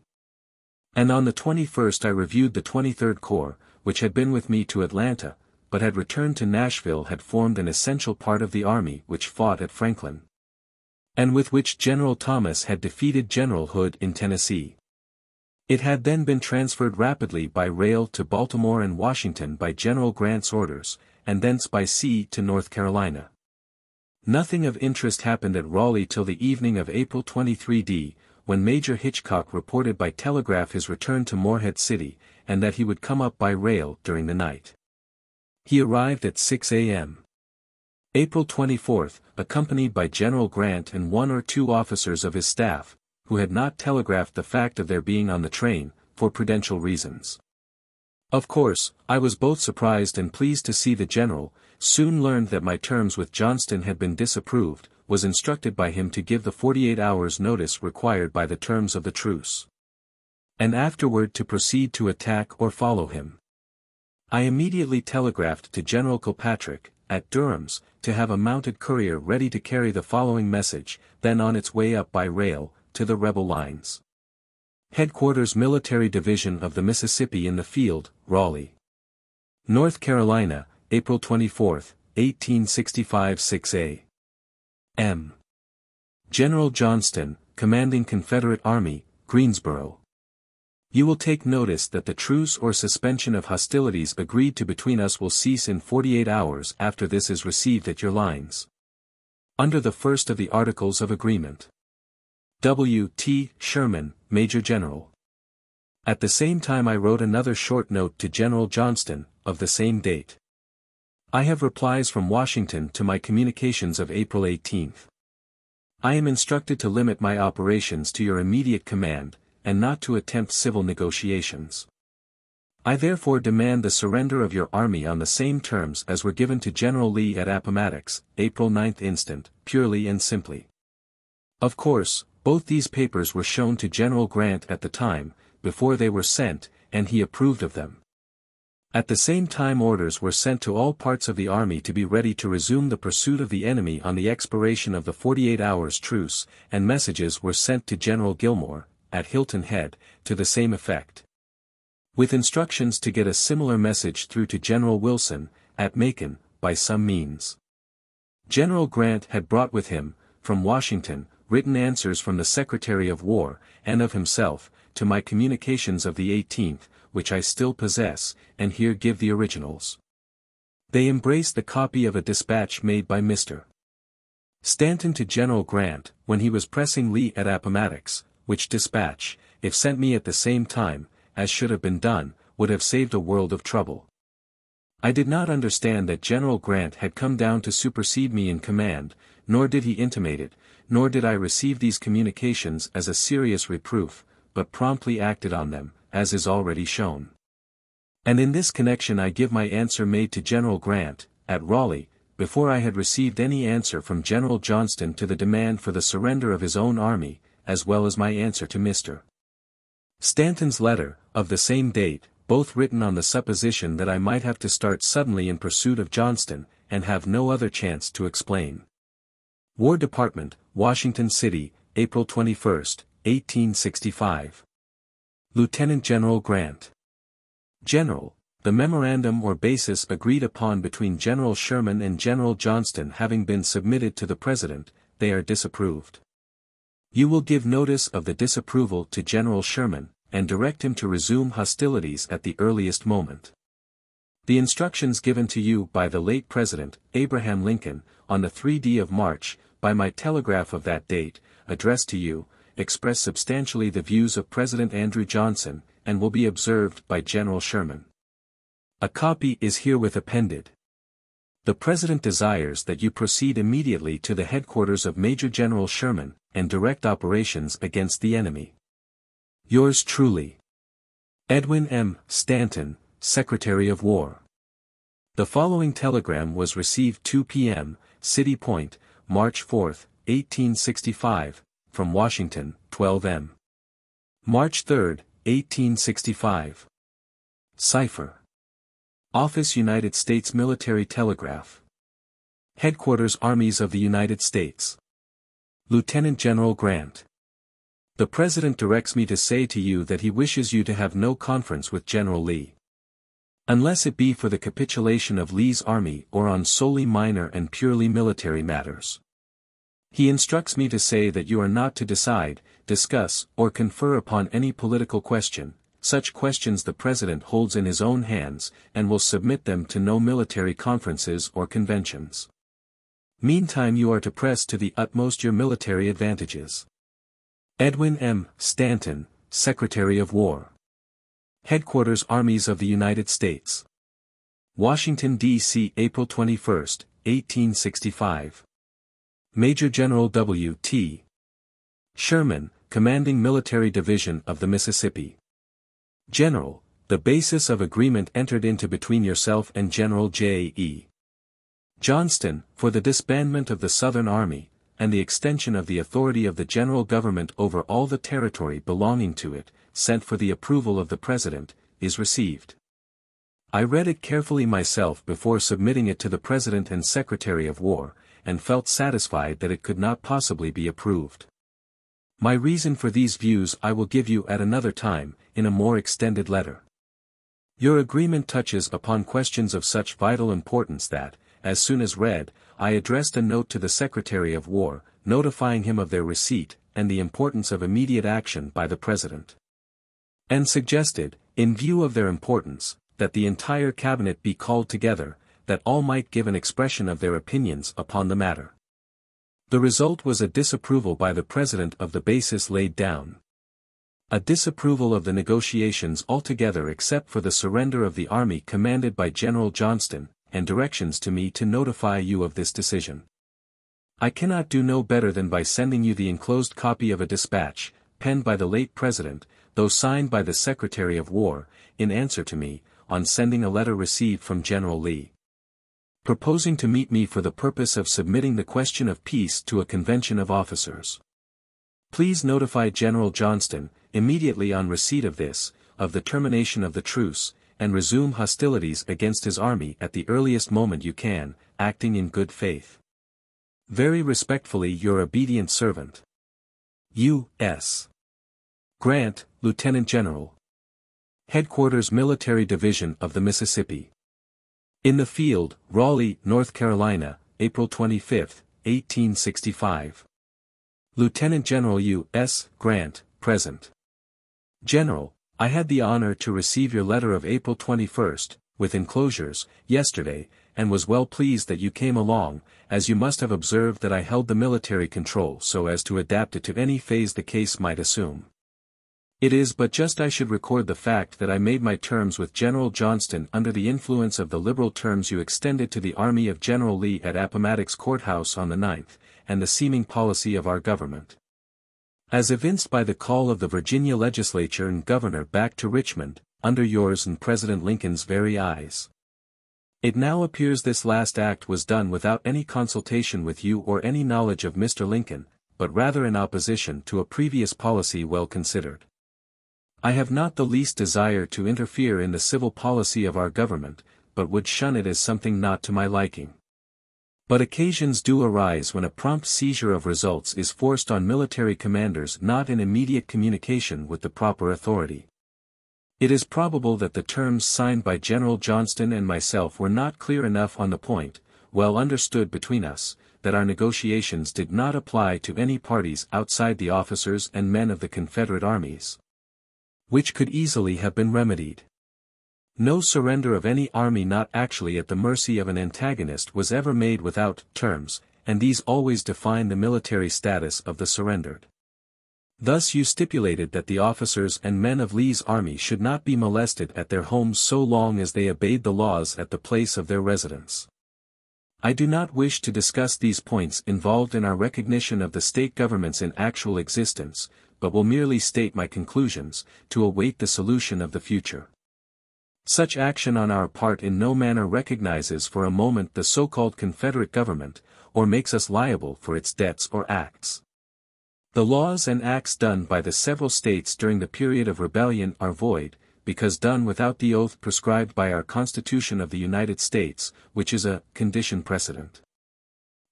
And on the 21st I reviewed the 23rd Corps, which had been with me to Atlanta, but had returned to Nashville, had formed an essential part of the army which fought at Franklin. and with which General Thomas had defeated General Hood in Tennessee. It had then been transferred rapidly by rail to Baltimore and Washington by General Grant's orders, and thence by sea to North Carolina. Nothing of interest happened at Raleigh till the evening of April 23d, when Major Hitchcock reported by telegraph his return to Morehead City, and that he would come up by rail during the night. He arrived at 6 a.m. April 24th, accompanied by General Grant and one or two officers of his staff, who had not telegraphed the fact of their being on the train, for prudential reasons. Of course, I was both surprised and pleased to see the general, soon learned that my terms with Johnston had been disapproved, was instructed by him to give the 48 hours notice required by the terms of the truce, and afterward to proceed to attack or follow him. I immediately telegraphed to General Kilpatrick, at Durham's, to have a mounted courier ready to carry the following message, then on its way up by rail, to the rebel lines. Headquarters Military Division of the Mississippi in the Field, Raleigh, North Carolina, April 24, 1865 6 a.m. General Johnston, commanding Confederate Army, Greensboro. You will take notice that the truce or suspension of hostilities agreed to between us will cease in 48 hours after this is received at your lines, under the first of the Articles of Agreement. W. T. Sherman, Major General. At the same time I wrote another short note to General Johnston, of the same date. I have replies from Washington to my communications of April 18. I am instructed to limit my operations to your immediate command, and not to attempt civil negotiations. I therefore demand the surrender of your army on the same terms as were given to General Lee at Appomattox, April 9 instant, purely and simply. Of course, both these papers were shown to General Grant at the time, before they were sent, and he approved of them. At the same time orders were sent to all parts of the army to be ready to resume the pursuit of the enemy on the expiration of the 48 hours truce, and messages were sent to General Gillmore, at Hilton Head, to the same effect, with instructions to get a similar message through to General Wilson, at Macon, by some means. General Grant had brought with him, from Washington, written answers from the Secretary of War, and of himself, to my communications of the 18th, which I still possess, and here give the originals. They embrace the copy of a dispatch made by Mr. Stanton to General Grant, when he was pressing Lee at Appomattox, which dispatch, if sent me at the same time, as should have been done, would have saved a world of trouble. I did not understand that General Grant had come down to supersede me in command, nor did he intimate it, nor did I receive these communications as a serious reproof, but promptly acted on them, as is already shown. And in this connection I give my answer made to General Grant, at Raleigh, before I had received any answer from General Johnston to the demand for the surrender of his own army, as well as my answer to Mr. Stanton's letter, of the same date, both written on the supposition that I might have to start suddenly in pursuit of Johnston, and have no other chance to explain. War Department, Washington City, April 21, 1865. Lieutenant General Grant. General, the memorandum or basis agreed upon between General Sherman and General Johnston having been submitted to the President, they are disapproved. You will give notice of the disapproval to General Sherman, and direct him to resume hostilities at the earliest moment. The instructions given to you by the late President, Abraham Lincoln, on the 3d of March, by my telegraph of that date, addressed to you, express substantially the views of President Andrew Johnson, and will be observed by General Sherman. A copy is herewith appended. The President desires that you proceed immediately to the headquarters of Major General Sherman, and direct operations against the enemy. Yours truly, Edwin M. Stanton, Secretary of War. The following telegram was received 2 p.m., City Point, March 4, 1865, from Washington, 12 m. March 3, 1865. Cipher. Office United States Military Telegraph. Headquarters Armies of the United States. Lieutenant General Grant. The President directs me to say to you that he wishes you to have no conference with General Lee, unless it be for the capitulation of Lee's army or on solely minor and purely military matters. He instructs me to say that you are not to decide, discuss, or confer upon any political question. Such questions the President holds in his own hands, and will submit them to no military conferences or conventions. Meantime you are to press to the utmost your military advantages. Edwin M. Stanton, Secretary of War. Headquarters Armies of the United States. Washington, D.C. April 21, 1865. Major General W. T. Sherman, Commanding Military Division of the Mississippi. General, the basis of agreement entered into between yourself and General J. E. Johnston, for the disbandment of the Southern Army, and the extension of the authority of the General Government over all the territory belonging to it, sent for the approval of the President, is received. I read it carefully myself before submitting it to the President and Secretary of War, and felt satisfied that it could not possibly be approved. My reason for these views I will give you at another time, in a more extended letter. Your agreement touches upon questions of such vital importance that, as soon as read, I addressed a note to the Secretary of War, notifying him of their receipt, and the importance of immediate action by the President. And suggested, in view of their importance, that the entire Cabinet be called together, that all might give an expression of their opinions upon the matter. The result was a disapproval by the President of the basis laid down. A disapproval of the negotiations altogether except for the surrender of the army commanded by General Johnston, and directions to me to notify you of this decision. I cannot do no better than by sending you the enclosed copy of a dispatch, penned by the late President, though signed by the Secretary of War, in answer to me, on sending a letter received from General Lee, proposing to meet me for the purpose of submitting the question of peace to a convention of officers. Please notify General Johnston, immediately on receipt of this, of the termination of the truce, and resume hostilities against his army at the earliest moment you can, acting in good faith. Very respectfully your obedient servant. U.S. Grant, Lieutenant General. Headquarters Military Division of the Mississippi. In the Field, Raleigh, North Carolina, April 25, 1865. Lieutenant General U.S. Grant, present. General, I had the honor to receive your letter of April 21, with enclosures, yesterday, and was well pleased that you came along, as you must have observed that I held the military control so as to adapt it to any phase the case might assume. It is but just I should record the fact that I made my terms with General Johnston under the influence of the liberal terms you extended to the army of General Lee at Appomattox Courthouse on the 9th, and the seeming policy of our government, as evinced by the call of the Virginia legislature and governor back to Richmond, under yours and President Lincoln's very eyes. It now appears this last act was done without any consultation with you or any knowledge of Mr. Lincoln, but rather in opposition to a previous policy well considered. I have not the least desire to interfere in the civil policy of our government, but would shun it as something not to my liking. But occasions do arise when a prompt seizure of results is forced on military commanders not in immediate communication with the proper authority. It is probable that the terms signed by General Johnston and myself were not clear enough on the point, well understood between us, that our negotiations did not apply to any parties outside the officers and men of the Confederate armies, which could easily have been remedied. No surrender of any army not actually at the mercy of an antagonist was ever made without terms, and these always define the military status of the surrendered. Thus you stipulated that the officers and men of Lee's army should not be molested at their homes so long as they obeyed the laws at the place of their residence. I do not wish to discuss these points involved in our recognition of the state governments in actual existence, but will merely state my conclusions, to await the solution of the future. Such action on our part in no manner recognizes for a moment the so-called Confederate government, or makes us liable for its debts or acts. The laws and acts done by the several states during the period of rebellion are void, because done without the oath prescribed by our Constitution of the United States, which is a condition precedent.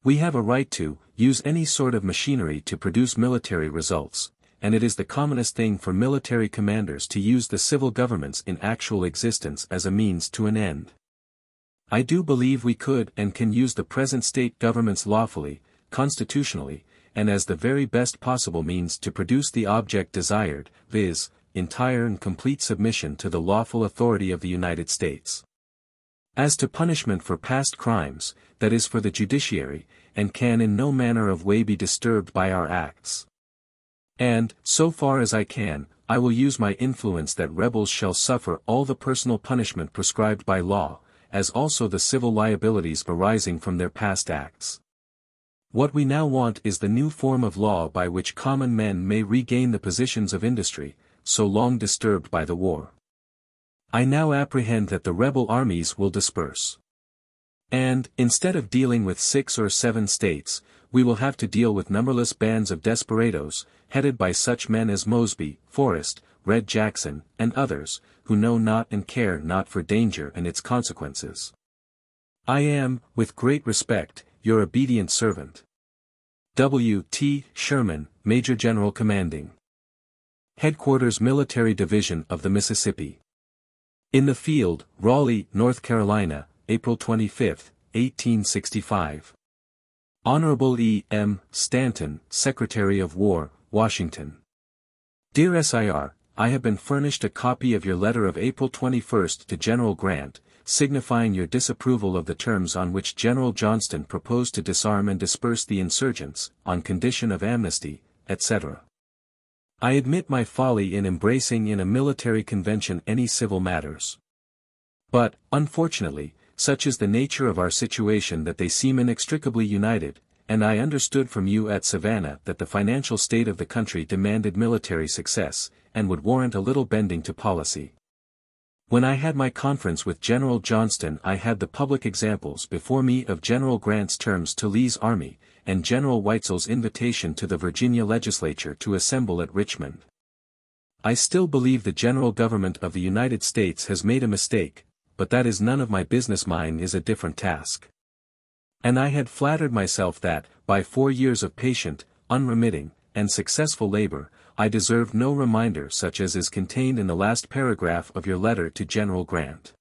We have a right to use any sort of machinery to produce military results, and it is the commonest thing for military commanders to use the civil governments in actual existence as a means to an end. I do believe we could and can use the present state governments lawfully, constitutionally, and as the very best possible means to produce the object desired, viz., entire and complete submission to the lawful authority of the United States. As to punishment for past crimes, that is for the judiciary, and can in no manner of way be disturbed by our acts. And, so far as I can, I will use my influence that rebels shall suffer all the personal punishment prescribed by law, as also the civil liabilities arising from their past acts. What we now want is the new form of law by which common men may regain the positions of industry, so long disturbed by the war. I now apprehend that the rebel armies will disperse. And, instead of dealing with 6 or 7 states, we will have to deal with numberless bands of desperadoes, headed by such men as Mosby, Forrest, Red Jackson, and others, who know not and care not for danger and its consequences. I am, with great respect, your obedient servant. W. T. Sherman, Major General Commanding. Headquarters Military Division of the Mississippi. In the field, Raleigh, North Carolina, April 25, 1865. Honorable E. M. Stanton, Secretary of War, Washington. Dear Sir, I have been furnished a copy of your letter of April 21 to General Grant, signifying your disapproval of the terms on which General Johnston proposed to disarm and disperse the insurgents, on condition of amnesty, etc. I admit my folly in embracing in a military convention any civil matters. But, unfortunately, such is the nature of our situation that they seem inextricably united, and I understood from you at Savannah that the financial state of the country demanded military success, and would warrant a little bending to policy. When I had my conference with General Johnston, I had the public examples before me of General Grant's terms to Lee's army, and General Weitzel's invitation to the Virginia legislature to assemble at Richmond. I still believe the general government of the United States has made a mistake, but that is none of my business. Mine is a different task. And I had flattered myself that, by 4 years of patient, unremitting, and successful labor, I deserved no reminder such as is contained in the last paragraph of your letter to General Grant.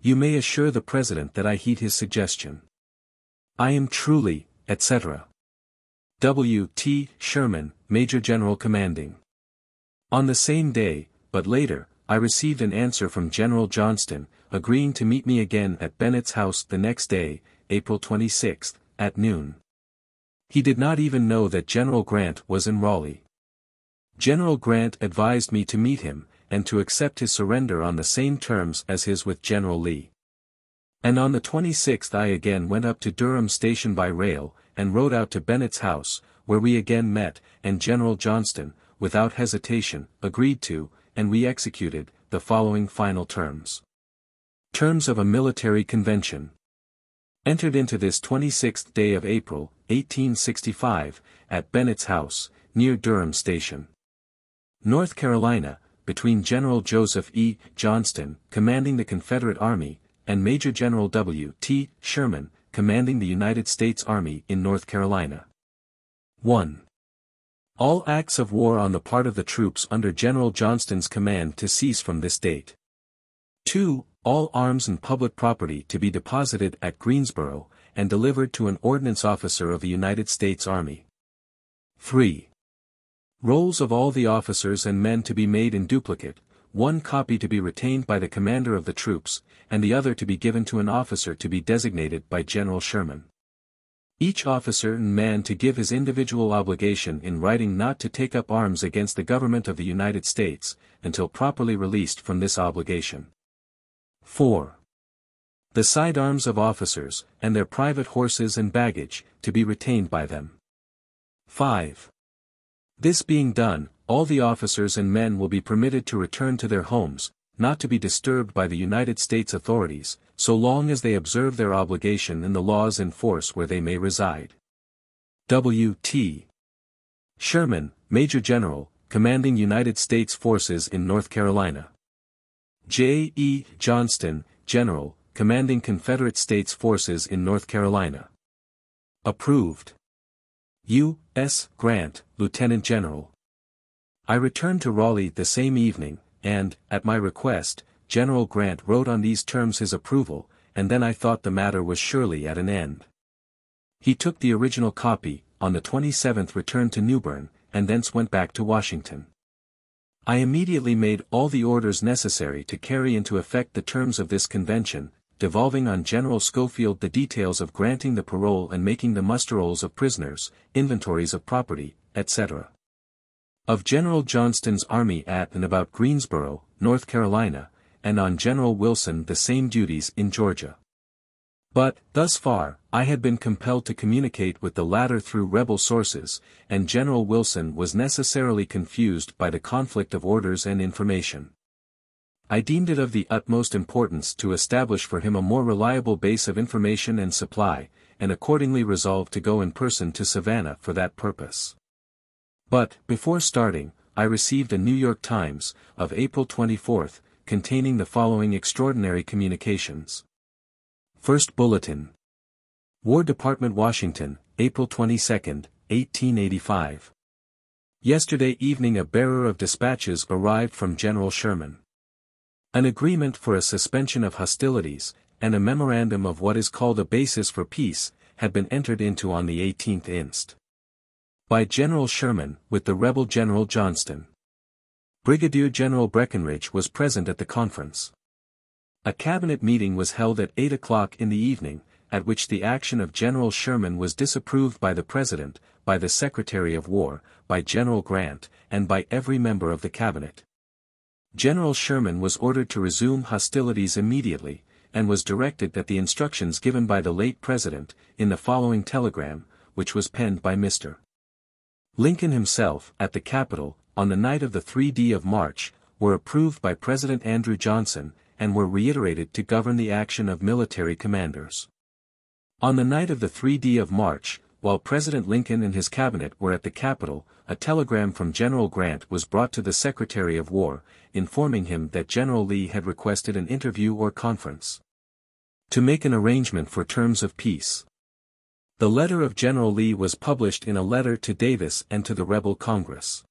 You may assure the President that I heed his suggestion. I am truly, etc. W. T. Sherman, Major General Commanding. On the same day, but later, I received an answer from General Johnston, agreeing to meet me again at Bennett's house the next day, April 26, at noon. He did not even know that General Grant was in Raleigh. General Grant advised me to meet him, and to accept his surrender on the same terms as his with General Lee. And on the 26th I again went up to Durham Station by rail, and rode out to Bennett's house, where we again met, and General Johnston, without hesitation, agreed to, and we executed, the following final terms. Terms of a military convention. Entered into this 26th day of April, 1865, at Bennett's house, near Durham Station, North Carolina, between General Joseph E. Johnston, commanding the Confederate Army, and Major General W. T. Sherman, commanding the United States Army in North Carolina. 1. All acts of war on the part of the troops under General Johnston's command to cease from this date. 2. All arms and public property to be deposited at Greensboro, and delivered to an ordnance officer of the United States Army. 3. Rolls of all the officers and men to be made in duplicate, one copy to be retained by the commander of the troops, and the other to be given to an officer to be designated by General Sherman. Each officer and man to give his individual obligation in writing not to take up arms against the government of the United States, until properly released from this obligation. 4. The sidearms of officers, and their private horses and baggage, to be retained by them. 5. This being done, all the officers and men will be permitted to return to their homes, not to be disturbed by the United States authorities, so long as they observe their obligation and the laws in force where they may reside. W. T. Sherman, Major General, commanding United States forces in North Carolina. J. E. Johnston, General, commanding Confederate States forces in North Carolina. Approved. U. S. Grant, Lieutenant General. I returned to Raleigh the same evening, and, at my request, General Grant wrote on these terms his approval, and then I thought the matter was surely at an end. He took the original copy, on the 27th returned to New Bern, and thence went back to Washington. I immediately made all the orders necessary to carry into effect the terms of this convention, devolving on General Schofield the details of granting the parole and making the muster rolls of prisoners, inventories of property, etc. of General Johnston's army at and about Greensboro, North Carolina, and on General Wilson the same duties in Georgia. But, thus far, I had been compelled to communicate with the latter through rebel sources, and General Wilson was necessarily confused by the conflict of orders and information. I deemed it of the utmost importance to establish for him a more reliable base of information and supply, and accordingly resolved to go in person to Savannah for that purpose. But, before starting, I received a New York Times, of April 24, containing the following extraordinary communications. First Bulletin. War Department, Washington, April 22, 1885. Yesterday evening a bearer of dispatches arrived from General Sherman. An agreement for a suspension of hostilities, and a memorandum of what is called a basis for peace, had been entered into on the 18th inst. By General Sherman, with the rebel General Johnston. Brigadier General Breckinridge was present at the conference. A cabinet meeting was held at 8 o'clock in the evening, at which the action of General Sherman was disapproved by the President, by the Secretary of War, by General Grant, and by every member of the cabinet. General Sherman was ordered to resume hostilities immediately, and was directed that the instructions given by the late President, in the following telegram, which was penned by Mr. Lincoln himself, at the Capitol, on the night of the 3d of March, were approved by President Andrew Johnson, and were reiterated to govern the action of military commanders. On the night of the 3d of March, while President Lincoln and his cabinet were at the Capitol, a telegram from General Grant was brought to the Secretary of War, informing him that General Lee had requested an interview or conference to make an arrangement for terms of peace. The letter of General Lee was published in a letter to Davis and to the rebel Congress.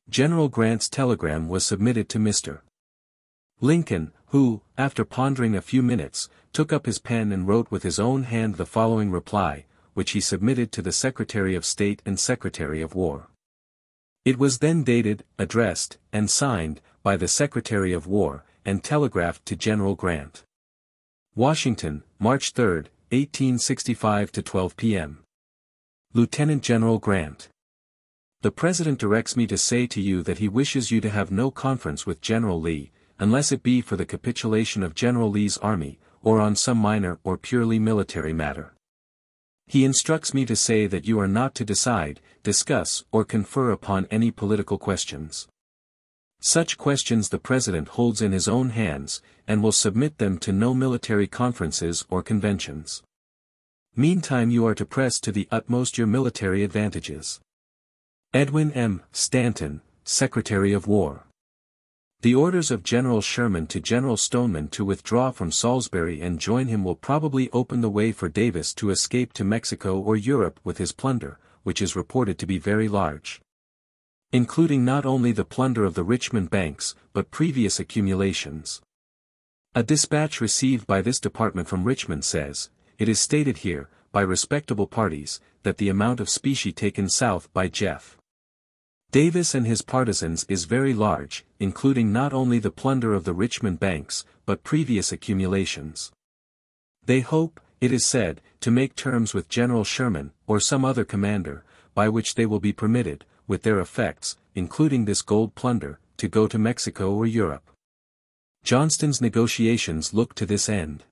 General Grant's telegram was submitted to Mr. Lincoln, who, after pondering a few minutes, took up his pen and wrote with his own hand the following reply, which he submitted to the Secretary of State and Secretary of War. It was then dated, addressed, and signed, by the Secretary of War, and telegraphed to General Grant. Washington, March 3, 1865 to 12 p.m. Lieutenant General Grant. The President directs me to say to you that he wishes you to have no conference with General Lee, unless it be for the capitulation of General Lee's army, or on some minor or purely military matter. He instructs me to say that you are not to decide, discuss, or confer upon any political questions. Such questions the President holds in his own hands, and will submit them to no military conferences or conventions. Meantime you are to press to the utmost your military advantages. Edwin M. Stanton, Secretary of War. The orders of General Sherman to General Stoneman to withdraw from Salisbury and join him will probably open the way for Davis to escape to Mexico or Europe with his plunder, which is reported to be very large, including not only the plunder of the Richmond banks, but previous accumulations. A dispatch received by this department from Richmond says, "It is stated here, by respectable parties, that the amount of specie taken south by Jeff. Davis and his partisans is very large, including not only the plunder of the Richmond banks, but previous accumulations. They hope, it is said, to make terms with General Sherman, or some other commander, by which they will be permitted, with their effects, including this gold plunder, to go to Mexico or Europe." Johnston's negotiations look to this end.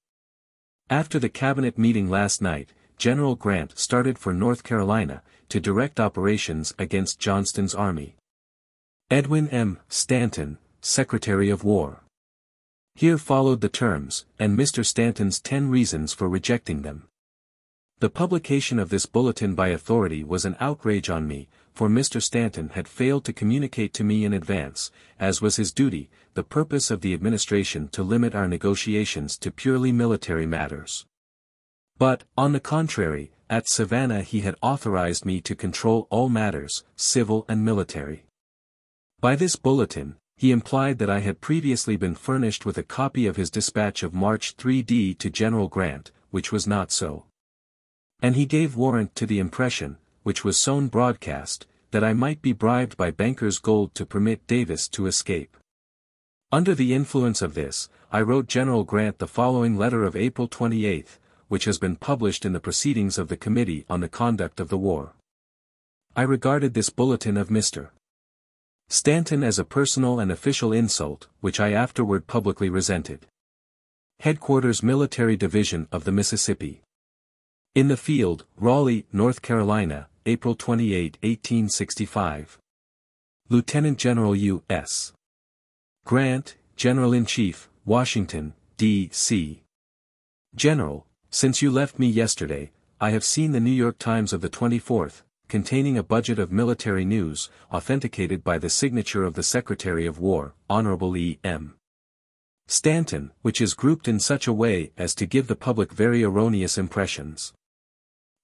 After the cabinet meeting last night, General Grant started for North Carolina, to direct operations against Johnston's army. Edwin M. Stanton, Secretary of War. Here followed the terms, and Mr. Stanton's 10 reasons for rejecting them. The publication of this bulletin by authority was an outrage on me, for Mr. Stanton had failed to communicate to me in advance, as was his duty, the purpose of the administration to limit our negotiations to purely military matters. But, on the contrary, at Savannah he had authorized me to control all matters, civil and military. By this bulletin, he implied that I had previously been furnished with a copy of his dispatch of March 3d to General Grant, which was not so. And he gave warrant to the impression, which was sown broadcast, that I might be bribed by bankers' gold to permit Davis to escape. Under the influence of this, I wrote General Grant the following letter of April 28, which has been published in the Proceedings of the Committee on the Conduct of the War. I regarded this bulletin of Mr. Stanton as a personal and official insult, which I afterward publicly resented. Headquarters Military Division of the Mississippi. In the Field, Raleigh, North Carolina, April 28, 1865. Lieutenant General U.S. Grant, General-in-Chief, Washington, D.C. General, since you left me yesterday, I have seen the New York Times of the 24th, containing a budget of military news, authenticated by the signature of the Secretary of War, Honorable E.M. Stanton, which is grouped in such a way as to give the public very erroneous impressions.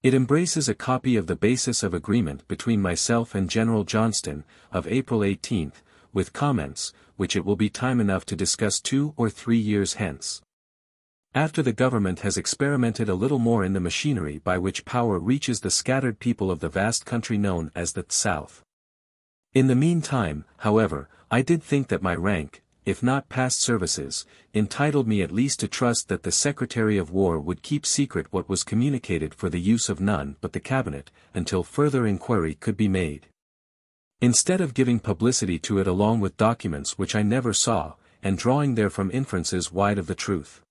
It embraces a copy of the basis of agreement between myself and General Johnston, of April 18, with comments, which it will be time enough to discuss 2 or 3 years hence. After the government has experimented a little more in the machinery by which power reaches the scattered people of the vast country known as the South. In the meantime, however, I did think that my rank, if not past services, entitled me at least to trust that the Secretary of War would keep secret what was communicated for the use of none but the Cabinet, until further inquiry could be made. Instead of giving publicity to it along with documents which I never saw, and drawing therefrom inferences wide of the truth.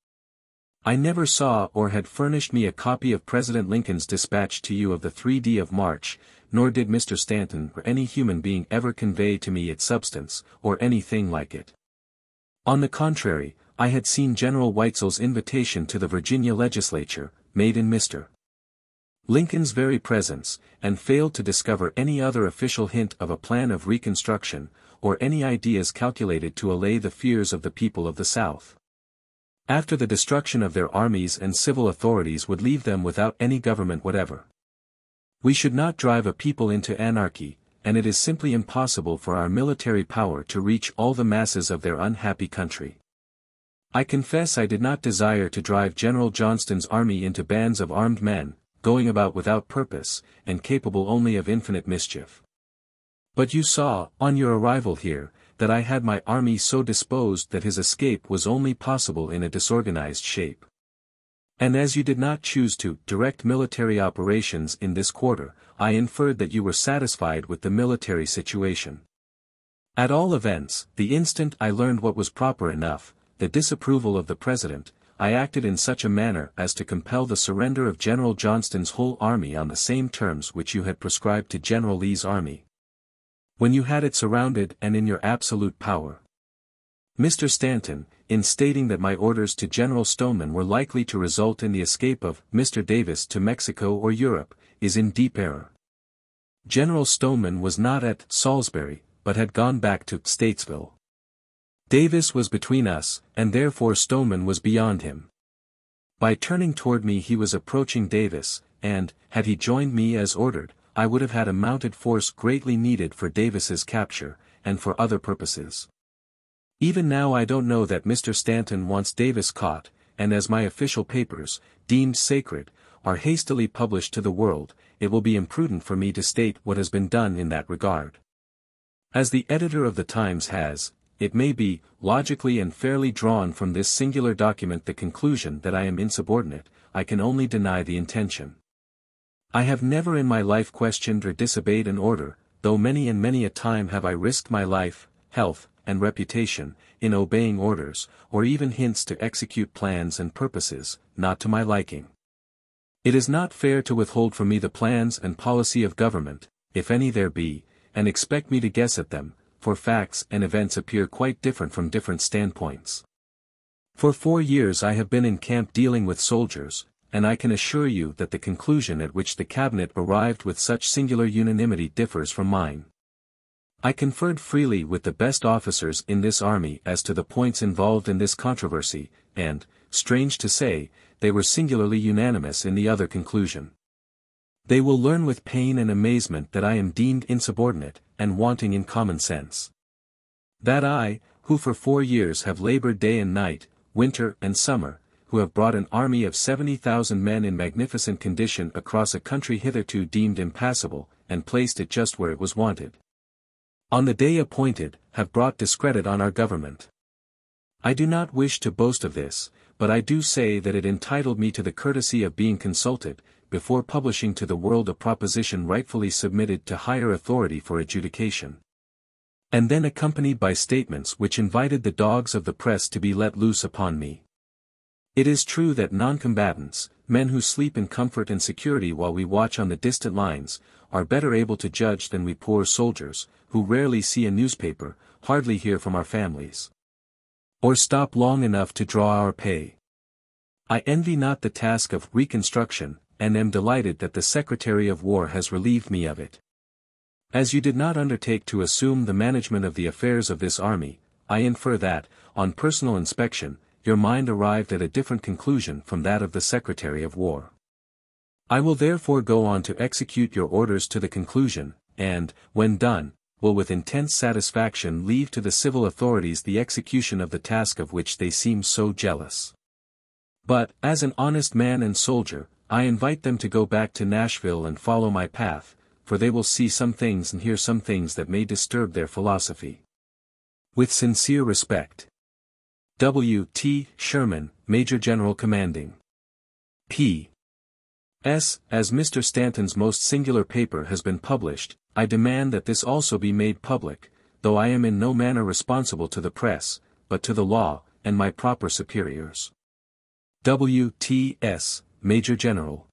I never saw or had furnished me a copy of President Lincoln's dispatch to you of the 3d of March, nor did Mr. Stanton or any human being ever convey to me its substance, or anything like it. On the contrary, I had seen General Weitzel's invitation to the Virginia legislature, made in Mr. Lincoln's very presence, and failed to discover any other official hint of a plan of reconstruction, or any ideas calculated to allay the fears of the people of the South. After the destruction of their armies and civil authorities would leave them without any government whatever. We should not drive a people into anarchy, and it is simply impossible for our military power to reach all the masses of their unhappy country. I confess I did not desire to drive General Johnston's army into bands of armed men, going about without purpose, and capable only of infinite mischief. But you saw, on your arrival here, that I had my army so disposed that his escape was only possible in a disorganized shape. And as you did not choose to direct military operations in this quarter, I inferred that you were satisfied with the military situation. At all events, the instant I learned what was proper enough, the disapproval of the President, I acted in such a manner as to compel the surrender of General Johnston's whole army on the same terms which you had prescribed to General Lee's army. When you had it surrounded and in your absolute power. Mr. Stanton, in stating that my orders to General Stoneman were likely to result in the escape of Mr. Davis to Mexico or Europe, is in deep error. General Stoneman was not at Salisbury, but had gone back to Statesville. Davis was between us, and therefore Stoneman was beyond him. By turning toward me he was approaching Davis, and, had he joined me as ordered, I would have had a mounted force greatly needed for Davis's capture, and for other purposes. Even now I don't know that Mr. Stanton wants Davis caught, and as my official papers, deemed sacred, are hastily published to the world, it will be imprudent for me to state what has been done in that regard. As the editor of the Times has, it may be, logically and fairly drawn from this singular document the conclusion that I am insubordinate, I can only deny the intention. I have never in my life questioned or disobeyed an order, though many and many a time have I risked my life, health, and reputation, in obeying orders, or even hints to execute plans and purposes, not to my liking. It is not fair to withhold from me the plans and policy of government, if any there be, and expect me to guess at them, for facts and events appear quite different from different standpoints. For 4 years I have been in camp dealing with soldiers, and I can assure you that the conclusion at which the Cabinet arrived with such singular unanimity differs from mine. I conferred freely with the best officers in this army as to the points involved in this controversy, and, strange to say, they were singularly unanimous in the other conclusion. They will learn with pain and amazement that I am deemed insubordinate, and wanting in common sense. That I, who for 4 years have labored day and night, winter and summer, who have brought an army of 70,000 men in magnificent condition across a country hitherto deemed impassable, and placed it just where it was wanted. On the day appointed, have brought discredit on our government. I do not wish to boast of this, but I do say that it entitled me to the courtesy of being consulted, before publishing to the world a proposition rightfully submitted to higher authority for adjudication. And then accompanied by statements which invited the dogs of the press to be let loose upon me. It is true that non-combatants, men who sleep in comfort and security while we watch on the distant lines, are better able to judge than we poor soldiers, who rarely see a newspaper, hardly hear from our families, or stop long enough to draw our pay. I envy not the task of reconstruction, and am delighted that the Secretary of War has relieved me of it. As you did not undertake to assume the management of the affairs of this army, I infer that, on personal inspection, your mind arrived at a different conclusion from that of the Secretary of War. I will therefore go on to execute your orders to the conclusion, and, when done, will with intense satisfaction leave to the civil authorities the execution of the task of which they seem so jealous. But, as an honest man and soldier, I invite them to go back to Nashville and follow my path, for they will see some things and hear some things that may disturb their philosophy. With sincere respect. W. T. Sherman, Major General Commanding. P. S. As Mr. Stanton's most singular paper has been published, I demand that this also be made public, though I am in no manner responsible to the press, but to the law, and my proper superiors. W. T. S. Major General.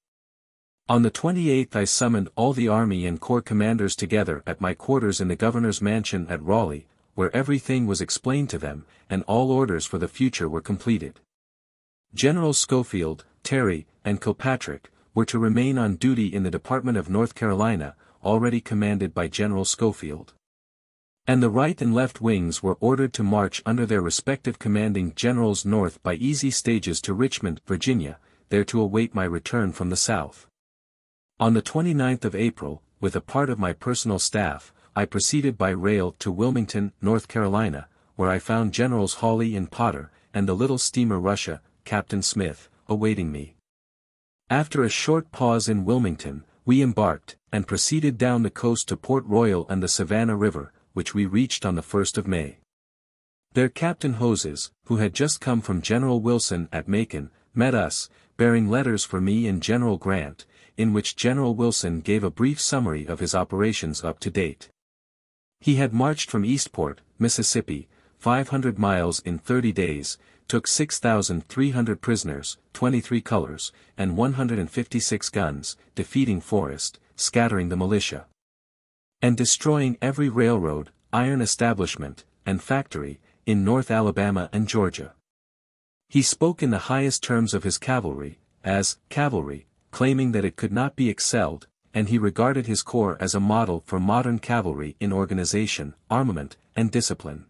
On the 28th I summoned all the army and corps commanders together at my quarters in the governor's mansion at Raleigh, where everything was explained to them, and all orders for the future were completed. Generals Schofield, Terry, and Kilpatrick were to remain on duty in the Department of North Carolina, already commanded by General Schofield. And the right and left wings were ordered to march under their respective commanding generals north by easy stages to Richmond, Virginia, there to await my return from the South. On the 29th of April, with a part of my personal staff, I proceeded by rail to Wilmington, North Carolina, where I found Generals Hawley and Potter, and the little steamer Russia, Captain Smith, awaiting me. After a short pause in Wilmington, we embarked, and proceeded down the coast to Port Royal and the Savannah River, which we reached on the 1st of May. There Captain Hoses, who had just come from General Wilson at Macon, met us, bearing letters for me and General Grant, in which General Wilson gave a brief summary of his operations up to date. He had marched from Eastport, Mississippi, 500 miles in 30 days, took 6,300 prisoners, 23 colors, and 156 guns, defeating Forrest, scattering the militia, and destroying every railroad, iron establishment, and factory, in North Alabama and Georgia. He spoke in the highest terms of his cavalry, as cavalry, claiming that it could not be excelled, and he regarded his corps as a model for modern cavalry in organization, armament, and discipline.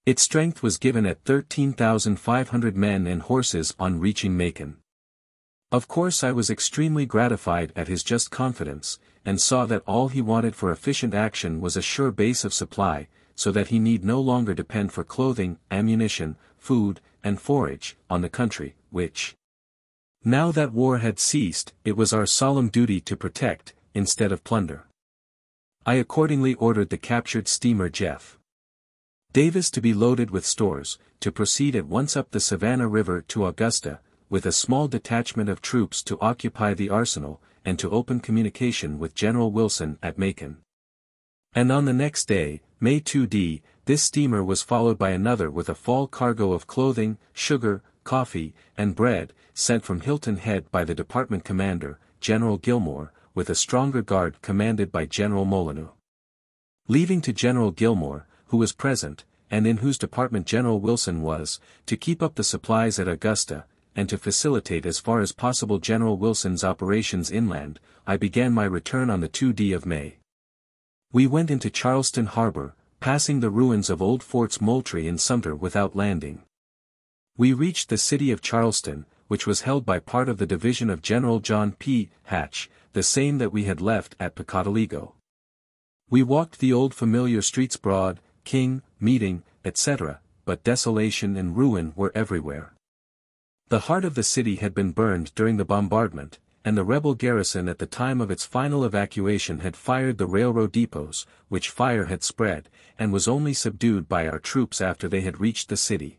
Its strength was given at 13,500 men and horses on reaching Macon. Of course I was extremely gratified at his just confidence, and saw that all he wanted for efficient action was a sure base of supply, so that he need no longer depend for clothing, ammunition, food, and forage, on the country, which, now that war had ceased, it was our solemn duty to protect, instead of plunder. I accordingly ordered the captured steamer Jeff Davis to be loaded with stores, to proceed at once up the Savannah River to Augusta, with a small detachment of troops to occupy the arsenal, and to open communication with General Wilson at Macon. And on the next day, May 2d, this steamer was followed by another with a fall cargo of clothing, sugar, coffee, and bread, sent from Hilton Head by the department commander, General Gilmore, with a stronger guard commanded by General Molyneux. Leaving to General Gilmore, who was present, and in whose department General Wilson was, to keep up the supplies at Augusta, and to facilitate as far as possible General Wilson's operations inland, I began my return on the 2d of May. We went into Charleston Harbor, passing the ruins of old Forts Moultrie and Sumter without landing. We reached the city of Charleston, which was held by part of the division of General John P. Hatch, the same that we had left at Pocotaligo. We walked the old familiar streets Broad, King, Meeting, etc., but desolation and ruin were everywhere. The heart of the city had been burned during the bombardment, and the rebel garrison at the time of its final evacuation had fired the railroad depots, which fire had spread, and was only subdued by our troops after they had reached the city.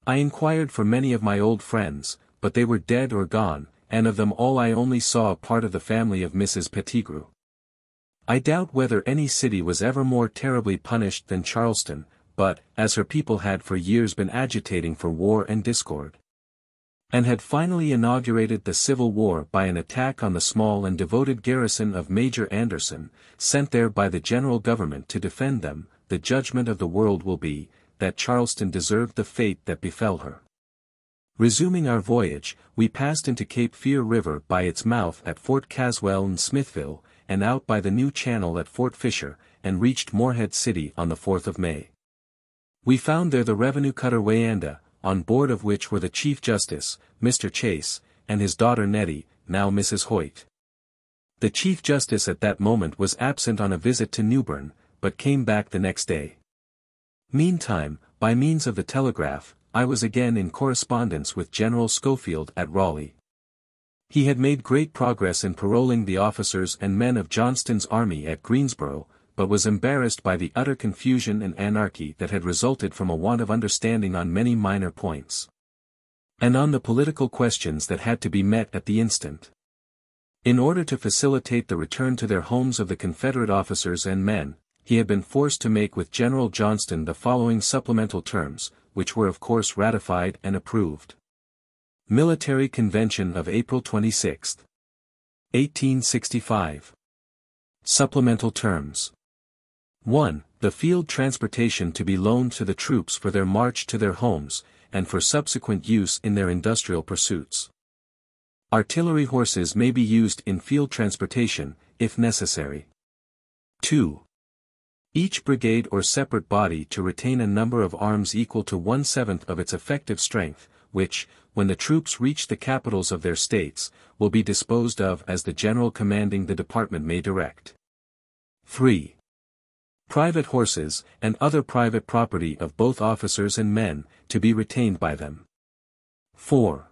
I inquired for many of my old friends, but they were dead or gone, and of them all I only saw a part of the family of Mrs. Pettigrew. I doubt whether any city was ever more terribly punished than Charleston, but, as her people had for years been agitating for war and discord, and had finally inaugurated the Civil War by an attack on the small and devoted garrison of Major Anderson, sent there by the general government to defend them, the judgment of the world will be, that Charleston deserved the fate that befell her. Resuming our voyage, we passed into Cape Fear River by its mouth at Fort Caswell and Smithville, and out by the new channel at Fort Fisher, and reached Morehead City on the 4th of May. We found there the revenue cutter Wayanda, on board of which were the Chief Justice, Mr. Chase, and his daughter Nettie, now Mrs. Hoyt. The Chief Justice at that moment was absent on a visit to Newbern, but came back the next day. Meantime, by means of the telegraph, I was again in correspondence with General Schofield at Raleigh. He had made great progress in paroling the officers and men of Johnston's army at Greensboro, but was embarrassed by the utter confusion and anarchy that had resulted from a want of understanding on many minor points, and on the political questions that had to be met at the instant. In order to facilitate the return to their homes of the Confederate officers and men, he had been forced to make with General Johnston the following supplemental terms, which were of course ratified and approved. Military Convention of April 26, 1865. Supplemental terms. 1. The field transportation to be loaned to the troops for their march to their homes, and for subsequent use in their industrial pursuits. Artillery horses may be used in field transportation, if necessary. 2. Each brigade or separate body to retain a number of arms equal to 1/7 of its effective strength, which, when the troops reach the capitals of their states, will be disposed of as the general commanding the department may direct. 3. Private horses, and other private property of both officers and men, to be retained by them. 4.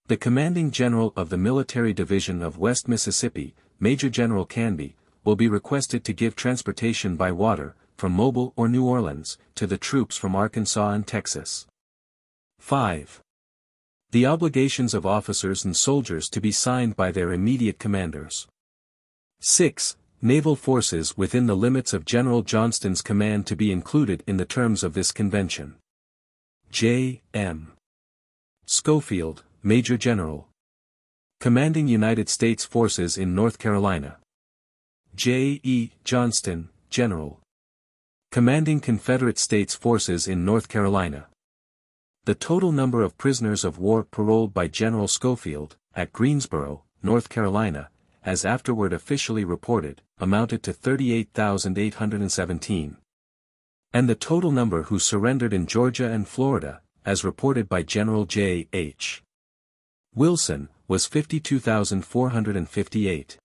The commanding general of the Military Division of West Mississippi, Major General Canby, will be requested to give transportation by water, from Mobile or New Orleans, to the troops from Arkansas and Texas. 5. The obligations of officers and soldiers to be signed by their immediate commanders. 6. Naval forces within the limits of General Johnston's command to be included in the terms of this convention. J. M. Schofield, Major General. Commanding United States Forces in North Carolina. J. E. Johnston, General. Commanding Confederate States Forces in North Carolina. The total number of prisoners of war paroled by General Schofield, at Greensboro, North Carolina, as afterward officially reported, amounted to 38,817. And the total number who surrendered in Georgia and Florida, as reported by General J. H. Wilson, was 52,458.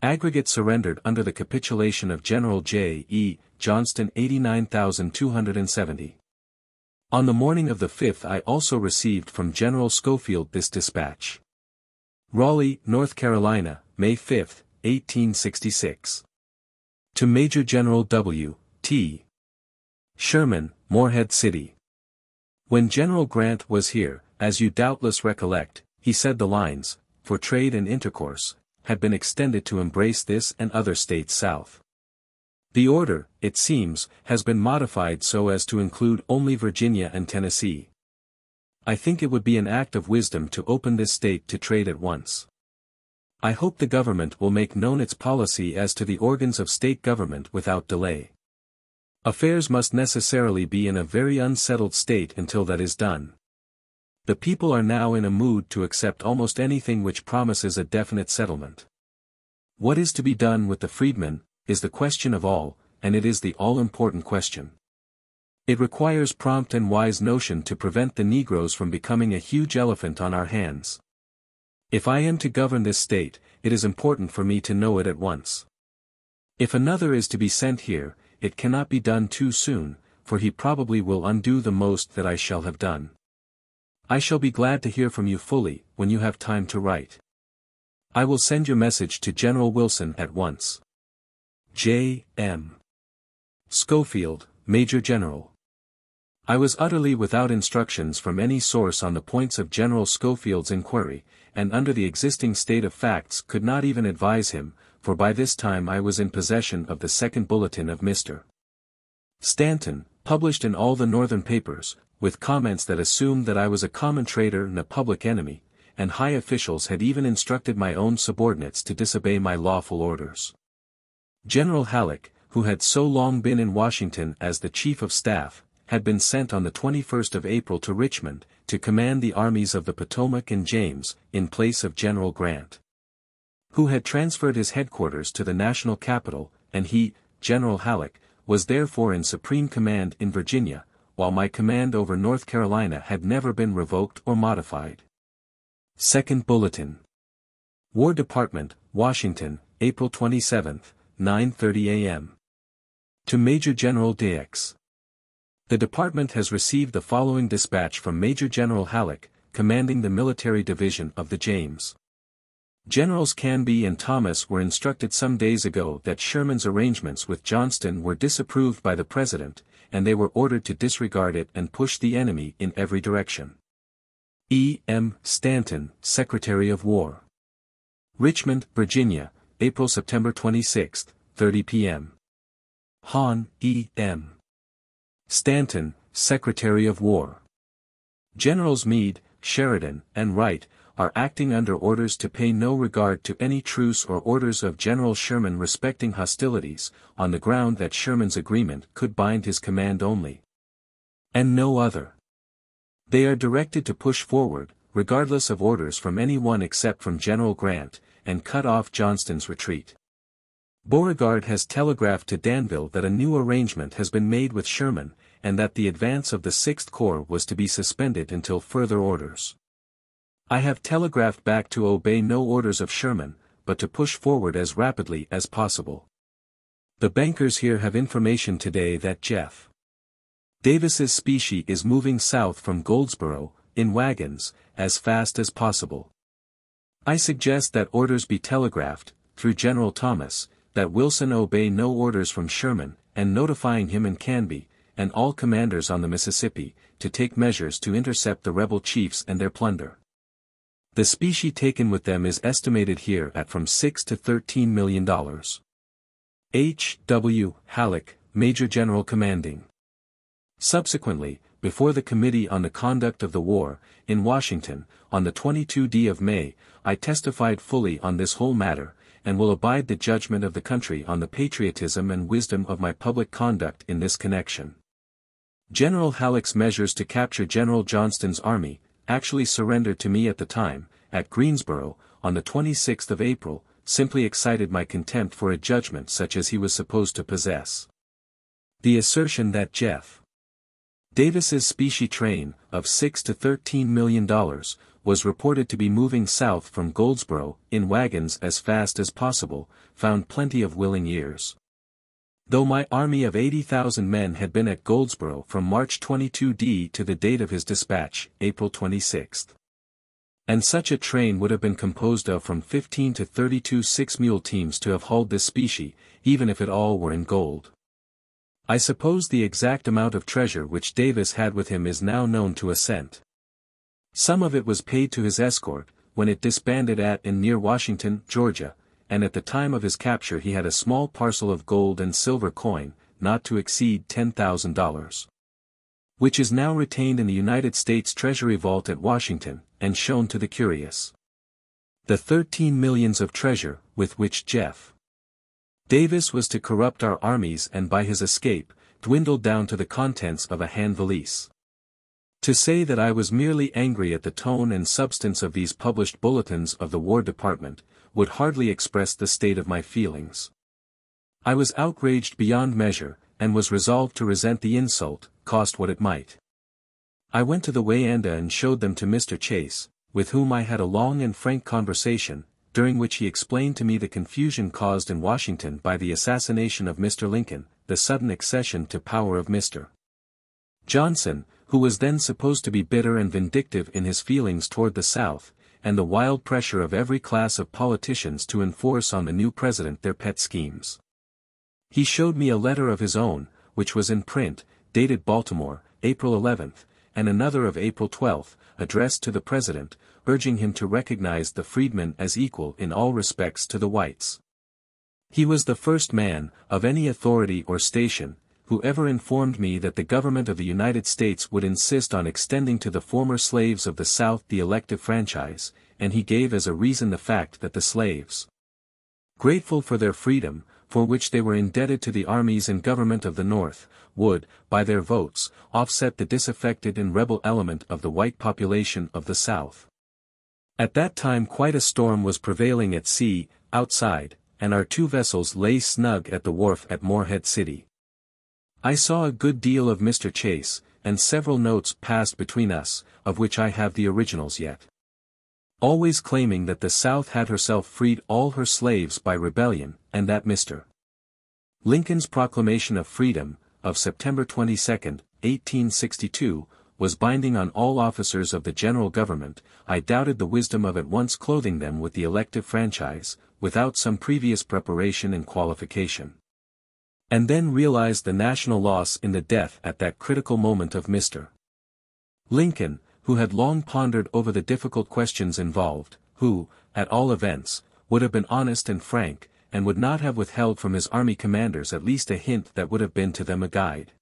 Aggregate surrendered under the capitulation of General J. E. Johnston 89,270. On the morning of the 5th I also received from General Schofield this dispatch. Raleigh, North Carolina, May 5, 1866. To Major General W. T. Sherman, Morehead City. When General Grant was here, as you doubtless recollect, he said the lines, for trade and intercourse, had been extended to embrace this and other states south. The order, it seems, has been modified so as to include only Virginia and Tennessee. I think it would be an act of wisdom to open this state to trade at once. I hope the government will make known its policy as to the organs of state government without delay. Affairs must necessarily be in a very unsettled state until that is done. The people are now in a mood to accept almost anything which promises a definite settlement. What is to be done with the freedmen, is the question of all, and it is the all-important question. It requires prompt and wise notion to prevent the Negroes from becoming a huge elephant on our hands. If I am to govern this state, it is important for me to know it at once. If another is to be sent here, it cannot be done too soon, for he probably will undo the most that I shall have done. I shall be glad to hear from you fully, when you have time to write. I will send your message to General Wilson at once. J. M. Schofield, Major General. I was utterly without instructions from any source on the points of General Schofield's inquiry, and under the existing state of facts could not even advise him, for by this time I was in possession of the second bulletin of Mr. Stanton, published in all the northern papers, with comments that assumed that I was a common traitor and a public enemy, and high officials had even instructed my own subordinates to disobey my lawful orders. General Halleck, who had so long been in Washington as the Chief of Staff, had been sent on the 21st of April to Richmond, to command the armies of the Potomac and James, in place of General Grant, who had transferred his headquarters to the national capital, and he, General Halleck, was therefore in supreme command in Virginia, while my command over North Carolina had never been revoked or modified. Second Bulletin. War Department, Washington, April 27, 9:30 a.m. To Major General Dix. The department has received the following dispatch from Major General Halleck, commanding the military division of the James. Generals Canby and Thomas were instructed some days ago that Sherman's arrangements with Johnston were disapproved by the President, and they were ordered to disregard it and push the enemy in every direction. E. M. Stanton, Secretary of War. Richmond, Virginia, April-September 26, 30 p.m. Hahn, E. M. Stanton, Secretary of War. Generals Meade, Sheridan, and Wright are acting under orders to pay no regard to any truce or orders of General Sherman respecting hostilities, on the ground that Sherman's agreement could bind his command only, and no other. They are directed to push forward, regardless of orders from any one except from General Grant, and cut off Johnston's retreat. Beauregard has telegraphed to Danville that a new arrangement has been made with Sherman, and that the advance of the 6th Corps was to be suspended until further orders. I have telegraphed back to obey no orders of Sherman, but to push forward as rapidly as possible. The bankers here have information today that Jeff Davis's specie is moving south from Goldsboro, in wagons, as fast as possible. I suggest that orders be telegraphed, through General Thomas, that Wilson obey no orders from Sherman, and notifying him and Canby, and all commanders on the Mississippi, to take measures to intercept the rebel chiefs and their plunder. The specie taken with them is estimated here at from $6 to $13 million. H. W. Halleck, Major General Commanding. Subsequently, before the Committee on the Conduct of the War, in Washington, on the 22d of May, I testified fully on this whole matter, and will abide the judgment of the country on the patriotism and wisdom of my public conduct in this connection. General Halleck's measures to capture General Johnston's army, actually surrendered to me at the time, at Greensboro, on the 26th of April, simply excited my contempt for a judgment such as he was supposed to possess. The assertion that Jeff Davis's specie train, of $6 to $13 million, was reported to be moving south from Goldsboro, in wagons as fast as possible, found plenty of willing ears. Though my army of 80,000 men had been at Goldsboro from March 22d to the date of his dispatch, April 26. And such a train would have been composed of from 15 to 32 six-mule teams to have hauled this specie, even if it all were in gold. I suppose the exact amount of treasure which Davis had with him is now known to a cent. Some of it was paid to his escort, when it disbanded at and near Washington, Georgia, and at the time of his capture he had a small parcel of gold and silver coin, not to exceed $10,000. Which is now retained in the United States Treasury Vault at Washington, and shown to the curious. The 13 millions of treasure, with which Jeff Davis was to corrupt our armies and by his escape, dwindled down to the contents of a hand valise. To say that I was merely angry at the tone and substance of these published bulletins of the War Department, would hardly express the state of my feelings. I was outraged beyond measure, and was resolved to resent the insult, cost what it might. I went to the Wayanda and showed them to Mr. Chase, with whom I had a long and frank conversation, during which he explained to me the confusion caused in Washington by the assassination of Mr. Lincoln, the sudden accession to power of Mr. Johnson, who was then supposed to be bitter and vindictive in his feelings toward the South, and the wild pressure of every class of politicians to enforce on the new president their pet schemes. He showed me a letter of his own, which was in print, dated Baltimore, April 11, and another of April 12, addressed to the president, urging him to recognize the freedmen as equal in all respects to the whites. He was the first man, of any authority or station, who ever informed me that the government of the United States would insist on extending to the former slaves of the South the elective franchise, and he gave as a reason the fact that the slaves, grateful for their freedom, for which they were indebted to the armies and government of the North, would, by their votes, offset the disaffected and rebel element of the white population of the South. At that time quite a storm was prevailing at sea, outside, and our two vessels lay snug at the wharf at Morehead City. I saw a good deal of Mr. Chase, and several notes passed between us, of which I have the originals yet. Always claiming that the South had herself freed all her slaves by rebellion, and that Mr. Lincoln's proclamation of freedom, of September 22, 1862, was binding on all officers of the general government. I doubted the wisdom of at once clothing them with the elective franchise, without some previous preparation and qualification. And then realized the national loss in the death at that critical moment of Mr. Lincoln, who had long pondered over the difficult questions involved, who, at all events, would have been honest and frank, and would not have withheld from his army commanders at least a hint that would have been to them a guide.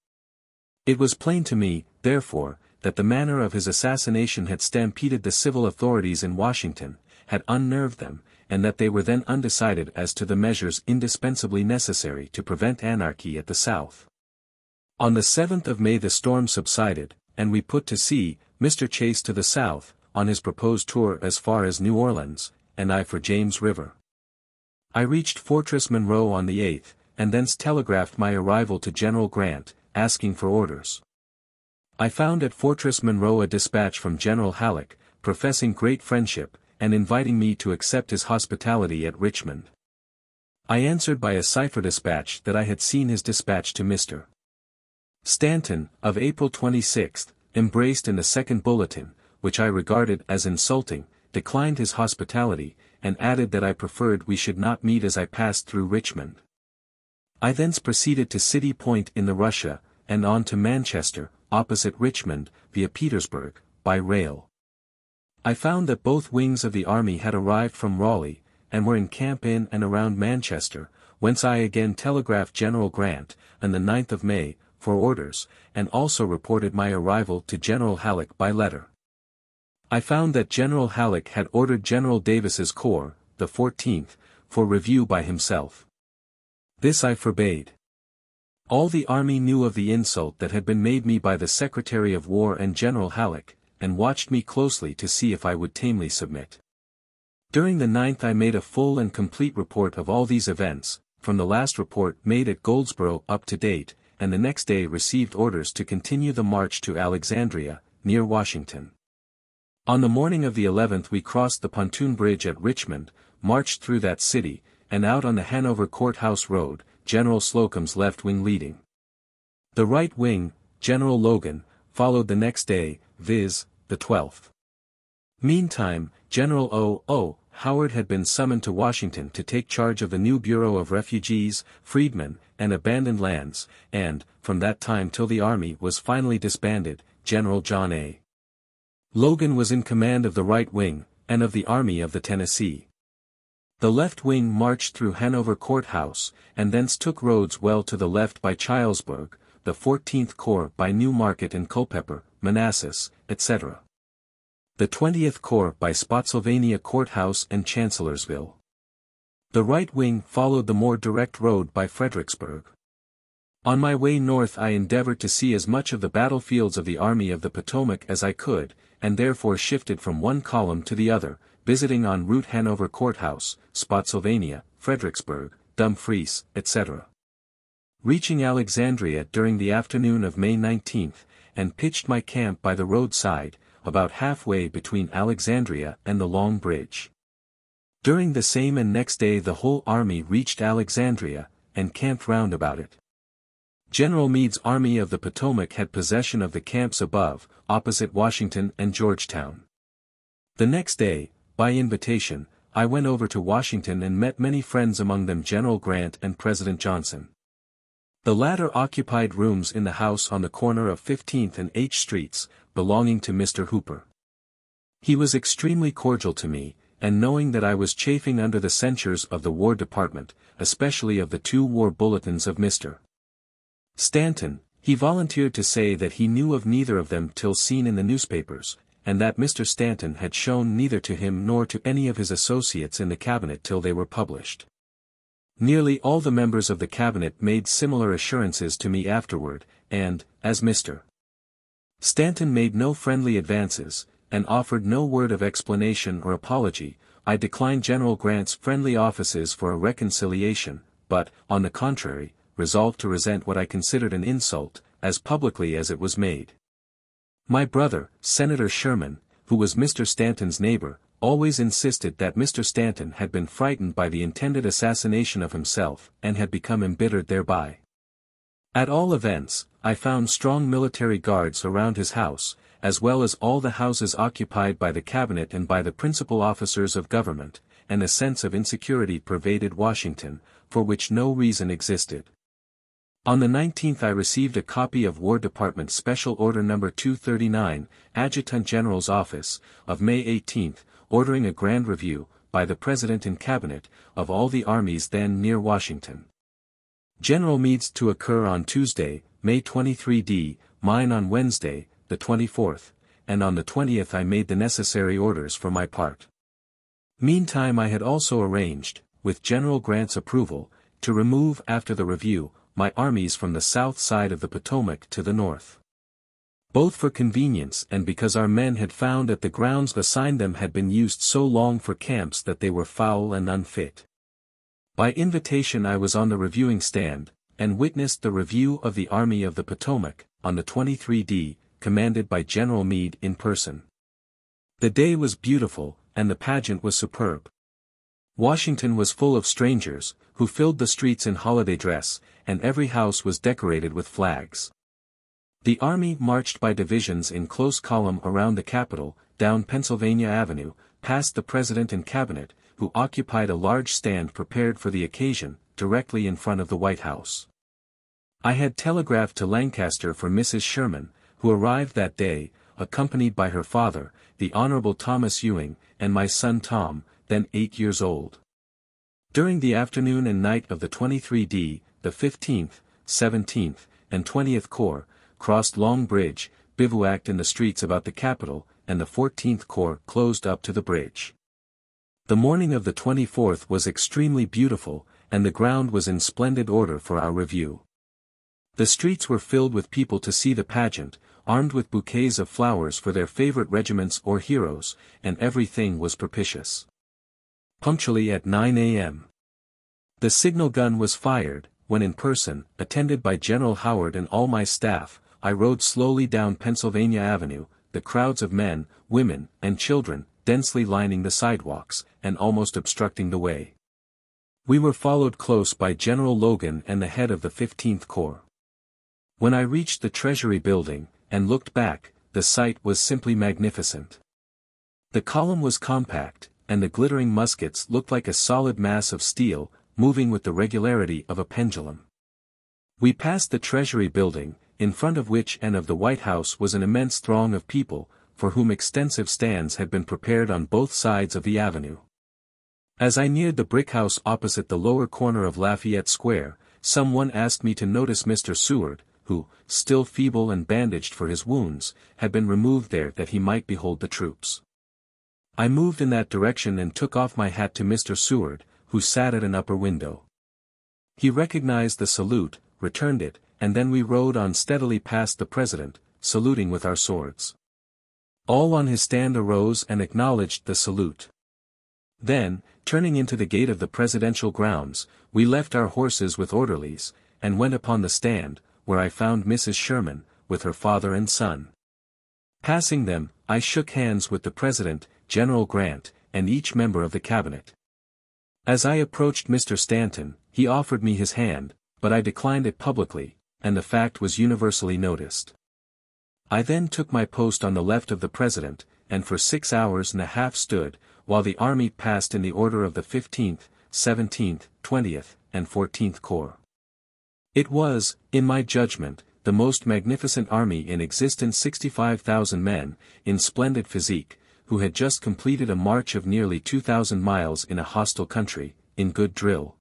It was plain to me, therefore, that the manner of his assassination had stampeded the civil authorities in Washington, had unnerved them, and that they were then undecided as to the measures indispensably necessary to prevent anarchy at the South. On the 7th of May the storm subsided, and we put to sea, Mr. Chase to the south, on his proposed tour as far as New Orleans, and I for James River. I reached Fortress Monroe on the 8th, and thence telegraphed my arrival to General Grant, asking for orders. I found at Fortress Monroe a dispatch from General Halleck, professing great friendship, and inviting me to accept his hospitality at Richmond. I answered by a cipher dispatch that I had seen his dispatch to Mr. Stanton, of April 26, embraced in the second bulletin, which I regarded as insulting, declined his hospitality, and added that I preferred we should not meet as I passed through Richmond. I thence proceeded to City Point in the Russia, and on to Manchester, opposite Richmond, via Petersburg, by rail. I found that both wings of the army had arrived from Raleigh, and were in camp in and around Manchester, whence I again telegraphed General Grant, on the 9th of May, for orders, and also reported my arrival to General Halleck by letter. I found that General Halleck had ordered General Davis's corps, the 14th, for review by himself. This I forbade. All the army knew of the insult that had been made me by the Secretary of War and General Halleck, and watched me closely to see if I would tamely submit. During the 9th I made a full and complete report of all these events, from the last report made at Goldsboro up to date, and the next day received orders to continue the march to Alexandria, near Washington. On the morning of the 11th we crossed the pontoon bridge at Richmond, marched through that city, and out on the Hanover Courthouse Road, General Slocum's left wing leading. The right wing, General Logan, followed the next day, viz., the 12th. Meantime, General O. Howard had been summoned to Washington to take charge of the new Bureau of Refugees, Freedmen, and Abandoned Lands, and, from that time till the army was finally disbanded, General John A. Logan was in command of the right wing, and of the Army of the Tennessee. The left wing marched through Hanover Courthouse, and thence took roads well to the left by Chilesburg, the 14th Corps by New Market and Culpeper, Manassas, etc. The 20th Corps by Spotsylvania Courthouse and Chancellorsville. The right wing followed the more direct road by Fredericksburg. On my way north I endeavored to see as much of the battlefields of the Army of the Potomac as I could, and therefore shifted from one column to the other, visiting en route Hanover Courthouse, Spotsylvania, Fredericksburg, Dumfries, etc. Reaching Alexandria during the afternoon of May 19, and pitched my camp by the roadside, about halfway between Alexandria and the Long Bridge. During the same and next day the whole army reached Alexandria, and camped round about it. General Meade's Army of the Potomac had possession of the camps above, opposite Washington and Georgetown. The next day, by invitation, I went over to Washington and met many friends, among them General Grant and President Johnson. The latter occupied rooms in the house on the corner of 15th and H Streets, belonging to Mr. Hooper. He was extremely cordial to me, and knowing that I was chafing under the censures of the War Department, especially of the 2 war bulletins of Mr. Stanton, he volunteered to say that he knew of neither of them till seen in the newspapers, and that Mr. Stanton had shown neither to him nor to any of his associates in the cabinet till they were published. Nearly all the members of the cabinet made similar assurances to me afterward, and, as Mr. Stanton made no friendly advances, and offered no word of explanation or apology, I declined General Grant's friendly offices for a reconciliation, but, on the contrary, resolved to resent what I considered an insult, as publicly as it was made. My brother, Senator Sherman, who was Mr. Stanton's neighbor, always insisted that Mr. Stanton had been frightened by the intended assassination of himself, and had become embittered thereby. At all events, I found strong military guards around his house, as well as all the houses occupied by the cabinet and by the principal officers of government, and a sense of insecurity pervaded Washington, for which no reason existed. On the 19th I received a copy of War Department Special Order No. 239, Adjutant General's Office, of May 18, ordering a grand review, by the President and Cabinet, of all the armies then near Washington. General Meade's to occur on Tuesday, May 23d, mine on Wednesday, the 24th, and on the 20th I made the necessary orders for my part. Meantime I had also arranged, with General Grant's approval, to remove after the review, my armies from the south side of the Potomac to the north. Both for convenience and because our men had found that the grounds assigned them had been used so long for camps that they were foul and unfit. By invitation I was on the reviewing stand, and witnessed the review of the Army of the Potomac, on the 23d, commanded by General Meade in person. The day was beautiful, and the pageant was superb. Washington was full of strangers, who filled the streets in holiday dress, and every house was decorated with flags. The army marched by divisions in close column around the Capitol, down Pennsylvania Avenue, past the President and Cabinet, who occupied a large stand prepared for the occasion, directly in front of the White House. I had telegraphed to Lancaster for Mrs. Sherman, who arrived that day, accompanied by her father, the Honorable Thomas Ewing, and my son Tom, then 8 years old. During the afternoon and night of the 23d, the 15th, 17th, and 20th Corps, crossed Long Bridge, bivouacked in the streets about the Capitol, and the 14th Corps closed up to the bridge. The morning of the 24th was extremely beautiful, and the ground was in splendid order for our review. The streets were filled with people to see the pageant, armed with bouquets of flowers for their favorite regiments or heroes, and everything was propitious. Punctually at 9 a.m. the signal gun was fired, when in person, attended by General Howard and all my staff, I rode slowly down Pennsylvania Avenue, the crowds of men, women, and children, densely lining the sidewalks, and almost obstructing the way. We were followed close by General Logan and the head of the 15th Corps. When I reached the Treasury building, and looked back, the sight was simply magnificent. The column was compact, and the glittering muskets looked like a solid mass of steel, moving with the regularity of a pendulum. We passed the Treasury building, in front of which and of the White House was an immense throng of people, for whom extensive stands had been prepared on both sides of the avenue. As I neared the brick house opposite the lower corner of Lafayette Square, someone asked me to notice Mr. Seward, who, still feeble and bandaged for his wounds, had been removed there that he might behold the troops. I moved in that direction and took off my hat to Mr. Seward, who sat at an upper window. He recognized the salute, returned it, and then we rode on steadily past the President, saluting with our swords. All on his stand arose and acknowledged the salute. Then, turning into the gate of the presidential grounds, we left our horses with orderlies, and went upon the stand, where I found Mrs. Sherman, with her father and son. Passing them, I shook hands with the President, General Grant, and each member of the Cabinet. As I approached Mr. Stanton, he offered me his hand, but I declined it publicly, and the fact was universally noticed. I then took my post on the left of the President, and for 6 hours and a half stood, while the army passed in the order of the 15th, 17th, 20th, and 14th Corps. It was, in my judgment, the most magnificent army in existence. 65,000 men, in splendid physique, who had just completed a march of nearly 2,000 miles in a hostile country, in good drill,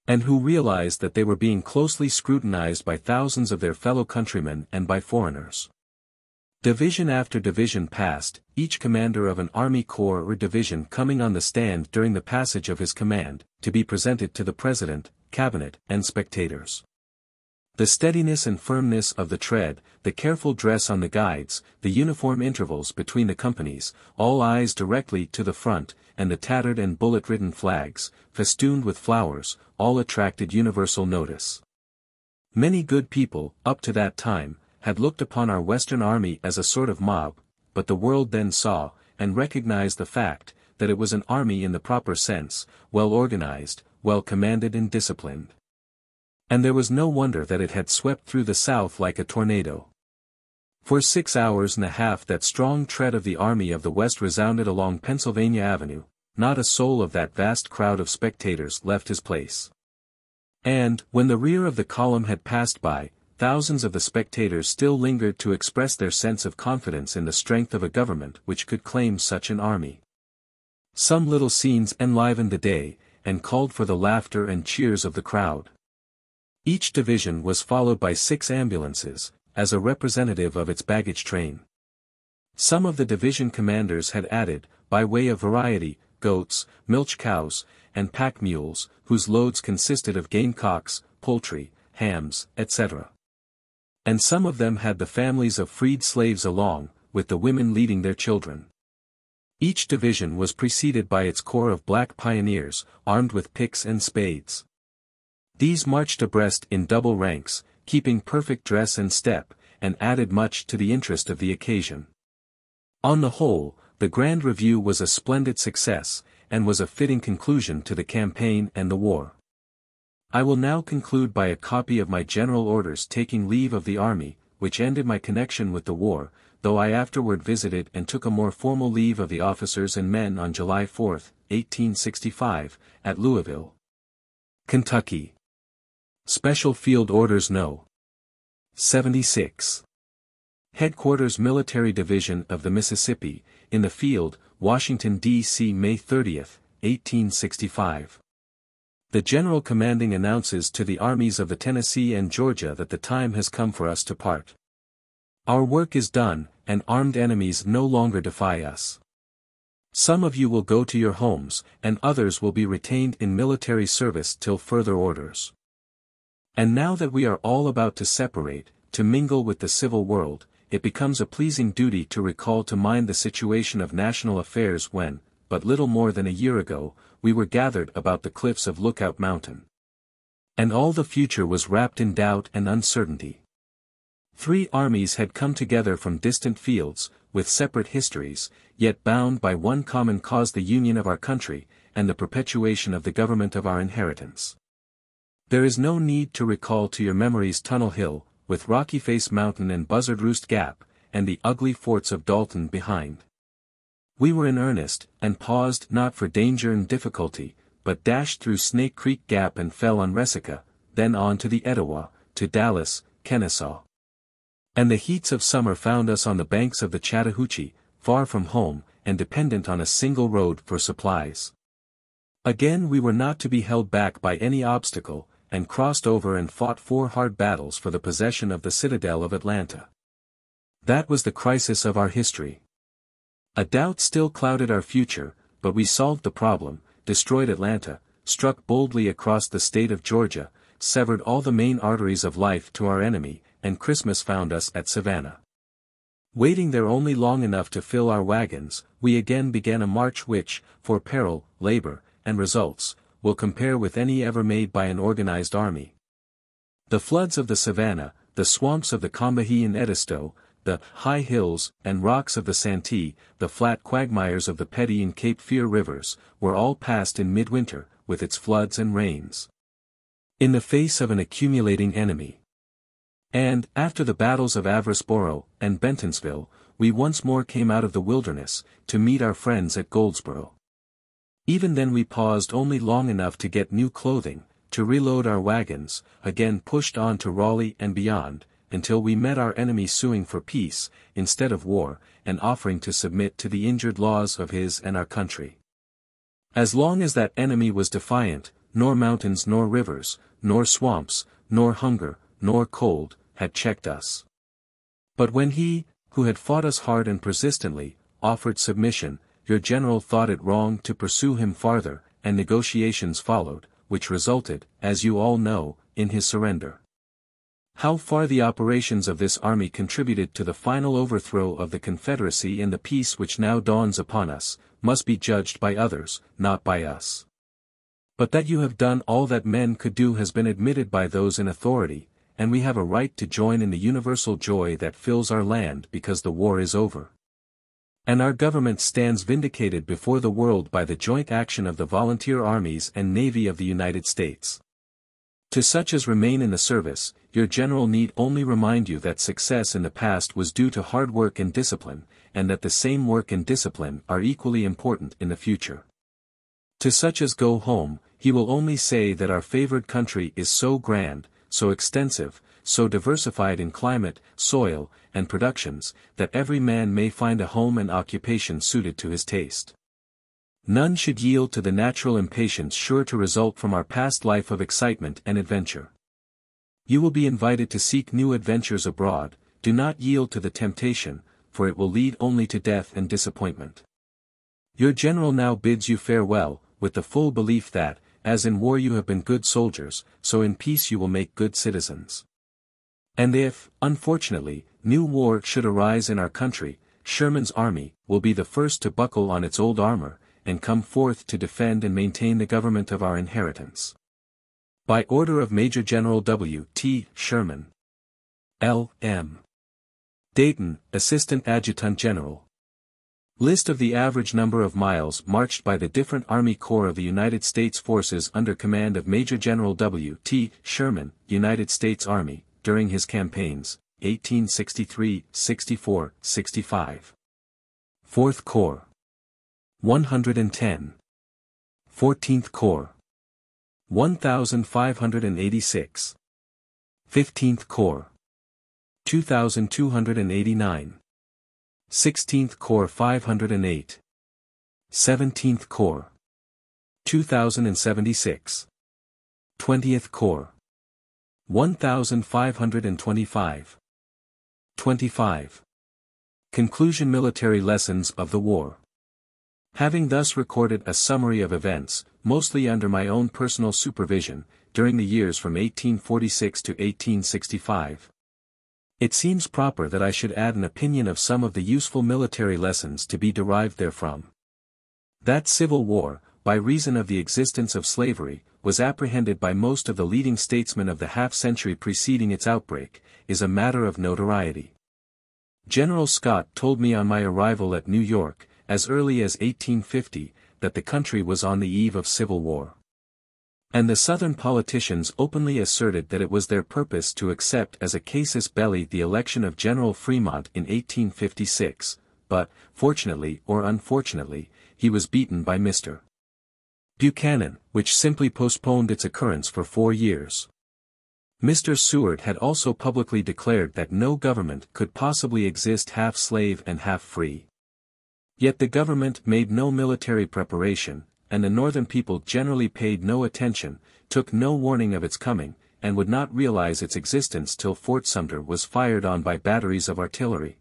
and who realized that they were being closely scrutinized by thousands of their fellow countrymen and by foreigners. Division after division passed, each commander of an army corps or division coming on the stand during the passage of his command, to be presented to the President, Cabinet, and spectators. The steadiness and firmness of the tread, the careful dress on the guides, the uniform intervals between the companies, all eyes directly to the front, and the tattered and bullet-ridden flags, festooned with flowers, all attracted universal notice. Many good people, up to that time, had looked upon our Western army as a sort of mob, but the world then saw, and recognized the fact, that it was an army in the proper sense, well organized, well commanded and disciplined. And there was no wonder that it had swept through the South like a tornado. For 6 hours and a half that strong tread of the Army of the West resounded along Pennsylvania Avenue, not a soul of that vast crowd of spectators left his place. And, when the rear of the column had passed by, thousands of the spectators still lingered to express their sense of confidence in the strength of a government which could claim such an army. Some little scenes enlivened the day, and called for the laughter and cheers of the crowd. Each division was followed by 6 ambulances, as a representative of its baggage train. Some of the division commanders had added, by way of variety, goats, milch cows, and pack mules, whose loads consisted of gamecocks, poultry, hams, etc. And some of them had the families of freed slaves along, with the women leading their children. Each division was preceded by its corps of black pioneers, armed with picks and spades. These marched abreast in double ranks, keeping perfect dress and step, and added much to the interest of the occasion. On the whole, the grand review was a splendid success, and was a fitting conclusion to the campaign and the war. I will now conclude by a copy of my general orders taking leave of the army, which ended my connection with the war, though I afterward visited and took a more formal leave of the officers and men on July 4, 1865, at Louisville, Kentucky. Special Field Orders No. 76. Headquarters Military Division of the Mississippi, in the field, Washington, D.C. May 30, 1865. The General Commanding announces to the armies of the Tennessee and Georgia that the time has come for us to part. Our work is done, and armed enemies no longer defy us. Some of you will go to your homes, and others will be retained in military service till further orders. And now that we are all about to separate, to mingle with the civil world, it becomes a pleasing duty to recall to mind the situation of national affairs when, but little more than a year ago, we were gathered about the cliffs of Lookout Mountain. And all the future was wrapped in doubt and uncertainty. 3 armies had come together from distant fields, with separate histories, yet bound by one common cause: the union of our country, and the perpetuation of the government of our inheritance. There is no need to recall to your memories Tunnel Hill, with Rocky Face Mountain and Buzzard Roost Gap, and the ugly forts of Dalton behind. We were in earnest, and paused not for danger and difficulty, but dashed through Snake Creek Gap and fell on Resaca, then on to the Etowah, to Dallas, Kennesaw. And the heats of summer found us on the banks of the Chattahoochee, far from home, and dependent on a single road for supplies. Again we were not to be held back by any obstacle, and crossed over and fought 4 hard battles for the possession of the citadel of Atlanta. That was the crisis of our history. A doubt still clouded our future, but we solved the problem, destroyed Atlanta, struck boldly across the state of Georgia, severed all the main arteries of life to our enemy, and Christmas found us at Savannah. Waiting there only long enough to fill our wagons, we again began a march which, for peril, labor, and results, will compare with any ever made by an organized army. The floods of the Savannah, the swamps of the Combahee and Edisto, the high hills and rocks of the Santee, the flat quagmires of the Petty and Cape Fear rivers, were all passed in midwinter, with its floods and rains. In the face of an accumulating enemy. And, after the battles of Averasboro and Bentonsville, we once more came out of the wilderness, to meet our friends at Goldsboro. Even then we paused only long enough to get new clothing, to reload our wagons, again pushed on to Raleigh and beyond, until we met our enemy suing for peace, instead of war, and offering to submit to the injured laws of his and our country. As long as that enemy was defiant, nor mountains nor rivers, nor swamps, nor hunger, nor cold, had checked us. But when he, who had fought us hard and persistently, offered submission, your general thought it wrong to pursue him farther, and negotiations followed, which resulted, as you all know, in his surrender. How far the operations of this army contributed to the final overthrow of the Confederacy and the peace which now dawns upon us, must be judged by others, not by us. But that you have done all that men could do has been admitted by those in authority, and we have a right to join in the universal joy that fills our land because the war is over. And our government stands vindicated before the world by the joint action of the volunteer armies and navy of the United States. To such as remain in the service, your general need only remind you that success in the past was due to hard work and discipline, and that the same work and discipline are equally important in the future. To such as go home, he will only say that our favored country is so grand, so extensive, so diversified in climate, soil, and productions, that every man may find a home and occupation suited to his taste. None should yield to the natural impatience sure to result from our past life of excitement and adventure. You will be invited to seek new adventures abroad, do not yield to the temptation, for it will lead only to death and disappointment. Your general now bids you farewell, with the full belief that, as in war you have been good soldiers, so in peace you will make good citizens. And if, unfortunately, new war should arise in our country, Sherman's army will be the first to buckle on its old armor, and come forth to defend and maintain the government of our inheritance. By order of Major General W. T. Sherman. L.M. Dayton, Assistant Adjutant General. List of the average number of miles marched by the different Army Corps of the United States forces under command of Major General W. T. Sherman, United States Army, during his campaigns, 1863, 64, 65. 4th Corps. 110. 14th Corps. 1,586. 15th Corps. 2,289. 16th Corps 508. 17th Corps. 2,076. 20th Corps. 1,525. 25. Conclusion Military Lessons of the War. Having thus recorded a summary of events, mostly under my own personal supervision, during the years from 1846 to 1865, it seems proper that I should add an opinion of some of the useful military lessons to be derived therefrom. That Civil War, by reason of the existence of slavery, was apprehended by most of the leading statesmen of the half-century preceding its outbreak, is a matter of notoriety. General Scott told me on my arrival at New York, as early as 1850, that the country was on the eve of civil war. And the Southern politicians openly asserted that it was their purpose to accept as a casus belli the election of General Fremont in 1856, but, fortunately or unfortunately, he was beaten by Mr. Buchanan, which simply postponed its occurrence for 4 years. Mr. Seward had also publicly declared that no government could possibly exist half slave and half free. Yet the government made no military preparation, and the northern people generally paid no attention, took no warning of its coming, and would not realize its existence till Fort Sumter was fired on by batteries of artillery,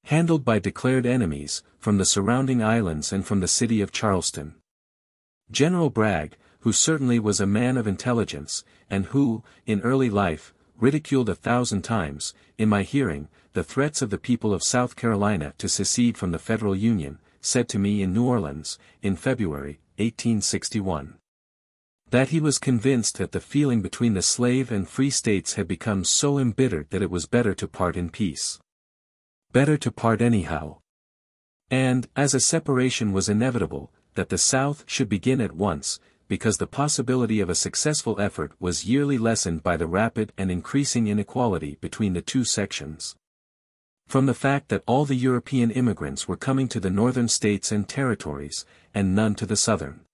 handled by declared enemies, from the surrounding islands and from the city of Charleston. General Bragg, who certainly was a man of intelligence, and who, in early life, ridiculed 1,000 times, in my hearing, the threats of the people of South Carolina to secede from the Federal Union, said to me in New Orleans, in February, 1861, that he was convinced that the feeling between the slave and free states had become so embittered that it was better to part in peace. Better to part anyhow. And, as a separation was inevitable, that the South should begin at once, because the possibility of a successful effort was yearly lessened by the rapid and increasing inequality between the two sections. From the fact that all the European immigrants were coming to the northern states and territories, and none to the southern.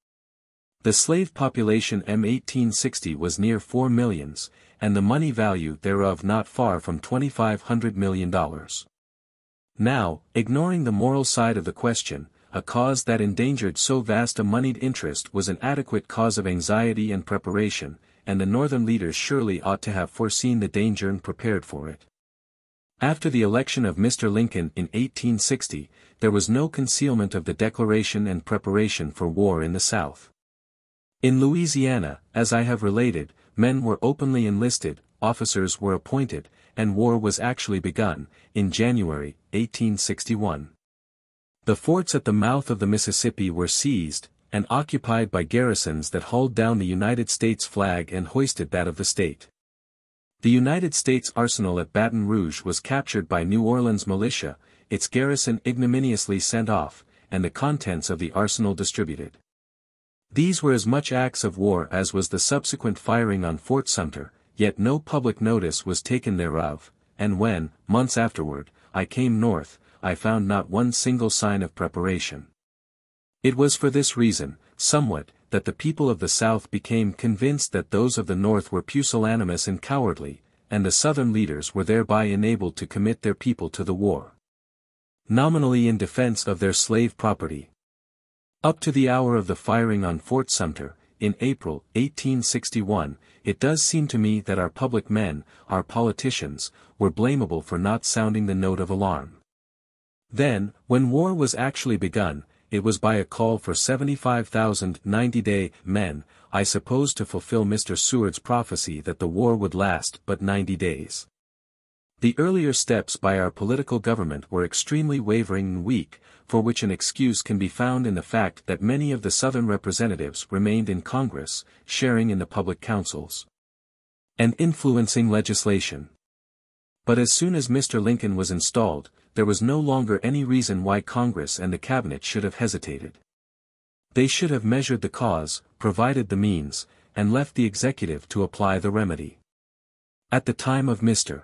The slave population in 1860 was near 4 millions, and the money value thereof not far from $2,500 million. Now, ignoring the moral side of the question, a cause that endangered so vast a moneyed interest was an adequate cause of anxiety and preparation, and the northern leaders surely ought to have foreseen the danger and prepared for it. After the election of Mr. Lincoln in 1860, there was no concealment of the declaration and preparation for war in the South. In Louisiana, as I have related, men were openly enlisted, officers were appointed, and war was actually begun, in January, 1861. The forts at the mouth of the Mississippi were seized, and occupied by garrisons that hauled down the United States flag and hoisted that of the state. The United States arsenal at Baton Rouge was captured by New Orleans militia, its garrison ignominiously sent off, and the contents of the arsenal distributed. These were as much acts of war as was the subsequent firing on Fort Sumter, yet no public notice was taken thereof, and when, months afterward, I came north, I found not one single sign of preparation. It was for this reason, somewhat, that the people of the South became convinced that those of the North were pusillanimous and cowardly, and the Southern leaders were thereby enabled to commit their people to the war. Nominally in defense of their slave property. Up to the hour of the firing on Fort Sumter, in April, 1861, it does seem to me that our public men, our politicians, were blamable for not sounding the note of alarm. Then, when war was actually begun, it was by a call for 75,000 90-day men, I suppose to fulfill Mr. Seward's prophecy that the war would last but 90 days. The earlier steps by our political government were extremely wavering and weak, for which an excuse can be found in the fact that many of the Southern representatives remained in Congress, sharing in the public councils and influencing legislation. But as soon as Mr. Lincoln was installed, there was no longer any reason why Congress and the Cabinet should have hesitated. They should have measured the cause, provided the means, and left the executive to apply the remedy. At the time of Mr.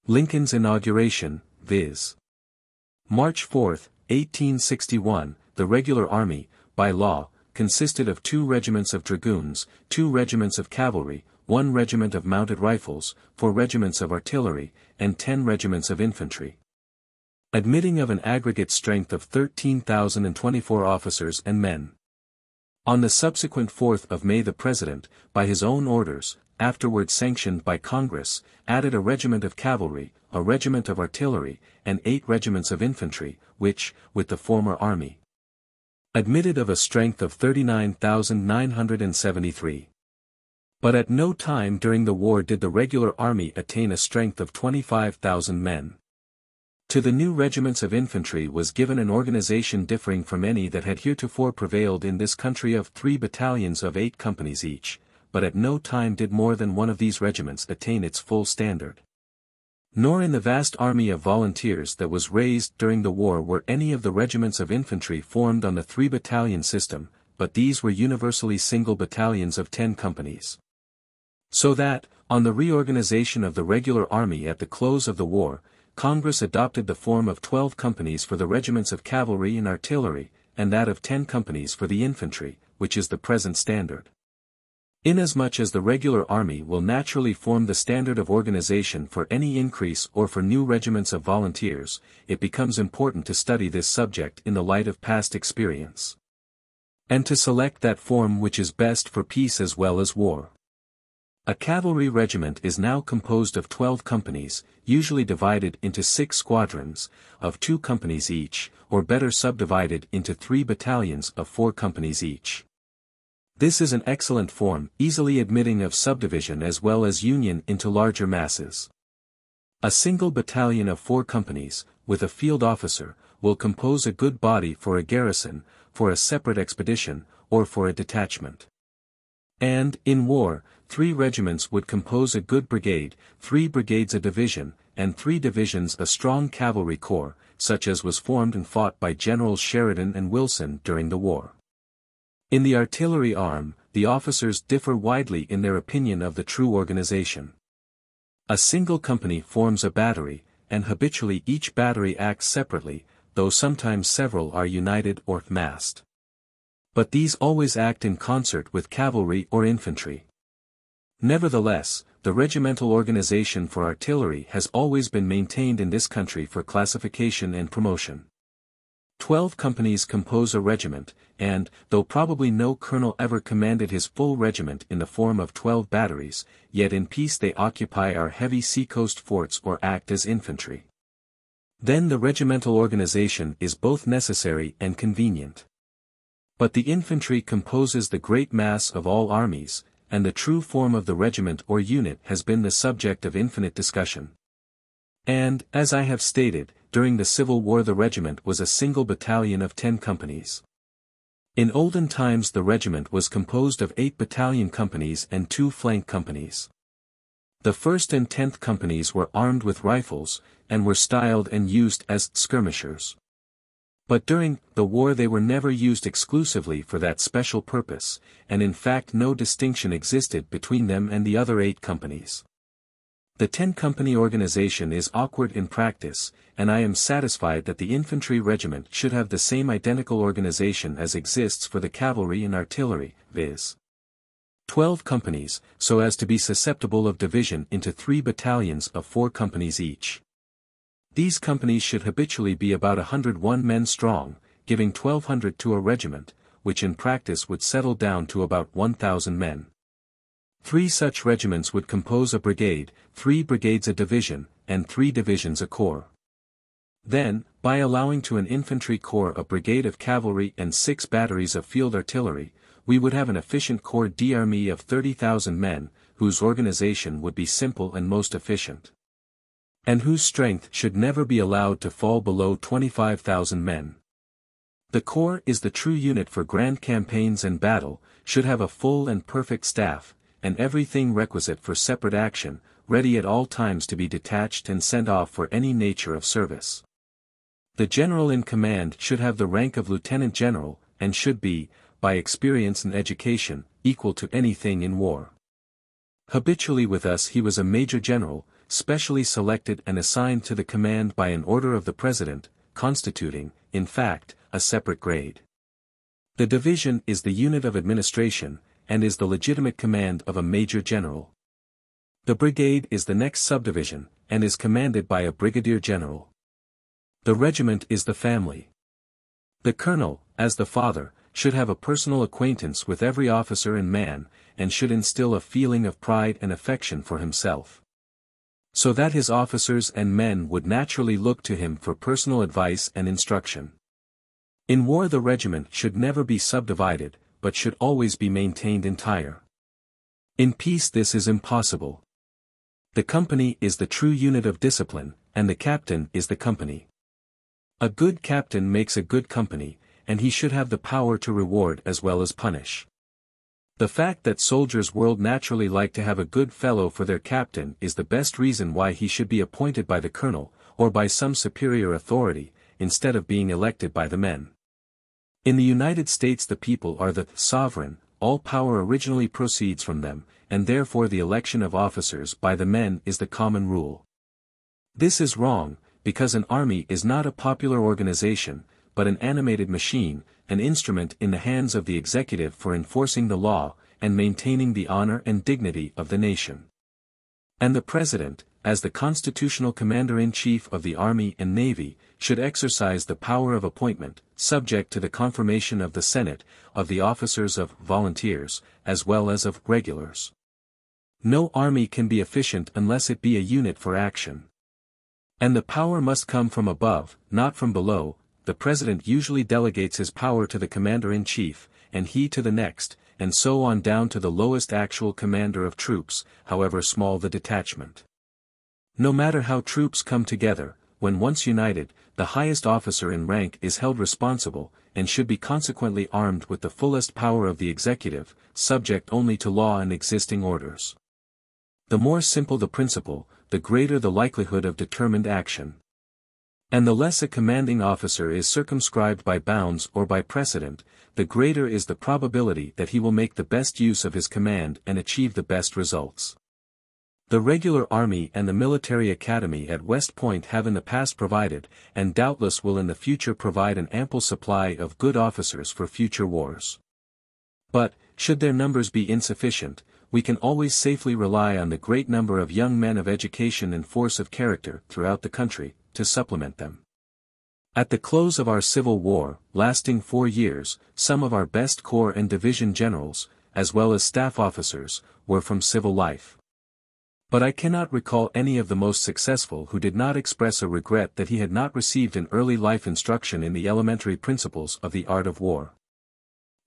Lincoln's inauguration, viz. March 4, 1861, the regular army, by law, consisted of 2 regiments of dragoons, 2 regiments of cavalry, 1 regiment of mounted rifles, 4 regiments of artillery, and 10 regiments of infantry. Admitting of an aggregate strength of 13,024 officers and men. On the subsequent 4th of May the President, by his own orders, afterwards sanctioned by Congress, added a regiment of cavalry, a regiment of artillery, and 8 regiments of infantry, which, with the former army, admitted of a strength of 39,973. But at no time during the war did the regular army attain a strength of 25,000 men. To the new regiments of infantry was given an organization differing from any that had heretofore prevailed in this country of 3 battalions of 8 companies each, but at no time did more than one of these regiments attain its full standard. Nor in the vast army of volunteers that was raised during the war were any of the regiments of infantry formed on the 3-battalion system, but these were universally single battalions of 10 companies. So that, on the reorganization of the regular army at the close of the war, Congress adopted the form of 12 companies for the regiments of cavalry and artillery, and that of 10 companies for the infantry, which is the present standard. Inasmuch as the regular army will naturally form the standard of organization for any increase or for new regiments of volunteers, it becomes important to study this subject in the light of past experience, and to select that form which is best for peace as well as war. A cavalry regiment is now composed of 12 companies, usually divided into 6 squadrons, of 2 companies each, or better subdivided into 3 battalions of 4 companies each. This is an excellent form, easily admitting of subdivision as well as union into larger masses. A single battalion of 4 companies, with a field officer, will compose a good body for a garrison, for a separate expedition, or for a detachment. And, in war, 3 regiments would compose a good brigade, 3 brigades a division, and 3 divisions a strong cavalry corps, such as was formed and fought by Generals Sheridan and Wilson during the war. In the artillery arm, the officers differ widely in their opinion of the true organization. A single company forms a battery, and habitually each battery acts separately, though sometimes several are united or massed. But these always act in concert with cavalry or infantry. Nevertheless, the regimental organization for artillery has always been maintained in this country for classification and promotion. 12 companies compose a regiment, and, though probably no colonel ever commanded his full regiment in the form of 12 batteries, yet in peace they occupy our heavy seacoast forts or act as infantry. Then the regimental organization is both necessary and convenient. But the infantry composes the great mass of all armies, and the true form of the regiment or unit has been the subject of infinite discussion. And, as I have stated, during the Civil War the regiment was a single battalion of 10 companies. In olden times the regiment was composed of 8 battalion companies and 2 flank companies. The 1st and 10th companies were armed with rifles, and were styled and used as skirmishers. But during the war they were never used exclusively for that special purpose, and in fact no distinction existed between them and the other 8 companies. The 10-company organization is awkward in practice, and I am satisfied that the infantry regiment should have the same identical organization as exists for the cavalry and artillery, viz. 12 companies, so as to be susceptible of division into 3 battalions of 4 companies each. These companies should habitually be about 101 men strong, giving 1,200 to a regiment, which in practice would settle down to about 1,000 men. 3 such regiments would compose a brigade, 3 brigades a division, and 3 divisions a corps. Then, by allowing to an infantry corps a brigade of cavalry and 6 batteries of field artillery, we would have an efficient corps d'armée of 30,000 men, whose organization would be simple and most efficient, and whose strength should never be allowed to fall below 25,000 men. The corps is the true unit for grand campaigns and battle, should have a full and perfect staff, and everything requisite for separate action, ready at all times to be detached and sent off for any nature of service. The general in command should have the rank of lieutenant general, and should be, by experience and education, equal to anything in war. Habitually with us he was a major general, specially selected and assigned to the command by an order of the President, constituting, in fact, a separate grade. The division is the unit of administration, and is the legitimate command of a major general. The brigade is the next subdivision, and is commanded by a brigadier general. The regiment is the family. The colonel, as the father, should have a personal acquaintance with every officer and man, and should instill a feeling of pride and affection for himself, so that his officers and men would naturally look to him for personal advice and instruction. In war the regiment should never be subdivided, but should always be maintained entire. In peace this is impossible. The company is the true unit of discipline, and the captain is the company. A good captain makes a good company, and he should have the power to reward as well as punish. The fact that soldiers world naturally like to have a good fellow for their captain is the best reason why he should be appointed by the colonel, or by some superior authority, instead of being elected by the men. In the United States the people are the sovereign, all power originally proceeds from them, and therefore the election of officers by the men is the common rule. This is wrong, because an army is not a popular organization, but an animated machine, an instrument in the hands of the executive for enforcing the law, and maintaining the honor and dignity of the nation. And the President, as the constitutional commander-in-chief of the Army and Navy, should exercise the power of appointment, subject to the confirmation of the Senate, of the officers of volunteers, as well as of regulars. No army can be efficient unless it be a unit for action. And the power must come from above, not from below. The President usually delegates his power to the Commander-in-Chief, and he to the next, and so on down to the lowest actual commander of troops, however small the detachment. No matter how troops come together, when once united, the highest officer in rank is held responsible, and should be consequently armed with the fullest power of the executive, subject only to law and existing orders. The more simple the principle, the greater the likelihood of determined action. And the less a commanding officer is circumscribed by bounds or by precedent, the greater is the probability that he will make the best use of his command and achieve the best results. The regular army and the military academy at West Point have in the past provided, and doubtless will in the future provide an ample supply of good officers for future wars. But, should their numbers be insufficient, we can always safely rely on the great number of young men of education and force of character throughout the country, to supplement them. At the close of our Civil War, lasting 4 years, some of our best corps and division generals, as well as staff officers, were from civil life. But I cannot recall any of the most successful who did not express a regret that he had not received an early life instruction in the elementary principles of the art of war.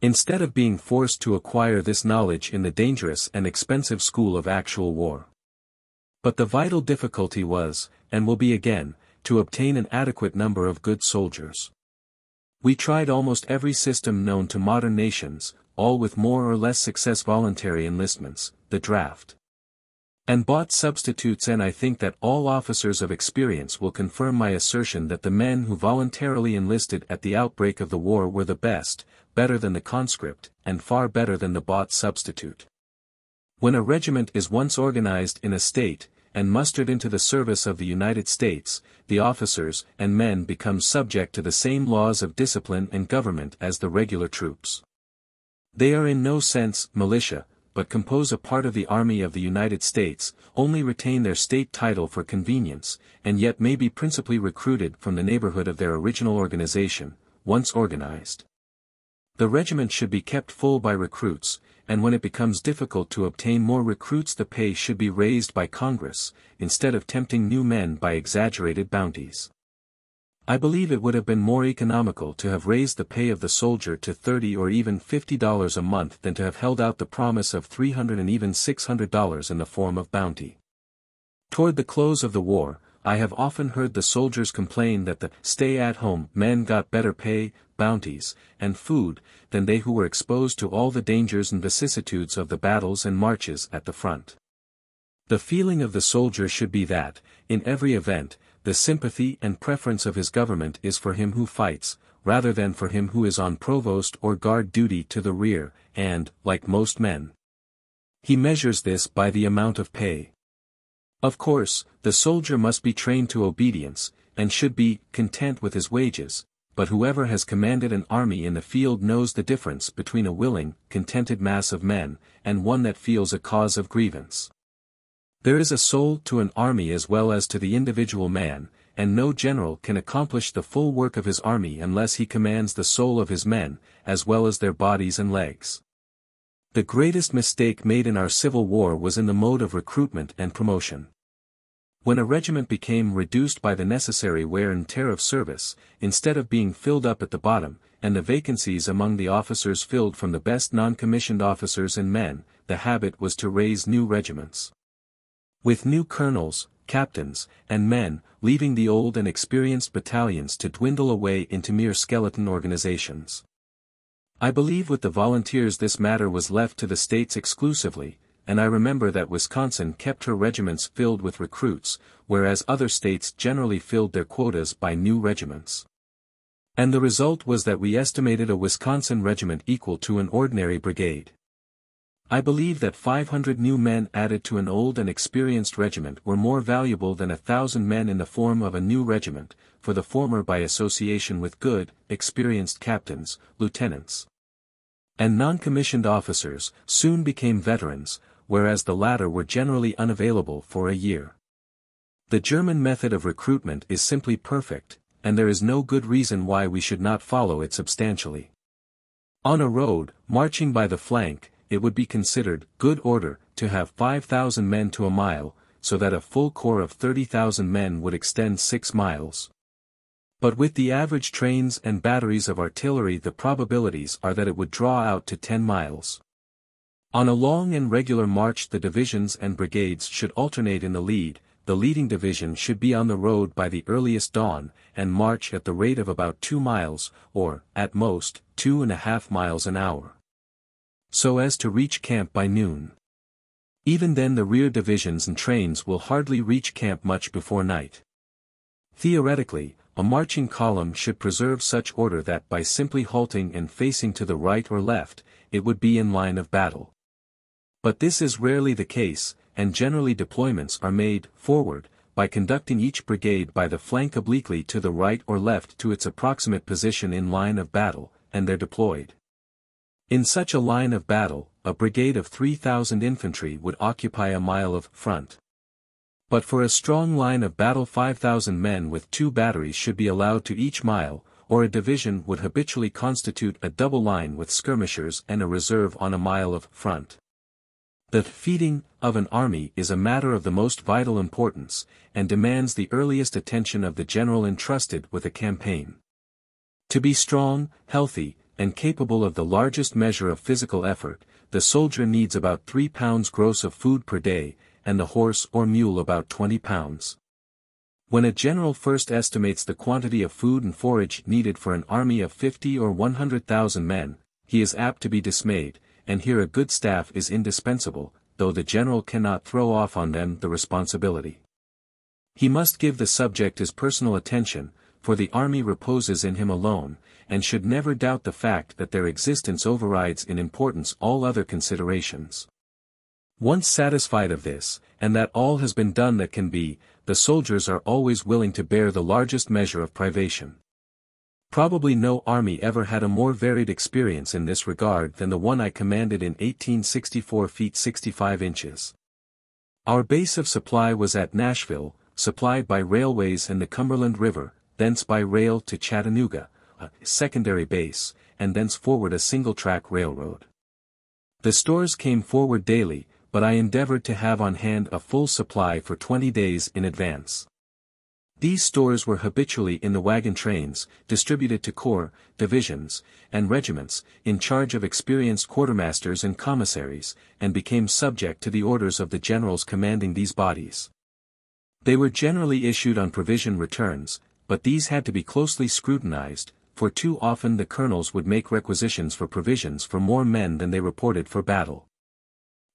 Instead of being forced to acquire this knowledge in the dangerous and expensive school of actual war. But the vital difficulty was, and will be again, to obtain an adequate number of good soldiers. We tried almost every system known to modern nations, all with more or less success: voluntary enlistments, the draft, and bought substitutes, and I think that all officers of experience will confirm my assertion that the men who voluntarily enlisted at the outbreak of the war were the best, better than the conscript, and far better than the bought substitute. When a regiment is once organized in a state, and mustered into the service of the United States, the officers and men become subject to the same laws of discipline and government as the regular troops. They are in no sense militia, but compose a part of the Army of the United States, only retain their state title for convenience, and yet may be principally recruited from the neighborhood of their original organization, once organized. The regiment should be kept full by recruits, and when it becomes difficult to obtain more recruits, the pay should be raised by Congress, instead of tempting new men by exaggerated bounties. I believe it would have been more economical to have raised the pay of the soldier to $30 or even $50 a month than to have held out the promise of $300 and even $600 in the form of bounty. Toward the close of the war, I have often heard the soldiers complain that the stay-at-home men got better pay, bounties, and food, than they who were exposed to all the dangers and vicissitudes of the battles and marches at the front. The feeling of the soldier should be that, in every event, the sympathy and preference of his government is for him who fights, rather than for him who is on provost or guard duty to the rear, and, like most men, he measures this by the amount of pay. Of course, the soldier must be trained to obedience, and should be content with his wages, but whoever has commanded an army in the field knows the difference between a willing, contented mass of men, and one that feels a cause of grievance. There is a soul to an army as well as to the individual man, and no general can accomplish the full work of his army unless he commands the soul of his men, as well as their bodies and legs. The greatest mistake made in our Civil War was in the mode of recruitment and promotion. When a regiment became reduced by the necessary wear and tear of service, instead of being filled up at the bottom, and the vacancies among the officers filled from the best non-commissioned officers and men, the habit was to raise new regiments, with new colonels, captains, and men, leaving the old and experienced battalions to dwindle away into mere skeleton organizations. I believe with the volunteers this matter was left to the states exclusively, and I remember that Wisconsin kept her regiments filled with recruits, whereas other states generally filled their quotas by new regiments. And the result was that we estimated a Wisconsin regiment equal to an ordinary brigade. I believe that 500 new men added to an old and experienced regiment were more valuable than 1,000 men in the form of a new regiment, for the former by association with good, experienced captains, lieutenants, and non-commissioned officers, soon became veterans, whereas the latter were generally unavailable for a year. The German method of recruitment is simply perfect, and there is no good reason why we should not follow it substantially. On a road, marching by the flank, it would be considered good order to have 5,000 men to a mile, so that a full corps of 30,000 men would extend 6 miles. But with the average trains and batteries of artillery, the probabilities are that it would draw out to 10 miles. On a long and regular march, the divisions and brigades should alternate in the lead. The leading division should be on the road by the earliest dawn, and march at the rate of about 2 miles, or, at most, 2.5 miles an hour, so as to reach camp by noon. Even then the rear divisions and trains will hardly reach camp much before night. Theoretically, a marching column should preserve such order that by simply halting and facing to the right or left, it would be in line of battle. But this is rarely the case, and generally deployments are made forward, by conducting each brigade by the flank obliquely to the right or left to its approximate position in line of battle, and there deployed. In such a line of battle, a brigade of 3,000 infantry would occupy a mile of front. But for a strong line of battle 5,000 men with 2 batteries should be allowed to each mile, or a division would habitually constitute a double line with skirmishers and a reserve on a mile of front. The feeding of an army is a matter of the most vital importance, and demands the earliest attention of the general entrusted with a campaign. To be strong, healthy, and capable of the largest measure of physical effort, the soldier needs about 3 pounds gross of food per day, and the horse or mule about 20 pounds. When a general first estimates the quantity of food and forage needed for an army of 50 or 100,000 men, he is apt to be dismayed, and here a good staff is indispensable, though the general cannot throw off on them the responsibility. He must give the subject his personal attention, for the army reposes in him alone, and should never doubt the fact that their existence overrides in importance all other considerations. Once satisfied of this, and that all has been done that can be, the soldiers are always willing to bear the largest measure of privation. Probably no army ever had a more varied experience in this regard than the one I commanded in 1864 feet 65 inches. Our base of supply was at Nashville, supplied by railways and the Cumberland River, thence by rail to Chattanooga, a secondary base, and thence forward a single-track railroad. The stores came forward daily, but I endeavored to have on hand a full supply for 20 days in advance. These stores were habitually in the wagon trains, distributed to corps, divisions, and regiments, in charge of experienced quartermasters and commissaries, and became subject to the orders of the generals commanding these bodies. They were generally issued on provision returns, but these had to be closely scrutinized, for too often the colonels would make requisitions for provisions for more men than they reported for battle.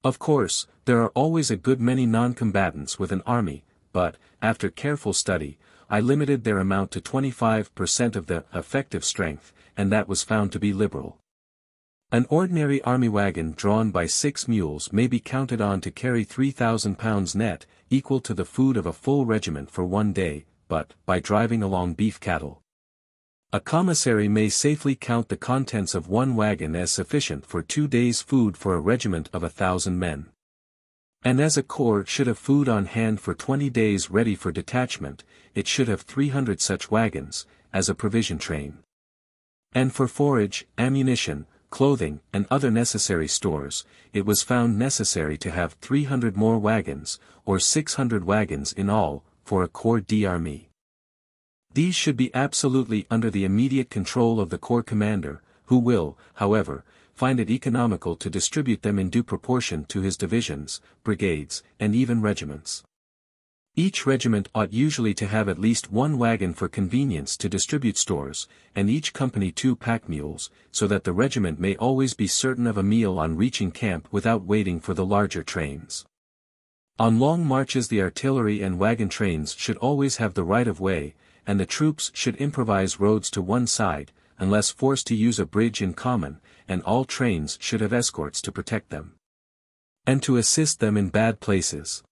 Of course, there are always a good many non-combatants with an army, but, after careful study, I limited their amount to 25% of the effective strength, and that was found to be liberal. An ordinary army wagon drawn by 6 mules may be counted on to carry 3,000 pounds net, equal to the food of a full regiment for one day, but, by driving along beef cattle, a commissary may safely count the contents of one wagon as sufficient for 2 days' food for a regiment of 1,000 men. And as a corps should have food on hand for 20 days ready for detachment, it should have 300 such wagons, as a provision train. And for forage, ammunition, clothing, and other necessary stores, it was found necessary to have 300 more wagons, or 600 wagons in all, for a corps d'armée. These should be absolutely under the immediate control of the corps commander, who will, however, find it economical to distribute them in due proportion to his divisions, brigades, and even regiments. Each regiment ought usually to have at least 1 wagon for convenience to distribute stores, and each company 2 pack mules, so that the regiment may always be certain of a meal on reaching camp without waiting for the larger trains. On long marches the artillery and wagon trains should always have the right of way, and the troops should improvise roads to one side, unless forced to use a bridge in common, and all trains should have escorts to protect them, and to assist them in bad places.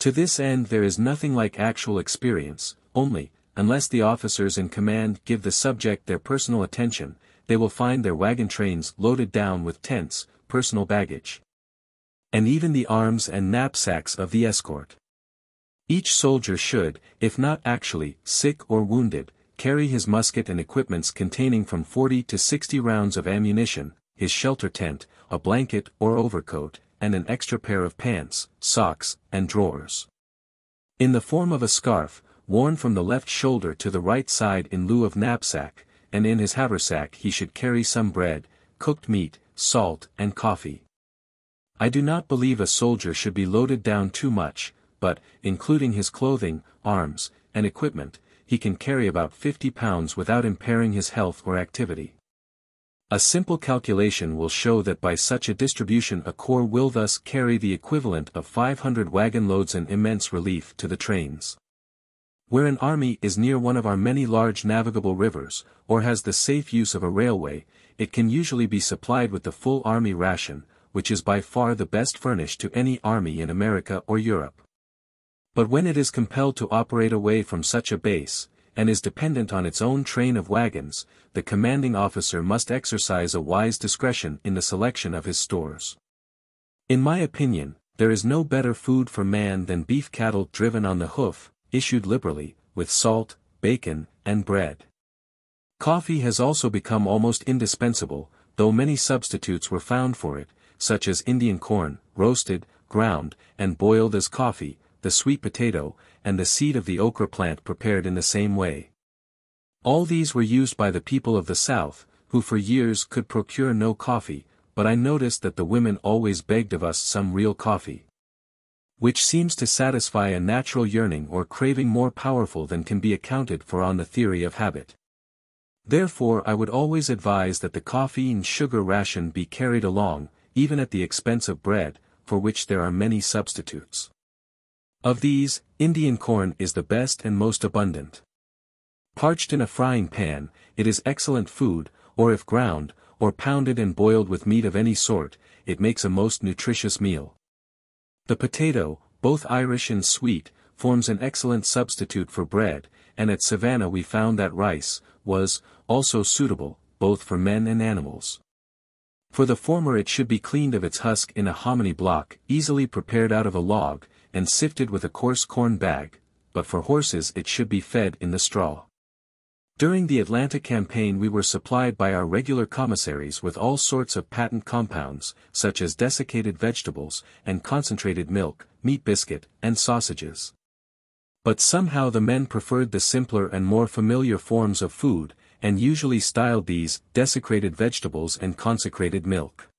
To this end there is nothing like actual experience, only, unless the officers in command give the subject their personal attention, they will find their wagon trains loaded down with tents, personal baggage, and even the arms and knapsacks of the escort. Each soldier should, if not actually sick or wounded, carry his musket and equipments containing from 40 to 60 rounds of ammunition, his shelter tent, a blanket or overcoat, and an extra pair of pants, socks, and drawers. In the form of a scarf, worn from the left shoulder to the right side in lieu of knapsack, and in his haversack he should carry some bread, cooked meat, salt, and coffee. I do not believe a soldier should be loaded down too much, but, including his clothing, arms, and equipment, he can carry about 50 pounds without impairing his health or activity. A simple calculation will show that by such a distribution a corps will thus carry the equivalent of 500 wagon loads, an immense relief to the trains. Where an army is near one of our many large navigable rivers, or has the safe use of a railway, it can usually be supplied with the full army ration, which is by far the best furnished to any army in America or Europe. But when it is compelled to operate away from such a base, and is dependent on its own train of wagons, the commanding officer must exercise a wise discretion in the selection of his stores. In my opinion, there is no better food for man than beef cattle driven on the hoof, issued liberally, with salt, bacon, and bread. Coffee has also become almost indispensable, though many substitutes were found for it, such as Indian corn, roasted, ground, and boiled as coffee, the sweet potato, and the seed of the okra plant prepared in the same way. All these were used by the people of the South, who for years could procure no coffee, but I noticed that the women always begged of us some real coffee, which seems to satisfy a natural yearning or craving more powerful than can be accounted for on the theory of habit. Therefore I would always advise that the coffee and sugar ration be carried along, even at the expense of bread, for which there are many substitutes. Of these, Indian corn is the best and most abundant. Parched in a frying pan, it is excellent food, or if ground, or pounded and boiled with meat of any sort, it makes a most nutritious meal. The potato, both Irish and sweet, forms an excellent substitute for bread, and at Savannah we found that rice was also suitable, both for men and animals. For the former it should be cleaned of its husk in a hominy block, easily prepared out of a log, and sifted with a coarse corn bag, but for horses it should be fed in the straw. During the Atlanta campaign we were supplied by our regular commissaries with all sorts of patent compounds, such as desiccated vegetables, and concentrated milk, meat biscuit, and sausages. But somehow the men preferred the simpler and more familiar forms of food, and usually styled these desecrated vegetables and consecrated milk.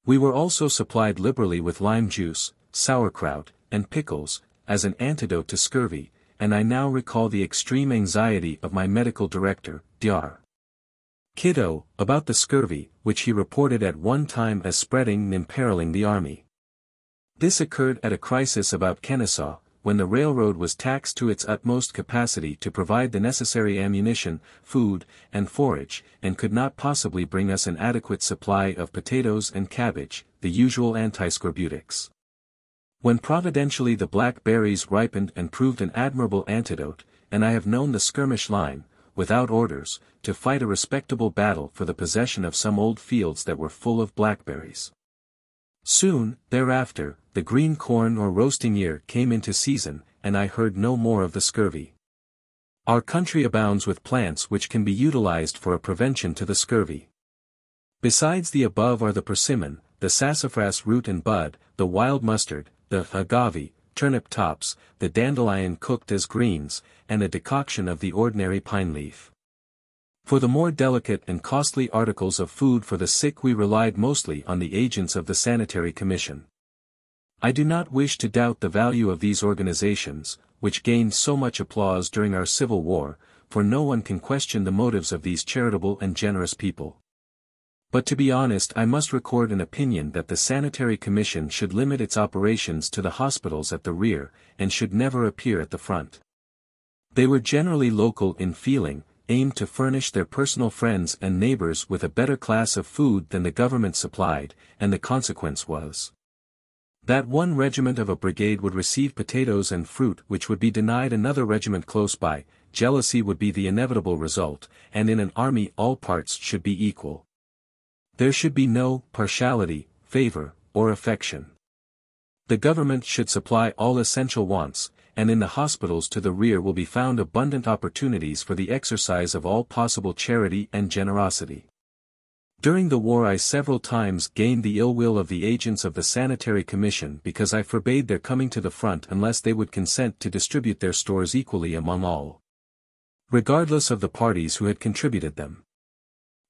We were also supplied liberally with lime juice, sauerkraut, and pickles, as an antidote to scurvy, and I now recall the extreme anxiety of my medical director, Dr. Kiddo, about the scurvy, which he reported at one time as spreading and imperiling the army. This occurred at a crisis about Kennesaw, when the railroad was taxed to its utmost capacity to provide the necessary ammunition, food, and forage, and could not possibly bring us an adequate supply of potatoes and cabbage, the usual antiscorbutics. When providentially the blackberries ripened and proved an admirable antidote, and I have known the skirmish line, without orders, to fight a respectable battle for the possession of some old fields that were full of blackberries. Soon, thereafter, the green corn or roasting ear came into season, and I heard no more of the scurvy. Our country abounds with plants which can be utilized for a prevention to the scurvy. Besides the above are the persimmon, the sassafras root and bud, the wild mustard, the agave, turnip tops, the dandelion cooked as greens, and a decoction of the ordinary pine leaf. For the more delicate and costly articles of food for the sick we relied mostly on the agents of the Sanitary Commission. I do not wish to doubt the value of these organizations, which gained so much applause during our Civil War, for no one can question the motives of these charitable and generous people. But to be honest, I must record an opinion that the Sanitary Commission should limit its operations to the hospitals at the rear, and should never appear at the front. They were generally local in feeling, aimed to furnish their personal friends and neighbors with a better class of food than the government supplied, and the consequence was that one regiment of a brigade would receive potatoes and fruit which would be denied another regiment close by. Jealousy would be the inevitable result, and in an army all parts should be equal. There should be no partiality, favor, or affection. The government should supply all essential wants, and in the hospitals to the rear will be found abundant opportunities for the exercise of all possible charity and generosity. During the war I several times gained the ill will of the agents of the Sanitary Commission because I forbade their coming to the front unless they would consent to distribute their stores equally among all, regardless of the parties who had contributed them.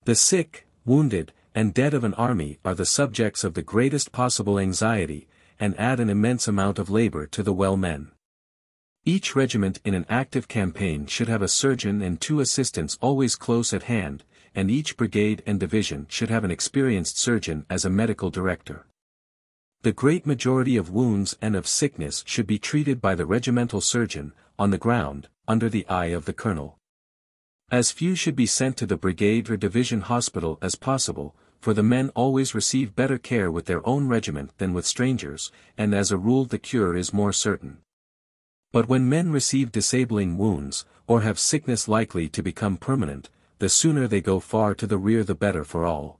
The sick, wounded, and dead of an army are the subjects of the greatest possible anxiety, and add an immense amount of labor to the well men. Each regiment in an active campaign should have a surgeon and 2 assistants always close at hand, and each brigade and division should have an experienced surgeon as a medical director. The great majority of wounds and of sickness should be treated by the regimental surgeon, on the ground, under the eye of the colonel. As few should be sent to the brigade or division hospital as possible, for the men always receive better care with their own regiment than with strangers, and as a rule the cure is more certain. But when men receive disabling wounds, or have sickness likely to become permanent, the sooner they go far to the rear the better for all.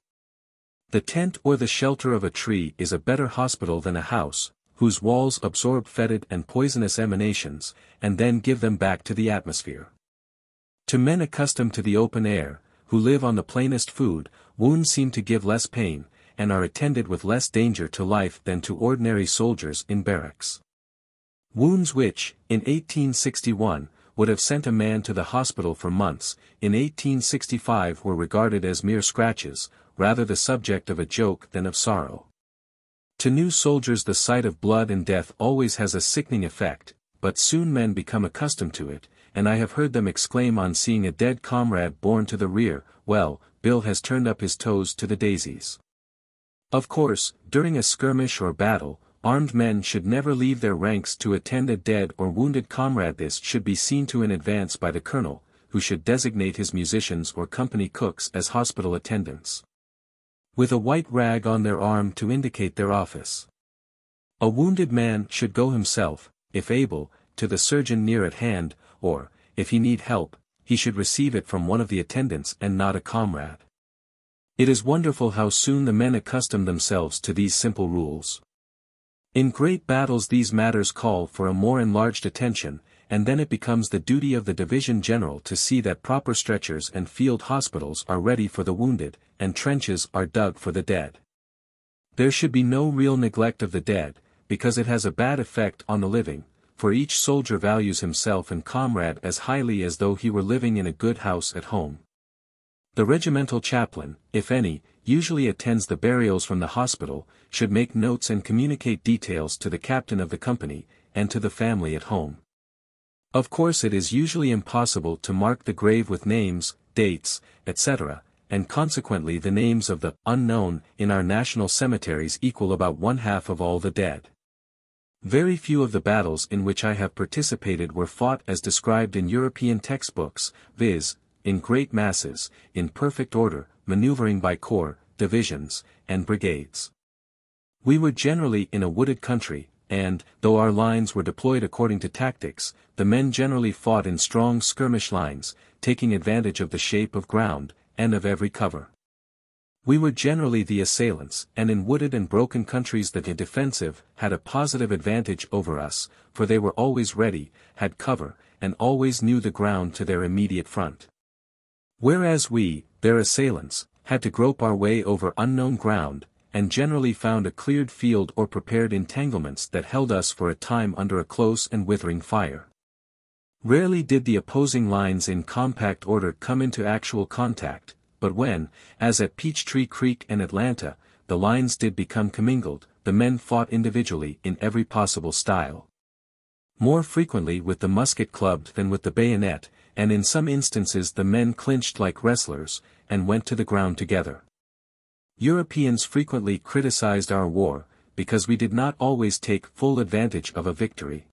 The tent or the shelter of a tree is a better hospital than a house, whose walls absorb fetid and poisonous emanations, and then give them back to the atmosphere. To men accustomed to the open air, who live on the plainest food, wounds seem to give less pain, and are attended with less danger to life than to ordinary soldiers in barracks. Wounds which, in 1861, would have sent a man to the hospital for months, in 1865 were regarded as mere scratches, rather the subject of a joke than of sorrow. To new soldiers the sight of blood and death always has a sickening effect, but soon men become accustomed to it, and I have heard them exclaim on seeing a dead comrade borne to the rear, "Well, Bill has turned up his toes to the daisies." Of course, during a skirmish or battle, armed men should never leave their ranks to attend a dead or wounded comrade. This should be seen to in advance by the colonel, who should designate his musicians or company cooks as hospital attendants, with a white rag on their arm to indicate their office. A wounded man should go himself, if able, to the surgeon near at hand, or, if he need help, he should receive it from one of the attendants and not a comrade. It is wonderful how soon the men accustom themselves to these simple rules. In great battles these matters call for a more enlarged attention, and then it becomes the duty of the division general to see that proper stretchers and field hospitals are ready for the wounded, and trenches are dug for the dead. There should be no real neglect of the dead, because it has a bad effect on the living, for each soldier values himself and comrade as highly as though he were living in a good house at home. The regimental chaplain, if any, usually attends the burials from the hospital, should make notes and communicate details to the captain of the company, and to the family at home. Of course it is usually impossible to mark the grave with names, dates, etc., and consequently the names of the unknown in our national cemeteries equal about 1/2 of all the dead. Very few of the battles in which I have participated were fought as described in European textbooks, viz., in great masses, in perfect order, maneuvering by corps, divisions, and brigades. We were generally in a wooded country, and, though our lines were deployed according to tactics, the men generally fought in strong skirmish lines, taking advantage of the shape of ground, and of every cover. We were generally the assailants, and in wooded and broken countries the defensive had a positive advantage over us, for they were always ready, had cover, and always knew the ground to their immediate front. Whereas we, their assailants, had to grope our way over unknown ground, and generally found a cleared field or prepared entanglements that held us for a time under a close and withering fire. Rarely did the opposing lines in compact order come into actual contact, but when, as at Peachtree Creek and Atlanta, the lines did become commingled, the men fought individually in every possible style. More frequently with the musket clubbed than with the bayonet, and in some instances the men clinched like wrestlers, and went to the ground together. Europeans frequently criticized our war, because we did not always take full advantage of a victory.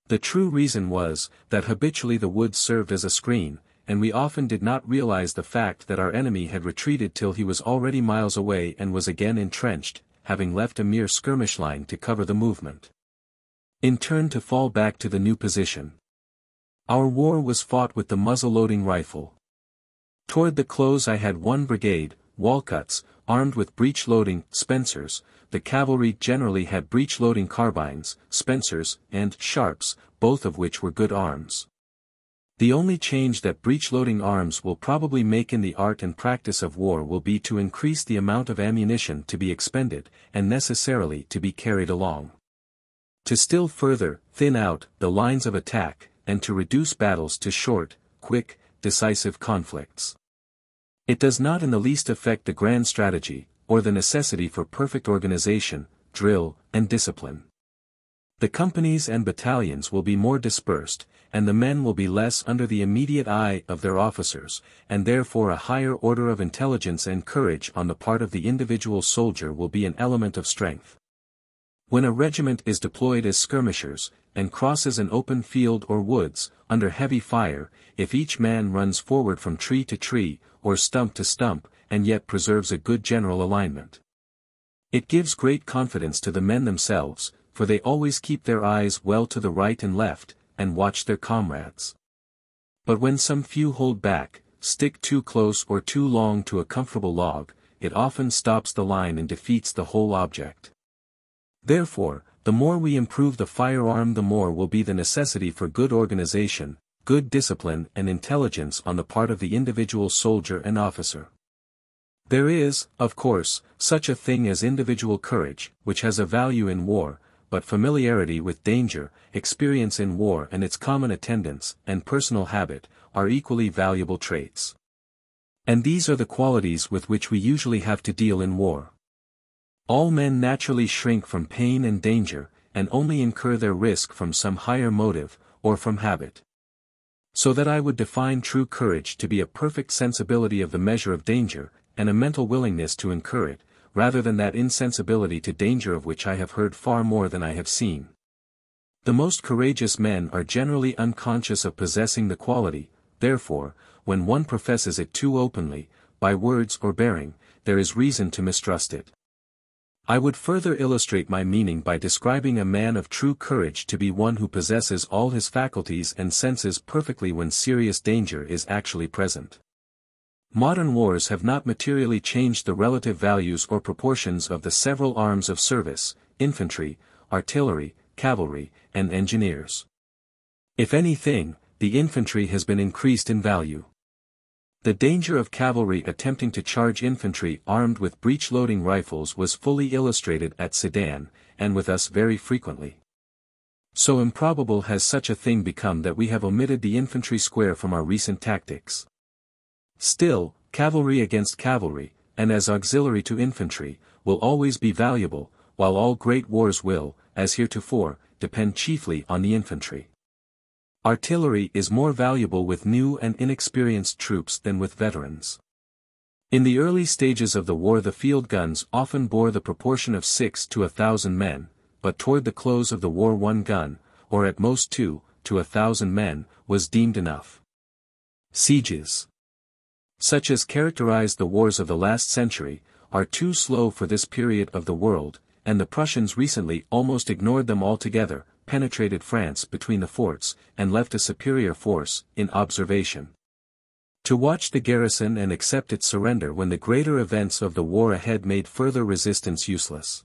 The true reason was, that habitually the woods served as a screen, and we often did not realize the fact that our enemy had retreated till he was already miles away and was again entrenched, having left a mere skirmish line to cover the movement. In turn to fall back to the new position. Our war was fought with the muzzle-loading rifle. Toward the close I had one brigade, Walcutt's, armed with breech-loading Spencers. The cavalry generally had breech-loading carbines, Spencers, and Sharps, both of which were good arms. The only change that breech-loading arms will probably make in the art and practice of war will be to increase the amount of ammunition to be expended, and necessarily to be carried along. To still further thin out the lines of attack, and to reduce battles to short, quick, decisive conflicts. It does not in the least affect the grand strategy, or the necessity for perfect organization, drill, and discipline. The companies and battalions will be more dispersed, and the men will be less under the immediate eye of their officers, and therefore a higher order of intelligence and courage on the part of the individual soldier will be an element of strength. When a regiment is deployed as skirmishers, and crosses an open field or woods, under heavy fire, if each man runs forward from tree to tree, or stump to stump, and yet preserves a good general alignment, it gives great confidence to the men themselves, for they always keep their eyes well to the right and left, and watch their comrades. But when some few hold back, stick too close or too long to a comfortable log, it often stops the line and defeats the whole object. Therefore, the more we improve the firearm, the more will be the necessity for good organization, good discipline and intelligence on the part of the individual soldier and officer. There is, of course, such a thing as individual courage, which has a value in war, but familiarity with danger, experience in war and its common attendants, and personal habit, are equally valuable traits. And these are the qualities with which we usually have to deal in war. All men naturally shrink from pain and danger, and only incur their risk from some higher motive, or from habit. So that I would define true courage to be a perfect sensibility of the measure of danger, and a mental willingness to incur it, rather than that insensibility to danger of which I have heard far more than I have seen. The most courageous men are generally unconscious of possessing the quality, therefore, when one professes it too openly, by words or bearing, there is reason to mistrust it. I would further illustrate my meaning by describing a man of true courage to be one who possesses all his faculties and senses perfectly when serious danger is actually present. Modern wars have not materially changed the relative values or proportions of the several arms of service, infantry, artillery, cavalry, and engineers. If anything, the infantry has been increased in value. The danger of cavalry attempting to charge infantry armed with breech-loading rifles was fully illustrated at Sedan, and with us very frequently. So improbable has such a thing become that we have omitted the infantry square from our recent tactics. Still, cavalry against cavalry, and as auxiliary to infantry, will always be valuable, while all great wars will, as heretofore, depend chiefly on the infantry. Artillery is more valuable with new and inexperienced troops than with veterans. In the early stages of the war the field guns often bore the proportion of 6 to 1,000 men, but toward the close of the war 1 gun, or at most 2, to 1,000 men, was deemed enough. Sieges, such as characterized the wars of the last century, are too slow for this period of the world, and the Prussians recently almost ignored them altogether, penetrated France between the forts, and left a superior force, in observation, to watch the garrison and accept its surrender when the greater events of the war ahead made further resistance useless.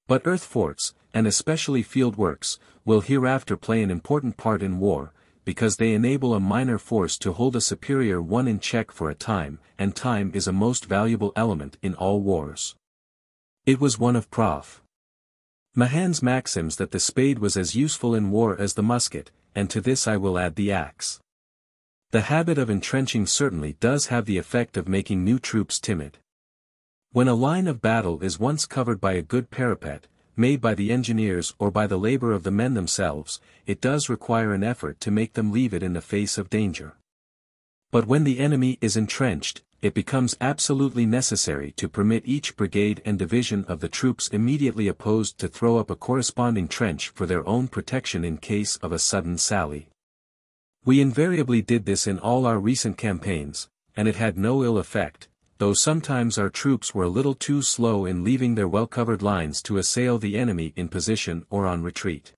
But earth forts, and especially field works, will hereafter play an important part in war, because they enable a minor force to hold a superior one in check for a time, and time is a most valuable element in all wars. It was one of Prof. Mahan's maxims that the spade was as useful in war as the musket, and to this I will add the axe. The habit of entrenching certainly does have the effect of making new troops timid. When a line of battle is once covered by a good parapet, made by the engineers or by the labor of the men themselves, it does require an effort to make them leave it in the face of danger. But when the enemy is entrenched, it becomes absolutely necessary to permit each brigade and division of the troops immediately opposed to throw up a corresponding trench for their own protection in case of a sudden sally. We invariably did this in all our recent campaigns, and it had no ill effect, though sometimes our troops were a little too slow in leaving their well-covered lines to assail the enemy in position or on retreat.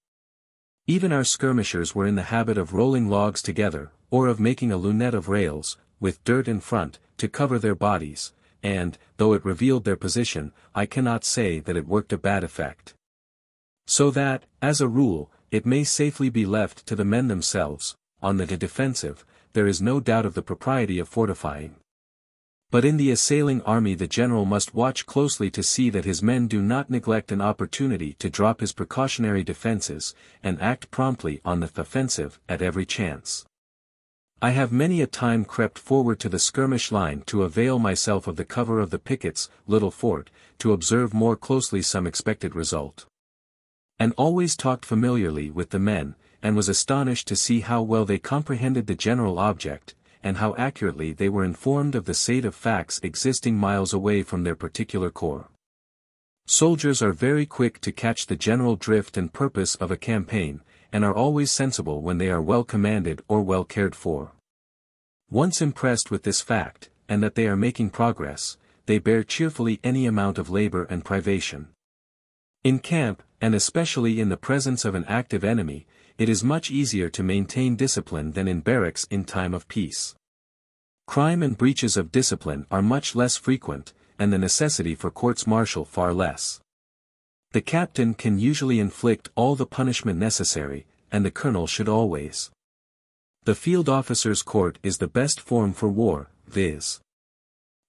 Even our skirmishers were in the habit of rolling logs together, or of making a lunette of rails, with dirt in front, to cover their bodies, and, though it revealed their position, I cannot say that it worked a bad effect. So that, as a rule, it may safely be left to the men themselves. On the defensive, there is no doubt of the propriety of fortifying. But in the assailing army the general must watch closely to see that his men do not neglect an opportunity to drop his precautionary defenses, and act promptly on the offensive at every chance. I have many a time crept forward to the skirmish line to avail myself of the cover of the picket's little fort, to observe more closely some expected result. And always talked familiarly with the men, and was astonished to see how well they comprehended the general object, and how accurately they were informed of the state of facts existing miles away from their particular corps. Soldiers are very quick to catch the general drift and purpose of a campaign, and are always sensible when they are well commanded or well cared for. Once impressed with this fact, and that they are making progress, they bear cheerfully any amount of labor and privation. In camp, and especially in the presence of an active enemy, it is much easier to maintain discipline than in barracks in time of peace. Crime and breaches of discipline are much less frequent, and the necessity for courts-martial far less. The captain can usually inflict all the punishment necessary, and the colonel should always. The field officer's court is the best form for war, viz.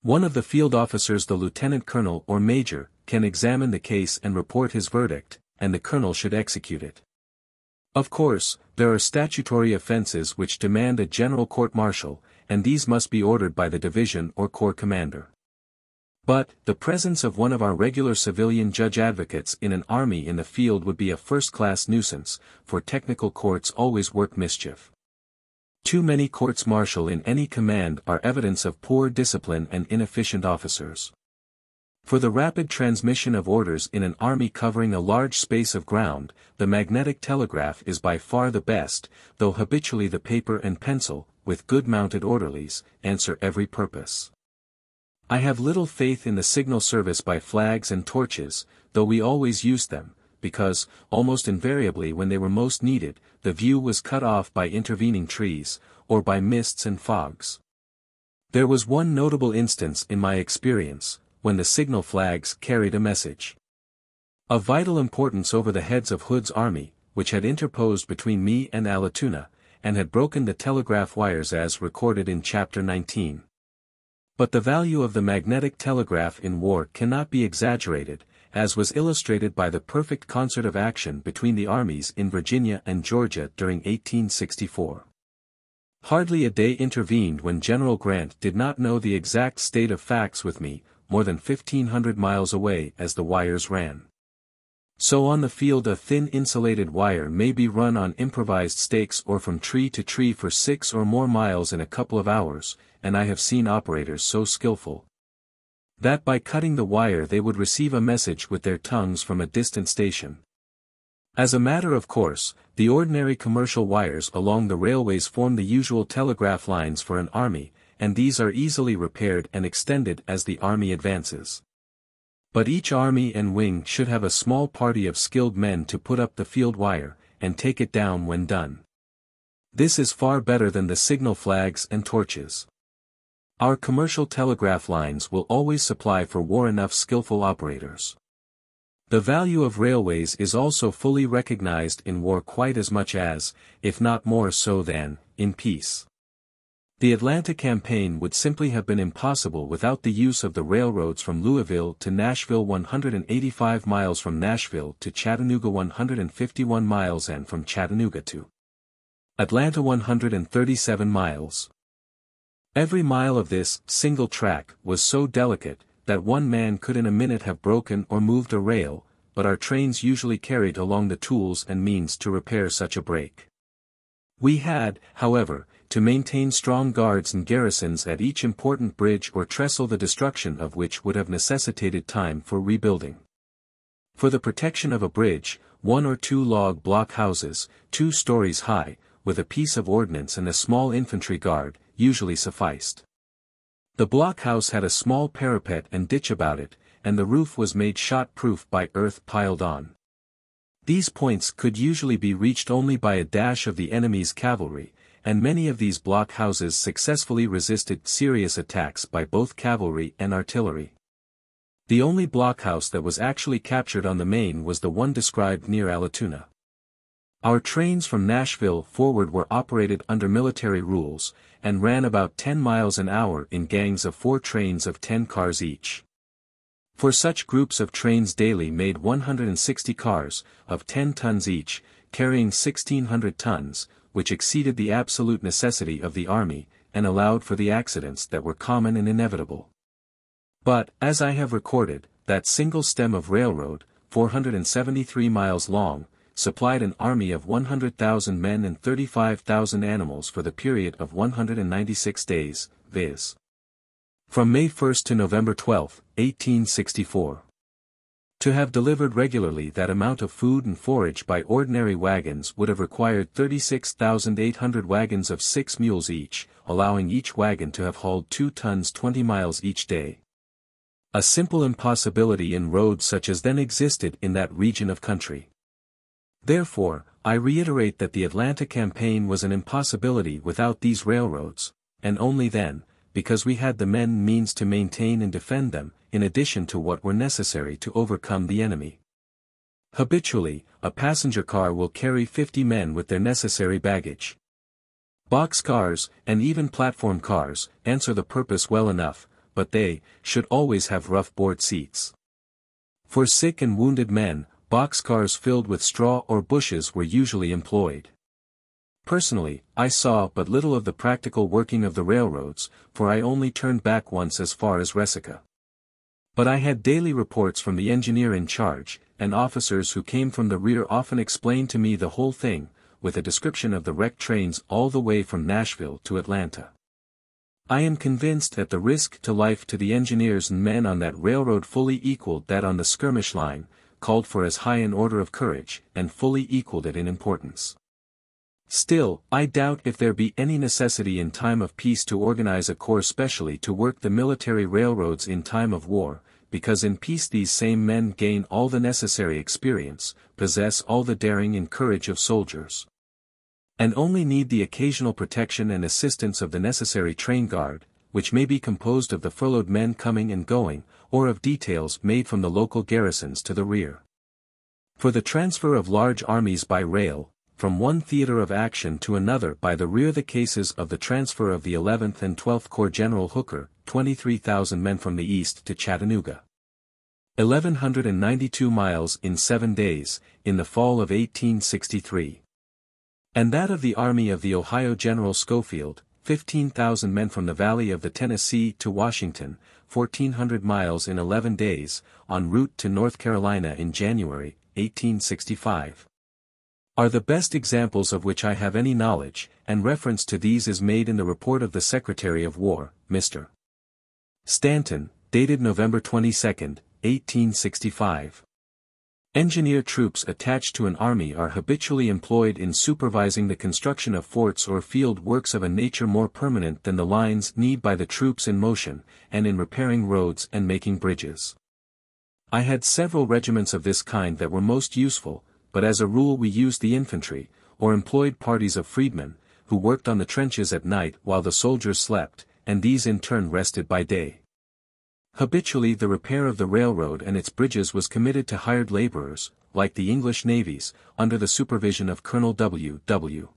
One of the field officers, the lieutenant colonel or major, can examine the case and report his verdict, and the colonel should execute it. Of course, there are statutory offenses which demand a general court-martial, and these must be ordered by the division or corps commander. But, the presence of one of our regular civilian judge-advocates in an army in the field would be a first-class nuisance, for technical courts always work mischief. Too many courts-martial in any command are evidence of poor discipline and inefficient officers. For the rapid transmission of orders in an army covering a large space of ground, the magnetic telegraph is by far the best, though habitually the paper and pencil, with good mounted orderlies, answer every purpose. I have little faith in the signal service by flags and torches, though we always used them, because, almost invariably when they were most needed, the view was cut off by intervening trees, or by mists and fogs. There was one notable instance in my experience, when the signal flags carried a message of vital importance over the heads of Hood's army, which had interposed between me and Allatoona, and had broken the telegraph wires as recorded in Chapter 19. But the value of the magnetic telegraph in war cannot be exaggerated, as was illustrated by the perfect concert of action between the armies in Virginia and Georgia during 1864. Hardly a day intervened when General Grant did not know the exact state of facts with me, more than 1,500 miles away as the wires ran. So on the field a thin insulated wire may be run on improvised stakes or from tree to tree for 6 or more miles in a couple of hours, and I have seen operators so skillful that by cutting the wire they would receive a message with their tongues from a distant station. As a matter of course, the ordinary commercial wires along the railways form the usual telegraph lines for an army, and these are easily repaired and extended as the army advances. But each army and wing should have a small party of skilled men to put up the field wire, and take it down when done. This is far better than the signal flags and torches. Our commercial telegraph lines will always supply for war enough skillful operators. The value of railways is also fully recognized in war quite as much as, if not more so than, in peace. The Atlanta campaign would simply have been impossible without the use of the railroads from Louisville to Nashville, 185 miles, from Nashville to Chattanooga 151 miles, and from Chattanooga to Atlanta 137 miles. Every mile of this single track was so delicate that one man could in a minute have broken or moved a rail, but our trains usually carried along the tools and means to repair such a break. We had, however, to maintain strong guards and garrisons at each important bridge or trestle, the destruction of which would have necessitated time for rebuilding. For the protection of a bridge, 1 or 2 log block houses, 2 stories high, with a piece of ordnance and a small infantry guard, usually sufficed. The blockhouse had a small parapet and ditch about it, and the roof was made shot-proof by earth piled on. These points could usually be reached only by a dash of the enemy's cavalry, and many of these blockhouses successfully resisted serious attacks by both cavalry and artillery. The only blockhouse that was actually captured on the Main was the one described near Allatoona. Our trains from Nashville forward were operated under military rules, and ran about 10 miles an hour in gangs of 4 trains of 10 cars each. For such groups of trains daily made 160 cars, of 10 tons each, carrying 1,600 tons, which exceeded the absolute necessity of the army, and allowed for the accidents that were common and inevitable. But, as I have recorded, that single stem of railroad, 473 miles long, supplied an army of 100,000 men and 35,000 animals for the period of 196 days, viz. from May 1 to November 12, 1864. To have delivered regularly that amount of food and forage by ordinary wagons would have required 36,800 wagons of 6 mules each, allowing each wagon to have hauled 2 tons 20 miles each day. A simple impossibility in roads such as then existed in that region of country. Therefore, I reiterate that the Atlanta campaign was an impossibility without these railroads, and only then, because we had the men and means to maintain and defend them, in addition to what were necessary to overcome the enemy. Habitually, a passenger car will carry 50 men with their necessary baggage. Boxcars, and even platform cars, answer the purpose well enough, but they should always have rough board seats. For sick and wounded men, boxcars filled with straw or bushes were usually employed. Personally, I saw but little of the practical working of the railroads, for I only turned back once as far as Resica. But I had daily reports from the engineer in charge, and officers who came from the rear often explained to me the whole thing, with a description of the wrecked trains all the way from Nashville to Atlanta. I am convinced that the risk to life to the engineers and men on that railroad fully equaled that on the skirmish line, called for as high an order of courage, and fully equaled it in importance. Still, I doubt if there be any necessity in time of peace to organize a corps specially to work the military railroads in time of war, because in peace these same men gain all the necessary experience, possess all the daring and courage of soldiers, and only need the occasional protection and assistance of the necessary train guard, which may be composed of the furloughed men coming and going, or of details made from the local garrisons to the rear. For the transfer of large armies by rail, from one theater of action to another by the rear, the cases of the transfer of the 11th and 12th Corps General Hooker, 23,000 men from the east to Chattanooga, 1,192 miles in 7 days, in the fall of 1863. And that of the Army of the Ohio General Schofield, 15,000 men from the Valley of the Tennessee to Washington, 1,400 miles in 11 days, en route to North Carolina in January, 1865. Are the best examples of which I have any knowledge, and reference to these is made in the report of the Secretary of War, Mr. Stanton, dated November 22, 1865. Engineer troops attached to an army are habitually employed in supervising the construction of forts or field works of a nature more permanent than the lines need by the troops in motion, and in repairing roads and making bridges. I had several regiments of this kind that were most useful, but as a rule we used the infantry, or employed parties of freedmen, who worked on the trenches at night while the soldiers slept, and these in turn rested by day. Habitually the repair of the railroad and its bridges was committed to hired laborers, like the English navies, under the supervision of Colonel W. W.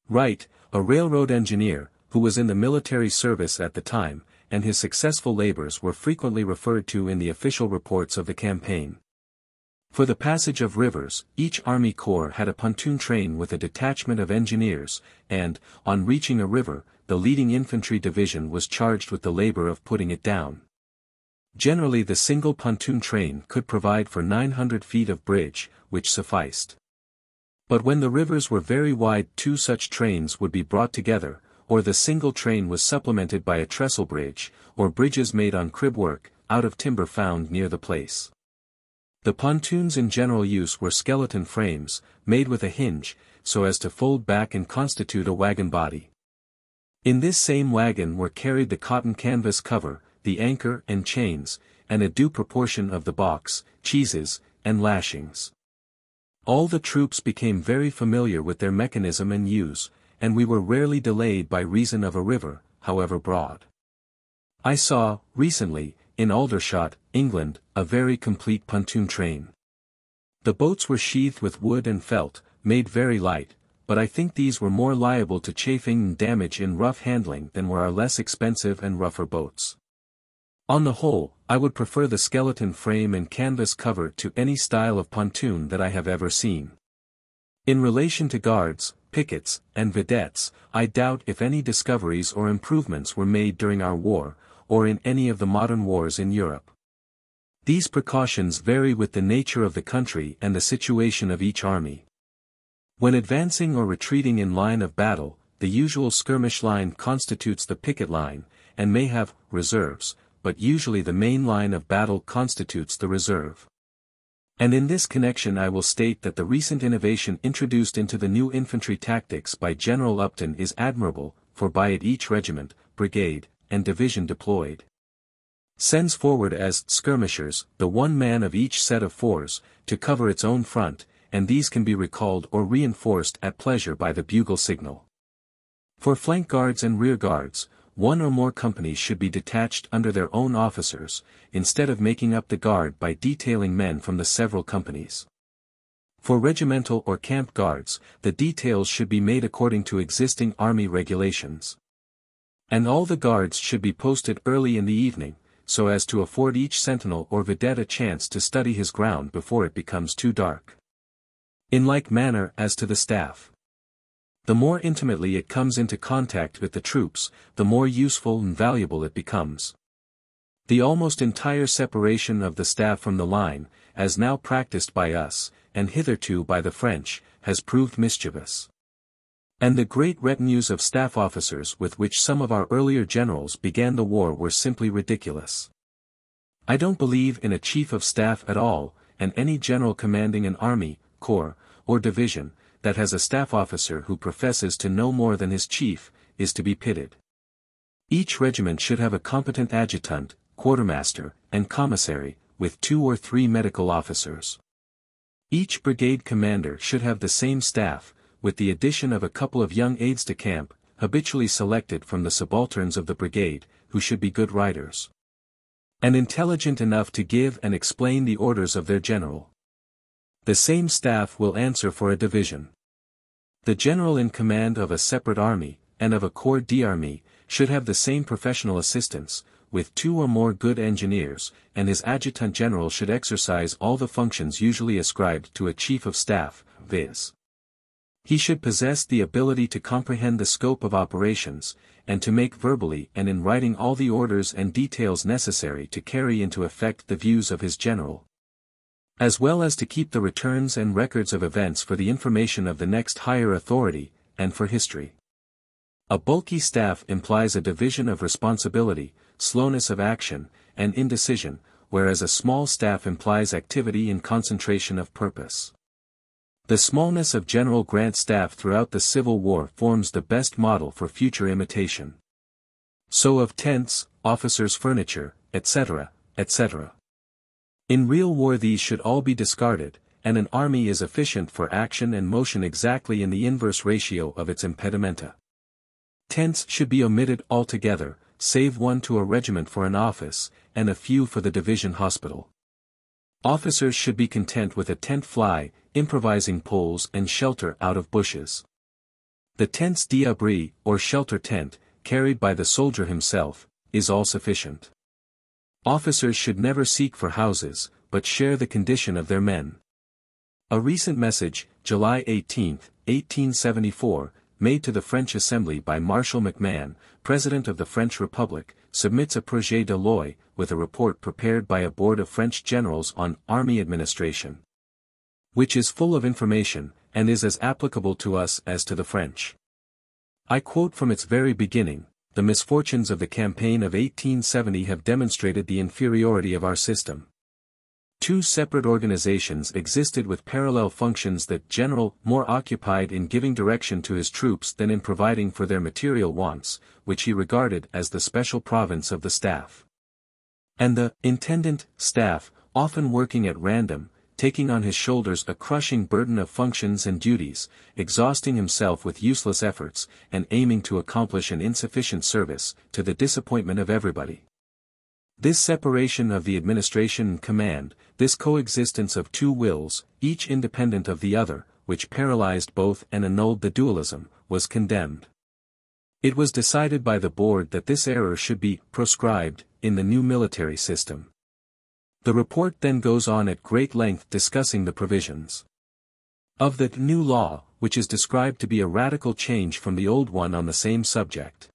Wright, a railroad engineer, who was in the military service at the time, and his successful labors were frequently referred to in the official reports of the campaign. For the passage of rivers, each Army Corps had a pontoon train with a detachment of engineers, and, on reaching a river, the leading infantry division was charged with the labor of putting it down. Generally the single pontoon train could provide for 900 feet of bridge, which sufficed. But when the rivers were very wide, 2 such trains would be brought together, or the single train was supplemented by a trestle bridge, or bridges made on crib work, out of timber found near the place. The pontoons in general use were skeleton frames, made with a hinge, so as to fold back and constitute a wagon body. In this same wagon were carried the cotton canvas cover, the anchor and chains, and a due proportion of the box, cheeses, and lashings. All the troops became very familiar with their mechanism and use, and we were rarely delayed by reason of a river, however broad. I saw, recently, in Aldershot, England, a very complete pontoon train. The boats were sheathed with wood and felt, made very light, but I think these were more liable to chafing and damage in rough handling than were our less expensive and rougher boats. On the whole, I would prefer the skeleton frame and canvas cover to any style of pontoon that I have ever seen. In relation to guards, pickets, and vedettes, I doubt if any discoveries or improvements were made during our war, or in any of the modern wars in Europe. These precautions vary with the nature of the country and the situation of each army. When advancing or retreating in line of battle, the usual skirmish line constitutes the picket line, and may have reserves, but usually the main line of battle constitutes the reserve. And in this connection I will state that the recent innovation introduced into the new infantry tactics by General Upton is admirable, for by it each regiment, brigade, and division deployed sends forward as skirmishers the one man of each set of fours, to cover its own front, and these can be recalled or reinforced at pleasure by the bugle signal. For flank guards and rear guards, one or more companies should be detached under their own officers, instead of making up the guard by detailing men from the several companies. For regimental or camp guards, the details should be made according to existing army regulations. And all the guards should be posted early in the evening, so as to afford each sentinel or vidette a chance to study his ground before it becomes too dark. In like manner as to the staff. The more intimately it comes into contact with the troops, the more useful and valuable it becomes. The almost entire separation of the staff from the line, as now practiced by us, and hitherto by the French, has proved mischievous. And the great retinues of staff officers with which some of our earlier generals began the war were simply ridiculous. I don't believe in a chief of staff at all, and any general commanding an army, corps, or division, that has a staff officer who professes to know more than his chief, is to be pitied. Each regiment should have a competent adjutant, quartermaster, and commissary, with 2 or 3 medical officers. Each brigade commander should have the same staff, with the addition of a couple of young aides-de-camp, habitually selected from the subalterns of the brigade, who should be good riders, and intelligent enough to give and explain the orders of their general. The same staff will answer for a division. The general in command of a separate army, and of a corps d'armée, should have the same professional assistants, with 2 or more good engineers, and his adjutant general should exercise all the functions usually ascribed to a chief of staff, viz. He should possess the ability to comprehend the scope of operations, and to make verbally and in writing all the orders and details necessary to carry into effect the views of his general, as well as to keep the returns and records of events for the information of the next higher authority, and for history. A bulky staff implies a division of responsibility, slowness of action, and indecision, whereas a small staff implies activity and concentration of purpose. The smallness of General Grant's staff throughout the Civil War forms the best model for future imitation. So of tents, officers' furniture, etc., etc. In real war these should all be discarded, and an army is efficient for action and motion exactly in the inverse ratio of its impedimenta. Tents should be omitted altogether, save one to a regiment for an office, and a few for the division hospital. Officers should be content with a tent fly, improvising poles and shelter out of bushes. The tents d'abri, or shelter tent, carried by the soldier himself, is all sufficient. Officers should never seek for houses, but share the condition of their men. A recent message, July 18, 1874, made to the French Assembly by Marshal MacMahon, President of the French Republic, submits a projet de loi, with a report prepared by a board of French generals on army administration, which is full of information, and is as applicable to us as to the French. I quote from its very beginning: "The misfortunes of the campaign of 1870 have demonstrated the inferiority of our system. 2 separate organizations existed with parallel functions, that general more occupied in giving direction to his troops than in providing for their material wants, which he regarded as the special province of the staff. And the intendant, staff, often working at random, taking on his shoulders a crushing burden of functions and duties, exhausting himself with useless efforts, and aiming to accomplish an insufficient service, to the disappointment of everybody. This separation of the administration and command, this coexistence of 2 wills, each independent of the other, which paralyzed both and annulled the dualism, was condemned. It was decided by the board that this error should be proscribed in the new military system." The report then goes on at great length discussing the provisions of the new law, which is described to be a radical change from the old one on the same subject.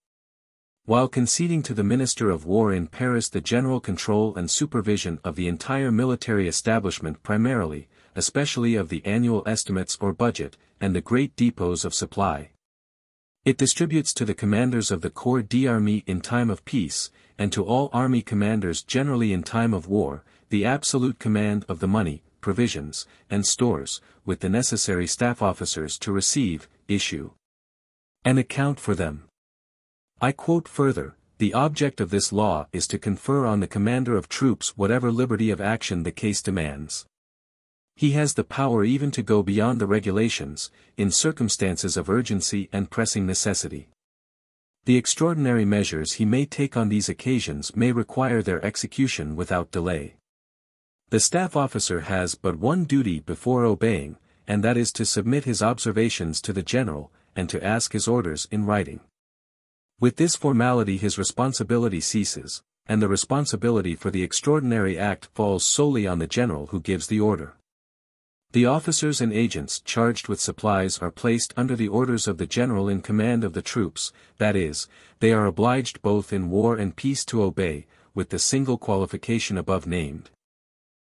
While conceding to the Minister of War in Paris the general control and supervision of the entire military establishment, primarily, especially of the annual estimates or budget, and the great depots of supply, it distributes to the commanders of the corps d'armée in time of peace, and to all army commanders generally in time of war, the absolute command of the money, provisions, and stores, with the necessary staff officers to receive, issue, and account for them. I quote further, "The object of this law is to confer on the commander of troops whatever liberty of action the case demands. He has the power even to go beyond the regulations, in circumstances of urgency and pressing necessity. The extraordinary measures he may take on these occasions may require their execution without delay. The staff officer has but one duty before obeying, and that is to submit his observations to the general, and to ask his orders in writing. With this formality his responsibility ceases, and the responsibility for the extraordinary act falls solely on the general who gives the order. The officers and agents charged with supplies are placed under the orders of the general in command of the troops, that is, they are obliged both in war and peace to obey, with the single qualification above named,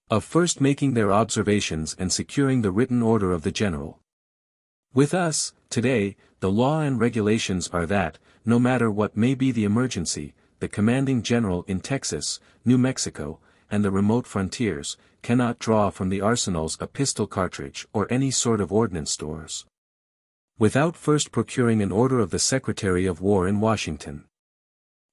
of first making their observations and securing the written order of the general. With us, today, the law and regulations are that, no matter what may be the emergency, the commanding general in Texas, New Mexico, and the remote frontiers, cannot draw from the arsenals a pistol cartridge or any sort of ordnance stores, without first procuring an order of the Secretary of War in Washington.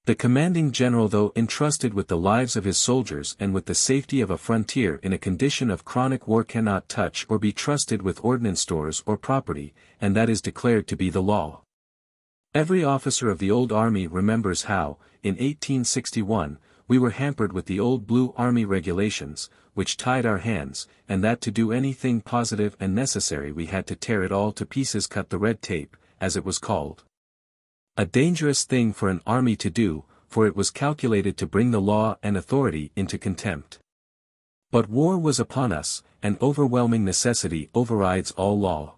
The commanding general, though entrusted with the lives of his soldiers and with the safety of a frontier in a condition of chronic war, cannot touch or be trusted with ordnance stores or property, and that is declared to be the law. Every officer of the old army remembers how, in 1861, we were hampered with the old Blue Army regulations, which tied our hands, and that to do anything positive and necessary we had to tear it all to pieces, cut the red tape, as it was called. A dangerous thing for an army to do, for it was calculated to bring the law and authority into contempt. But war was upon us, and overwhelming necessity overrides all law.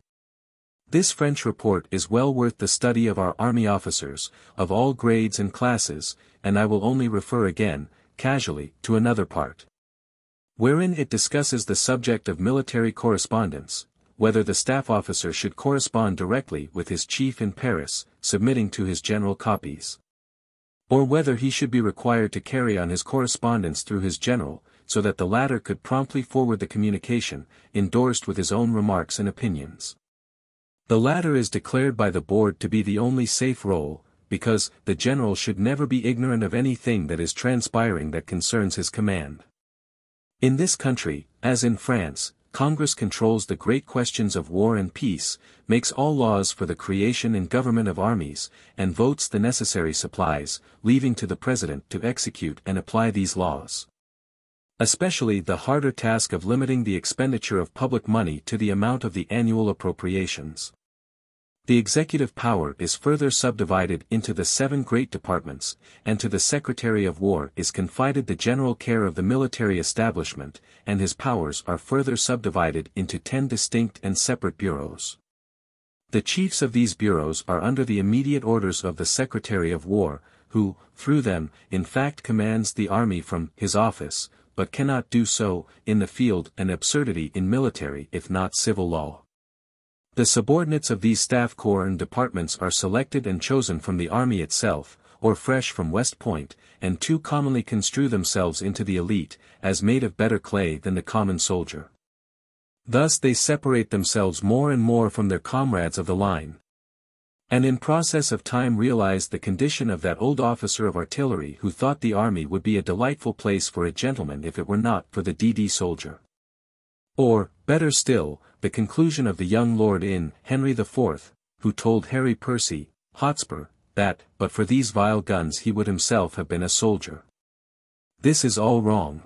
This French report is well worth the study of our army officers, of all grades and classes, and I will only refer again, casually, to another part, wherein it discusses the subject of military correspondence, whether the staff officer should correspond directly with his chief in Paris, submitting to his general copies, or whether he should be required to carry on his correspondence through his general, so that the latter could promptly forward the communication, endorsed with his own remarks and opinions. The latter is declared by the board to be the only safe role, because the general should never be ignorant of anything that is transpiring that concerns his command. In this country, as in France, Congress controls the great questions of war and peace, makes all laws for the creation and government of armies, and votes the necessary supplies, leaving to the President to execute and apply these laws. Especially the harder task of limiting the expenditure of public money to the amount of the annual appropriations. The executive power is further subdivided into the 7 great departments, and to the Secretary of War is confided the general care of the military establishment, and his powers are further subdivided into 10 distinct and separate bureaus. The chiefs of these bureaus are under the immediate orders of the Secretary of War, who, through them, in fact commands the army from his office, but cannot do so, in the field, an absurdity in military if not civil law. The subordinates of these staff corps and departments are selected and chosen from the army itself, or fresh from West Point, and too commonly construe themselves into the elite, as made of better clay than the common soldier. Thus they separate themselves more and more from their comrades of the line, and in process of time realize the condition of that old officer of artillery who thought the army would be a delightful place for a gentleman if it were not for the D.D. soldier. Or, better still, the conclusion of the young lord in Henry IV, who told Harry Percy, Hotspur, that, but for these vile guns he would himself have been a soldier. This is all wrong.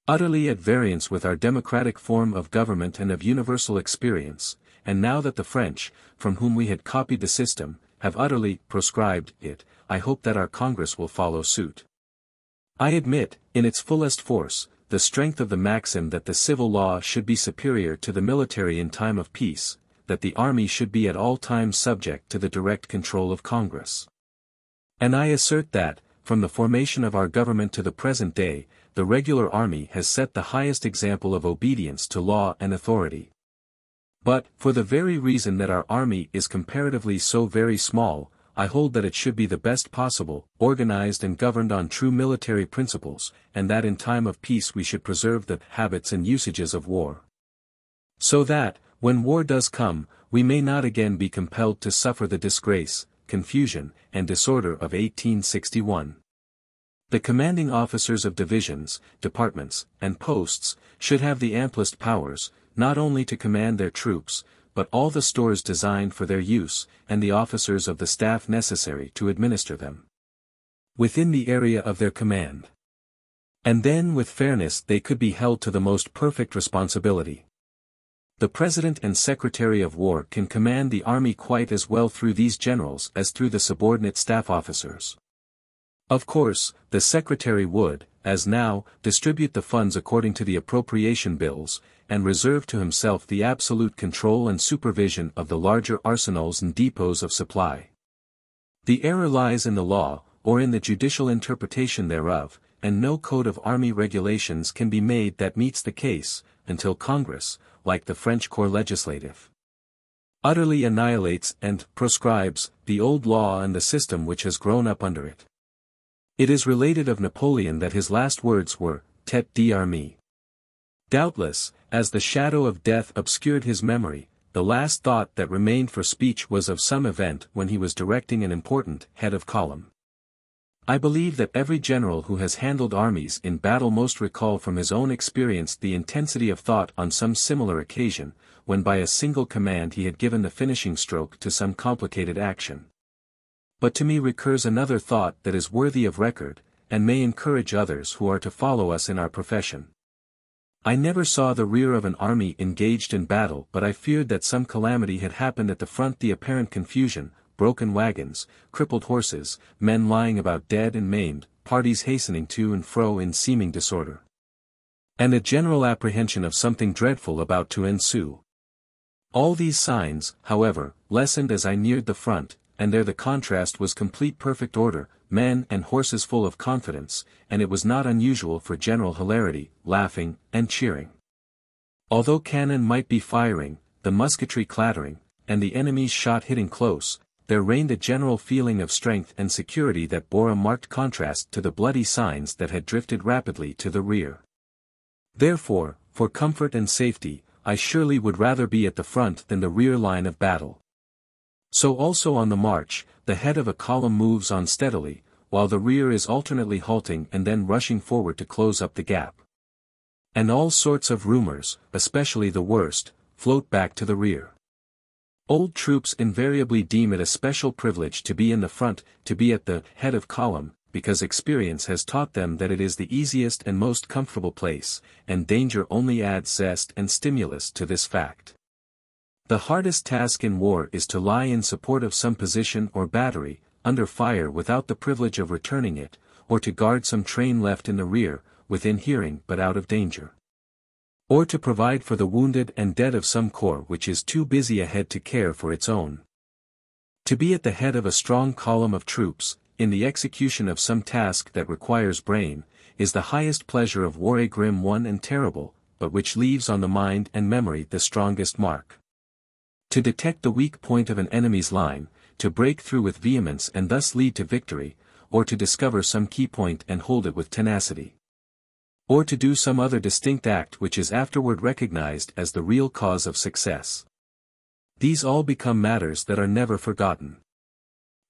Utterly at variance with our democratic form of government and of universal experience, and now that the French, from whom we had copied the system, have utterly proscribed it, I hope that our Congress will follow suit. I admit, in its fullest force, the strength of the maxim that the civil law should be superior to the military in time of peace, that the army should be at all times subject to the direct control of Congress. And I assert that, from the formation of our government to the present day, the regular army has set the highest example of obedience to law and authority. But, for the very reason that our army is comparatively so very small, I hold that it should be the best possible, organized and governed on true military principles, and that in time of peace we should preserve the habits and usages of war. So that, when war does come, we may not again be compelled to suffer the disgrace, confusion, and disorder of 1861. The commanding officers of divisions, departments, and posts, should have the amplest powers, not only to command their troops, but all the stores designed for their use, and the officers of the staff necessary to administer them within the area of their command. And then with fairness they could be held to the most perfect responsibility. The President and Secretary of War can command the army quite as well through these generals as through the subordinate staff officers. Of course, the Secretary would, as now, distribute the funds according to the appropriation bills, and reserve to himself the absolute control and supervision of the larger arsenals and depots of supply. The error lies in the law, or in the judicial interpretation thereof, and no code of army regulations can be made that meets the case, until Congress, like the French Corps Legislative, utterly annihilates and proscribes the old law and the system which has grown up under it. It is related of Napoleon that his last words were, tête d'armée. Doubtless, as the shadow of death obscured his memory, the last thought that remained for speech was of some event when he was directing an important head of column. I believe that every general who has handled armies in battle must recall from his own experience the intensity of thought on some similar occasion, when by a single command he had given the finishing stroke to some complicated action. But to me recurs another thought that is worthy of record, and may encourage others who are to follow us in our profession. I never saw the rear of an army engaged in battle, but I feared that some calamity had happened at the front. The apparent confusion, broken wagons, crippled horses, men lying about dead and maimed, parties hastening to and fro in seeming disorder, and a general apprehension of something dreadful about to ensue. All these signs, however, lessened as I neared the front, and there the contrast was complete. Perfect order, men and horses full of confidence, and it was not unusual for general hilarity, laughing, and cheering. Although cannon might be firing, the musketry clattering, and the enemy's shot hitting close, there reigned a general feeling of strength and security that bore a marked contrast to the bloody signs that had drifted rapidly to the rear. Therefore, for comfort and safety, I surely would rather be at the front than the rear line of battle. So also on the march, the head of a column moves on steadily, while the rear is alternately halting and then rushing forward to close up the gap. And all sorts of rumors, especially the worst, float back to the rear. Old troops invariably deem it a special privilege to be in the front, to be at the head of column, because experience has taught them that it is the easiest and most comfortable place, and danger only adds zest and stimulus to this fact. The hardest task in war is to lie in support of some position or battery, under fire without the privilege of returning it, or to guard some train left in the rear, within hearing but out of danger. Or to provide for the wounded and dead of some corps which is too busy ahead to care for its own. To be at the head of a strong column of troops, in the execution of some task that requires brain, is the highest pleasure of war, a grim one and terrible, but which leaves on the mind and memory the strongest mark. To detect the weak point of an enemy's line, to break through with vehemence and thus lead to victory, or to discover some key point and hold it with tenacity, or to do some other distinct act which is afterward recognized as the real cause of success. These all become matters that are never forgotten.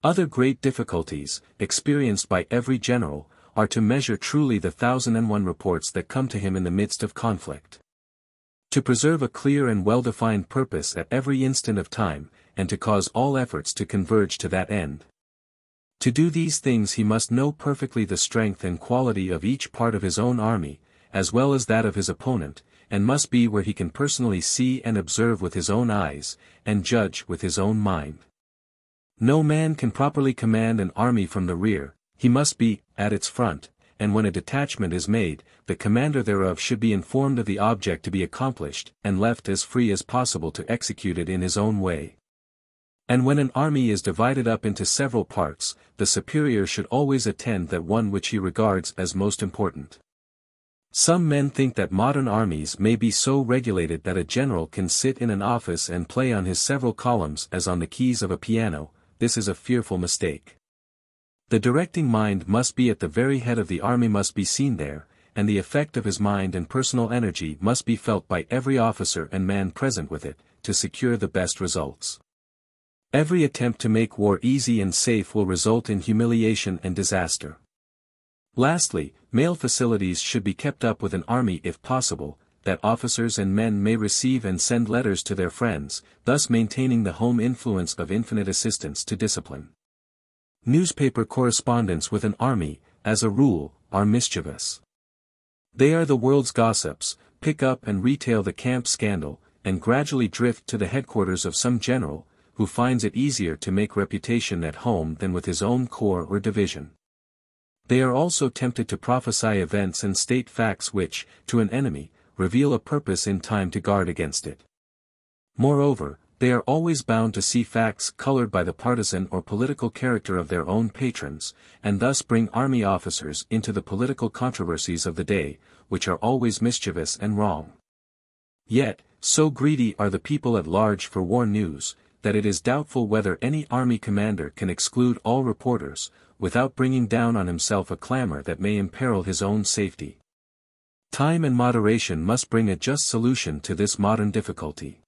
Other great difficulties, experienced by every general, are to measure truly the 1001 reports that come to him in the midst of conflict. To preserve a clear and well-defined purpose at every instant of time, and to cause all efforts to converge to that end. To do these things he must know perfectly the strength and quality of each part of his own army, as well as that of his opponent, and must be where he can personally see and observe with his own eyes, and judge with his own mind. No man can properly command an army from the rear, he must be at its front, and when a detachment is made, the commander thereof should be informed of the object to be accomplished, and left as free as possible to execute it in his own way. And when an army is divided up into several parts, the superior should always attend that one which he regards as most important. Some men think that modern armies may be so regulated that a general can sit in an office and play on his several columns as on the keys of a piano, this is a fearful mistake. The directing mind must be at the very head of the army, must be seen there, and the effect of his mind and personal energy must be felt by every officer and man present with it, to secure the best results. Every attempt to make war easy and safe will result in humiliation and disaster. Lastly, mail facilities should be kept up with an army if possible, that officers and men may receive and send letters to their friends, thus maintaining the home influence of infinite assistance to discipline. Newspaper correspondence with an army, as a rule, are mischievous. They are the world's gossips, pick up and retail the camp scandal, and gradually drift to the headquarters of some general, who finds it easier to make reputation at home than with his own corps or division. They are also tempted to prophesy events and state facts which, to an enemy, reveal a purpose in time to guard against it. Moreover, they are always bound to see facts colored by the partisan or political character of their own patrons, and thus bring army officers into the political controversies of the day, which are always mischievous and wrong. Yet, so greedy are the people at large for war news, that it is doubtful whether any army commander can exclude all reporters, without bringing down on himself a clamor that may imperil his own safety. Time and moderation must bring a just solution to this modern difficulty.